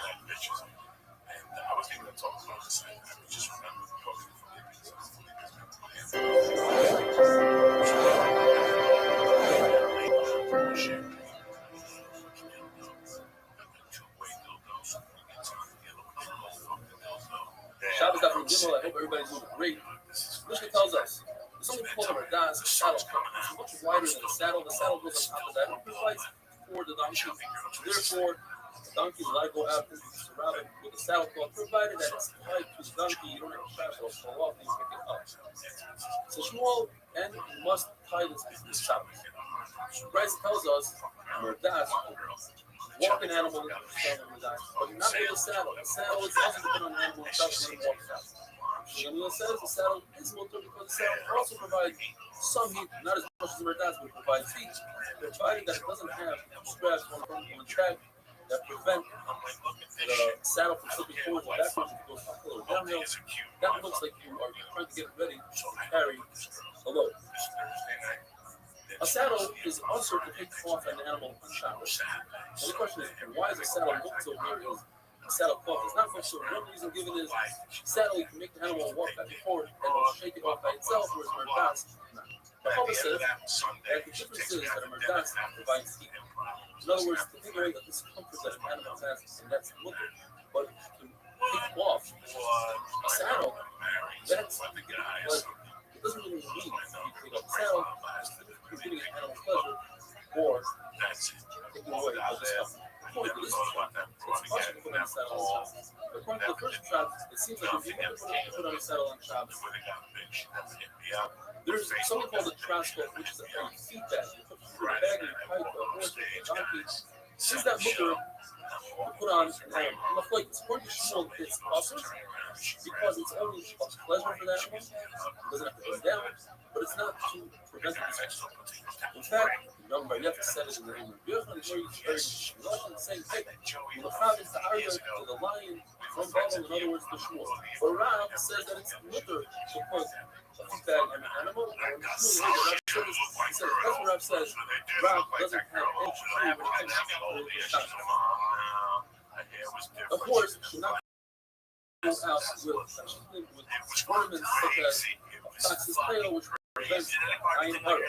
like bitches. And I was even talk about this. I just remember talking Shabbos Daf Gimel, I hope everybody's doing great. Mishnah tells us, there's something called a merdas, a saddle. It's much wider than a saddle. The saddle goes on top of that. It provides for the donkey. Therefore, the donkey is allowed to go out and surround it with a saddle cloth, provided that it's tied to the donkey. You don't have to shadow it fall off and you pick it up. So Shmuel, and you must tie this to the saddle. Bryce tells us, merdas, walk an animal with a but not with a saddle. A saddle is also dependent on an animal itself when it walks out. Shmuel says the saddle is mutter because the saddle also provides some heat, not as much as the merdas, but it provides heat, provided that it doesn't have straps on the track that prevent the saddle from slipping forward or backwards if it goes uphill or downhill. That looks like you are trying to get ready to carry a load. A saddle is also to take off an animal on Shabbos. So the question is, why is a saddle look so weird? saddle cloth is not functional. One reason given is saddle you can make the animal walk back and forth and will shake it off by itself, whereas merdas, not. The Papa says that the difference is that a merdas provides heat. In other words, to take away the discomfort that an animal has, and that's looking. But to take off a saddle, that's like, it doesn't really mean you take off the saddle, it's giving an animal pleasure, or taking away the discomfort. According to this tribe, it's possible to put on a saddle on Shabbos. According to the first tribe, it seems like if you want to put on a saddle on Shabbos, there's something called a trasko, which is a feedback. You put a bag in your pipe, a horse, a donkey. Since that mutter to put on enough like it's according to Shmuel, it's awesome because it's only a pleasure for that animal. It doesn't have to go down, but it's not to prevent the discomfort. In fact, remember, you have to set it in the room. You have to very saying, hey, when the Chab is the arya to the lion from Babel, in other words, the Shmuel. But Rav says that it's mutter to put a feedback on an animal, and Shmuel he said, that's what Rav says. Rav doesn't have any tree when it comes to the Shabbos. Of course, should not go out with ornaments such as a fox's tail, which prevents iron heart. A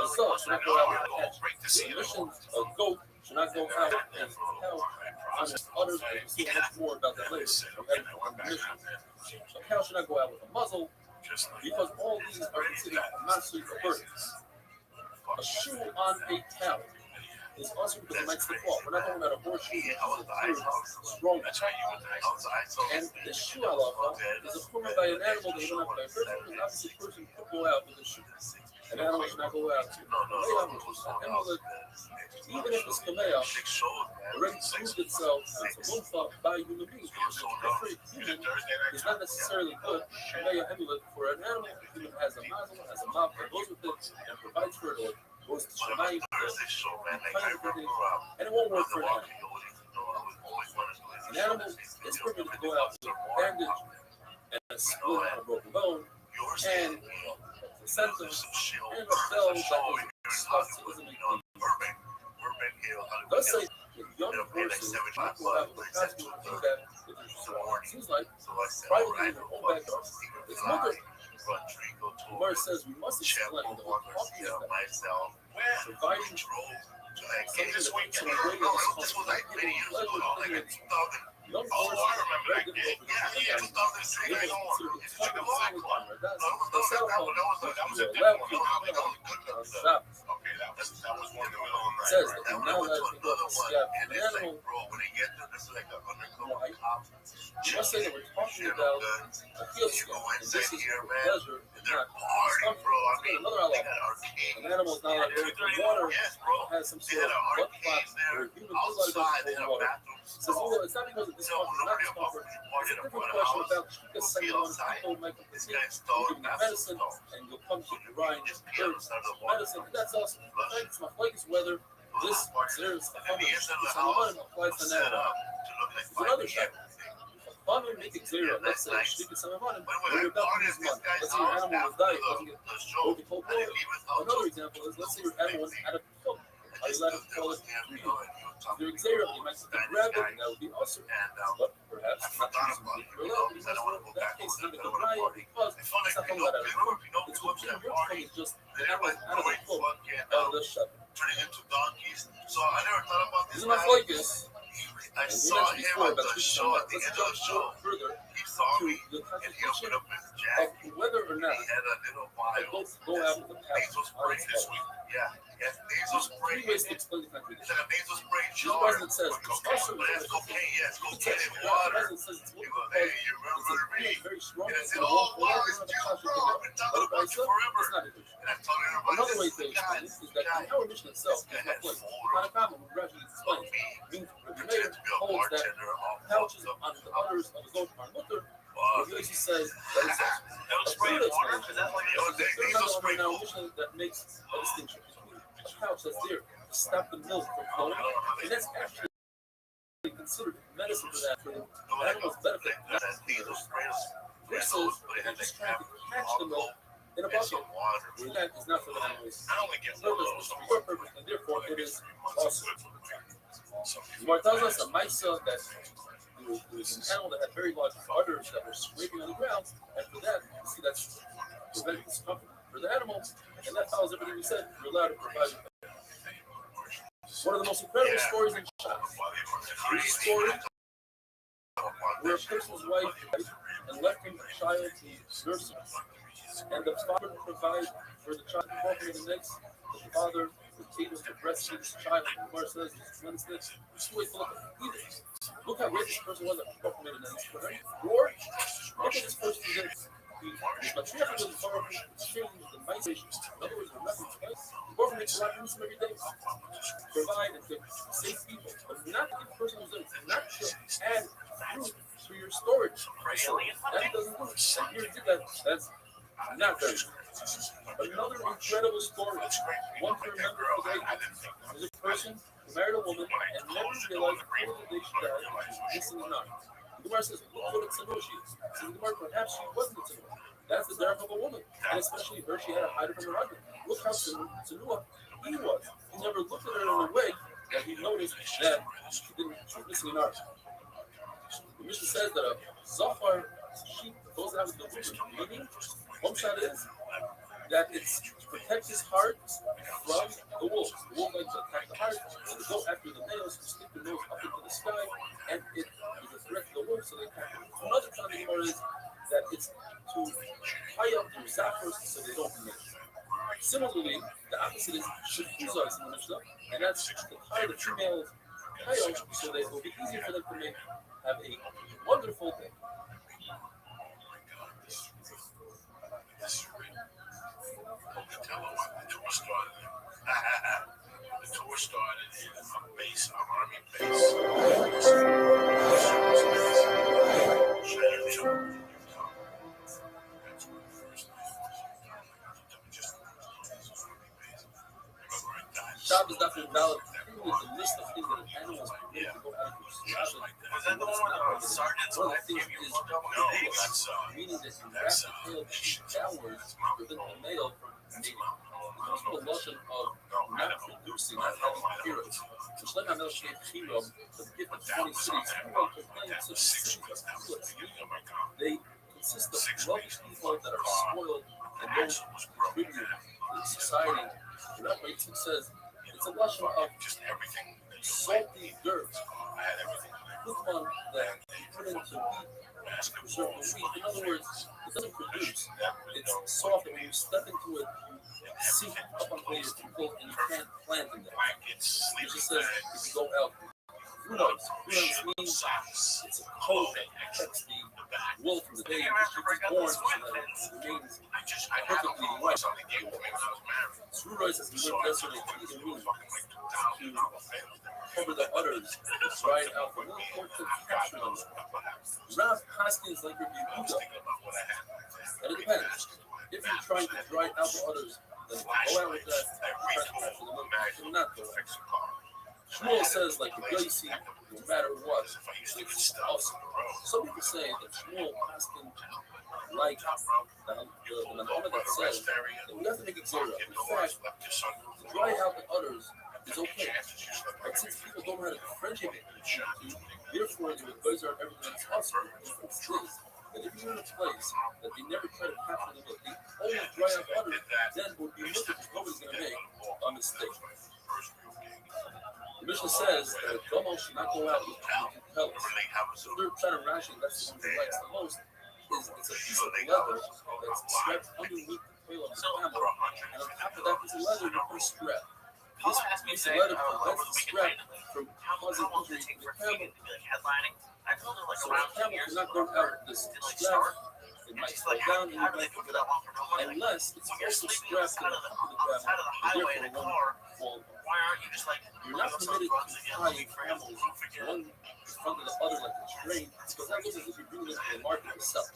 sow should not go out with a catch. The emissions of goat should not go out and cow on its udders. We'll see much more about that later. A cow should not go out with a muzzle because all these are considered a master of birds. A shoe on a cow is also because it might slip off. We're not talking about a horseshoe, strong. And the shoe halacha is approved by an animal that you don't have to person, because obviously a person could go out with a shoe. An animal should not go out to an animal that, even if it's kamea, already proved itself as a munfa by human beings. Every human is not necessarily good kamea amulet for an animal. A human has a mazel, has a mouth that goes with it and provides for it. Goes to Shemayim, and it won't work for an animal. An animal is permitted to go out with a bandage and a split on a broken bone, and a sentence, and a bell that is stuffed to the meat. Let's say that young horses not go out with a costume feedback, it seems like privately in their own backyard. It's mother. The verse says we must explain that we're talking about providing something that makes an way of this was like young horses are very difficult for them. It says that we now let it go to scab an animal. You must say that we're talking about a heel skin, and this is for pleasure, not discomfort. Another halacha. An animal is not allowed to go into water, has some sort of blood clot, or human is allowed to go into water. Says, well, it's not because of discomfort, not discomfort. It's a different question about because someone people might be giving you medicine, and you'll come to the rind, medicine, and that's also it's my like is whether this serious applies to an animal. It's another shot. Farming make it zero. Let's say you can sell money. When you're about to lose money, let's say your animal was dying, doesn't get over cold water. Another example is let's say your animal was out of milk. Are you allowed to call it breeding? During zero, you might grab it, and that would be awesome. But perhaps not using it for love. In that case, you can deny it because it's not coming out of the milk. It's what your milk is just the animal out of the milk out of the shut. Turning into donkeys. So I never thought about this. Isn't that like this? I saw him at the show at the end of the show. Further He saw me to the and he opened constitution up his jacket. of whether or not He had a little they vial. both go out with the Nasal spray this week. Yeah, he has nasal spray. three ways to explain the He contradiction. said a nasal spray This jar president says with it's cocaine, also but it's cocaine. Yeah, it's cocaine in the water. president says it's He goes, hey, you remember me? very strong. And I said, It's oh, wow, not it's a you, contradiction. bro. I've been talking about you forever. It's not a contradiction. And I'm telling everybody, Another way this to is the guy. explain this is that in our mission itself is not like Hanakama will gradually explain. Means the mayor holds that pouches on the udders of a goat are mutter. The Yoshi says that it's a third explanation. There's another one in our mission that makes a distinction between a pouch that's there to stop the milk from flowing, and that's actually considered medicine for that, for the animal's benefit. Versus if you're just trying to catch the milk in a bucket, and that is not for the animal's purpose, it's for your purpose, and therefore it is also. Gemara tells us a Maisa that was an animal that had very large udders that were scraping on the ground, and for that, you see that's preventing discomfort for the animal, and that follows everything we said. You're allowed to provide. One of the most incredible stories in China. There's a story where a person's wife died and left him a child to nurse him. And the father would provide for the child to walk in the next. The father would take him to breastfeed his child. The Gemara says, this story full of heathens. Look how rich this person was at walking in the next. Or look at this person that the Matriarch of the Torah changed the migration. In other words, the reference place. The government makes a lot of use of every day. Provide and to save people. But not the person who's there. Not to add fruit to your storage. So that doesn't do it. And here did that. That's not very good. Another incredible story. One to remember today is a person who married a woman and never realized before the day she died she was missing an arm. The Gemara says, look what a tzanua she is. So the Gemara, perhaps she wasn't a tzanua. That's the derech of a woman. And especially her, she had to hide it from her husband. Look how tzanua he was. He never looked at her in a way that he noticed that she was missing an arm. The Mishnah says that a zachar sheep goes out with the woman. Meaning, one shot is that it's to protect his heart from the wolves. The wolves like to attack the heart, and they go after the males who stick their nose up into the sky, and it is a threat to the wolves, so they attack them. Another time the Gemara is that it's to tie up their zafers so they don't mate. Similarly, the opposite is shifuzah in the Mishnah, and that's to tie the females coyotes so that it will be easier for them to make. Have a wonderful day. The tour started in a base, an army base. Shab is definitely valid. With the list of things that an animal is permitted to go out of Shab. Was that the one with the sergeant's One of wife the gave things you is meaning that you wrap the tail downwards to prevent the male from mating. It's also the lotion of not producing, not having heroes. So Shlomo HaMelech gave Hiram the gift of 20 cities. Hiram proclaimed such cities as Kulas. They consist of wealthy people that are spoiled and don't contribute to society. The Rabbi Yitzchak says it's a lotion of salty dirt. Put one that you put into wheat to preserve the wheat. In other words, it doesn't produce. It's soft, and when you step into it, you sink up on your people, and you can't plant in there. It just says if you go out, who knows? Means it's a coat that protects the wool from the day the sheep is born, so that it remains perfectly white. Sruroy says he learned yesterday to mean to cover the udders, dry it out for a little more to capture them. Rav Haskins like Rabbi Yehuda, and it depends. If you're trying to dry out the udders, then go out with that, try to capture them, do not go out. Shmuel says, like the Yosi, no matter what, it's awesome. Some people say that Shmuel Haskin, like the Muhammad that says that we have to make it zero. In fact, to dry out the udders is okay. But since people don't know how to differentiate between the two, therefore the advice are everything that's possible. It's this, that if you're in a place that they never try to capture the look, they only dry out udders, then it would be looked at nobody's going to make a mistake. The Mishnah says that a Gomal should not go out with pellets. So they're trying to ration, that's the one he likes the most, is it's a piece of leather that's strapped underneath the tail of the camel, and on top of that piece of leather, you put a strap. This piece of leather prevents the strap from causing injury to the camel. So the camel cannot go out with this strap. It might fall down and you might pick it up. Unless it's also strapped to the top of the camel, and therefore it won't fall. You're not permitted to tie camels one in front of the other like a train, because that looks as if you're bringing it to the market to sell.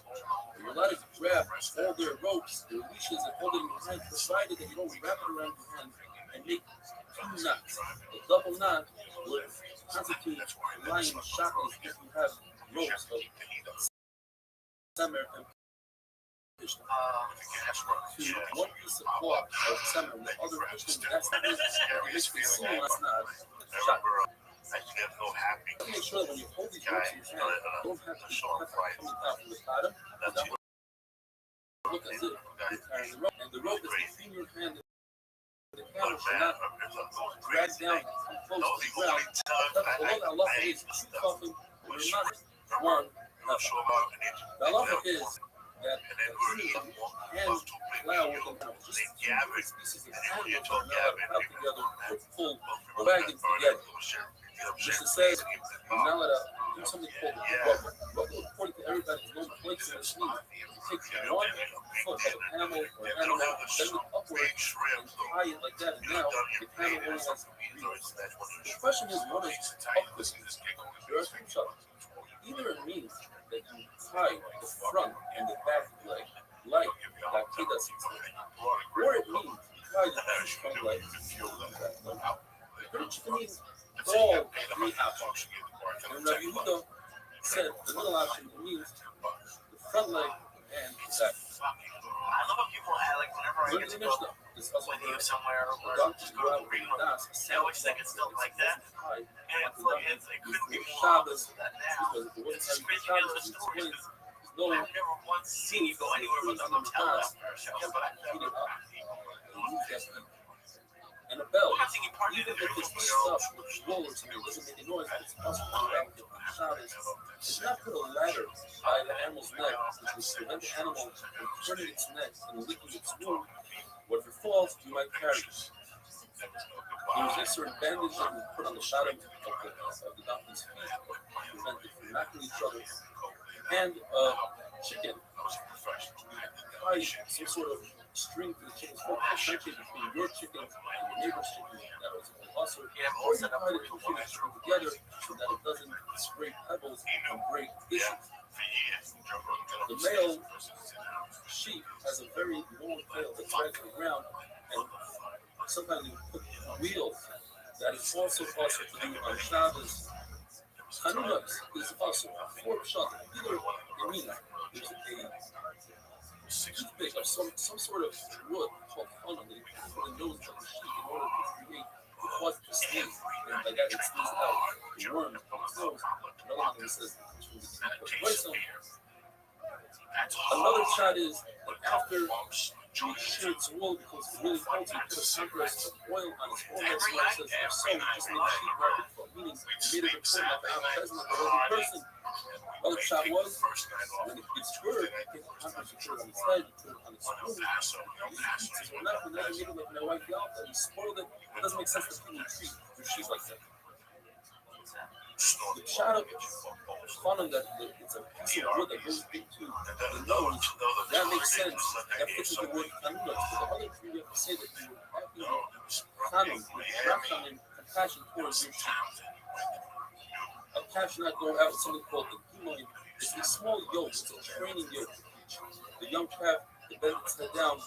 You're allowed to grab all their ropes, their leashes, and hold it in your hand, provided that you don't wrap it around your hand and make two knots. A double knot would constitute lying shackles if you have ropes of summer and to one piece of cloth of summer, the other Christian, that's not it makes it seem that's not shot. I just gotta go happy. Make sure that when you hold these ropes in your hand, you don't have to be coming out from the bottom. That would look as if you're carrying the rope. And the rope that's between your hand and the camel should not drag down close to the ground. Although Allah is often we're not one. The halacha is that hand plow with them, just two species of animals are not allowed to together or pull wagons together. Just to say, you're not allowed to do something called a rubber. Rubber, according to everybody, is no place in this means. You take one foot of an animal or an animal, bend it upward, and tie it like that, and now the camel only has three legs. The question is, what is upward? There are two shots. Either it means that you tie the front and the back leg like that does, or it means you tie the two front legs like that. The British can mean all three options. And Rabbi Yehuda said the middle option means the front leg and the back. I love when people like whenever I get to go leave somewhere or they always think it's still like that. And it couldn't be more opposite than that now. It's just crazy to hear those stories. I've never once seen you go anywhere but the hotel after a show. And a bell, even if it's stuffed with rollers and it doesn't make a noise, it's possible to get the Shabbos. It's not put a ladder by the animal's neck, which will prevent the animal from turning its neck and licking its wound. What if it falls, you might carry it. There's a certain bandage that we put on the bottom of the donkey's feet to prevent it from knocking each other. And chicken, tie some sort of string to the chicken's foot, differentiate between your chicken and your neighbor's chicken. That was also, or you tie the two chickens together so that it doesn't spray pebbles and break dishes. The male sheep has a very long tail that drags on the ground, and sometimes you put wheels. That is also possible to do on Shabbos. Hanunas is also four shots. Either it means there's a toothpick of some sort of wood called hanun that you put for the nose of the sheep in order to create the cause to sneeze. And by that it sneezes out the worms from its nose. Another one that says another shot is that after you shear its wool because it's really cold, so you put a compress of oil on its forehead so it says if so, you just need sheep market for meaning you made it important that the advertisement of the holy person. Another shot was when it gets cured, you take the compress, you put it on its head, you put it on its spoon. He eats it enough, and then you made it like my wife Yalta, and you spoiled it. It doesn't make sense to feed and treat your sheep like that. The shot of hanun that it's a piece of wood that goes into the nose, that makes sense. That fits with the word hanunas. But the other three, we have to say that you would have hanun, racham, compassion towards your sheep. A calf should not go out with something called the gimoin. It's a small yoke, it's a training yoke. The young calf to bend its head down to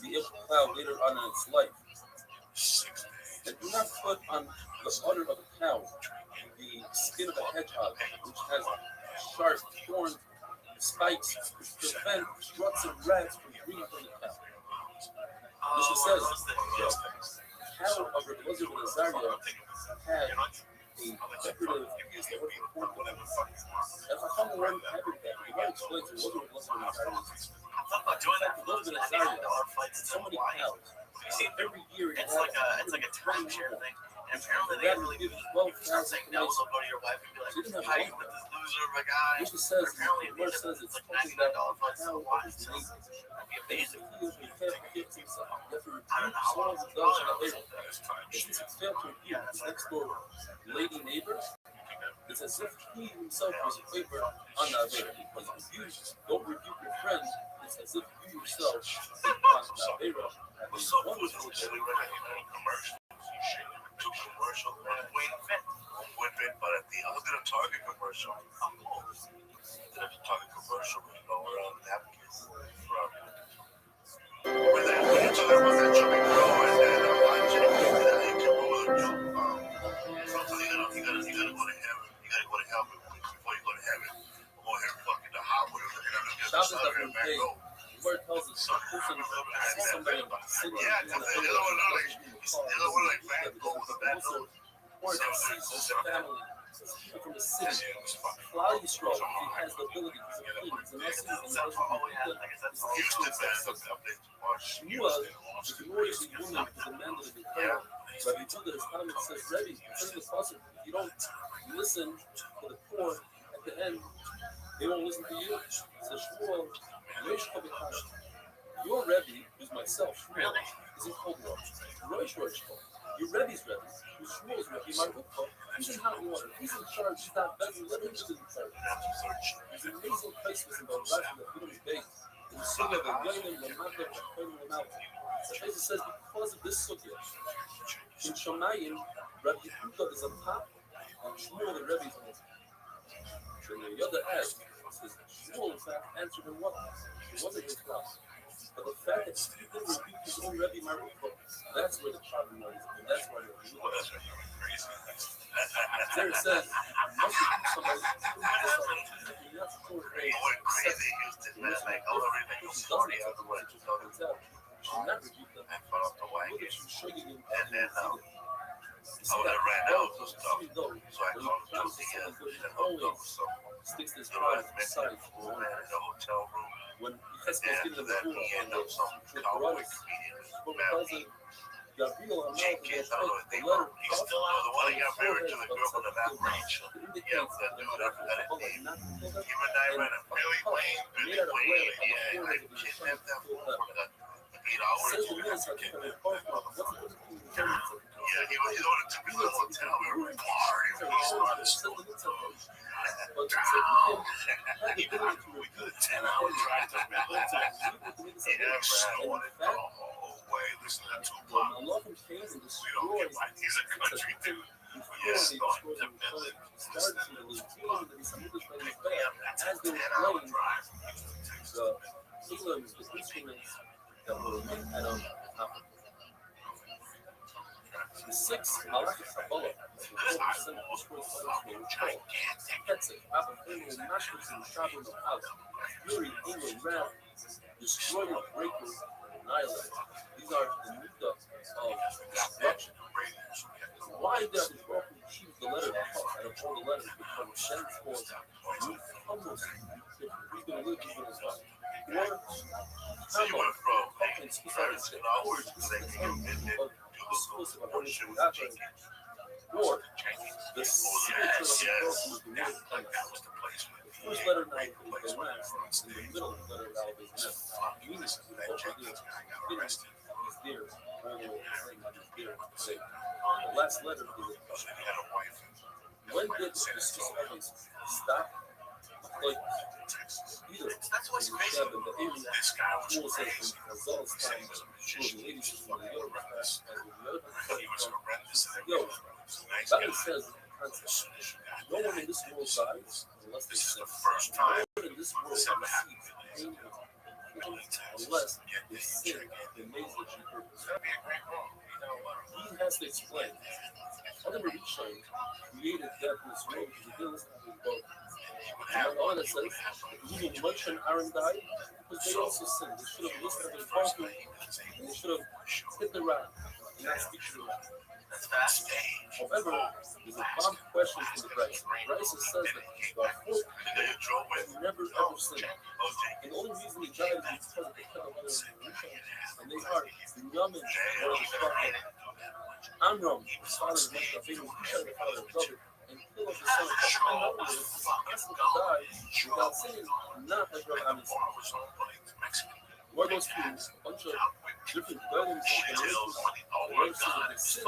be able to plow later on in its life. And do not put on the udder of a cow the skin of a hedgehog, which has sharp, thorns, spikes, which prevent ruts and rats from breeding from the cow. Mishnah says, cow of Rabbi Elazar ben Azariah had a decorative piece that was important to them. If I come around and have it back, you might explain to what Rabbi Elazar ben Azariah is. Rabbi Elazar ben Azariah had so many cows. Every year it's like a timeshare thing. And apparently they really start saying no, so go to your wife and be like, how you with this loser of a guy? Mishnah says, apparently the verse says it's like $99 flights to the wife. That'd be amazing. I don't know how long it's going to since it's failed to appear, his next door lady neighbor, it's as if he himself was a favor on the Avera. Because if you don't rebuke your friends, it's as if you yourself take on the Avera. And it's wonderful that we commercial. But at the other Target commercial, there's a Target commercial around napkins from where they're talking about that Jimmy Crow and then you can roll a sometimes you gotta go to heaven. You gotta go to heaven before you go to heaven. I'm over here fucking the highway and I'm just definitely paid. The word tells us a person sees somebody sitting in the middle of the course, he sees his family, people from the city. Klal Yisrael, if he has the ability, he's a king, he's a Nasi, and he doesn't repeat it, he's a Shmuel, if you were a woman who's a man that is a Torah, Rabbi Judah, his comment says, Rebbe, it's in the puzzle. If you don't listen to the poor at the end, they won't listen to you. So Shmuel, your Rebbe, who's myself, Shmuel, is in cold water. Rosh. Your Rebbe's Rebbe, who's Shmuel's Rebbe, my Rukha, he's in hot water. He's in charge. He's not better. Let him do the charge. There's an amazing places in the Rashi that we don't debate. In the Sugya, the Yonim, the Matter, the Kohen, the Mouth. The Shaitan says, because of this Sugya, in Shomayim, Rabbi Yehuda is on top, and Shmuel, the Rebbe, is on top. So the other asked, says, Shmuel, in fact, answered him what? It wasn't his class. But the fact that he didn't repeat his own Rebbe Marukah, that's where the problem lies. And that's why Rebbe there it says, you must repeat somebody you're not sure they crazy Houston, man. Like, all the reason you sorry out the way. should not repeat them. And fell off the Look wagon. at you shaking him. And then, I would have ran out of stuff. So I called Josie and hooked up. So, sticks this you know, pride I met aside. that fool man in the hotel room. When he has to get in the And then pool, he ended up some cowboy comedian. cousin Gabriel Jake kids, I don't know what they were. He's still the one that got married to the girl from the lap range. Yeah, that dude, I forgot his name. Him and I ran a Billy Wayne. Yeah, I kidnapped that fool for like 8 hours. Yeah, he ordered to be to the hotel. We were partying. We started we did a 10-hour drive to Manhattan. Yeah, man, I wanted to go all the way. Listen to Tupac. We don't get why he's a country dude. Yes, going to Millen. Pick me up. That's a 10-hour drive. The sixth Malachis Kabbalah is the 4% of the Fury, England, Ram, Destroyer, Breaker, Annihilate. These are the Nida of destruction. Why does the broken choose the letter out of all the letters become Shem's force? Almost we're going to live even as well. So you went from private school hours to like exclusive or the signature of the person is the word comes. The first letter now is the last, and the middle letter now is the next. Meaning, is there, all the way the last letter is the when did the always stop? Like, either that's what's crazy. This guy was crazy. He was horrendous. Yo, Bible says, no one in this world dies unless they sin. No one in this world receives pain unless they sin and make what you purpose. He has to explain. Other Rishon created death in this world because he didn't listen to his book. And all that says, even Moshe and Aaron died because they also sinned. They should have listened to their father and they should have hit the rock and not speak to the rock. However, there's a bomb question from the Bryce. Bryce says that the four people never ever sinned. And the only reason he died is because of the cut of other and they are Binyamin, Amram, his father's name, the father of David, and kill of his son. And not only asked him to die without sinning, not like Rabbi What goes through a bunch of different buildings and the sin is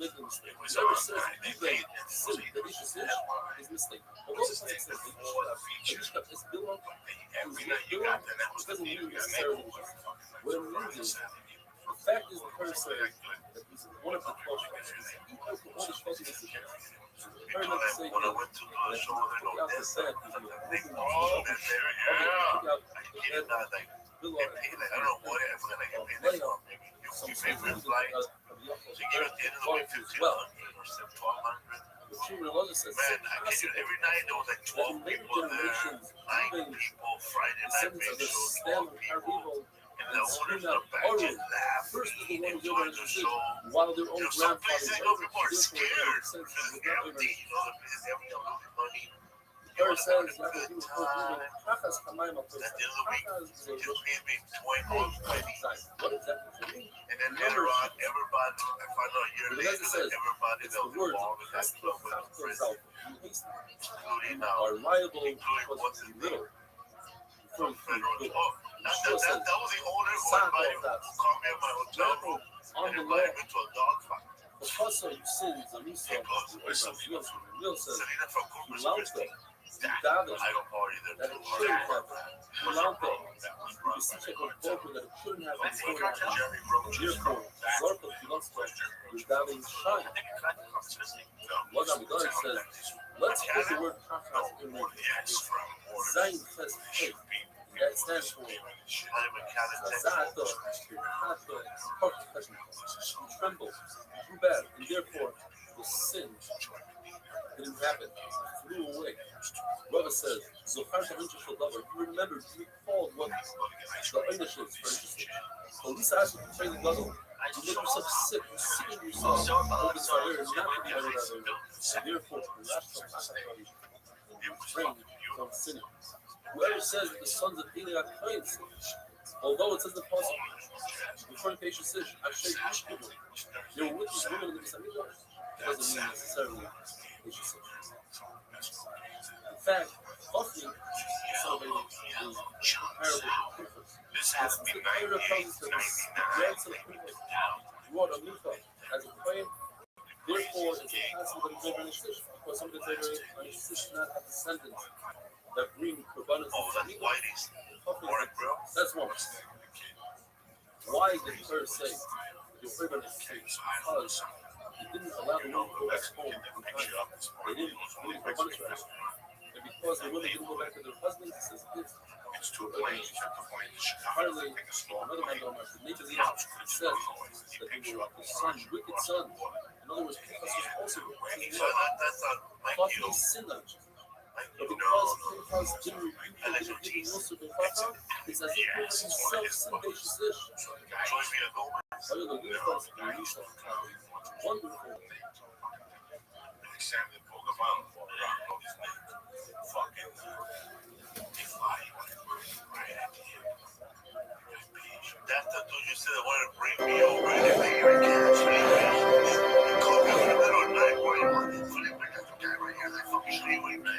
making a mistake. Whoever says he made sin, that he should sin, is a mistake. Although the Pasuk says Yishkap is Bilam, which doesn't mean necessarily what it means is, the fact is the person that is one of the 12 tribes. He has the only 12 tribes. Very much to say that he took out the bed, he's going to I don't know what it is, but I get paid for your favorite flight. So you get at the end of the week, 1,500 or 1,200. Man, I get you every night. There was like 12 people there. 9 people Friday night, made shows, 12 people. And the owners in the back just laugh. their decision while their own grandfather Verse says that he was Kachas Kamaim that the other week you paid me 20 more pennies. What exactly does it mean? And then later on, everybody, I found out a year later that everybody that was involved in that club was a prison, including including what's his name from federal. Oh, that was the owner who invited me to call me at my hotel room and invited me to a dog fight. Because of sins, the Misa, Selena from Corpus Christi. I don't party there that too. it shouldn't happen. Lampe, you see, check on Boku that it shouldn't happen. Jerry Rogan. Therefore, Zorka philosopher, regarding shine. What I'm going to say, let's put the word Kachas in there. Zayin says faith. That stands for Zato, Hato, you tremble, too bad, and therefore the sin didn't happen, flew away. Rava says, Zohar Shavincha Shaldavar, you remember, you recalled what the Einish is, for instance. Police asked you to train the Gadol. You make yourself sick, you sicken yourself over the fire, and not to be better than and therefore, you train from sinning. Whoever says that the sons of Eli are cleansed, although it says in the Apostle, the fornication says, Asher Yishkivu, they were with these women in the Mitzvah, doesn't mean necessarily they should say. In fact, Chofni is celebrating the parable of Pinchas. The Torah tells us that the grandson of Pinchas brought a mikvah as a prayer. Therefore, it's impossible that it's over an exist, because somebody that's over an exist not have descendants that bring korbanos. That's one. Why did the Torah say your favorite is because they didn't allow the women to go back home in time. They didn't bring korbanos right. And because the women didn't go back to their husbands, it says it's too late. Apparently, another man the nature of the says that they were the son, wicked son. In other words, Pinchas was also wicked. Sinned on each other. But because Pinchas didn't rebuke him, didn't give him Musa ben Chacham, it's as if Pinchas himself sinned Beish's ish. Wonderful. That's the dude you said that wanted to bring me over and everything. You can't sleep. You called me in the middle of the night. Why you want to flip like that guy right here? That fucking sleep with me, bro.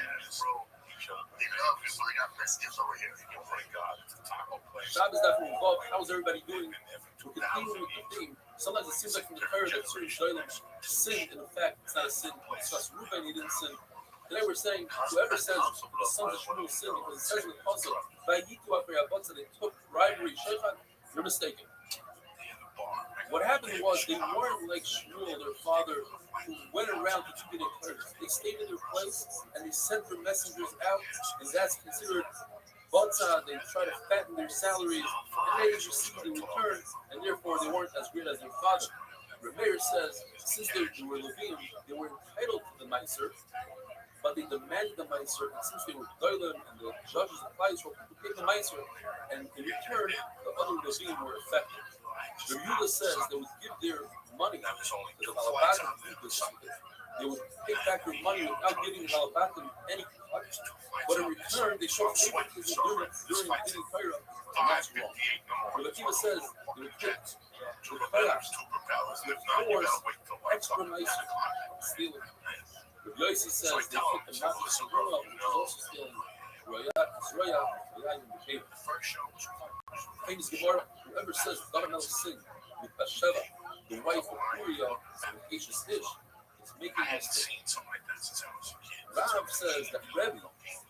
They love you, so they got messages over here. Oh my God, it's a taco place. Shabbos definitely involved. How's everybody doing? To continue with the theme. Sometimes it seems like from the Torah that certain shaylim sinned. In fact, it's not a sin. It's just Reuben, he didn't sin. Today we're saying whoever says the sons of Shmuel sin because it says in the Apostle, Vayitu after Yabatza, they took bribery, shaychan, you're mistaken. What happened was they weren't like Shmuel, their father, who went around to keep their clerks. They stayed in their place and they sent their messengers out, and that's considered Batza. They try to fatten their salaries, and they received in return, and therefore they weren't as great as their father. Rameir says, since they were Levim, they were entitled to the Meiser, but they demanded the Meiser, and since they were Doilim and the judges applied for people to take the Meiser, and in return, the other Levim were affected. The Yehuda says they would give their money to the Balabatim. They would take back their money without giving the Balabatim any cut, but in return, they showed favor because they were during giving Torah, and that's wrong. The Akiva says they would take the Torah, force extra Meiser, stealing. The Yossi says they took the Matzah Shabbat, which is also stealing Zroya, and the cave. Famous Gemara, whoever says David Melech sinned with Bathsheba, the wife of Uriah, and Ashes Ish, is making a mistake. Rav says that Rebbe,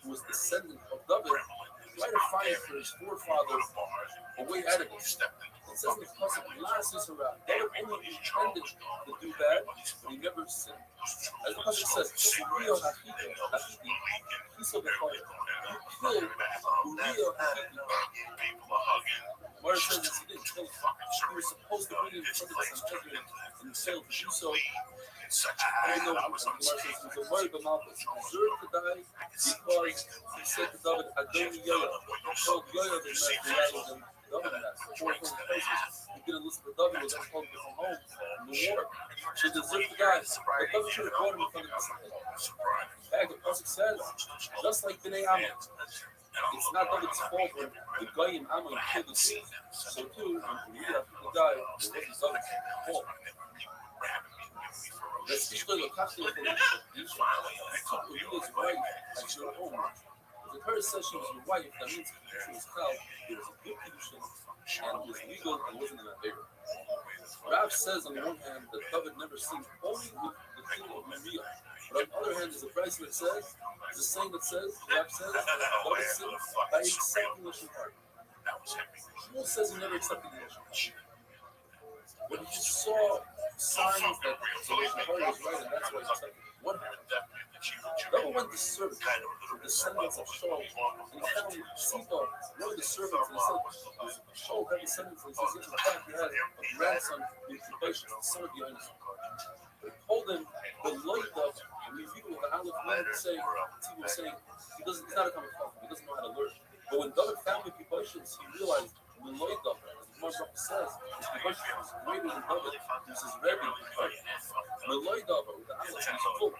who was descendant of David, tried to find for his forefather a way out of it. It says in the Pasuk, last is around. David only intended to do bad, but he never sinned. As the Pasuk says, Uriah Hachiti, he saw the fire. You killed Uriah Hachiti. Mara says this, he didn't kill him. He was supposed to bring him in front of the Sanhedrin and failed to do so. Even though Mara says he was a Mari B'Malchus, he deserved to die because he said to David, Adoni Yoyah, told Yoyah that he might be rather than David in that. So 400 places. He didn't listen to David. Was told to come home in the water. Should deserve the guy. But David should have brought him in front of the Back, the Pasuk says, just like Bnei Ammon, it's not David's fault when the guy in Ammon killed the king. So too, when we read after the guy, it wasn't David's fault. Let's teach the Kachi of the you took Uriah's wife as your own. If the Torah says she was your wife, that means she was cow, it was a good condition, and it was legal and wasn't in a favor. Rav says on the one hand that David never sinned only with the king of Uriah. But on the other hand, there's a verse that says, there's a saying that says, Rav says, David sinned by accepting the Shemar. Shmuel says he never accepted the Shemar. When he saw signs that the Shemar was right, and that's why he accepted it. What happened? David went to serve the descendants of Shaul, and he found Siba, one of the servants, and he said, Shaul had descendants, and he says, in fact, he had a grandson with Elisha, the son of Yohanan. He told him the light of, and we read with the Aleph Lamb saying, Tzibur was saying, he's not a common prophet, he doesn't know how to learn. But when David found the Elisha, he realized the light of, as the Gemara says, his Elisha was greater than David, he was his Rebbe. The light of, with the Aleph, was full.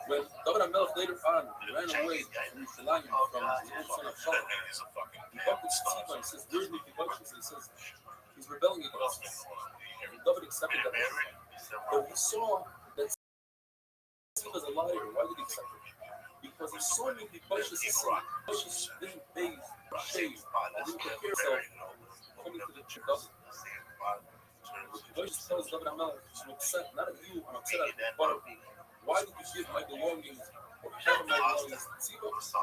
When David HaMelech later on ran away from Yerushalayim from his own son of Shalom, he bumped into Tzibur and he says, where's Mephibosheth? And he says, he's rebelling against us. And David accepted that. But he saw that Tzibur is a liar. Why did he accept it? Because he saw Mephibosheth's sin. Mephibosheth didn't bathe, shave, and didn't prepare himself coming to the church. Mephibosheth tells David HaMelech, I'm upset, not at you, I'm upset at you, but why did you give my belongings or part of my belongings to Tzibur? So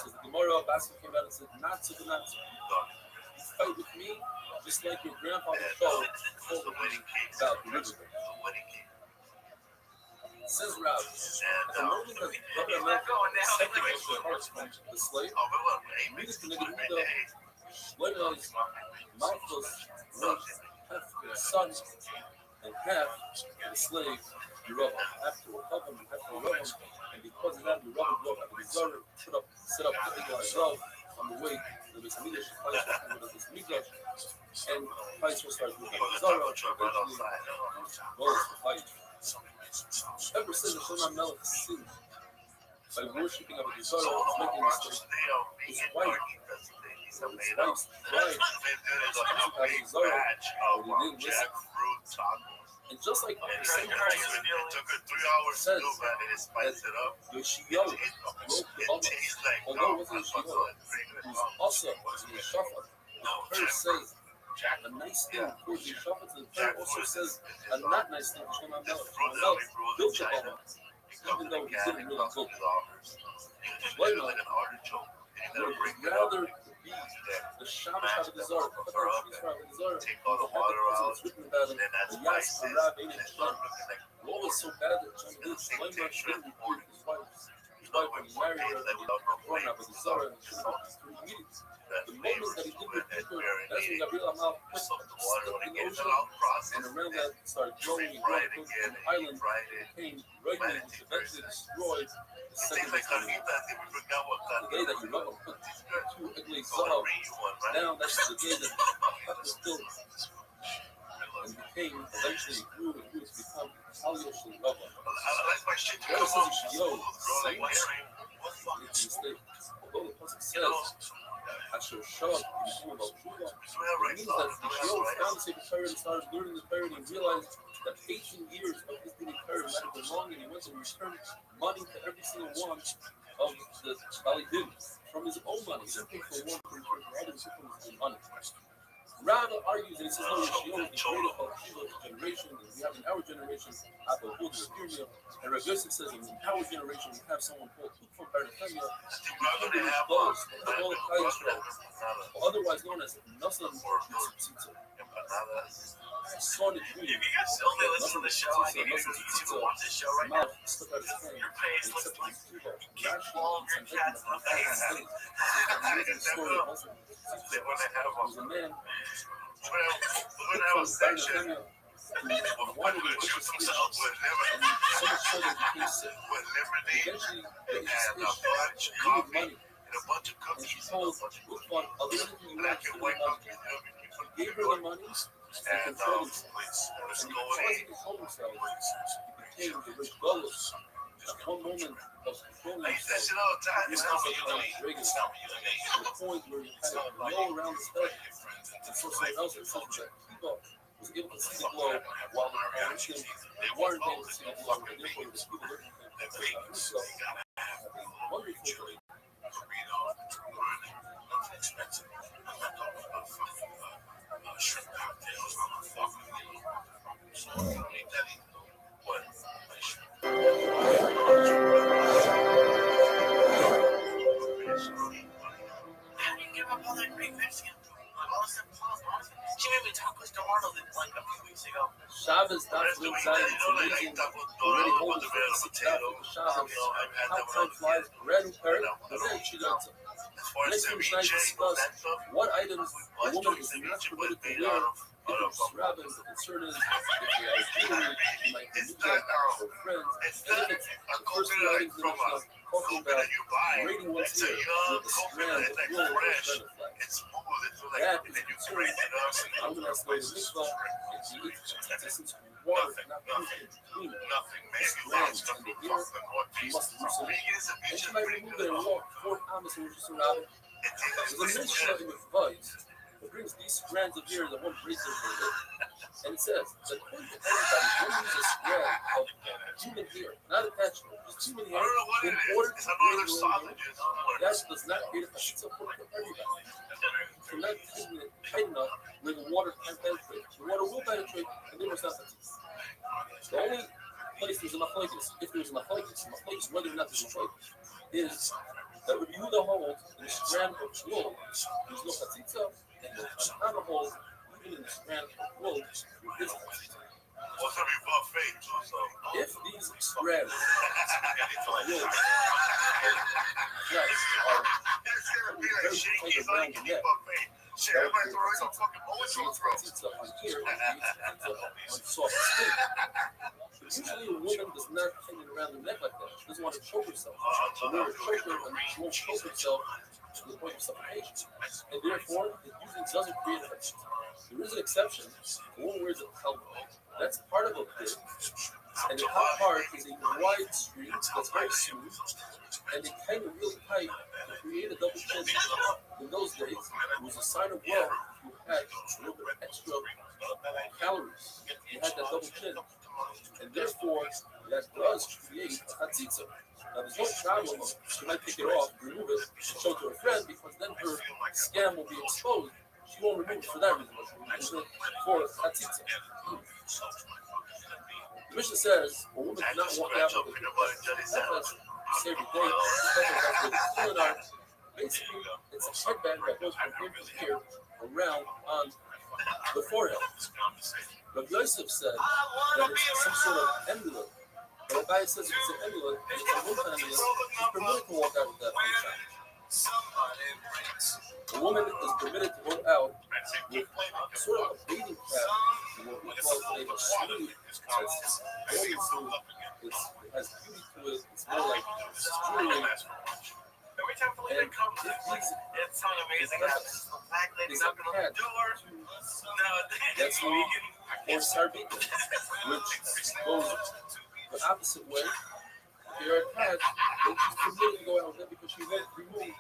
the Gemara Basket came out and said, not to the not to. You fight with me just like your grandfather told me about the river. Says Rav, at the moment that David HaMelech accepted the hearts from the slave, Midas connected Midah, Shloimo's Malchus was half the son and half the slave, Yerubah. After Rehoboam, and because of that, Yerubah brought up the Zara, set up the Eagle on the way to the Mikdash, and Pais will start with the Zara, eventually, Boaz the fight. Ever since the Shlomo HaMelech sinned by worshipping of the Zara, making a mistake, his wife, his wife's pride, of the Zara, but he didn't listen. And just like the same person says that Yoshio wrote the Bama, although it wasn't Yoshio, it was also in the Shafat. The Torah says a nice thing towards the Shafat, and the Torah also says a not nice thing to Shlomo HaMelech. Built the Bama, even though he didn't really build it. Shlomo would rather be the Shamash out of the Zohar, the it's written about him, the Yas, the Rav, and Shem. What was so bad that Shlomo didn't report his wife when he married her, and he brought up with the Zohar, and she was immediately. The moment that he didn't repeat her, that's when Gabriel Amal put a stick in the ocean, and around that started growing and growing close to the island, became pregnant, which eventually destroyed the second Israel. The day that Yerubah put two ugly Zohar down, that's the day that Pep was killed, and became, eventually grew to become Aliyah Yerubah. Whoever says you should know, it's a mistake. Although the Pasuk says, Asher Shah, it means that the Shio found the sacred Torah and started learning the Torah, and he realized that 18 years of his daily Torah might have been long, and he went and returned money to every single one of the Balidim from his own money. He didn't pay for one to return for others, he took from his own money. Rava argues and he says, no, Shio is the greatest of Shiloh generation, and we have in our generation, Abba Hud, the Pyramid, and Rav Yosef says, in our generation, we have someone called from Baratania, who became the boss of the whole of Israel, otherwise known as Nasan Tzitza. Son of Judah. If you guys only listen to the show, I need you to watch the show right now. Your face looks like you kicked all of your cats in the face. They want to have a man. When I was section, one of themselves would never, would liberty and a bunch of coffee. a bunch of And cookies. she told which one, I'll do anything you want, Black just and give me white money. cookies. He gave her the money to And control himself. please, let's And go because he in. controlled himself, he became the rebellious. At one moment of controlling I use that himself, shit all the time. he It's was not also kind of Reagan, to the point where he had a glow around his head. And so someone else had said that people was able to see the glow while the Muslims weren't able to see the glow. And therefore, the people looking at himself had a wonderful day. expensive. I'm not talking about fucking shrimp cocktails. I'm not fucking so I don't need that either. But How do you give up all that great Mexican food? Like all this stuff. She made me tacos de Arnold like a few weeks ago. Shabbos, that's the anxiety. It's amazing. Already holding for the 6 after Shabbos. How time flies. Brand new parrot. But then she got some. Next thing tonight discuss what items a woman is not permitted to wear if it's rabbis, the concern is if she has jewelry, she might be used for friends. And if it's the first few items that she's talking about raiding one's ear with a strand of wool or a strand of flax. That is a concern. I'm going to ask the mitzvah if she eats since water cannot be in between the strands and the ear, she must loosen it. And she might remove it and walk 4 amas and just around it. So the Mishnah in the Vayis, it brings these strands of hair that one braids them for it. And it says that according to everybody, one uses a strand of human hair, not attachment, just human hair, in order to braid your own hair. That does not create a chitza for everybody. So not keeping it tight enough where the water can't penetrate. The water will penetrate, and then it's not chitza. The only place there's a machlokes, if there's a machlokes whether or not there's a machlokes, is that when you hold in a strand of wool, there's no chatzitza, and the Tanakh holds even in the strand of wool, there is chatzitza. If these strands of wool are very tight around the neck, that would create chatzitza on here, and chatzitza on soft skin. But usually a woman does not hang it around the neck like that. She doesn't want to choke herself. So wear a choker and she won't choke herself to the point of suffocation. And therefore, it usually doesn't create a chatzitza. There is an exception. A woman wears a helmet. That's part of a bib. And the top part is a wide stream that's very smooth. And they hang it really tight to create a double chin. In those days, it was a sign of wealth if you had a little bit of extra calories. You had that double chin. And therefore, that does create a chatzitza. Now, there's no problem. She might take it off, remove it, and show it to her friend because then her scam will be exposed. She won't remove it for that reason, but she will remove it for chatzitza. The Mishnah says a woman cannot walk out with a every day. Basically, it's a headband that goes from here to here around on the forehead. Rabbi Yosef said that it's some sort of amulet. But Rabbi says it's an amulet, and it's a woman amulet. She's permitted to walk out with that on the side. A woman is permitted to go out with sort of a bathing cap, what we call today a sleeve that's going through. It has beauty to it. It's more like jewelry. Every time Felipe comes, it's so amazing how this black lady knocking on the door. That's or sarbika, which goes the opposite way. If you're a cat, then she's permitted to go out with it because she won't remove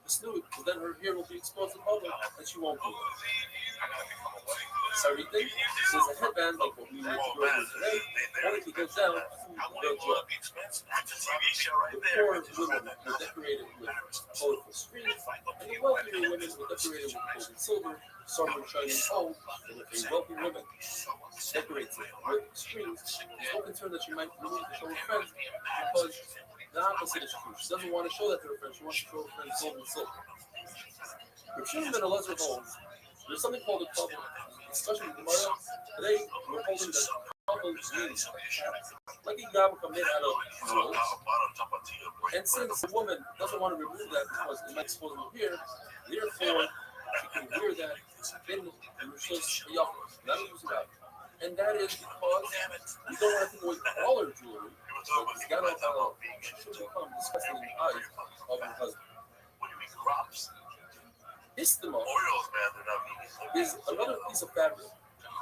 the snoot, but then her hair will be exposed to the public and she won't do it. Sarbika is a headband like what we were doing today, only if it goes down to the jaw. The poor women were decorated with colorful screens, and the wealthier women were decorated with gold and silver, some were shining gold, and if a wealthy woman decorates it with screens, there's no concern that she might remove to show her friends, because the opposite is true. She doesn't want to show that to her friends, she wants to show her friends gold and silver. Restream and a lesser holds, there's something called a covenant. Especially in Gemara, today we're holding that covenant means like a yarmulke made out of wool. And since the woman doesn't want to remove that because it might expose her hair, therefore she can wear that in the Rishos Yachos, not use it out. And that is because we don't want to take away all her jewelry, but it's got to should become disgusting in the eyes of her husband. crops. Isthma Oreos, man, they're not vegan. is another piece of fabric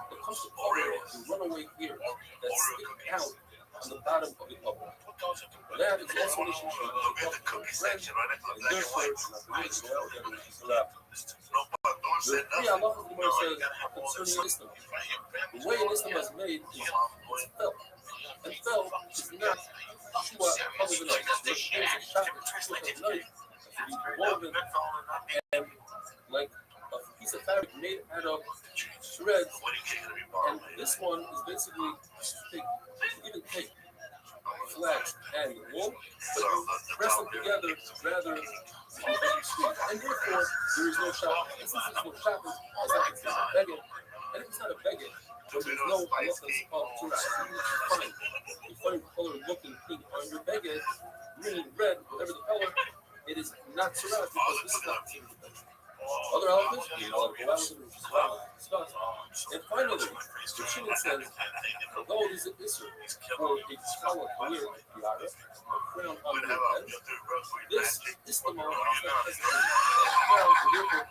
that comes to cover the runaway hair that's sticking out on the bottom of the bubble. That is also an issue Look at the cookie section right next to the and black and therefore, white. the three halachas the Gemara says concerning isthma. The way an isthma is made is felt. And felt is not shua covered with knife. There's a shot that's with a knife that should be woven and like a piece of fabric made out of shreds. And this one is basically thick. You can take flax and wool, but you press them together rather than sweet. And therefore, there is no shopping. And since there's no shopping, it's not considered a begging. And if it's not a begging, then there's no halach that's called tura. So you find a funny color looking thing on your begging, green, red, whatever the color, it is not tura because this is not considered a begging. Other elements, which is discussed. And finally, the Shimon says, although it is an issue for a scholar to wear a tiara, a crown on their head, this is the moment that has the crown to wear it.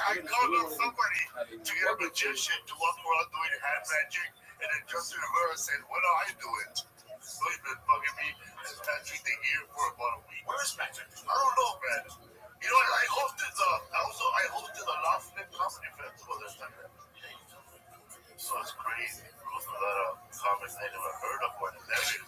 I called on somebody to get a magician to walk around doing hand magic, and then Justin Rivera said, "What do I do it?" So he's been bugging me and touching the ear for about a week. Where's magic? I don't know, man. You know, I hosted the Last Flip Comedy Festival this time. So it's crazy. There was a lot of comics I never heard of or never.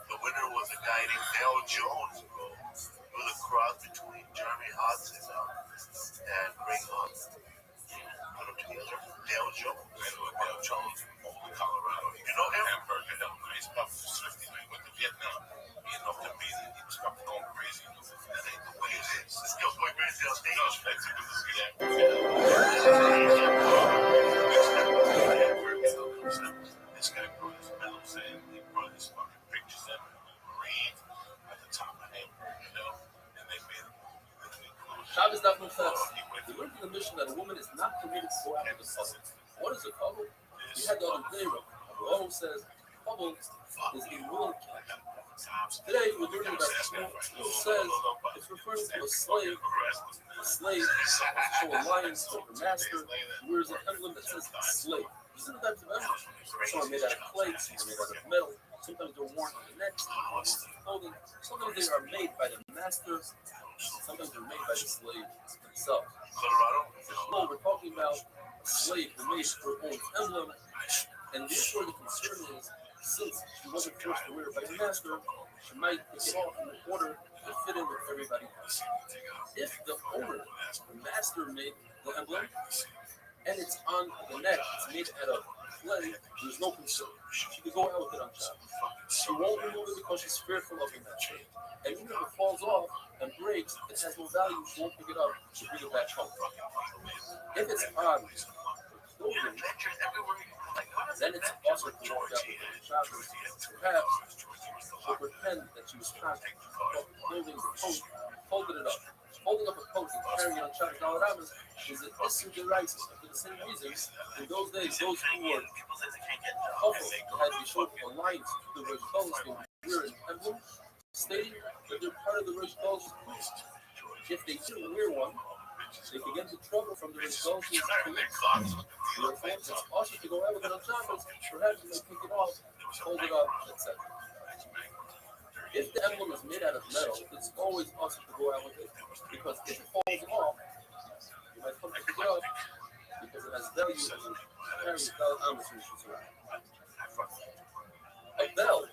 The winner was a guy named Dale Jones, bro. It was a cross between Jeremy Hodson and Greg Hunt. Put them together. Dale Jones. Dale Jones from Colorado. You know him? I've heard of him. He's about 50. He went to Vietnam. He ended up being, he was going crazy. That ain't the way it is. This girl's going crazy on stage. No, that's because this guy. This guy brought his medals in. He brought his fucking pictures in. Marine at the top of him, you know? And they made him literally close. Shabbos Daf Nefes. We learned in the mission that a woman is not permitted to go out with a couple. What is a couple? We had the other day, Rome says couple is a willing catch. Today we're learning about who says it's referring to a slave. A slave show alliance to her master, who wears an emblem that says slave. These are the types of emblems. Some are made out of clay, some are made out of metal. Sometimes they're worn on the neck, sometimes they're clothing. Sometimes they are made by the master. Sometimes they're made by the slave himself. So we're talking about a slave who made her own emblem, and therefore the concern is, since she wasn't forced to wear it by the master, she might take it off in order to fit in with everybody else. If the owner, the master, made the emblem, and it's on the neck, it's made out of clay, there's no concern. She can go out with it on Shabbos. She won't remove it because she's fearful of the master. And even if it falls off and breaks, it has no value. She won't pick it up. She'll bring it back home. If it's on clothing, then it's also to walk out with the Shabbos. Perhaps she'll pretend that she was trying to clothing the coat, folded it up. Holding up a coat and carrying it on Shabbos Dalaramas is an issue de rights. For the same reason, in those days, those who were couples had to show alliance to the Rosh Chodesh, they would wear an emblem stating that they're part of the Rosh Chodesh priest. If they didn't wear one, they could get into trouble from the Rosh Chodesh. Therefore, it's also to go out with it on Shabbos. Perhaps you may pick it off, hold it up, etc. If the emblem is made out of metal, it's always awesome to go out with it, because if it falls off, you might come to pick it up because it has value and carries valid ambitions around. A bell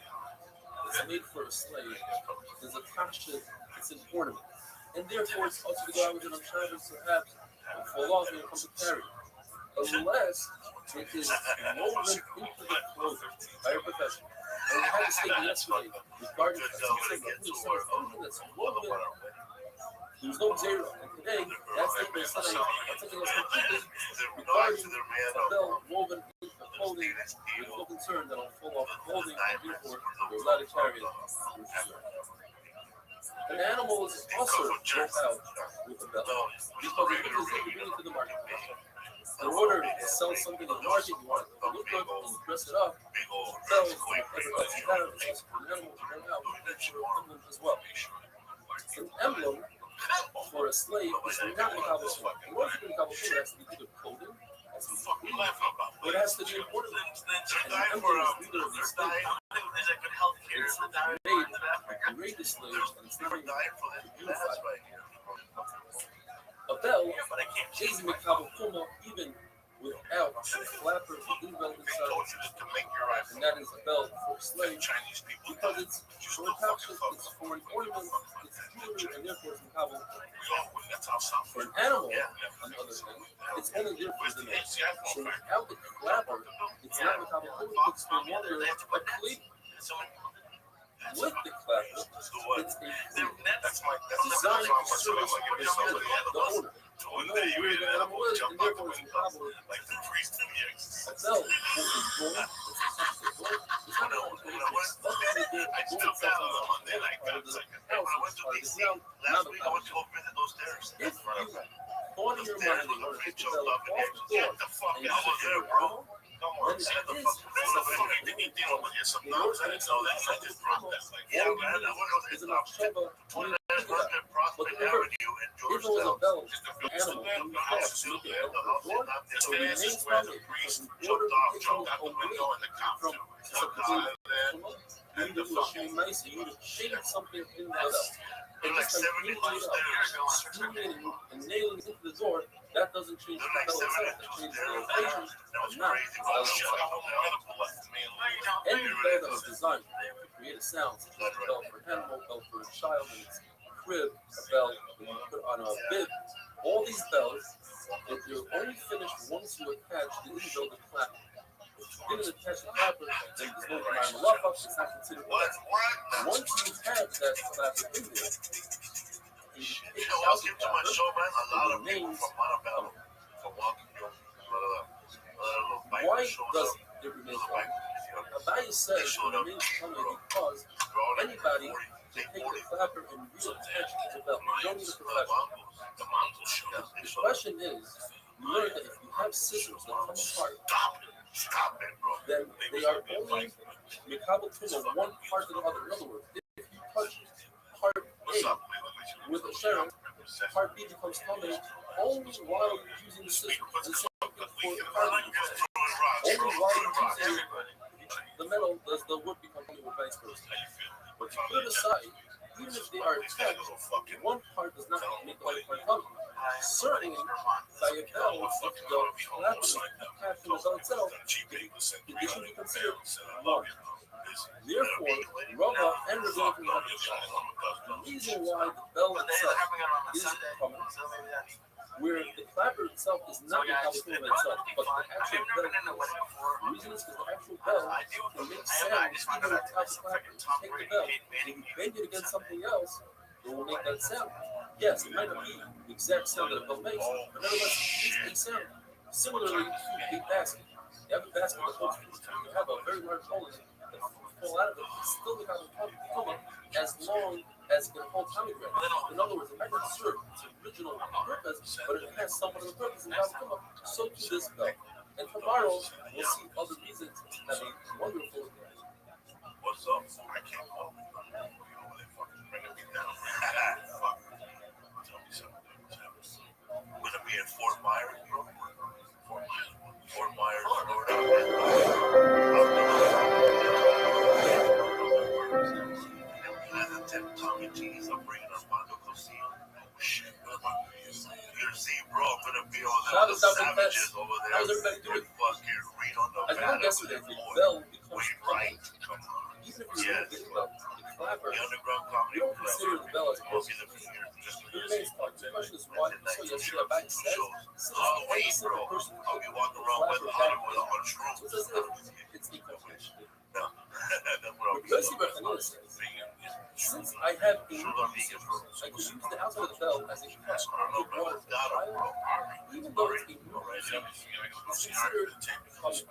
that's made for a slave is attached to, it's an ornament, and therefore it's also to go out with it on Shabbos, perhaps and fall off and come to carry it. Unless it is woven into the clothing by a professional. And we had a statement yesterday regarding anything that's woven, there's no zero. And today, that statement is said on something that's completely regarding a bell woven into the clothing. There's no concern that it'll fall off the clothing, and therefore, you're allowed to carry it. An animal is also built out with a bell because it is bring it to the market. In order to sell something in the market, you want it to look good and dress it up, Bells, everybody's got it. It's for an animal to bring out. It's for an emblem as well. An emblem for a slave is not Mikabel Suma. In order to be Mikabel Suma, it has to be either coded, or it has to be important. And the emblem is neither of these things. It's made to raid the slaves, and it's not made to unify. A bell is Mikabel Suma even without a flapper inbuilt inside, and that is a bell for a slave, because it's for a caption, it's for an ornament, it's jewelry, and therefore it's Mikabel. For an animal, on the other hand, it's only there for the name. So without the flapper, it's not Mikabel Suma, it's no longer a cleat. With the clapper, it's a designed to service the owner. We know where the animal is, and therefore it's Mikabel. A bell will be born, it's not a if you thought in your mind that you want to take the bell off the door and you sit there, then it is is an Aksheba, but if it was a bell, the animal, and you thought to make it open the door, so the main problem is in order to get you away from something, you need to do a shame nice, you need to shade something in the bell. And just like screwing it and nailing it into the door, that doesn't change the bell itself. It changes the location, but not the bell itself. Any bell that was designed to create a sound, such as a bell for an animal, a bell for a child in its crib, a bell that you put on a bib, all these bells, if you're only finished once you attach the inbuilt clapper. If you didn't attach the clapper, then there's no denying the love up, it's not considered a bell. Once you have that clapper in there, I'll give to my show, man. A lot of people from Montebello, from walking why does it remain coming? Abaya says it remains coming because anybody can take the clapper and reattach it to the bell. You don't need a professional. The question is, you learn that if you have scissors that come apart, then they are only Mikabel Suma one part to the other. In other words, if you touch part A with a sheriff, part B becomes coming only while you're using the scissors. The same thing for part B. Only while you're using the metal does the wood become coming with vice versa. But to put it aside, even if they are attached, one part does not make the other part come. Certainly, by a bell, if the clapper is attached to the bell itself, it should be considered one. Therefore, Rava and Rebbe have the reason why the bell itself is coming, where the clapper itself is not the Mikabel itself, but the actual bell is. The reason is because the actual bell can make sounds even without the clapper. If you take the bell and you bang it against something else, it will make that sound. Yes, it might not be the exact sound that the bell makes, but nevertheless, it's a sound. Similarly to a basket. You have a basket that holds food. You have a very large hole in it. Pull out of it, it's still the Mikabel as long as it can hold pomegranate. In other words, it might not serve its original purpose, but it has somewhat of a purpose in Mikabel. So to this bell. And tomorrow, we'll see other reasons that make wonderful. What's up? I can't go. They fucking bringing me down. Fuck. Tell me something. We're gonna be in Fort Myers, bro. Fort Myers, Florida. Tommy G's, I'm bringing Armando Cosio. Oh shit, you're Z, bro. I'm gonna be all the savages over there. How's everybody doing? Fucking read on the I think yesterday the bell becomes right. Come on. Even if you the clapper, The underground comedy you don't consider the bell as a will be person. the The main part. The question is why. So yesterday, Abaya says, since any single person I'll be walking around with Hollywood on shrooms. it's as if it's equal. No. But Yossi Bartanina says, since I have a I can use the outside of the bell as a cup to give water to the child, even though it's a new it's considered common.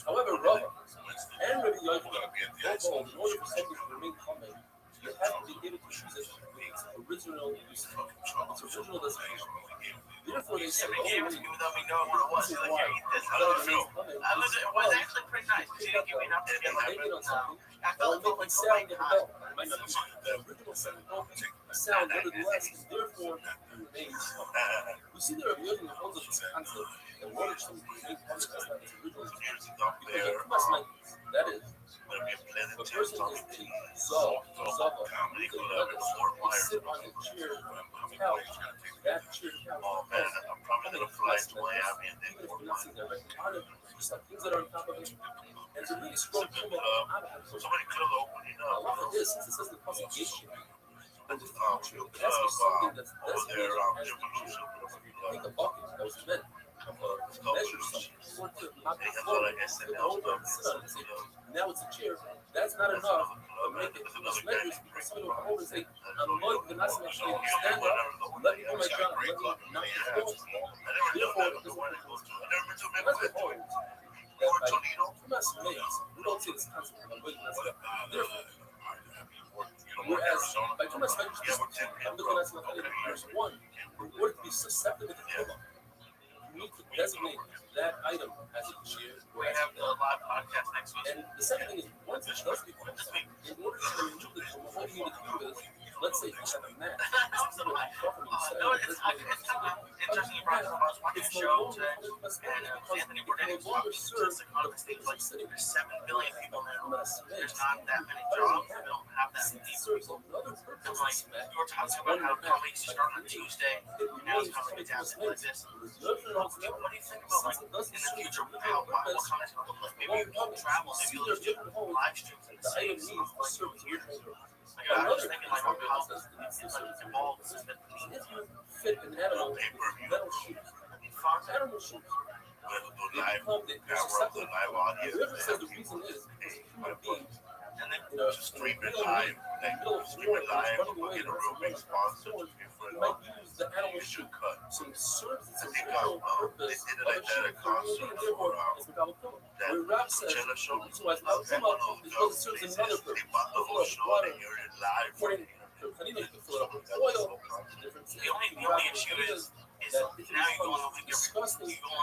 However, Rava and Rabbi Yochanan both hold in order for something to remain common, you have to be able to use it with its original use, its original designation. Therefore, they said, They gave it to me without me knowing what it was. She's like, why? here, eat this. How does it feel? It was actually pretty nice. She didn't give me enough to get like, I felt Make the sound of the bell. It might not be the original sound, but the sound nevertheless, and therefore it remains. We see there are living holds of this concept that what is something unique that's not its original. Because it must make that is. The person is to dissolve, sit on the chair couch. That chair couch. Oh man, I'm probably gonna fly to Miami and then Even if go you're not sitting there, right? On it, just like things that are on top of it. And to really scroll through it, out of it. somebody could have opened it I up. love this, since it says the conjugation. And the Over future, it has to be something that's there, designated as like a bucket that was meant to measure something, or to knock the floor, to hold on, sit on it, say, now it's a chair. That's not enough to make it those measures because someone will come over and say, I'm loyal to the national state, stand up, let me do my job, let me knock the floor. Therefore, this is what it goes to. That's the point. That by mass mates, we don't see this concept of awakeness. Therefore, whereas by too much measures, I'm looking at something there's one, in order to be susceptible to trauma, you need to designate that item as a chair or we as have a a live podcast next week. and the second thing is, once it does become something, in order to remove the trauma, what you need to do is, let's say you have a mat. Interesting you brought this up. I was watching a show today, and Anthony Bourdain was talking just economics things like there's 7 billion people now. There's not that many jobs. We don't have that many people. And like, you were talking about how comics start on Tuesday, and now it's coming down like this. What do you think about like in the future how what comics going to look like? Maybe we won't travel, maybe you'll just do live streams in the same weird. Like, I was just thinking like what how this evolved since the fit an animal with metal shoes. Animal shoes. They become, they're susceptible. Whoever says the reason is because a human being, and then you know, streaming live, running away, you might use the animal shoe. So it serves its original purpose of a shoe for a human being, therefore it's without a pillow. Where Rap says the reason why it's without a pillow is because it serves another purpose. To fill up water. According to Canino, you can fill it up with oil. the only issue is that now you go on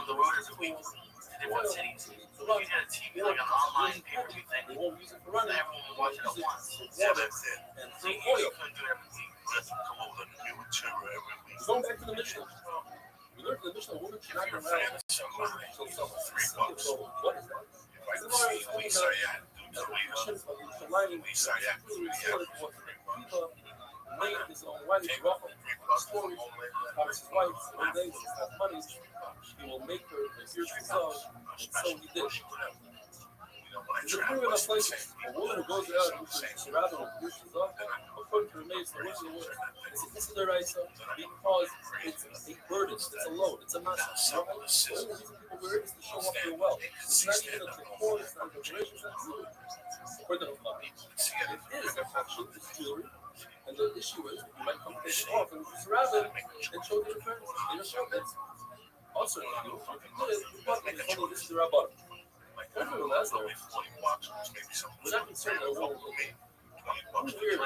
the road every week to different cities. If you had a TV, like an online pay-per-view thing, they won't use it for running. everyone would watch it at once. And So for you oil. couldn't do it every week. Going back to the Mishnah. We learned in the Mishnah, a woman should not be around until someone sees it. So what is that? It's the made his own wife, story, promised his wife, one day when he has money, he will make her a fearful dove, and so he did. There's a period of places, a woman who goes out and surrounded with fearful dove, according to the maids, the original word, it's a consideration because it's a burden, it's a load, it's a massive. The only reason people wear it is to show off their wealth. It's not even a decor, it's not a decoration, it's not jewelry. For the it is actually it's jewelry. And the issue is, you might come take it off and surround it and show your friends in your show. That's also if you did it, you bought it, only this is the rabbi. Nevertheless, though, we're not concerned that a woman will be weird.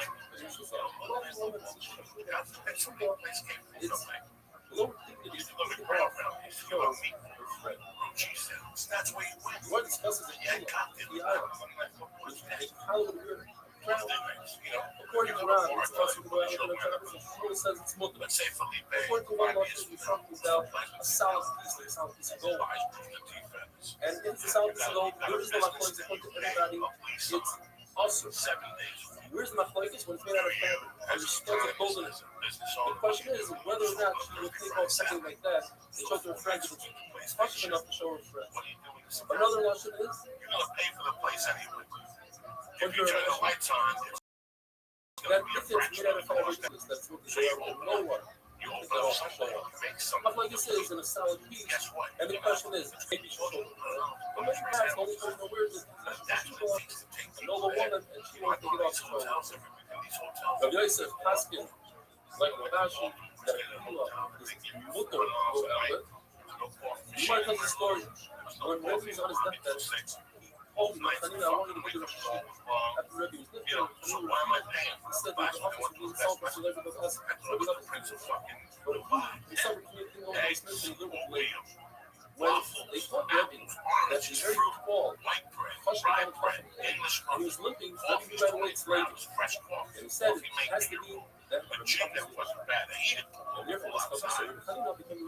It's low dignity to show her friend. What discusses the item, which is Hollywood weird. According to Ron, it's possible to go out with the Florida says it's multiple. According to one law, you're talking about a solid piece of gold. And if it's a solid piece of gold, there is no machlokes according to everybody. It's also where's the machlokes when it's made out of fabric? And there's studs of gold in it. The question is whether or not she will take off something like that and show to her friends if it's function enough to show her friends. Another lesson is you're gonna pay for the place anyway. If you turn the lights on, that if it's made out of fabric, that's what they are. No one. Stuff like this is in a solid piece. And the question is, maybe she'll show it. But maybe perhaps the only person who wears it is a noble woman and she wants to get off the show. Rabbi Yosef Paskin, like Rabashi, that his mother wrote about it. You might tell the story when Rebbe was on his deathbed. Oh, Chanina, I want you to give a shit. After Rebbe was lifted, he said that the office would be insulted to everybody else. But he suffered communicating over the Smith and Gilbert Blake, when they told Rebbe that the very fall crushed the down coffin, and he was limping, let me be right away, it's late. And he said it has to be that and therefore this Chavisa, Chanina became a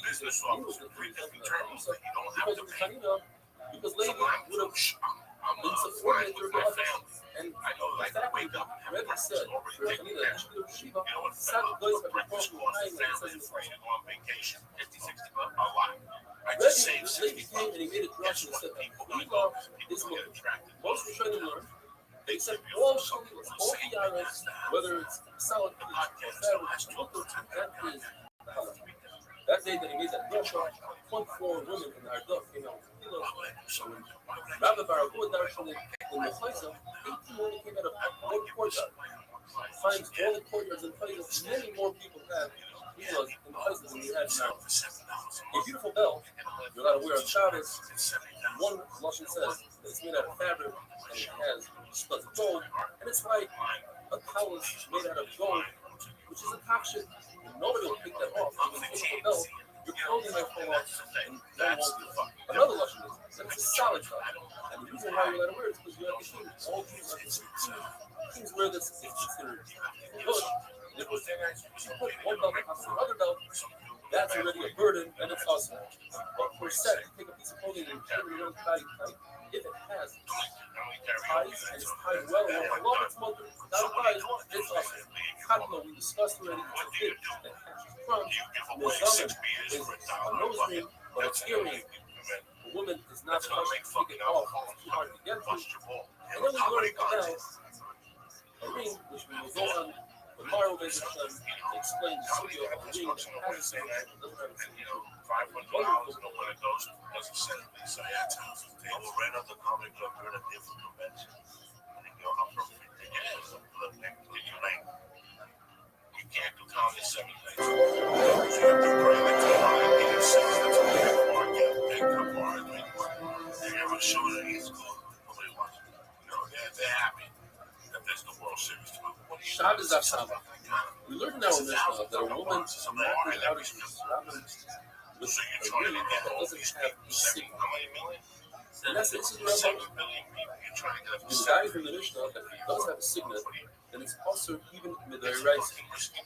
business office because of Chanina, because Levi would have been subordinate to her office. And the fact that Rebbe said, Chanina, you should go to Shiva, sat the place at the cross with lying like it says in the Torah. Rebbe came and he made a drush and said that Levi is looking. Most Rishonim learn, they said all Shalilas, all the Yaras, whether it's solid peach or fabric, look that is the halakha. That day that he made that drush, 24 women in our dove came out with Tefillah. Rabbi Baruch darshan in the Chaisa, 18 women came out of one courtyard. Times all the courtyards in Chaisa, many more people had Tefillah in Chaisa than we had now. A beautiful belt, you're allowed to wear on Shabbos. One Lashon says that it's made out of fabric and it has studs of gold, and it's like a talus made out of gold, which is a takshit. Nobody will pick that off. With a beautiful belt, your clothing might fall off, and no one won't do it. Another Lashon is that it's a solid belt, and the reason why you're allowed to wear it is because you have the king. All Jews are considered. Kings wear this, it's considered good. If you put one belt on top of another belt, that's already a burden, and it's awesome. But for set, you take a piece of clothing and carry it around the body tight. If it has ties and it's tied well along its mother, without ties, it's awesome. Katla, we discussed already, it's a bit that catches crumbs. Mizaman is a nose ring, but it's earring. A woman is not supposed to take it off, it's too hard to get to. And then we learned about a ring, which we will go on. The Maro Bezin explained the studio of the ring that has a single and doesn't have a single. $500 and when it goes doesn't send me. So yeah, they will rent out the comic book during a different convention. And then go up for free tickets. You can't do comedy 7 days. You have to bring the car and get it 6 days. They ever show that he's cool. Nobody watches it. You know, they're happy that there's the World Series tomorrow. Shabbos Asaba. We learned now in Mishnah that a woman is not out of surrounded with a ring that doesn't have a signal. And that's this is the guy from the Mishnah that does have a signet, and it's also even with the rights.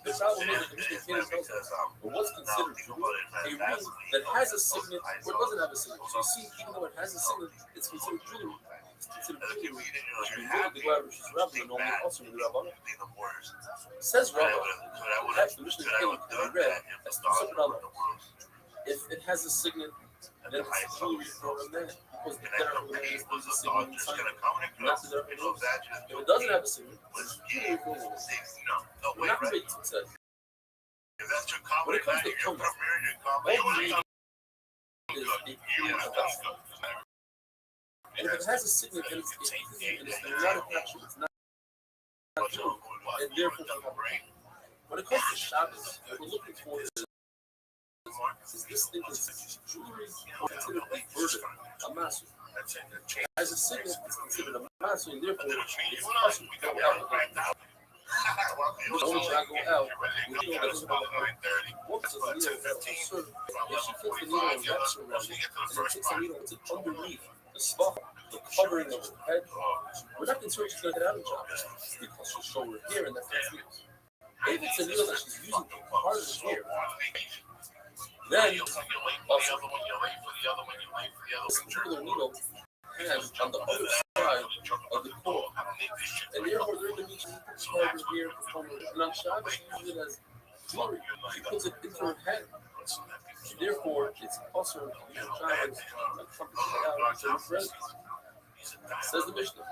The problem is that the Mishnah can't tell us, but what's considered a ring that has a signet or doesn't have a signet. So you see, even though it has a signet, it's considered jewelry. It's considered jewelry. Which we look at the Gemara, which is Rabbi, and normally also in the Rabbi. Says Rabbi, that the Mishnah can be read as two separate elements. If it has a signet, then it's jewelry for a man, because the derech of the man is a signet inside, not the derech of the woman. If it doesn't have a signet, it's jewelry for a woman. We're not going to make it said. When it comes to Kumah, all you need is a jewelry of that. And if it has a signet, then it's not a capture, it's not jewelry, and therefore it's not brain. When it comes to Shabbos, what we're looking for is this thing is jewelry or considered a burden, a masu. As a signet, it's considered a masu, and therefore it's possible to go out. The woman should not go out with a needle that doesn't have a woman says a needle that's a servant. If she takes the needle and wraps it around it, and then takes the needle and puts it underneath the spot, the covering of her head, we're not concerned she's going to get out of Shabbos because she'll show her hair and that's what it is. If it's a needle that she's using to part of the hair, then also this particular needle has on the other side of the core, and therefore during the meeting she puts part of her hair and on Shabbos she uses it as jewelry. She puts it into her head. Therefore, it's also Shabbos and something out to her friends. Says the Mishnah,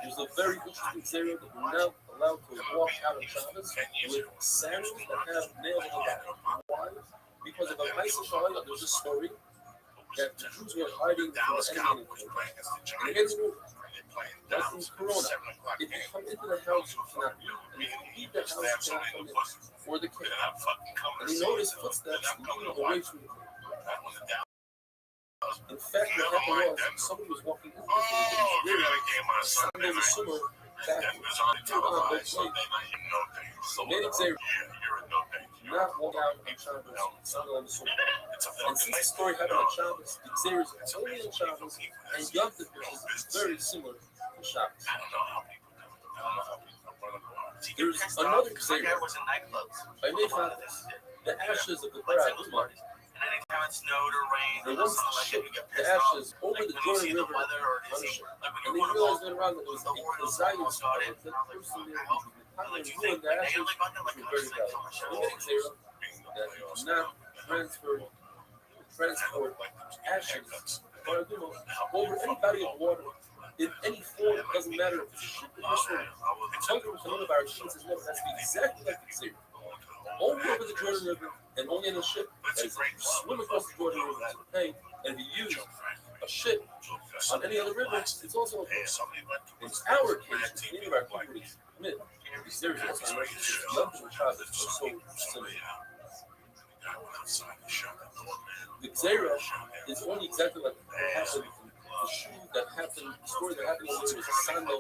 there's a very interesting scenario that we're now allowed to walk out of Shabbos with sandals that have nails on the back. Why? Because of a nice Shaila, there's a story that the Jews were hiding from the enemy. And against the rule, that's in Corona. If you come into the house, you cannot leave. And if you leave the house, you cannot come in for the king. And he noticed footsteps leading away from the king. In fact, what happened was somebody was walking in the Sunday the summer backwards. So many say, not walk out on Shabbos, Sunday on the Sunnah. And since the story happened on Shabbos, the Xer is only on Shabbos, and Yom Tov is very similar to Shabbos. There's another Xer. I may find the ashes of the Paraduma. Anytime it snowed or rained, They once shipped the ashes over the Jordan River on a ship. And they realized later on that it was a Kazayim spell that the person there ruined the ashes, which were very valuable. So they made a Xer that you cannot transport ashes over any body of water in any form. It doesn't matter if it's a ship or a sword. Talking with one of our machines is never has to be exactly like the Xer. Only over the Jordan River and only in a ship that is swim across the Jordan River to pay. And if you use a ship on any other river, it's also okay. In our case, many of our companies commit these series of times. Nothing with Shabbos are so similar. The Xera is only exactly like what happened. The shoe that happened, the story that happened over there was a sandal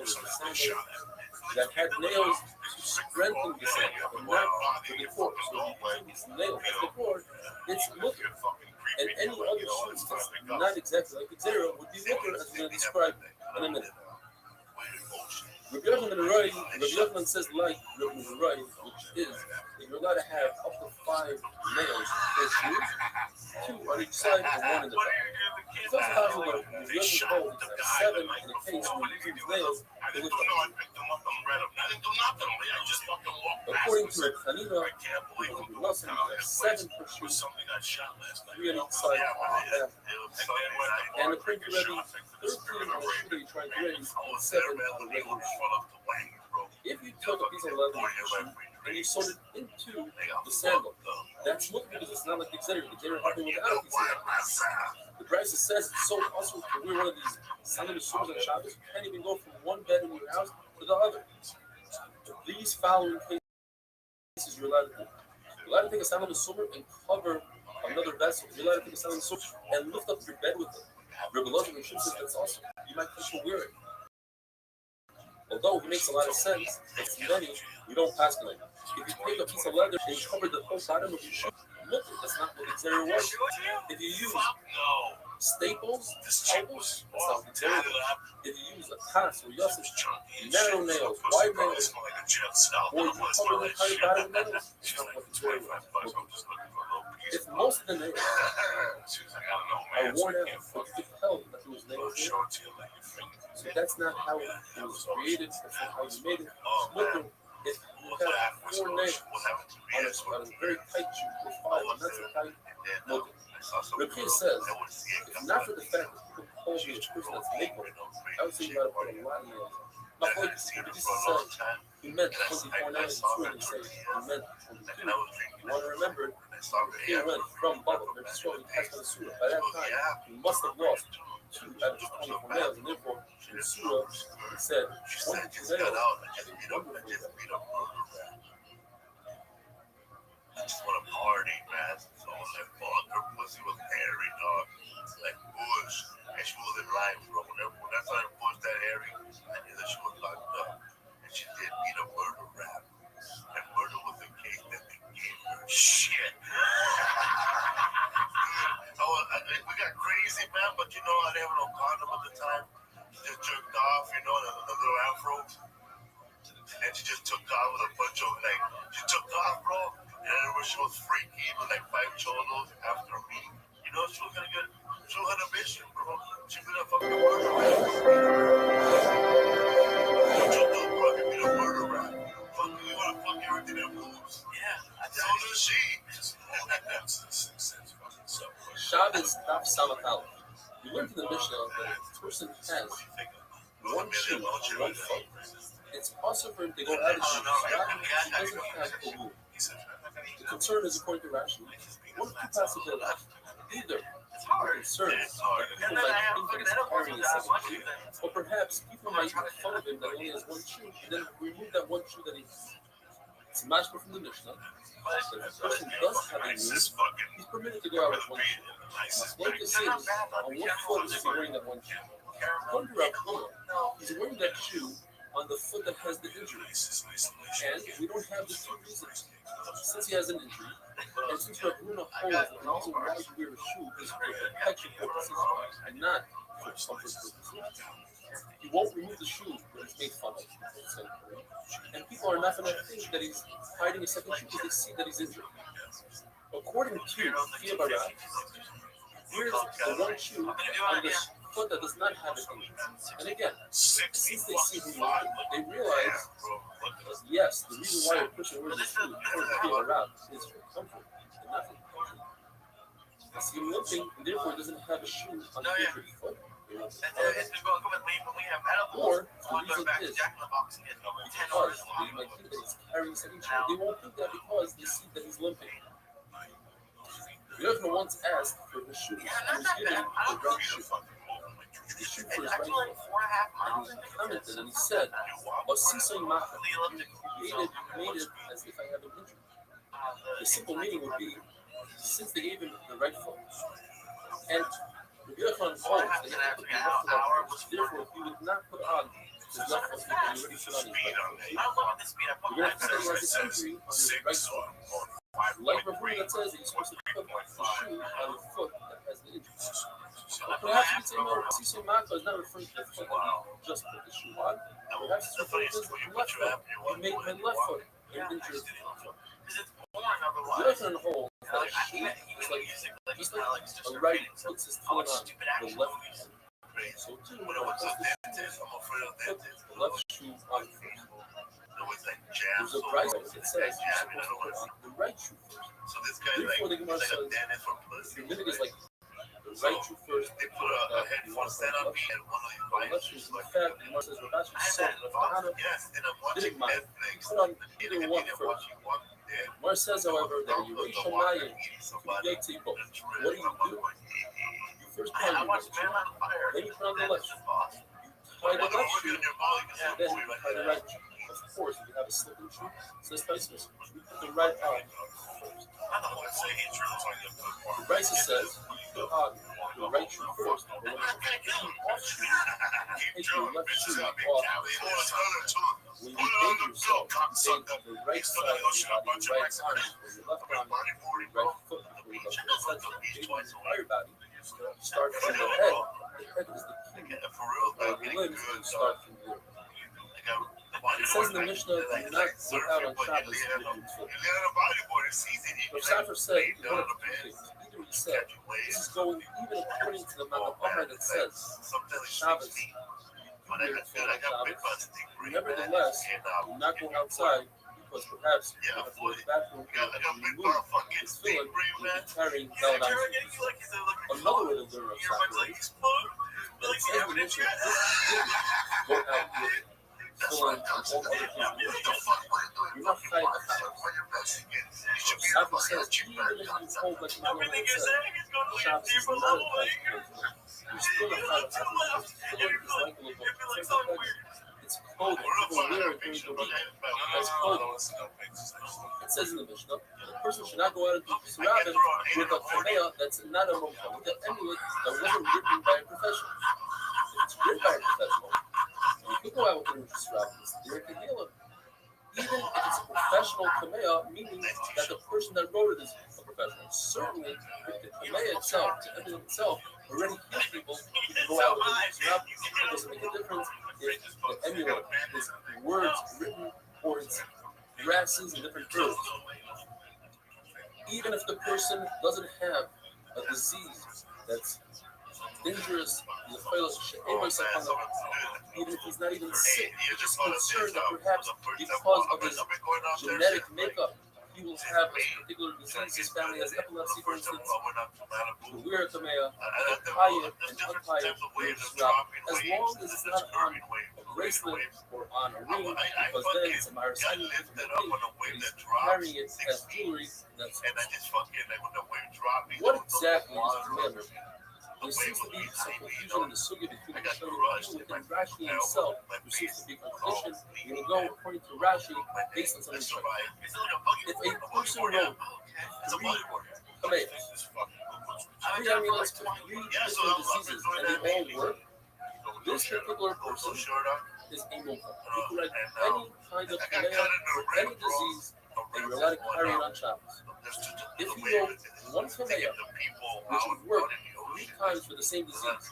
that had nails to strengthen the sandal, but not the decor. So if you use nails as decor, it's mutter. And any other shoes that's not exactly like the Xera would be mutter, as we're going to describe in a minute. Rabbi Yochanan says like Rabbi Menurai, which is that you're allowed to have up to 5 nails per shoe, 2 on each side and 1 in the back. It's also possible that Rabbi Yochanan holds that 7 in a case where you use nails to lift up. According to Rabbi Hanina, Rabbi Nosson, you have 7 per shoe, 3 on each side and a half. And according to Rabbi, 13 on a shoe that you're trying to raise and 7 on a regular shoe. If you took a piece of leather and you sewed it into the sandal, that's looking because it's not like the Xer. The Xer happened without a piece of leather. The Brisa says it's so awesome to wear one of these sandal shoes on Shabbos, you can't even go from one bed in your house to the other. These following cases you're allowed to do. You're allowed to take a sandal and cover another vessel. You're allowed to take a sandal and lift up your bed with it. Rabbi Lozic says that's awesome. You might people wear it. Although it makes a lot of sense, it's many, we don't pass on it. If you take a piece of leather and you cover the whole bottom of your shoe, look, that's not what the Xer was. If you use staples, that's not what the Xer was. If you use a tas or yosef, narrow nails, wide nails, or you cover the entire bottom of nails, that's not what the Xer was. If most of the nails are worn out, but you can tell that there was nails there. So that's not how it was created. That's not how you made it. Look, if you have 4 nails on a very tight shoe with 5, and that's a tight look. Rabbi says, if not for the fact that people call me a person that's making it, I would say you gotta put a lot of nails. My point is, Rabbi said, he meant 24 nails, it's true, he said he meant 22. You want to remember, he went from Baba, Rabbi Shlomo, he passed by the Surah. By that time, he must have lost 2 out of his 24 nails, and therefore, in the Surah, it said 22 nails, and he wonderful that. I just want to party, man. So I was like, fuck, her pussy was hairy, dog. Like Bush. And she was in line, bro. When I saw her push that hairy, I knew that she was locked up. And she did eat a murder rap. And murder was the case that they gave her. Shit. We got crazy, man, but you know, I didn't have no condom at the time. She just jerked off, you know, the little afro. And she just took off with a bunch of, like, she took off, bro. And I remember she was freaky with like 5 cholos after me. You know, she was gonna get, she was on a mission, bro. She was gonna fucking murder rap. What you do, bro? Give me the murder rap. Fuck you, wanna fuck everything that moves. Yeah, so does she. Shabbos Daf Samach Aleph. You learn from the Mishnah that if a person has one shoe on one foot, it's possible for him to go out of shoes. He doesn't have a rule. The concern is, according to Rashi, one of two possibilities. Either the concern that people might think that he's carrying a second shoe, or perhaps people might make fun of him that he only has one shoe, and then remove that one shoe that it's mashma from the Mishnah. But if a person does have a shoe, he's permitted to go out with one shoe. Like this is, on what foot is he wearing that one shoe? According to Rav Huna, he's wearing that shoe on the foot that has the injury. And we don't have the two reasons. Since he has an injury, and since we have Bruno Hole, the reason why you wear a shoe is for protection purposes and not for comfort purposes. He won't remove the shoe when it's made fun of. And people are not going to think that he's hiding a second shoe because they see that he's injured. According to Kia Barat, here's the one shoe on the foot that does not have an injury. And again, since they see him moving, they realize, yes, the reason why a person wears a shoe, according to Kia Barat, is for comfort and not for comfort. They see him limping, and therefore doesn't have a shoe on the injured foot. Or the reason is because they might think that he's carrying something. They won't think that because they see that he's limping. The other once asked for his shoes. He was given the right shoe. The shoe for his right foot. And he commented and he said, "Osisoi Maka made it as if I have an injury." The simple meaning would be, since they gave him the right foot, and the Yochanan holds that he had to put the left foot on first. Therefore, he would not put on his left foot when he already put on his right foot. You're going to have to say he has an injury on his right foot. Like Rav that says that you're supposed to put the shoe on the foot that has the injury. Perhaps you'd say, no, Sisei Maka is not referring to the foot that he just put the shoe on. Perhaps it's referring to the left foot. He made my left foot an injured foot. The Yochanan holds that a shoe is like, just like a right puts his foot on the left foot. So too, when it puts the left shoe on first. There's a price that says you're supposed to put on the right shoe first. Therefore, the Gemara says the Levitic is like the right shoe first. You want to stand on the left shoe. In fact, the Gemara says Rabashi said Rahana didn't mind. Put on either one first. Gemara says, however, that you reach Shemayim to both. What do? You first put on your right shoe, then you put on the left shoe. You tie the left shoe, and then you tie the right shoe. Of course, if you have a slipping shoe, so it's vice versa. You put the right on first. The Brisa says you put on the right shoe first, but when you take the shoe off shoe, you take your left shoe off first. When you bathe yourself, you take the right side of your body, your right arm before your left arm, your right foot before your left foot. That's the bathing your entire body. Start from the head. The head is the key of the limbs, and start from there. It says in the Mishnah, do not go out on Shabbos with your foot. Rav Safar said one of the two things. Either he said, this is going even according to the Makkah that says Shabbos, you wear your foot on Shabbos. Nevertheless, do not go outside because perhaps you have to go to the bathroom and you move this feeling and you're carrying down on you. Another way to learn Rav Safar is that it says in the Mishnah, go out with filling and all the other things. You're not fighting a Shabbos. Shabbos says, even if you hold like Mama said, Shabbos is not a fight. You're still not fighting a Shabbos. Filling is like a little bit. It's clothing. People wear it during the week. That's clothing. It says in the Mishnah, a person should not go out and do Surabim with a Kamea that's not a Mokah, with an amulet that wasn't written by a professional. If it's written by a professional, you could go out with the Restream. You're a Kedila. Even if it's a professional Kamea, meaning that the person that wrote it is a professional. Certainly, if the Kamea itself, the emulet itself, already heals people, you can go out with the Restream. It doesn't make a difference if the emulet is words written or it's grasses and different herbs. Even if the person doesn't have a disease that's dangerous, even if he's not even sick, he's just concerned that perhaps because of his genetic makeup, he will have a particular disease. His family has epilepsy, for instance. The wear a kamea, tie it and untie it with a strap, as long as it's not on a bracelet or on a ring, because then it's a marasani and he's carrying it as jewelry. That's what exactly is the commandment? There seems to be some confusion in the sugya between the Shoni and Rashi himself. There seems to be a contradiction. We're going to go according to Rashi based on something like if a person wrote three kameas, three amulets for three different diseases, and they all work, this particular person is a mumma. You can write any kind of kamea or any disease that you're allowed to carry it on Shabbos. If you wrote one kamea, which would work 3 times for the same disease,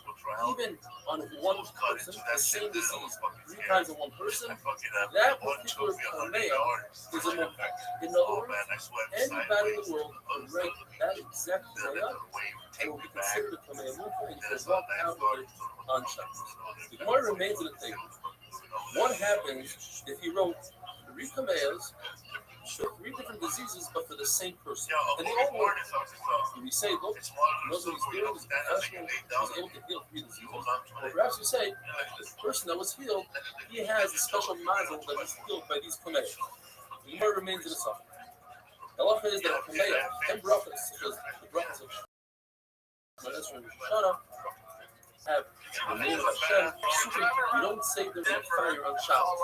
even on one person, the same disease, 3 times on one person, that particular kamea is a mumma. In other words, anybody in the world can write that exact kamea and it will be considered a kamea mumma and you can walk out with it on Shabbos. The Gemara remains in the table. What happens if you wrote 3 kameas for 3 different diseases, but for the same person? And they all work. We say, look, he knows what he's doing, he's professional, he's able to heal 3 diseases. Or perhaps you say, the person that was healed, he has a special mazel that is healed by these kameas. The Gemara remains in the suffix. The halacha is that a kamea and brachas, such as the brachas of Restream have the name of Hashem. You don't save them from fire on Shabbos.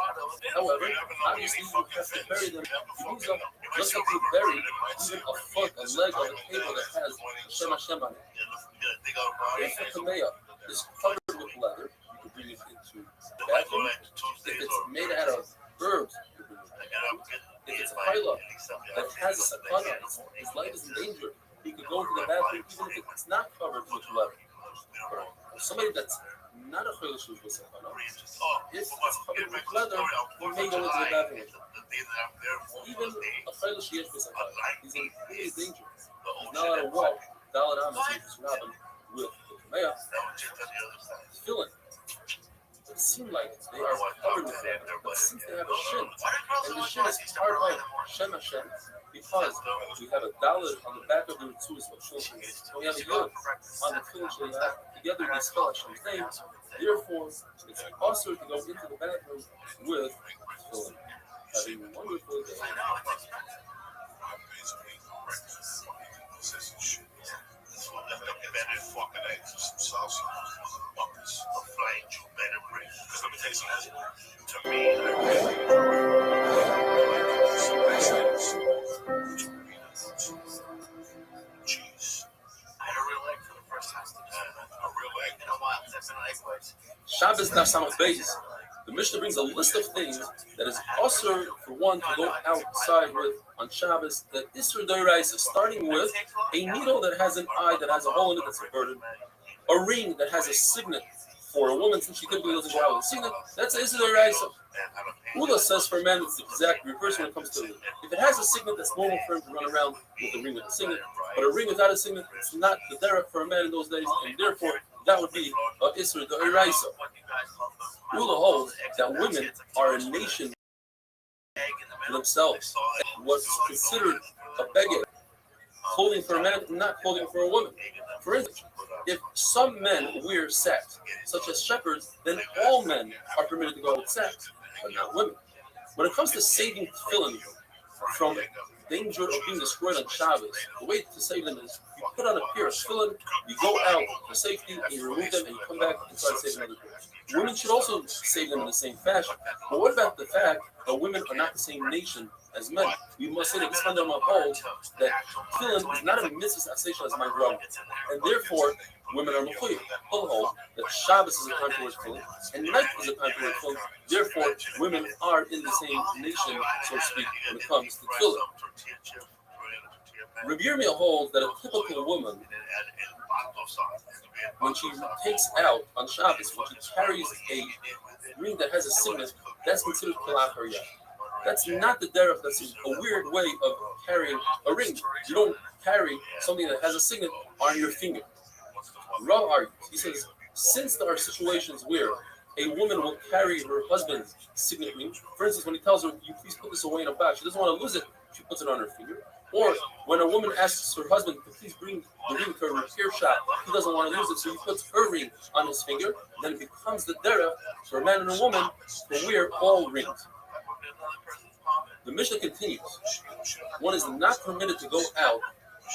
However, obviously you have to bury them. You use them just like you bury even a foot, a leg on a table that has Hashem on it. If the kamea is covered with leather, you can bring it into the bathroom. If it's made out of herbs, you can bring it into the bathroom. If it's a chayla that has a sakana, his life is in danger, he could go into the bathroom even if it's not covered with leather. Somebody that's not a chayla shoes with sakana, if it's covered with leather, he may go into the bathroom. Even a chayla sheyesh with sakana, he's in great danger. He's not allowed to walk Daled Amos with the kamea. Tefillin. It seems like they are covered with leather, but since they have a shin, and the shin is part of Shem Hashem, because we have a daled on the back of the tzus of children, and we have a yod on the tefillin sheyah, together we spell Hashem's name. Therefore, it's also to go into the bathroom with tefillin. Having a wonderful day. Better fucking eggs with some salsa, buckets of flying Jew better bread. Because let me tell you something. To me, cheese. I had a real egg for the first time. A real egg in a while. That's an egg place. Shabbos Daf Samach Beis. The Mishnah brings a list of things that is also for one to go outside with on Shabbos. The Isser Doraisa, starting with a needle that has an eye that has a hole in it that's averted, a ring that has a signet for a woman since she typically doesn't go out with a signet. That's Isser Doraisa. Ula says for men it's the exact reverse when it comes to it. If it has a signet, that's normal for him to run around with a ring with a signet. But a ring without a signet, it's not the derech for a man in those days, and therefore that would be Isser Doraisa. Ula holds that women are a nation themselves. What's considered a beggar, clothing for a man, not clothing for a woman. For instance, if some men wear sacks, such as shepherds, then all men are permitted to go with sacks, but not women. When it comes to saving tefillin from danger of being destroyed on Shabbos, the way to save them is you put on a pair of tefillin, you go out for safety, and you remove them, and you come back and try to save another pair. Women should also save them in the same fashion. But what about the fact that women are not the same nation as men? We must say that Tzfandam holds that tefillin is not a mitzvah asation as my drum, and therefore women are mechuyev. He'll hold that Shabbos is a time to wear tefillin, and night is a time to wear tefillin. Therefore, women are in the same nation, so to speak, when it comes to tefillin. Rabbi Yirmiyah holds that a typical woman, when she takes out on Shabbos, when she carries a ring that has a signet, that's considered kalach hariyah. That's not the derech. That's a weird way of carrying a ring. You don't carry something that has a signet on your finger. Rav argues. He says, since there are situations where a woman will carry her husband's signet ring, for instance, when he tells her, "You please put this away in a bag," she doesn't want to lose it. She puts it on her finger. Or when a woman asks her husband to please bring the ring to her repair shop, he doesn't want to lose it, so he puts her ring on his finger. Then it becomes the derech for a man and a woman to wear all rings. The Mishnah continues. One is not permitted to go out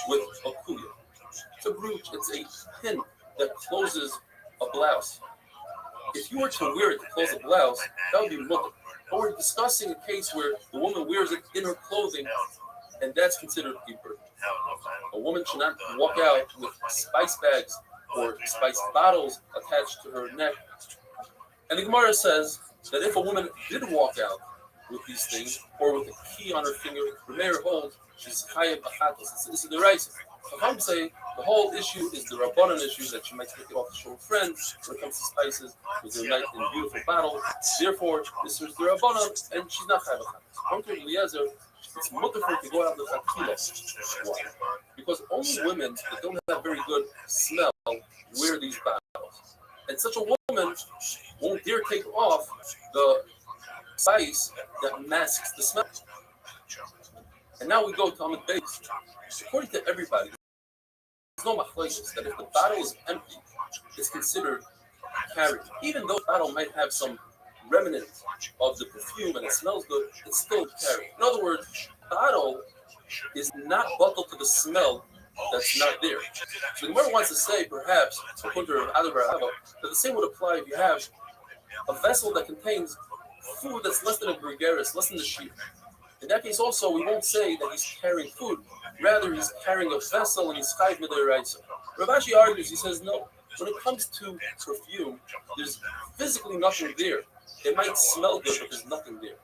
with a kuya. It's a brooch. It's a pin that closes a blouse. If you were to wear it to close a blouse, that would be mutter. But we're discussing a case where the woman wears it in her clothing, and that's considered a bird. A woman should not walk out with spice bags or spice bottles attached to her neck. And the Gemara says, that if a woman did walk out with these things, or with a key on her finger, the mayor holds, she's chayav b'chatos. This is the right. Chacham say the whole issue is the rabbanon issue that she might take it off to show friends when it comes to spices, with their night in beautiful battle. Therefore, this is the rabbanon, and she's not chayav b'chatos. According to Eliezer, it's mutter for her to go out with chatila. Why? Because only women that don't have very good smell wear these battles, and such a woman won't dare take off the spice that masks the smell. And now we go to Amid Beis. According to everybody, there's no machlokes that if the bottle is empty, it's considered carried. Even though the bottle might have some remnant of the perfume and it smells good, it's still carried. In other words, the bottle is not bottled to the smell that's not there. So the Gemara wants to say, perhaps, according to other that the same would apply if you have a vessel that contains food that's less than a gregaris, less than the sheep. In that case, also, we won't say that he's carrying food. Rather, he's carrying a vessel and he's chayv mid'oraisa. Rav Ashi argues, he says, no, when it comes to perfume, there's physically nothing there. It might smell good, but there's nothing there.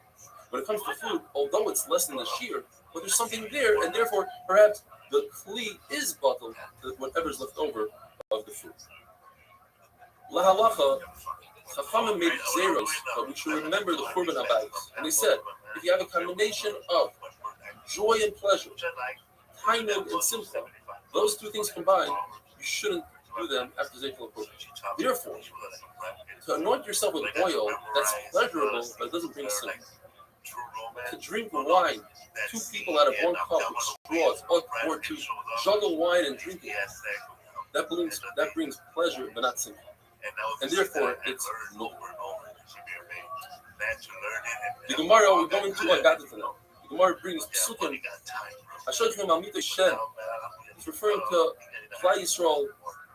When it comes to food, although it's less than the shear, but there's something there, and therefore, perhaps the kli is bottled to whatever's left over of the food. Lahalacha, Chachamim made zeros, but we should remember the Churban Habayis. And they said, if you have a combination of joy and pleasure, tainug and simcha, those two things combined, you shouldn't do them after Zaykel approach. Therefore, to anoint yourself with oil, that's pleasurable, but it doesn't bring sin. To drink wine, two people out of one cup with straws, or to juggle wine and drink it, that brings pleasure, but not sin. And therefore, it's no. The Gemara, we're going to Agadah now. The Gemara brings Psukim. I showed you Amita Shem. It's referring to Klal Yisrael,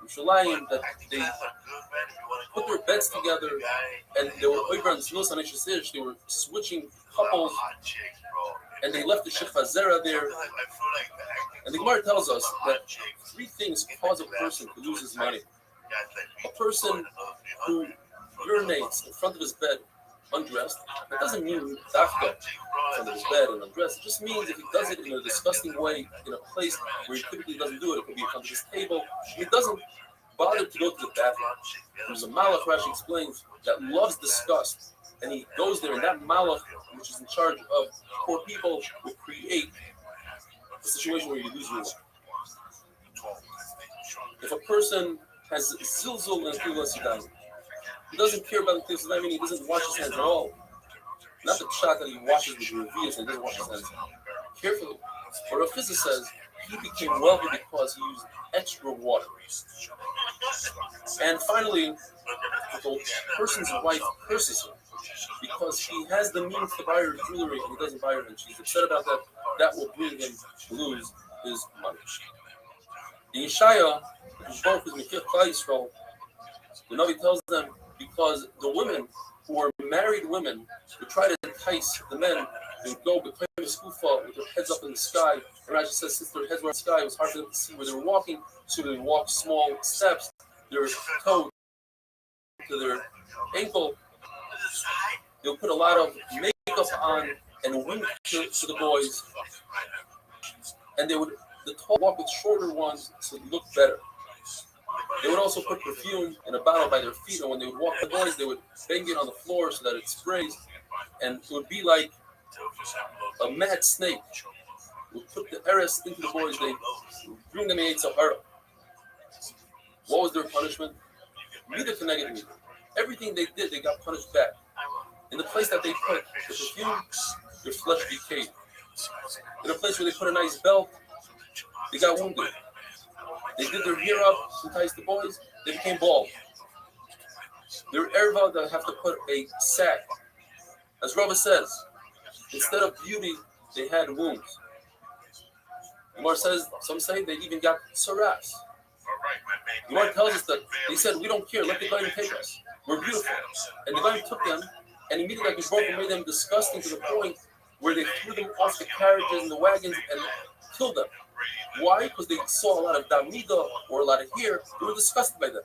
Yerushalayim, that they put their beds together, and they were over on Znos and Eshesish. They were switching couples, and they left the Shechva Zera there. And the Gemara tells us that three things cause a person to lose his money. A person who urinates in front of his bed undressed, that doesn't mean dafka in front of his bed and undressed. It just means if he does it in a disgusting way, in a place where he typically doesn't do it, it could be in front of his table. He doesn't bother to go to the bathroom. There's a malach, Rashi explains, that loves disgust, and he goes there, and that malach, which is in charge of poor people, will create a situation where you lose your life. If a person has zilzul and tilas yadayim, he doesn't care about the tilas yadayim, he doesn't wash his hands at all. Not the shot that he washes with reveals and doesn't wash his hands carefully. But Rav Chizah says he became wealthy because he used extra water. And finally, the person's wife curses him because he has the means to buy her jewelry and he doesn't buy her, and she's upset about that. That will bring him to lose his money. In Yeshaya, the Navi tells them because the women who are married women would try to entice the men and go between the skufa with their heads up in the sky. And Rashi says since their heads were in the sky, it was hard for them to see where they were walking, so they walk small steps, their toe to their ankle. They'll put a lot of makeup on and wink to the boys, and the tall walk with shorter ones so they look better. They would also put perfume in a bottle by their feet, and when they would walk the boys, they would bang it on the floor so that it sprays, and it would be like a mad snake. Would put the eres into the boys, they bring them in Sahara. What was their punishment? Mida to negative. Everything they did, they got punished back. In the place that they put the perfume, their flesh decayed. In a place where they put a nice belt, they got wounded. They did their hair up to entice the boys, they became bald. Their erva, they have to put a sack. As Rava says, instead of beauty, they had wounds. Gemara says, some say they even got saras. Gemara tells us that they said, we don't care, let the Goyim take us. We're beautiful. And the Goyim took them, and immediately like broke and made them disgusting to the point where they threw them off the carriages and the wagons and killed them. Why? Because they saw a lot of damida or a lot of hair. They were disgusted by them.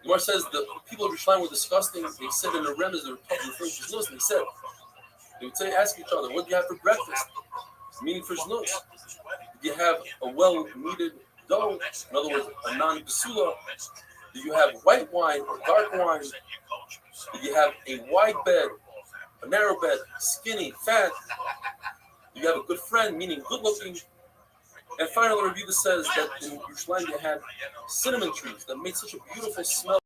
Gemara says the people of Restream were disgusting. They said in the Remes, they were referring to Shnus, and they said, they would say, ask each other, what do you have for breakfast? Meaning for Shnus. Do you have a well-kneaded dough? In other words, a non-basula? Do you have white wine or dark wine? Do you have a wide bed, a narrow bed, skinny, fat? Do you have a good friend, meaning good-looking? And finally, Rabbi Yehuda says that in Yerushalayim you had cinnamon trees that made such a beautiful smell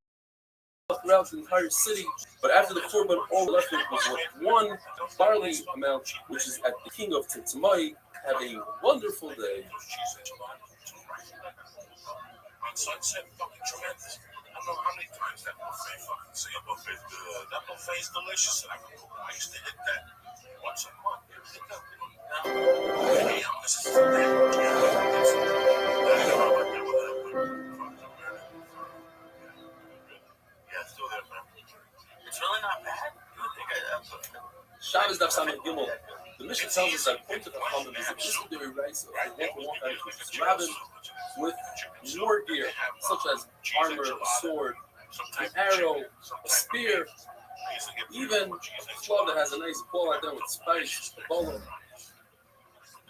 throughout the entire city. But after the Korban, all left with was one barley amount, which is at the king of Tzimtzumai. Have a wonderful day. Sunset fucking tremendous. I don't know how many times that buffet fucking say a buffet's good. That buffet is delicious, and I used to hit that once a month. Damn, this is yeah, it's still there, man. It's really not bad. Shabbos Daf Samech Gimel. The Mishnah tells us that according to the Chachamim, is that this would be a right of one kind of rabbin with war gear, such as armor, a sword, an arrow, a spear, even a club that has a nice ball out there with spikes, a bolo.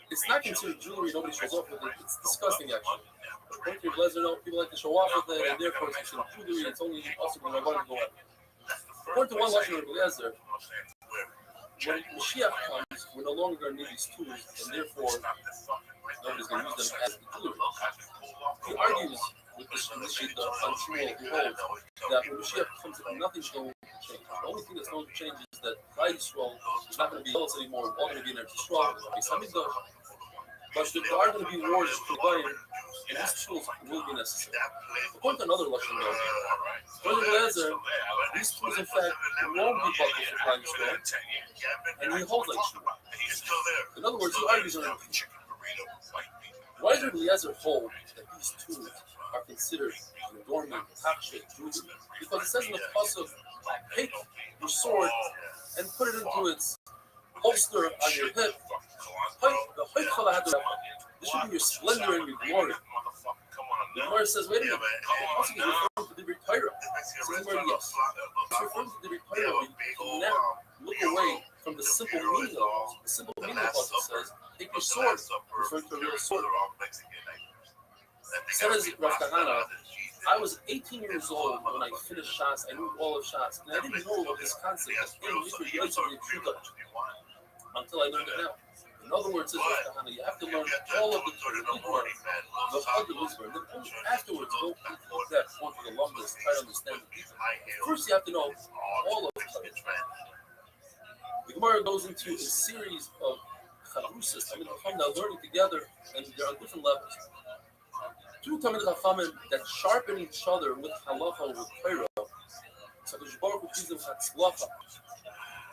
It's not considered jewelry, nobody shows off with it. It's disgusting, actually. According to Blazer, people like to show off with it, and therefore it's considered jewelry. It's only also when I want to go out. According to one Lashon of Blazer, when Mashiach comes, we're no longer going to need these tools, and therefore nobody's going to use them as the jewelry. He argues with this Shita on Shmuel, who holds that when Mashiach comes, nothing's going to change. The only thing that's going to change is that Klal Yisrael is not going to be adults anymore. We're all going to be in Eretz Yisrael. But there are going to be wars to buy, and these tools will be necessary. According to another Lashon, according to Blazer, these tools, in fact, won't be buckled for Klal Yisrael, and he holds like Shmuel. In other words, he argues on it. Why does Eliezer hold that these tools are considered an adornment, takshet, jewelry? Because it says in the pasuk, take your sword and put it into its holster on your hip. This should be your splendor and your glory. The Gemara says, wait a minute, the pasuk is referring to the Torah. Says the Gemara, yes. It's referring to the Torah. We can now look away from the simple meaning of it. The simple meaning of the pasuk says, take your sword, referring to a real sword. Says Rav Kahana, I was 18 years old when I finished Shas. I knew all of Shas, and I didn't know about this concept of in relates to the Pshuta until I learned it now. In other words, says Rav Kahana, you have to learn all of the Torah, the Chag and then only afterwards go into depth, go to the lumbus, try to understand the people. First, you have to know all of the Torah. The Gemara goes into a series of Chavrusas. I mean, they're learning together, and they're on different levels. Two Talmidei Chachamim that sharpen each other with halacha, with Torah, so the Baruch Hu gives them hatzlacha,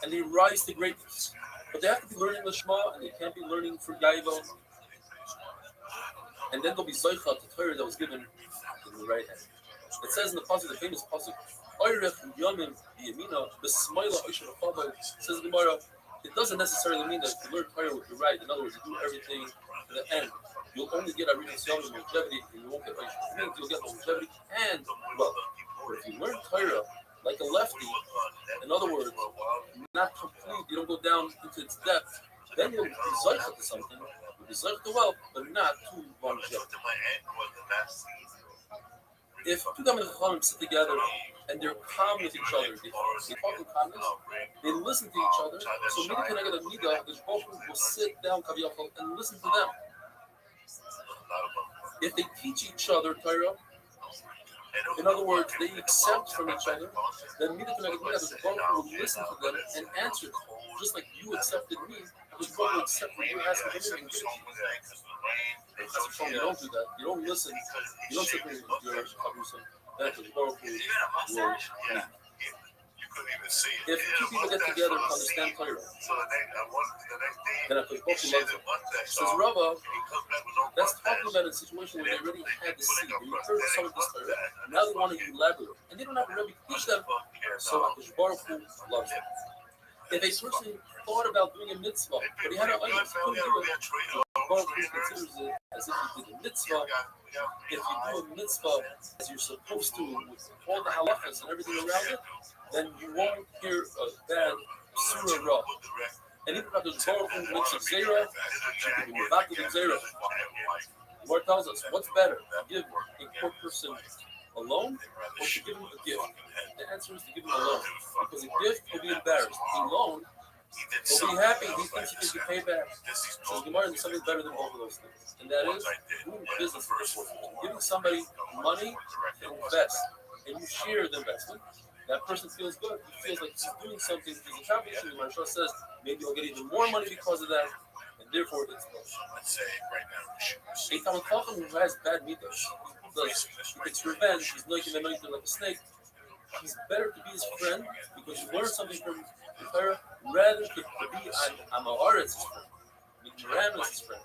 and they rise to greatness. But they have to be learning Lishma, and they can't be learning for Gaiva. And then they'll be Zoicha to Torah that was given in the right hand. It says in the pasuk, the famous pasuk, Oyrech Yamim B'Yamina B'Smaila Isher Chava. Says the Gemara, it doesn't necessarily mean that you learn Torah with your right. In other words, you do everything to the end. You'll only get a reading Yom longevity, and you won't get Oishah. It means you'll get longevity and wealth. But if you learn Torah like a lefty, in other words, not complete, you don't go down into its depth, then you'll be Zoicha to something. You'll be Zoicha to wealth, but not to longevity. If two Talmidei Chachamim sit together and they're calm with each other, they talk in calmness, they listen to each other, so Midah Keneged Midah, the Baruch Hu will sit down Kaviyachol and listen to them. If they teach each other Torah, in other words, they accept from each other, then Midah Keneged Midah, the Baruch Hu will listen to them and answer them, just like you accepted me, the Baruch Hu will accept what you asked me to do. You don't do that. You don't listen. You don't take your Chavrusa. That's the Baruch Hu will lead. If two people get together to understand Torah, then if the Baruch Hu loves them. Says Rava, that's talking about a situation where they already had the seed. They heard some of this Torah, now they want to elaborate. And they don't have a Rebbe to teach them, so the Baruch Hu loves them. If a person thought about doing a mitzvah, but he had an item, he couldn't do it, the Baruch Hu considers it as if he did a mitzvah, if you do a mitzvah as you're supposed to, with all the halachas and everything around it, then you won't hear a bad surah ra. And even if there's Baruch Hu makes a zera, the Lord tells us, what's better, to give a poor person alone or to give him a gift? The answer is to give him alone. Because a gift, he'll be embarrassed. Alone, he'll be happy, he thinks he can pay back. So the Gemara is something better than both of those things. And that is doing business. Giving somebody money to invest, and you share the investment. That person feels good. He feels like he's doing something, he's accomplishing. The Marshal says maybe he'll get even more money because of that, and therefore it's good. A Talmud Chacham who has bad midas, he takes revenge, he's making the money like a snake. He's better to be his friend because you learn something from the Torah rather than to be an Amaret's friend, Miran's his friend,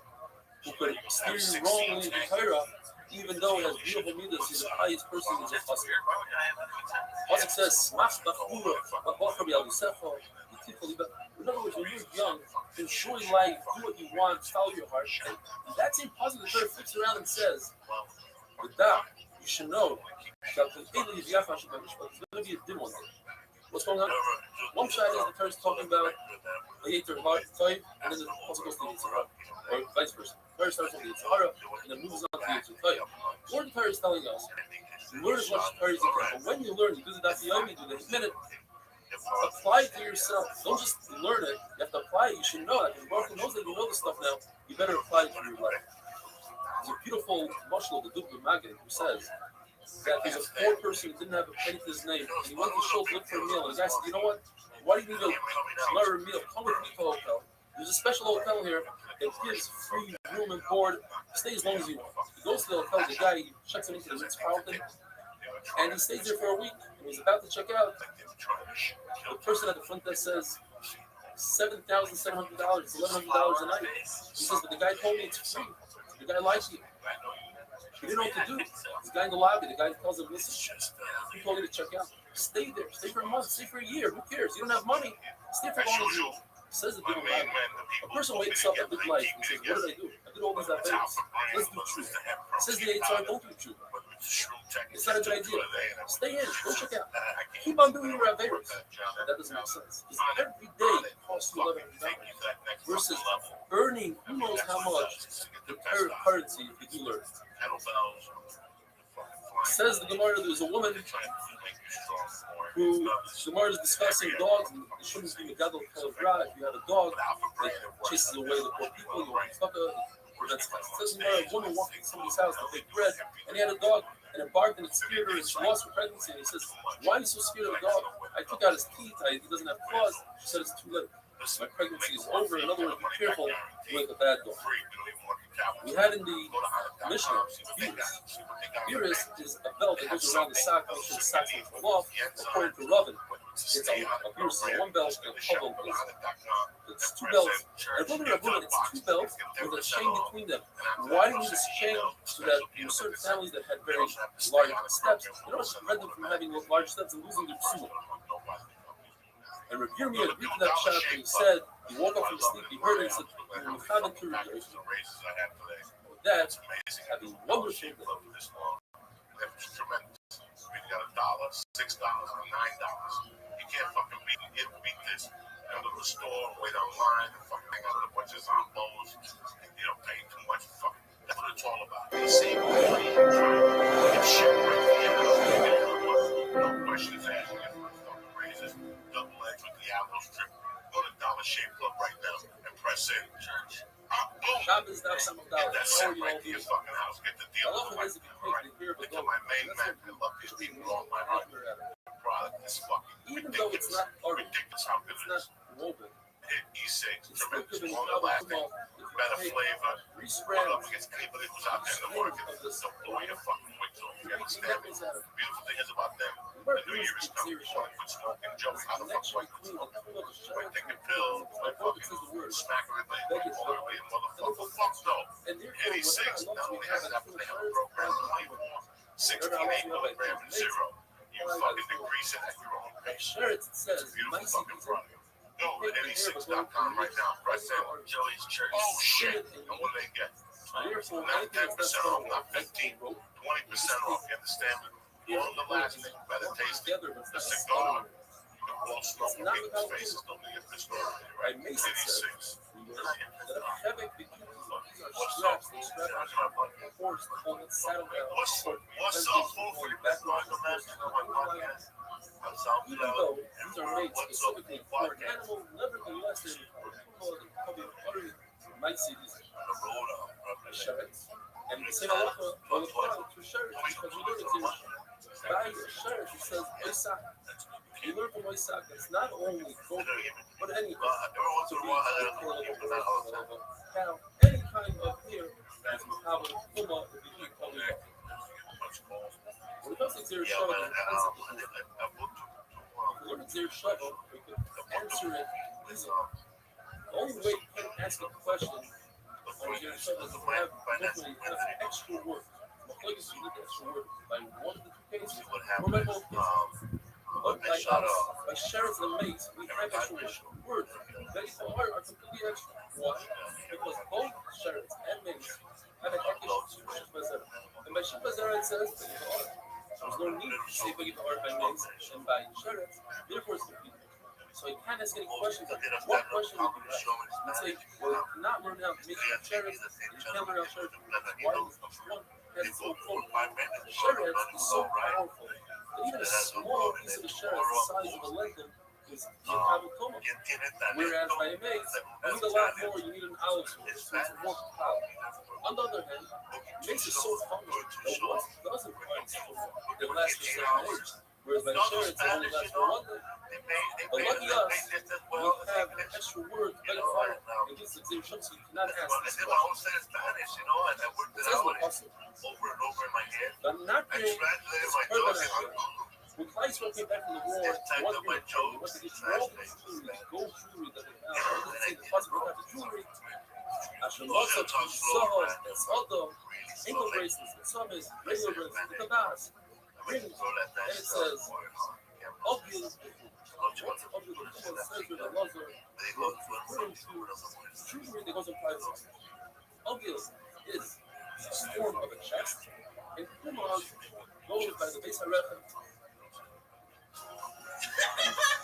who could steer you wrongly in the Torah, even though he has beautiful midas, he's the highest person in the Pasuk. Pasuk says, in other words, when you're young, enjoy life, do what you want, follow your heart. And that same positive the Torah flips around and says, with that, you should know that there's going to be a din one day. What's going on? One side is the Torah is talking about the Yetzer Hara, and then the Pasuk goes to the Yetzer Hara, or vice versa. The Torah starts with the Yetzer Hara, and then moves on to the Yetzer Hara. What the Torah is telling us, learn as much Torah as you can. But when you learn, you do the Daf Yomi, do the minute, apply it to yourself. Don't just learn it. You have to apply it. You should know it. Because Baruch Hu knows that you know this stuff now. You better apply it to your life. There's a beautiful mashal, the Dubbe Maggid, who says that there's a poor person who didn't have a penny to his name, and he went to Shul to look for a meal. And the guy said, "You know what? Why do you need another meal? Come with me to a hotel. There's a special hotel here that gives free room and board. Stay as long as you want." He goes to the hotel. The guy checks him into the Ritz-Carlton, and he stays there for a week. And he's about to check out. The person at the front desk says, $7,700, $1,100 a night. He says, but the guy told me it's free. The guy lied to you. He didn't know what to do. This guy in the lobby, the guy tells him, listen, he told you to check out. Stay there. Stay for a month. Stay for a year. Who cares? You don't have money. Stay for as long as you want. Says the Bible. A person wakes up at midlife and says, what did I do? I did all these activities. Let's do truth. Says the HR, don't do truth. It's not a good idea. Stay in. Go check out. Keep on doing your activities. That doesn't make sense. Because every day costs you $1,100 versus earning who knows how much the currency if you learn. Says the Gemara, there's a woman who, the Gemara is discussing dogs, and it shouldn't be a gadol kavra. If you have a dog that chases away the poor people, you want to fuck her. It says the Gemara, a woman walked into somebody's house to bake bread, and he had a dog, and it barked and it scared her, and she lost her pregnancy. And he says, why are you so scared of the dog? I took out his teeth, he doesn't have claws. She said, it's too late. My pregnancy is over. In other words, be careful with a bad dog. We had in the Mishnah, Biris is a belt that goes around the sock, make sure the sock doesn't fall off. According to Ravin, it's a Biris is one belt, and a Chavel is it's two belts. And according to Ravin, it's two belts with a chain between them. Why do you need this chain? So that there were certain families that had very large steps, in order to prevent them from having large steps and losing their psuah. And Rav Yirmiyah agreed to that shot, and he said, he woke up from sleep, he heard it, and he said, you will have it to rejoice. With that, have a wonderful day. It's tremendous. We got $1, $6, $9. You can't fucking beat this. You go to the store, wait online, and fucking hang out with a bunch of zombos, and you don't pay too much. Fucking, that's what it's all about. The same way you try to get shit right. No questions asked. Raises, double edged with Diablo strip. Go to Dollar Shave Club right now and press in. Church. Shabbos now, some of that. Get that set right to your fucking house. Get the deal. I love the ways that you take the Look at my main man. I love these people with all my heart. The product is fucking even though it's not ridiculous how good it is. Woven. E6, tremendous, longer lasting, better flavor. Hold up against anybody who's out there in the market. Don't blow your fucking wigs off. You understand me? The beautiful thing is about them. The new year is coming. So I quit smoking, jokes, how the fuck do I quit smoking? Quit taking pills, quit fucking smacking my leg, all the way in motherfucker. Fuck no. E6 not only has that, but they have a program of flavor. 16, 8 milligrams, and 0. You fucking decrease it at your own pace. It says, It's a beautiful fucking product. Go to 86.com right now. Press in Joey's Church. Oh shit! And what do they get? Therefore, Not anything 10% that's off, not not 15, 20% off. You understand? Long the lasting, better tasting. The cigar, the wall smoke of people's faces don't get this story. by Mason says, 86. that a Quebec bikini are What's up? straps, they strap on a horse on the saddle down. What's up, fool? For your best rock of man on my podcast. On Even SoundCloud. though these are made What's up, specifically fool for an podcast? animal, nevertheless, they probably utterly might see these On the road, shirts. And the same halacha for the product for shirts, because we learn it buy a shirt, it says Isaac. You learn from Isaac that's not only gold, but any every once in a while, I don't know. cow, any kind of hair that's how it come up with the color. When it comes to zero Yeah, shuttle, man. I booked if you learn zero shuttle, we can answer it easily. The only way you can ask a question on zero shuttle is to have extra work. You need extra work by one of the two cases, or by both cases. But by us, by sheriffs and mates, we have extra words. That is are completely extra. Why? Because both sheriffs and mates have an extra shipazar. And by shipazar it says there's no need to say big art by mates and by sheriffs. Therefore, it's complete. So you can't ask any questions. What question would you ask? You'd say, well, you cannot learn out mates and sheriffs, and you can't learn out sheriffs. Why is one has so full? Sheriffs is so powerful. Even a small piece of the shell the size of a lentil is coma. Whereas by a mace, you need a lot more, you need an olive sword, so it's more power. On the other hand, mace is so powerful that once it doesn't rise, it lasts for 7 days. Whereas by the shell, it only lasts for 1 day. But lucky us, we have an extra word, better fire, and gives the zero shot, so you cannot ask this question. It says what also. But not being when Kleistra came back from the war, one year ago, he went to get all the jewelry, gold jewelry that they found. He didn't say the husband got the jewelry. Ashimosa, Zahas, and Saldo, ankle bracelets, and some is regular bracelets, the kabas, rings, and it says, Obvious, what's obvious, the says with a laser, jewelry that goes in private. Obvious is the form of a chest, and Kumar goes by the base of reference.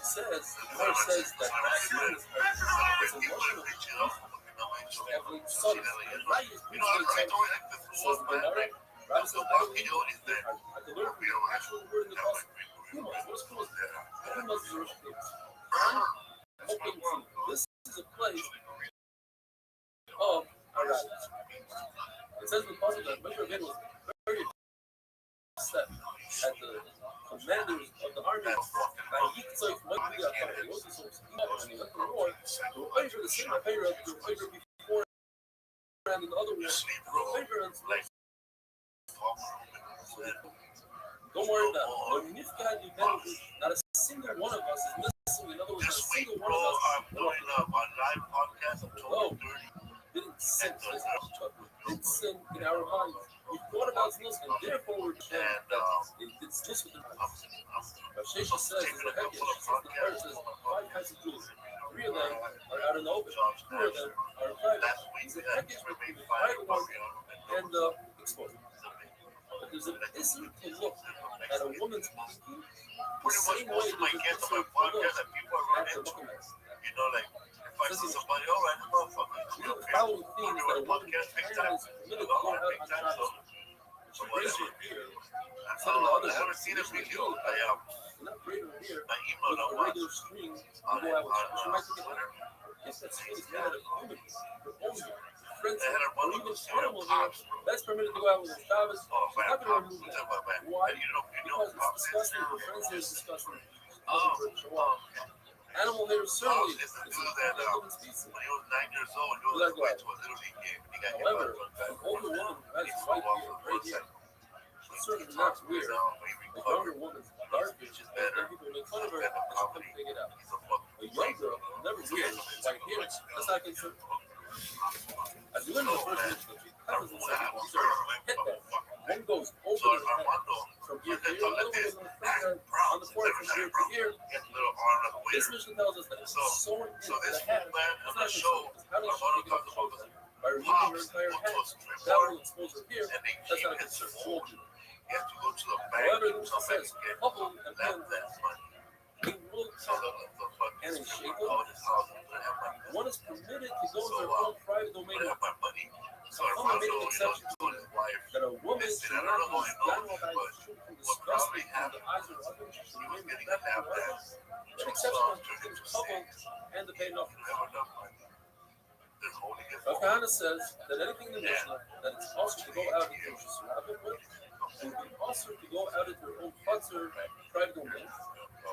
Says, the verse says that humans are emotional. Every son and light is says the Gemara. Rabbi says, I can learn from the actual word in the Bible. Humans, what's called humans is rich things. Hoping to. This is a place of Arabians. It says in the Bible that Moshe Rabbeinu was very upset at the commanders of the army. He went to war. They were fighting for the same Apera they were fighting before and in the other war. Don't worry about it. Not a single one of us is missing. In other words, not a single one of us didn't sin. Didn't sin in our minds. We thought about this, and therefore we're it's just with the Shesha says, is the heck, the Torah says 5 kinds of jewels. 3 of them are out in the open. 2 of them are private. He's a package between the private one and the exposed. But there's an instant to look at a woman's pinky the same way there's an instant to look at the bucket. Says the following things that a woman is permitted to go out on Shabbos. She raised her ear. Some of the others seen it before. Not braid her hair with a regular string to go out with. She might take it. If that string is made out of human, her own friends, or even animal hair, that's permitted to go out with Shabbos. She's not going to remove that. Why? Because it's disgusting. Her friends hair is disgusting. Animal hair certainly is a living species. When he was 9 years old, he was going to a little league game. However, an older woman who has white hair, gray hair, it's certainly not weird. A younger woman's dark hair, then people make fun of her and she couldn't figure it out. A young girl never wears white hair. That's not considered. As you learn in the first mission, happens in second one. Hit that. One goes over the head from ear to ear. Another one goes on the forehead from ear to ear. This mission tells us that it's sewn into the head. It's not controlled. How does she take it off the shoulders? By removing her entire head. that will expose her here. That's not a concern. She won't do that. You have to go to the bank. However, Do this something says to get couple and that men money. they will So the fucking and in shape all this house, I have money. one is permitted to go to their own private domain. I have my money. So I'm gonna make an exception to his wife. that a woman Listen, should I don't not know be how done it with knows, should be what disgusting probably in the happened eyes of her husband. She should he was remain getting respectful a of her nap husband. An exception between the couple and the paid off. Never done money. They're holding it. Rav Kahana says that anything in the Mishnah that it's also to go out into Rosh Hashanah with, it would be also to go out into her own chutzner, private domain.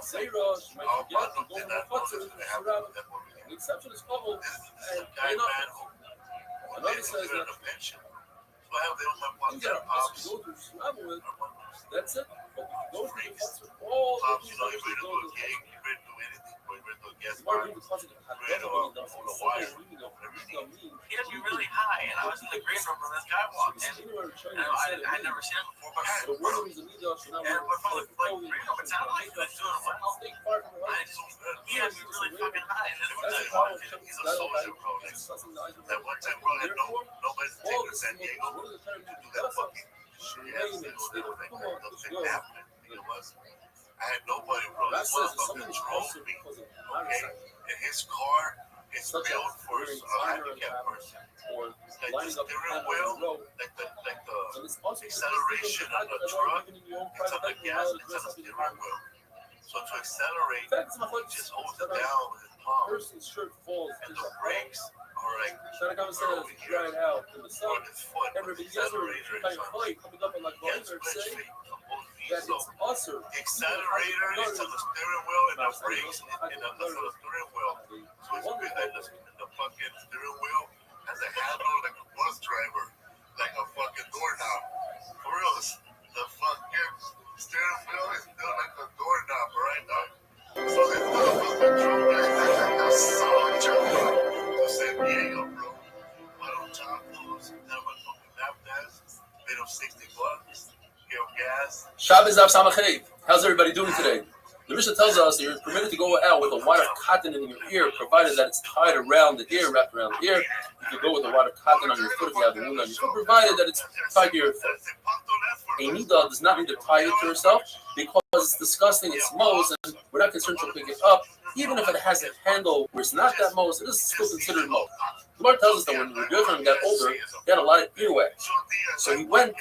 Seirah, she might forget and go from her chutzner into Rosh Hashanah. The exception is couple and paid off. Another says that you get a person to go to Rosh Hashanah with, that's it. But if you go to the chutzner, all the things that you go to the chutzner. He had to be really high, and I was in the green room when this guy walked in. I'd never seen him before, but and my father, green room, it sounded like he was doing well. He had to be really fucking high, and then He's a soldier, bro. That one time, bro, that nobody's taking to San Diego to do that fucking shit. Nothing happened. You know what? I had nobody, bro. This motherfucker drove me, okay? And his car is built for a handicapped person. Like the steering wheel, like the acceleration of the truck, it's on the gas, it's on the steering wheel. So to accelerate, he just holds it down with his palm. Person's shirt falls And the brakes are like Seneca says dried out in the sun. on his foot. Everybody The else accelerator is is on coming up and like He has saying stretch feet on both feet. that So it's usher. the accelerator is on the steering wheel and the brakes and on the steering wheel. So it's good that the fucking steering wheel has a handle like a bus driver, like a fucking doorknob. For real, the fucking steering wheel is built like a doorknob, right, dog? So this motherfucker drove like a soldier to San Diego, bro. Went on tacos, had my fucking nap dance, paid him $60, gave him gas. Shabbos Av Samachet. How's everybody doing today? The Mishnah tells us that you're permitted to go out with a wad of cotton in your ear, provided that it's tied around the ear, wrapped around the ear. You can go with a wad of cotton on your foot if you have a wound on your foot, provided that it's tied to your foot. A nida does not need to tie it to herself because it's disgusting, it's Mos, and we're not concerned she'll pick it up. Even if it has a handle where it's not that Mos, it is still considered Mos. The Gemara tells us that when Rebbe got older, he had a lot of earwax. So he went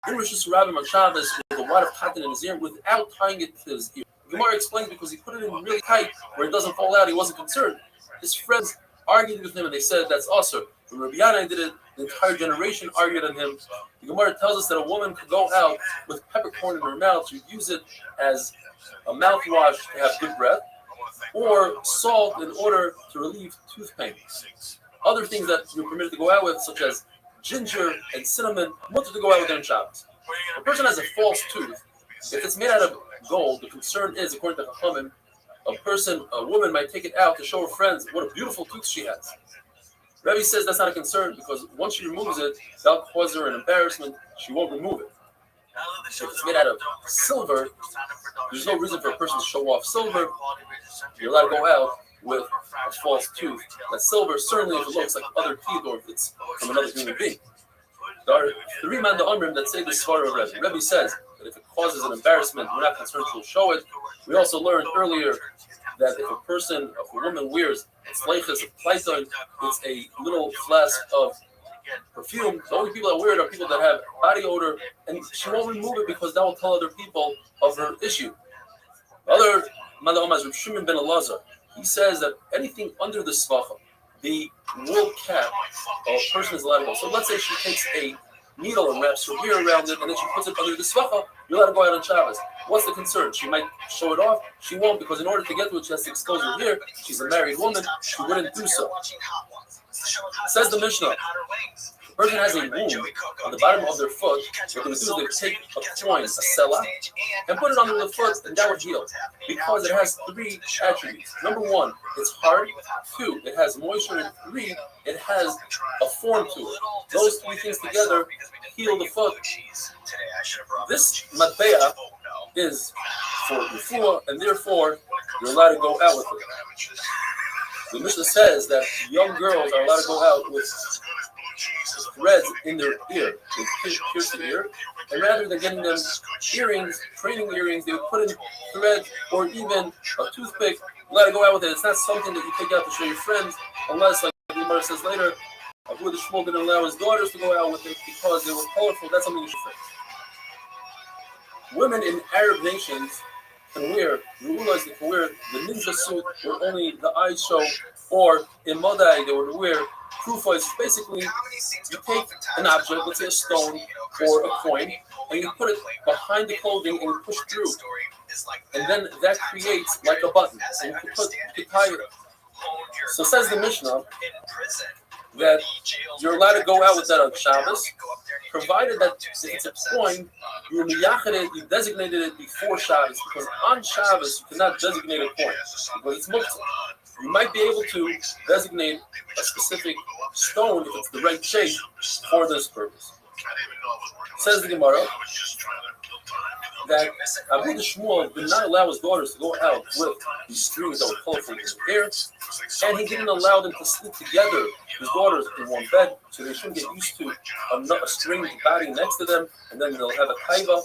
in Rosh Hashanah on Shabbos with a wad of cotton in his ear without tying it to his ear. The Gemara explains because he put it in really tight where it doesn't fall out, he wasn't concerned. His friends argued with him and they said that's also. When Rabbi Yanai did it, the entire generation argued on him. The Gemara tells us that a woman could go out with peppercorn in her mouth. She'd use it as a mouthwash to have good breath, or salt in order to relieve tooth pain. Other things that you're permitted to go out with, such as ginger and cinnamon, much to go out with on Shabbos. If a person has a false tooth, if it's made out of gold, the concern is, according to Chachamim, a woman might take it out to show her friends what a beautiful tooth she has. Rebbe says that's not a concern because once she removes it, that'll cause her an embarrassment. She won't remove it. If it's made out of silver, there's no reason for a person to show off silver. You're allowed to go out with a false tooth. That's silver, certainly if it looks like other teeth or if it's from another human being. There are three Manda Amrim that say this svara of Rebbe. Rebbe says that if it causes an embarrassment, we're not concerned she'll show it. We also learned earlier that if a woman wears tzleiches of pleiton, it's a little flask of perfume. The only people that wear it are people that have body odor, and she won't remove it because that will tell other people of her issue. The other Manda Amrim is Reb Shimon ben Elazar. He says that anything under the svacha, the wool cap, a person is allowed to go. So let's say she takes a needle and wraps her ear around it, and then she puts it under the svacha, you're allowed to go out on Shabbos. What's the concern? She might show it off. She won't, because in order to get to it, she has to expose her ear. She's a married woman. She wouldn't do so. Says the Mishnah, the person has a wound on the bottom of their foot. What they're going to do is they take a coin, a selah, and put it under the foot, and that would heal. Because it has three attributes. Number one, it's hard. Two, it has moisture. And three, it has a form to it. Those three things together heal the foot. This matbea is for refuah, and therefore you're allowed to go out with it. The Mishnah says that young girls are allowed to go out with threads in their ear. They pierce the ear, and rather than getting them earrings, training earrings, they would put in threads or even a toothpick. Let it go out with it. It's not something that you take out to show your friends, unless, like the Gemara says later, Abu the Shmuel didn't allow his daughters to go out with it because they were colorful. That's something you should fix. Women in Arab nations can wear, you realize they can wear the ninja suit where only the eyes show, or in Madai they would wear kufas. Basically, you take an object, let's say a stone or a coin, and you put it behind the clothing and you push through. And then that creates like a button. And you can tie it. So says the Mishnah that you're allowed to go out with that on Shabbos, provided that if it's a coin, you designated it before Shabbos, because on Shabbos you cannot designate a coin, because it's muktzah. You might be able to designate a specific stone if it's the right shape for this purpose. Says the Gemara that Abu the Shmuel did not allow his daughters to go out with these strings that were colorful in their hair, and he didn't allow them to sleep together, his daughters, in one bed, so they shouldn't get used to a string body next to them, and then they'll have a taiva.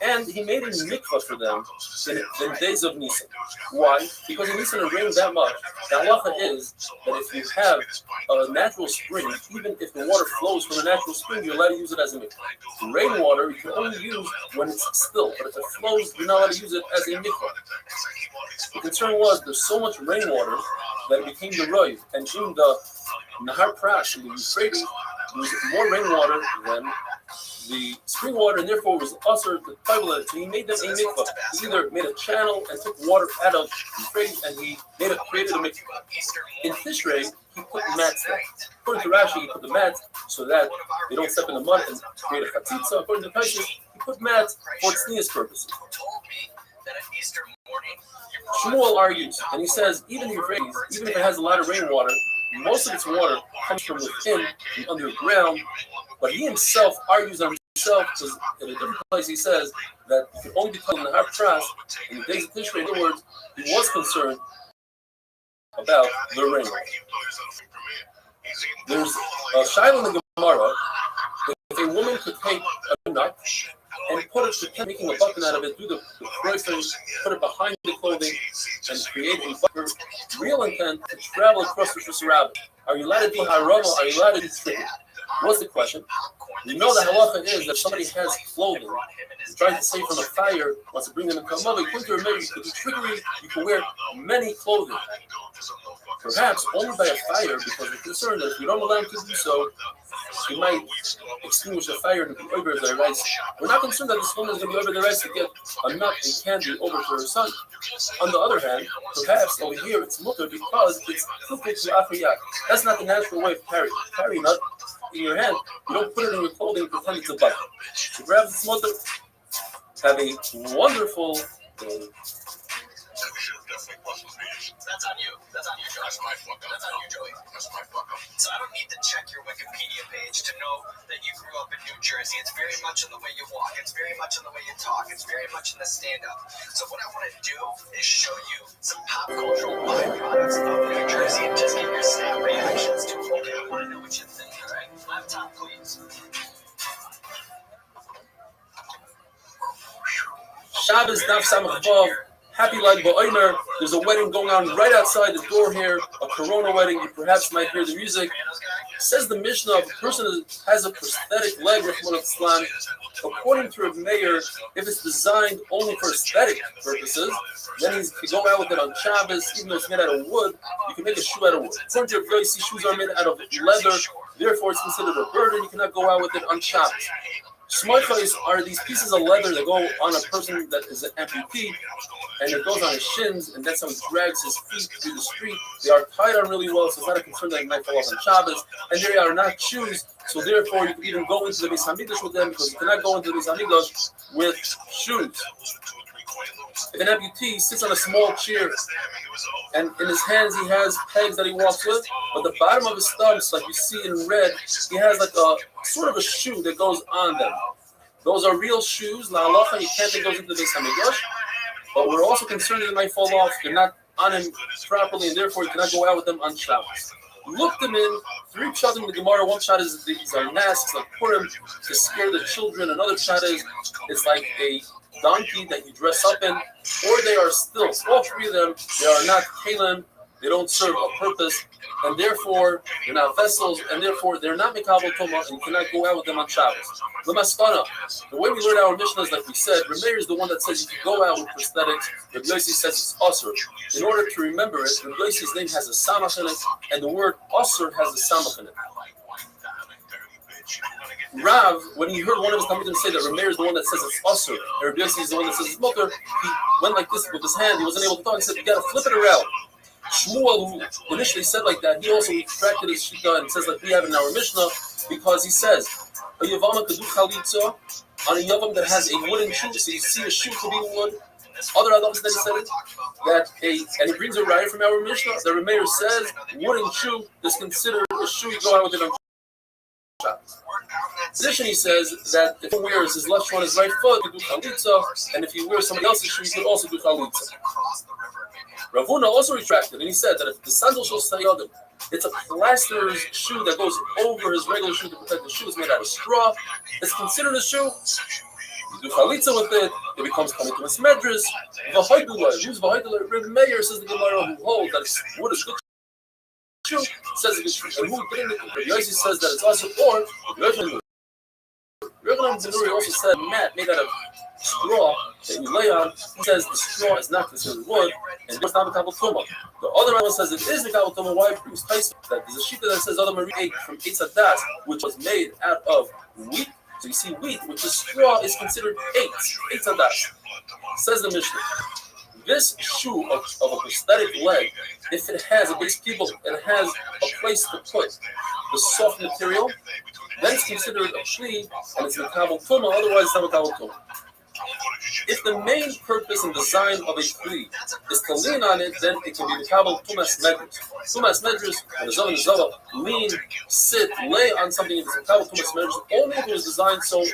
And he made a mikvah for them in the days of Nisan. Why? Because in Nisan it rained that much. The halacha is that if you have a natural spring, even if the water flows from a natural spring, you're allowed to use it as a mikvah. Rainwater you can only use when it's still, but if it flows, you're not allowed to use it as a mikvah. The concern was there's so much rainwater that it became the roiv, and in the Nahar Prash, in the Euphrates, there was more rainwater than the spring water, and therefore it was usher to Bible. So he made them a mikvah. He either made a channel and took water out of the Euphrates, and he created a mikvah. In Tishrei, he put mats there. According to Rashi, he put the mats so that they don't step in the mud and create a chatzitza. According to Taishas, he put mats for tznius purposes. Shmuel argues, and he says, even in Euphrates, even if it has a lot of rainwater, most of its water comes from within, from underground. But he himself argues on himself, because in a different place he says that it could only be called in the Har Pras in the days of Tishrei. In other words, he was concerned about the rain. There's a shaila in the Gemara that if a woman could take a nut and put it, making a button out of it, do the croissant, put it behind the clothing, and create a button, real intent to travel across the Shusarabah. Are you allowed to do harama? Are you allowed to do tznius? What's the question? We know the halacha is that if somebody has clothing, trying to save from a fire, wants to bring them into a mother, you could do trickery, you can wear many clothing. Perhaps only by a fire, because we're concerned that if we don't allow him to do so, he might extinguish the fire and be over their rights. We're not concerned that this woman is going to be over their rights to get a nut and candy over to her son. On the other hand, perhaps over here it's mutter because it's kufik to afriyak. That's not the natural way of carrying. Carry a nut in your hand. You don't put it in your clothing and pretend it's a button. So grab this mutter. Have a wonderful day. That's on you. That's on you, Joey. That's my fuck up. That's on you, Joey. That's my fuck up. So I don't need to check your Wikipedia page to know that you grew up in New Jersey. It's very much in the way you walk. It's very much in the way you talk. It's very much in the stand-up. So what I want to do is show you some pop cultural byproducts of New Jersey and just get your snap reactions to it. Okay, I want to know what you think, all right? Laptop, please. Shabbos Daf Samach Vav. Happy Lag Ba'omer. There's a wedding going on right outside the door here, a Corona wedding. You perhaps might hear the music. Says the Mishnah, if a person has a prosthetic leg, Islam, according to a mayor, if it's designed only for aesthetic purposes, then he can go out with it on Shabbos, even though it's made out of wood. You can make a shoe out of wood. According to Rabbi, shoes are made out of leather, therefore it's considered a burden. You cannot go out with it on Shabbos. Smartphones are these pieces of leather that go on a person that is an amputee, and it goes on his shins, and that's how he drags his feet through the street. They are tied on really well, so it's not a concern that he might fall off on Shabbos, and they are not shoes, so therefore you can even go into the Beis Hamikdash with them, because you cannot go into the Beis Hamikdash with shoes. If an amputee sits on a small chair, and in his hands he has pegs that he walks with, but the bottom of his stumps, like you see in red, he has like a sort of a shoe that goes on them. Those are real shoes. La halacha, you can't take those into the Beis Hamikdash, but we're also concerned that they might fall off. They're not on him properly, and therefore you cannot go out with them on Shabbos. looked them in. 3 shots in the Gemara. One shot is these are masks like Purim to scare the children. Another shot is it's like a donkey that you dress up in, or they are stilts. All 3 of them, they are not kalim. They don't serve a purpose, and therefore they're not vessels, and therefore they're not mikabel tuma, and you cannot go out with them on Shabbos. The maskana, the way we learn our Mishnah is like we said. Remeir is the one that says you can go out with prosthetics. Rabbi Yossi says it's asur. In order to remember it, Rabbi Yossi's name has a samach in it, and the word asur has a samach in it. Rav, when he heard one of his talmidim say that Remeir is the one that says it's asur, and Rabbi Yossi is the one that says it's mutter, he went like this with his hand. He wasn't able to talk. He said, "You got to flip it around." Shmuel, who initially said like that, he also retracted his shita and says like we have in our Mishnah, because he says a yavam could do chalitza on a yavam that has a wooden shoe. So you see a shoe to be wood. Other adams then said it, and he brings a raya from our Mishnah. The Remeir says wooden shoe is considered a shoe you go out with it on Shabbos. In addition, he says that if he wears his left shoe on his right foot, he can do chalitza, and if he wears somebody else's shoe, he can also do chalitza. Rav Huna also retracted, and he said that if the sandal shows sayadim, it's a plasterer's shoe that goes over his regular shoe to protect the shoe. It's made out of straw. It's considered a shoe. You do chalitza with it, it becomes coming to a smedris. Who's v'haydula? Rabbi Meir says the Gemara who holds that wood is good shoe, says it's good shoe. And who didn't? Rabbi Yossi says that it's also or Rabbi Benuri also said mat made out of straw that you lay on. He says the straw is not considered wood, and it's not a kabel tuma. The other one says it is the kabel tuma. Why? Because Tyson, that there's a shita that says other Marie ate from Eitzadas, which was made out of wheat. So you see, wheat, which is straw, is considered Eitzadas. Says the Mishnah. This shoe of a prosthetic leg, if it has a base people, it has a place to put the soft material, then it's considered a shli, and it's a kabel tuma. Otherwise, it's not a kabel tuma. If the main purpose and design of a kli is to lean on it, then it can be the kabel tumas medrus. Tumas medrus, when the zavan zava lean, sit, lay on something, it's a kabel tumas medrus only if it was designed so. If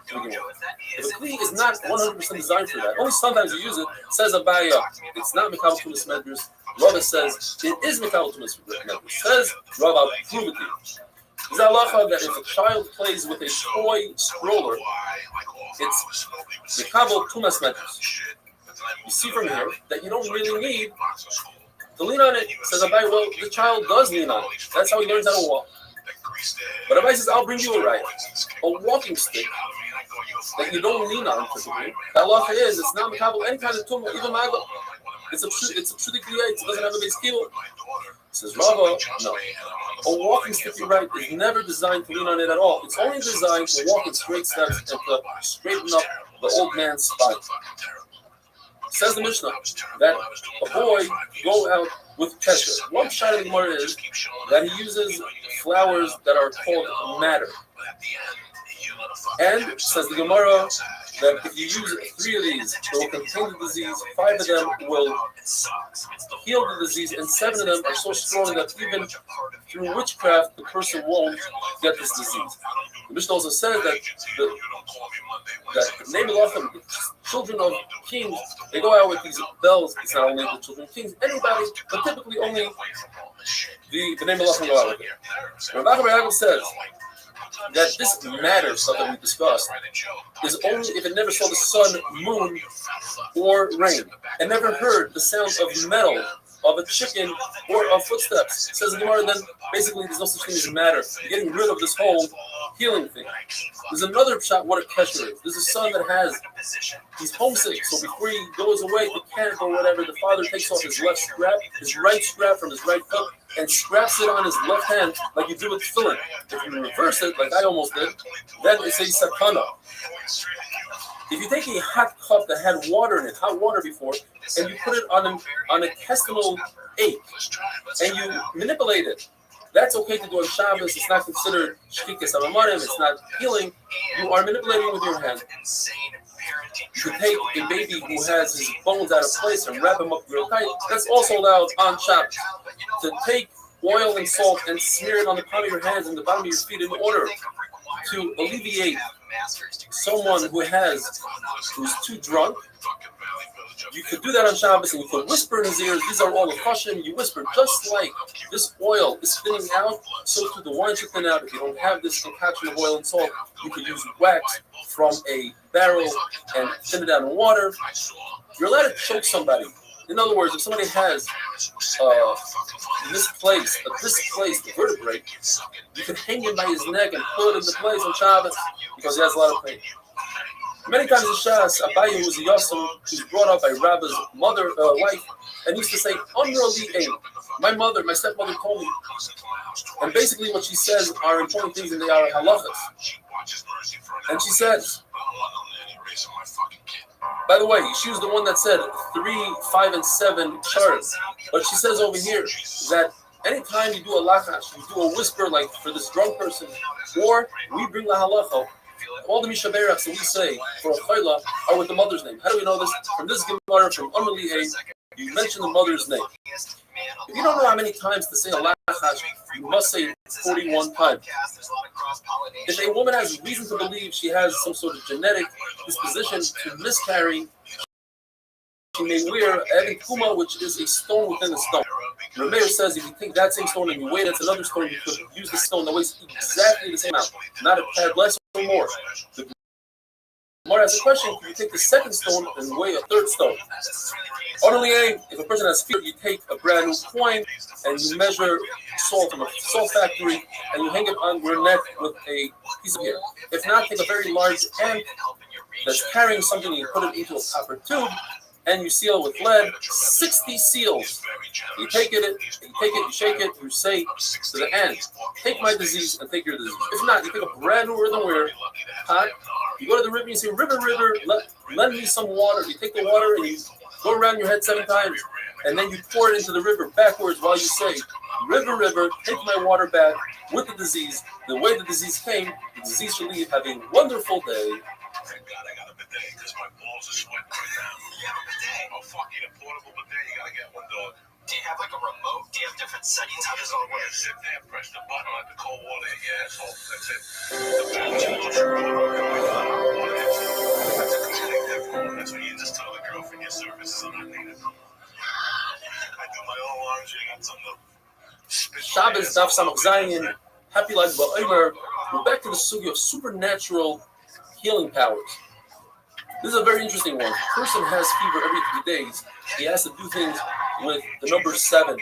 a kli is not 100% designed for that, only sometimes you use it. Says Abaya, it's not mikabel tumas medrus. Rava says it is mikabel tumas medrus. Says Rava, prove it to you. Is that halacha that if a child plays with a toy stroller, it's mikabel tumas medrus. You see from here that you don't really need to lean on it. Says Abai, well, the child does lean on it. That's how he learns how to walk. But Abai says, I'll bring you a walking stick that you don't lean on typically. The halacha is it's not mikabel any kind of tumah, even maga. It's a pshudik it doesn't have a base kilo. Says Rava, no. A walking stick, you're right, is never designed to lean on it at all. It's only designed to walk in straight steps and to straighten up the old man's spine. Says the Mishnah that a boy go out with kesher. One shot of the Gemara is that he uses flowers that are called madder. And says the Gemara that if you use 3 of these, they will contain the disease. 5 of them will heal the disease, and 7 of them are so strong that even through witchcraft, the person won't get this disease. The Mishnah also says that the name of the children of kings, they go out with these bells. It's not only the children of kings, anybody, but typically only the name of Allah go out with it. Rabbi Yaakov says that this matter stuff that we discussed is only if it never saw the sun, moon, or rain, and never heard the sound of metal, of a chicken, or of footsteps. Says the Gemara, then basically there's no such thing as matter. You're getting rid of this whole healing thing. There's another shot what a kesher is. There's a son that he's homesick, so before he goes away to camp or whatever, the father takes off his right strap from his right foot, and straps it on his left hand like you do with tefillin. If you reverse it, like I almost did, then it's a sakana. If you take a hot cup that had water in it, hot water before, and you put it on a intestinal ache, and you manipulate it, that's okay to do on Shabbos. It's not considered shkikas amamarim. It's not healing. You are manipulating with your hand. You can take a baby who has his bones out of place and wrap him up real tight. That's also allowed on Shabbos. To take oil and salt and smear it on the palm of your hands and the bottom of your feet in order to alleviate someone who's too drunk you could do that on Shabbos, and you could whisper in his ears. These are all the chashim. You whisper, just like this oil is thinning out, so too the wine should thin out. If you don't have this concoction of oil and salt, you could use wax from a barrel and thin it out in water. You're allowed to choke somebody. In other words, if somebody has misplaced the vertebrae, you can hang him by his neck and pull it into place on Shabbos because he has a lot of pain. Many times in Shas, Abaye was a Yosem who was brought up by Rabba's wife, and used to say, my stepmother told me. And basically what she says are important things and they are halachas. And she says, by the way, she was the one that said 3, 5, and 7 sharas. But she says over here that anytime you do a lachash, you do a whisper like for this drunk person, or we bring la halacha, all the mishaberachs that we say for a chayla are with the mother's name. How do we know this? From this Gemara from Amali A, you mention the mother's name. If you don't know how many times to say a lachash, you must say it 41 times. If a woman has reason to believe she has some sort of genetic disposition to miscarry, she may wear an kuma, which is a stone within a stone. The mayor says if you take that same stone and you weigh it, it's another stone, you could use the stone that weighs exactly the same amount, not a tad less or more. The Gemara has a question, can you take the second stone and weigh a third stone? Only if a person has fear, you take a brand new coin and you measure salt from a salt factory and you hang it on your neck with a piece of hair. If not, take a very large ant that's carrying something and you put it into a copper tube and you seal it with lead, 60 seals. You take it, you shake it, you say to the ant, take my disease and take your disease. If not, you take a brand new earthenware pot, you go to the river and you say, river, lend me some water. You take the water and you go around your head 7 times, and then you pour it into the river backwards while you say, river, take my water back with the disease. The way the disease came, the disease should leave. Have a wonderful day. Thank God I got a bidet because my balls are sweating right now. You have a bidet? Oh, fuck you. A portable bidet. You gotta get one, dog. Do you have like a remote? Do you have different settings? How does it all work? Sit there, press the button, let the cold water hit your asshole. That's it. The bathroom lotion water hits it. That's a connect that phone. That's when you just tell the girlfriend your services are not needed. I do my own laundry. I got some of the Shabbos Daf Samach Zayin. Happy Lag BaOmer. We're back to the sugi of supernatural healing powers. This is a very interesting one. A person has fever every 3 days. He has to do things with the number 7.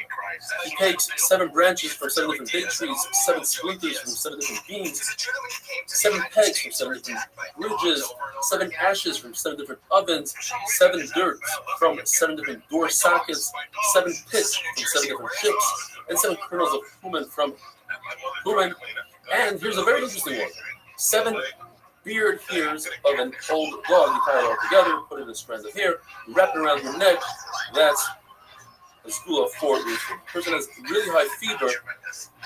He takes 7 branches from 7 different date trees, 7 splinters from 7 different beans, 7 pegs from 7 different bridges, 7 ashes from 7 different ovens, 7 dirt from 7 different door sockets, 7 pits from 7 different ships, and 7 kernels of cumin from cumin. And here's a very interesting one. 7 beard hairs of an old dog. You tie it all together, put it in a strand of hair, wrap it around your neck. That's a school of 4. If a person has really high fever,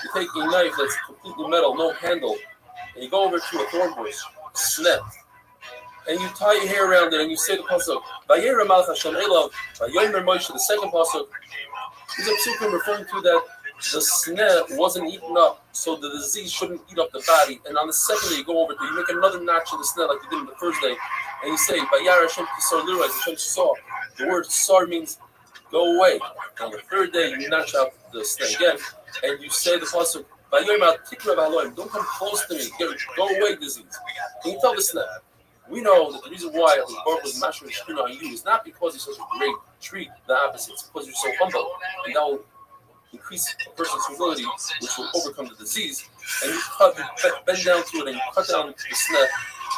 you take a knife that's completely metal, no handle, and you go over to a thorn bush, snap, and you tie your hair around it, and you say the pasuk, Vayera Malach Hashem Elav, Vayomer Moshe, the second pasuk. These are psukim referring to that the sneh wasn't eaten up, so the disease shouldn't eat up the body. And on the second day, you go over to, you make another notch in the sneh like you did on the first day, and you say, Vayar Hashem Kisar Liru, as Hashem saw. The word sar means go away. On the third day, you notch out the sneh again, and you say the pasuk, don't come close to me. Go away, disease. Can you tell the sneh? We know that the reason why Baruch was mashing Restream on you is not because he's such a great treat, the opposite. It's because you're so humble, and that will increase a person's humility, which will overcome the disease. And you bend down to it, and you cut down the sneh.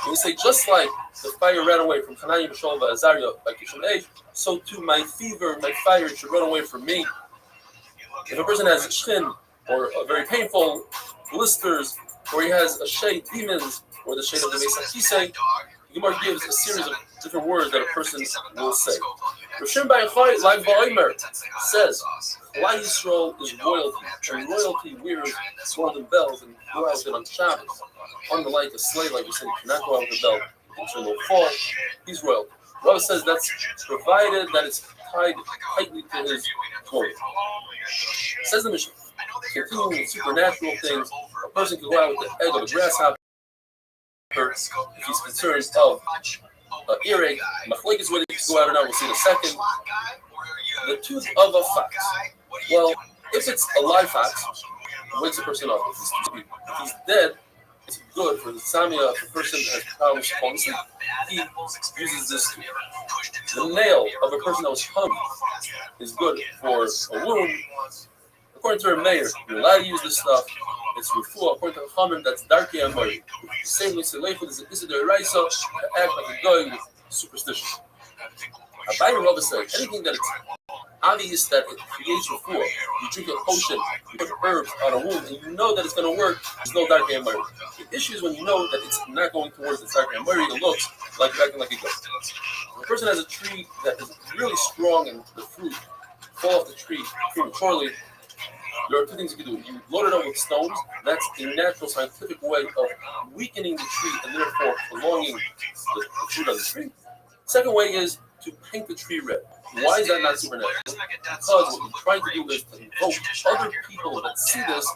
And you say, just like the fire ran away from Hanani, Mishael, and Azariah by Kishon Age, so too my fever, my fire should run away from me. If a person has a shchin, or a very painful blisters, or he has a shade, demons, or the shade of the Mesa Kisei, Gemara gives a series of different words that a person will say. Restream by Lag BaOmer says, Klal Yisrael is royalty, and royalty wears golden bells and go out on Shabbos. Unlike a slave, like we said, you cannot go out with a bell until no fall. He's royalty. Rabbi says that's provided that it's tied tightly to his clothing. Says the Mishnah, continuing with supernatural things, a person can go out with the egg of a grasshopper if he's concerned of earache. Machlekes is whether you can go out or not. We'll see in a second. The tooth of a fox. Well, if it's a live fox, wakes a person up. If he's dead, it's good for the samia. If the person has problems falling asleep, he uses this tooth. The nail of a person that was hung is good for a wound. According to our mayor, you're allowed to use this stuff. It's refuah. According to the Chaman, that's darkei amori. Same way Seleichud is an Isidore Raisa to act like a guy with superstition. Abayim Rava said anything that it's obvious that it creates refuah. You drink a potion, you put herbs on a wound, and you know that it's going to work. There's no darkei amori. The issue is when you know that it's not going to work. It's darkei amori. It looks like you're acting like a guy. When a person has a tree that is really strong and the fruit fall off the tree prematurely, there are two things you can do. You load it up with stones. That's a natural scientific way of weakening the tree and therefore prolonging the fruit of the tree. Second way is to paint the tree red. Why is that not supernatural? Because what you're trying to do is to invoke other people that see this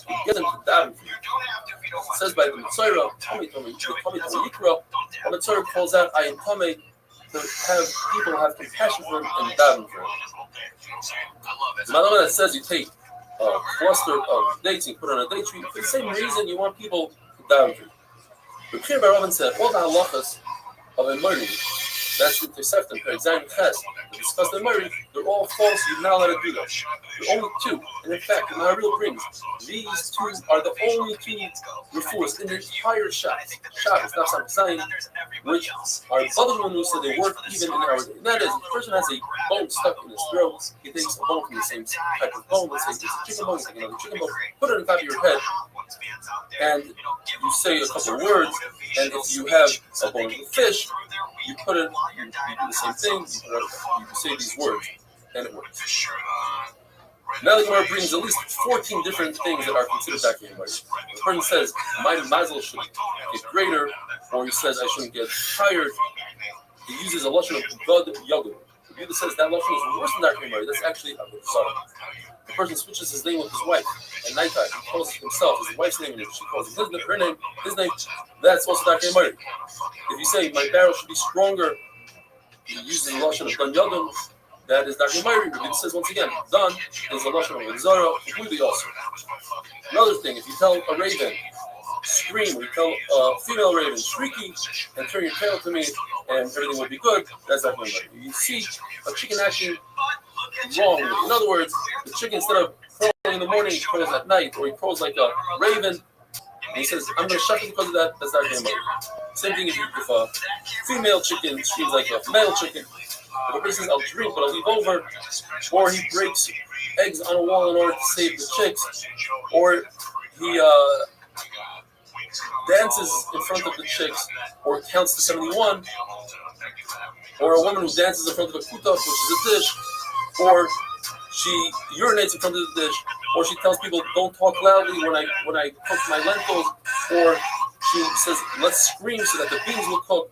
and get them to daven for you. It says by the Mitzvah, Tommy Yikra, when the Mitzvah calls out, I am Tommy, to have people have compassion for him and daven for him. The Malama that says you take a cluster of dates and you put it on a date tree for the same reason you want people to daven for you. The Pir Barovin said all the halachas of a murder, that's the Tosefta, Perek Zayin Ches, to discuss the murder, they're all false. You're not allowed to do that. There are only two, and in fact, the Maharil brings these two are the only two refuahs in the entire Shabbos, not some Zayin, which are other ones who said they work even in our day. That is, if a person has a bone stuck in his throat, he takes a bone from the same type of bone. Let's say it's a chicken bone, take another chicken bone, put it on top of your head, and you say a couple of words. And if you have a bone of a fish, you put it. You do the same thing. You say these words, and it works. Now the Gemara brings at least 14 different things that are considered darkei amori. The person says my mazel should get greater, or he says I shouldn't get tired. He uses a lashon of god yagud. The Buddha says that lashon is worse than darkei amori. That's actually a sorrow. The person switches his name with his wife at nighttime. He calls himself his wife's name, and she calls him her name, his name. That's also darkei amori. If you say my barrel should be stronger, he uses the lashon of dan yagud. That is darkei amori. It says once again, dan is the lashon of zara, completely also. Another thing, if you tell a raven, scream, or you tell a female raven, shrieky, and turn your tail to me, and everything will be good, that's darkei amori. You see a chicken acting wrong. In other words, the chicken, instead of crowing in the morning, he crows at night, or he crows like a raven, and he says, I'm going to shut you because of that, that's darkei amori. Same thing if a female chicken screams like a male chicken. If a person says, I'll drink, but I'll leave over, or he breaks eggs on a wall in order to save the chicks, or he dances in front of the chicks, or counts to 71, or a woman who dances in front of a kutaf, which is a dish, or she urinates in front of the dish, or she tells people, don't talk loudly when I cook my lentils, or she says, let's scream so that the beans will cook.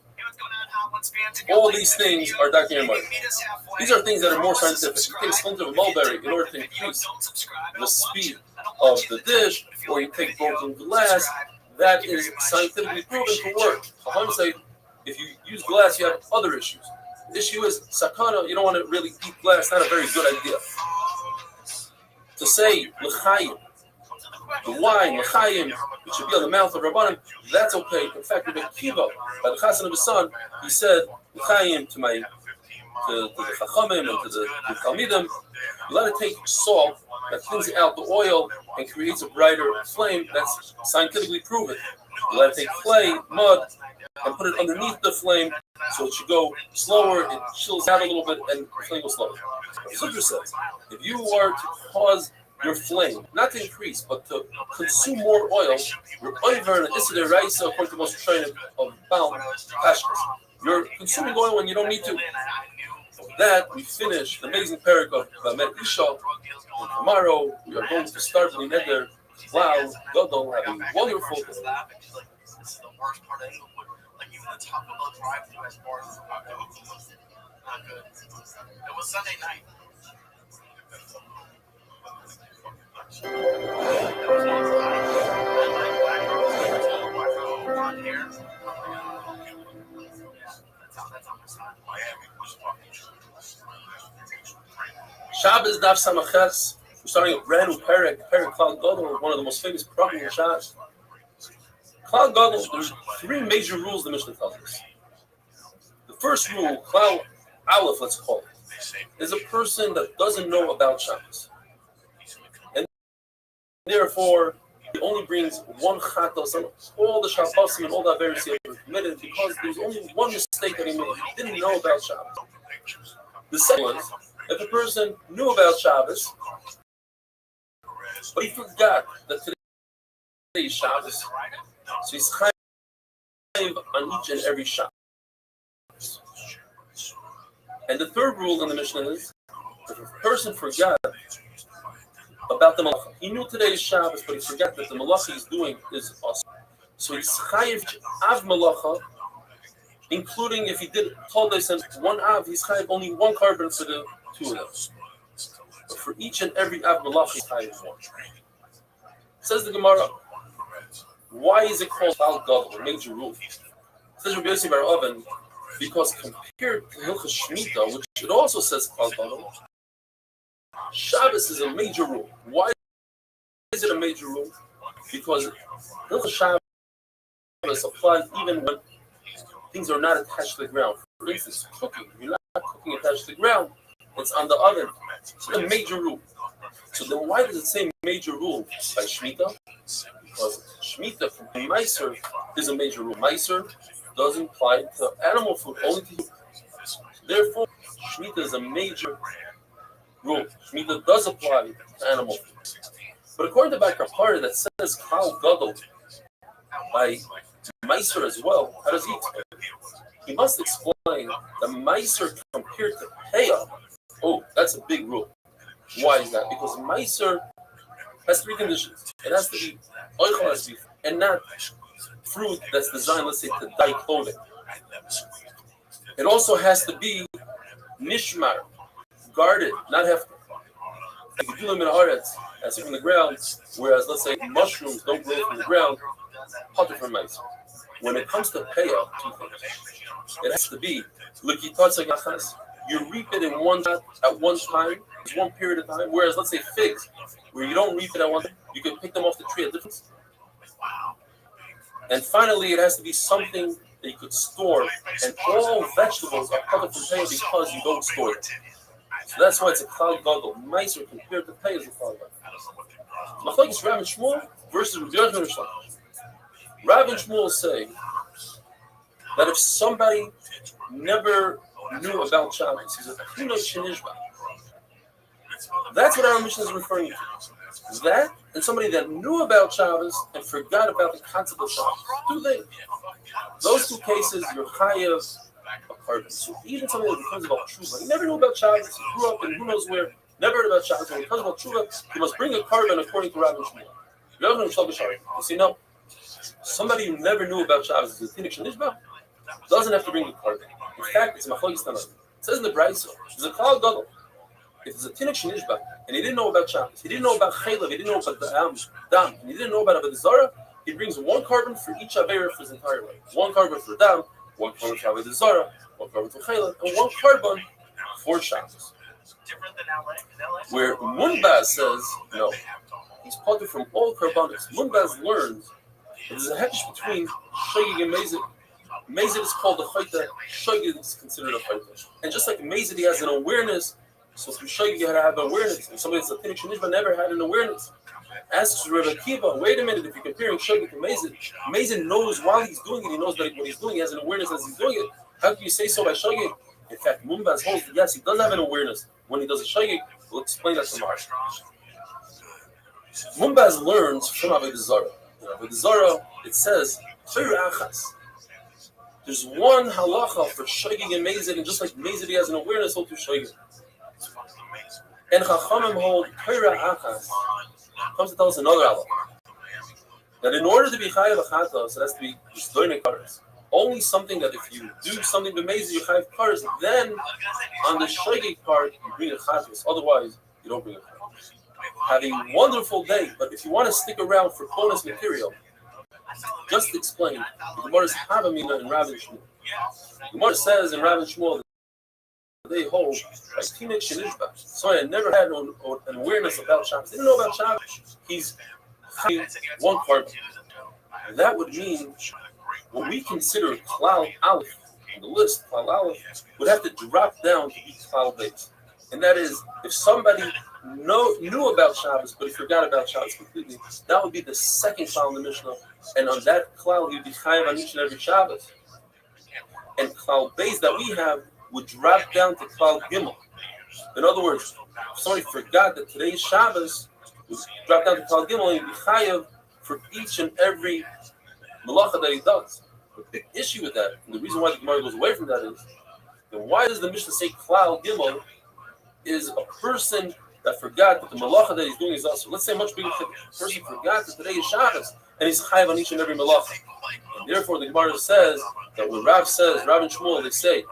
All these things are darkei amori. These are things that are more scientific. You take a splinter of mulberry in order to increase the speed of the dish, or you take broken glass. That is scientifically proven to work. So say, if you use glass, you have other issues. The issue is sakana. You don't want to really eat glass. Not a very good idea. To say l'chaim, the wine l'chaim, it should be on the mouth of Rabbanim. That's okay. In fact, Rabbi Kiva, by the chassan of his son, he said l'chaim to the chachamim and to the talmidim. You let it take salt that thins out the oil and creates a brighter flame. That's scientifically proven. You let it take clay, mud, and put it underneath the flame so it should go slower. It chills out a little bit, and the flame goes slower. Sudra says, if you are to cause your flame not to increase but to consume more oil, you're over an Isidore Raisa according to most training of Baal Pashkas. You're consuming oil when you don't need to. With that, we finish the amazing parak of Bamet Isha. And tomorrow we are going to start the Neder. Wow, Godol, have a wonderful day. This is the worst part of Englewood. Like even the top of the drive-thru has bars. Not good. It was Sunday night. There was one black girl blonde hair. Yeah, that's how Miami was fucking Shabbos Daf Samaches. We're starting a brand new Perek Klal Gadol, one of the most famous problems in Shabbos. Klal Gadol, there's three major rules the Mishnah tells us. The first rule, Klal Aleph, let's call it, is a person that doesn't know about Shabbos. And therefore, he only brings one chatos on all the Shabbosim and all the various he ever committed because there's only one mistake that he made. He didn't know about Shabbos. The second one, if a person knew about Shabbos, but he forgot that today is Shabbos, so he's chayiv on each and every Shabbos. And the third rule in the Mishnah is, if a person forgot about the malacha, he knew today is Shabbos, but he forgot that the malacha he's doing is awesome. So he's chayiv av malacha, including if he told us one av, he's chayiv only one carbon for the two of them. But for each and every av malacha, he's chayiv one. Says the Gemara, why is it called Klal Gadol, a major rule? Says Rabbi Yossi Bar Oven, because compared to Hilchos Shemitah, which it also says Klal Gadol, Shabbos is a major rule. Why is it a major rule? Because Hilchos Shabbos applies even when things are not attached to the ground. For instance, cooking. You're not cooking attached to the ground. It's on the oven. It's a major rule. So then why does it say major rule by Shemitah? Because Shemitah from Meiser is a major rule. Meiser doesn't apply to animal food, only to food. Therefore, Shemitah is a major rule. Shemitah does apply to animal food. But according to Bakar Party that says Klal Gadol by Meiser as well, how does he explain? He must explain the Meiser compared to Peah. Oh, that's a big rule. Why is that? Because Meiser has three conditions. It has to be oichel, has to be, and not fruit that's designed, let's say, to dye clothing. It also has to be nishmar, guarded, not hefker. Like you do them in aretz, as from the ground, whereas let's say mushrooms don't grow from the ground, potter from Meiser. When it comes to Peah, two things. It has to be you reap it in one shot at one time, it's one period of time. Whereas let's say figs, where you don't reap it at one time, you can pick them off the tree at different. And finally, it has to be something that you could store. And all vegetables are cut from Peah because you don't store it. So that's why it's a Klal Gadol. Meiser compared to Peah is a Klal Gadol. Machlokes Rav and Shmuel versus Rabbi Yochanan and Shmuel. Rav and Shmuel say that if somebody never knew about Shabbos, he's a Pinot Shenishba. That's what our mission is referring to. That and somebody that knew about Shabbos and forgot about the concept of Shabbos. Too late. Those two cases, you're chayav a carbon. So even somebody that becomes about Tshuva, he never knew about Shabbos, he grew up in who knows where, never heard about Shabbos. When he comes about Tshuva, he must bring a carbon according to Rav and Shmuel. You see, no. Somebody who never knew about Shabbos is a Tinnik Shenishba, doesn't have to bring a carbon. In fact, it's machlokes Tanaim. It says in the Brayso, it's a Klal Gadol. If it's a Tinnik Shenishba, and he didn't know about Shabbos, he didn't know about Chaylev, he didn't know about the Dam, and he didn't know about Avodah Zarah, he brings one carbon for each Aveira for his entire life. One carbon for Dam, one carbon for Avodah Zarah, one carbon for Chaylev, and one carbon for Shabbos. Where Munbaz says, no, he's parted from all carbonates. Munbaz learns that there's a hedge between Shogig and Mezid. Mezid is called a chayta, Shogig is considered a chayta. And just like Mezid, he has an awareness, so through Shogig you had to have awareness. And somebody that's a Tinnik Shenishba never had an awareness. Asks Rebbe Akiva, wait a minute, if you're comparing Shogig to Mezid, Mezid knows while he's doing it, he knows that what he's doing, he has an awareness as he's doing it. How can you say so by Shogig? In fact, Munbaz holds that yes, he does have an awareness. When he does a Shogig, we'll explain that tomorrow. Munbaz learns from Avodah Zarah. In Avodah Zarah, it says, there's one halacha for Shogig and Mezid, and just like Mezid, he has an awareness, so to Shogig. And Chachamim hold Torah Achas comes to tell us another halacha. That in order to be Chayav Achatos, it has to be Shdoine Kares. Only something that if you do something to Mezid, you Chayav Kares, then on the Shogig part, you bring a Chatos. Otherwise, you don't bring a Chatos. Have a wonderful day, but if you want to stick around for bonus material, just explain the Gemara's Havamina and Rav and Shmuel. The Gemara says in Rav and Shmuel that they hold like Tinik Shenishba. So I never had an awareness about Shabbos. Didn't know about Shabbos. He's having one carbon. And that would mean what we consider Klal Aleph on the list, Klal Aleph, would have to drop down to be Klal Beis. And that is, if somebody knew about Shabbos, but he forgot about Shabbos completely, that would be the second Klal in the Mishnah. And on that Klal, he'd be Chayav on each and every Shabbos. And Klal Beis that we have would drop down to Klal Gimel. In other words, if somebody forgot that today's Shabbos, would drop down to Klal Gimel and he'd be Chayav for each and every Malacha that he does. The big issue with that, and the reason why the Gemara goes away from that is, then why does the Mishnah say Klal Gimel is a person that forgot that the malacha that he's doing is also, let's say, much bigger. The person forgot that today is Shabbos and he's chayav on each and every malacha. And therefore, the Gemara says that when Rav says, Rav and Shmuel, they say,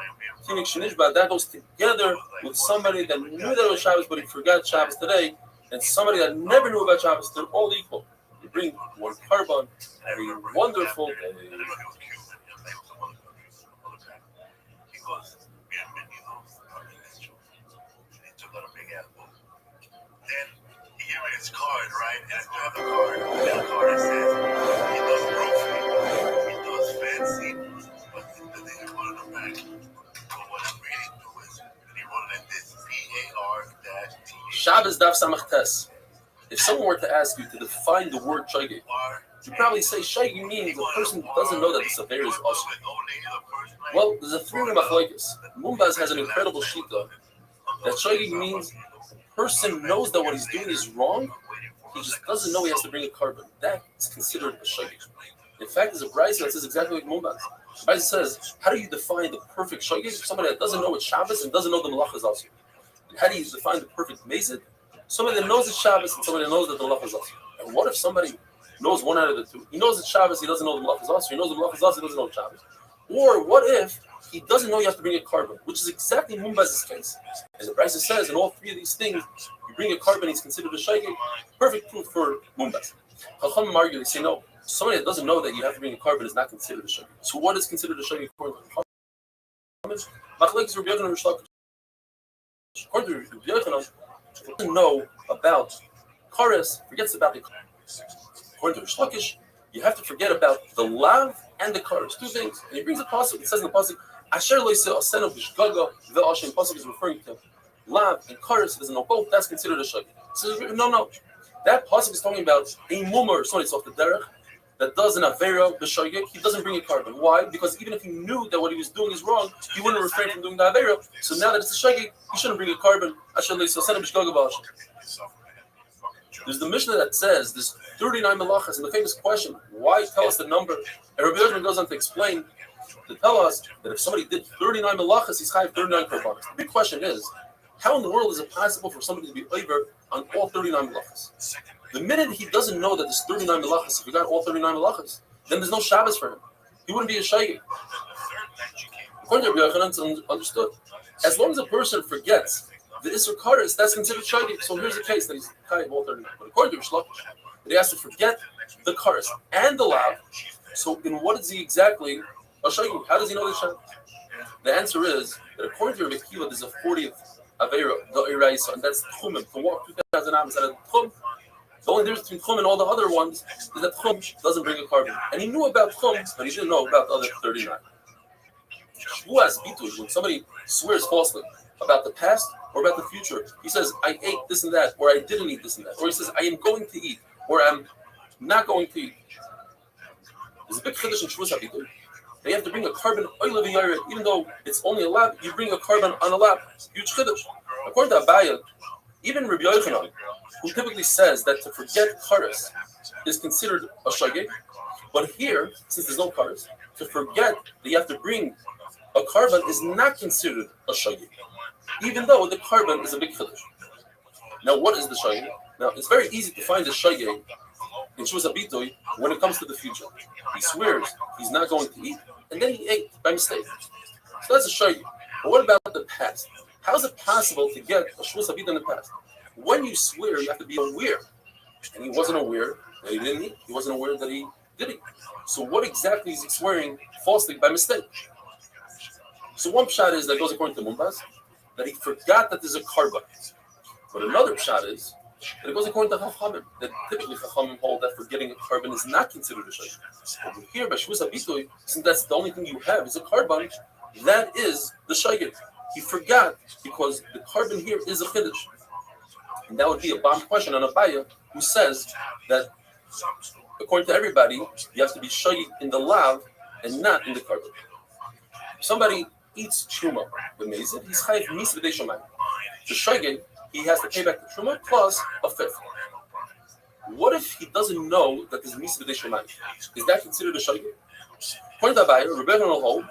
Tinik Shenishba, that goes together with somebody that knew that it was Shabbos but he forgot Shabbos today, and somebody that never knew about Shabbos. They're all equal. They bring one carbon, a wonderful day. Then he gave me his card, right? And I still have the card. And the card says he does grocery, he does fancy, but the thing he put in the back. But what I'm reading to is, and he wrote it like this: PAR-T. Shabbos Daf Samach Tes. If someone were to ask you to define the word shogeg, you'd probably say shogeg means a person who doesn't know that the sever is also. Well, there's a three-way machlokes. Mumbaz has an incredible shita that shogeg means person knows that what he's doing is wrong, he just doesn't know he has to bring a carbon. That's considered a shogeg. In fact, there's a brayso that says exactly like Mumbaz. The brayso says, how do you define the perfect shogeg? Somebody that doesn't know it's Shabbos and doesn't know the malach is also. And how do you define the perfect mezid? Somebody that knows it's Shabbos and somebody that knows that the malach is also. And what if somebody knows one out of the two? He knows it's Shabbos, he doesn't know the malach is also. He knows the malach is also, he doesn't know it's Shabbos. Or what if he doesn't know you have to bring a carbon, which is exactly Mumbaz's case. And the Brisa says in all three of these things, you bring a carbon, he's considered a shogeg. Perfect proof for Mumbaz. Chachamim argue, they say no. Somebody that doesn't know that you have to bring a carbon is not considered a shogeg. So what is considered a shogeg according to Chachamim? Machlokes Rabbi Yochanan and Rish Lakish. According to Rabbi Yochanan, doesn't know about kares, forgets about the kares. According to Rish Lakish, you have to forget about the lav and the kares, two things. And he brings a pasuk. It says in the pasuk, Asher lo yiseh asenu b'shgaga ve'ashem. Pasuk is referring to lav and kares. He doesn't know both. That's considered a shogeg. So no. That pasuk is talking about a mumar, somebody that's off the derech, that does an avera b'shogeg. He doesn't bring a carbon. Why? Because even if he knew that what he was doing is wrong, he wouldn't refrain from doing the avera. So now that it's a shogeg, he shouldn't bring a carbon. Asher lo yiseh asenu b'shgaga ve'ashem. There's the Mishnah that says there's 39 melachas, and the famous question, why tell us the number? And Rabbi Yochanan goes on to explain, to tell us that if somebody did 39 melachas, he's chayav 39 korbanos. The big question is, how in the world is it possible for somebody to be over on all 39 melachas? The minute he doesn't know that there's 39 melachas, if he got all 39 melachas, then there's no Shabbos for him. He wouldn't be a shogeg. According to Rabbi Yochanan, it's understood. As long as a person forgets the Isser Kares, that's considered shogeg. So here's the case that he's chayav all 39. But according to Rish Lakish, that he has to forget the Kares and the lav. So in what is he exactly a shogeg? How does he know the Shabbos? The answer is that according to Rabbi Kiva, there's a 40th avera, the Iraisa, and that's Tchumim, to walk 2,000 amos out of Tchum. The only difference between Tchum and all the other ones is that Tchum doesn't bring a carbon. And he knew about Tchum, but he didn't know about the other 39. Shvuas Bituy, when somebody swears falsely about the past or about the future, he says, I ate this and that, or I didn't eat this and that, or he says, I am going to eat, or I'm not going to eat. There's a big chiddush in Shvuas Bituy. They have to bring a carbon, even though it's only a lab, you bring a carbon on a lab. Huge chiddush. According to Abaya, even Rabbi Yochanan, who typically says that to forget kares is considered a shogeg, but here, since there's no kares, to forget that you have to bring a carbon is not considered a shogeg, even though the carbon is a big chiddush. Now, what is the shogeg? Now, it's very easy to find the shogeg in Shvuas Bituy when it comes to the future. He swears he's not going to eat, and then he ate by mistake. So that's a shogeg. But what about the past? How is it possible to get a Shvuas Bituy in the past? When you swear, you have to be aware. And he wasn't aware that he didn't eat. He wasn't aware that he did eat. So what exactly is he swearing falsely by mistake? So one pshat is that goes according to Mumbaz, that he forgot that there's a carbon. But another pshat is that it goes according to Chachamim, that typically Chachamim hold that forgetting a carbon is not considered a shayk. Over here, by Shvus HaBitui, since that's the only thing you have is a carbon, that is the shayk. He forgot because the carbon here is a chiddush. And that would be a bomb question on Abaya, who says that according to everybody, you have to be shayk in the lav and not in the carbon. If somebody eats truma with mezid, he's chayiv mis v'dei shomayim. The shayk, he has to pay back the truma plus a fifth. What if he doesn't know that there's mis v'dei shomayim? Is that considered a shayk? According to Abaya, Rebbe will hold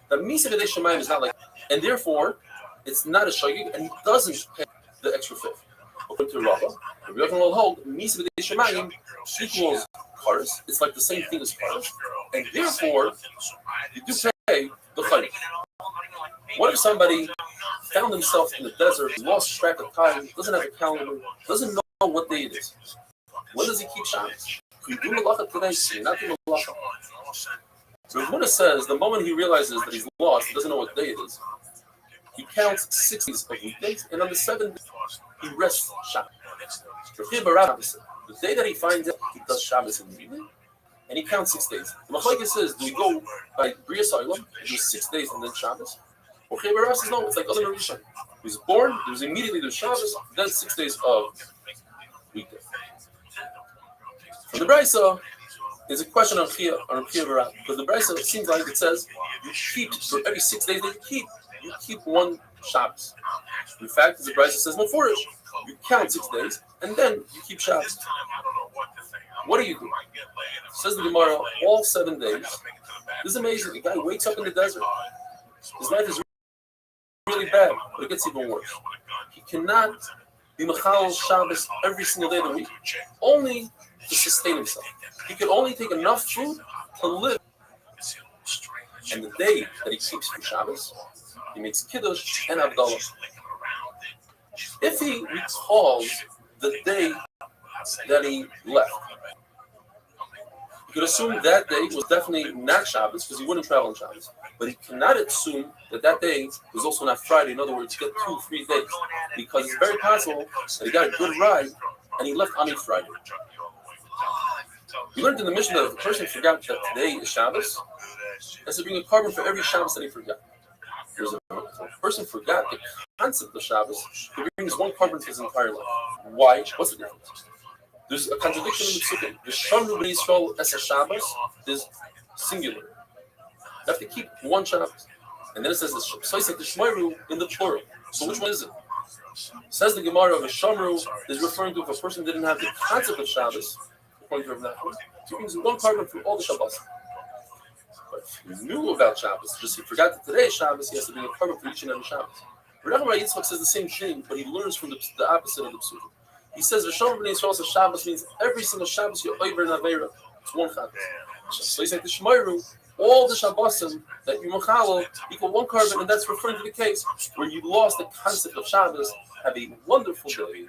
that mis v'dei shomayim is not like, and therefore it's not a shayk, and he doesn't pay the extra fifth. According to Rava, Rebbe will hold mis v'dei shomayim equals cars. It's like the same thing as cars, and therefore you do pay the chayk. What if somebody found himself in the desert, lost track of time, doesn't have a calendar, doesn't know what day it is? When does he keep Shabbos? Can you do malacha today? Can you not do malacha? So Rav Huna says the moment he realizes that he's lost, he doesn't know what day it is, he counts 6 days of weekdays, and on the 7th he rests Shabbos. The day that he finds out, he does Shabbos in the evening, and he counts 6 days. The Machlokes says, do we go by Bria Soilam and do 6 days and then Shabbos? Or Cheber says, no, it's like other Rishon. He was born, there was immediately the Shabbos, then 6 days of weekday. From the Brisa, there's a question on Chia Barab, because the Brisa seems like it says, you keep, for every 6 days that you keep one Shabbos. In fact, as the Brisa says, no forish, you count 6 days, and then you keep Shabbos. What do you do? Says the Gemara, all 7 days. This is amazing. The guy wakes up in the desert. His life is really bad, but it gets even worse. He cannot be Mechal Shabbos every single day of the week, only to sustain himself. He can only take enough food to live. And the day that he keeps for Shabbos, he makes Kiddush and Abdullah. If he recalls the day that he left, you could assume that day was definitely not Shabbos because he wouldn't travel on Shabbos. But he cannot assume that that day was also not Friday. In other words, get 2-3 days, because it's very possible that he got a good ride and he left on a Friday. We learned in the Mishnah that if a person forgot that today is Shabbos, has to bring a carbon for every Shabbos that he forgot. If a person forgot the concept of Shabbos, he brings one carbon for his entire life. Why? What's the difference? There's a contradiction in the Psukim. The Shamru B'nai Yisrael as a Shabbos is singular. You have to keep one Shabbos. And then it says the Shmoiru in the plural. So which one is it? Says the Gemara of a Shamru is referring to if a person didn't have the concept of Shabbos, according to Rav Nachman, he brings one carbon for all the Shabbos. But if he knew about Shabbos, just he forgot that today is Shabbos, he has to bring a carbon for each and every Shabbos. Rav Yitzchak says the same thing, but he learns from the opposite of the Psukim. He says, V'shom b'nei Yisrael says Shabbos means every single Shabbos you're over in Aveira. It's one Shabbos. So he's like the Shmoiru, all the Shabbosim that you machalo equal one carbon, and that's referring to the case where you lost the concept of Shabbos. Have a wonderful day.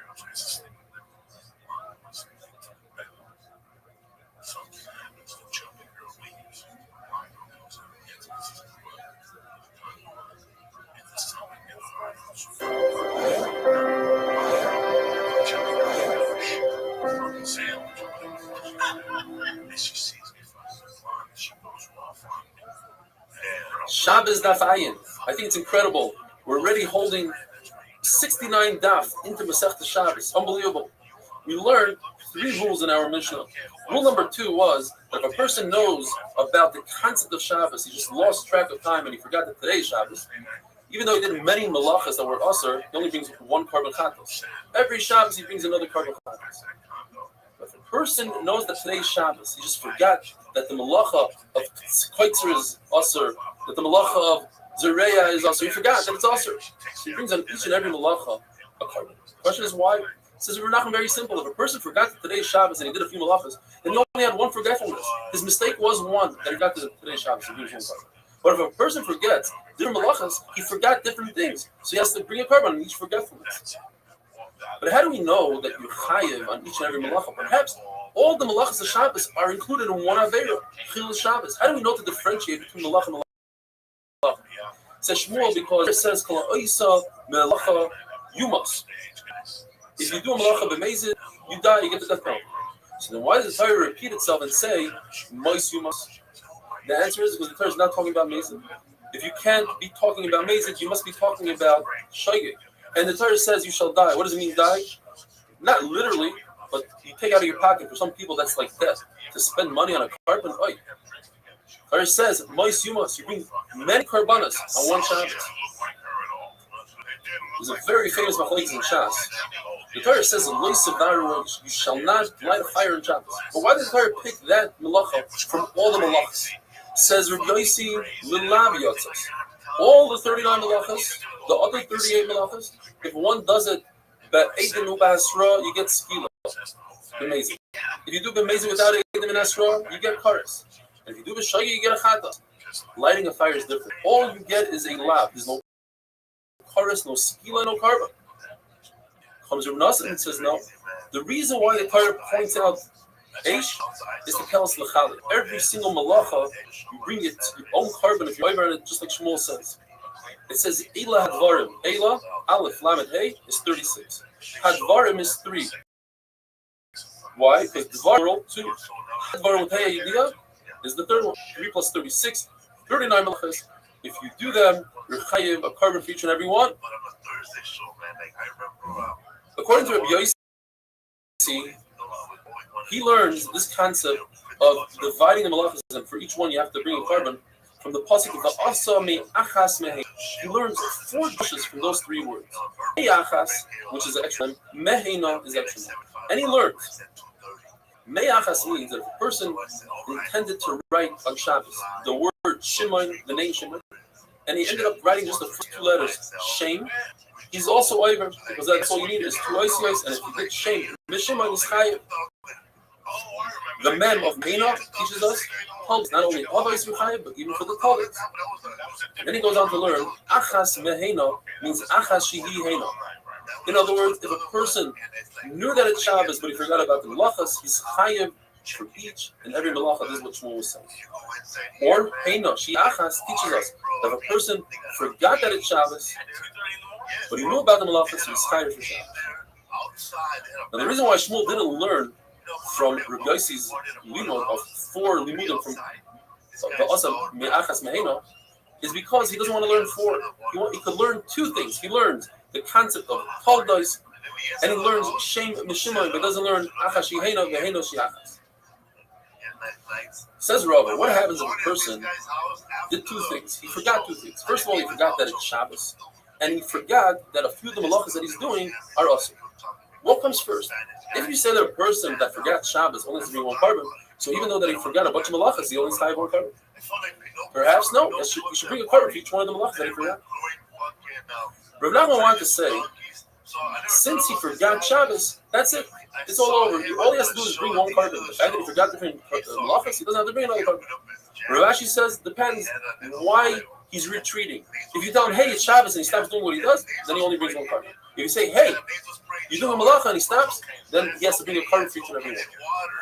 Shabbos Daf Ayin. I think it's incredible. We're already holding 69 daf into Masechta Shabbos. Unbelievable. We learned 3 rules in our Mishnah. Rule number 2 was that if a person knows about the concept of Shabbos, he just lost track of time and he forgot that today's Shabbos, even though he did many malachas that were usher, he only brings one carbon chatos. Every Shabbos he brings another carbon chatos. But if a person knows that today's Shabbos, he just forgot that the malacha of Koitzer is usher, that the malacha of Zereya is usher. He forgot that it's usher. So he brings on each and every malacha a carbon. The question is why? It says we're not very simple. If a person forgot that today's Shabbos and he did a few malachas, then he only had one forgetfulness. His mistake was one that he got to today's Shabbos. He brings one carbon. But if a person forgets different malachas, he forgot different things. So he has to bring a carbon on each forgetfulness. But how do we know that you're chayiv on each and every malacha? Perhaps all the malachas of Shabbos are included in one aveira, Chil Shabbos. How do we know to differentiate between malacha and malacha? Says Shmuel because it says Kol Oisa Melacha Yumas. If you do a Melacha b'mezid, you die, you get the death penalty. So then why does the Torah repeat itself and say Mois Yumas? The answer is because the Torah is not talking about mezid. If you can't be talking about mezid, you must be talking about shogeg. And the Torah says you shall die. What does it mean die? Not literally, but you take out of your pocket. For some people, that's like death. To spend money on a carbon oil. Torah says, Mois Yumas, you bring many karbanas on one Shabbos. There's a very famous machlokes in Shas. The Torah says, you shall not light a fire in Shabbos. But why did the Torah pick that melacha from all the melachas? It says, Rabbi Yossi Lilav Yotzos. All the 39 melachas, the other 38 melachas, if one does it, you get skila. Amazing. If you do b'mezid without Eidim and Asra, you get kares. And if you do b'shagi, you get a chata. Lighting a fire is different. All you get is a lab. There's no kares, no skila, no karba. Comes Rav Nassim and says no. The reason why the Torah points out Eish is to tell us l'chalik. Every single malacha, you bring it to your own carbon if you're over it, just like Shmuel says. It says Eila Hadvarim. Eila, Aleph, Lamed, Hey is 36. Hadvarim is 3. Why? Because Dvar 2. Hadvarim with Hey Yediyah is the third one. 3 plus 36, 39 melachas. If you do them, you're chayiv a carbon for each and every one. According to Rabbi Yossi, he learns this concept of dividing the melachas, and for each one you have to bring a carbon from the pasuk of the asa me achas mehe. He learns 4 dishes from those 3 words. Me achas, which is extra, mehena is extra, and he learns. Me achas means that if a person intended to write on Shabbos the word Shimon, the name Shimon, and he ended up writing just the first 2 letters, Shem, he's also over because that's all you need is 2 ICIs, and if you did Shem, Mishimon is chayiv. The mem of Mena teaches us not only always chayiv, but even for the Talmud. Then he goes on to learn Achas mehena means Achas shihi hena. In other words, if a person knew that it's Shabbos but he forgot about the melachas, he's chayiv for each and every melacha. This is what Shmuel was saying. Or hena shi achas teaches us that if a person forgot that it's Shabbos but he knew about the melachas, he's chayiv for Shabbos. Now the reason why Shmuel didn't learn from Rabbi Yossi's limud of 4 limudim from the Asam Me'achas Mehena is because he doesn't want to learn 4. He could learn 2 things. He learns the concept of Taldos, and he learns Shem Mishimon, but doesn't learn Achas Shihena Vehena Shiachas. Says Rabbi, what happens if a person did 2 things? He forgot 2 things. First of all, he forgot that it's Shabbos, and he forgot that a few of the malachas that he's doing are awesome. What comes first? If you say that a person that forgot Shabbos only has to bring 1 carbon, so even though that he forgot a bunch of malachas, he only has to have 1 carbon. Perhaps no. You should bring a carbon for each one of the malachas that he forgot. Rav Nachman wanted to say, since he forgot Shabbos, that's it. It's all over. All he has to do is bring 1 carbon. The fact that he forgot different malachas, he doesn't have to bring another carbon. Rav Ashi says, depends why he's retreating. If you tell him, hey, it's Shabbos, and he stops doing what he does, then he only brings 1 carbon. If you say, hey, you're doing a malacha and he stops, then he has to bring a carbon for each and every one.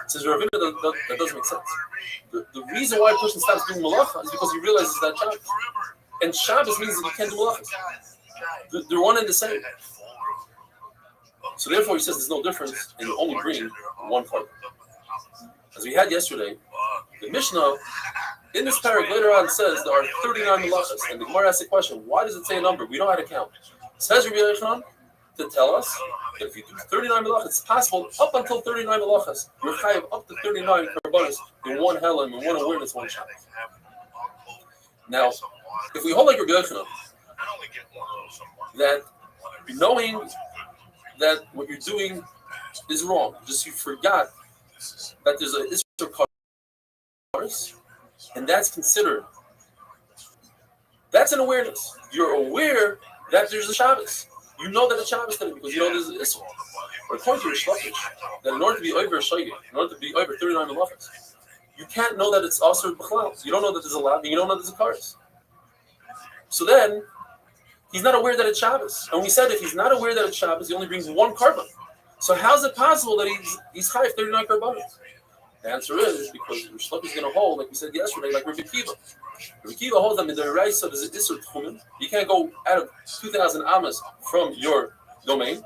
Says Ravina, that doesn't make sense. The reason why a person stops doing malacha is because he realizes that Shabbos. And Shabbos means that you can't do malachas. They're one and the same. So therefore, he says there's no difference, and you only bring 1 carbon. As we had yesterday, the Mishnah in this paragraph later on says there are 39 malachas, and the Gemara asks the question, why does it say a number? We know how to count. It says Rabbi Yochanan to tell us that if you do 39 malachas, it's possible up until 39 malachas. You're chayav up to 39 karbanos in 1 helam, in 1 awareness, 1 Shabbos. Now, if we hold like Rabbi Yochanan, that knowing that what you're doing is wrong, just you forgot that there's an Isser Kares, and that's considered. That's an awareness. You're aware that there's a Shabbos. You know that it's Shabbos today because you know there's an Isser. But according to your Shlokish, that in order to be over Shogeg, in order to be over 39 malachas, you can't know that it's Asur B'chlal. You don't know that there's a Lav, and you don't know that there's a Kares. So then, he's not aware that it's Shabbos. And we said if he's not aware that it's Shabbos, he only brings 1 carbon. So how is it possible that he's chayav 39 karbanos? The answer is because Rish Lakish is going to hold, like we said yesterday, like Rabbi Kiva. Rabbi Kiva holds that in the Raisa there's an Isser Tchumen. You can't go out of 2,000 amas from your domain.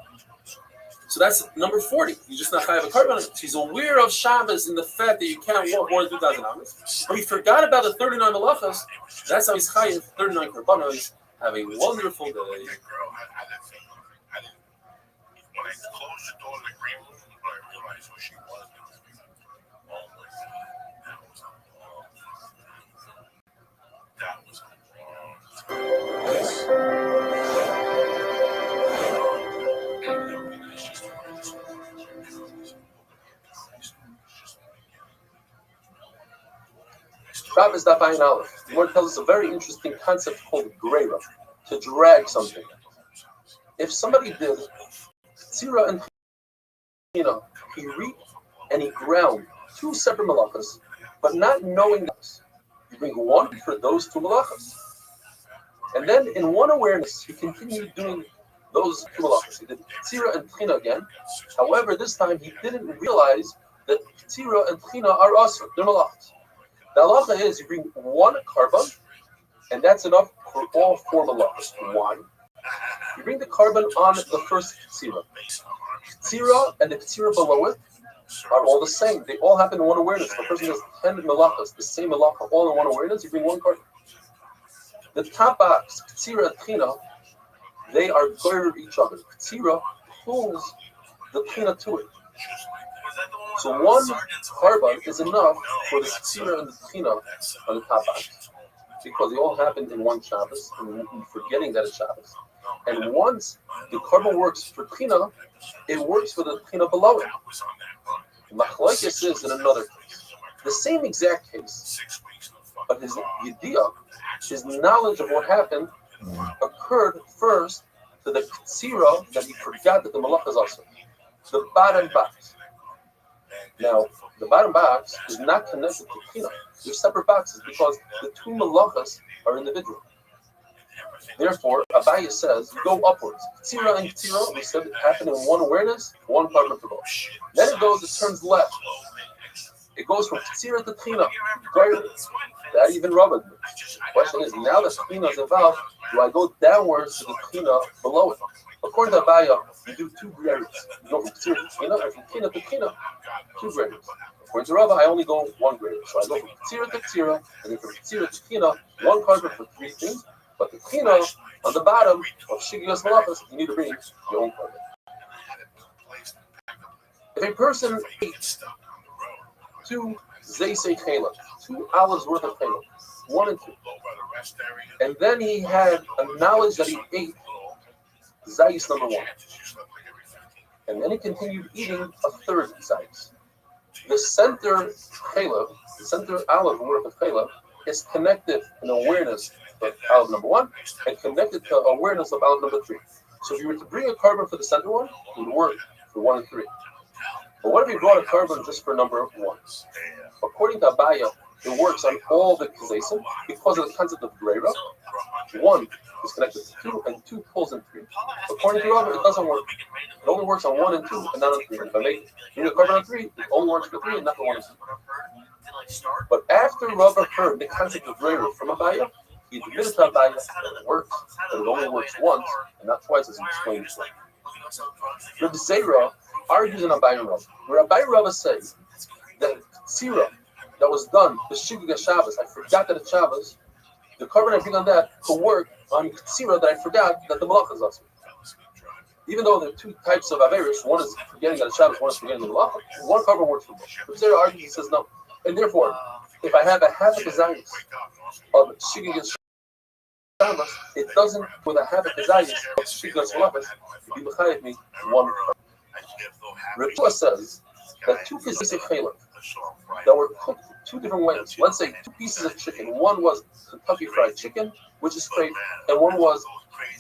So that's number 40. You just not have a carbon. He's aware of Shabbos in the fact that you can't walk more than 2,000 amas. But he forgot about the 39 malachas. That's how he's chayiv 39 karbanos. Have a wonderful day. When I closed the door to the green room, I realized who she was. Oh my God, that was a Shabbos Daf Ayin Aleph. The word tells us a very interesting concept called greira, to drag something. If somebody did tzira and china, he reaped and he ground two separate malachas, but not knowing this. You bring one for those two malachas. And then in one awareness, he continued doing those two malachas. He did tzira and china again. However, this time he didn't realize that tzira and china are asr, they're malachas. The halacha is you bring one carbon, and that's enough for all four malachas. Why? You bring the carbon on the first tzira. Tzira and the tzira below it are all the same. They all happen in one awareness. If a person has 10 malachas, the same malacha, all in one awareness, you bring one carbon. The top box, tzira and china, they are goyer each other. Tzira pulls the china to it. So one carbon is enough for the tzira and the china on the top box, because they all happen in one Shabbos, and forgetting that it's Shabbos. And once the carbon works for china, it works for the china below it. Machlokes is in another case, the same exact case, but his yediyah, his knowledge of what happened, occurred first to the tzira that he forgot that the malach is also the bottom box. Now, the bottom box is not connected to china. They're separate boxes because the two malachas are individual. Therefore, Abaye says, you go upwards. Tzira and tzira, we said, happen in one awareness, one carbon for both. Then it turns left. It goes from tzira to china. That even rubber. The question is, now that china is involved, do I go downwards to the china below it? According to Abaye, you do two grades. You go from tzira to china, and from china to china, two grades. According to Rava, I only go one grade. So I go from tzira to tzira, and then from tzira to china, one carbon for three things. But the china on the bottom of Shigios Malachas, you need to bring your own carbon. If a person ate two zeisei chela, 2 olives worth of chela, 1 and 2, and then he had a knowledge that he ate zayis number 1, and then he continued eating a third zayis. The center chela, the center olive worth of chela, is connected in awareness of olive number 1 and connected to awareness of olive number 3. So if you were to bring a carbon for the center one, it would work for 1 and 3. But what if you brought a carbon just for number 1? According to Abaye, it works on all the kazesim because of the concept of greira. 1 is connected to 2 and 2 pulls in 3. According to Rava, it doesn't work. It only works on 1 and 2 and not on 3. If I bring a carbon on 3, it only works for 3 and not for 1 and 2. But after Rava heard the concept of greira from Abaye, he admitted to Abaye that it works, but it only works once and not twice as he explained before. Rabbi Zera argues in Abaye and Rava, where Abaye and Rava say that tzira that was done, the Shigig Shabbos, I forgot that it's Shabbos, the carbon I bring on that could work on tzira that I forgot that the malach is also. Even though there are 2 types of averis, one is forgetting that it's Shabbos, one is forgetting the malach, one carbon works for both. Rabbi Zera argues, he says no. And therefore, if I have a half a kazayis of Shigig Shabbos, it doesn't, with a half a kazayis of Shigig Shabbos, be mechayev me 1 carbon. Rituah says that 2 pieces of chaylev that were cooked 2 different ways. Let's say 2 pieces of chicken. One was Kentucky Fried Chicken, which is straight, and one was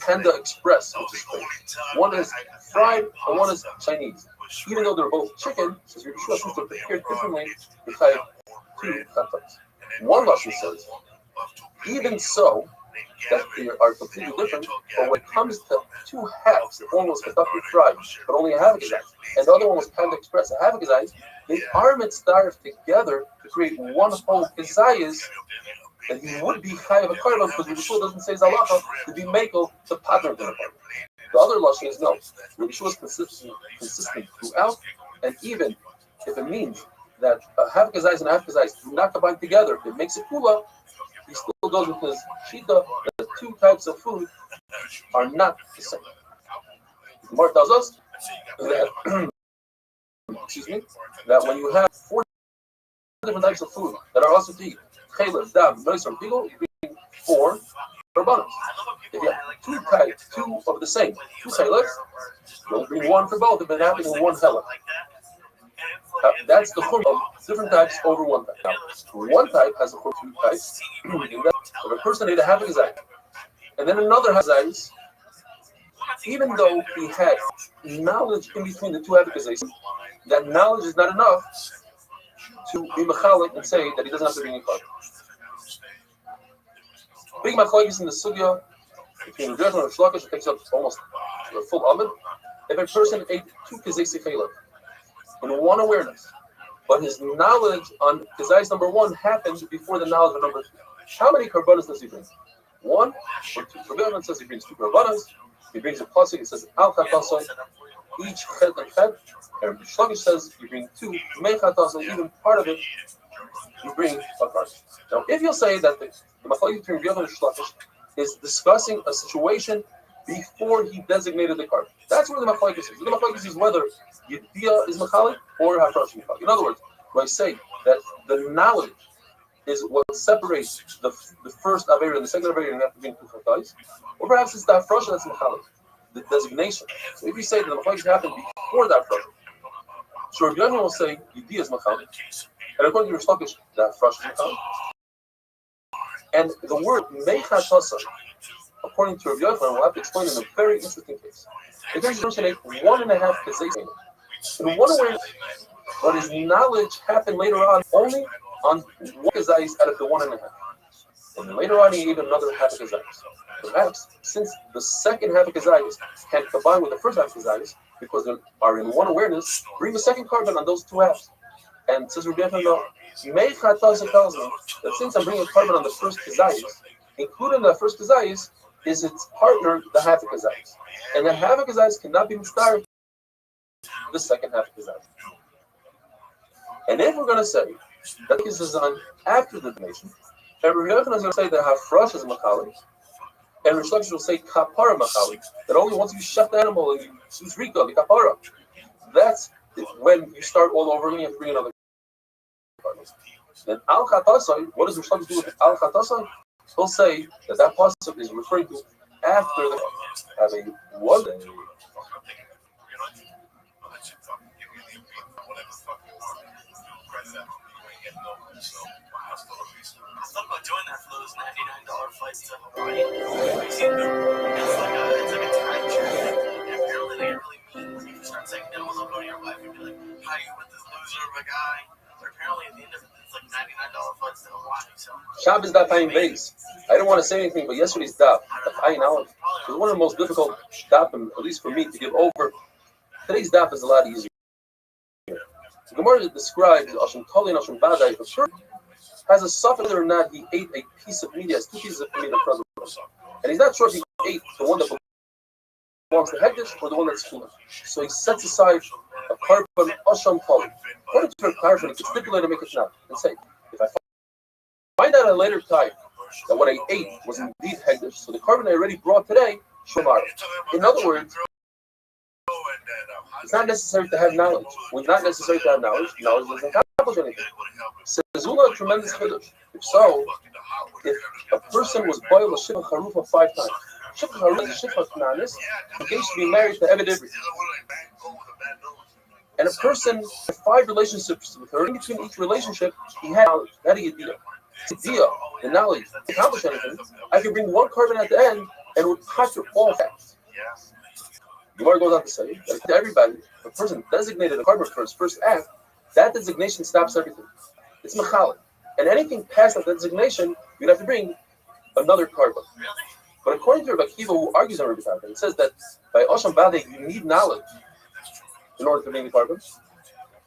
Panda Express, which is straight. One is fried and one is Chinese. Even though they're both chicken, since Rituah seems to prepare differently, we have 2 concepts. One Lashon says, even so, that they are completely different. But when it comes to two halves, if one was conducted fried, but only a half a gazais, and the other one was Panda Express, a half a gazais, they are mitzvah together to create one whole gazais. That he would be high of a carbon because Rabbi Shua doesn't say zalacha to be makel to pattern the carbon. The other lashon is no. Rabbi Shua is consistent throughout, and even if it means that a half gazais and a half gazais do not combine together, it makes a kula. He still goes with his shita that two types of food are not the same. The Gemara tells us that that when you have 4 different types of food that are also to eat, chaylev, dam, noiser, and pigul, you bring 4 korbanos. If you have 2 types, 2 of the same, 2 chaylevs, you'll bring 1 for both, if it happens in 1 chaylev. That's the chum of different types over 1 type. Now, one type has a 2 types. If a person ate a half a gazai, and then another gazais, even though he had knowledge in between the 2 half gazais, that knowledge is not enough to be mechalik and say that he doesn't have to bring a carbon. Big machlokes in the sugya between Rav Yochanan and Rav Lakish, it takes up almost a full amud. If a person ate 2 kazaysi chaylev in 1 awareness, but his knowledge on kazayis number 1 happened before the knowledge of number 2, how many karbanos does he bring? 1 or 2? Rav Yochanan says he brings 2 karbanos. He brings a pasuk. It says al chatason, each chet and chet. And Rav Lakish says you bring 2 mechatason, even part of it you bring a carbon. Now, if you'll say that the machlokes between Rav Yochanan and Rav Lakish is discussing a situation before he designated the carbon, that's where the machlokes is. The machlokes is whether Yediyah is mechalik or hafrash mechalik. In other words, when I say that the knowledge is what separates the first Aveira and the second Aveira, and you have to bring 2 chatais, or perhaps it's the hafrash that's mechalik, the designation. So if you say that the machlokes happened before that hafrash, so Rav Yochanan will say Yediyah is mechalik, and according to Rav Lakish, the hafrash is mechalik. And the word mechatasa, according to Rav Yochanan, we'll have to explain in a very interesting case. If there's a person ate 1.5 kazayim in 1 awareness, but his knowledge happened later on only on 1 kazayis out of the 1.5. And then later on he ate another half a kazayis. Perhaps since the second half of kazayis can combine with the first half of kazayis because they are in 1 awareness, bring the second carbon on those 2 halves. And says Rabbi Yochanan, no, Meichatasa tells me that since I'm bringing a carbon on the first kazayis, including the first kazayis, is its partner, the half of kazayis. And the half of kazayis cannot be mitzvah the second half of kazayis. And if we're going to say that this is on after the donation, and Rabbi Yochanan is going to say that hafrash is machalik, and Rish Lakish will say kapara machalik, that only once you shut the animal and you use rika, the kapara, that's when you start all over and you have to bring another carbon. Then al chatasai, what does Rish Lakish do with al chatasai? He'll say that that pasuk is referring to after the having 1 day. I thought about doing that for those $99 flights to Hawaii. It's like a time journey. And apparently they get really mean when you start saying no, they'll go to your wife and be like, hi, you with this loser of a guy. But apparently at the end of it, it's like $99 flights to Hawaii. So Shabbos daf ayin beis. I don't want to say anything, but yesterday's daf ayin aleph was one of the most difficult daf, at least for me, to give over. Today's daf is a lot easier. The Gemara describes Ashim Kali and Ashim Badai. If a person has a suffix whether or not he ate a piece of meat, he has 2 pieces of meat in front of him, and he's not sure if he ate the one that belongs to Hekdesh or the one that's Chulin. So he sets aside a carbon Ashim Kali. According to a carbon, he can stipulate and make it now and say, if I find out at a later time that what I ate was indeed Hekdesh, so the carbon I already brought today, Shomar. In other words, it's not necessary to have knowledge. When it's not necessary to have knowledge doesn't accomplish anything. Says Zula, a tremendous chiddush. If so, if a person was boiled a shifach harufa 5 times, shifach harufa is a shifach knanis, engaged to be married to Eved Ivri, and a person had 5 relationships with her. In between each relationship, he had knowledge. That is idea, the knowledge, to accomplish anything. I could bring 1 carbon at the end and it would capture all facts. The Gemara goes on to say that to everybody, if a person designated a carbon for his first act, that designation stops everything. It's mechalik. And anything past that designation, you'd have to bring another carbon. Really? But according to Rabbi Akiva, who argues on Rabbi Tarfon, it says that by Osham Vadai you need knowledge in order to bring the carbon.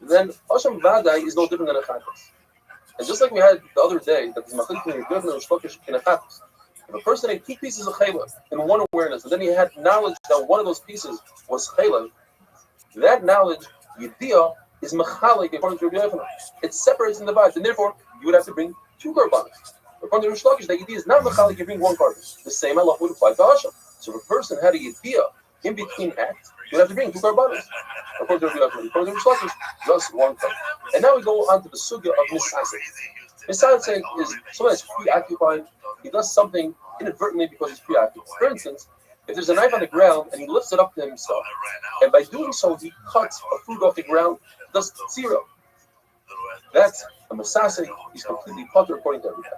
Then Osham Vadai is no different than a chatas. And just like we had the other day, that is machlik between Rabbi Yochanan and Shlokish in a chatas. If a person ate two pieces of chaylev in one awareness, and then he had knowledge that one of those pieces was chaylev, that knowledge, yediyah, is machalik according to Rabbi Yochanan. It separates and divides, and therefore you would have to bring two korbanos. According to Rish Lakish, that yediyah is not machalik, you bring one carbon. The same halacha would apply to Hashem. So if a person had a yediyah in between acts, you would have to bring two korbanos. According to Rabbi Yochanan, according to Rish Lakish, just one carbon. And now we go on to the sugya of misasek. Misasek is someone that's preoccupied. He does something inadvertently because he's preoccupied. For instance, if there's a knife on the ground and he lifts it up to himself, and by doing so he cuts a fruit off the ground, does zero. That's a misasek. He's completely putter according to everybody.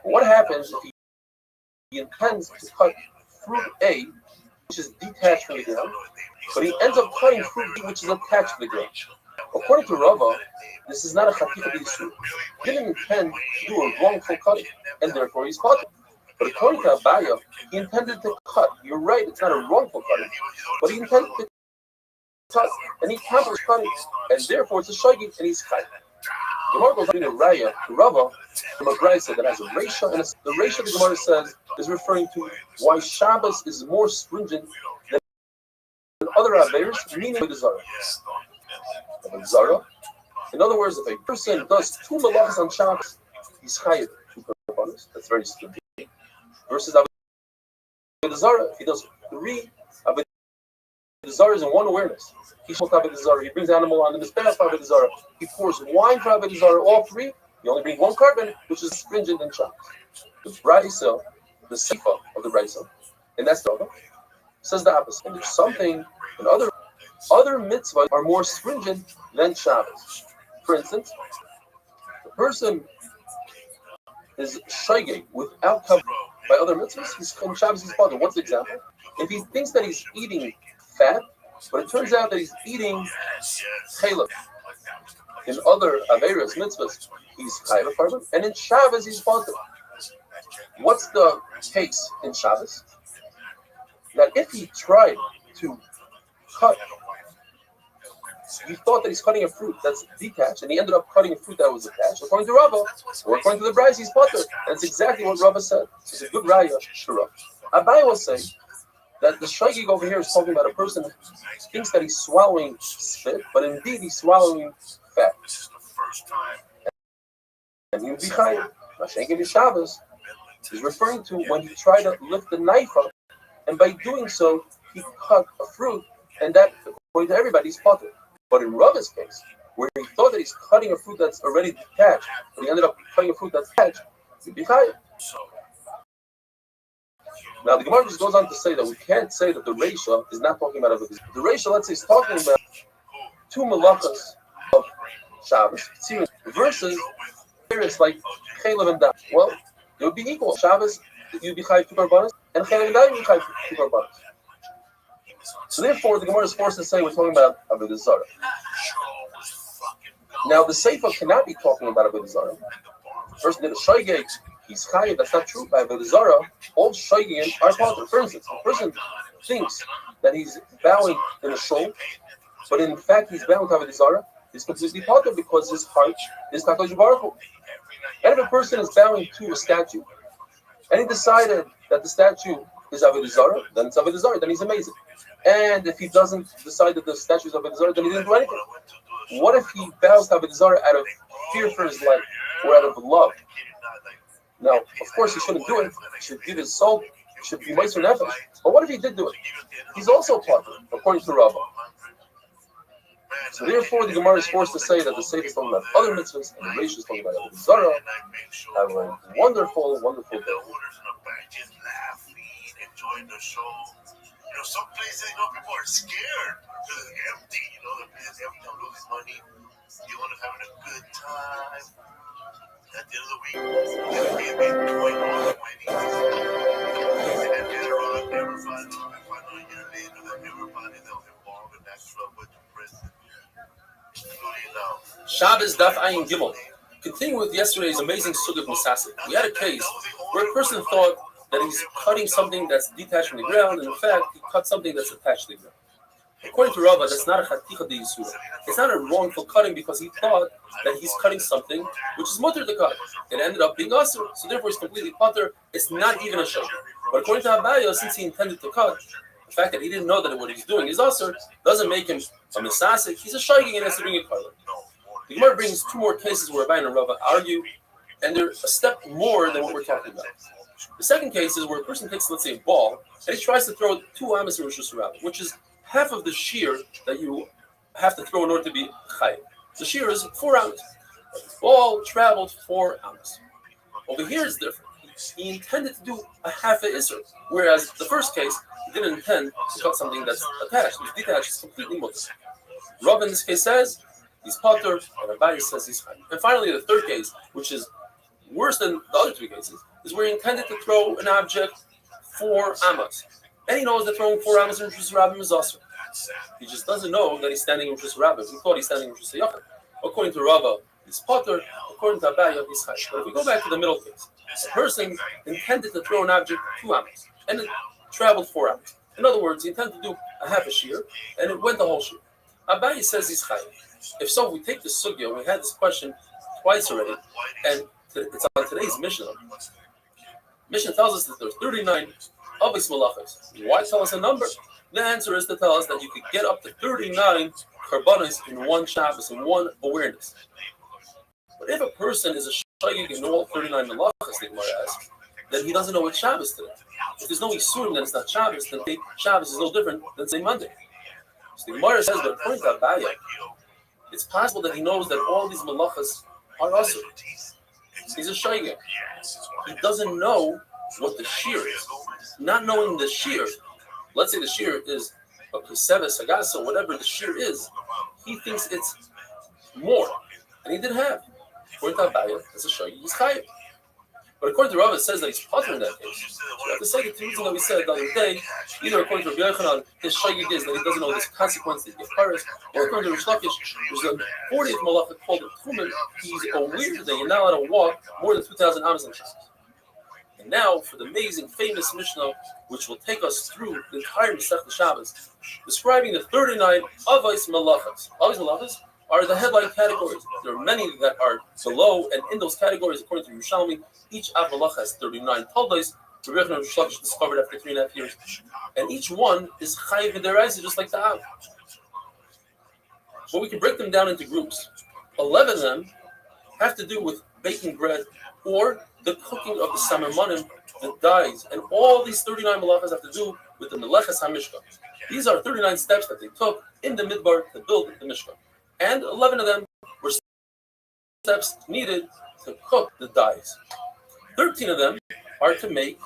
What happens if he intends to cut fruit A, which is detached from the ground, but he ends up cutting fruit B, which is attached to the ground? According to Rava, this is not a chatika b'yisur. He didn't intend to do a wrongful cutting, and therefore he's putter. But according to Abaya, he intended to cut. You're right, it's not a wrongful cutting, but he intended to cut, and he accomplished cutting, and therefore it's a shogeg, and he's chayv. The Gemara goes into Raya to Rava from a brayso that has a reisha, and the reisha the Gemara says is referring to why Shabbos is more stringent than other averos, meaning the zara. In other words, if a person does two malachas on Shabbos, he's chayiv two korbanos. That's very stringent. Versus avodah zarah, if he does three avodah zarah in one awareness. He shmos avodah zarah. He brings the animal on the mizbeach for avodah zarah. He pours wine for avodah zarah. All three. You only bring one carbon, which is stringent in Shabbos. The brayso, the sifa of the brayso, and that's the other, says the opposite. And there's something in other mitzvahs are more stringent than Shabbos. For instance, the person is shogeg without cover by other mitzvahs. He's in Shabbos. He's father. What's the example? If he thinks that he's eating fat, but it turns out that he's eating chaylev. In other averos mitzvahs, he's chaylev carbon, and in Shabbos he's father. What's the case in Shabbos? That if he tried to cut, he thought that he's cutting a fruit that's detached, and he ended up cutting a fruit that was attached. According to Rava, or according to the Brayso, he's potter. And it's exactly what Rava said. It's a good raya to Rava. Abai will say that the shogeg over here is talking about a person who thinks that he's swallowing spit, but indeed he's swallowing fat. And he would be chayiv. Mashenkin Shabbos is referring to when he tried to lift the knife up, and by doing so, he cut a fruit, and that, according to everybody, he's potter. But in Rava's case, where he thought that he's cutting a fruit that's already detached, but he ended up cutting a fruit that's attached, he'd be chayiv. Now the Gemara just goes on to say that we can't say that the reisha is not talking about avodah. The reisha, let's say, is talking about two malachas of Shabbos versus it's like chaylev and dam. Well, it would be equal. Shabbos, you'd be chayiv two korbanos, and chaylev and dam, you'd be chayiv two korbanos. So therefore, the Gemara is forced to say we're talking about avodah zarah. Now the Sefer cannot be talking about avodah zarah. The person did a shogeg, he's chayiv. That's not true. By avodah zarah, all shogegim are potter. For instance, the person thinks that he's bowing in a shul, but in fact he's bowing to avodah zarah. He's completely potter because his heart is HaKadosh Baruch Hu. And if a person is bowing to a statue, and he decided that the statue is avodah zarah, then it's avodah zarah. Then he's amazing. And if he doesn't decide that the statue is avodah zarah, then he didn't do anything. What if he bows to avodah zarah out of fear for his life or out of love? Now, of course, he shouldn't do it. He should give his soul. He should be meiser nefesh. But what if he did do it? He's also potter, according to Rava. So therefore, the Gemara is forced to say that the Sefer is talking about other mitzvahs and the Reish is talking about avodah zarah. Have a wonderful, wonderful day. Some places, people are scared because it's empty. The place is empty, don't lose money. You want to having a good time. At the end of the week, you're going to be enjoying all the weddings. And later on, never find out a year later that everybody that was involved in that trouble went to prison. Including now. Shabbos Daf Ayin Gimel Continue with yesterday's amazing sugya of Masasik. We had a case where a person thought that he's cutting something that's detached from the ground, and in fact, he cut something that's attached to the ground. According to Rava, that's not a chaticha de yisura. It's not a wrongful cutting because he thought that he's cutting something which is mutter to cut. It ended up being asur, so therefore he's completely putter. It's not even a shayk. But according to Abaya, since he intended to cut, the fact that he didn't know that what he's doing is asur doesn't make him a misasik. He's a shayging and has to bring a color. The Gemara brings two more cases where Abaya and Rava argue, and they're a step more than what we're talking about. The second case is where a person takes, let's say, a ball, and he tries to throw 2 amas in Rosh Hashanah, which is half of the shear that you have to throw in order to be chayiv. The shear is 4 amas. The ball traveled 4 amas. Over here is different. He intended to do a half a isser, whereas the first case, he didn't intend to cut something that's attached. It's detached, it's completely mutter. Rav in this case says he's potter, and Abaye says he's chayiv. And finally, the third case, which is worse than the other 2 cases, is where he intended to throw an object 4 amas. And he knows that throwing 4 amas in Rosh Hashanah is asur. He just doesn't know that he's standing in Rosh Hashanah. He thought he's standing in Rosh Hashanah. According to Rava, he's potter. According to Abaya, he's chayiv. But if we go back to the middle case, a person intended to throw an object 2 amas, and it traveled 4 amas. In other words, he intended to do a half a shear, and it went the whole shear. Abaya says he's chayiv. If so, we take the sugya. We had this question twice already, and it's on today's Mishnah. Mishnah tells us that there's 39 Avos Malachos. Why tell us a number? The answer is to tell us that you could get up to 39 karbanos in one Shabbos, in one awareness. But if a person is a shaygig in all 39 Malachos, the Gemara asks, then he doesn't know what Shabbos today. If there's no Yisurim, then it's not Shabbos, then Shabbos is no different than say Monday. So the Gemara says that according to Abaya, it's possible that he knows that all these Malachos are asur. He's a shaygig. He doesn't know what the shear is. Not knowing the shear, let's say the shear is a Kiseva, Sagasa, whatever the shear is, he thinks it's more. And he didn't have. According to Abaya, it's a shaygig, he's chayiv. But according to Rava, it says that he's potter in that case. So we have to say the two reasons that we said the other day, either according to Rabbi Yochanan, his shaygig is that he doesn't know this consequence that he gets paris, or according to Rish Lakish, there's a 40th malacha called the Tumen, he's aware that you're not allowed to walk more than 2,000 amas on Shabbos. And now for the amazing, famous Mishnah, which will take us through the entire Masechta Shabbos, describing the 39 Avos Malachos. Avos Malachos are the headline categories. There are many that are below, and in those categories, according to Yerushalmi, each Av Malacha has 39 Taldos. Rabbi Yochanan Rish Lakish discovered after 3.5 years, and each one is chayiv v'deraisa, just like the Av. But we can break them down into groups. 11 of them have to do with baking bread or the cooking of the samamanim, the dyes, and all these 39 malachas have to do with the meleches hamishkan. These are 39 steps that they took in the midbar to build the mishkan, and 11 of them were steps needed to cook the dyes. 13 of them are to make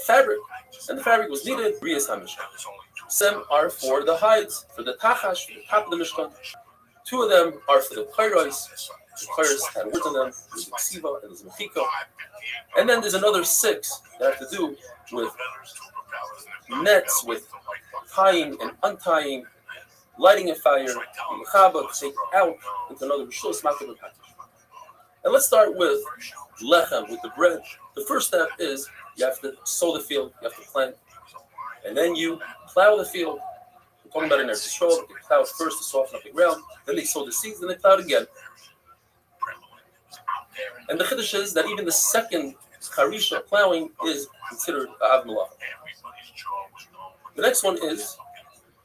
fabric, and the fabric was needed riyas hamishkan. Some are for the hides, for the tachash, for the top of the mishkan. 2 of them are for the kairos. The kairos had words on them. There's the ksiva and there's the mechiko. And then there's another 6 that have to do with nets, with tying and untying, lighting a fire, and mechaba to take out into another rishos makom package. And let's start with lechem, with the bread. The first step is you have to sow the field, you have to plant, and then you plow the field. We're talking about in Eretz Yisrael, they plow first to soften up the ground, then they sow the seeds, then they plow it again. And the chiddush is that even the second charisha plowing is considered av malacha. The next one is,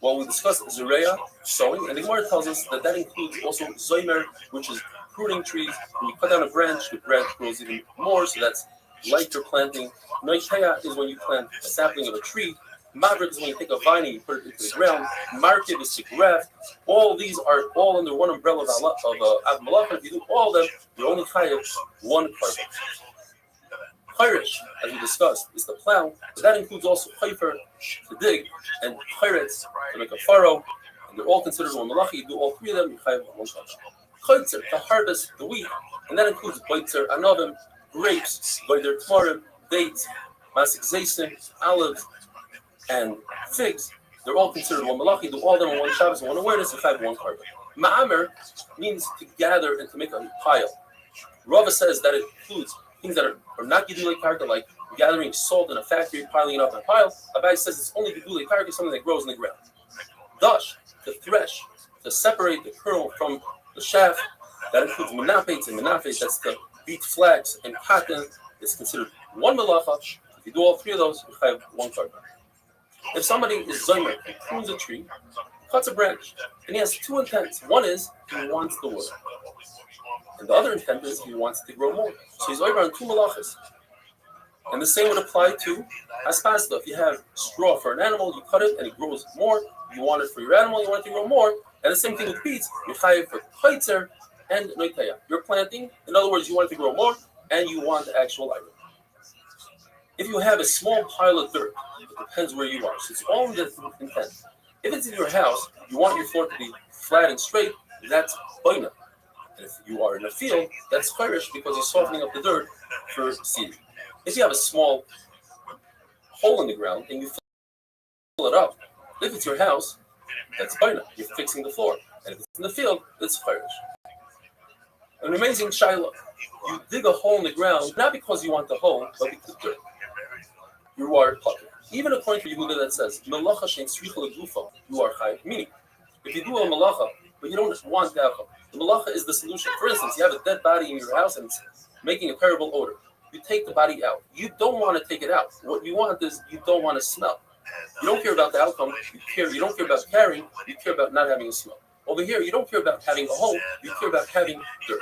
well, we discussed zereya, sowing, and the Gemara tells us that that includes also zoymer, which is pruning trees. When you cut down a branch, the branch grows even more, so that's lighter planting. Noiteya is when you plant a sapling of a tree. Maverick is when you take a vine and you put it into the ground. Market is to graft. All these are all under one umbrella of Av Malacha. If you do all of them, you only chayav one carbon. Chayrish, as we discussed, is the plow, but that includes also chayfer to dig and chayretz to make a furrow, and they're all considered one malacha. You do all 3 of them, you chayav one carbon. Chaytzer, to harvest the wheat, and that includes boitzer, anavim, grapes, boider tmarim, dates, masik zaysim, olives, and figs. They're all considered one malachi. Do all of them in one Shabbos, one awareness, and 5 one carbon. Ma'amer means to gather and to make a pile. Rava says that it includes things that are not Gidulei Karka, like gathering salt in a factory, piling it up in a pile. Abai says it's only Gidulei Karka, something that grows in the ground. Dash, to thresh, to separate the kernel from the chaff. That includes menafes and menafes, that's the beet flax and cotton. It's considered one melacha. If you do all three of those, you have one karka. If somebody is zomer, he prunes a tree, cuts a branch, and he has two intents. One is he wants the wood, and the other intent is he wants to grow more. So he's over on two malachas. And the same would apply to aspasta. If you have straw for an animal, you cut it and it grows more. You want it for your animal, you want it to grow more. And the same thing with beets. You chayiv for chaitzer and noitaya. You're planting. In other words, you want it to grow more, and you want the actual item. If you have a small pile of dirt, it depends where you are. So it's all in the intent. If it's in your house, you want your floor to be flat and straight. That's boina. And if you are in a field, that's chayrish because you're softening up the dirt for seeding. If you have a small hole in the ground and you fill it up, if it's your house, that's boina. You're fixing the floor. And if it's in the field, it's chayrish. An amazing shaila. You dig a hole in the ground, not because you want the hole, but because of dirt. You are plucking. Even according to Yehuda that says, Melacha shein tzricha legufa, you are chayiv. Meaning, if you do a melacha, but you don't want that, the melacha is the solution. For instance, you have a dead body in your house and it's making a terrible odor. You take the body out. You don't want to take it out. What you want is you don't want to smell. You don't care about the outcome. You don't care about carrying. You care about not having a smell. Over here, you don't care about having a hole. You care about having dirt.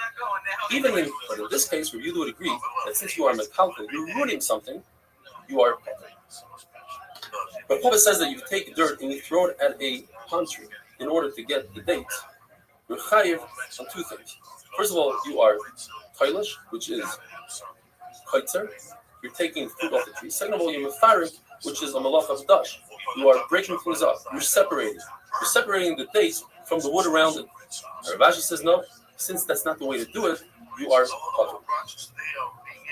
But in this case, where you would agree that since you are metaltal, you're ruining something. You are puppet. But Papa says that you take dirt and you throw it at a palm tree in order to get the dates. You're chayiv on two things. First of all, you are toilish, which is kaitzer. You're taking fruit off the tree. Second of all, you're mefarim, which is a malach of dash. You are breaking things up. You're separating. You're separating the dates from the wood around it. Rav Ashi says no. Since that's not the way to do it, you are puppet.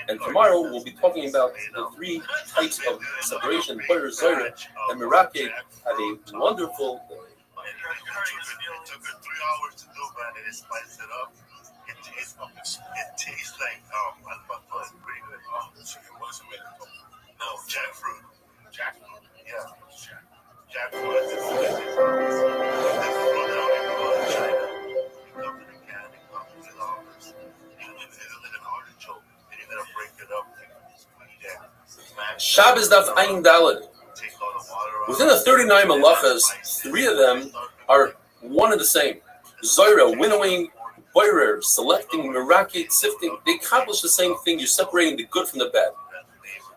And tomorrow we'll be talking about the three types of separation, Boyer, Zoyer, and Merake. Have a wonderful day. It took her 3 hours to do, man, and it spiced it up. It tastes like pretty good. What's it made of? No, jackfruit. Jackfruit? Yeah. Jackfruit. This fruit out in China. It comes in a can, it comes in ours. It's like an artichoke. And you gotta break it up. Shabbos daf ayin daled. Within the 39 malachas, 3 of them are one and the same. Zoira, winnowing, boirer, selecting, merakit, sifting, they accomplish the same thing. You're separating the good from the bad.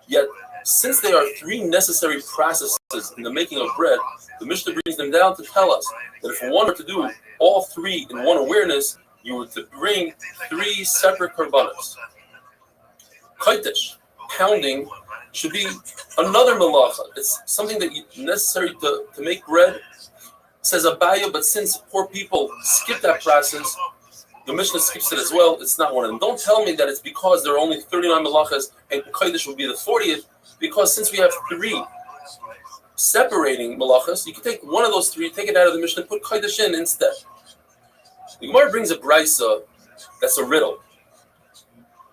Yet, since they are 3 necessary processes in the making of bread, the Mishnah brings them down to tell us that if one were to do all 3 in one awareness, you were to bring 3 separate korbanos. Kaitish, pounding, should be another malacha. It's something that is necessary to make bread. It says abaya, but since poor people skip that process, the Mishnah skips it as well. It's not one of them. Don't tell me that it's because there are only 39 malachas and Kodesh will be the 40th, because since we have 3 separating malachas, you can take one of those 3, take it out of the Mishnah, put Kodesh in instead. The Gemara brings a brisa that's a riddle.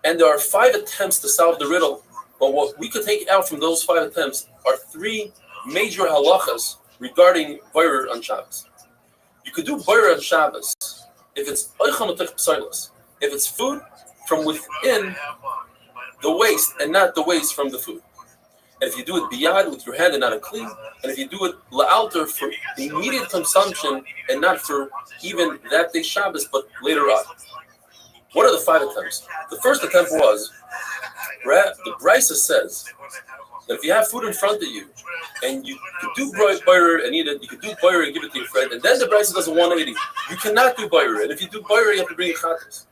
And there are 5 attempts to solve the riddle. But what we could take out from those 5 attempts are 3 major halachas regarding boirer on Shabbos. You could do boirer on Shabbos if it's if it's food from within the waste and not the waste from the food. And if you do it biyad with your hand and not a kli, and if you do it la'alter for immediate consumption and not for even that day Shabbos, but later on. What are the 5 attempts? The first attempt was, the brisa says that if you have food in front of you and you could do boirer and eat it, you could do boirer and give it to your friend, and then the brisa does a 180. You cannot do boirer, and if you do boirer, you have to bring chatas.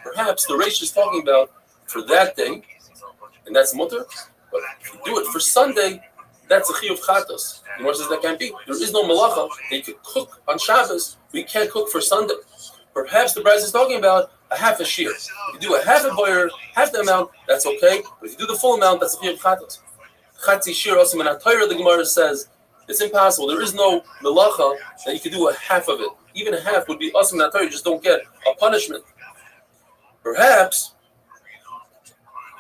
Perhaps the Reish is talking about for that day, and that's mutter, but if you do it for Sunday, that's a chiyuv chatas. The Gemara says that can't be. There is no malacha that you could cook on Shabbos, but you can't cook for Sunday. Perhaps the brisa is talking about a half a shear. If you do a half a boirer, half the amount, that's okay. But if you do the full amount, that's a chiyuv chatas. Chatzi shear also in Torah, the Gemara says it's impossible. There is no melacha that you could do a half of it. Even a half would be awesome in Torah. You just don't get a punishment. Perhaps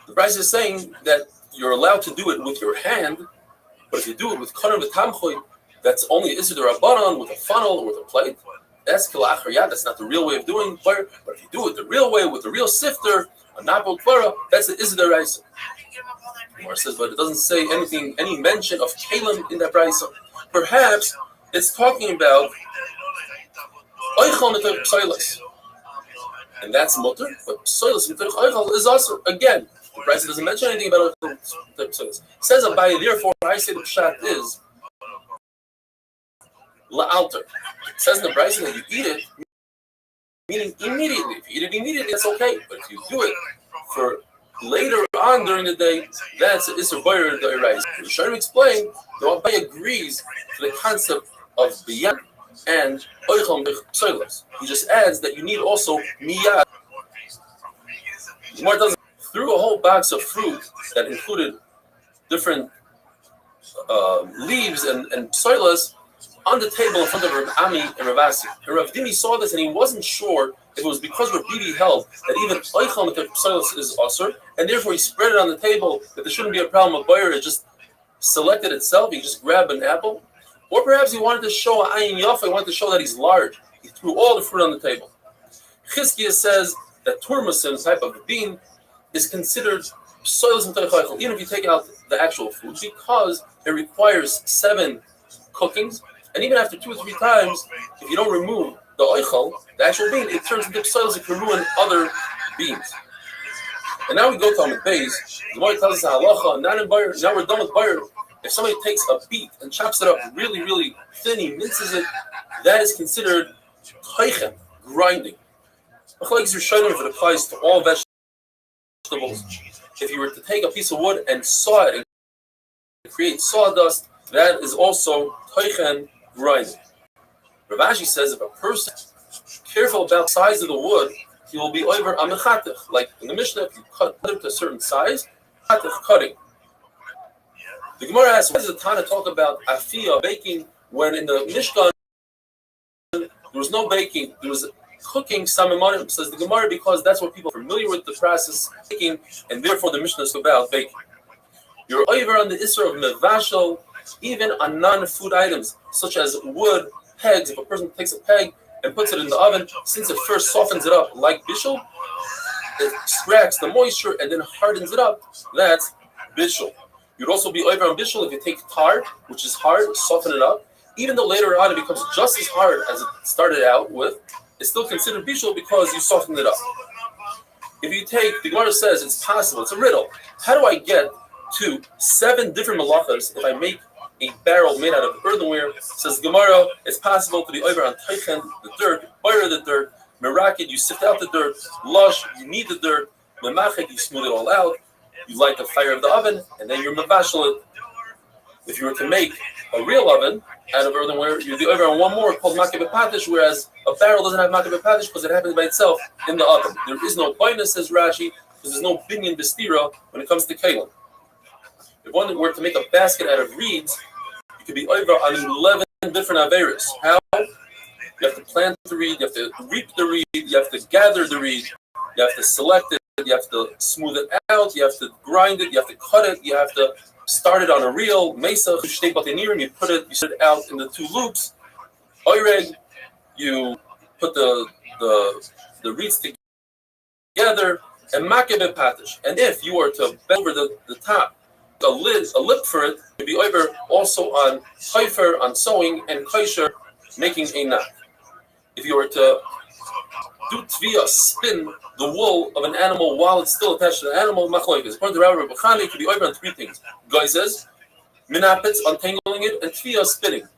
The Bryce is saying that you're allowed to do it with your hand, but if you do it with kanan v'tamchoy, that's only Issur D'Rabbanan with a funnel or with a plate. That's kilachar yad. That's not the real way of doing fire. But if you do it the real way with the real sifter, a napol kvara, that's the Issur D'Oraisa. Gemara says, but it doesn't say anything, any mention of kalim in that brayso. Perhaps it's talking about oichal mitoch psoilos, and that's mutter. But psoilos mitoch oichal is also again. The brayso doesn't mention anything about oichal mitoch psoilos. Says Abaye, therefore, I say the pshat is la'alter. It says in the brayso that you eat it, meaning immediately. If you eat it immediately, that's okay. But if you do it for later on during the day, that's Issur Boyer D'Oraisa. The Sharm explained that Abaye agrees to the concept of biyad and oichal psoilos. He just adds that you need also miyad. Gemara doesn't threw a whole box of fruit that included different leaves and psoilos on the table in front of Rav Ami and Rav Asi. And Rav Dimi saw this and he wasn't sure if it was because Rav Bibi held that even oichal psoilos is asur, and therefore he spread it on the table that there shouldn't be a problem of buyer. It just selected itself. He just grabbed an apple, or perhaps he wanted to show ayin yafa. He wanted to show that he's large. He threw all the fruit on the table. Chizkiah says that turmasin, type of bean, is considered psoilos and toichaychel, even if you take out the actual food, because it requires 7 cookings. And even after 2 or 3 times, if you don't remove the oichel, the actual bean, it turns into psoilos. It can ruin other beans. And now we go to Amud Beis. The Gemara tells us halacha, not in Bayer. Now we're done with Bayer. If somebody takes a beet and chops it up really, really thin, he minces it, that is considered toichem, grinding. If it applies to all vegetables, if you were to take a piece of wood and saw it and create sawdust, that is also toichem, grinding. Rav Ashi says if a person is careful about the size of the wood, he will be over a mechatech. Like in the Mishnah, if you cut it to a certain size, cutting. The Gemara asks, why does the Tana talk about afiyah, baking, when in the Mishkan there was no baking, there was cooking samimanim? Says the Gemara, because that's what people are familiar with the process of baking, and therefore the Mishnah is about baking. You're over on the Issur of mevashel, even on non-food items, such as wood, pegs. If a person takes a peg and puts it in the oven, since it first softens it up like bishul, it extracts the moisture and then hardens it up. That's bishul. You'd also be over on bishul if you take tar, which is hard, soften it up. Even though later on it becomes just as hard as it started out with, it's still considered bishul because you softened it up. If you take, the Gemara says it's possible, it's a riddle. How do I get to 7 different malachas if I make a barrel made out of earthenware? Says Gemara, it's possible to be over on teichen, the dirt, boyer the dirt, merakid, you sift out the dirt, lush, you knead the dirt, memached, you smooth it all out, you light the fire of the oven, and then you're mevashel it. If you were to make a real oven out of earthenware, you'd be over on one more called makeh b'patish, whereas a barrel doesn't have makeh b'patish because it happens by itself in the oven. There is no bonus, says Rashi, because there's no binyan b'stira when it comes to kelim. If one were to make a basket out of reeds, you could be over on 11 different averis. How? You have to plant the reed, you have to reap the reed, you have to gather the reed, you have to select it, you have to smooth it out, you have to grind it, you have to cut it, you have to start it on a reel, mesa, you put it, you set it out in the 2 loops, oireg, you put the reeds together, and makeh b'patish. And if you were to bend over the top, a lip for it, to be over also on haifer, on sewing, and kosher, making a knot. If you were to do tviyah, spin the wool of an animal while it's still attached to the animal, machloikas. According to Rabbi Bechani, it could be over on 3 things. Guy says, minapitz, untangling it, and tviyah, spinning.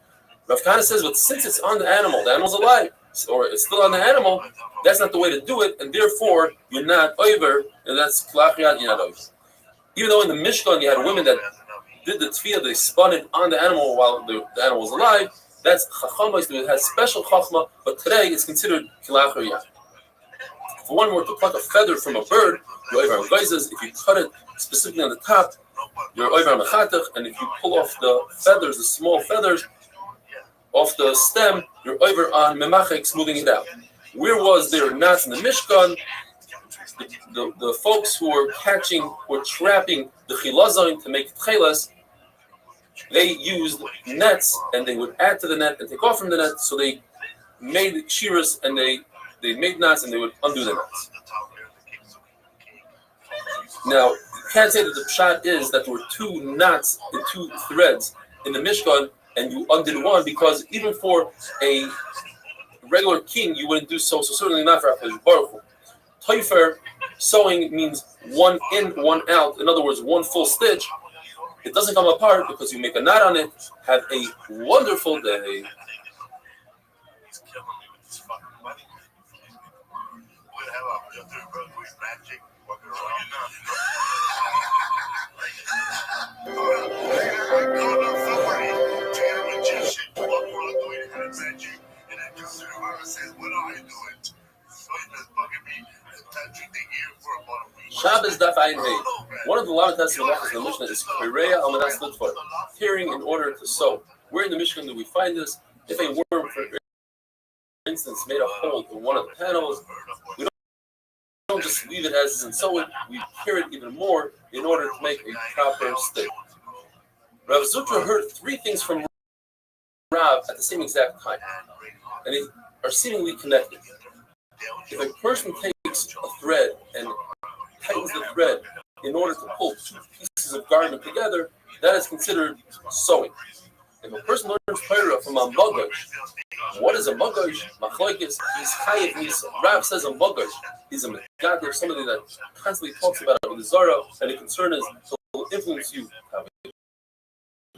Rav Kahana says, but since it's on the animal's alive, or it's still on the animal, that's not the way to do it, and therefore you're not over, and that's klachiyat, you're not over. Even though in the Mishkan you had women that did the tefillah, they spun it on the animal while the animal was alive, that's chachama, it has special chachma, but today it's considered kilach or yad. If one were to pluck a feather from a bird, you're over on geizes. If you cut it specifically on the top, you're over on mechatech, and if you pull off the feathers, the small feathers, off the stem, you're over on memachek, smoothing it out. Where was there knots in the Mishkan? the folks who were trapping the chilazon to make tchelas, they used nets and they would add to the net and take off from the net. So they made shiras and they made knots and they would undo the knots. Now, you can't say that the pshat is that there were two knots and two threads in the Mishkan and you undid one, because even for a regular king you wouldn't do so. So certainly not for HaKadosh Baruch Hu. Taifer, sewing means one in, one out. In other words, one full stitch. It doesn't come apart because you make a knot on it. Have a wonderful day. Shabbos Daf Ayin Hey. One of the Lamatas in the Mishnah is Kireya al Manas Litvar, tearing in order to sew. Where in the Mishnah do we find this? If a worm, for instance, made a hole in one of the panels, we don't just leave it as is and sew it. We tear it even more in order to make a proper stick. Rav Zutra heard three things from Rav at the same exact time, and they are seemingly connected. If a person takes a thread and tightens the thread in order to pull two pieces of garment together, that is considered sewing. If a person learns Torah from a Magash, what is a Magash? Machlokes, he's Chayev Misa. Rav says a Magash is a Megader, somebody that constantly talks about it with Zara, and the concern is to influence you.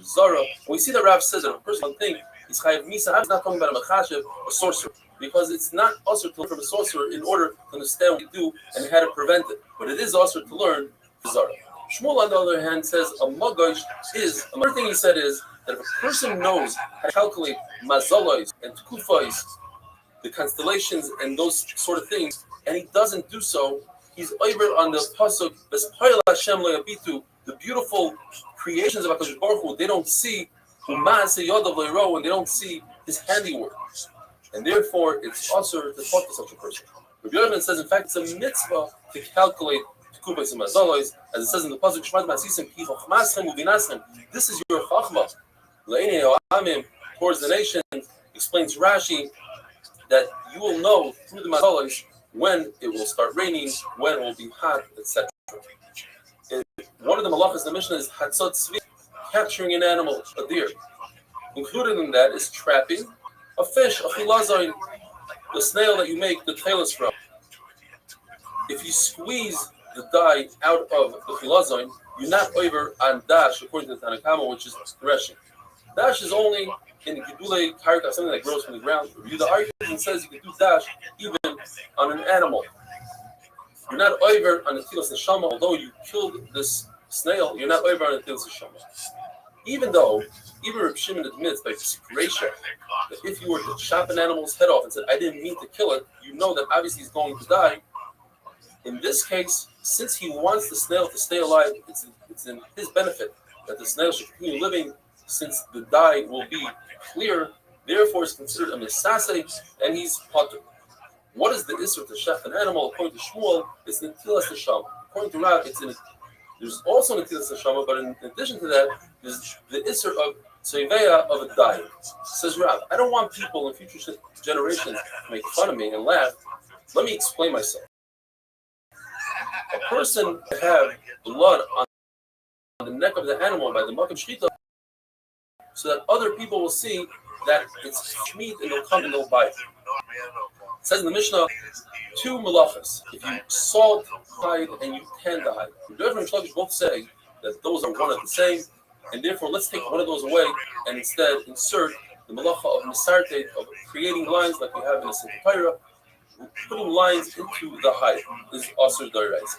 Zara. We see that Rav says that a person one thing is Chayev Misa. I'm not talking about a Machashev, a sorcerer, because it's not also to learn from a sorcerer in order to understand what you do and how to prevent it. But it is also to learn Zara. Shmuel, on the other hand, says a Magash is, another thing he said is that if a person knows how to calculate mazalois and kufais, the constellations and those sort of things, and he doesn't do so, he's over on the pasuk the beautiful creations of HaKadosh Baruch Hu. They don't see when they don't see his handiwork, and therefore it's also to talk to such a person. Rabbi Yochanan says, in fact, it's a mitzvah to calculate kufais and mazalois, as it says in the pasuk Shmad Masisim Ki Chochmaschem Uvinaschem. This is your chachma. Towards the nations, explains Rashi that you will know through the mazalois when it will start raining, when it will be hot, etc. One of the malachas in the Mishnah is hatzot tzvi, capturing an animal, a deer. Included in that is trapping a fish, a chilazoin, the snail that you make the tailors from. If you squeeze the dye out of the chilazoin, you're not over on dash, according to the Tanakama, which is threshing. Dash is only in the Gidule Karka, something that grows from the ground. The argument and says you can do dash even on an animal. You're not over on the Tilas Neshama, although you killed this snail, you're not over on the Tilas Neshama. Even Reb Shimon admits by Resha that if you were to chop an animal's head off and said, I didn't mean to kill it, you know that obviously he's going to die. In this case, since he wants the snail to stay alive, it's in his benefit that the snail should continue living, since the dye will be clear, therefore it's considered a misaseh, and he's potter. What is the isra to chef an animal? According to Shmuel, it's netilas neshama. According to Rav, there's also netilas neshama, but in addition to that, there's the isra of tzeiveya of a dye. Says Rav, I don't want people in future generations to make fun of me and laugh. Let me explain myself. A person can have blood on the neck of the animal by the makam shchita, so that other people will see that it's meat and they'll come and they'll buy it. It says in the Mishnah, two malachas. If you salt hide and you tan the hide. The Rebbe and Shlokish both say that those are one and the same, and therefore let's take one of those away and instead insert the malacha of misarte, of creating lines like we have in the Sefer Torah, putting lines into the hide. This is also Doraisa.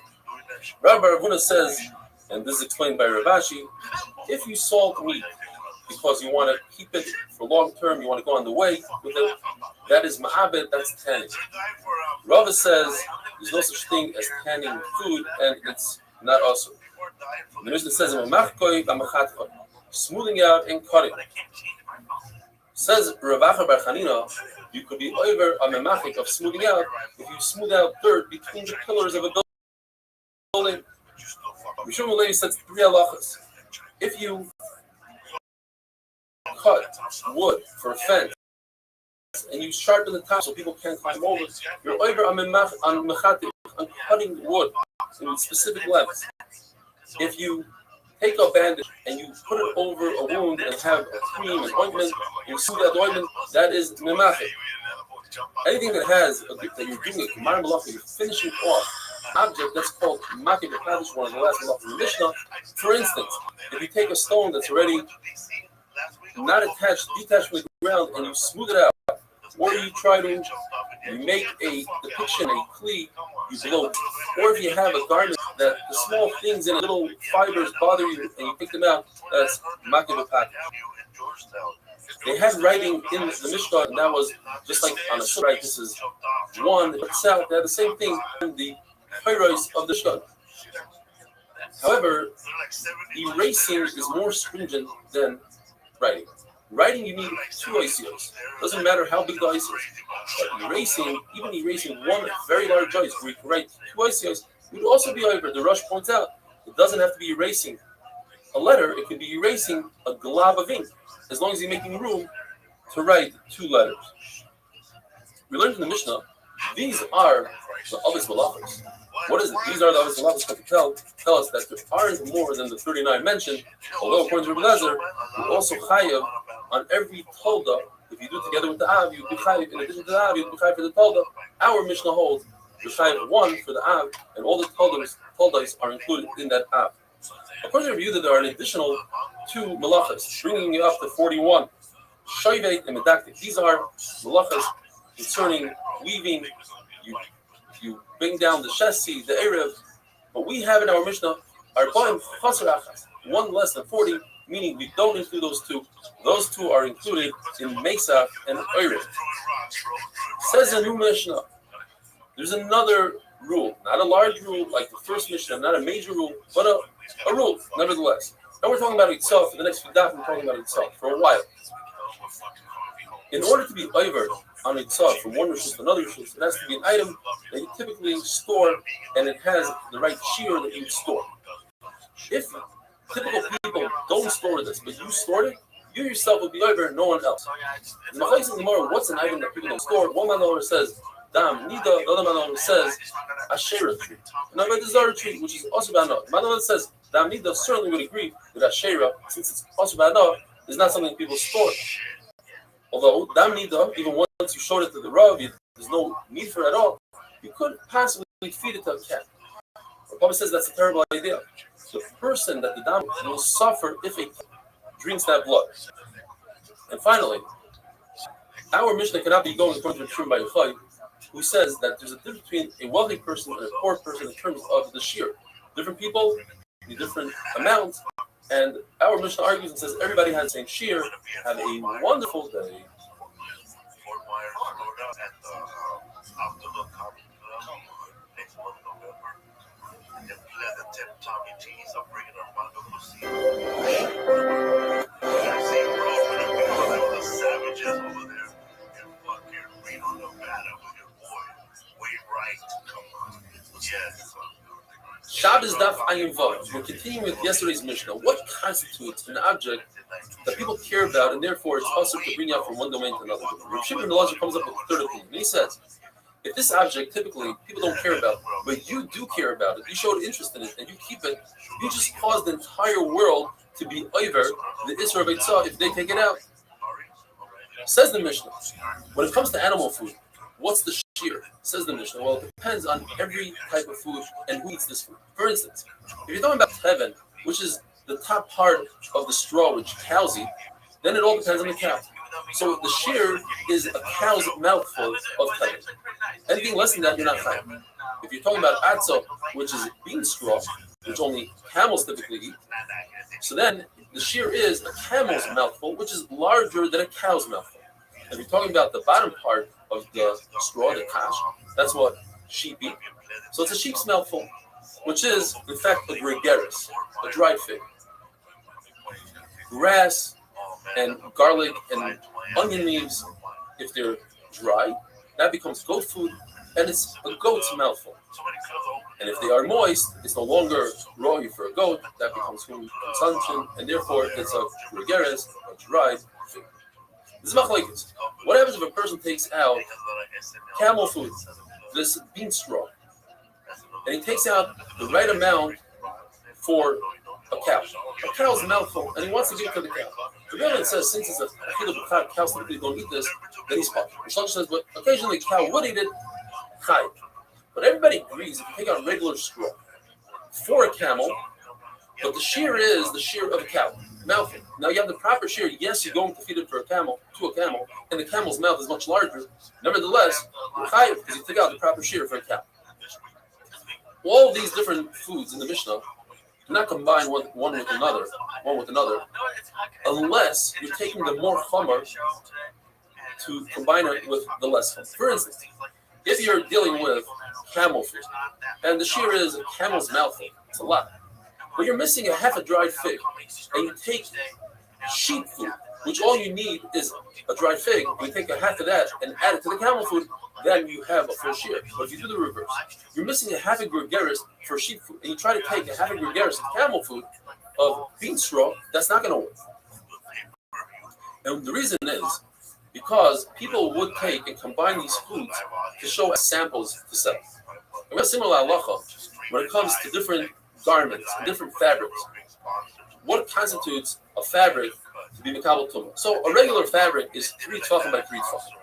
Rabbi Ravuna says, and this is explained by Ravashi, if you salt meat because you want to keep it for long term, you want to go on the way with it, that is ma'abed, that's tanning. Rava says there's no such thing as tanning food, and it's not also. The Mishnah says, smoothing out and cutting. Says Ravacha Bar Chanina, you could be over a memachik of smoothing out if you smooth out dirt between the pillars of a building. Rishon Levi says 3 halachas. If you cut wood for a fence and you sharpen the top so people can't climb over, you're over on cutting wood in specific lengths. If you take a bandage and you put it over a wound and have a cream and ointment, and you see that ointment, that is memachet. Anything that has that you're doing a gemara malacha, you're finishing off an object that's called makeh b'kadish, one of the last malacha in the Mishnah. For instance, if you take a stone that's already not attached, detached from the ground, and you smooth it out, or you try to make a depiction, a kli, you blow, or if you have a garment that the small things in little fibers bother you and you pick them out, that's makeh b'kadish. They had writing in the Mishnah, and that was just like on a shul, right? This is one, it's out. They had the same thing in the Peiros of the shul. However, erasing is more stringent than writing. Writing, you need 2 ICOs. Doesn't matter how big the ICO is. But erasing, even erasing one very large ice, where you can write 2 ICOs, would also be over. The Rush points out, it doesn't have to be erasing a letter, it could be erasing a glob of ink, as long as you're making room to write 2 letters. We learned in the Mishnah, these are the Avis Malachos. What is it? These are the Avis Malachos that tell us that there aren't more than the 39 mentioned, although according to Rabbi Lezer, you also chayav on every tolda. If you do it together with the Av, you'd be chayav. In addition to the Av, you'd be chayav for the tolda. Our Mishnah holds you're chayav 1 for the Av, and all the toldas are included in that Av. According to Review, that there are an additional 2 malachas, bringing you up to 41. Shoyveit and medaktik. These are malachas concerning weaving. You bring down the chassis, the erev. But we have in our Mishnah, arba'im chaser achas, 1 less than 40, meaning we don't include those 2. Those 2 are included in Mesach and Erev. Says a new Mishnah. There's another rule, not a large rule like the first Mishnah, not a major rule, but a rule, nevertheless. Now we're talking about itself. For the next few days, we're talking about itself for a while. In order to be over on itself from one rishus to another rishus, it has to be an item that you typically store, and it has the right shear that you store. If typical people don't store this, but you stored it, you yourself will be over, no one else. In the place of the Gemara, what's an item that people don't store? One man says dam nida, the other man says asherah tree. Now the Zara tree, which is also bad enough. Man says dam nida certainly would agree with asherah, since it's also bad enough, is not something people store. Although dam nida, even once you showed it to the Rav, there's no need for it at all. You could possibly feed it to a cat. The Papa says that's a terrible idea. The person that the dam will suffer if it drinks that blood. And finally, our Mishnah cannot be going according to Restream by Yochai, who says that there's a difference between a wealthy person and a poor person in terms of the shear. Different people need different amounts, and our Mishnah argues and says everybody has the same shear. Have a wonderful day. Shabbos Daf Ayin Vav. We're continuing with yesterday's Mishnah. What constitutes an object that people care about, and therefore it's possible to bring out from one domain to another? Rav Shimon the Logic comes up with the third opinion, and he says, if this object typically people don't care about, but you do care about it, you showed interest in it, and you keep it, you just cause the entire world to be over the Isra Beitzah if they take it out. Says the Mishnah, when it comes to animal food, what's the shear? Says the Mishnah, well, it depends on every type of food and who eats this food. For instance, if you're talking about teven, which is the top part of the straw which cows eat, then it all depends on the cow. So the shear is a cow's mouthful of teven. Anything less than that, you're not chayav. If you're talking about atzo, which is bean straw, which only camels typically eat, so then the shear is a camel's mouthful, which is larger than a cow's mouthful. If you're talking about the bottom part of the straw, the kash, that's what sheep eat. So it's a sheep's mouthful, which is, in fact, a gregaris, a dried fig. Grass and garlic and onion leaves, if they're dry, that becomes goat food. and it's a goat's mouthful. And if they are moist, it's no longer raw for a goat, that becomes human consumption, and therefore it's a gregaris, a dried fig. This is machlokes. What happens if a person takes out camel food, this bean straw, and he takes out the right amount for a cow? A cow's mouthful, and he wants to give it to the cow. The Rebbe says since it's a cow typically don't eat this, then he's popped. The Shlosh says, but occasionally a cow would eat it, chai. But everybody agrees if you take out regular straw for a camel, but the shear is the shear of a cow, mouthful. Now you have the proper shear. Yes, you're going to feed it to a camel, and the camel's mouth is much larger. Nevertheless, you're chayiv because you took out the proper shear for a cow. All these different foods in the Mishnah do not combine one with another, unless you're taking the more chomer to combine it with the less chomer. For instance, if you're dealing with camel food, and the shear is a camel's mouthful, it's a lot, but you're missing a half a dried fig, and you take sheep food, which all you need is a dried fig, you take a half of that and add it to the camel food, then you have a full shear. But if you do the reverse, you're missing a half a gregaris for sheep food, and you try to take a half a gregaris of camel food of bean straw, that's not going to work. And the reason is because people would take and combine these foods to show as samples to sell. And we have similar halacha when it comes to different garments and different fabrics. What constitutes a fabric to be mekabel tumah? So a regular fabric is 3 tefachim by 3 tefachim.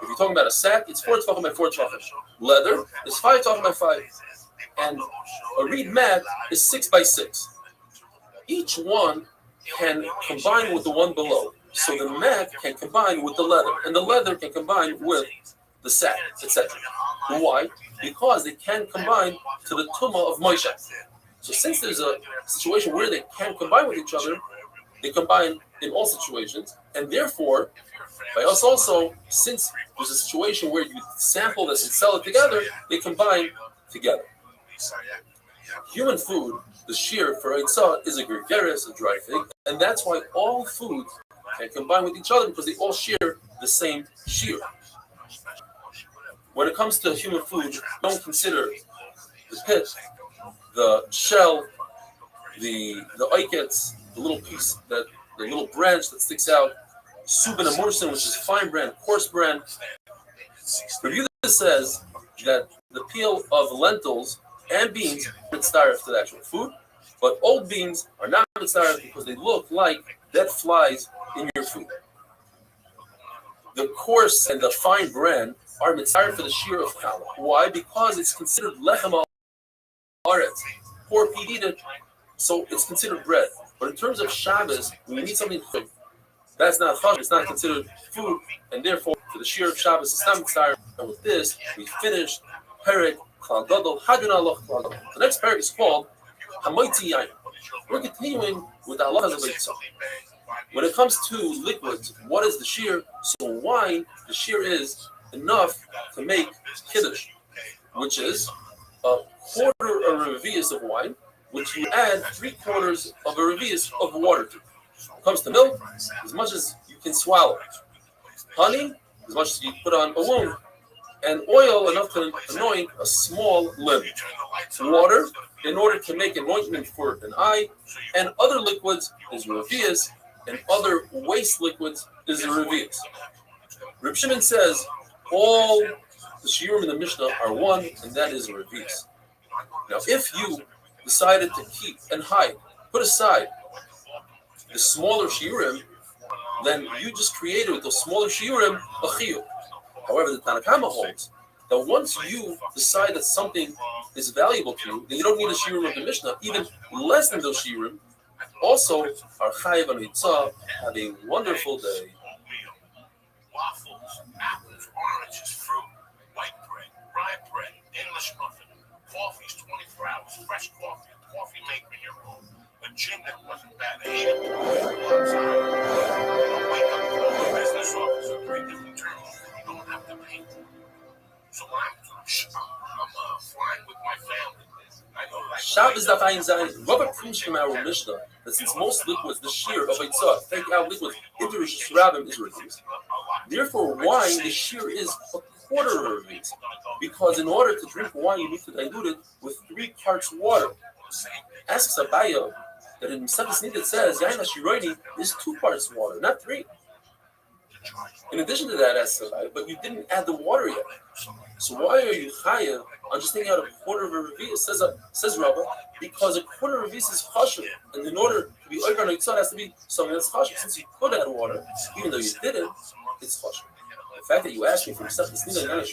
If you're talking about a sack, it's 4 tefachim by 4 tefachim. Leather is 5 tefachim by 5. And a reed mat is 6 by 6. Each one can combine with the one below. So the mat can combine with the leather, and the leather can combine with the sack, etc. Why? Because they can combine to the tumah of Moshe. So since there's a situation where they can combine with each other, they combine in all situations, and therefore, by us also, since there's a situation where you sample this and sell it together, they combine together. Human food, the shear for Eitzah is a gregaris, a dry fig, and that's why all foods can combine with each other because they all share the same shear. When it comes to human food, don't consider the pit, the shell, the oikets, the little piece the little branch that sticks out, subin and mursin, which is fine bran, coarse bran. Review this says that the peel of lentils and beans are mitzvah to the actual food, but old beans are not mitzvah because they look like dead flies in your food. The coarse and the fine bran are mitzvah for the shear of challah. Why? Because it's considered lechem haaretz. Poor people eat it, so it's considered bread. But in terms of Shabbos, when you need something to cook, that's not fun. It's not considered food, and therefore, for the shear of Shabbos, it's not mitzvah. And with this, we finished Perek Klal Gadol Hadron Aloch Klal Gadol. The next Perek is called Hamoitzi Yain. We're continuing with the halachas of Eitzah. When it comes to liquids, what is the shear? So wine, the shear is enough to make kiddush, which is a quarter of a revius of wine, which you add 3/4 of a revius of water to. When it comes to milk, as much as you can swallow. Honey, as much as you put on a wound. And oil, enough to anoint a small limb. Water, in order to make anointment for an eye. And other liquids is revius, and other waste liquids is a revius. Reb Shimon says all the shiurim in the Mishnah are one, and that is a revius. Now, if you decided to keep and hide, put aside the smaller shiurim, then you just created with those smaller shiurim a chiyuv. However, the Tanna Kama holds that once you decide that something is valuable to you, then you don't need a shiurim of the Mishnah. Even less than those shiurim also are chayiv and Eitzah. Have a wonderful day. Waffles, apples, oranges, fruit, white bread, rye bread, English muffin, coffee's 24 hours, fresh coffee maker in your room, a gym that wasn't bad, a heated pool, a wake-up call, a business office, or 3 different terminals that you don't have to pay for. So when I'm flying with my family, I know like Shabbos Daf Ayin Zayin. Robert proves from our Mishnah that since most liquids, the shear of Eitzah, take out liquids into Rishus Rabbim is reduced. Therefore, wine, the shear is a quarter of a revius. Because in order to drink wine, you need to dilute it with 3 parts water. Asks Abaya that in Mesechus Nida it says Yain HaShiroini is 2 parts water, not 3. In addition to that, asks Abaya, but you didn't add the water yet. So why are you chayav on just taking out a quarter of a revius? Says Rabba, because a quarter of a revius is chashuv, and in order to be over on it has to be something that's chashuv. Since you could add water, even though you didn't, it's chashuv. The fact that you asked me from Mesechus Nida and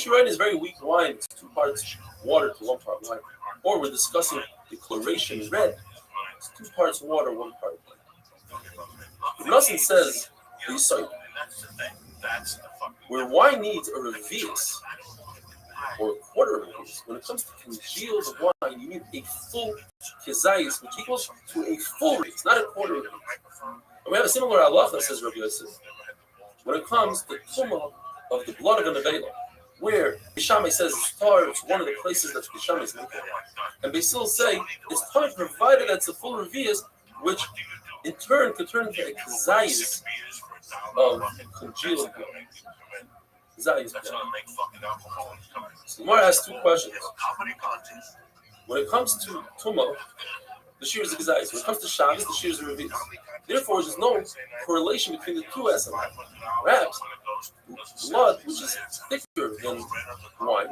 Shirayim is very weak wine. It's 2 parts water to 1 part wine. Or we're discussing declaration red. It's 2 parts water, 1 part wine. Nothing says the site where wine needs a revius or a quarter of a revius. When it comes to congealed wine, you need a full kezayis, which equals to a full revius, not a quarter of a revius. And we have a similar halacha, says Rabbi Yosef, when it comes to tumah of the blood of an avela, where Bishamai says it's one of the places that Bishamai is making. And Basil say it's time provided that's a full revius, which in turn could turn into a kezayis of congealed blood. Kezayis blood. So Gemara has 2 questions. When it comes to tumah, the shear is a kezayis. When it comes to Shabbos, the shear is a revius. Therefore, there's no correlation between the 2 esanim. Perhaps blood, which is thicker than wine,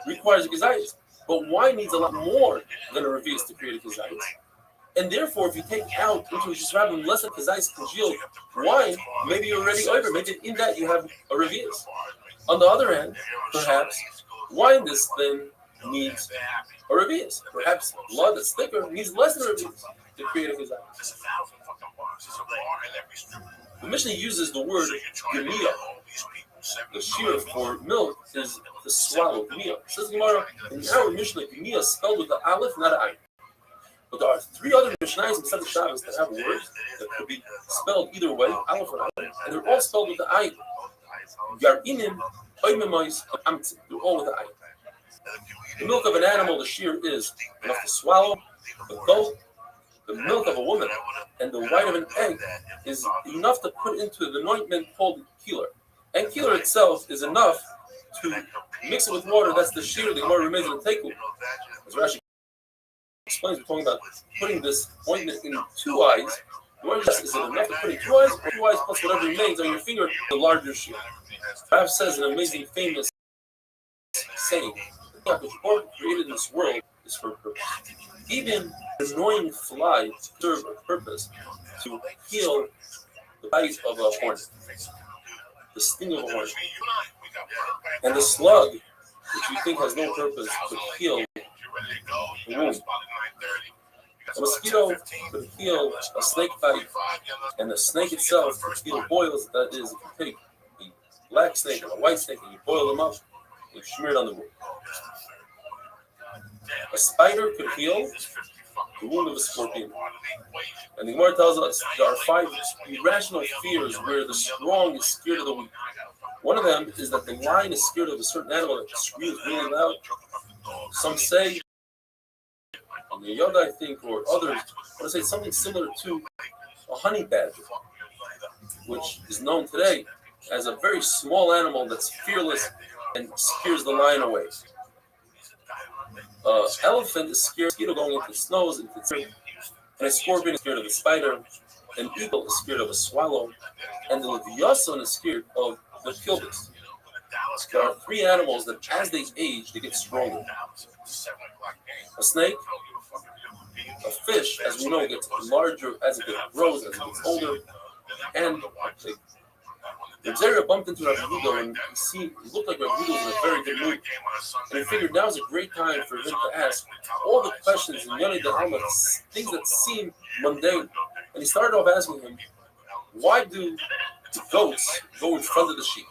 requires a kezayis. But wine needs a lot more than a revius to create a kezayis. And therefore, if you take out into just rather less than kezayis congealed wine, maybe you're already over. Maybe in that you have a revius. On the other hand, perhaps wine this thin needs a revius. Perhaps blood that's thicker needs less than a revius to create a kezayis. The Mishnah uses the word gemia. The shear for milk is the swallow, gemia. Says Gemara, in our Mishnah, gemia is spelled with the aleph, not an ayin. But there are 3 other Mishnayos in Masechet Shabbos that have words that could be spelled either way, aleph or ayin, and they're all spelled with the ayin. Yarinim, oimemais, amtzim. They're all with the ayin. The milk of an animal, the shear is enough to swallow, but though the milk of a woman and the white of an egg is enough to put into the ointment called keeler. And keeler itself is enough to mix it with water. That's the shear. The Gemara remains in the tekel. As Rashi explains, we're talking about putting this ointment in 2 eyes. Is it enough to put in 2 eyes, or 2 eyes plus whatever remains on your finger, the larger shear? Rav says an amazing, famous saying: "The God created this world is for a purpose. Even an annoying fly serves a purpose to heal the bite of a hornet, the sting of a hornet, and the slug, which you think has no purpose, could heal the wound. A mosquito could heal a snake bite, and the snake itself could heal boils. That is, if you take a black snake and a white snake and you boil them up, you smear it on the wound. A spider could heal the wound of a scorpion. And the Gemara tells us there are 5 irrational fears where the strong is scared of the weak. One of them is that the lion is scared of a certain animal that screams really loud. Some say, the Yoda, I think, or others, want to say something similar to a honey badger, which is known today as a very small animal that's fearless and scares the lion away. Elephant is scared of a mosquito going into its nose, into its ear, and a scorpion is scared of a spider, an eagle is scared of a swallow, and the leviathan is scared of the kilbis. There are 3 animals that, as they age, they get stronger. A snake, a fish, as we know, gets larger as it grows, as it gets older, and a pig. The Zera bumped into Rabbi Hugo, and he looked like Rabbi Hugo was in a very good mood. And he figured now is a great time for him to ask all the questions in Yonei D'Alma, things that seem mundane. And he started off asking him, why do the goats go in front of the sheep?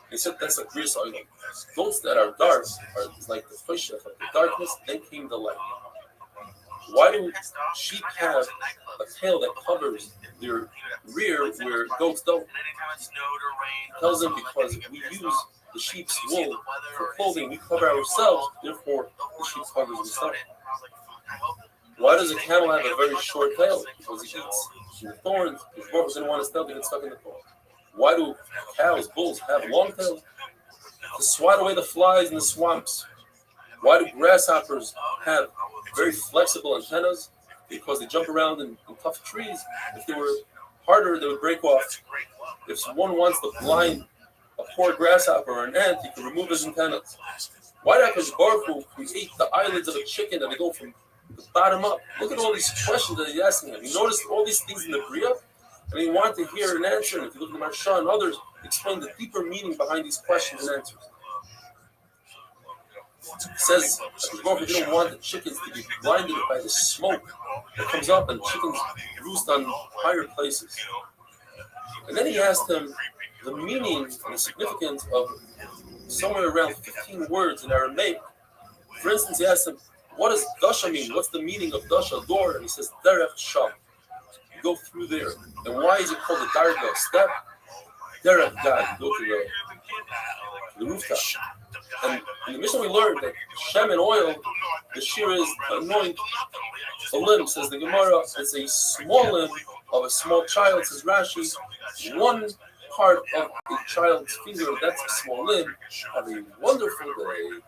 He said that's a clear sign. Goats that are dark are like the fish of the darkness, then came the light. Why do sheep have a tail that covers their rear where goats don't? He tells them because we use the sheep's wool for clothing, we cover ourselves, therefore the sheep covers themselves. Why does a camel have a very short tail? Because he eats the thorns. His dwarf doesn't want his tail to get stuck in the thorns. Why do cows, bulls have long tails? to swat away the flies in the swamps. Why do grasshoppers have very flexible antennas? Because they jump around in tough trees. If they were harder, they would break off. If someone wants to blind a poor grasshopper or an ant, he can remove his antennas. Why did HaKadosh Baruch Hu create the eyelids of a chicken and they go from the bottom up? Look at all these questions that he's asking him. He noticed all these things in the Bria, and he wanted to hear an answer. And if you look at the Marsha and others, explain the deeper meaning behind these questions and answers. It says HaKadosh Baruch Hu didn't want the chickens to be blinded by the smoke that comes up, and chickens roost on higher places. And then he asked him the meaning and the significance of somewhere around 15 words in Aramaic. For instance, he asked him, what does Dasha mean? What's the meaning of Dasha, door? And he says, Derech Sham. You go through there. And why is it called a Darga, step? Derech God, you go to the rooftop. And in the mission we learned that Shem and oil, the shear is anoint a limb, says the Gemara. It's a small limb of a small child, says Rashi. One part of a child's finger, that's a small limb. Have a wonderful day.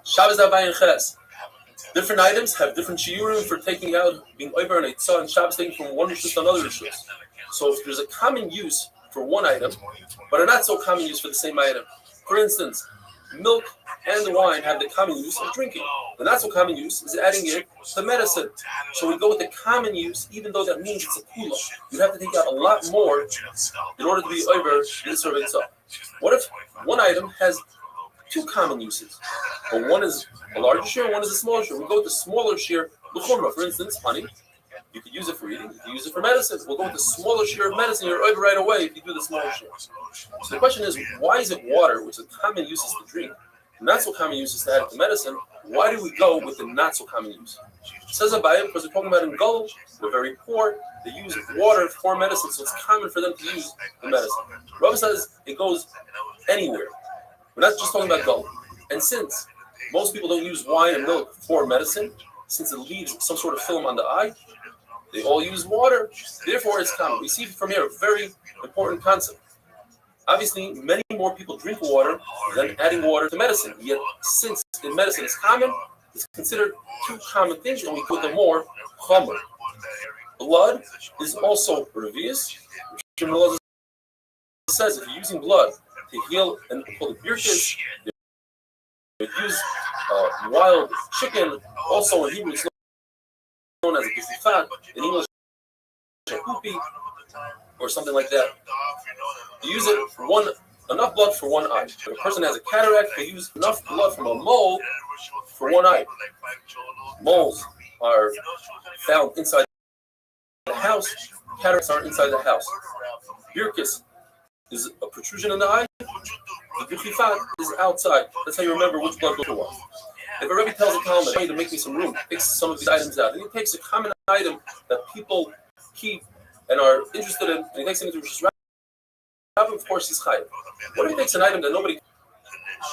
Shabbos Avayin Ches. Different items have different shiurim for taking out, being over and Eitzah, and Shabbos taking from one rishus to another rishus. So if there's a common use for one item, but a not so common use for the same item. For instance, milk and wine have the common use of drinking. The not so common use is adding it to medicine. So we go with the common use, even though that means it's a kula. You'd have to take out a lot more in order to be over the serve Eitzah. What if one item has two common uses, but one is a larger share, one is a smaller share? We go with the smaller share, l'chumra. For instance, honey. You could use it for eating, you could use it for medicine. We'll go with the smaller share of medicine, you're over right away if you do the smaller share. So the question is, why is it water, which is common use is to drink, not so common use is to add it to medicine? Why do we go with the not so common use? It says Abayim, because we're talking about in Gulf, they're very poor, they use water for medicine, so it's common for them to use the medicine. Rabbi says it goes anywhere. We're not just talking about Gulf. And since most people don't use wine and milk for medicine, since it leaves some sort of film on the eye, they all use water. Therefore, it's common. We see from here a very important concept. Obviously, many more people drink water than adding water to medicine. Yet, since in medicine it's common, it's considered two common things, and we put them more chomer. Blood is also revius. It says if you're using blood to heal and call it birkis, you use wild chicken. Also in Hebrew, it's known as a gififat. In English, shakupi, or something like that. You use it for enough blood for one eye. If a person has a cataract, they use enough blood from a mole for one eye. Moles are found inside the house. Cataracts are inside the house. Birkis is a protrusion in the eye. The gififat is outside. That's how you remember which blood goes to what. If a Rebbe tells a Talmud, hey, to make me some room, takes some of these items out, and he takes a common item that people keep and are interested in, and he takes it into Rishis Rabbim, of course, he's chayav. What if he takes an item that nobody,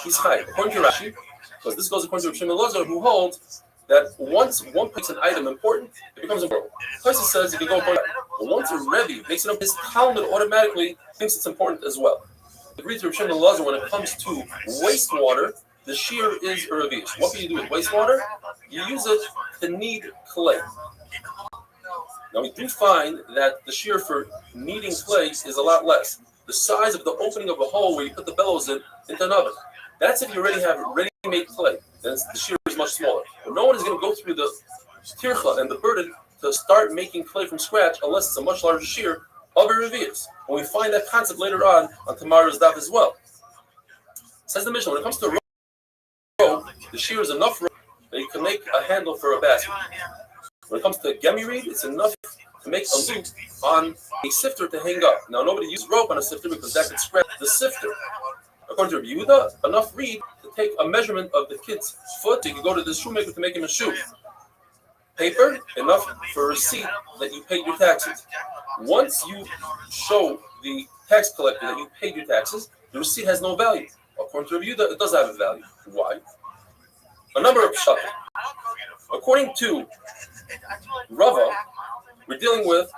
he's chayav? According to Rashi, because this goes according to Rishim Elazar, who holds that once one makes an item important, it becomes important. Tosis says it can go important. But once a Rebbe makes it up, his Talmud automatically thinks it's important as well. Agreed to Rishim Elazar when it comes to wastewater, the shear is a revius. What can you do with wastewater? You use it to knead clay. Now we do find that the shear for kneading clay is a lot less. The size of the opening of a hole where you put the bellows into an oven. That's if you already have ready-made clay. Then the shear is much smaller. But no one is going to go through the tircha and the burden to start making clay from scratch unless it's a much larger shear of a revius. And we find that concept later on tomorrow's daf as well. Says the Mishnah, when it comes to rope, the shear is enough rope that you can make a handle for a basket. When it comes to gemi reed, it's enough to make a loop on a sifter to hang up. Now, nobody uses rope on a sifter because that could scratch the sifter. According to Rabbi Yehuda, enough reed to take a measurement of the kid's foot. So you can go to the shoemaker to make him a shoe. paper, enough for a receipt that you paid your taxes. Once you show the tax collector that you paid your taxes, the receipt has no value. According to Rabbi Yehuda, it does have a value. Why? A number of pshatim. According to Rava, we're dealing with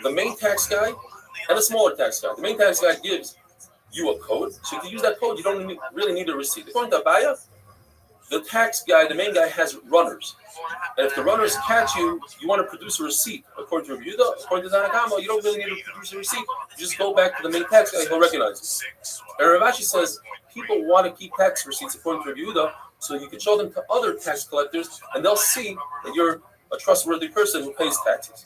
the main tax guy and a smaller tax guy. The main tax guy gives you a code, so you can use that code. You don't really need a receipt. According to Abaya, the tax guy, the main guy, has runners. And if the runners catch you, you want to produce a receipt. According to Rabbi Yehuda, according to Tanakama, you don't really need to produce a receipt. You just go back to the main tax guy, he'll recognize you. And Rav Ashi says people want to keep tax receipts according to Rabbi Yehuda, so you can show them to other tax collectors, and they'll see that you're a trustworthy person who pays taxes.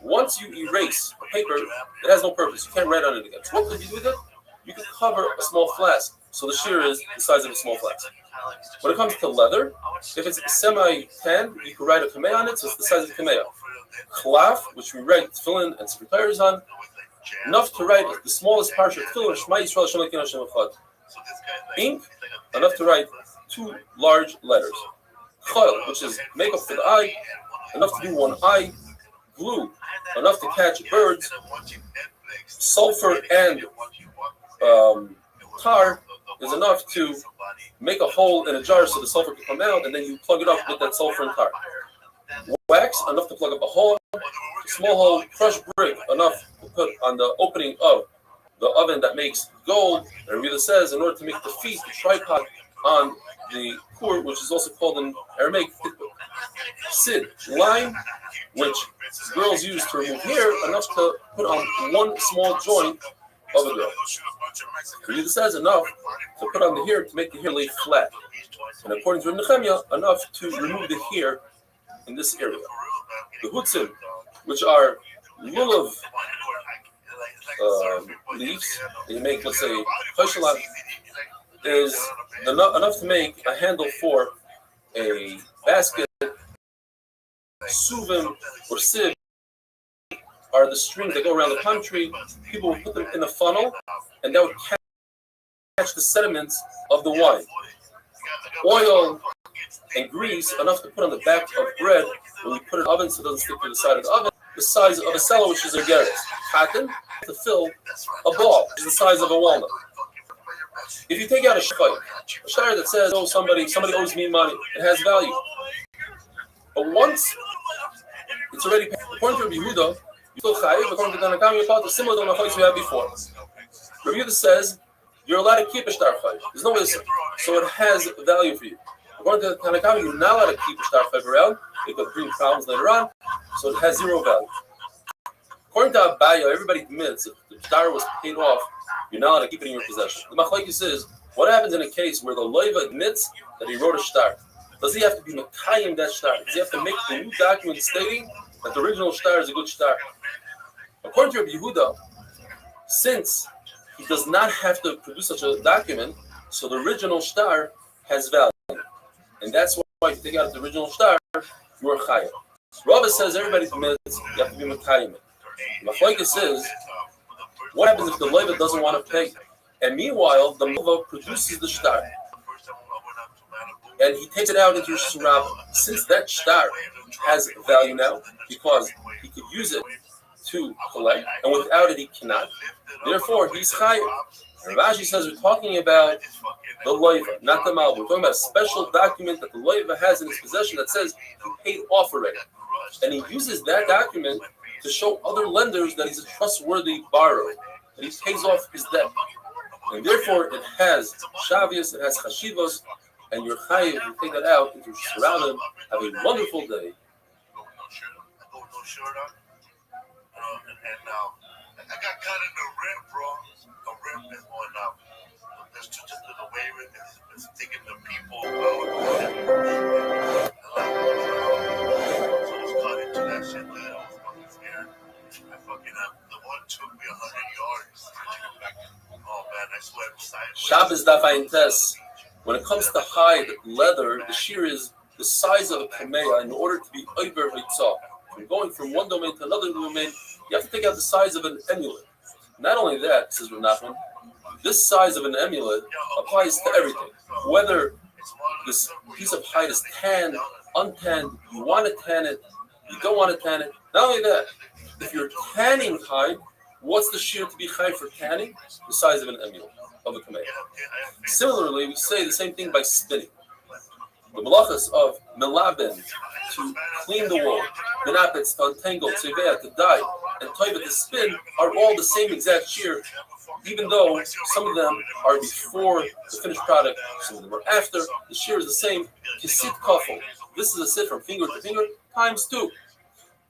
Once you erase a paper, it has no purpose. You can't write on it again. So what could you do with it? You could cover a small flask, so the shear is the size of a small flask. When it comes to leather, if it's semi-tan, you can write a kameh on it, so it's the size of a kameh. Chlaf, which we write tefillin and secretaries on, enough to write the smallest part of tefillin, Shema Yisrael Hashem Elokeinu Hashem Echad. Ink, enough to write 2 large letters. Chol, which is makeup for the eye, enough to do 1 eye. Glue, enough to catch birds. Sulfur and tar is enough to make a hole in a jar so the sulfur can come out, and then you plug it up with that sulfur and tar. Wax, enough to plug up a hole. Small hole. Crushed brick, enough to put on the opening of the oven that makes gold. And Rita says, in order to make the feet, the tripod on the cord, which is also called in Aramaic sid, lime, which girls use to remove hair, enough to put on 1 small joint of a girl. Rita says enough to put on the hair to make the hair lay flat. And according to Nehemiah, enough to remove the hair in this area. The hutzim, which are lulav leaves, that you make, let's say, choshelat, is enough to make a handle for a basket. Suvim or sieve are the strings that go around the country. People will put them in a funnel, and that would catch the sediments of the wine. Oil and grease, enough to put on the back of bread when you put it in the oven so it doesn't stick to the side of the oven. The size of a cellar, which is a gerres. Cotton to fill a ball, which is the size of a walnut. If you take out a shtar that says, "Oh, somebody owes me money," it has value. But once it's already paid, according to Rabbi Yehuda, you still chayiv. According to Tanakam, you're called similar to the machlokes we had before. Rabbi Yehuda says you're allowed to keep a shtar chayiv. There's no way to say, so it has value for you. According to Tanakam, you're not allowed to keep a shtar chayiv around. It could bring problems later on, so it has 0 value. According to Abaya, everybody admits if the shtar was paid off, you're not allowed to keep it in your possession. The machlokes says, what happens in a case where the loiva admits that he wrote a shtar? Does he have to be mekayim that shtar? Does he have to make a new document stating that the original shtar is a good shtar? According to Rabbi Yehuda, since he does not have to produce such a document, so the original shtar has value. And that's why if you take out the original shtar, you are chayav. Rava says everybody admits you have to be mekayim it. Machlokes says, what happens if the loiva doesn't want to pay? And meanwhile, the loiva produces the shtar. And he takes it out into his surab. Since that shtar has value now, because he could use it to collect, and without it he cannot. Therefore, he's chayav. Rav Ashi says we're talking about the loiva, not the malva. We're talking about a special document that the loiva has in his possession that says he paid off already. And he uses that document to show other lenders that he's a trustworthy borrower, that he pays off his debt. And therefore, it has shavios, it has chashivos, and you're chayiv, you take that out, and you're surrounded. Have a wonderful day. I got caught in the rent, bro. The rent is going up. That's just the way it's taking the people out. So I was caught into that shit that I was fucking scared. I fucking the one took me 100 yards. Oh man, I sweat sideways. Shabbos daf ayin tes. When it comes to hide leather, the shear is the size of a kameya in order to be over mitzvah. From going from one domain to another domain, you have to take out the size of an emulet. Not only that, says Rav Nachman, this size of an emulet applies to everything. Whether this piece of hide is tan untanned, you want to tan it, you don't want to tan it. Not only that, if you're tanning hide, what's the shear to be high for tanning? The size of an emule, of a kameh. Similarly, we say the same thing by spinning. The malachas of melaben, to clean the wool, menapetz, to untangle, tzivea, to dye, and toiva, to spin, are all the same exact shear, even though some of them are before the finished product, some of them are after. The shear is the same. Kisit kafel. This is a sit from finger to finger times 2.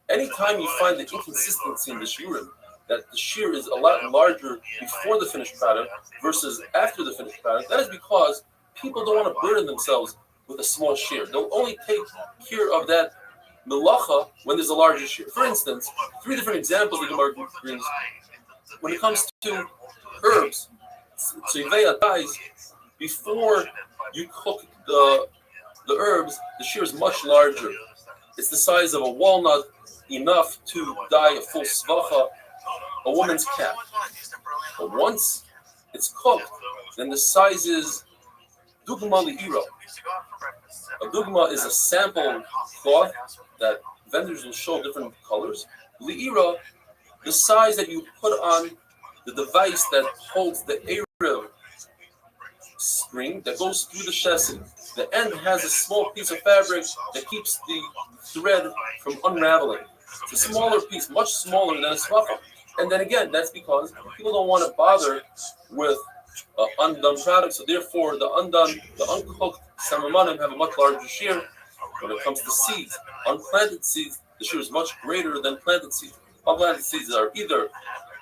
Anytime you find the inconsistency in the shiurim, that the shear is a lot larger before the finished product versus after the finished product, that is because people don't want to burden themselves with a small shear. They'll only take care of that melacha when there's a larger shear. For instance, 3 different examples the Gemara brings. When it comes to herbs, tzivea dyes, before you cook the herbs, the shear is much larger. It's the size of a walnut, enough to dye a full svacha, a woman's cap. But once it's cooked, then the size is dugma li'ira. A dugma is a sample cloth that vendors will show different colors. Li'ira, the size that you put on the device that holds the Erev string that goes through the chassis. The end has a small piece of fabric that keeps the thread from unraveling. It's a smaller piece, much smaller than a svacha. And then again, that's because people don't want to bother with undone products, so therefore the uncooked samamanim have a much larger shear. When it comes to seeds, unplanted seeds, the shear is much greater than planted seeds. Unplanted seeds are either,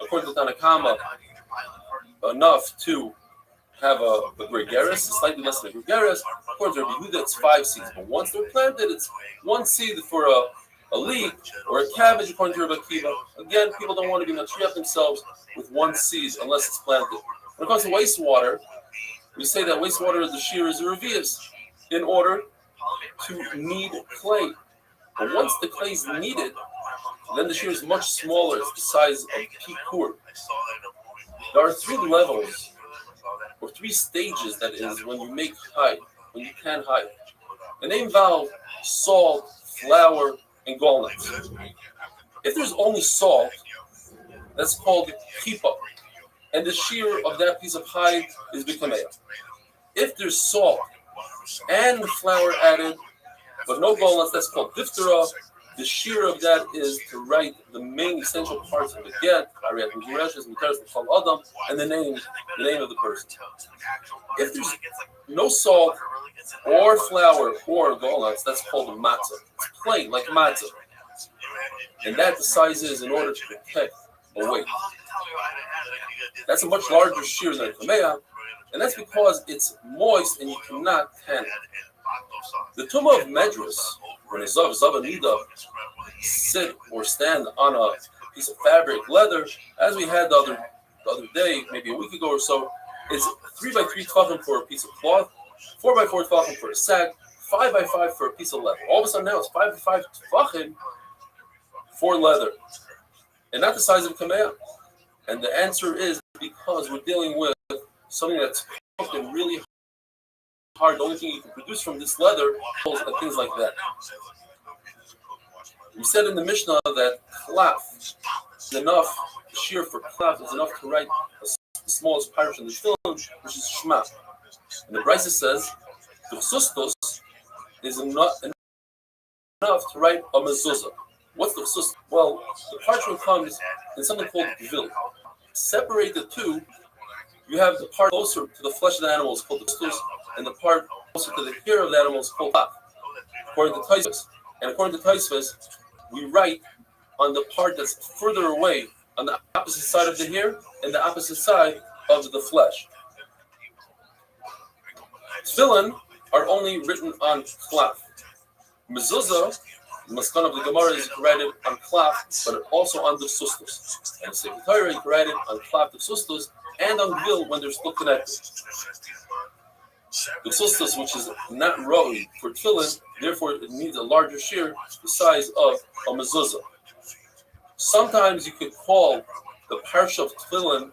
according to Tanakama, enough to have a gregaris, slightly less than a gregaris. According to Rabbi Yehuda, it's 5 seeds. But once they're planted, it's 1 seed for a leek or a cabbage, according to Rabbi Akiva. Again, people don't want to be matriach themselves with 1 seed unless it's planted. When it comes to wastewater, we say that wastewater, the shear is a revius in order to knead clay. But once the clay is kneaded, then the shear is much smaller. It's the size of pikur. There are 3 levels, or 3 stages, that is, when you make hide, when you can hide. And they involve salt, flour, and gallnuts. If there's only salt, that's called kippah, and the shear of that piece of hide is bikameya. If there's salt and flour added, but no gallnuts, that's called diphthera. The shear of that is to write the main essential parts of the get, and the name of the person. If there's no salt or flour or gallnuts, that's called a matzah. It's plain, like matzah. And that the size is in order to protect a weight. That's a much larger shear than a kameya, and that's because it's moist and you cannot tan it. The tumah of medrus, when a zavanida sit or stand on a piece of fabric, leather, as we had the other day, maybe a week ago or so, is 3 by 3 tefachim for a piece of cloth, 4 by 4 tefachim for a sack, 5 by 5 for a piece of leather. All of a sudden now it's 5 by 5 tefachim for leather, and not the size of a kameya. And the answer is because we're dealing with something that's cooked and really hard. The only thing you can produce from this leather is things like that. We said in the Mishnah that klaf is enough, the shear for klaf is enough to write the smallest parish in the tefillin, which is shema. And the Brisa says the chsustos is enough to write a mezuzah. What's the chsustos? Well, the parchment comes in something called gvil. Separate the two, you have the part closer to the flesh of the animal is called the chsustos, and the part closer to the hair of the animal is called klaf. According to Taisvus. And according to Taisvus, we write on the part that's further away, on the opposite side of the hair and the opposite side of the flesh. Tefillin are only written on klaf. Mezuzah, the maskan of the Gemara, is written on klaf, but also on the sustos. And the Sefer Torah is written on klaf, the sustos, and on gvil when they're still connected. The sustos, which is not roi for tefillin, therefore it needs a larger shear, the size of a mezuzah. Sometimes you could call the parsha of tefillin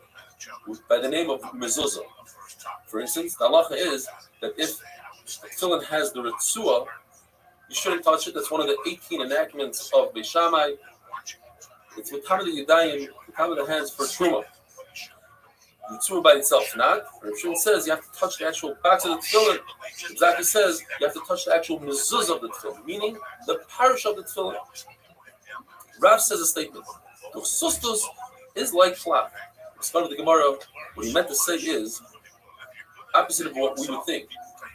by the name of mezuzah. For instance, the halacha is that if tefillin has the ritzua, You shouldn't touch it. That's one of the 18 enactments of Beis Shammai. It's with top of the Yadayim, the top of the hands for Truma. The Truma by itself, not. Restream says you have to touch the actual box of the tefillin. Exactly says you have to touch the actual mezuzah of the tefillin, meaning the parish of the tefillin. Rav says a statement. The sustus is like flap. As part of the Gemara, what he meant to say is opposite of what we would think.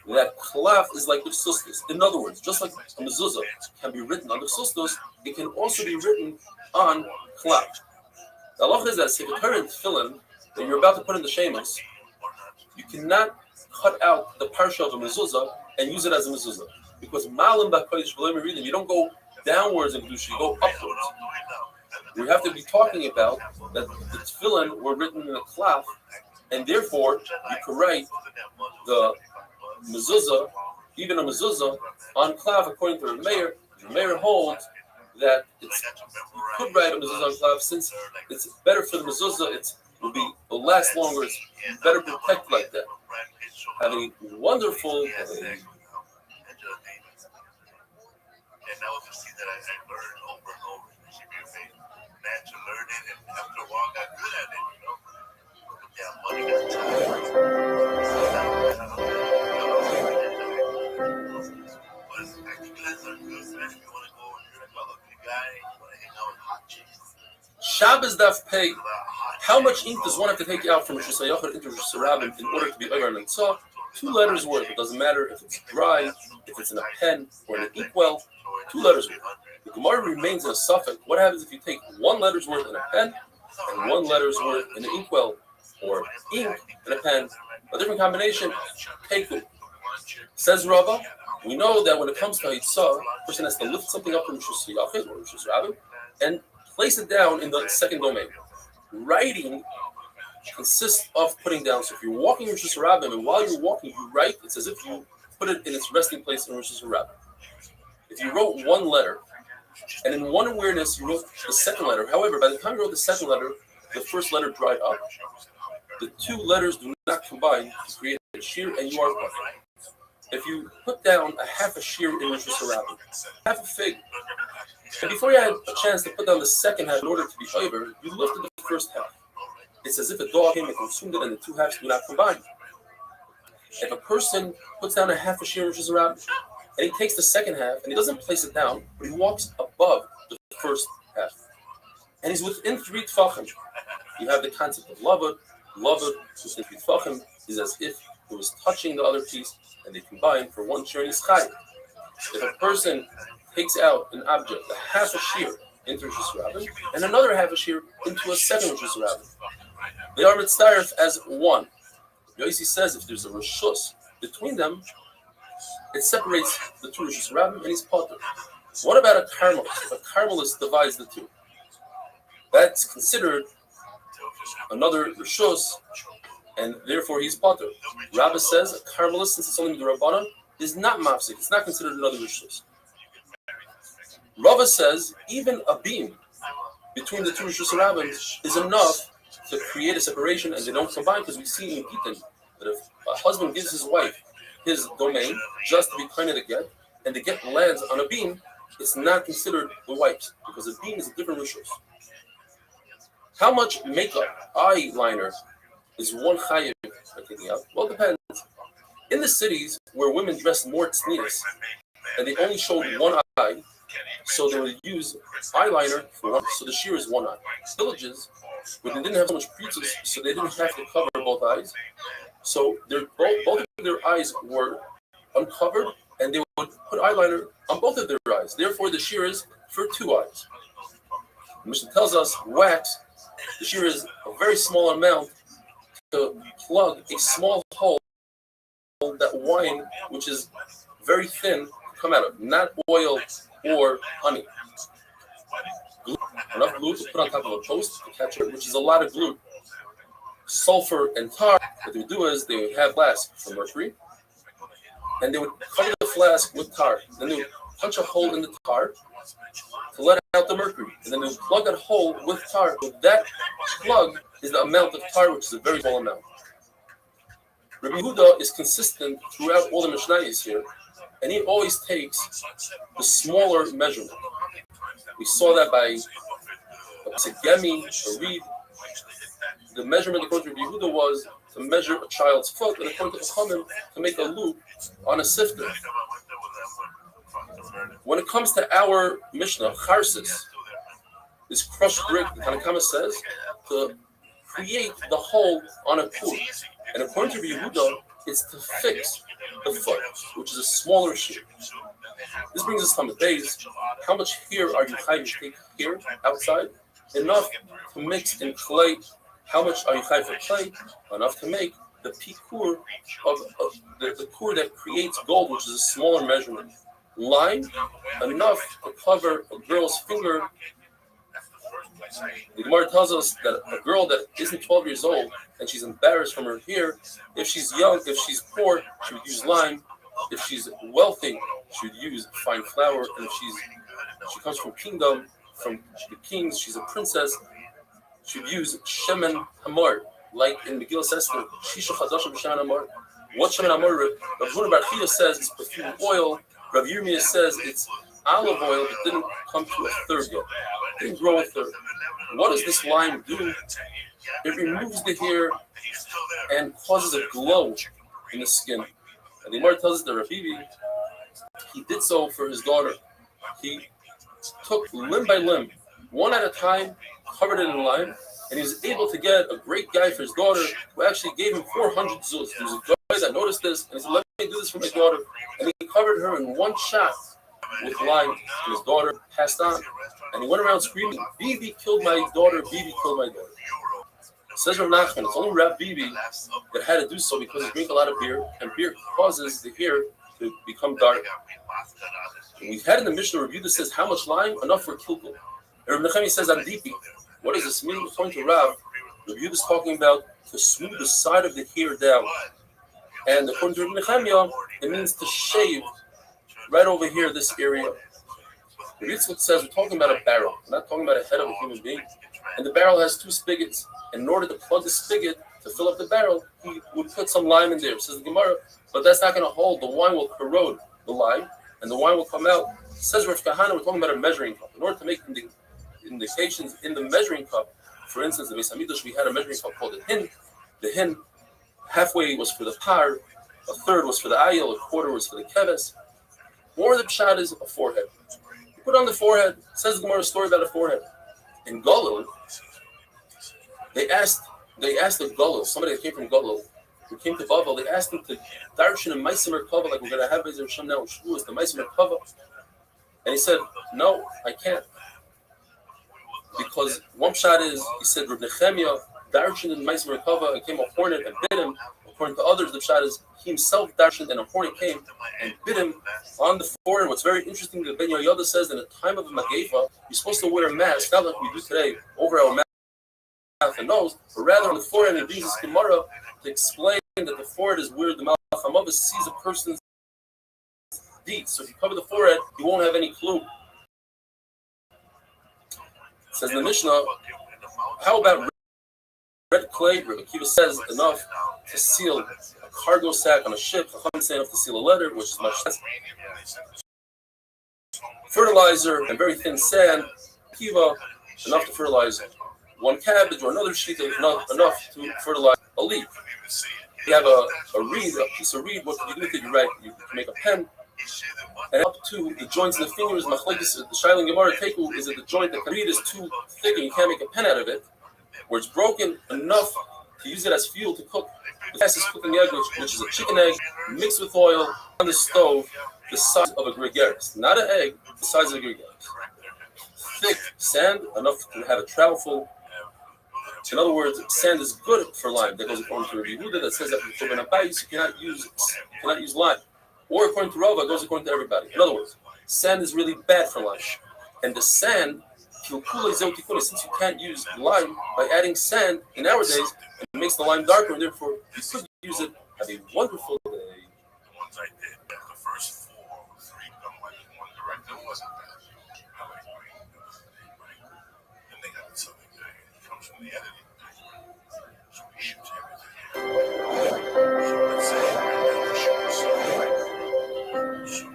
That chlaf is like the sustus. In other words, just like a mezuzah can be written on the sustus, it can also be written on chlaf. The halacha is that if a current tefillin that you're about to put in the shemus, you cannot cut out the parsha of a mezuzah and use it as a mezuzah. Because malim b'kodesh v'lo reading, you don't go downwards in kedusha, you go upwards. We have to be talking about that the tefillin were written in a chlaf, and therefore you can write the mezuzah, even a mezuzah, on chlaf according to the mayor. The mayor holds that you could write a mezuzah on chlaf since it's better for the mezuzah. It'll last longer. It's better protected like that. Have a wonderful day. And that was a seed that I learned over and over. She be mad to learn it, and after a while got good at it, you know. Yeah, money got tired. But acting class are good, especially if you want to go and you're like a ugly guy, you want to hang out with hot chicks. Shabbos daf pay. How much ink does one have to take out from Rosh Hashanah into Rosh Hashanah in order to be over and mitzvah? 2 letters worth. It doesn't matter if it's dry, if it's in a pen or in an inkwell. 2 letters worth. The Gemara remains in a suffix. What happens if you take 1 letter's worth in a pen and 1 letter's worth in an inkwell or ink in a pen? A different combination. Peku. Says Rava, we know that when it comes to Hitzah, a person has to lift something up from Rosh Hashanah or Rosh Hashanah and place it down in the second domain. Writing consists of putting down. So if you're walking Rosh Hashanah and while you're walking you write, it's as if you put it in its resting place in Rosh Hashanah. If you wrote 1 letter and in one awareness you wrote the second letter, however, by the time you wrote the second letter, the first letter dried up. The 2 letters do not combine to create a shear, and you are perfect. If you put down a half a shear in Rosh Hashanah, half a fig, and before you had a chance to put down the second half in order to be over, you lifted the first half. It's as if a dog came and consumed it, and the 2 halves do not combine. If a person puts down a half a shear in Rosh Hashanah, and he takes the second half, and he doesn't place it down, but he walks above the first half, and he's within 3 tefachim. You have the concept of lavud. Lavud within 3 tefachim is as if it was touching the other piece, and they combine for 1 shear in his chai. If a person takes out an object, a half a shear into Rosh Hashanah, and another half a shear into a second Rosh Hashanah, they are mitzdaref as 1. Yosi says if there's a reshus between them, it separates the 2 Rosh Hashanah and he's potter. What about a carmelist? A carmelist divides the 2. That's considered another reshus, and therefore he's potter. Rabbi says a carmelist, since it's only the Rabbanan, is not mafsik. It's not considered another reshus. Rava says even a beam between the 2 Rosh Hashanah is enough to create a separation, and they don't combine, because we see in Gittin that if a husband gives his wife his domain just to be kind of the get, and the get lands on a beam, it's not considered the wife's, because a beam is a different rishus. How much makeup, eyeliner, is 1 chayiv taking out? Well, it depends. In the cities where women dress more tznius, and they only showed 1 eye, so they would use eyeliner for 1, so the shear is 1 eye. Villages where they didn't have so much pizzas, so they didn't have to cover both eyes. So both of their eyes were uncovered, and they would put eyeliner on both of their eyes. Therefore, the shear is for 2 eyes. The Mishnah tells us wax, the shear is a very small amount to plug a small hole that wine, which is very thin, come out of, not oil or honey. Glue, enough glue to put on top of a post to catch it, which is a lot of glue. Sulfur and tar. What they would do is they would have flask for mercury, and they would cover the flask with tar. Then they would punch a hole in the tar to let out the mercury, and then they would plug that hole with tar. So that plug is the amount of tar, which is a very small amount. Rabbi Yehuda is consistent throughout all the Mishnayos here and he always takes the smaller measurement. We saw that by a segemi, a reed. The measurement according to Yehuda was to measure a child's foot, and according to Chachamim, to make a loop on a sifter. When it comes to our Mishnah, charsis, this crushed brick, the Tanakama says, to create the hole on a kur. And according to Yehuda, it's to fix the foot, which is a smaller shoe. This brings us to the base. How much hair are you trying to take here outside? Enough to mix in clay. How much are you trying for clay? Enough to make the pikur of the kur that creates gold, which is a smaller measurement. Line, enough to cover a girl's finger. The Gemara tells us that a girl that isn't 12 years old and she's embarrassed from her hair, if she's young, if she's poor, she would use lime. If she's wealthy, she would use fine flour. And if she comes from kingdom, from the kings, she's a princess, she would use shemen hamar, like in Megillah Esther, shisha chadasha b'shemen hamar. What shemen hamar? Rav Huna Bar Chia says it's perfume oil. Rav Yirmiyah says it's olive oil, but didn't come to a third yet. It didn't grow a third. What does this lime do? It removes the hair and causes a glow in the skin. And the Gemara tells us that Rabibi, he did so for his daughter. He took limb by limb, one at a time, covered it in lime, and he was able to get a great guy for his daughter who actually gave him 400 zuz. There was a guy that noticed this, and he said, let me do this for my daughter. And he covered her in one shot with lime, and his daughter passed on. And he went around screaming, Bibi killed my daughter, Bibi killed my daughter. Says Rav Nachman, it's only Rav Bibi that had to do so because he drank a lot of beer, and beer causes the hair to become dark. And we've had in the Mishnah review that says how much lime? Enough for kilkul. And Rav Nechemi says Amdipi. What does this mean? According to Rav, the review is talking about to smooth the side of the hair down. And according to Rav Nechemi, it means to shave right over here, this area. The Ritzvot says we're talking about a barrel. We're not talking about a head of a human being. And the barrel has two spigots. And in order to plug the spigot to fill up the barrel, he would put some lime in there, says the Gemara. But that's not going to hold. The wine will corrode the lime, and the wine will come out. Says Rav Kahana, we're talking about a measuring cup. In order to make indications in the measuring cup, for instance, in the Beis Hamikdash, we had a measuring cup called a hin. The hin, halfway was for the par, a third was for the ayil, a quarter was for the keves. Or the pshat is a forehead. You put on the forehead, says the Gemara a story about a forehead. In Galil, they asked the Galil, somebody that came from Galil, who came to Bavel, they asked him to darshan a Maisim Merkava, like we're going to have Bezer Hashem now in Shavuos, the Maisim Merkava. And he said, no, I can't. Because one shot is, he said, Reb Nechemia, darshan in Maisim Merkava, and came a hornet and bit him. According to others, the shot is, he himself darshan, and a hornet came and bit him on the forehead. What's very interesting, that Ben Yoyada says that in the time of the Mageva, you're supposed to wear a mask, not like we do today, over our mouth and nose, but rather on the forehead. And Jesus Gemara to explain that the forehead is where the Malach HaMavis sees a person's deeds. So if you cover the forehead, you won't have any clue. It says in the Mishnah, how about red clay? Rabbi Akiva says enough to seal a cargo sack on a ship. Chachamim say enough to seal a letter, which is much less. Fertilizer and very thin sand. Akiva, enough to fertilize one cabbage or another sheet, enough to fertilize a leaf. You have a reed, a piece of reed. What can you do with it? You can make a pen. And up to the joints in the fingers, machlekes, the Shailing Gemara Teku is that the joint, the reed is too thick and you can't make a pen out of it, where it's broken enough to use it as fuel to cook the fastest cooking egg, which is a chicken egg mixed with oil on the stove, the size of a gregaris. Not an egg, the size of a gregaris. Thick sand, enough to have a trowel full. In other words, sand is good for lime. That goes according to Rabbi Yehuda that says that for Ben Abayis you cannot use lime. Or according to Rava, it goes according to everybody. In other words, sand is really bad for lime. And the sand, since you can't use lime by adding sand in our days, it makes the lime darker, and therefore you could use it. Have a wonderful day. The ones I did, the first 4 or 3 come like one director wasn't bad. I like and they got something that comes from the editing. So we shoot everything. So let's say right now we shoot something. So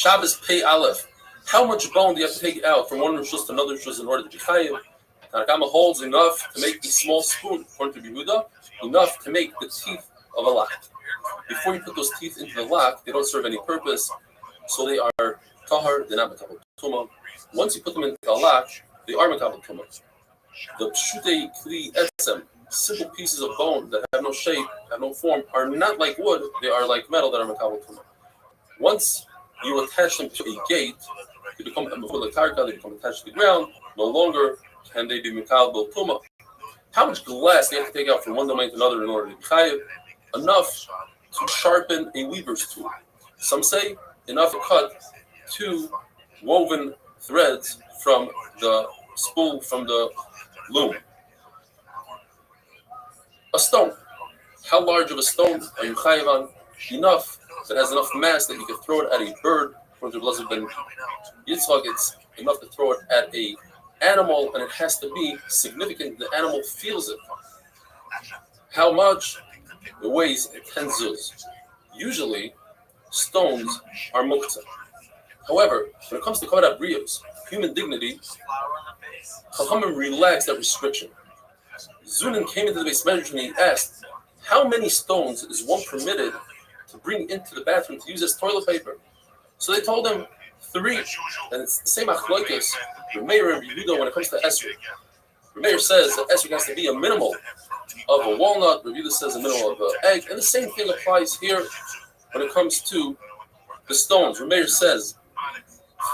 Shabbos Pei Aleph. How much bone do you have to take out from one rishus to another rishus in order to be chayiv? Tanakama holds enough to make a small spoon, according to Yehuda, enough to make the teeth of a lock. Before you put those teeth into the lock, they don't serve any purpose, so they are tahar, they're not makabel tuma. Once you put them into the lock, they are makabel tuma. The pshutei kli esem, simple pieces of bone that have no shape, have no form, are not like wood, they are like metal that are makabel tuma. Once you attach them to a gate, they become they become attached to the ground, no longer can they be makabel tuma. How much glass do you have to take out from one domain to another in order to be chayiv? Enough to sharpen a weaver's tool. Some say enough to cut 2 woven threads from the spool from the loom. A stone. How large of a stone are you chayiv on? Enough that has enough mass that you can throw it at a bird. From the blessed Ben Yitzchak, it's enough to throw it at a animal, and it has to be significant. The animal feels it. How much? It weighs 10 zuz. Usually, stones are muktzah. However, when it comes to kavod habriyos, human dignity, Chachamim relaxed that restriction. Zunin came into the base measure and he asked, how many stones is one permitted to bring into the bathroom to use as toilet paper? So they told him 3, and it's the same achloikis. The mayor of Yehuda when it comes to esrog. The mayor says that esrog has to be a minimal of a walnut. The Yehuda says a minimal of an egg, and the same thing applies here when it comes to the stones. The mayor says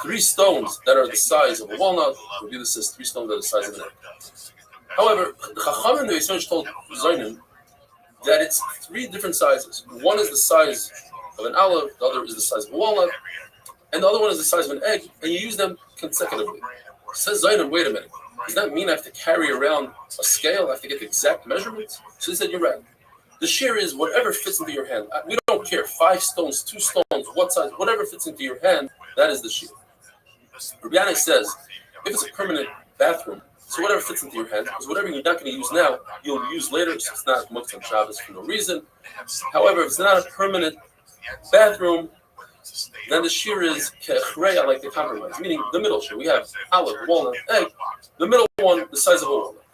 3 stones that are the size of a walnut. The Yehuda says 3 stones that are the size of an egg. However, the Chacham in the Yisrael told Zaynim that it's 3 different sizes. One is the size of an olive, the other is the size of a walnut, and the other one is the size of an egg, and you use them consecutively. Says Zaynim, wait a minute, does that mean I have to carry around a scale? I have to get the exact measurements? So he said, you're right. The shear is whatever fits into your hand. We don't care, 5 stones, 2 stones, what size, whatever fits into your hand, that is the shear. Rabbi Yanai says, if it's a permanent bathroom, so whatever fits into your hand, because whatever you're not going to use now, you'll use later, so it's not muktzah on Shabbos for no reason. However, if it's not a permanent bathroom, then the shear is kechreya, like the compromise, meaning the middle shear. We have olive, walnut, egg. The middle one, the size of a walnut.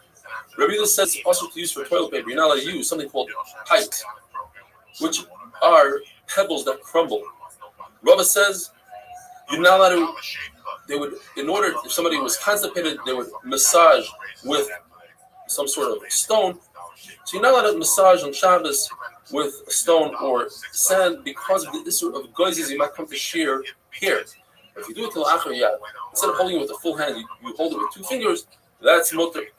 Rabbi Yehuda says it's also to use for toilet paper. You're not allowed to use something called pipes, which are pebbles that crumble. Rava says you're not allowed to. They would, in order, if somebody was constipated, they would massage with some sort of stone. So you're not allowed to massage on Shabbos with a stone or sand because of the issue of goizes. You might come to shear here. If you do it till achar yad, instead of holding it with a full hand, you hold it with 2 fingers. That's mutter. If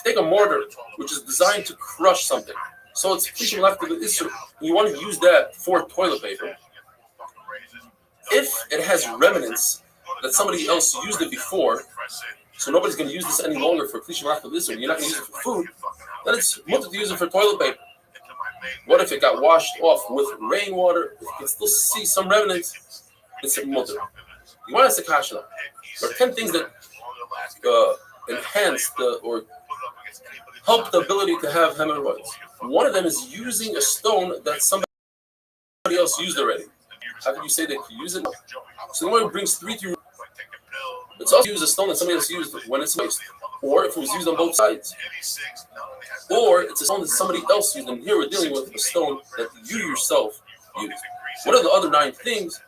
you take a mortar, which is designed to crush something, so it's pushing left of the issue, and you want to use that for toilet paper. If it has remnants that somebody else used it before, so nobody's going to use this any longer for klishim lachta this, and you're not going to use it for food, then it's mutter to use it for toilet paper. What if it got washed off with rainwater? You can still see some remnants. It's a mutter. You want to say kasha. There are 10 things that enhance or help the ability to have hemorrhoids. One of them is using a stone that somebody else used already. How can you say that you use it? So the one brings 3 through. It's also use a stone that somebody else used when it's waste, or if it was used on both sides, or it's a stone that somebody else used. And here we're dealing with a stone that you yourself used. What are the other 9 things?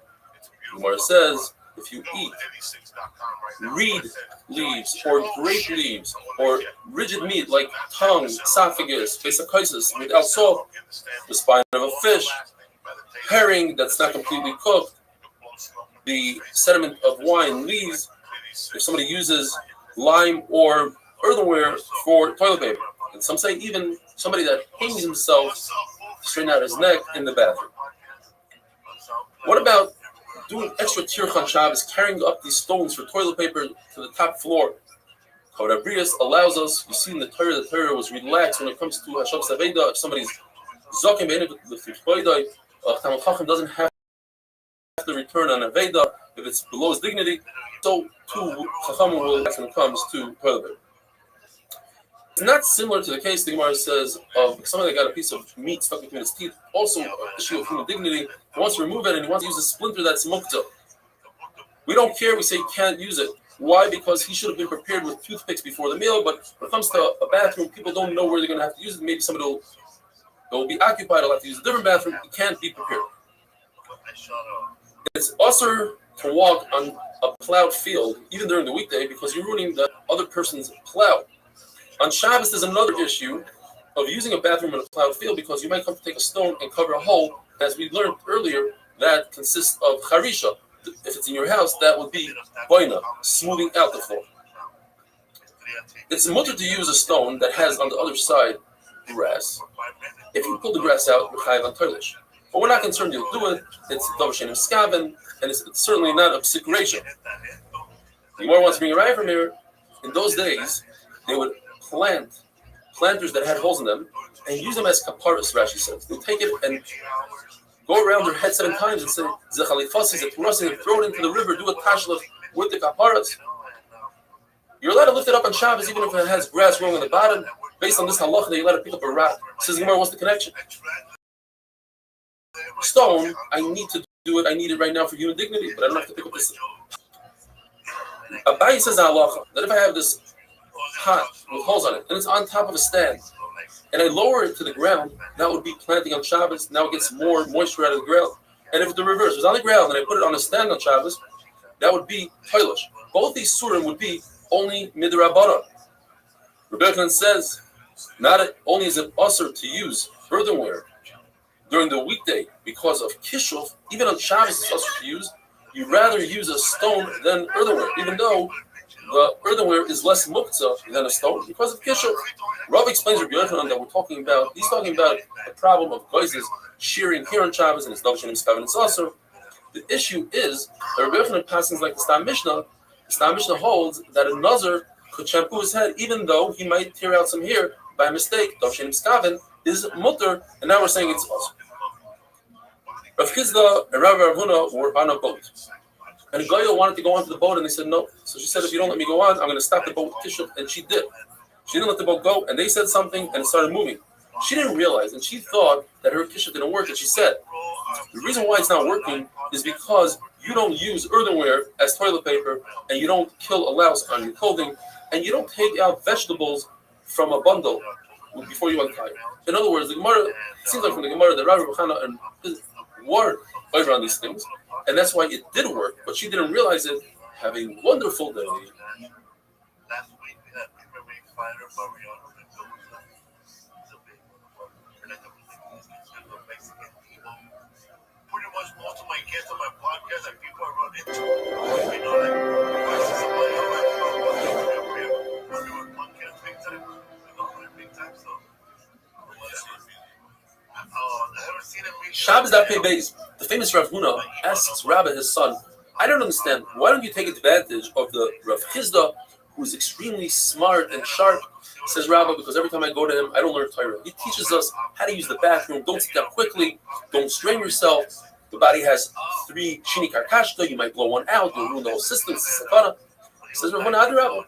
Gemara says if you eat reed leaves or grape leaves or rigid meat like tongue, esophagus, vesiciosis without salt, the spine of a fish, herring that's not completely cooked, the sediment of wine leaves, if somebody uses lime or earthenware for toilet paper. And some say even somebody that hangs himself to straighten out his neck in the bathroom. What about doing extra tirchan Shabbos, carrying up these stones for toilet paper to the top floor? Kavod habriyos allows us, you see in the Torah was relaxed when it comes to Hashem Saveda. If somebody's zokim the Fichpoidai, Talmid Chacham doesn't have to return on Aveda if it's below his dignity. So too, Chacham will relax when it comes to toilet paper. It's not similar to the case the Gemara says of somebody that got a piece of meat stuck between his teeth. Also, an issue of human dignity. He wants to remove it and he wants to use a splinter that's mukta. We don't care. We say you can't use it. Why? Because he should have been prepared with toothpicks before the meal. But when it comes to a bathroom, people don't know where they're going to have to use it. Maybe somebody will be occupied. They'll have to use a different bathroom. You can't be prepared. It's also to walk on a plowed field, even during the weekday, because you're ruining the other person's plow. On Shabbos, there's another issue of using a bathroom in a plowed field because you might come to take a stone and cover a hole. As we learned earlier, that consists of charisha. If it's in your house, that would be boina, smoothing out the floor. It's mutter to use a stone that has on the other side grass. If you pull the grass out, you're chayav on toilish. But we're not concerned you'll do it. It's dovshin and skaven, and it's certainly not a psik ratio. The Gemara wants to bring a raya from here. In those days, they would plant planters that had holes in them and use them as kaparas, Rashi says. They take it and go around their head 7 times and say, Zechalifasi, Zeturasi, and throw it into the river, do a tashlach with the kaparas. You're allowed to lift it up on Shabbos even if it has grass growing on the bottom. Based on this halacha, that you're allowed to pick up a rock. Says Gemara, what's the connection? Stone, I need to do it. I need it right now for human dignity, but I don't have to pick up this. Abayi says in halacha that if I have this pot with holes on it and it's on top of a stand, and I lower it to the ground, that would be planting on Shabbos. Now it gets more moisture out of the ground. And if the reverse was on the ground and I put it on a stand on Shabbos, that would be toilish. Both these surim would be only midrabanan. Rabbi Yochanan says, not only is it usher to use earthenware during the weekday because of kishuf, even on Shabbos it's usher to use. You'd rather use a stone than earthenware, even though the earthenware is less muktzah than a stone because of kishuf. Rav explains Rabbi Yochanan that he's talking about the problem of goizes shearing here on Shabbos and it's dovshin and skaven and saucer. The issue is that Rabbi Yochanan passes like the Stam Mishnah. The Stam Mishnah holds that a nazir could shampoo his head even though he might tear out some hair by mistake. Dovshin and skaven is mutter, and now we're saying it's also. Rav Chizda and Rav Huna were on a boat. And Goya wanted to go onto the boat, and they said no. So she said, if you don't let me go on, I'm going to stop the boat with Kishuf. And she did. She didn't let the boat go, and they said something, and it started moving. She didn't realize, and she thought that her Kishuf didn't work, and she said, the reason why it's not working is because you don't use earthenware as toilet paper, and you don't kill a louse on your clothing, and you don't take out vegetables from a bundle before you untie it. In other words, the Gemara, it seems like from the Gemara that Rabbi Chana and his were over on these things, and that's why it did work, but she didn't realize it. Have a wonderful day. Last week we had MMA fighter Mariano Mendoza. He's a big motherfucker. Like a Mexican people. Pretty much most of my guests on my podcast are people I run into. You know, like if I see somebody on my podcast, we're doing podcast big time. We don't do it big time, so whatever. Shabbos Daf Pei Beis, the famous Rav Huna asks Rabbi, his son, I don't understand, why don't you take advantage of the Rav Chizda, who's extremely smart and sharp? Says Rabbi, because every time I go to him, I don't learn Torah. He teaches us how to use the bathroom, don't sit down quickly, don't strain yourself. The body has 3 shini karkashta, you might blow one out, you'll ruin the whole system. Says Rav Huna, Rabbi,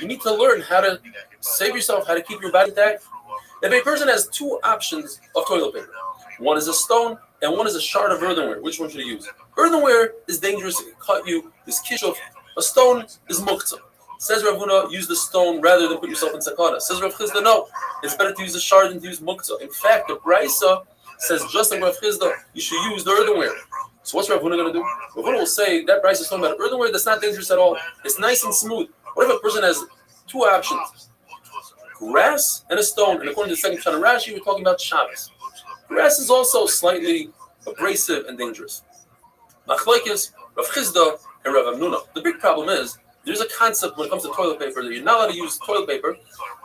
you need to learn how to save yourself, how to keep your body intact. If a person has 2 options of toilet paper, one is a stone and one is a shard of earthenware, which one should you use? Earthenware is dangerous, it can cut you, this kishuf. A stone is muktzah. Says Rav Huna, use the stone rather than put yourself in sakana. Says Rav Chizda, no, it's better to use the shard than to use muktzah. In fact, the Brisa says just like Rav Chizda, you should use the earthenware. So what's Rav Huna going to do? Rav Huna will say that Brisa is talking about earthenware that's not dangerous at all. It's nice and smooth. What if a person has 2 options? Grass and a stone, and according to the second Shana Rashi, we're talking about Shabbos. Grass is also slightly abrasive and dangerous. Machlokes, Rav Chizda and Rav Amnuna. The big problem is there's a concept when it comes to toilet paper that you're not allowed to use toilet paper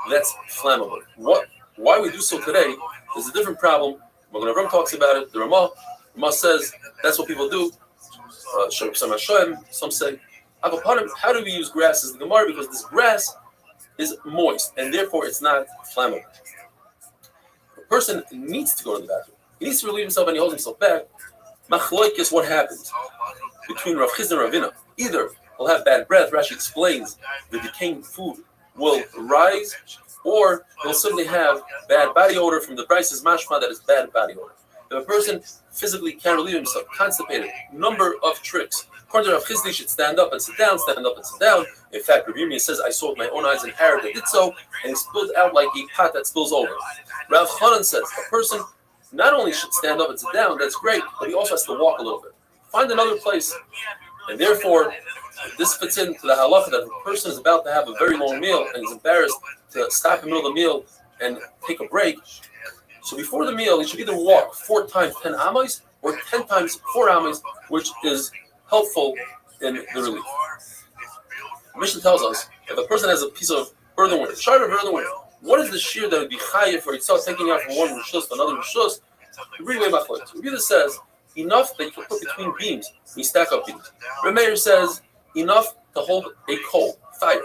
that's flammable. Why we do so today is a different problem. When Ram talks about it, the Ramah says that's what people do. Some say, how do we use grass as the Gemara? Because this grass is moist, and therefore it's not flammable. A person needs to go to the bathroom. He needs to relieve himself, and he holds himself back. Machlokes, what happens between Rav Chizda and Ravina? Either he'll have bad breath, Rashi explains the decaying food will rise, or he'll simply have bad body odor from the Brice's mashma that is bad body odor. If a person physically can't relieve himself, constipated, number of tricks, According to Rav Chizdi, you should stand up and sit down, stand up and sit down. In fact, Rav Yirmiyah says, I saw with my own eyes an Arab that did so, and it spilled out like a pot that spills over. Rav Chanan says, a person not only should stand up and sit down, that's great, but he also has to walk a little bit. Find another place. And therefore, this fits into the halacha that if a person is about to have a very long meal and is embarrassed to stop in the middle of the meal and take a break, so before the meal, he should either walk 4 times 10 amos or 10 times 4 amos, which is helpful in the relief. The Mishnah tells us if a person has a piece of earthenware, shard of earthenware, what is the shear that would be chayiv for itself taking out from one rishus to another rishus? The way machlokes. Rabbi says enough that you can put between beams. You stack up beams. Rabbi Meir says enough to hold a coal, fire.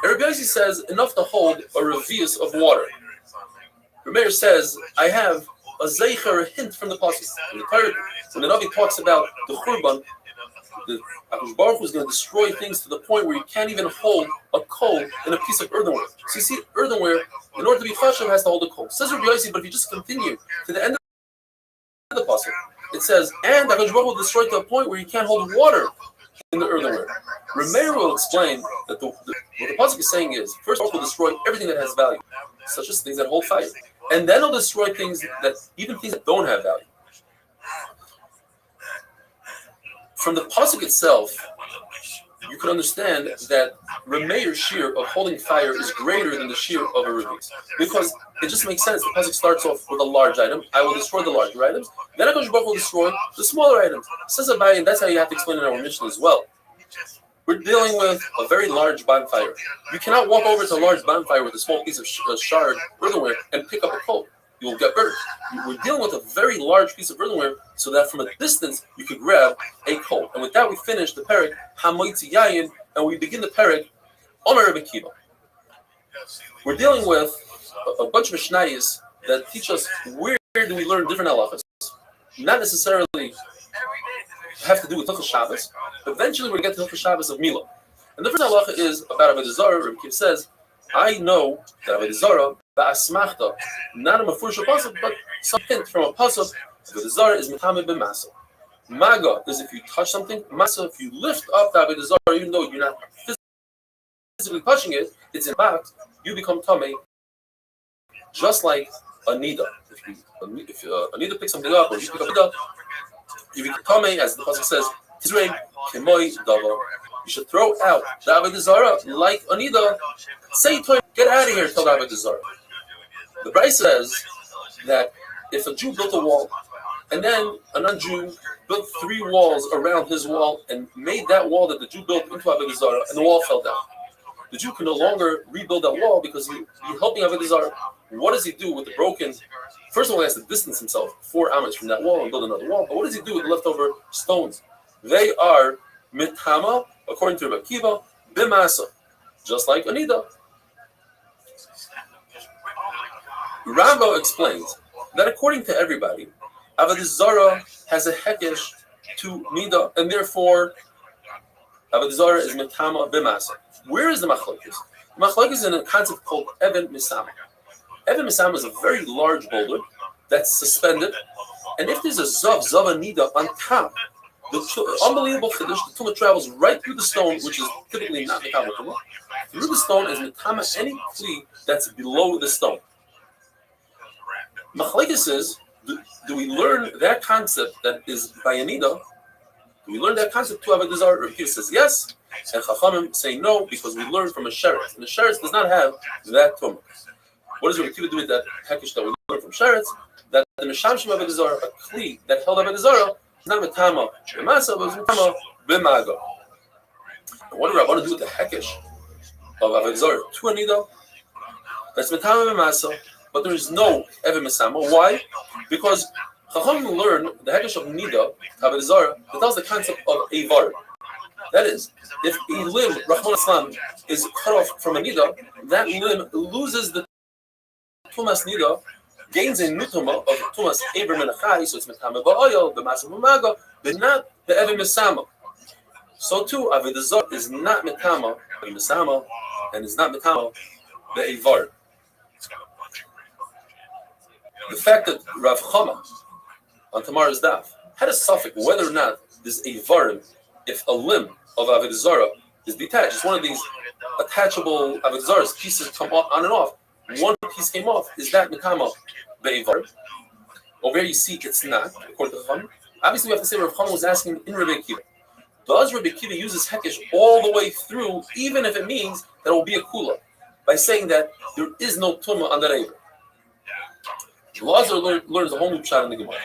And Rabbi Yossi says enough to hold a revius of water. Rabbi Meir says I have a zeicher, a hint from the pasuk. When the Navi talks about the churban, the Akash Baruch Hu is going to destroy things to the point where you can't even hold a coal in a piece of earthenware. So you see, earthenware, in order to be chashav, has to hold a coal. Says Rabbi Yossi, but if you just continue to the end of the pasuk, it says, and Akash Baruch Hu will destroy to a point where you can't hold water in the earthenware. Rabbi Meir will explain that what the pasuk is saying is, first Baruch Hu will destroy everything that has value, such as things that hold fire, and then he'll destroy things that, even things that don't have value. From the pasuk itself, you can understand that Rameir's shear of holding fire is greater than the shear of a revius, because it just makes sense. The pasuk starts off with a large item. I will destroy the larger items. Then Akash Baruch Hu will destroy the smaller items. Says Abai, and that's how you have to explain it in our Mishnah as well. We're dealing with a very large bonfire. You cannot walk over to a large bonfire with a small piece of shard earthenware and pick up a coal. You will get burned. We're dealing with a very large piece of earthenware, so that from a distance you could grab a coal. And with that, we finish the perek Hamoitzi Yayin, and we begin the perek Omer Rebbe Kiva. We're dealing with a bunch of mishnayos that teach us where do we learn different halachas. Not necessarily have to do with Hilchos Shabbos. Eventually, we're going to get to Hilchos Shabbos of Mila. And the first halacha is about Avodah Zarah. Rebbe Kiva says, I know that Avodah Zarah, ba'asmachta, not a mafurish pasuk, but some hint from a pasuk. Avodah Zarah is mitame b'masa. Maga is if you touch something. Masa, if you lift up the Avodah Zarah, even though you're not physically touching it, it's in fact you become tamei, just like a nida. If a nida picks something up, or you pick up a nida, you become tamei, as the pasuk says. Tizrein kemoi davar. You should throw out the Avodah Zarah like a nida. Say to him, get out of here, tell the Avodah Zarah. The Brayso says that if a Jew built a wall, and then a non-Jew built 3 walls around his wall and made that wall that the Jew built into Avodah Zarah, and the wall fell down, the Jew can no longer rebuild that wall because he's helping Avodah Zarah. What does he do with the broken? First of all, he has to distance himself 4 amos from that wall and build another wall. But what does he do with the leftover stones? They are mitama, according to Rebbe Kiva, b'masa, just like Anida. Rambo explains that according to everybody, Avodah Zarah has a hekesh to Nida, and therefore Avodah Zarah is mitama b'masa. Where is the machlokes? The machlokes is in a concept called Even Misama. Even Misama is a very large boulder that's suspended, and if there's a zav Nida on top, the unbelievable chiddush, the tumah travels right through the stone, which is typically not mitama tumah. Through the stone is mitama any kli that's below the stone. Machlekes is, do we learn that concept that is by Anida? Do we learn that concept to Avodah Zarah? Rabbi Kiva says yes, and Chachamim say no, because we learn from a sheretz, and the sheretz does not have that tumah. What does Rabbi Kiva do with that hekesh that we learn from sheretz? That the Mishamshim Avodah Zarah, a kli that held Avodah Zarah, is not mitama b'masa, but it's mitama b'maga. And what do Rabbanan do with the hekesh of Avodah Zarah to Anida? That's mitama b'masa, but there is no Even Misama. Why? Because Chachamim learn the hekesh of Nida, Avodah Zarah, that tells the concept of Eivar. That is, if a limb, Rahman Islam, is cut off from a Nida, that limb loses the Tumas Nida, gains a new Tumah of Tumas Eivar Menachai, so it's Metame Ba'oyo, B'masa B'maga, but not the Even Misama. So too, Avodah Zarah is not Metama B'Misama, and is not Metama B'Eivar. The fact that Rav Chama on tomorrow's daf had a suffix whether or not this Eivarim if a limb of Avodah Zarah is detached, it's one of these attachable Avodah Zarah's pieces come on and off. One piece came off. Is that Nekama Be'ivar? Over here you see it's not, according to Chachamim. Obviously we have to say Rav Chama was asking in Rabbi Akiva. Does Rabbi Akiva use his hekesh all the way through, even if it means that it will be a kula, by saying that there is no tumah on the reiver? Lazar learns a whole new pshat in the Gemara.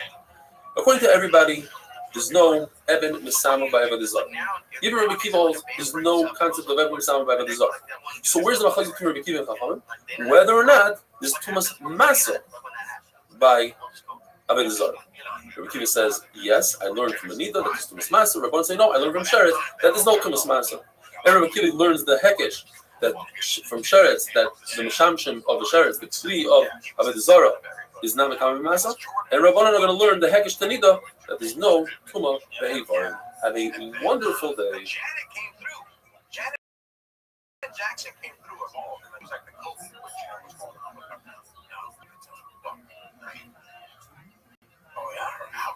According to everybody, there's no Eben Misama by Avodah Zarah. Even Rabbi Akiva holds there's no concept of Eben Misama by Avodah Zarah. So where's the machlokes between Rabbi Akiva and Chachamim? Whether or not there's tumas masa by Avodah Zarah. Rabbi Akiva says, yes, I learned from Anida that there's tumas masa. Rabbanan say, no, I learned from Sheretz that there's no tumas masa. And Rabbi Akiva learns the hekesh that from Sheretz, that the mishamshim of the Sheretz, the tzli of Avodah Zarah, is not Mekam Masa, and Rabbanan are going to learn the Hekesh Tanida that there's no Tumah Be'evarim. Have a wonderful day. Janet Jackson came through us all. It was like the COVID, which was called. Oh, yeah, I heard how.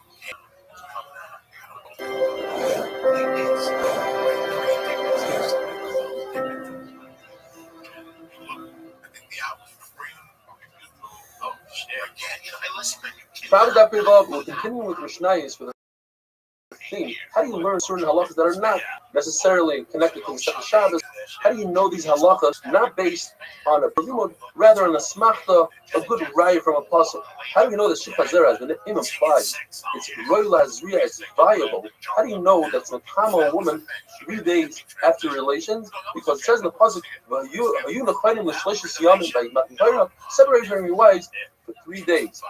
We're continuing with Mishnayos for the theme. How do you learn certain halachas that are not necessarily connected to the Second Shabbos? How do you know these halachas not based on a limud, rather on a smachta, a good raya from a pasuk? How do you know that shipazera, as the name implies, it's roila zriya, it's viable? How do you know that it's a kama woman 3 days after relations? Because it says in the pasuk, separate from your wives for 3 days.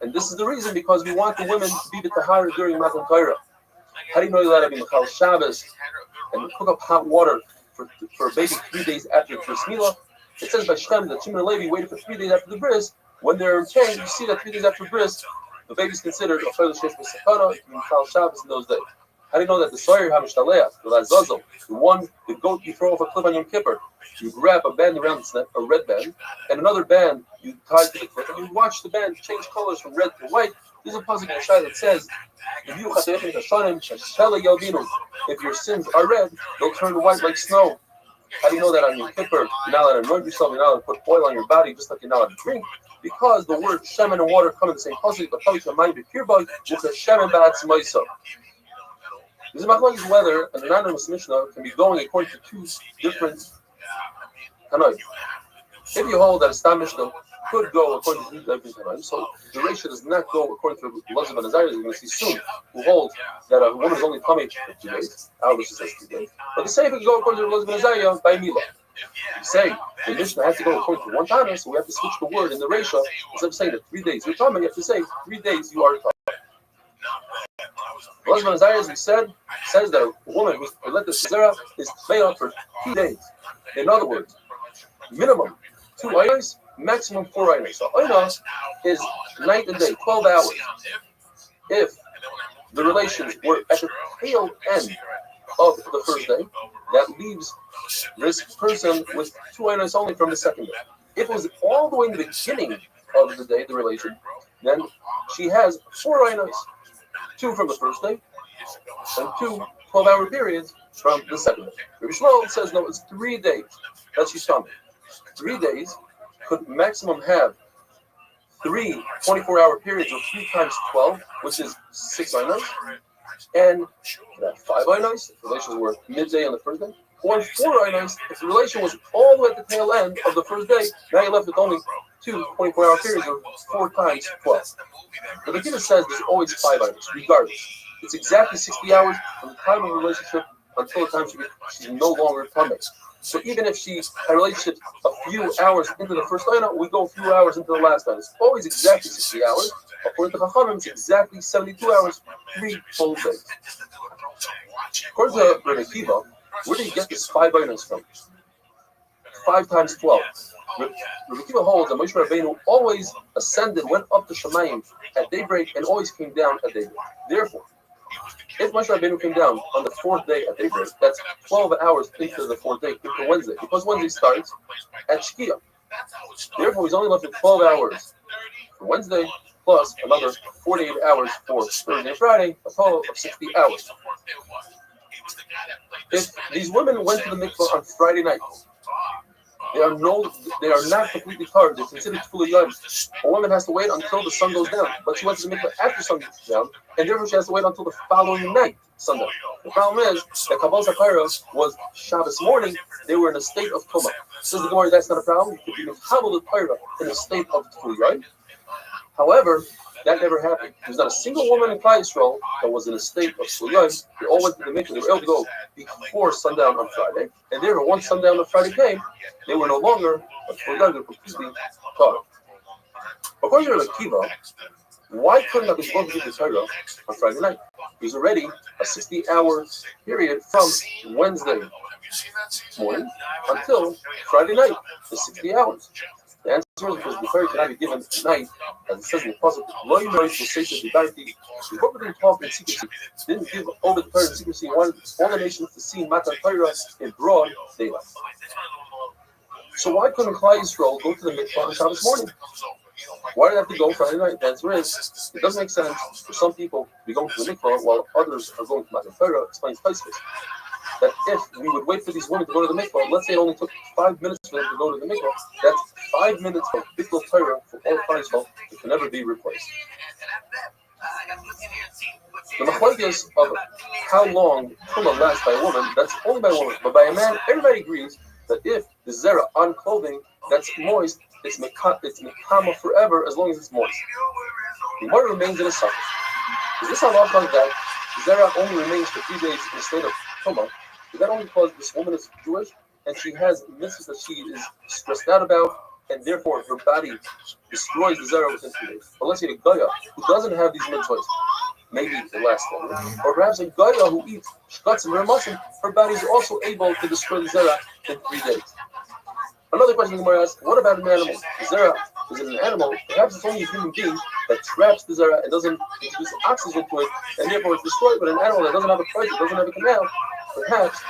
And this is the reason, because we want the women to be the tahara during Matan Torah. How do you know you're allowed to be Machal Shabbos and cook up hot water for a baby 3 days after the Bris Milah? It says by Shem that Shimon and Levi waited for 3 days after the Bris. When they're in pain, you see that 3 days after Bris, the baby's considered a further shesh b'sakana to be Machal Shabbos in those days. How do you know that the Soyer HaMishtaleach, the Lazazel, the goat you throw off a cliff on Yom Kippur, you grab a band around its neck, a red band, and another band you tie to the cliff, and you watch the band change colors from red to white? There's a pasuk in the Shai that says, if your sins are red, they'll turn white like snow. How do you know that on Yom Kippur? You're not allowed to anoint yourself, you're not allowed to put oil on your body, just like you're not allowed to drink, because the word Shem and water come in the same pasuk, but Shamayim b'kirbai, with the Shem and ba'atzmaisa. This is machlokes whether an anonymous Mishnah can be going according to two different Tanoim. If you hold that a Stam Mishnah could go according to two different Tanoim, so the ratio does not go according to Lazar ben Azariah, as you're going to see soon, who hold that a woman is only tummy for 2 days. Our Mishnah says 2 days. But the same can go according to Lazar ben Azariah by Milah. You say the Mishnah has to go according to one Tana, so we have to switch the word in the ratio. Instead of saying that 3 days you're tummy, you have to say 3 days you are tummy. Lazar ben Azariah, as we said, says that a woman who's let the Zera is played on for 2 days. In other words, minimum 2 ayos, maximum 4 ayos. So ayos is night and day, 12 hours. If the relations were at the tail end of the first day, that leaves this person with 2 ayos only from the second day. If it was all the way in the beginning of the day, the relation, then she has 4 ayos. 2 from the first day, and 2 12-hour periods from the second day. Rabbi Shmuel says no, it's 3 days that she's coming. 3 days could maximum have 3 24-hour periods of 3 times 12, which is 6 aynos, and 5 aynos if the relations were midday on the first day, or 4 aynos if the relation was all the way at the tail end of the first day. Now you're left with only 2 24-hour periods of 4 times 12. The beginner says there's always 5 aynos, regardless. It's exactly 60 hours from the time of the relationship until the time she's no longer tummy. So even if she had a relationship a few hours into the first ayna, we go a few hours into the last ayna. It's always exactly 60 hours. According to Chachamim, it's exactly 72 hours, 3 full days. According to Rabbi Akiva, where do you get this 5 aynos from? 5 times 12. Rabbi Akiva holds that Moshe Rabbeinu always ascended, went up to Shemayim at daybreak, and always came down at daybreak. Therefore, if Moshe Rabbeinu came down on the 4th day at daybreak, that's 12 hours into the 4th day, into Wednesday, because Wednesday starts at Shkia. Therefore, he's only left with 12 hours for Wednesday, plus another 48 hours for Thursday and Friday, a total of 60 hours. If these women went to the mikvah on Friday night, they are not completely tired. They're considered fully young. A woman has to wait until the sun goes down, but she went to the mikvah after sun goes down, and therefore she has to wait until the following night, sundown. The problem is that Kabbalah Zakara was Shabbos morning. They were in a state of Tumah. Says the Gemara, that's not a problem. You could be Kabbalah Zakara in a state of Tfuliyah. However, that never happened. There's not a single woman in Klal Yisrael that was in a state of Tfuliyah. They all went to the mikvah. They were able to go before sundown on Friday, and therefore once sundown on Friday came, they were no longer Tfuliyah. They were completely caught. According to Rabbi Akiva, why couldn't Hakadosh Baruch Hu give the Torah on Friday night? There's already a 60-hour period from Wednesday morning until Friday night. The 60 hours. The answer is because the Torah cannot be given at night, as it says in the puzzle. Lo Yimor will say to the Barti, the Prophet didn't talk in secrecy, didn't give over the Torah in secrecy. He wanted all the nations to see Matan Torah in broad daylight. So why couldn't Klal Yisrael go to the mikvah on Shabbos morning? Why do they have to go Friday night? The answer is, it doesn't make sense for some people to be going to the mikvah while others are going to Matan Torah. Explains Tosfos that if we would wait for these women to go to the mikvah, let's say it only took 5 minutes for them to go to the mikvah, that's 5 minutes of Biktul Torah for all Klal Yisrael that can never be replaced. The machlokes of how long Tumah lasts by a woman, that's only by a woman, but by a man, everybody agrees that if the zera on clothing that's moist, it's mekama forever as long as it's moist. The water remains in a sucker. Is this halacha that zera only remains for 3 days in a state of Tumah? Is that only because this woman is Jewish and she has mitzvahs that she is stressed out about, and therefore her body destroys the zera within 3 days? But let's say a Goya who doesn't have these mitzvahs, maybe the last one, or perhaps a Goya who eats shkatzim or mushroom, her body is also able to destroy the zera in 3 days. Another question the Gemara asks, what about an animal? The zera, is it an animal? Perhaps it's only a human being that traps the zera and doesn't introduce oxygen to it, and therefore it's destroyed. But an animal that doesn't have a pleasure, doesn't have a canal, perhaps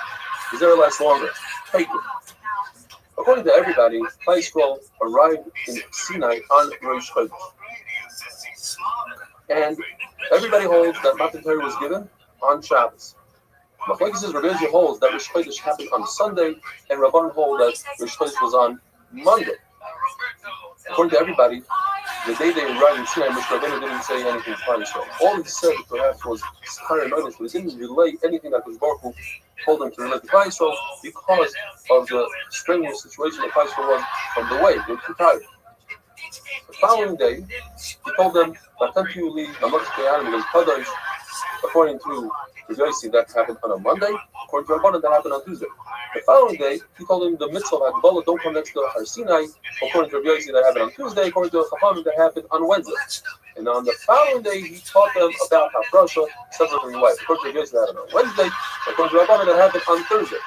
the zera lasts longer. Take it. According to everybody, Klal Yisrael arrived in Sinai on Rosh Chodesh. And everybody holds that Matan Torah was given on Shabbos. Machlokes says Rabbi Yosi holds that Rosh Chodesh happened on Sunday, and Rabban hold that Rosh Chodesh was on Monday. According to everybody, the day they arrived in Sinai, Moshe Rabbeinu didn't say anything to Klal Yisrael. All he said perhaps was paranoid, but he didn't relay anything that Hakadosh Baruch Hu told him to relate to Klal Yisrael because of the strenuous situation that Klal Yisrael was from the way. They were too tired. The following day, he told them, according to Rabbi Yosi, that happened on a Monday. According to Rabbanan, that happened on Tuesday. The following day, he told him the mitzvah of Hagbalah, don't come next to Har Sinai. According to Rabbi Yosi, that happened on Tuesday. According to Chachamim, that happened on Wednesday. And on the following day, he taught them about Hafrasha, separate from the wife. According to Rabbi Yosi, that happened on Wednesday. According to Rabbanan, that happened on Thursday.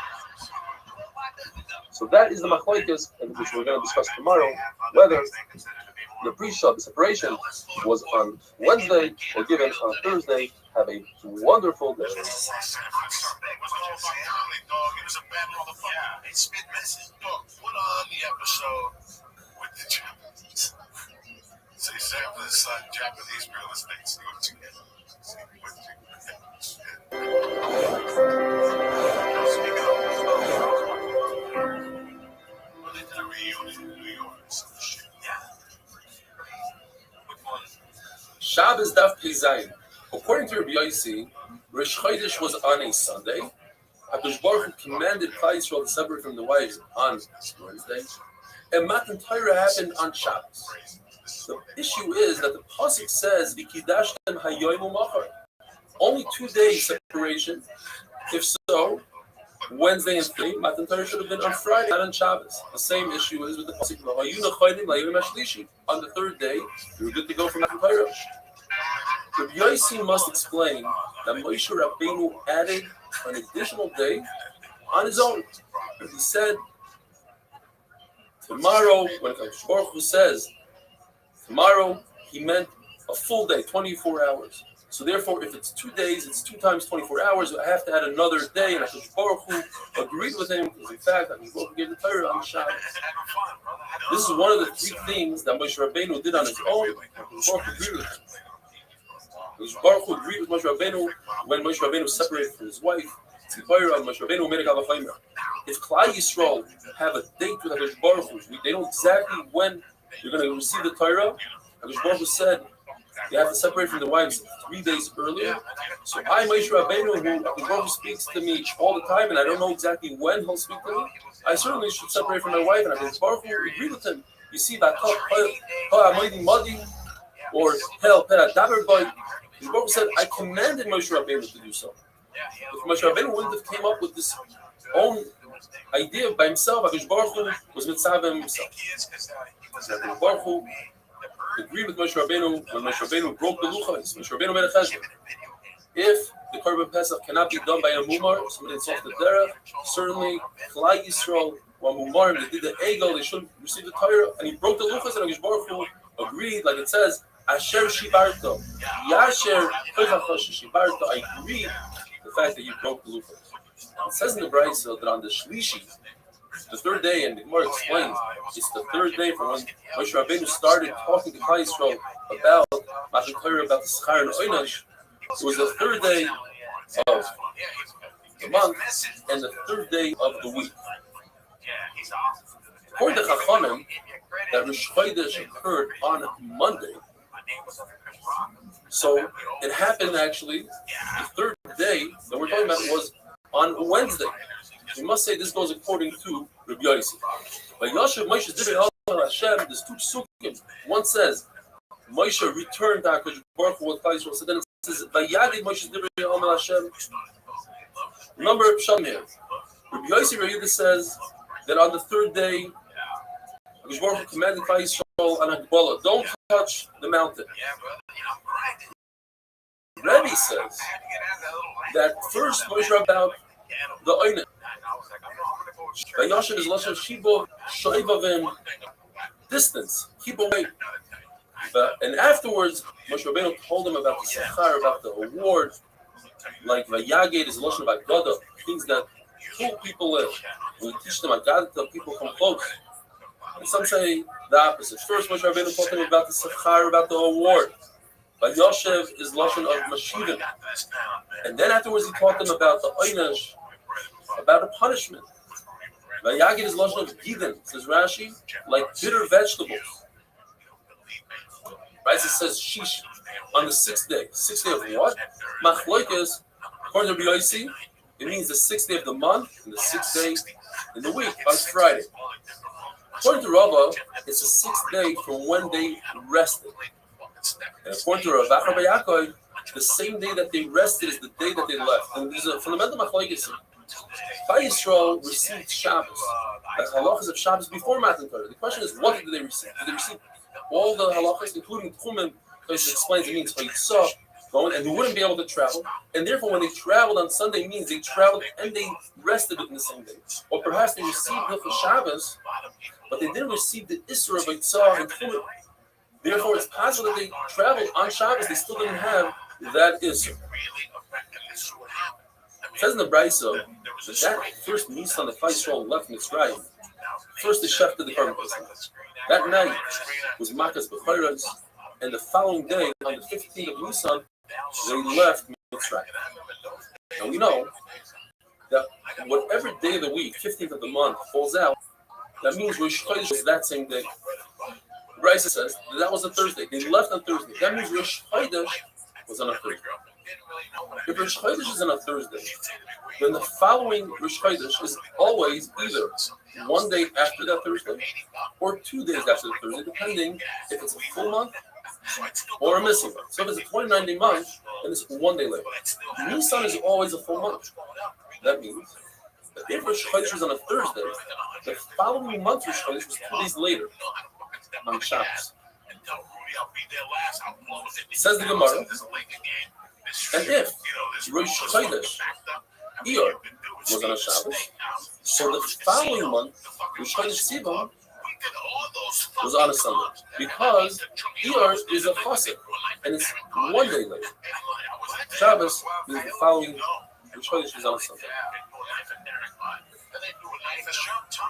So that is the machlokes, which we're going to discuss tomorrow, whether the pre-shah, the separation, was on Wednesday or given on Thursday. Have a wonderful day. Japanese real estate. Shabbos Daf Pei Zayin. According to Rabbi Yosi, Rosh Chodesh was on a Sunday. Hakadosh Baruch Hu commanded Klal Yisrael to separate from the wives on Wednesday, and Matan Torah happened on Shabbos. The issue is that the pasuk says "V'kidashtem hayoim u'machar," only 2 days separation. If so, Wednesday and Friday, Matan Torah should have been on Friday, not on Shabbos. The same issue is with the pasuk on the third day, you were good to go for Matan Torah. Rabbi Yosi must explain that Moshe Rabbeinu added an additional day on his own. He said, tomorrow, when Hakadosh Baruch Hu says, tomorrow, he meant a full day, 24 hours. So therefore, if it's 2 days, it's 2 times 24 hours. I have to add another day, and Hakadosh Baruch Hu agreed with him, because in fact, Hakadosh Baruch Hu gave the Torah on Shabbos. This is one of the 3 things that Moshe Rabbeinu did on his own. Hakadosh Baruch Hu agreed with him. Baruch Hu agreed with Moshe Rabbeinu when Moshe Rabbeinu separated from his wife If Klal Yisrael have a date with Hakadosh Baruch Hu, they know exactly when you're going to receive the Torah. Hakadosh Baruch Hu said you have to separate from the wives 3 days earlier. So I, Moshe Rabbeinu, who Hakadosh Baruch Hu speaks to me all the time, and I don't know exactly when he'll speak to me, I certainly should separate from my wife, and Hakadosh Baruch Hu agree with him. You see that or Hel Daber Boy. The Baruch said, I commanded Moshe Rabbeinu to do so. If Moshe Rabbeinu wouldn't have came up with this own idea by himself, Hakadosh Baruch Hu was mitzvah himself. Hakadosh Baruch Hu agreed with Moshe Rabbeinu when Moshe Rabbeinu broke the luchos. Moshe Rabbeinu made a cheshbon. If the Korban Pesach cannot be done by a mumar, somebody that's off the derech, certainly Klal Yisrael or mumarim that did the egel, they shouldn't receive the Torah, and he broke the luchos, and Hakadosh Baruch Hu agreed, like it says, Asher Shibarto, Yasher Shibarto. I agree the fact that you broke the luchos. It says in the Brayso that on the Shlishi, the third day, and the Gemara explains, it's the third day from when Moshe Rabbeinu started talking to Klal Yisrael about Matan Torah, about the Schar and Oynash. It was the third day of the month and the third day of the week. According to Chachamim, that Rosh Chodesh occurred on Monday. So it happened actually, the third day that we're talking about was on Wednesday. We must say this goes according to Rabbi Yossi. But Yashav Moshe Divrei Hashem, there's two psukim. One says Moshe returned to HaKadosh Baruch Hu with Klal Yisrael. So then it says Vayagid Moshe Divrei Hashem. Remember Pshat here. Rabbi Yossi Re'ida says that on the third day, HaKadosh Baruch Hu commanded Klal Yisrael and Hagbolah, don't touch the mountain. Rebbe says that first Moshe about the Oynet. Vayashav is Lashon Shibo Shoivavim, distance, keep away. And afterwards, Moshe Rabbeinu told him about the Sechar, about the award, like Vayaged is Lashon about Gada, things that pull people in. We teach them Agada till people come close. And some say the opposite. First, Moshe Rabbeinu told him about the Sechar, about the award. Vayashav is Lashon of Mashivim. And then afterwards, he taught them about the Oynash, about a punishment. Vayagid is Lashon of Gidin, says Rashi, like bitter vegetables. Right, it says Shish on the sixth day. Sixth day of what? Machloikas, according to Rabbi Yossi, it means the sixth day of the month and the sixth day in the week, on Friday. According to Rava, it's the sixth day from when they rested. And according to Rav Achar Yaakov, the same day that they rested is the day that they left. And there's a fundamental machlokes. Klal Yisrael received Shabbos, the halachas of Shabbos before Matan Torah. The question is, what did they receive? Did they receive all the halachas, including Tchumen? Because it explains it means Chayitzah, going, and they wouldn't be able to travel. And therefore, when they traveled on Sunday, means they traveled and they rested within the same day. Or perhaps they received the Shabbos, but they didn't receive the Isra of Chayitzah and Tchumen. Therefore, it's possible that they traveled on Shabbos, they still didn't have that Isra. It says in the Brayso that first Nisan, the Klal Yisrael left Mitzrayim. First, the Shech did the Korban Pesach. That night was Makas B'chayros, and the following day, on the 15th of Nisan, they left Mitzrayim. And we know that whatever day of the week, 15th of the month, falls out, that means Rosh Chodesh was that same day. Brayso says that was a Thursday. They left on Thursday. That means Rosh Chodesh was on a Thursday. If Rosh Chodesh is on a Thursday, then the following Rosh Chodesh is always either one day after that Thursday or 2 days after the Thursday, depending if it's a full month or a missing month. So if it's a 29-day month, then it's 1 day later. Nisan is always a full month. That means that if Rosh Chodesh was on a Thursday, the following month Rosh Chodesh was 2 days later on Shabbos. Says the Gemara, and if Rosh Chodesh Iyar was on a Shabbos, so the following month Rosh Chodesh Sivan was on a Sunday, because Iyar is a Chassid, and it's 1 day later. Shabbos means the following Rosh Chodesh is on a Sunday.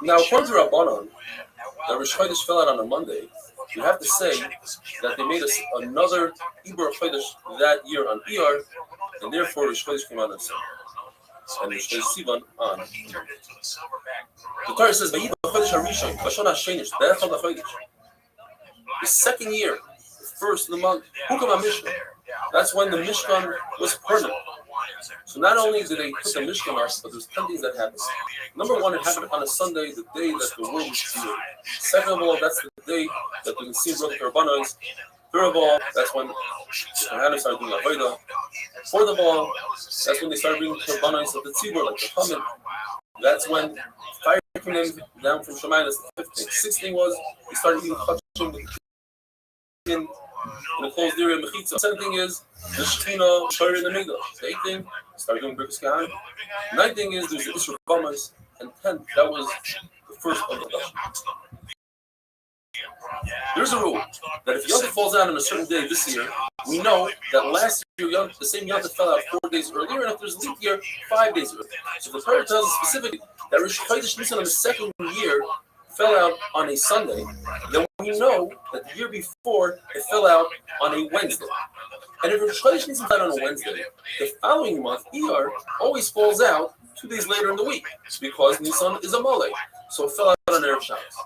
Now, according to Rabbanon, that Rosh Chodesh fell out on a Monday, you have to say that they made us another Ibor Chodesh that year on Iyar, and therefore Rosh Chodesh came out on Sunday. and Rosh Chodesh Sivan on. The Torah says, "Vayiv b'chodesh harishon, b'shon hashenish." That's on the chodesh. The second year, the first of the month, Hukam HaMishkan. That's when the Mishkan was permanent. So not only did they put the Mishkan up, but there's 10 things that happened. Number one, it happened on a Sunday, the day that the world was created. Second of all, that's the day that the Nisim brought the Karbanos. Third of all, that's when the Kohanim started doing Avodah. Fourth of all, that's when they started bringing Karbanos of the Tzibur, like the Chamin. That's when fire came down from Shemayim. That's the 5th thing. 6th thing was they started eating Chachim with in the closed area of Mechitza. The 7th thing is the Shechina Shari in the Migdash. The 8th thing, started doing Birkus Kahanim. 9th thing is there's the Isra Bamas. And 10th, that was the first of the Dashim. There's a rule that if Yom Tov falls out on a certain day this year, we know that last year the same Yom Tov fell out 4 days earlier, and if there's a leap year, 5 days earlier. So the Torah tells us specifically that Rosh Chodesh Nisan on the second year fell out on a Sunday. Then we know that the year before it fell out on a Wednesday. And if Rosh Chodesh Nisan fell out on a Wednesday, the following month, Iyar, always falls out 2 days later in the week because Nisan is a Molech. So it fell out on Erev Shabbos.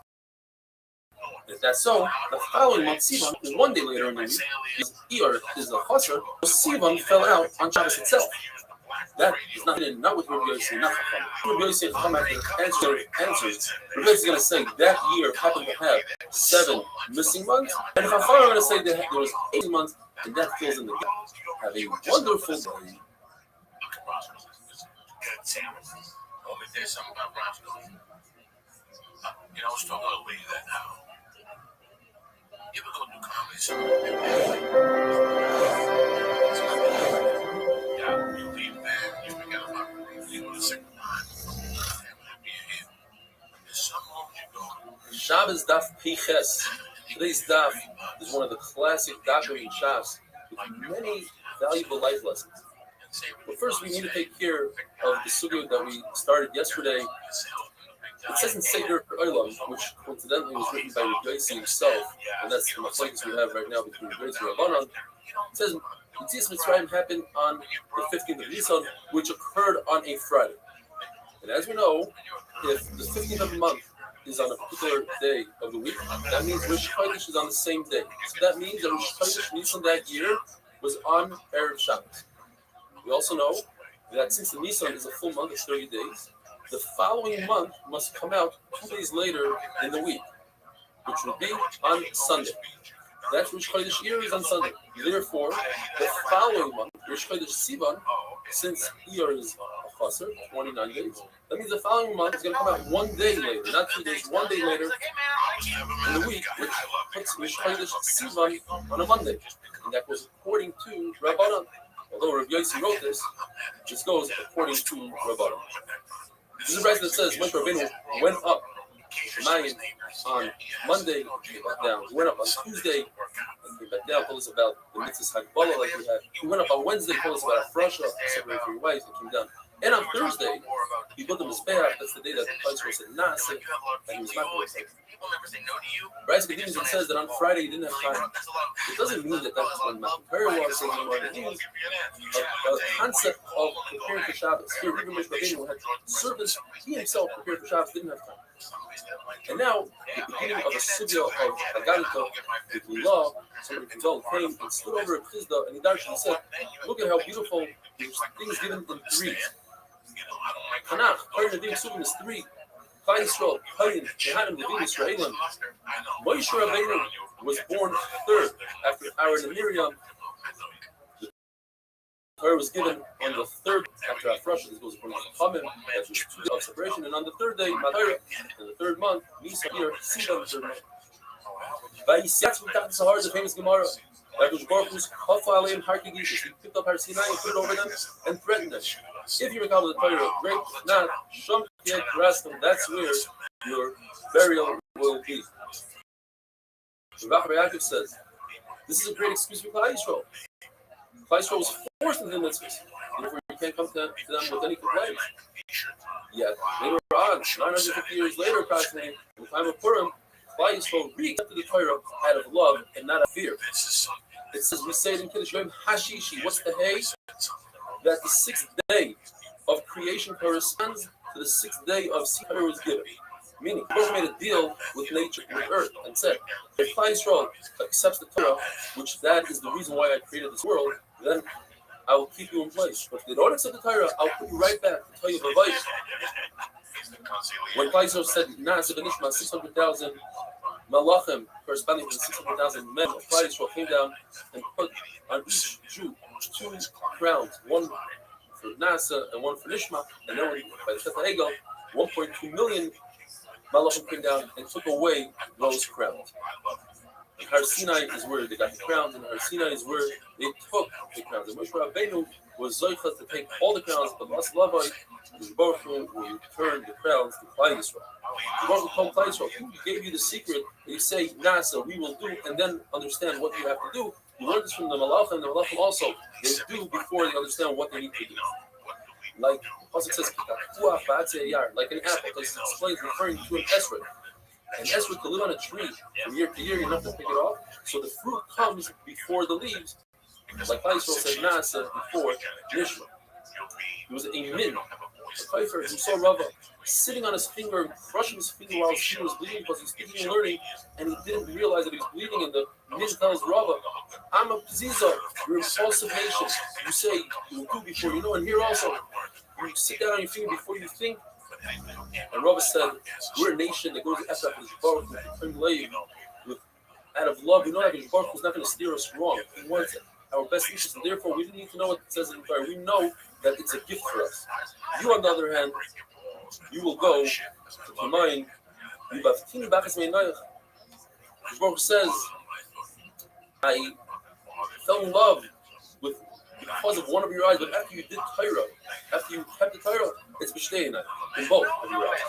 If that's so, the following month, Sivan, is 1 day later in the week. Iyar is the Chasr, so Sivan fell out on Shabbos itself. That is not with Rabbi Yossi, not Chacham. Rabbi Yossi answers. Rabbi Yossi is going to say that year happened to have 7 missing months, and if Chacham are going to say that there was 8 months, and that fills in the gap. Have a wonderful day. There's something about Roscoe. I was talking to leave that now. You ever go do comedy somewhere? Yeah, you leave there, you forget about it. You go to second line. There's something wrong with you going. Shabbos Daf Piches. Today's Daf is one of the classic Dafim in Shabbos with many valuable life lessons. But first, we need to take care of the sugya that we started yesterday. It says in Seder Olam, which coincidentally was written by Rabbi Yossi himself, and that's the machlokes we have right now between Rabbi Yossi and Rabbanan. It says Yetzias Mitzrayim happened on the 15th of Nisan, which occurred on a Friday. And as we know, if the 15th of the month is on a particular day of the week, that means Rosh Chodesh is on the same day. So that means that Rosh Chodesh Nisan that year was on Erev Shabbos. We also know that since the Nisan is a full month of 30 days, the following month must come out 2 days later in the week, which would be on Sunday. That's Rosh Chodesh Iyar is on Sunday. Therefore, the following month, Rosh Chodesh Sivan, since Iyar is a chaser, 29 days, that means the following month is going to come out 1 day later, not 2 days, 1 day later in the week, which puts Rosh Chodesh Sivan on a Monday. And that goes according to Rabbanan. Although Rabbi Yossi wrote this goes according to Rabbanan. This is a verse that says, when Rabbeinu went up Shemayim on Monday, he came back down. He went up on Tuesday, and came back down, told us about the mitzvahs Hagbala like we had. He went up on Wednesday, told us about Afrasha, separated from your wives, and came down. And on Thursday, he built the Mizbeach. That's the day that the Pasuk said Na'aseh, and he was not going to say. Right, so continues and says that on Friday he didn't have time. It doesn't mean that that's when Matan Torah was saying anymore. It means a concept of preparing for Shabbos. Here, even Moshe Rabbeinu had servants, he himself prepared for Shabbos, didn't have time. And now, the beginning of a sugya of Agadita, with Lilah, somebody can tell, came and stood over at Chizda, and he darshan and said, look at how beautiful there's things given in threes. Tanakh, Torah Nevi'im Sugim is 3. Klal Yisrael, Kohen, Kehanim, Levim, Yisraelim. Moshe Rabbeinu was born 3rd after Aaron and Miriam. The Torah was given on the 3rd after Afrasha. This goes according to Chachamim. That's 2 days of separation. And on the 3rd day, Matayra, in the 3rd month, Nisan here, Sivan, the 3rd month. Vayisiatz Mitach Sahar, the famous Gemara. Baruch Hu's Chafa Aleim Har Kigish. He picked up Har Sinai and put it over them and threatened them. If you recall the Torah, great, not Shom Yet Rastam, that's where your burial will be. Rabbi Yaakov says, this is a great excuse for Klal Yisrael. Klal Yisrael was forced into the mitzvahs. Therefore, you can't come to them with any complaints. Yet, later on, 950 years later, approximately, in the time of Purim, Klal Yisrael re-accepted the Torah out of love and not out of fear. It says, we say it in Kiddush Yom Hashishi. What's the hay? That the 6th day of creation corresponds to the 6th day of Torah was given. Meaning, God made a deal with nature, with earth, and said, if Israel accepts the Torah, which that is the reason why I created this world, then I will keep you in place. But if they don't accept the Torah, I'll put you right back to tell you the advice. When Israel said, Na'aseh v'nishma, 600,000 Malachim, corresponding to the 600,000 men of Israel, came down and put on each Jew 2 crowns, one for Na'aseh and one for Nishma, and then by the Seta Egel, 1.2 million Malachim came down and took away those crowns. And Har Sinai is where they got the crowns, and Har Sinai is where they took the crowns. And Moshe Rabbeinu was Zoichet to take all the crowns, but Las Lavai, the Baruch Hu will return the crowns to Klal Yisrael. The Baruch Hu told Klal Yisrael, he gave you the secret, and you say, Nasa, we will do, and then understand what you have to do. You learn this from the Malachim, and the Malachim also, they do before they understand what they need to do. Like the Pasuk says, like an apple, because it explains referring to an esrog. An esrog to live on a tree from year to year, you don't have to pick it off. So the fruit comes before the leaves. Like Israel said, Nasa before Nishma. It was a min, a kaifer who saw Rava sitting on his finger and crushing his finger while his finger was bleeding because he's speaking and learning, and he didn't realize that he was bleeding. And the min tells Rava, I'm a pziza, you're impulsive nation. You say, you will do before you know. And here also, you sit down on your finger before you think. And Rava said, we're a nation that goes after the Baruch with out of love. We know that the Baruch is not going to steer us wrong. He wants our best interests, and therefore we didn't need to know what it says in the Torah. We know that it's a gift for us. You, on the other hand, you will go to mine. You have teeny bachas meinayach. The Baruch says, I fell in love with because of one of your eyes, but after you did Torah, after you kept the Torah, it's b'shteinai in both of your eyes.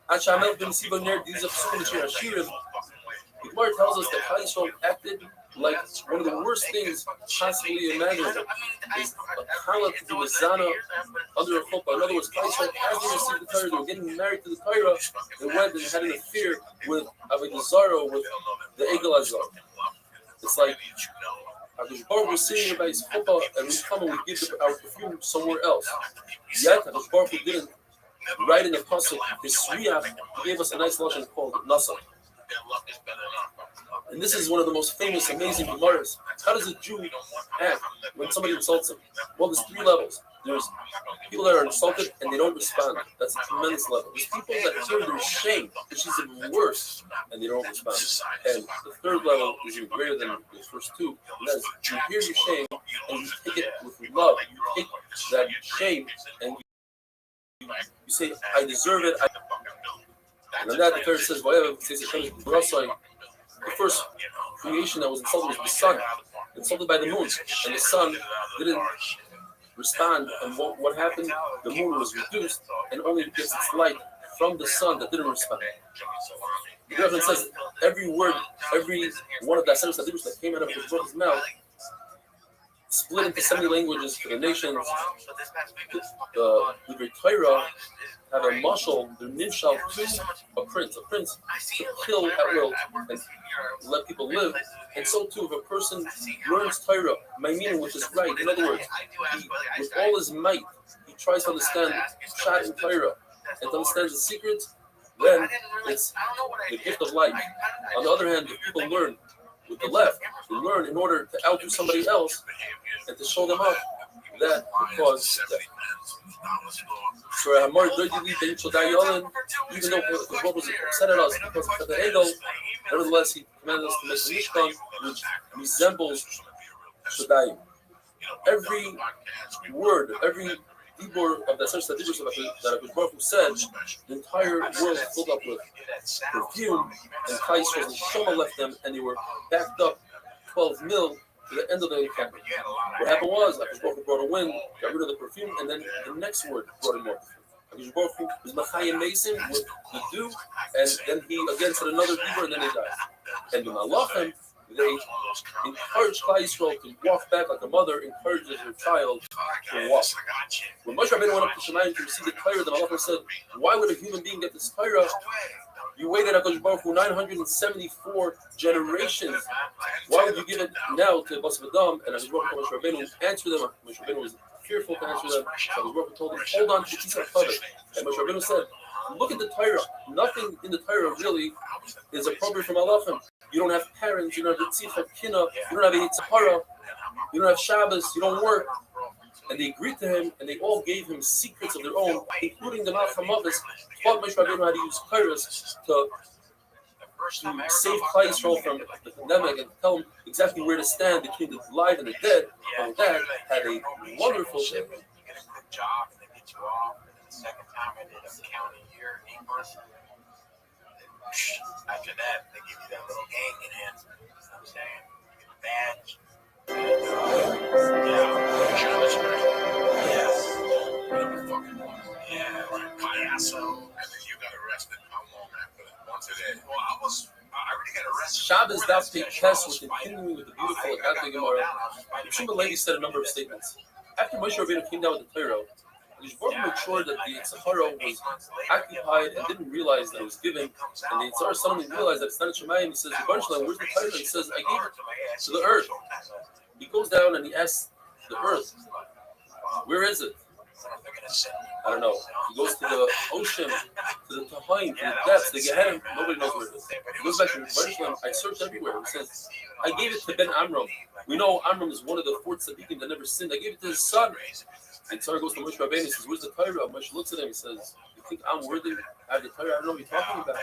Ashamel ben Siboner, these are so many Hashirim. The Gemara tells us that Klal Yisrael acted like one of the worst things possibly imaginable is a kala to do a zana under a chuppah. In other words, Klal Yisrael, as they received the Torah, they were getting married to the Torah, they went and had an affair with Avodah Zarah, with the Egel Azar. It's like Hakadosh Baruch was sitting here by his chuppah, and we come and we give our perfume somewhere else. Yet Hakadosh Baruch didn't write in the pasuk his sriyach. He gave us a nice lashon called nasa. And this is one of the most famous, amazing Gemaras. How does a Jew act when somebody insults him? Well, there's 3 levels. There's people that are insulted and they don't respond. That's a tremendous level. There's people that hear their shame, which is even worse, and they don't respond. And the 3rd level is even greater than the first 2. And that is, you hear your shame and you take it with love. You take that shame and you say, I deserve it. And on that, the Torah says, the first creation that was insulted was the sun, insulted by the moon, and the sun didn't respond. And what happened? The moon was reduced, and only gets its light from the sun that didn't respond. The reference says every word, every one of the sentences that came out of his mouth, split into 70 languages for the nations. The great Torah have a mashal, the nimshal to a prince to kill at will and let people live. And so too, if a person learns Torah, my meaning, which is right, in other words, with all his might, he tries to understand Pshat in Torah and to understand the secrets, then it's the gift of life. On the other hand, if people learn with the left, they learn in order to outdo somebody else and to show them up, that will cause death. So Hamar Doidili Ben Chodayolan, even though God was upset at us because of the Egel, nevertheless he commanded us to make a Mishkan which resembles Shodayim. Every word, every Dibur of the Search that Hakadosh Baruch Hu said, the entire world filled up with perfume, and Klal Yisrael's Neshama left them, and they were backed up 12 mil to the end of the encampment. What happened was, Hakadosh Baruch Hu brought a wind, got rid of the perfume, and then the next word brought in more perfume. Hakadosh Baruch Hu was Machayim Mason with the dew, and then he again said another Dibur, and then they died. And the Malachim, they encouraged Klal Yisrael to walk back like a mother encourages her child to walk. When Moshe Rabbeinu went up to Shemayim to receive the Torah, the Malachim said, "Why would a human being get this Torah? You waited Hakadosh Baruch Hu 974 generations. Why would you give it now to Bas V'Dam?" And Hakadosh Baruch Hu Moshe Rabbeinu answered them. Moshe Rabbeinu was fearful to answer them. So the Rebbe told him, hold on to the piece of covet. And Moshe Rabbeinu said, look at the Torah. Nothing in the Torah really is appropriate for Malachim. You don't have parents, you don't have Tzitcha Kina, you don't have a Tzahara, you don't have Shabbos, you don't work. And they agreed to him, and they all gave him secrets of their own, including the Malach HaMavis, taught Moshe Rabbeinu how to use Kairos to save Klal Yisrael from the pandemic and tell him exactly where to stand between the alive and the dead. And that had a wonderful You get a good job, and they get you off. And then the second time I did a county year in English. After that, they give you that little gang enhancement. You know what I'm saying? You get a badge. Yeah, payaso. And then you got arrested. How long after that? Once a day. Well, I already got arrested. Shabbos Daf Test was continuing with the beautiful Agadah Gemara. Shimon Levi said a number of statements. After Moshe Rabbeinu came down with the Torah, the Yishborim made sure that the Tzahara was occupied and didn't realize that it was given. And the Tzahara suddenly realized that it's not in Shemayim. He says, where's the Torah? He says, I gave it to the earth. He goes down and he asks the earth, where is it? I don't know. He goes to the ocean, to the Tahaim, to the depths, the Gehenna. Nobody knows where it is. He goes back to Jerusalem. I searched everywhere. He says, I gave it to Ben Amram. We know Amram is one of the 4 tzaddikim that never sinned. I gave it to his son. And Tzara goes to Moshe Rabbeinu. He says, where's the Torah? Moshe looks at him. He says, you think I'm worthy? I have the Torah. I don't know what you're talking about.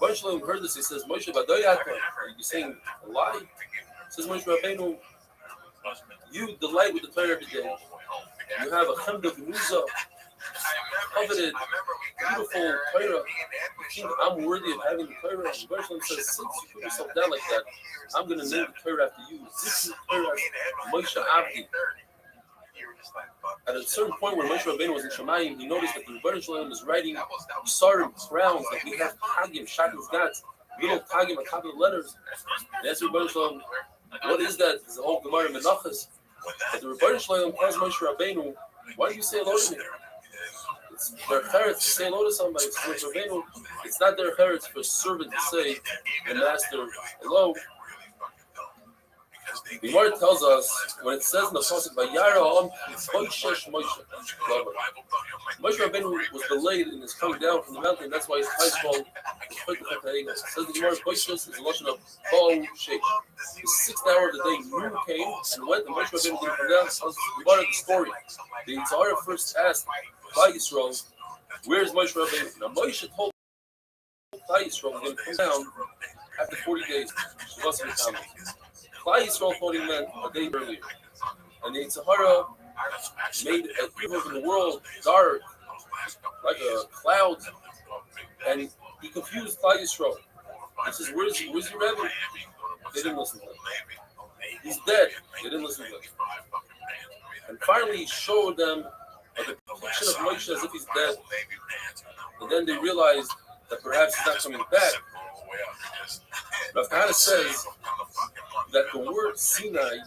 Moshe Rabbeinu heard this. He says, Moshe Badoyata, are you saying a lie? He says, Moshe Rabbeinu, you delight with the Torah every day. You have a chemda v'nuza, coveted, beautiful Torah. You think I'm worthy of having the Torah? And Moshe Rabbeinu says, since you put yourself down like that, I'm going to name the Torah after you. This is the Torah, Moshe Abdi. At a certain point where Moshe Rabbeinu was in Shemayim, he noticed that the Rebbeinu Shalom was writing Sarim, crowns, like we have Tagim, Shakin's Gats, little Tagim on top of the letters. And asked the Rebbeinu Shalom, what is that? It's the whole Gemara Menachas. But the Rebbeinu Shalom tells Moshe Rabbeinu, why do you say hello to me? It's their heretz to say hello to somebody. It's Moshe Rabbeinu. It's not their heretz for a servant to say, the master, hello. The Gemara tells us when it says in the pasuk by Yara on Moshe Rabbeinu was delayed in his coming down from the mountain. That's why his eyes called. It says the Gemara Moshe is a lotion of Bo Sheikh. The 6th hour of the day, noon came and went. And Moshe Rabbeinu didn't come down. So we brought the story. The Tzahara first asked Klal Yisrael, "Where's Moshe Rabbeinu?" Now Moshe told Klal Yisrael was going to come down after 40 days. She wasn't coming. Klal Yisrael thought he meant a day earlier. And the Tzahara made an evil in the world dark, like a cloud. And he confused Klal Yisrael. He says, where's your Rebbe? They didn't listen to him. He's dead. They didn't listen to him. And finally he showed them a depiction of Moshe as if he's dead. And then they realized that perhaps he's not coming back. Rav Kahana says that the word Sinai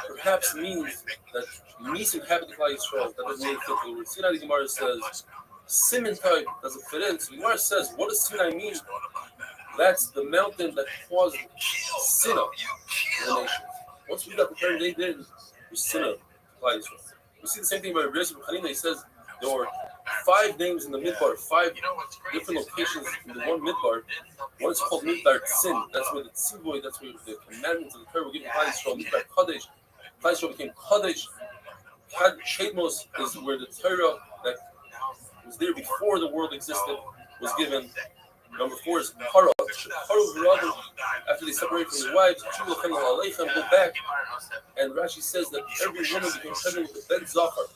perhaps means that Nisim happened to Klal Yisrael. That doesn't really fit the word. Sinai, the Gemara says, Siman type doesn't fit in. So the Gemara says, what does Sinai mean? That's the mountain that caused Sinai in the nation. Once we got the term they did, it was Sinai to Klal Yisrael. We see the same thing about Restream. He says there were 5 names in the Midbar, 5 different locations in the one Midbar. One is called Midbar Tzin. That's where the Tzivoy, that's where the commandments of the Torah were given to Klal Yisrael. Midbar Kadesh. Klal Yisrael became Kadesh. Shedmos is where the Torah that was there before the world existed was given. Number 4 is Para. After they separated from their wives, go back. And Rashi says that every woman became pregnant with a Ben Zachar.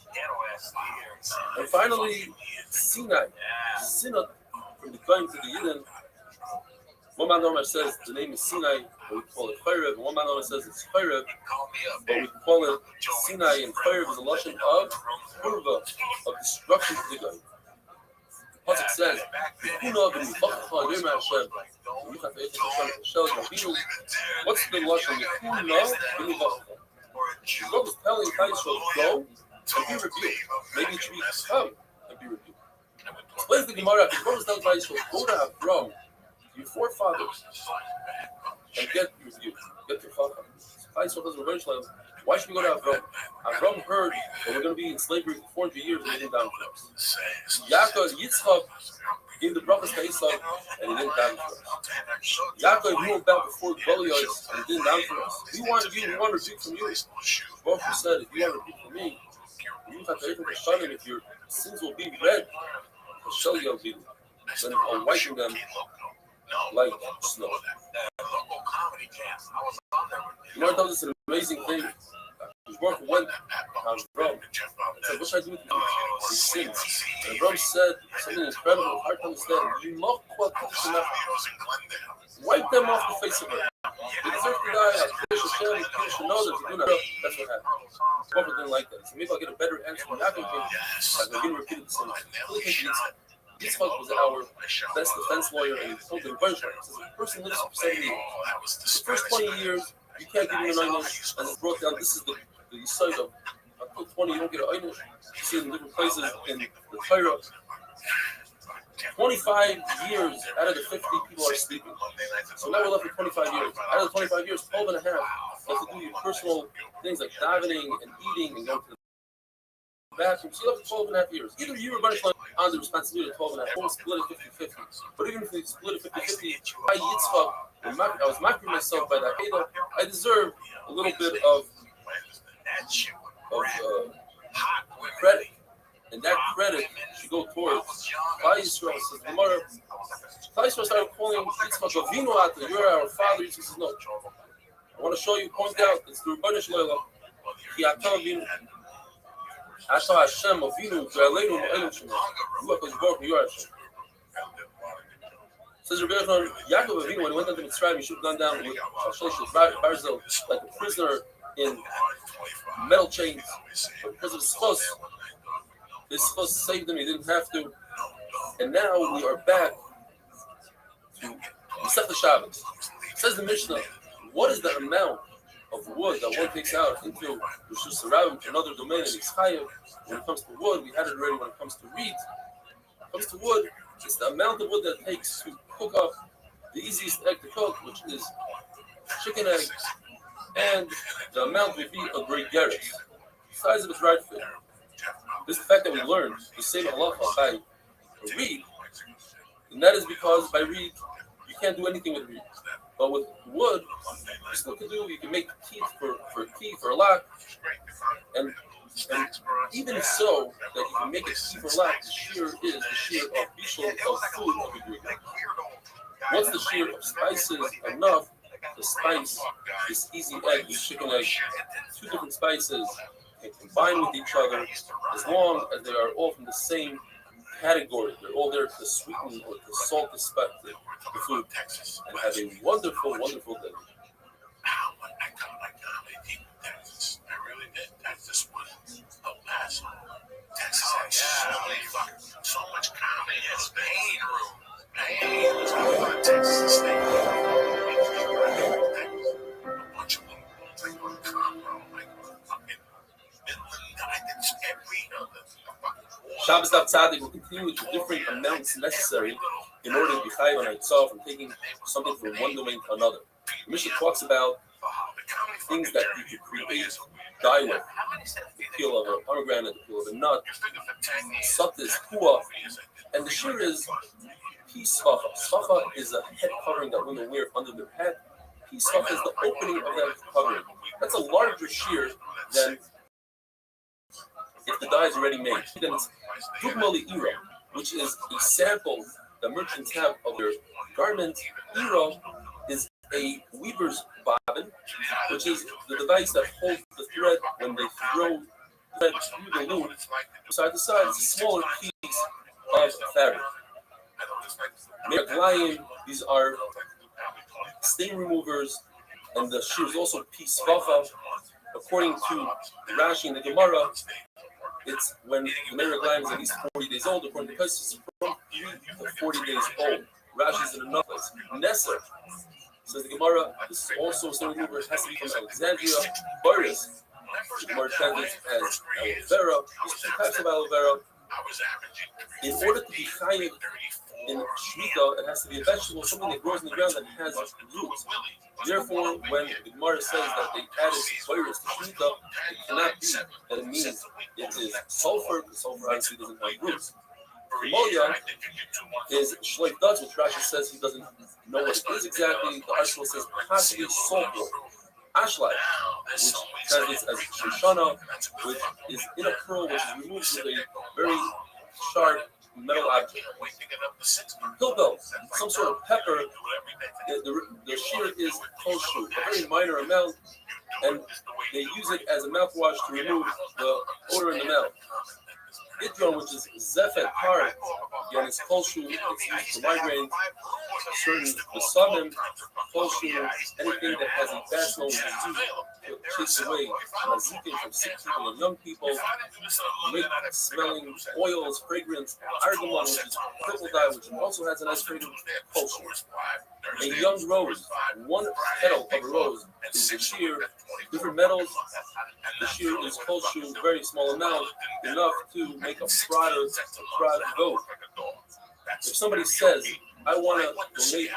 And finally, Sinai. Sinai, from the Goyim to the Yidden. One man Omer says the name is Sinai, but we call it Chayrev. And one man Omer says it's Chayrev, but we call it Sinai. And Chayrev is a lotion of Purva, of destruction to the Goyim. Pasuk says, what's the lashon? God is telling Klal Yisrael, go and be rebuked. Maybe it should be come and be rebuked. Explains the Gemara, if God is telling Klal Yisrael, go to Avram, your forefathers, and get rebuked, get your father. Klal Yisrael does revenge. Why should we go to Avram? Avram heard that we're going to be in slavery for 400 years and he didn't daven for us. Yaakov, Yitzchak gave the brachas to Esau and he didn't daven for us. Yaakov knew about before Goliath and he didn't daven for us. We want you, we want to repeat from you. Baruch Hu said, if you want to repeat from me, if your sins will be red, then I'll whiten them like snow. You know, this is an amazing thing. Baruch Hu went on Avram and said, what should I do with these sins? And Avram said something incredible, hard to understand. Wipe them off the face of it. They deserve to die. People should know that to do that. That's what happened. Baruch Hu didn't like that. So maybe I'll get a better answer from Yaakov. I'm going to repeat the same. Yitzchak was our best defense lawyer, and he told the Rebbe, says, if a person lives for 70 years, the first 20 years, you can't give him an einish, and it's brought down, this is the side of, until 20, you don't get an einish. You see it in different places in the Torah. 25 years out of the 50 people are sleeping. So now we're left with 25 years. Out of the 25 years, 12 and a half, you have to do your personal things like davening and eating and going to the bathroom. So you have 12 and a half years. Either you or Bunny on the responsibility of 12 and a half, or split it 50-50. But even if we split it 50-50, I Yitzchak, I was mocking myself by that. I deserve a little bit of credit. And that credit should go towards Klal Yisrael. Says Gemara, Klal Yisrael started calling Yitzchak Avinu Ata. You're our father. Yitzchak says no. I want to show you, point out, it's the Rebbeinu Shloila. Ki Ata Avinu. Ata Hashem Avinu. Ve'aleinu Me'elim Shema. You are Baruch Hu. You are Hashem. Says Rabbi Yochanan, Yaakov Avinu, when he went down to Mitzrayim, he should have gone down with Barzel, like a prisoner in metal chains. But because of his schos, saved him, he didn't have to. And now we are back to Masechta Shabbos. Says the Mishnah, what is the amount of wood that one takes out into Rishus Harabim to another domain in Yitzchayev? When it comes to wood, we had it already when it comes to reed. When it comes to wood, it's the amount of wood that it takes to cook up the easiest egg to cook, which is chicken egg, and the amount would be a great gerrit. The size of its right fit. This is the fact that we learned the same halacha by reed, and that is because by reed you can't do anything with reed. But with wood, you still can do. You can make teeth for a key, for a lock, and even so that you can make a key for a lock, the shear is the shear of bishul of food of a Greek. Once the shear of spices enough, the spice, this easy egg, this chicken egg, two different spices can combine with each other as long as they are all from the same category. They're all there to sweeten or to salt the food and have a wonderful, wonderful day. I really did. Texas was a mess. Texas had so much comedy. It's pain room. Pain. Texas State. A bunch of them. Like on the combo. Like fucking Midland. I did every other fucking. Shabbos Daf Tzadik will continue with the different amounts necessary in order to be chayav on itself from taking something from one domain to another. The Mishnah talks about things that you could create dye with. The peel of a pomegranate, the peel of a nut, suttis, kua, and the shear is peace svacha. Svacha is a head covering that women wear under their head. Peace svacha is the opening of that covering. That's a larger shear than if the dye is already made. Then it's dugma li'ira, which is a sample that merchants have of their garment. Ira is a weaver's bobbin, which is the device that holds the thread when they throw thread through the loom side to side. It's a smaller piece of fabric. Meraglayim, these are stain removers, and the shear is also piece vacha. According to Rashi in the Gemara, it's when the meraglayim is at least 40 days old. According to Pesach, it's from 3 to 40 days old. Rashi is in another place. Nesser. Says the Gemara, this is also a stone remover. It has to be from Alexandria. Boris, the Gemara translates as aloe vera. There's two types of aloe vera. In order to be chayiv in Shmita, it has to be a vegetable, something that grows in the ground that has roots. Therefore, when the Gemara says that they added virus to Shmita, it cannot be that it means it is sulfur, because sulfur obviously doesn't have roots. Moya is Shleif Dutch, which Rashi says he doesn't know what it is exactly. The article says possibly sulfur. Ashlai, which translates as Shoshana, which is in a pearl which is removed with a very sharp metal object. Hilbel, some sort of pepper, the shear is koshu, a very minor amount, and they use it as a mouthwash to remove the odor in the mouth. Idron, which is zephet par, again, it's koshu, it's used for migraine, certain besamim, koshu, anything that has a bad smell, which is used to chase away mazikim from sick people and young people, make smelling oils, fragrance, argamon, which is purple dye, which also has a nice fragrance, koshu. A young rose, one petal of a rose is the shear, different metals, the shear is koshu, very small amount, enough to make a product goat. If somebody says, I want to donate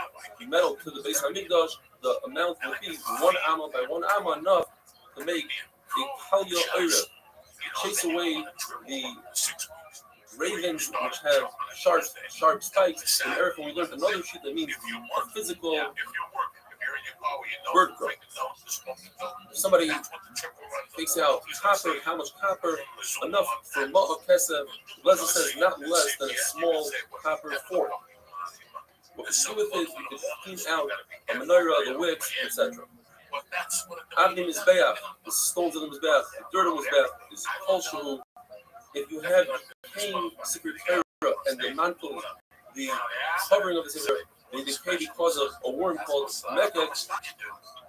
metal to the Beis Hamikdash, the amount would be 1 amma by 1 amma, enough to make a kalya oira, chase away the ravens which have sharp spikes. In Eretz, when we learned another sheet that means a physical bird growth. If somebody takes out copper, how much copper? Enough for Ma'a Kesef. The Blessed says not less than a small copper fork. What you do with it, you can clean out a menorah, the wicks, etc. Avnim Mizbeach, the stones of the Mizbeach, the dirt of the Mizbeach is kosher. If you have decaying secret Torah and the mantle, the covering of the secret, they decay because of a worm called mekek,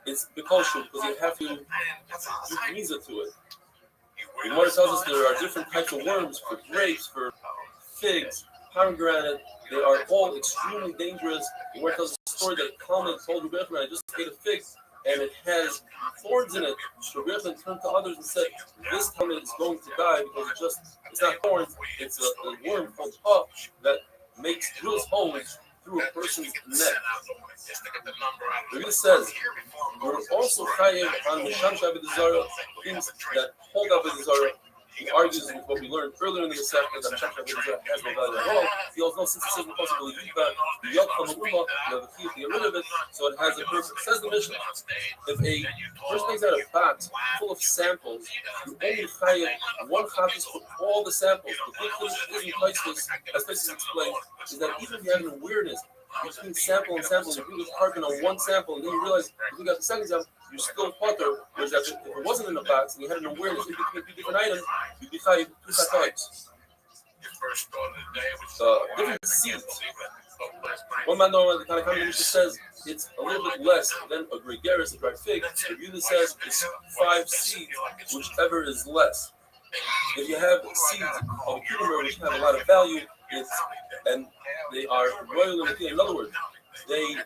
it's kosher because you have to do kniza to it. The Gemara tells us there are different types of worms for grapes, for figs, pomegranate. They are all extremely dangerous. The Gemara tells us a story that Kalman told Rebbe Yochanan, I just ate a fig and it has thorns in it. So Rebbe Yochanan turned to others and said, this Talmud is going to die because it's not thorns, it's a worm called puff that drills holes through a person's neck. The Rebbe says, we're also chayiv on Misham Shabbat Zara, things that hold up with Zara. He argues with what we learned earlier in the Yosef that Misham Shabbat Zara has no value at all. He also knows since it says possibly the Yot Hamuruma, you have the key to get rid of it, so it has a purpose. Says the Mishnah, if a person takes out a box full of samples, you only chayiv one chavis for all the samples. The big thing is in places, as places explain, is that even if you have an awareness between sample and sample, you do the carbon on one sample, and then you realize if you got the second sample, you're still putter. Whereas if it wasn't in the box and you had an awareness in between two different items, you'd be chayiv two types. Different seeds. One man the kind of Mishnah says it's a little bit less than a gregaris, a dried fig. The Yudah says it's 5 seeds, whichever is less. If you have seeds of a cucumber which have a lot of value, and they are royal in other words, you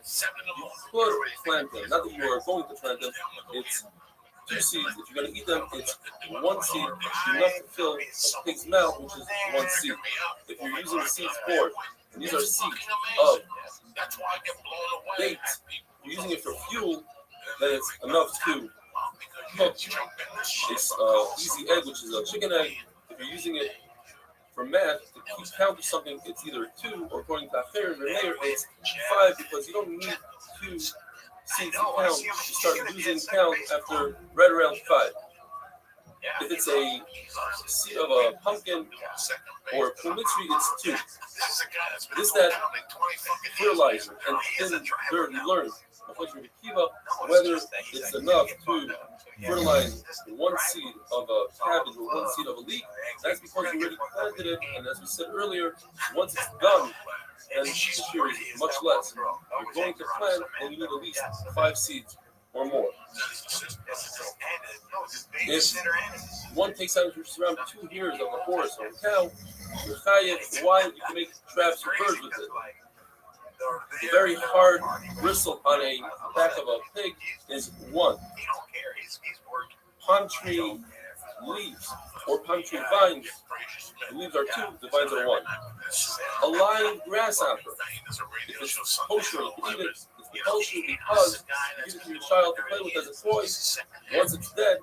could plant them. Not that you are going to plant them. It's 2 seeds. If you're going to eat them, it's 1 seed enough to fill a pig's mouth, which is 1 seed. If you're using the seeds for, and these are seeds of dates, you're using it for fuel, then it's enough to cook this easy egg, which is a chicken egg. If you're using it for math, to keep count of something, it's either 2, or according to Acher and Remeir, it's 5, because you don't need 2 seeds to count. You start losing count after right around 5. If it's a seed of a pumpkin or a plumetry, it's 2. This, that fertilizer and thin dirt, you learn whether it's enough to fertilize 1 seed of a cabbage or 1 seed of a leek. That's because you already planted it, and as we said earlier, once it's done, then this year is much less. You're going to plant, and you need at least 5 seeds or more. If one takes out around 2 hairs of a horse or a cow, you're chayiv. Why? You can make traps for birds with it. The very hard bristle on a back of a pig is 1. Palm tree leaves or palm tree vines, the leaves are two, the vines are one. A live grasshopper, if it's kosher, you can eat it. It's kosher because you give it to your child to play with as a toy. Once it's dead,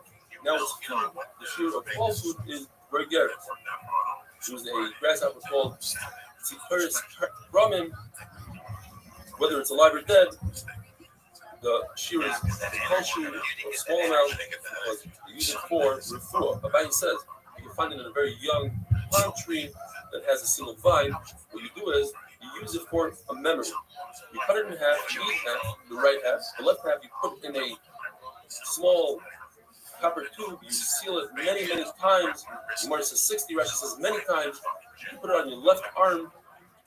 now it's food. The shear of all food is very good. There was a grasshopper called Tsiperis Brahmin. Whether it's alive or dead, the shear is kosher, a small amount, because you use it for refuah. Abaye says you can find it in a very young palm tree that has a single vine. What you do is you use it for a memory. You cut it in half, you eat half, the right half, the left half you put in a small copper tube, you seal it many, many times. Gemara says 60, Rashi says many times. You put it on your left arm,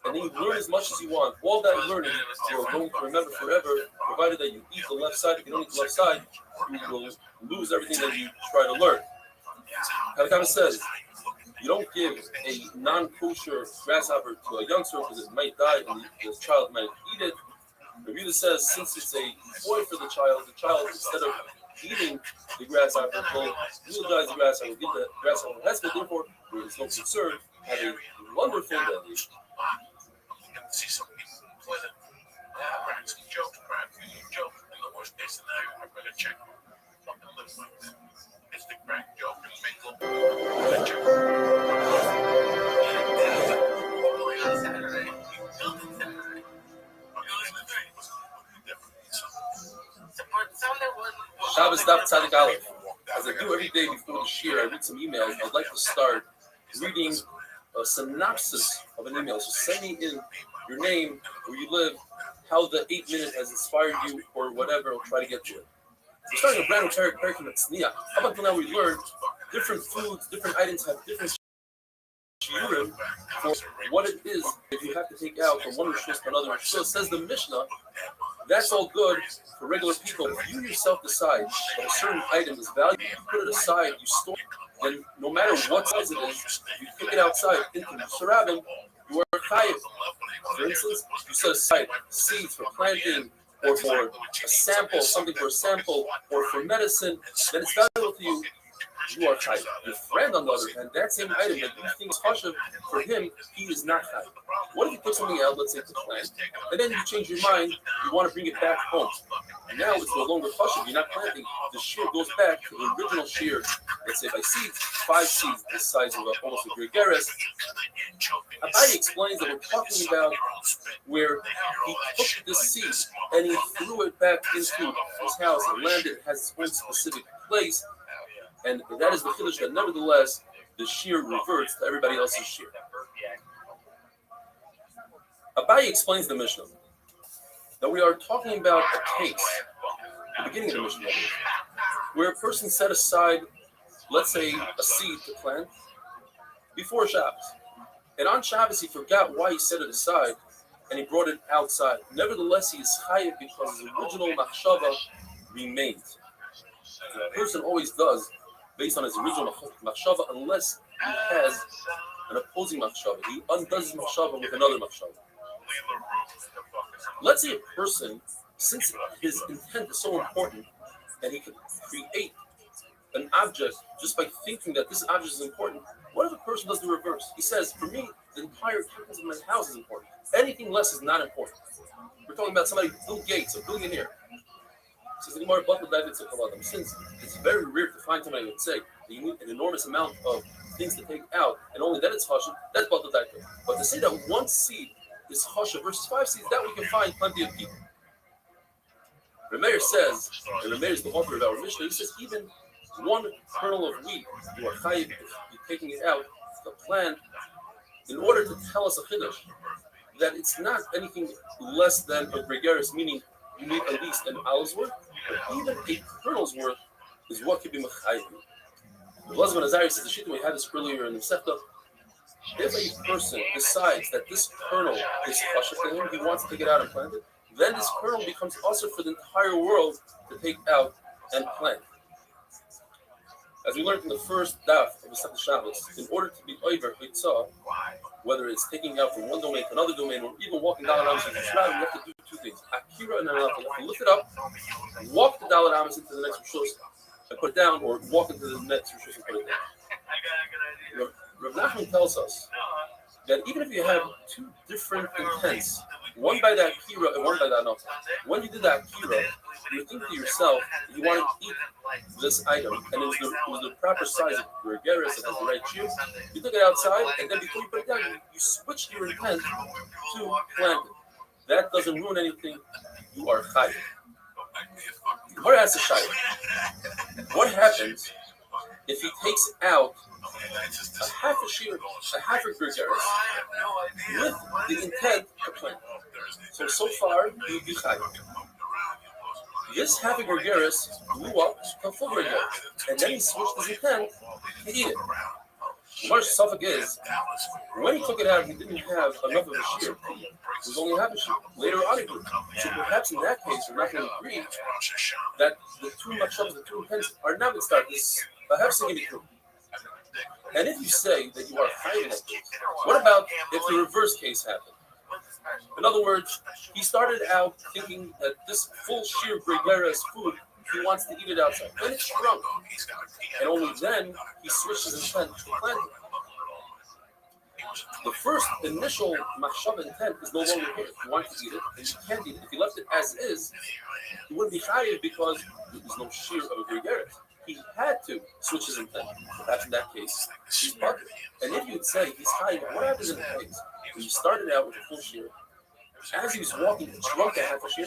and then you learn as much as you want. All that learning you are going to remember forever, provided that you eat the left side. If you don't eat the left side, you will lose everything that you try to learn. Kalkama says, you don't give a non-kosher grasshopper to a youngster because it might die and the child might eat it. The Rebbe says, since it's a toy for the child, instead of eating the grasshopper, will utilize the grasshopper, give the grasshopper a hesped. Therefore, there is no concern. Have a wonderful day. See some people play it. Crack some jokes, in the worst case scenario, I better check. Fucking live like that. It's the crack joke and mingle. Shabbos Daf Tzadik Aleph. As I do every day before the shir, I read some emails. I'd like to start reading a synopsis of an email. So send me in your name, where you live, how the 8 minute has inspired you, or whatever. I'll try to get to it. We're starting a brand new curriculum at Tzniya. Up until now, we learned different foods, different items have different shiurim for what it is that you have to take out from one rishus to another. So it says the Mishnah, that's all good for regular people. If you yourself decide that a certain item is valuable, you put it aside, you store it, and no matter what size it is, you pick it outside into the Sarabim, you are chayiv. For instance, you set aside seeds for planting, or for a sample, something for a sample, or for medicine, then it's valuable to you. You are chayiv. Your friend, on the other hand, that same item that you think is chashuv, for him, he is not chayiv. What if you take something out, let's say to plant, and then you change your mind, you want to bring it back home? And now it's no longer chashuv, you're not planting. The shear goes back to the original shear. Let's say by seeds, 5 seeds, the size of almost a gregaris. Abaye explains that we're talking about where he took the seed and he threw it back into his house and landed. It has its own specific place. And that is the chiddush that nevertheless the shear reverts to everybody else's shear. Abaye explains the Mishnah that we are talking about a case, the beginning of the Mishnah, where a person set aside, let's say, a seed to plant before Shabbos. And on Shabbos he forgot why he set it aside and he brought it outside. Nevertheless, he is chayiv because his original machshava remains. A person always does based on his original machshava unless he has an opposing machshava. He undoes his machshava with another machshava. Let's say a person, since his intent is so important, and he can create an object just by thinking that this object is important, what if a person does the reverse? He says, for me, the entire contents of my house is important. Anything less is not important. We're talking about somebody, Bill Gates, a billionaire. Says Gemara, since it's very rare to find somebody who would say that you need an enormous amount of things to take out, and only then it's chashuv, that's batal daita. But to say that one seed is chashuv versus 5 seeds, that we can find plenty of people. Remeir says, and Remeir is the author of our Mishnah, he says even one kernel of wheat, you are chayiv if you're taking it out, the plant, in order to tell us a chiddush that it's not anything less than a gregaris, meaning you need at least an hour's worth, but even a kernel's worth is what could be mechayiv. The Blessed Azariah says the shita, we had this earlier in the Sefta. If a person decides that this kernel is chashuv to him, he wants to take it out and plant it, then this kernel becomes also for the entire world to take out and plant. As we learned in the first daf of the Sefta Shabbos, in order to be over hitzah, whether it's taking out from one domain to another domain, or even walking Dalet Amos into the Shroud, you have to do 2 things. Akira and Anapha. You have to lift it up, walk the Dalet Amos into the next Rishos, and put it down, or walk into the next Rosh and put it down. Rav Nachman tells us that even if you have two different intents, one by the akira and one by the anata, when you did the akira, you think to yourself, you want to eat this item, and it was the proper size of gregaris, it has the right juice. You took it outside, and then before you put it down, you switched your intent to plant it. That doesn't ruin anything. You are chayiv. Gemara has a shayla. What happens if he takes out a half a shear, a half a gregaris, with the intent to plant? So far, you would be chayiv. This half a gregaris blew up to a full gregaris, and then he switched his intent to eat it. Gemara's suffix is, when he took it out, he didn't have enough of a shear. It was only half a shear. Later on, he did. So perhaps in that case, we're not going to agree that the two machshavas, the two intents, are not going to start this. Perhaps they give you two. And if you say that you are chayiv in that case, what about if the reverse case happened? In other words, he started out thinking that this full sheer gregaris food, he wants to eat it outside. Then it shrunk. And only then he switched his intent to plant it. The first initial machshava intent is no longer here. He wants to eat it, and he can't eat it. If he left it as is, he wouldn't be chayiv because there's no sheer of a gregaris. He had to switch his intent. Perhaps in that case, he's bucket. And if you'd say he's chayiv, what happens in that case? When you started out with a full shear, as he was walking, he shrunk a half a shear,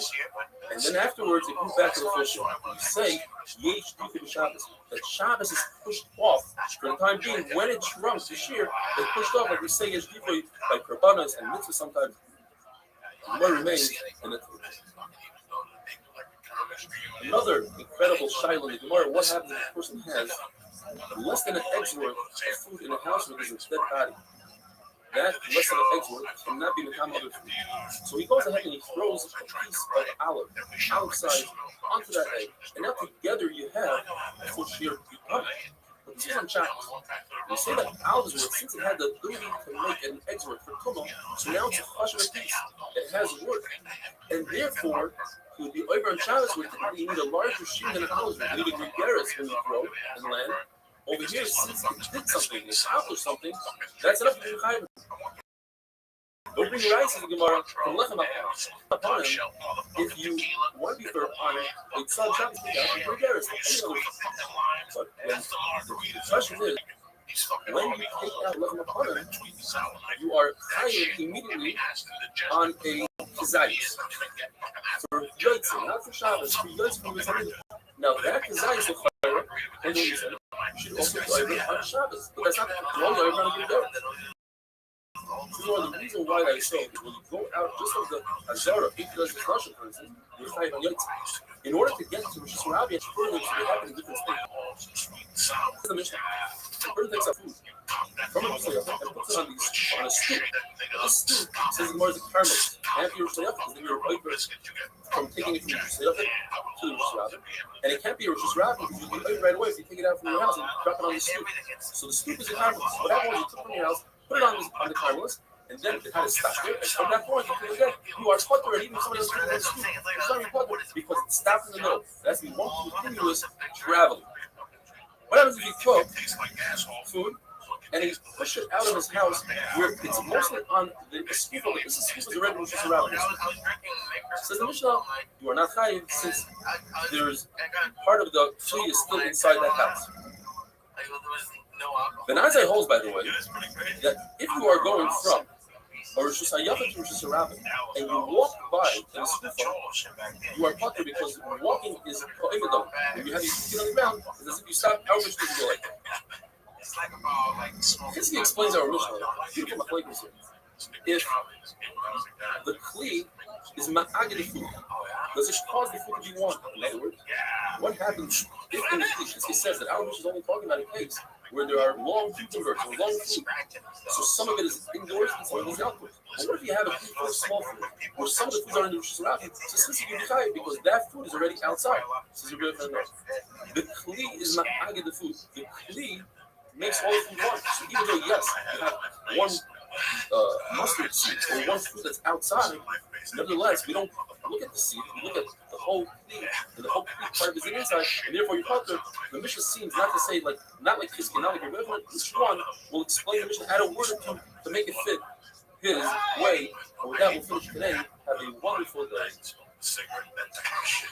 and then afterwards it grew back to the full shear. You say, Yesh Dikah Shabbos, that Shabbos is pushed off for the time being. When it shrunk the shear, it pushed off, like we say, Yesh Dikah, like Karbanas and Mitzvah sometimes. What remains in the Another incredible shaila in the Gemara, what happens if a person has less than an egg's worth of food in a house where there's a dead body? That less than an egg's worth cannot be become other food. So he goes ahead and he throws a piece of olive size, onto that egg, and now together you have a full shear become. But this is on Shabbos. We say that olive's worth, since it had the ability to make an egg's worth for Tumah, so now it's a chashuv piece. It has worth. And therefore, it would be over on Shabbos where typically you need a larger shear than an olive's worth. You need a gregaris when you throw and land. Over here, since it did something, it accomplished something, that's enough to be chayiv. Don't bring your eyes to the Gemara from lechem upon him. If you want to be fair on a tzad Shabbos, you have to gregaris. But when the question is, when you take out lechem upon him, you are chayiv immediately on a kazayis. For yotzei, not for Shabbos, for yotzei from the now that kazayis l'chayra, and the reason should also go over on Shabbos, but that's not the only way we're going to do that. So the reason why I say is when you go out just of the Hazara, if there's a Russian person, you're chayiv on yotzei. In order to get to Rosh Hashanah, it's further to happen in different stages. The Mishnah, the person takes out food from a Yisrael and puts it on a stoop. This stoop says more as a caramel. Can't be Rosh Hashanah because then you're over from taking it from Rosh Hashanah to the Rosh Hashanah. And it can't be Rosh Hashanah because you'll be right away if you take it out from your house and drop it on the stoop. So the stoop is a caramel. What happens is you took it from your house, put it on the caramelist, and then it had to stop there. And from that point, you are putter, and even somebody else can scoop. It's not putter because it stops in the middle. That's the one continuous traveling. What happens if you cook food and he push it out of his house where it's mostly on the scoop of it? This scoop is already just around it. Says the Mishnah, you are not chayiv since there's part of the tree is still inside that house. The Nazai holds, by the way, that if you are going from a Rosh Hashanah to Rosh Hashanah and you walk by in a skufa, you are putter because walking is prohibited. When you have your feet on the ground, it's as if you stop. Our Mishnah doesn't go like that. This explains our Mishnah. Beautiful machlokes here. If the kli is ma'agid food, does it cause the food to be warm? In other words, what happens if in the kli? It says that our Mishnah is only talking about a case where there are long food converts or long food. So some of it is indoors and some of it is outdoors. And what if you have a food full of small food where some of the foods are in the surrounding? So since you can be chayiv because that food is already outside. So you're going to the kli is ma'agid the food. The kli makes all the food warm. So even though yes, you have one mustard seeds or one fruit that's outside, nevertheless, we don't look at the seed, we look at the whole thing, and the whole part is inside, and therefore you cut the Mishnah seems not to say, like, not like his, not like your reverend, each one will explain the Mishnah, add a word or two to make it fit his way, and with that we'll finish today. Have a wonderful day. Cigarette shit.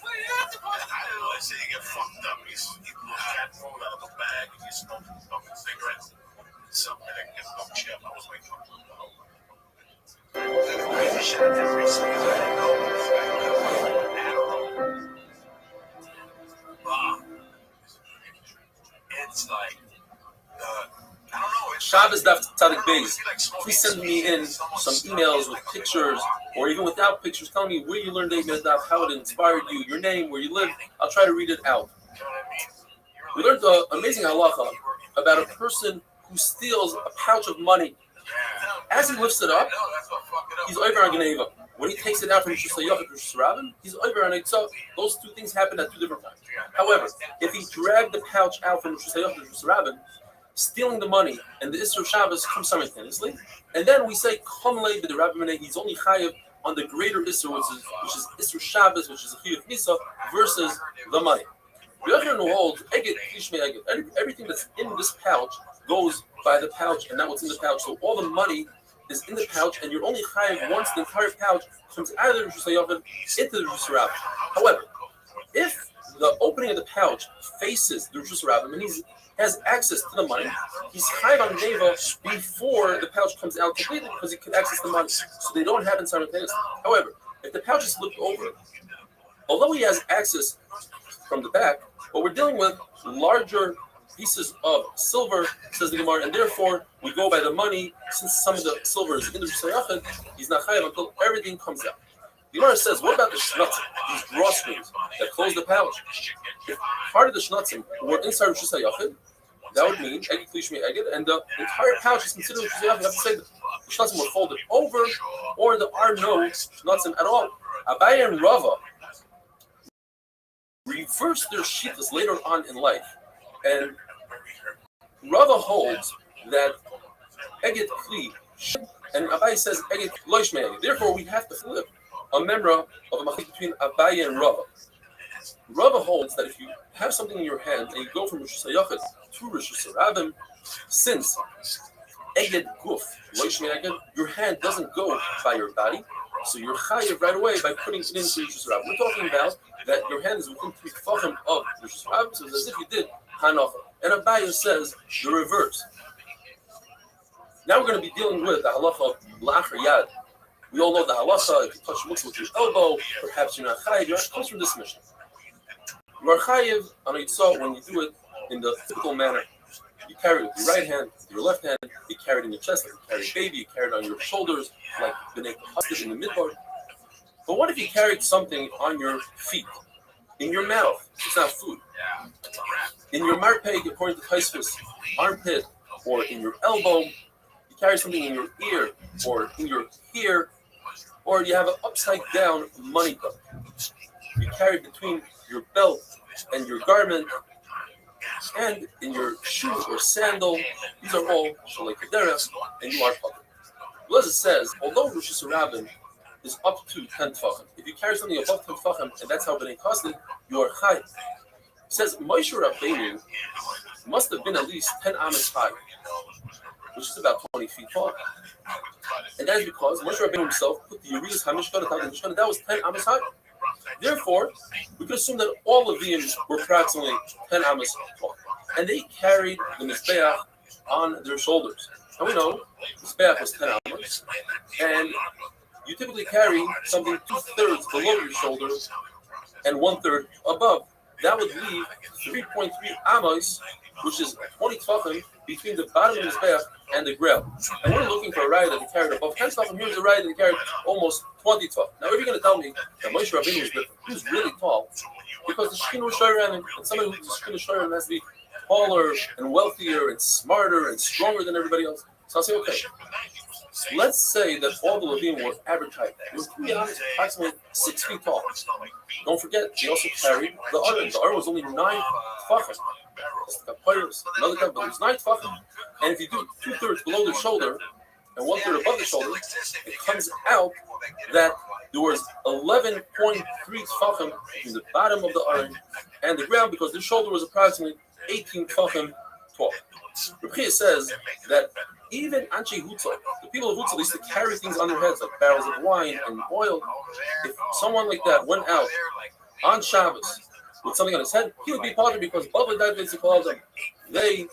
I say you get fucked up. He cat rolled out of a bag and he's smoking cigarettes. Something that gives no chip. I was like, it's like, I don't know. Shabbos Daf Tzadik Beis. Please send me in some emails with pictures, or even without pictures, telling me where you learned David Daf, how it inspired you, your name, where you live. I'll try to read it out. We learned the amazing halacha about a person who steals a pouch of money. As he lifts it up, he's over on Geneva. When he takes it out from Rosh Hashanah to Rosh Hashanah, he's over on Eitzah. Those two things happen at two different times. However, if he dragged the pouch out from Rosh Hashanah to Rosh Hashanah, stealing the money and the Isser Shabbos come simultaneously, and then we say Kamlei b'the Rabbi Menei, he's only chayav on the greater Isser, which is Isser Shabbos, which is a chiyuv misa versus the money. The other one holds everything that's in this pouch goes by the pouch, and not what's in the pouch. So all the money is in the pouch, and you're only chayav once the entire pouch comes out of the Rosh Hashanah into the Rosh Hashanah. However, if the opening of the pouch faces the Rosh Hashanah and he has access to the money, he's chayav on neva before the pouch comes out completely because he can access the money. So they don't happen simultaneously. However, if the pouch is flipped over, although he has access from the back, but we're dealing with larger pieces of silver, says the Gemara, and therefore we go by the money. Since some of the silver is in the Shayachin, he's not chayav until everything comes out. The Gemara says, what about the shnutzim, these drawstrings that close the pouch? If part of the shnutzim were inside Rosh Hashanah, that would mean Eged Klishmi Eged, and the entire pouch is considered Rosh Hashanah. You have to say the shnutzim were folded over, or there are no shnutzim at all. Abaye and Rava reversed their shittas later on in life, and Rava holds that Eged Kli, and Abaye says Eged Loishme Eged. Therefore, we have to flip a memra of a machik between Abaye and Rava. Rava holds that if you have something in your hand and you go from Rosh Hashanah to Rosh Hashanah, since Eged Guf, Loishme Eged, your hand doesn't go by your body, so you're chayiv right away by putting it into Rosh Hashanah. We're talking about that your hand is within 3 tefachim of Rosh Hashanah, so it's as if you did Hanacha. And Abaye says the reverse. Now we're going to be dealing with the halacha of La'achar Yad. We all know the halacha, if you touch muktzah with your elbow, perhaps you're not chayiv. It comes from this mission. You are chayiv on Eitzah when you do it in the typical manner. You carry it with your right hand, with your left hand, you carry it in your chest like you carry a baby, you carry it on your shoulders like B'nai Hasidim in the midbar. But what if you carried something on your feet, in your mouth? It's not food. In your marpeg, according to Taisvus, armpit, or in your elbow, you carry something in your ear, or in your hair, or you have an upside down money cup. You carry between your belt and your garment, and in your shoe or sandal. These are all Shalei Kederach, and you are public. Blazer says, although Rosh Hashanah is up to 10 tefachim, if you carry something above 10 tefachim, and that's how B'nai Kasdim, you are chayiv. It says Moshe Rabbeinu must have been at least 10 amas high, which is about 20 feet tall. And that is because Moshe Rabbeinu himself put the Urias HaMishkan atop the Mishkan, that was 10 amas high. Therefore, we could assume that all of these were approximately 10 amas tall. And they carried the Mizbeach on their shoulders. And we know the Mizbeach was 10 amas, and you typically carry something 2/3 below your shoulder and 1/3 above. That would leave 3.3 amos, which is 20 tefachim between the bottom of the mizbeach and the ground. And we're looking for a ride that he carried above 10 tefachim. Here's a ride that he carried almost 20 tefachim. Now, if you're going to tell me that Moshe Rabbeinu is different, he's really tall, because the Shekhinah Shoyran and somebody who's the Shekhinah Shoyran has to be taller and wealthier and smarter and stronger than everybody else. So I'll say, okay, let's say that all the Levim were average height. It was, to be honest, approximately 6 feet tall. Don't forget, they also carried the Aron. The Aron was only 9 tefachim. Another type, but it was 9 tefachim. And if you do 2/3 below the shoulder, and 1/3 above the shoulder, it comes out that there was 11.3 tefachim between the bottom of the arm and the ground because the shoulder was approximately 18 tefachim tall. Rabbi says that even Anshe Hutzah, the people of Hutzah, used to carry things on their heads like barrels of wine and oil. If someone like that went out on Shabbos with something on his head, he would be part because Baba died them. They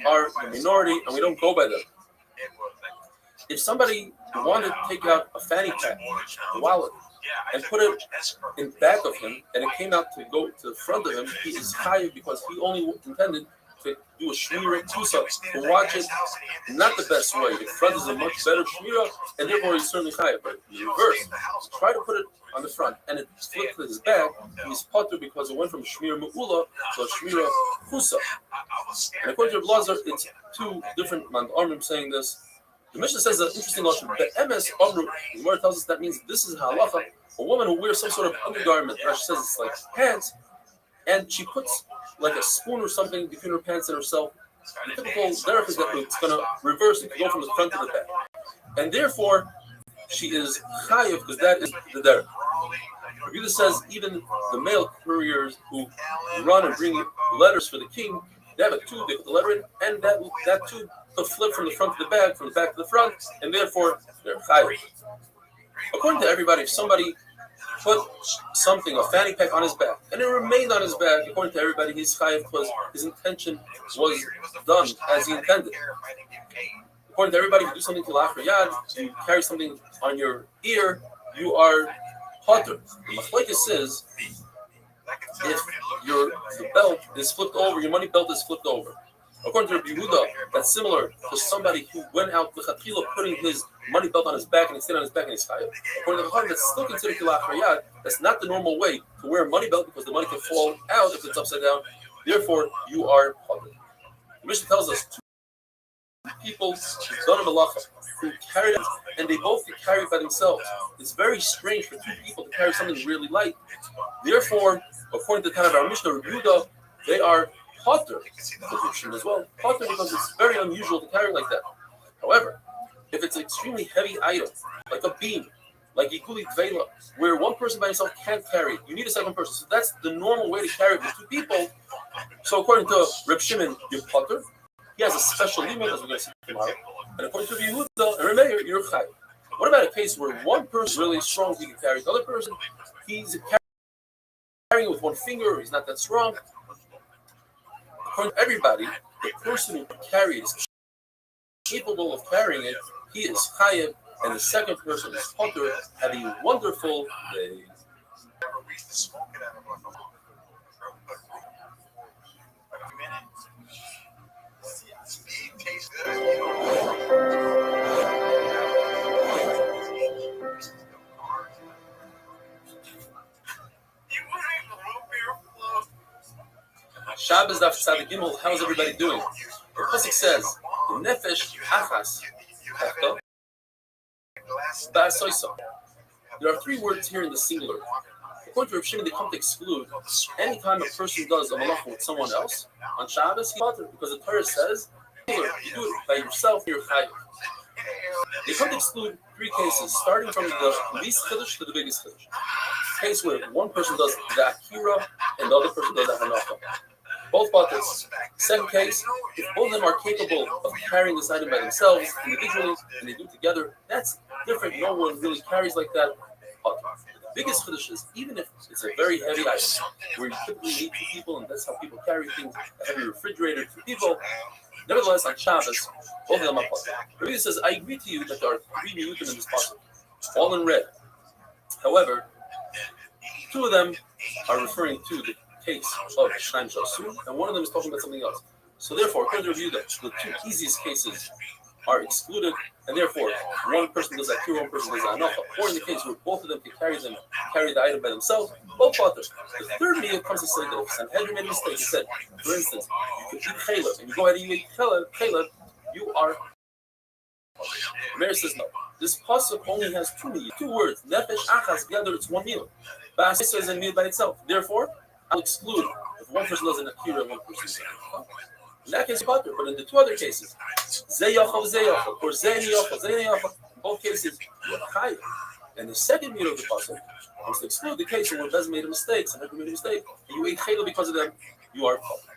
are the minority and we don't go by them. If somebody wanted to take out a fanny pack, a wallet, and put it in back of him, and it came out to go to the front of him, he is chayiv because he only intended to do a shmira tusa, to watch it not the best way. The front is a much better shmira, and therefore he's certainly chayiv. But in reverse, try to put it on the front, and it flipped to his back, he's potter because it went from shmira mu'ula to a shmira tusa. And according to Blazer, it's two different man saying this. The Mishnah says an interesting lesson. The MS Amru, the word tells us that means this is halacha. A woman who wears some sort of undergarment, Rashi says it's like pants, and she puts like a spoon or something between her pants and herself. The typical derech is that it's going to reverse it, go from the front to the back. And therefore, she is chayiv because that is the derech. Rabbi says even the male couriers who run and bring letters for the king, they have a tube, they put the letter in, and that tube will flip from the front to the back, from the back to the front, and therefore they're chayiv. According to everybody, if somebody put something, a fanny pack on his back, and it remained on his back, according to everybody, he's chayiv because his intention was done as he intended. According to everybody, if you do something to lachar yad, you carry something on your ear, you are potter. The machlekes says if the belt is flipped over, your money belt is flipped over. According to Rabbi Yehuda, that's similar to somebody who went out with Chatchila putting his money belt on his back and it stayed on his back and he's chayav. According to the Chachamim, that's still considered lachar yad. That's not the normal way to wear a money belt because the money can fall out if it's upside down. Therefore, you are potter. The Mishnah tells us two people done a malacha who carried it, and they both get carried by themselves. It's very strange for two people to carry something really light. Therefore, according to the Tana of our Mishnah, Rabbi Yehuda, they are potter as well. Potter because it's very unusual to carry like that. However, if it's an extremely heavy item, like a beam, like Yikuli Tvela, where one person by himself can't carry it, you need a second person. So that's the normal way to carry it with two people. So according to Reb Shimon, you're potter. He has a special limit, as we're going to see tomorrow. And according to Yehuda and Remeir, you're chayiv. What about a case where one person is really strong, he can carry the other person? He's carrying it with one finger, he's not that strong. According to everybody, the person who carries is capable of carrying it, he is chayiv, and the second person is potter. Have a wonderful day. Shabbos Daf Tzadik Gimel. How's everybody doing? The pasuk says, "Nefesh achas hechta ba'asoisa." There are three words here in the singular. According to Reb Shimon, they come to exclude any time a person does a malacha with someone else on Shabbos, he's potter, because the Torah says, "You do it by yourself, you're chayiv." They come to exclude three cases, starting from the least chiddush to the biggest chiddush. Case where one person does the akira and the other person does the hanacha. Both potters. Second case, if both of them are capable of carrying this item by themselves individually and they do it together, that's different. No one really carries like that. Potter. The biggest chiddush is even if it's a very heavy item, where you typically need two people, and that's how people carry things, a heavy refrigerator, two people. Nevertheless, on Shabbos, both of them are potter. Rabbi says, I agree to you that there are three miyutim in this pasuk, all in red. However, two of them are referring to the case of Shnaim Shasu, and one of them is talking about something else. So therefore, according to review, the two easiest cases are excluded, and therefore, one person does akira, one person does hanacha. Or in the case where both of them can carry the item by themselves, both potters. The third meal comes to say that if Sanhedrin made a mistake, he said, for instance, you could eat chalev, and you go ahead and eat chalev, you are. Meir says no. This pasuk only has two words. Nefesh achas, together it's one meal. Ba'asisa is a meal by itself. Therefore, I'll exclude if one person does an akira and one person does an hanacha. In that case, but in the two other cases, Zeyachal, Zeyachal, or Zeyachal, Zeyachal, in both cases, you are chayiv. And the second meter of the puzzle was to exclude the case where Bez made a mistake, and made a mistake, and you ate chayla because of them, you are puzzled.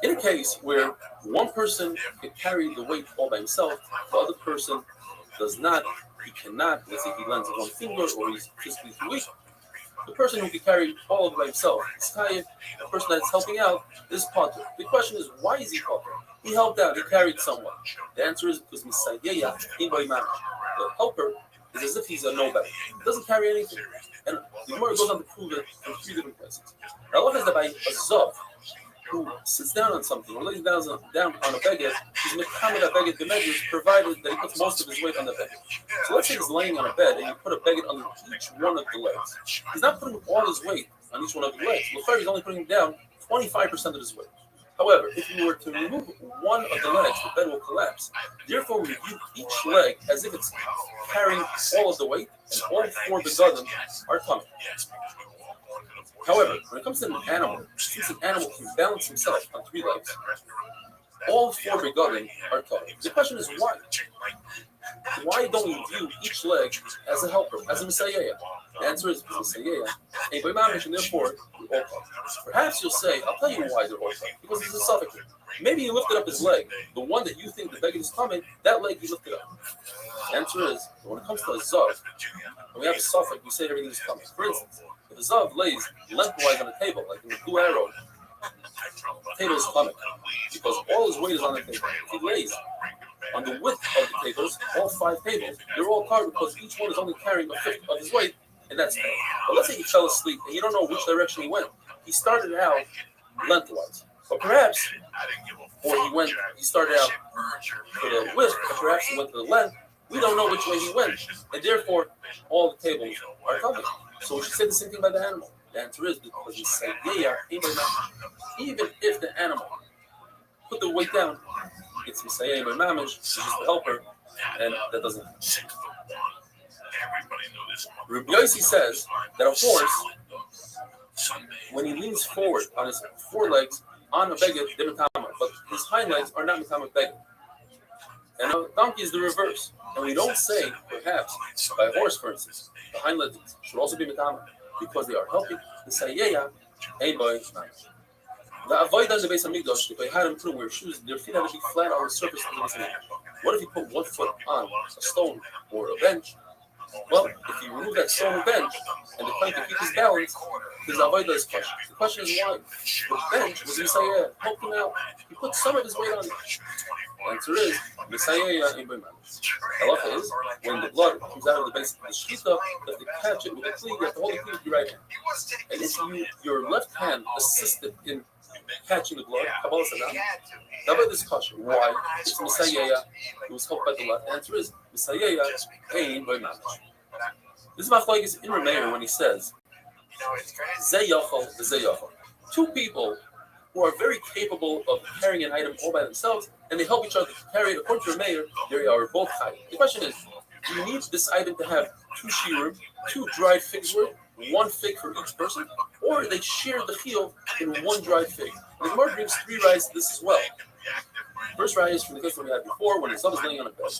In a case where one person can carry the weight all by himself, the other person does not, he cannot, let's say he lends one finger or he's physically too weak, the person who can carry all of it by himself is chayiv. The person that's helping out is potter. The question is, why is he potter? He helped out, he carried someone. The answer is because Misayeya, the helper, is as if he's a nobody. He doesn't carry anything. And the Gemara goes on to prove it in three different places. The halacha is that by a zav, who sits down on something or lays down on a beged, he's mechamed a beged b'medrash, provided that he puts most of his weight on the beged. So let's say he's laying on a bed and you put a beged on each one of the legs. He's not putting all his weight on each one of the legs. L'chayr, he's only putting down 25% of his weight. However, if you were to remove one of the legs, the bed will collapse. Therefore, we view each leg as if it's carrying all of the weight, and all four begadim are tummy. However, when it comes to an animal, since an animal can balance himself on three legs, all four begadim are tummy. The question is why? Why don't we view each leg as a helper, as a messiah? The answer is messiah. And therefore, we're all tummy. Perhaps you'll say, I'll tell you why they're all tummy. Because it's a suffix. Maybe he lifted up his leg. The one that you think the beggar is coming, that leg he lifted up. The answer is, when it comes to a zav, when we have a suffix, we say everything is coming. For instance, if a zav lays lengthwise on a table, like in the blue arrow, the table is coming. Because all his weight is on the table. If he lays on the width of the tables, all five tables, they're all covered because each one is only carrying a fifth of his weight, and that's fair. But let's say he fell asleep and you don't know which direction he went. He started out lengthwise. But perhaps, or he started out to the width, but perhaps he went to the length. We don't know which way he went, and therefore, all the tables are covered. So we should say the same thing about the animal. The answer is because he said, even if the animal put the weight down, it's Messiah by Mamish, it's just the helper, and that doesn't happen. Rabbi Yossi says that a horse, when he leans forward on his forelegs on a beged, they're metama, but his hind legs are not metama beged. And a donkey is the reverse. And we don't say, perhaps, by a horse, for instance, the hind legs should also be metama, because they are helping the sayeya, a boy, the avoid on the base of Migdosh, if they had him put wear shoes, their feet had to be flat on the surface of the base of Migdosh. What if you put one foot on a stone or a bench? Well, if you remove that stone or bench and the claim to keep his balance, his avoid is question. The question is why? The bench was Messiah, helped him out. He put some of his weight on it. The answer is Messiah in Bayman. Halacha is when the blood comes out of the base of the shkita, you have to catch it with a cleat, you have to hold the cleat with your right hand. And if your left hand assisted in catching the blood, Kabbalah Saddam, that was this question. Why? It's Messiah who was helped by the left. The answer is Messiah pain by Mamish. This is Machlokes in Rameir when he says, Zeyachal, Zeyachal. Two people who are very capable of carrying an item all by themselves, and they help each other to carry it. According to Rameir, they are both high. The question is, do you need this item to have two shiurim, two dried figs worth, one fig for each person, or they share the chiyuv in one dried fig? And the Gemara brings three rights to this as well. First right is from the case that we had before, when the son is laying on a bed.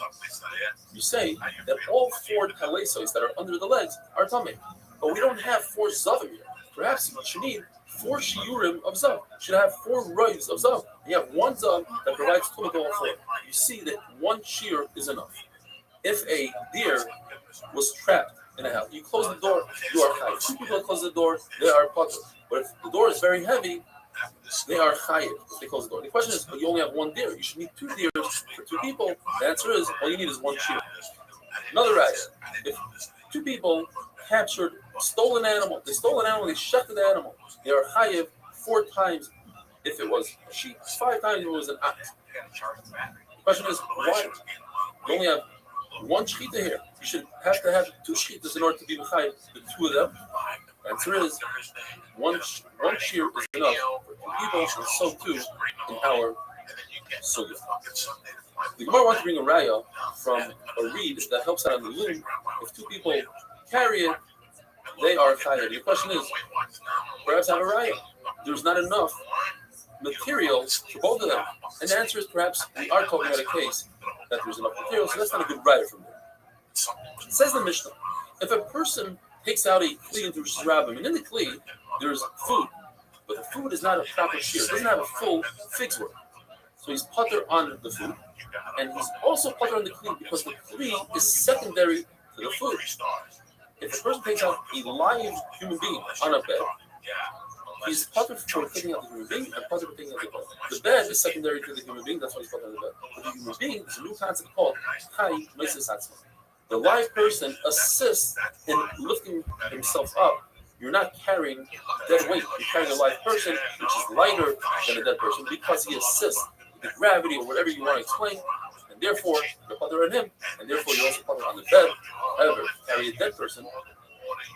You say that all four talesos that are under the legs are tamei, but we don't have four zavim here. Perhaps you should need four shiurim of zav. You should have four rows of zav. You have one zav that provides tumah to all four. You see that one shiur is enough. If a deer was trapped in a house, you close the door, you are chayiv. Two people close the door, they are potter. But if the door is very heavy, they are chayiv if they close the door. The question is, but you only have one deer. You should need two deer for two people. The answer is, all you need is one sheep. Another right, if two people captured stolen animal, they stole an animal, they shechted the animal, they are chayiv 4 times if it was a sheep, 5 times if it was an ox. The question is, why? You only have one shechita here. You should have to have 2 shechitas in order to be chayiv the 2 of them. The answer is, one shear is enough for 2 people, and so too in our sugya. The Gemara wants to bring a raya from a reed that helps out on the loom. If 2 people carry it, they are chayav. Your question is, perhaps have a raya. There's not enough material for both of them? And the answer is perhaps we are talking about a case that there's enough material, so that's not a good writer from there. It says the Mishnah, if a person takes out a kli into Rosh Hashanah, and in the kli there's food, but the food is not a proper shear, it doesn't have a full fig's worth. So he's putter on the food, and he's also putter on the kli because the kli is secondary to the food. If a person takes out a live human being on a bed, he's putter for taking out the human being and putter for taking out the bed. The bed is secondary to the human being, that's why he's putter on the bed. But the human being is a new concept called Chai Meises Atzma. The live person assists in lifting himself up. You're not carrying dead weight. You're carrying a live person, which is lighter than a dead person, because he assists the gravity or whatever you want to explain, and therefore you're putter on him, and therefore you also putter on the bed. However, if you carry a dead person,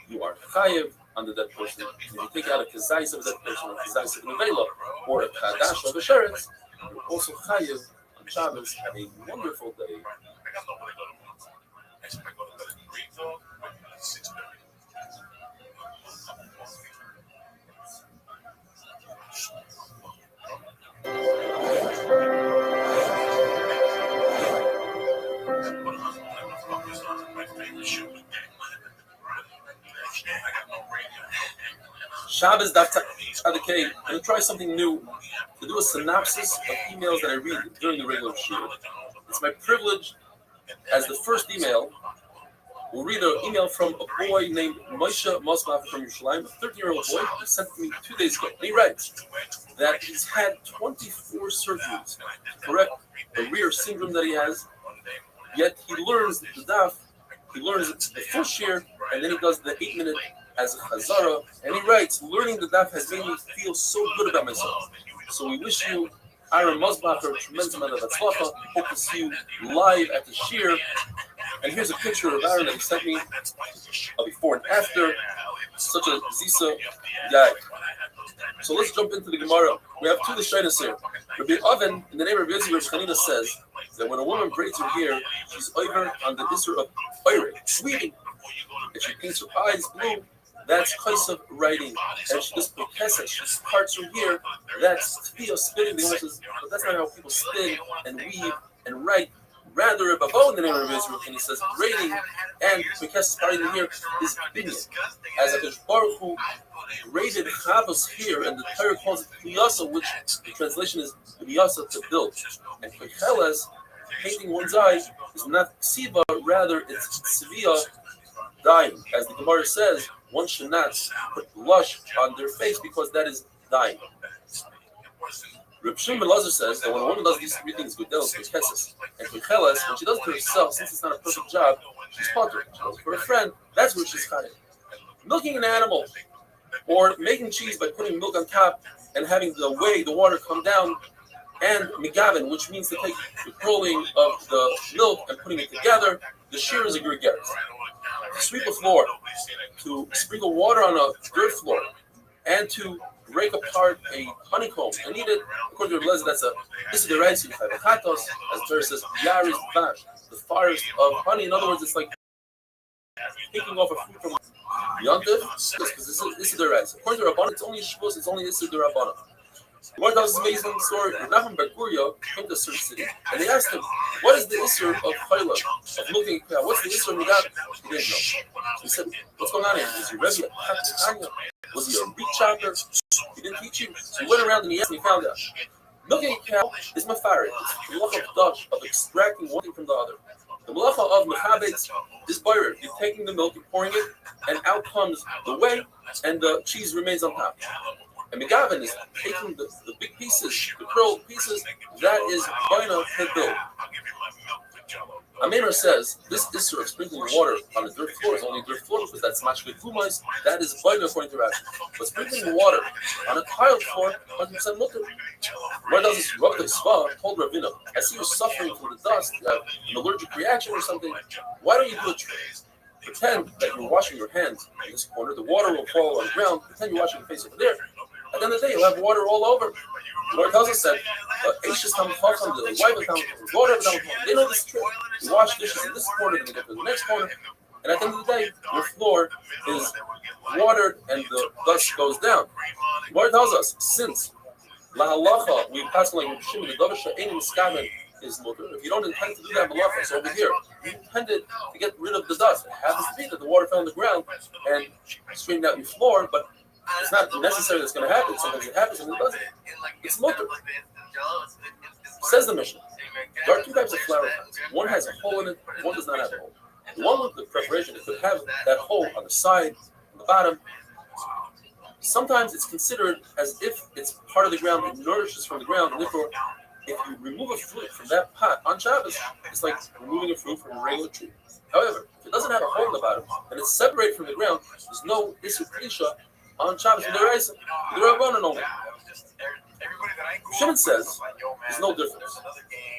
you are chayiv on the dead person. If you take out a kazais of a dead person, or a kazais of a nevela, or a kadash of a sheretz, you're also chayiv on Shabbos. Have a wonderful day. Shabbos Daf Tzadikei. I'm going to try something new, to do a synopsis of emails that I read during the regular shiur. It's my privilege, as the first email, we'll read an email from a boy named Moshe Mosmav from Yerushalayim, a 13-year-old boy who sent it to me 2 days ago. And he writes that he's had 24 surgeries to correct a rear syndrome that he has, yet he learns the daf, he learns the full shiur, and then he does the 8-minute as a chazara, and he writes, learning the daf has made me feel so good about myself. So we wish you, Aaron Mosbacher, a tremendous amount of atzlacha. Hope to see you live at the shiur. And here's a picture of Aaron that he sent me, before and after. Such a zisa guy. So let's jump into the Gemara. We have two Lishainas here. Rabbi Oven, in the name of Rabbi Yossi, Rabbi Chanina says that when a woman braids her hair, she's over on the issur of oire, weaving. If she paints her eyes blue, that's kaisov writing. And if she does pekesa, she parts her hair, that's tefillah spinning. The Gemara says, but that's not how people spin and weave and write. Rather, Rabbi Bo, in the name of Rabbi Yossi, he says braiding and pekesa parting the hair is binyan. As a Baruch Hu braided Chavos here, and the Torah calls it Piyasa, which the translation is Piyasa, to build. And Pecheles, painting one's eye, is not Ksiva, rather it's Tzviya, dying. As the Gemara says, one should not put blush on their face because that is dying. Reb Shimon ben Lazar says that when a woman does these three things, Gudelos, Pecheses, and Pecheles, when she does it to herself, since it's not a perfect job, she's potter. She does it for a friend, that's where she's chayiv. Milking an animal, or making cheese by putting milk on top and having the water come down, and megavin, which means to take the curling of the milk and putting it together. The shear is a gregaris. To sweep a floor, to sprinkle water on a dirt floor, and to break apart a honeycomb and eat it, according to Rebbe Lezer, that's a issa deraisa, as the Torah says, yaris bash, the forest of honey. In other words, it's like taking off a fruit from Yontif, because this is issa deraisa. According to Rabbanah, it's only Shavuos, it's only issa derabbanah. The Gemara tells this amazing story. Nachman bar Guria came to a certain city, and they asked him, "What is the issur of chayla, of milking a cow? What's the issur of migat?" He didn't know. So he said, "What's going on here? Is your Rebbe a Tanya? Was he a reed chopper? He didn't teach you." So he went around and he asked, and he found out milking a cow is mafarid. It's the malacha of dash, of extracting one thing from the other. The malacha of mechabetz is bayred. You're taking the milk, you're pouring it, and out comes the whey, and the cheese remains on top. And megavin is taking the big pieces, the curled pieces, that is baina hedil. Amir says this issur of sprinkling water on a dirt floor is only dirt floor because that's mashkei kumais, that is baina according to Rashi. But sprinkling water on a tiled floor, 100% mutter. Why does this Rabbi Sva told Ravina, I see you're suffering from the dust, you have an allergic reaction or something, why don't you do it? Pretend that you're washing your hands in this corner, the water will fall on the ground, pretend you're washing your face over there. At the end of the day, you'll have water all over. The Lord tells us that Aishas Tam Chacham, the wife of Tam Chacham, daughter of Tam Chacham, they know this trick. You wash dishes in this corner, then you go to the next corner, and at the end of the day, your floor is watered and the dust goes down. The Lord tells us, since La halacha, we pass like Reb Shimon, the davar she'ein miskamen is mutter. If you don't intend to do that malacha, so over here, you intended to get rid of the dust. It happens to be that the water fell on the ground and straightened out your floor, but it's not necessary that's going to happen. Sometimes it happens and it doesn't. It's mutter. Says the Mishnah, there are two types of flower pots. One has a hole in it, one does not have a hole. The one with the preparation, it could have that hole on the side, on the bottom. Sometimes it's considered as if it's part of the ground, it nourishes from the ground, and therefore, if you remove a fruit from that pot on Shabbos, it's like removing a fruit from a regular tree. However, if it doesn't have a hole in the bottom, and it's separated from the ground, there's no issue on Shabbos with the rice, the Rabbanan only. Shimon says there's no difference.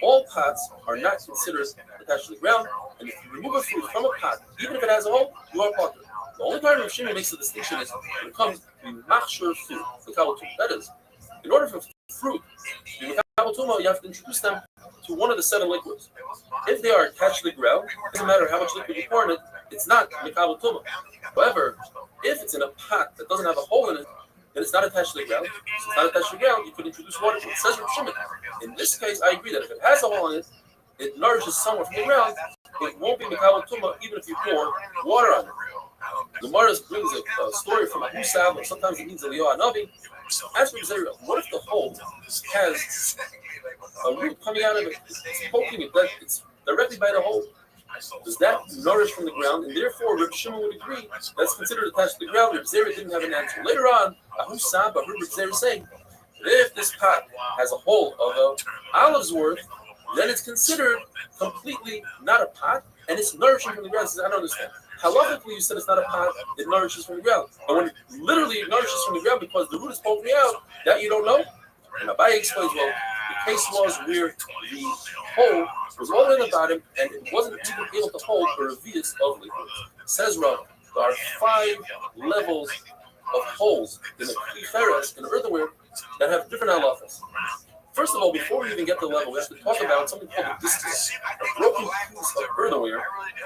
All pots are not considered attached to the ground, and if you remove a fruit from a pot, even if it has a hole, you are potter. The only part of Shimon makes the distinction is when it comes to machshir fruit, the kabatum. That is, in order for fruit to be kabatum, you have to introduce them to one of the 7 liquids. If they are attached to the ground, it doesn't matter how much liquid you pour in it, it's not mekabatuma. However, if it's in a pot that doesn't have a hole in it, then it's not attached to the ground. So it's not attached to the ground, you could introduce water to it. It says Reb Shimon. In this case, I agree that if it has a hole in it, it nourishes somewhere from the ground, it won't be mekabatuma even if you pour water on it. The Gemara brings a story from Abu Sab, or sometimes it means Eliyahu Hanavi. Ask Reb Zera, what if the hole has a root coming out of it? It's poking it, it's directly by the hole. Does that nourish from the ground? And therefore, Reb Shimon would agree that's considered attached to the ground. Reb Zera didn't have an answer. Later on, Abu Sab heard Reb Zera saying that if this pot has a hole of an olive's worth, then it's considered completely not a pot, and it's nourishing from the ground. He says, I don't understand. Halachically, you said it's not a pot, it nourishes from the ground. But when it literally nourishes from the ground because the root is poking out, that you don't know? And Abaye explains, well, the case was where the hole was all the way in the bottom and it wasn't even able to hold a revius of liquid. Says Rav, there are 5 levels of holes in the kli in the earthenware, that have different halachas. First of all, before we even get to the level, we have to talk about something called a distillate, a broken piece of earthenware.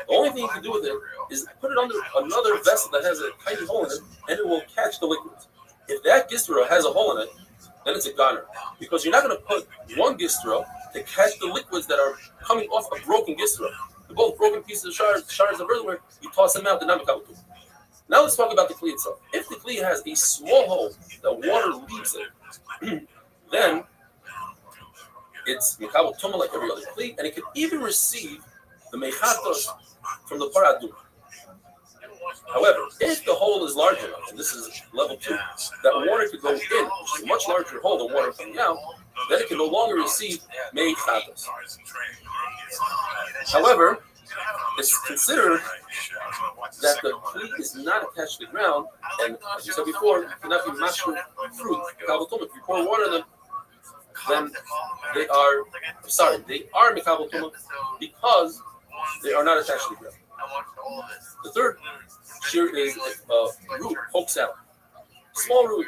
The only thing you can do with it is put it under another vessel that has a tiny hole in it, and it will catch the liquids. If that gistra has a hole in it, then it's a goner, because you're not going to put one gistra to catch the liquids that are coming off a broken gistra. The both broken pieces of shards of earthenware, you toss them out, they're not mekabatum. Now let's talk about the kli itself. If the kli has a small hole that water leaves it, then it's mekabatum like every other kli, and it can even receive the mechatos from the paradum. However, if the hole is large enough, and this is level 2, that water could go in, which is a much larger hole than water coming out, then it can no longer receive mechatos. However, it's considered that the kli is not attached to the ground, and as you said before, it cannot be mashur fruit. If you pour water on them, then they are mekabatum because they are not attached to the ground. The third shear is a root pokes out, small root.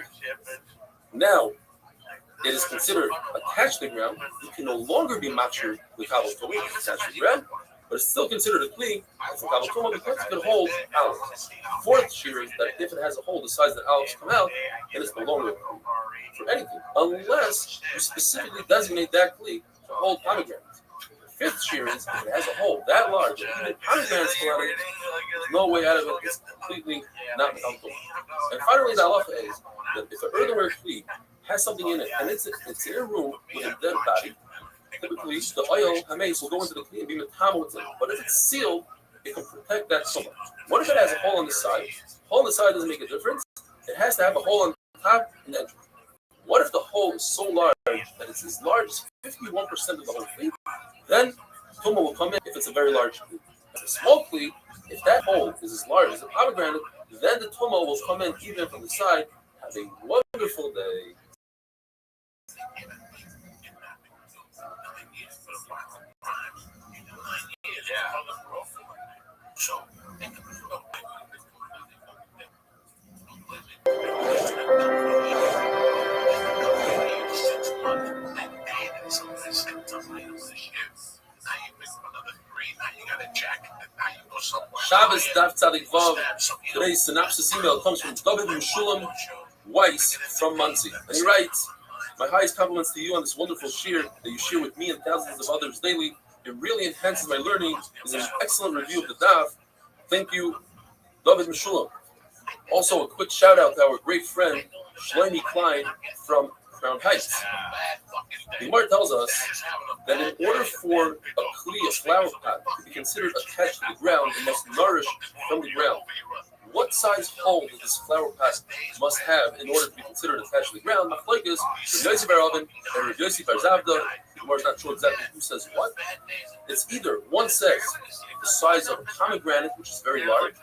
Now it is considered attached to the ground. It can no longer be mashur mekabatum attached to the ground, but it's still considered a kli for kabatum because it can hold olives. Fourth shear is that if it has a hole the size that olives come out, then it's no longer a kli for anything, unless you specifically designate that kli to hold pomegranates. Fifth shear is if it has a hole that large, and even pomegranates come out of it, there's no way out of it, it's completely not kabatum. And finally, the halacha is that if an earthenware kli has something in it, and it's in a room with a dead body, typically the oil hametz will go into the kli and be metam with it. But if it's sealed, it can protect that tumah. What if it has a hole on the side? Hole on the side doesn't make a difference. It has to have a hole on the top and the entrance. What if the hole is so large that it's as large as 51% of the whole kli? Then tumah will come in if it's a very large kli. If it's a small kli, if that hole is as large as a pomegranate, then the tumah will come in even from the side. Have a wonderful day. Shabbos Daf Tzadik Vav. Today's synopsis email comes from David Mushulam Weiss from Muncie, and he writes, My highest compliments to you on this wonderful shir that you share with me and thousands of others daily. It really enhances my learning. It's an excellent review of the daf. Thank you, David Meshulam. Also, a quick shout out to our great friend Shlomi Klein from Crown Heights. The Gemara tells us that in order for a kli, a flower pot, to be considered attached to the ground, it must nourish from the ground. What size hole does this flower pot must have in order to be considered attached to the ground? Machlokes, Rav Yossi bar Avin and Rav Yossi bar Zavda. The Gemara is not sure exactly who says what. It's either one says the size of a pomegranate, which is very large,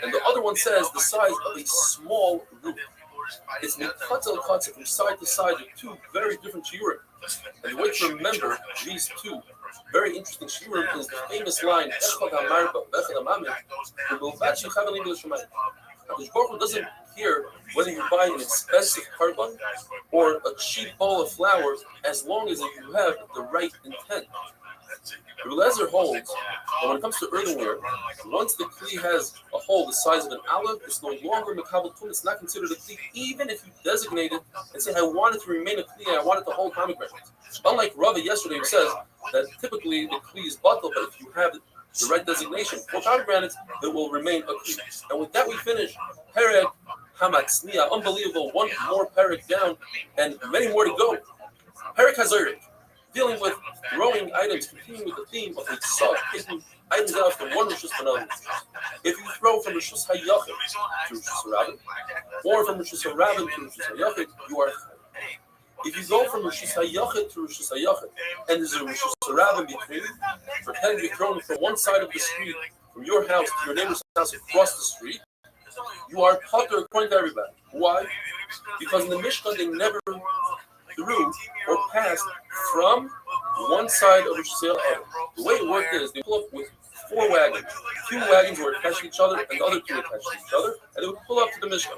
and the other one says the size of a small root. It's mikatzel katzel from side to side of two very different shiurim. And the way to remember these two very interesting shiurim is the famous line, Echad HaMarba, Echad HaMamid, Baruch Hu doesn't care whether you buy an expensive carbon or a cheap bowl of flour, as long as you have the right intent. Eliezer holds that when it comes to earthenware, once the kli has a hole the size of an olive, it's no longer mekabel tum. It's not considered a kli, even if you designate it and say, I want it to remain a kli, I want it to hold pomegranates. Unlike Rava yesterday, who says that typically the kli is bottle, but if you have the right designation for pomegranates, it will remain a kli. And with that, we finish Perek Hamatzniya, unbelievable, one more Perek down, and many more to go. Perek Hazorik, dealing with throwing items, continuing with the theme of Mitzvah, taking items out from one Rishus to another. If you throw from Rishus HaYachid to Rishus HaRabin, or from Rishus HaRabin to Rishus HaYachid, you are. If you go from Rishus HaYachid to Rishus HaYachid, and there's a Rishus HaRabin between, pretend you're thrown from one side of the street, from your house to your neighbor's house across the street, you are potter according to everybody. Why? Because in the Mishkan they never through or passed from one side of Rishus HaYachid. The way it worked is they pull up with 4 wagons. 2 wagons were attached to each other, and the other 2 attached to each other, and they would pull up to the Mishkan.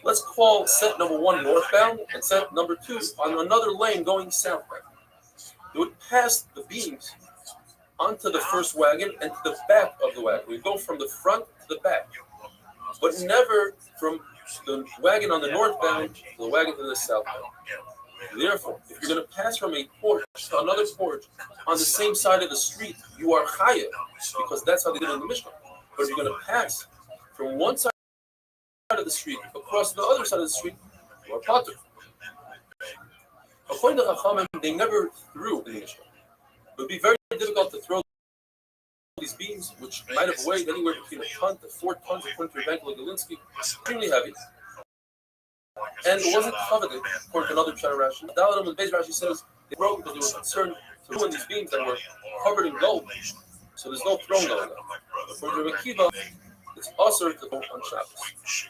Let's call set number 1 northbound and set number 2 on another lane going southbound. They would pass the beams onto the first wagon and to the back of the wagon. We go from the front to the back, but never from the wagon on the northbound to the wagon to the southbound. Therefore, if you're going to pass from a porch to another porch on the same side of the street, you are chayav, because that's how they did it in the Mishnah. But if you're going to pass from one side of the street across the other side of the street, you are potter. According to Chachamim, they never threw in the Mishnah. It would be very difficult to throw these beams, which might have weighed anywhere between a ton to 4 tons, according to Rebbe Galinsky, extremely heavy. And it wasn't coveted, according to another Pshat Rashi. Daladam and Beis Rashi says they broke because they were concerned to ruin these beams that were covered in gold. So there's no throne going on. According to Rekiva, it's also to go on Shabbos.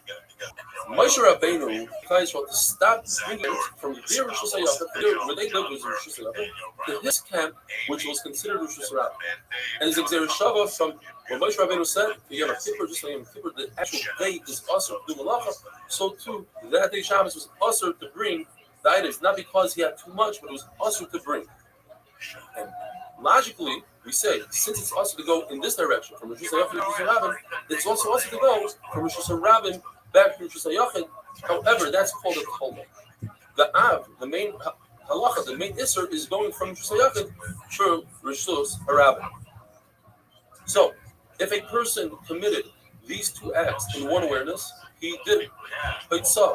Moshe Rabbeinu advised to stop bringing from the dear Rishus HaYachid, where they lived was Rishus HaYachid, to his camp, which was considered Rishus HaRabin. And his Exer Shava from what Moshe Rabbeinu said, Yom Kippur, just like Yom Kippur, the actual day is also to do malacha. So too, that day Shabbos was also to bring the items, not because he had too much, but it was also to bring. And logically, we say, since it's also to go in this direction, from Rishus HaYachid to Rishus HaRabin, it's also to go from Rishus HaRabin back to Rishus HaYachid. However, that's called a kolma. The Av, the main halacha, the main isser, is going from Rishus HaYachid to Rishus HaRabin. So, if a person committed these 2 acts in one awareness, he did it.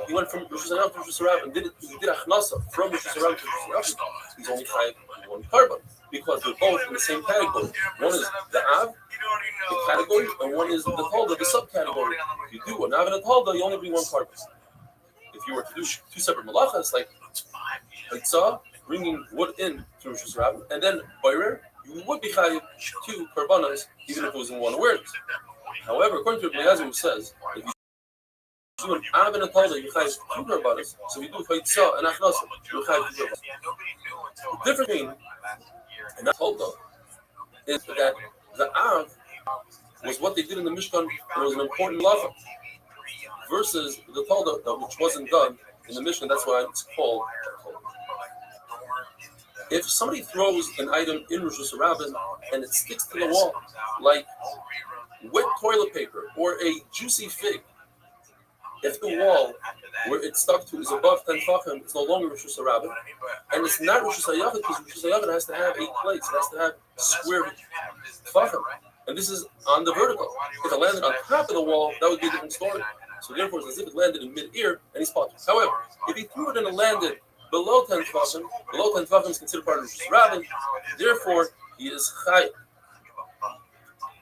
He went from Rishus HaYachid to Rishus HaRabin, he did achnasa from Rishus HaRabin to Rishus HaYachid. He's only chayav 1 carbon, because they're both in the same category. One is the Av, the category, and one is the Tolda, the subcategory. If you do an Av and a Tolda, you only bring 1 carbon. If you were to do 2 separate malachas, like Haitzah, bringing wood in to Rishus HaRabin, and then Boirer, you would be chayav 2 karbanas, even if it was in 1 awareness. However, according to Rabbi Eliezer, who says, if you do an Av and a Tolda, you chayav 2 karbanas. So if you do Haitzah and Achnasa, you chayav 2 karbanas. The difference between and Tolda is that the Av was what they did in the Mishkan, and it was an important malacha, versus the Tolda, which wasn't done in the Mishkan. That's why it's called Tolda. If somebody throws an item in Rishus HaRabin and it sticks to the wall, like wet toilet paper or a juicy fig, If the wall where it's stuck to is above 10 tefachim, it's no longer Rosh Hashanah, and it's not Rosh Hashanah because Rosh Hashanah has to have 8 plates. It has to have square tefachim, and this is on the vertical. If it landed on top of the wall, that would be a different story. So therefore, it's as if it landed in mid-ear, and he's potter. However, if he threw it and it landed below 10 tefachim is considered part of Rosh Hashanah. Therefore, he is chayv.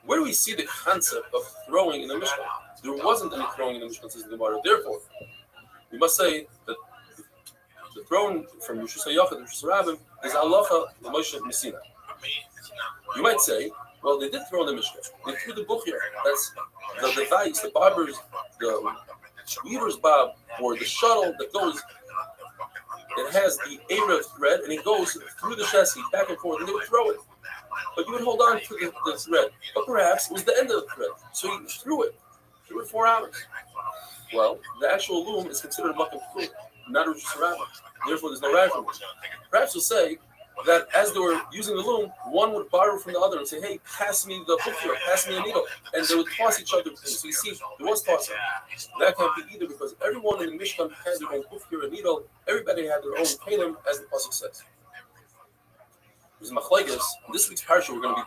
Where do we see the concept of throwing in the Mishnah? There wasn't any throwing in the Mishnah, says the Gemara. Therefore, we must say that the throwing from Rosh Hashanah to Rosh Hashanah is halacha l'Moshe Messina. You might say, well, they did throw in the Mishnah. They threw the buchir. That's the device, the barber's, the weaver's bob, or the shuttle that goes. It has the Erev thread, and it goes through the chassis, back and forth, and they would throw it. But you would hold on to the thread. But perhaps it was the end of the thread. So you threw it 4 hours. Well, the actual loom is considered a muck fruit, not a Rosh Hashanah. Therefore, there's no rag from it. Perhaps you'll say that as they were using the loom, one would borrow from the other and say, hey, pass me the hook here, pass me a needle. And they would toss each other. So you see, there was tossing. That can't be either because everyone in the Mishnah had their own hook here, a needle. Everybody had their own kalim, as the pasuk says. There's machlekes. In this week's parsha, we're going to be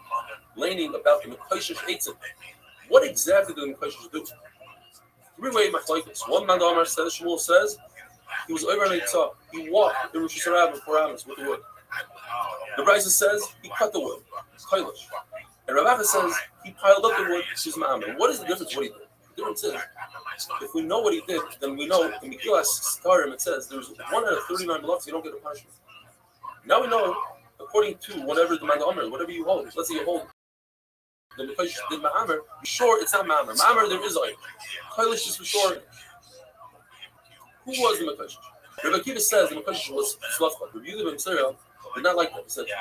learning about the Mekoshesh Eitzim. What exactly did the Mekoshesh do? 3-way machlekes. One man Omar says, Shmuel says, he was over on Eitzah. He walked in Rosh Hashanah for hours with the wood. The Brisa says he cut the wood, Kailish. And Rav Acha says he piled up the wood to his ma'amah. What is the difference what he did? The difference is, if we know what he did, then we know in Megillas Skarim it says there's 1 out of 39 blocks you don't get a punishment. Now we know, according to whatever the man Omer, whatever you hold, let's say you hold the Mekoshesh did ma'amah, be sure it's not ma'amah. Ma'amah there is oil. Kailish is for sure. Who was the Mekoshesh? Rabbi Akiva says the Mekoshesh was Slavcha. Rabbi Yehuda ben Tzira did not like that. He said, if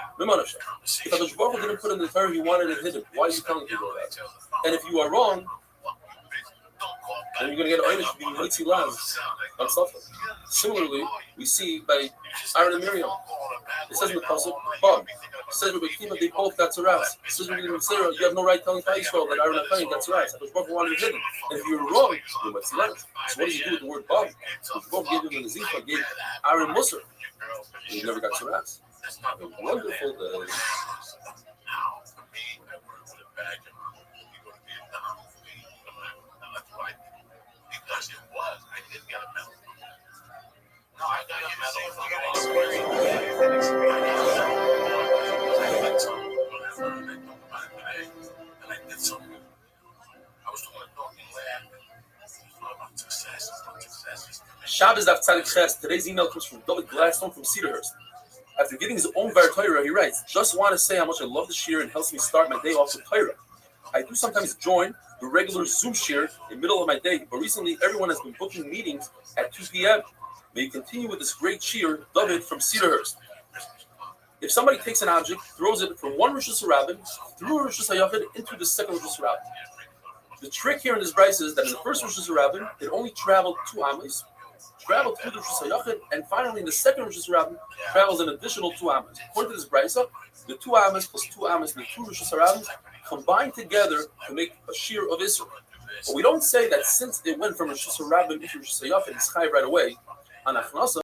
HaKadosh Baruch Hu didn't put in the Torah, he wanted it hidden. Why are you telling people that? And if you are wrong, then you're going to get Einish for being Mitzi Laz on Slavcha. Similarly, we see by Aaron and Miriam. It says in the Pasuk, Bob. It says Rabbi Akiva, they both got Tzaras. It says Rabbi Yehuda ben Tzira, you have no right telling Israel that Aaron and Chaim got Tzaras. HaKadosh Baruch Hu wanted it hidden. And if you're wrong, you're Mitzi Laz. So what does he do with the word Bob? HaKadosh Baruch Hu gave him the Nazifa, gave Aaron Musar. He never got Tzaras. Wonderful day. Because it was, I didn't get a medal. No, I got a medal. I did something. And I did something. I was doing a talking lab. About success. Shabbos Daf Tzadik Ches. Today's email comes from David Gladstone from Cedarhurst. After giving his own Var Torah, he writes, just want to say how much I love the shir and helps me start my day off with Torah. I do sometimes join the regular Zoom shir in the middle of my day, but recently everyone has been booking meetings at 2 p.m. May you continue with this great shir, David from Cedarhurst. If somebody takes an object, throws it from one Rosh Hashanah through Rosh Hashanah into the second Rosh Hashanah. The trick here in this brisa is that in the first Rosh Hashanah, it only traveled 2 amas, traveled through the Rosh Hashanah, and finally in the second Rosh Hashanah, travels an additional 2 amas. According to this brisa, the 2 amas plus 2 amas and the 2 Rosh Hashanah combine together to make a shir of Israel. But we don't say that since it went from Rosh Hashanah into Rosh Hashanah, it's chayv right away on Achnasa.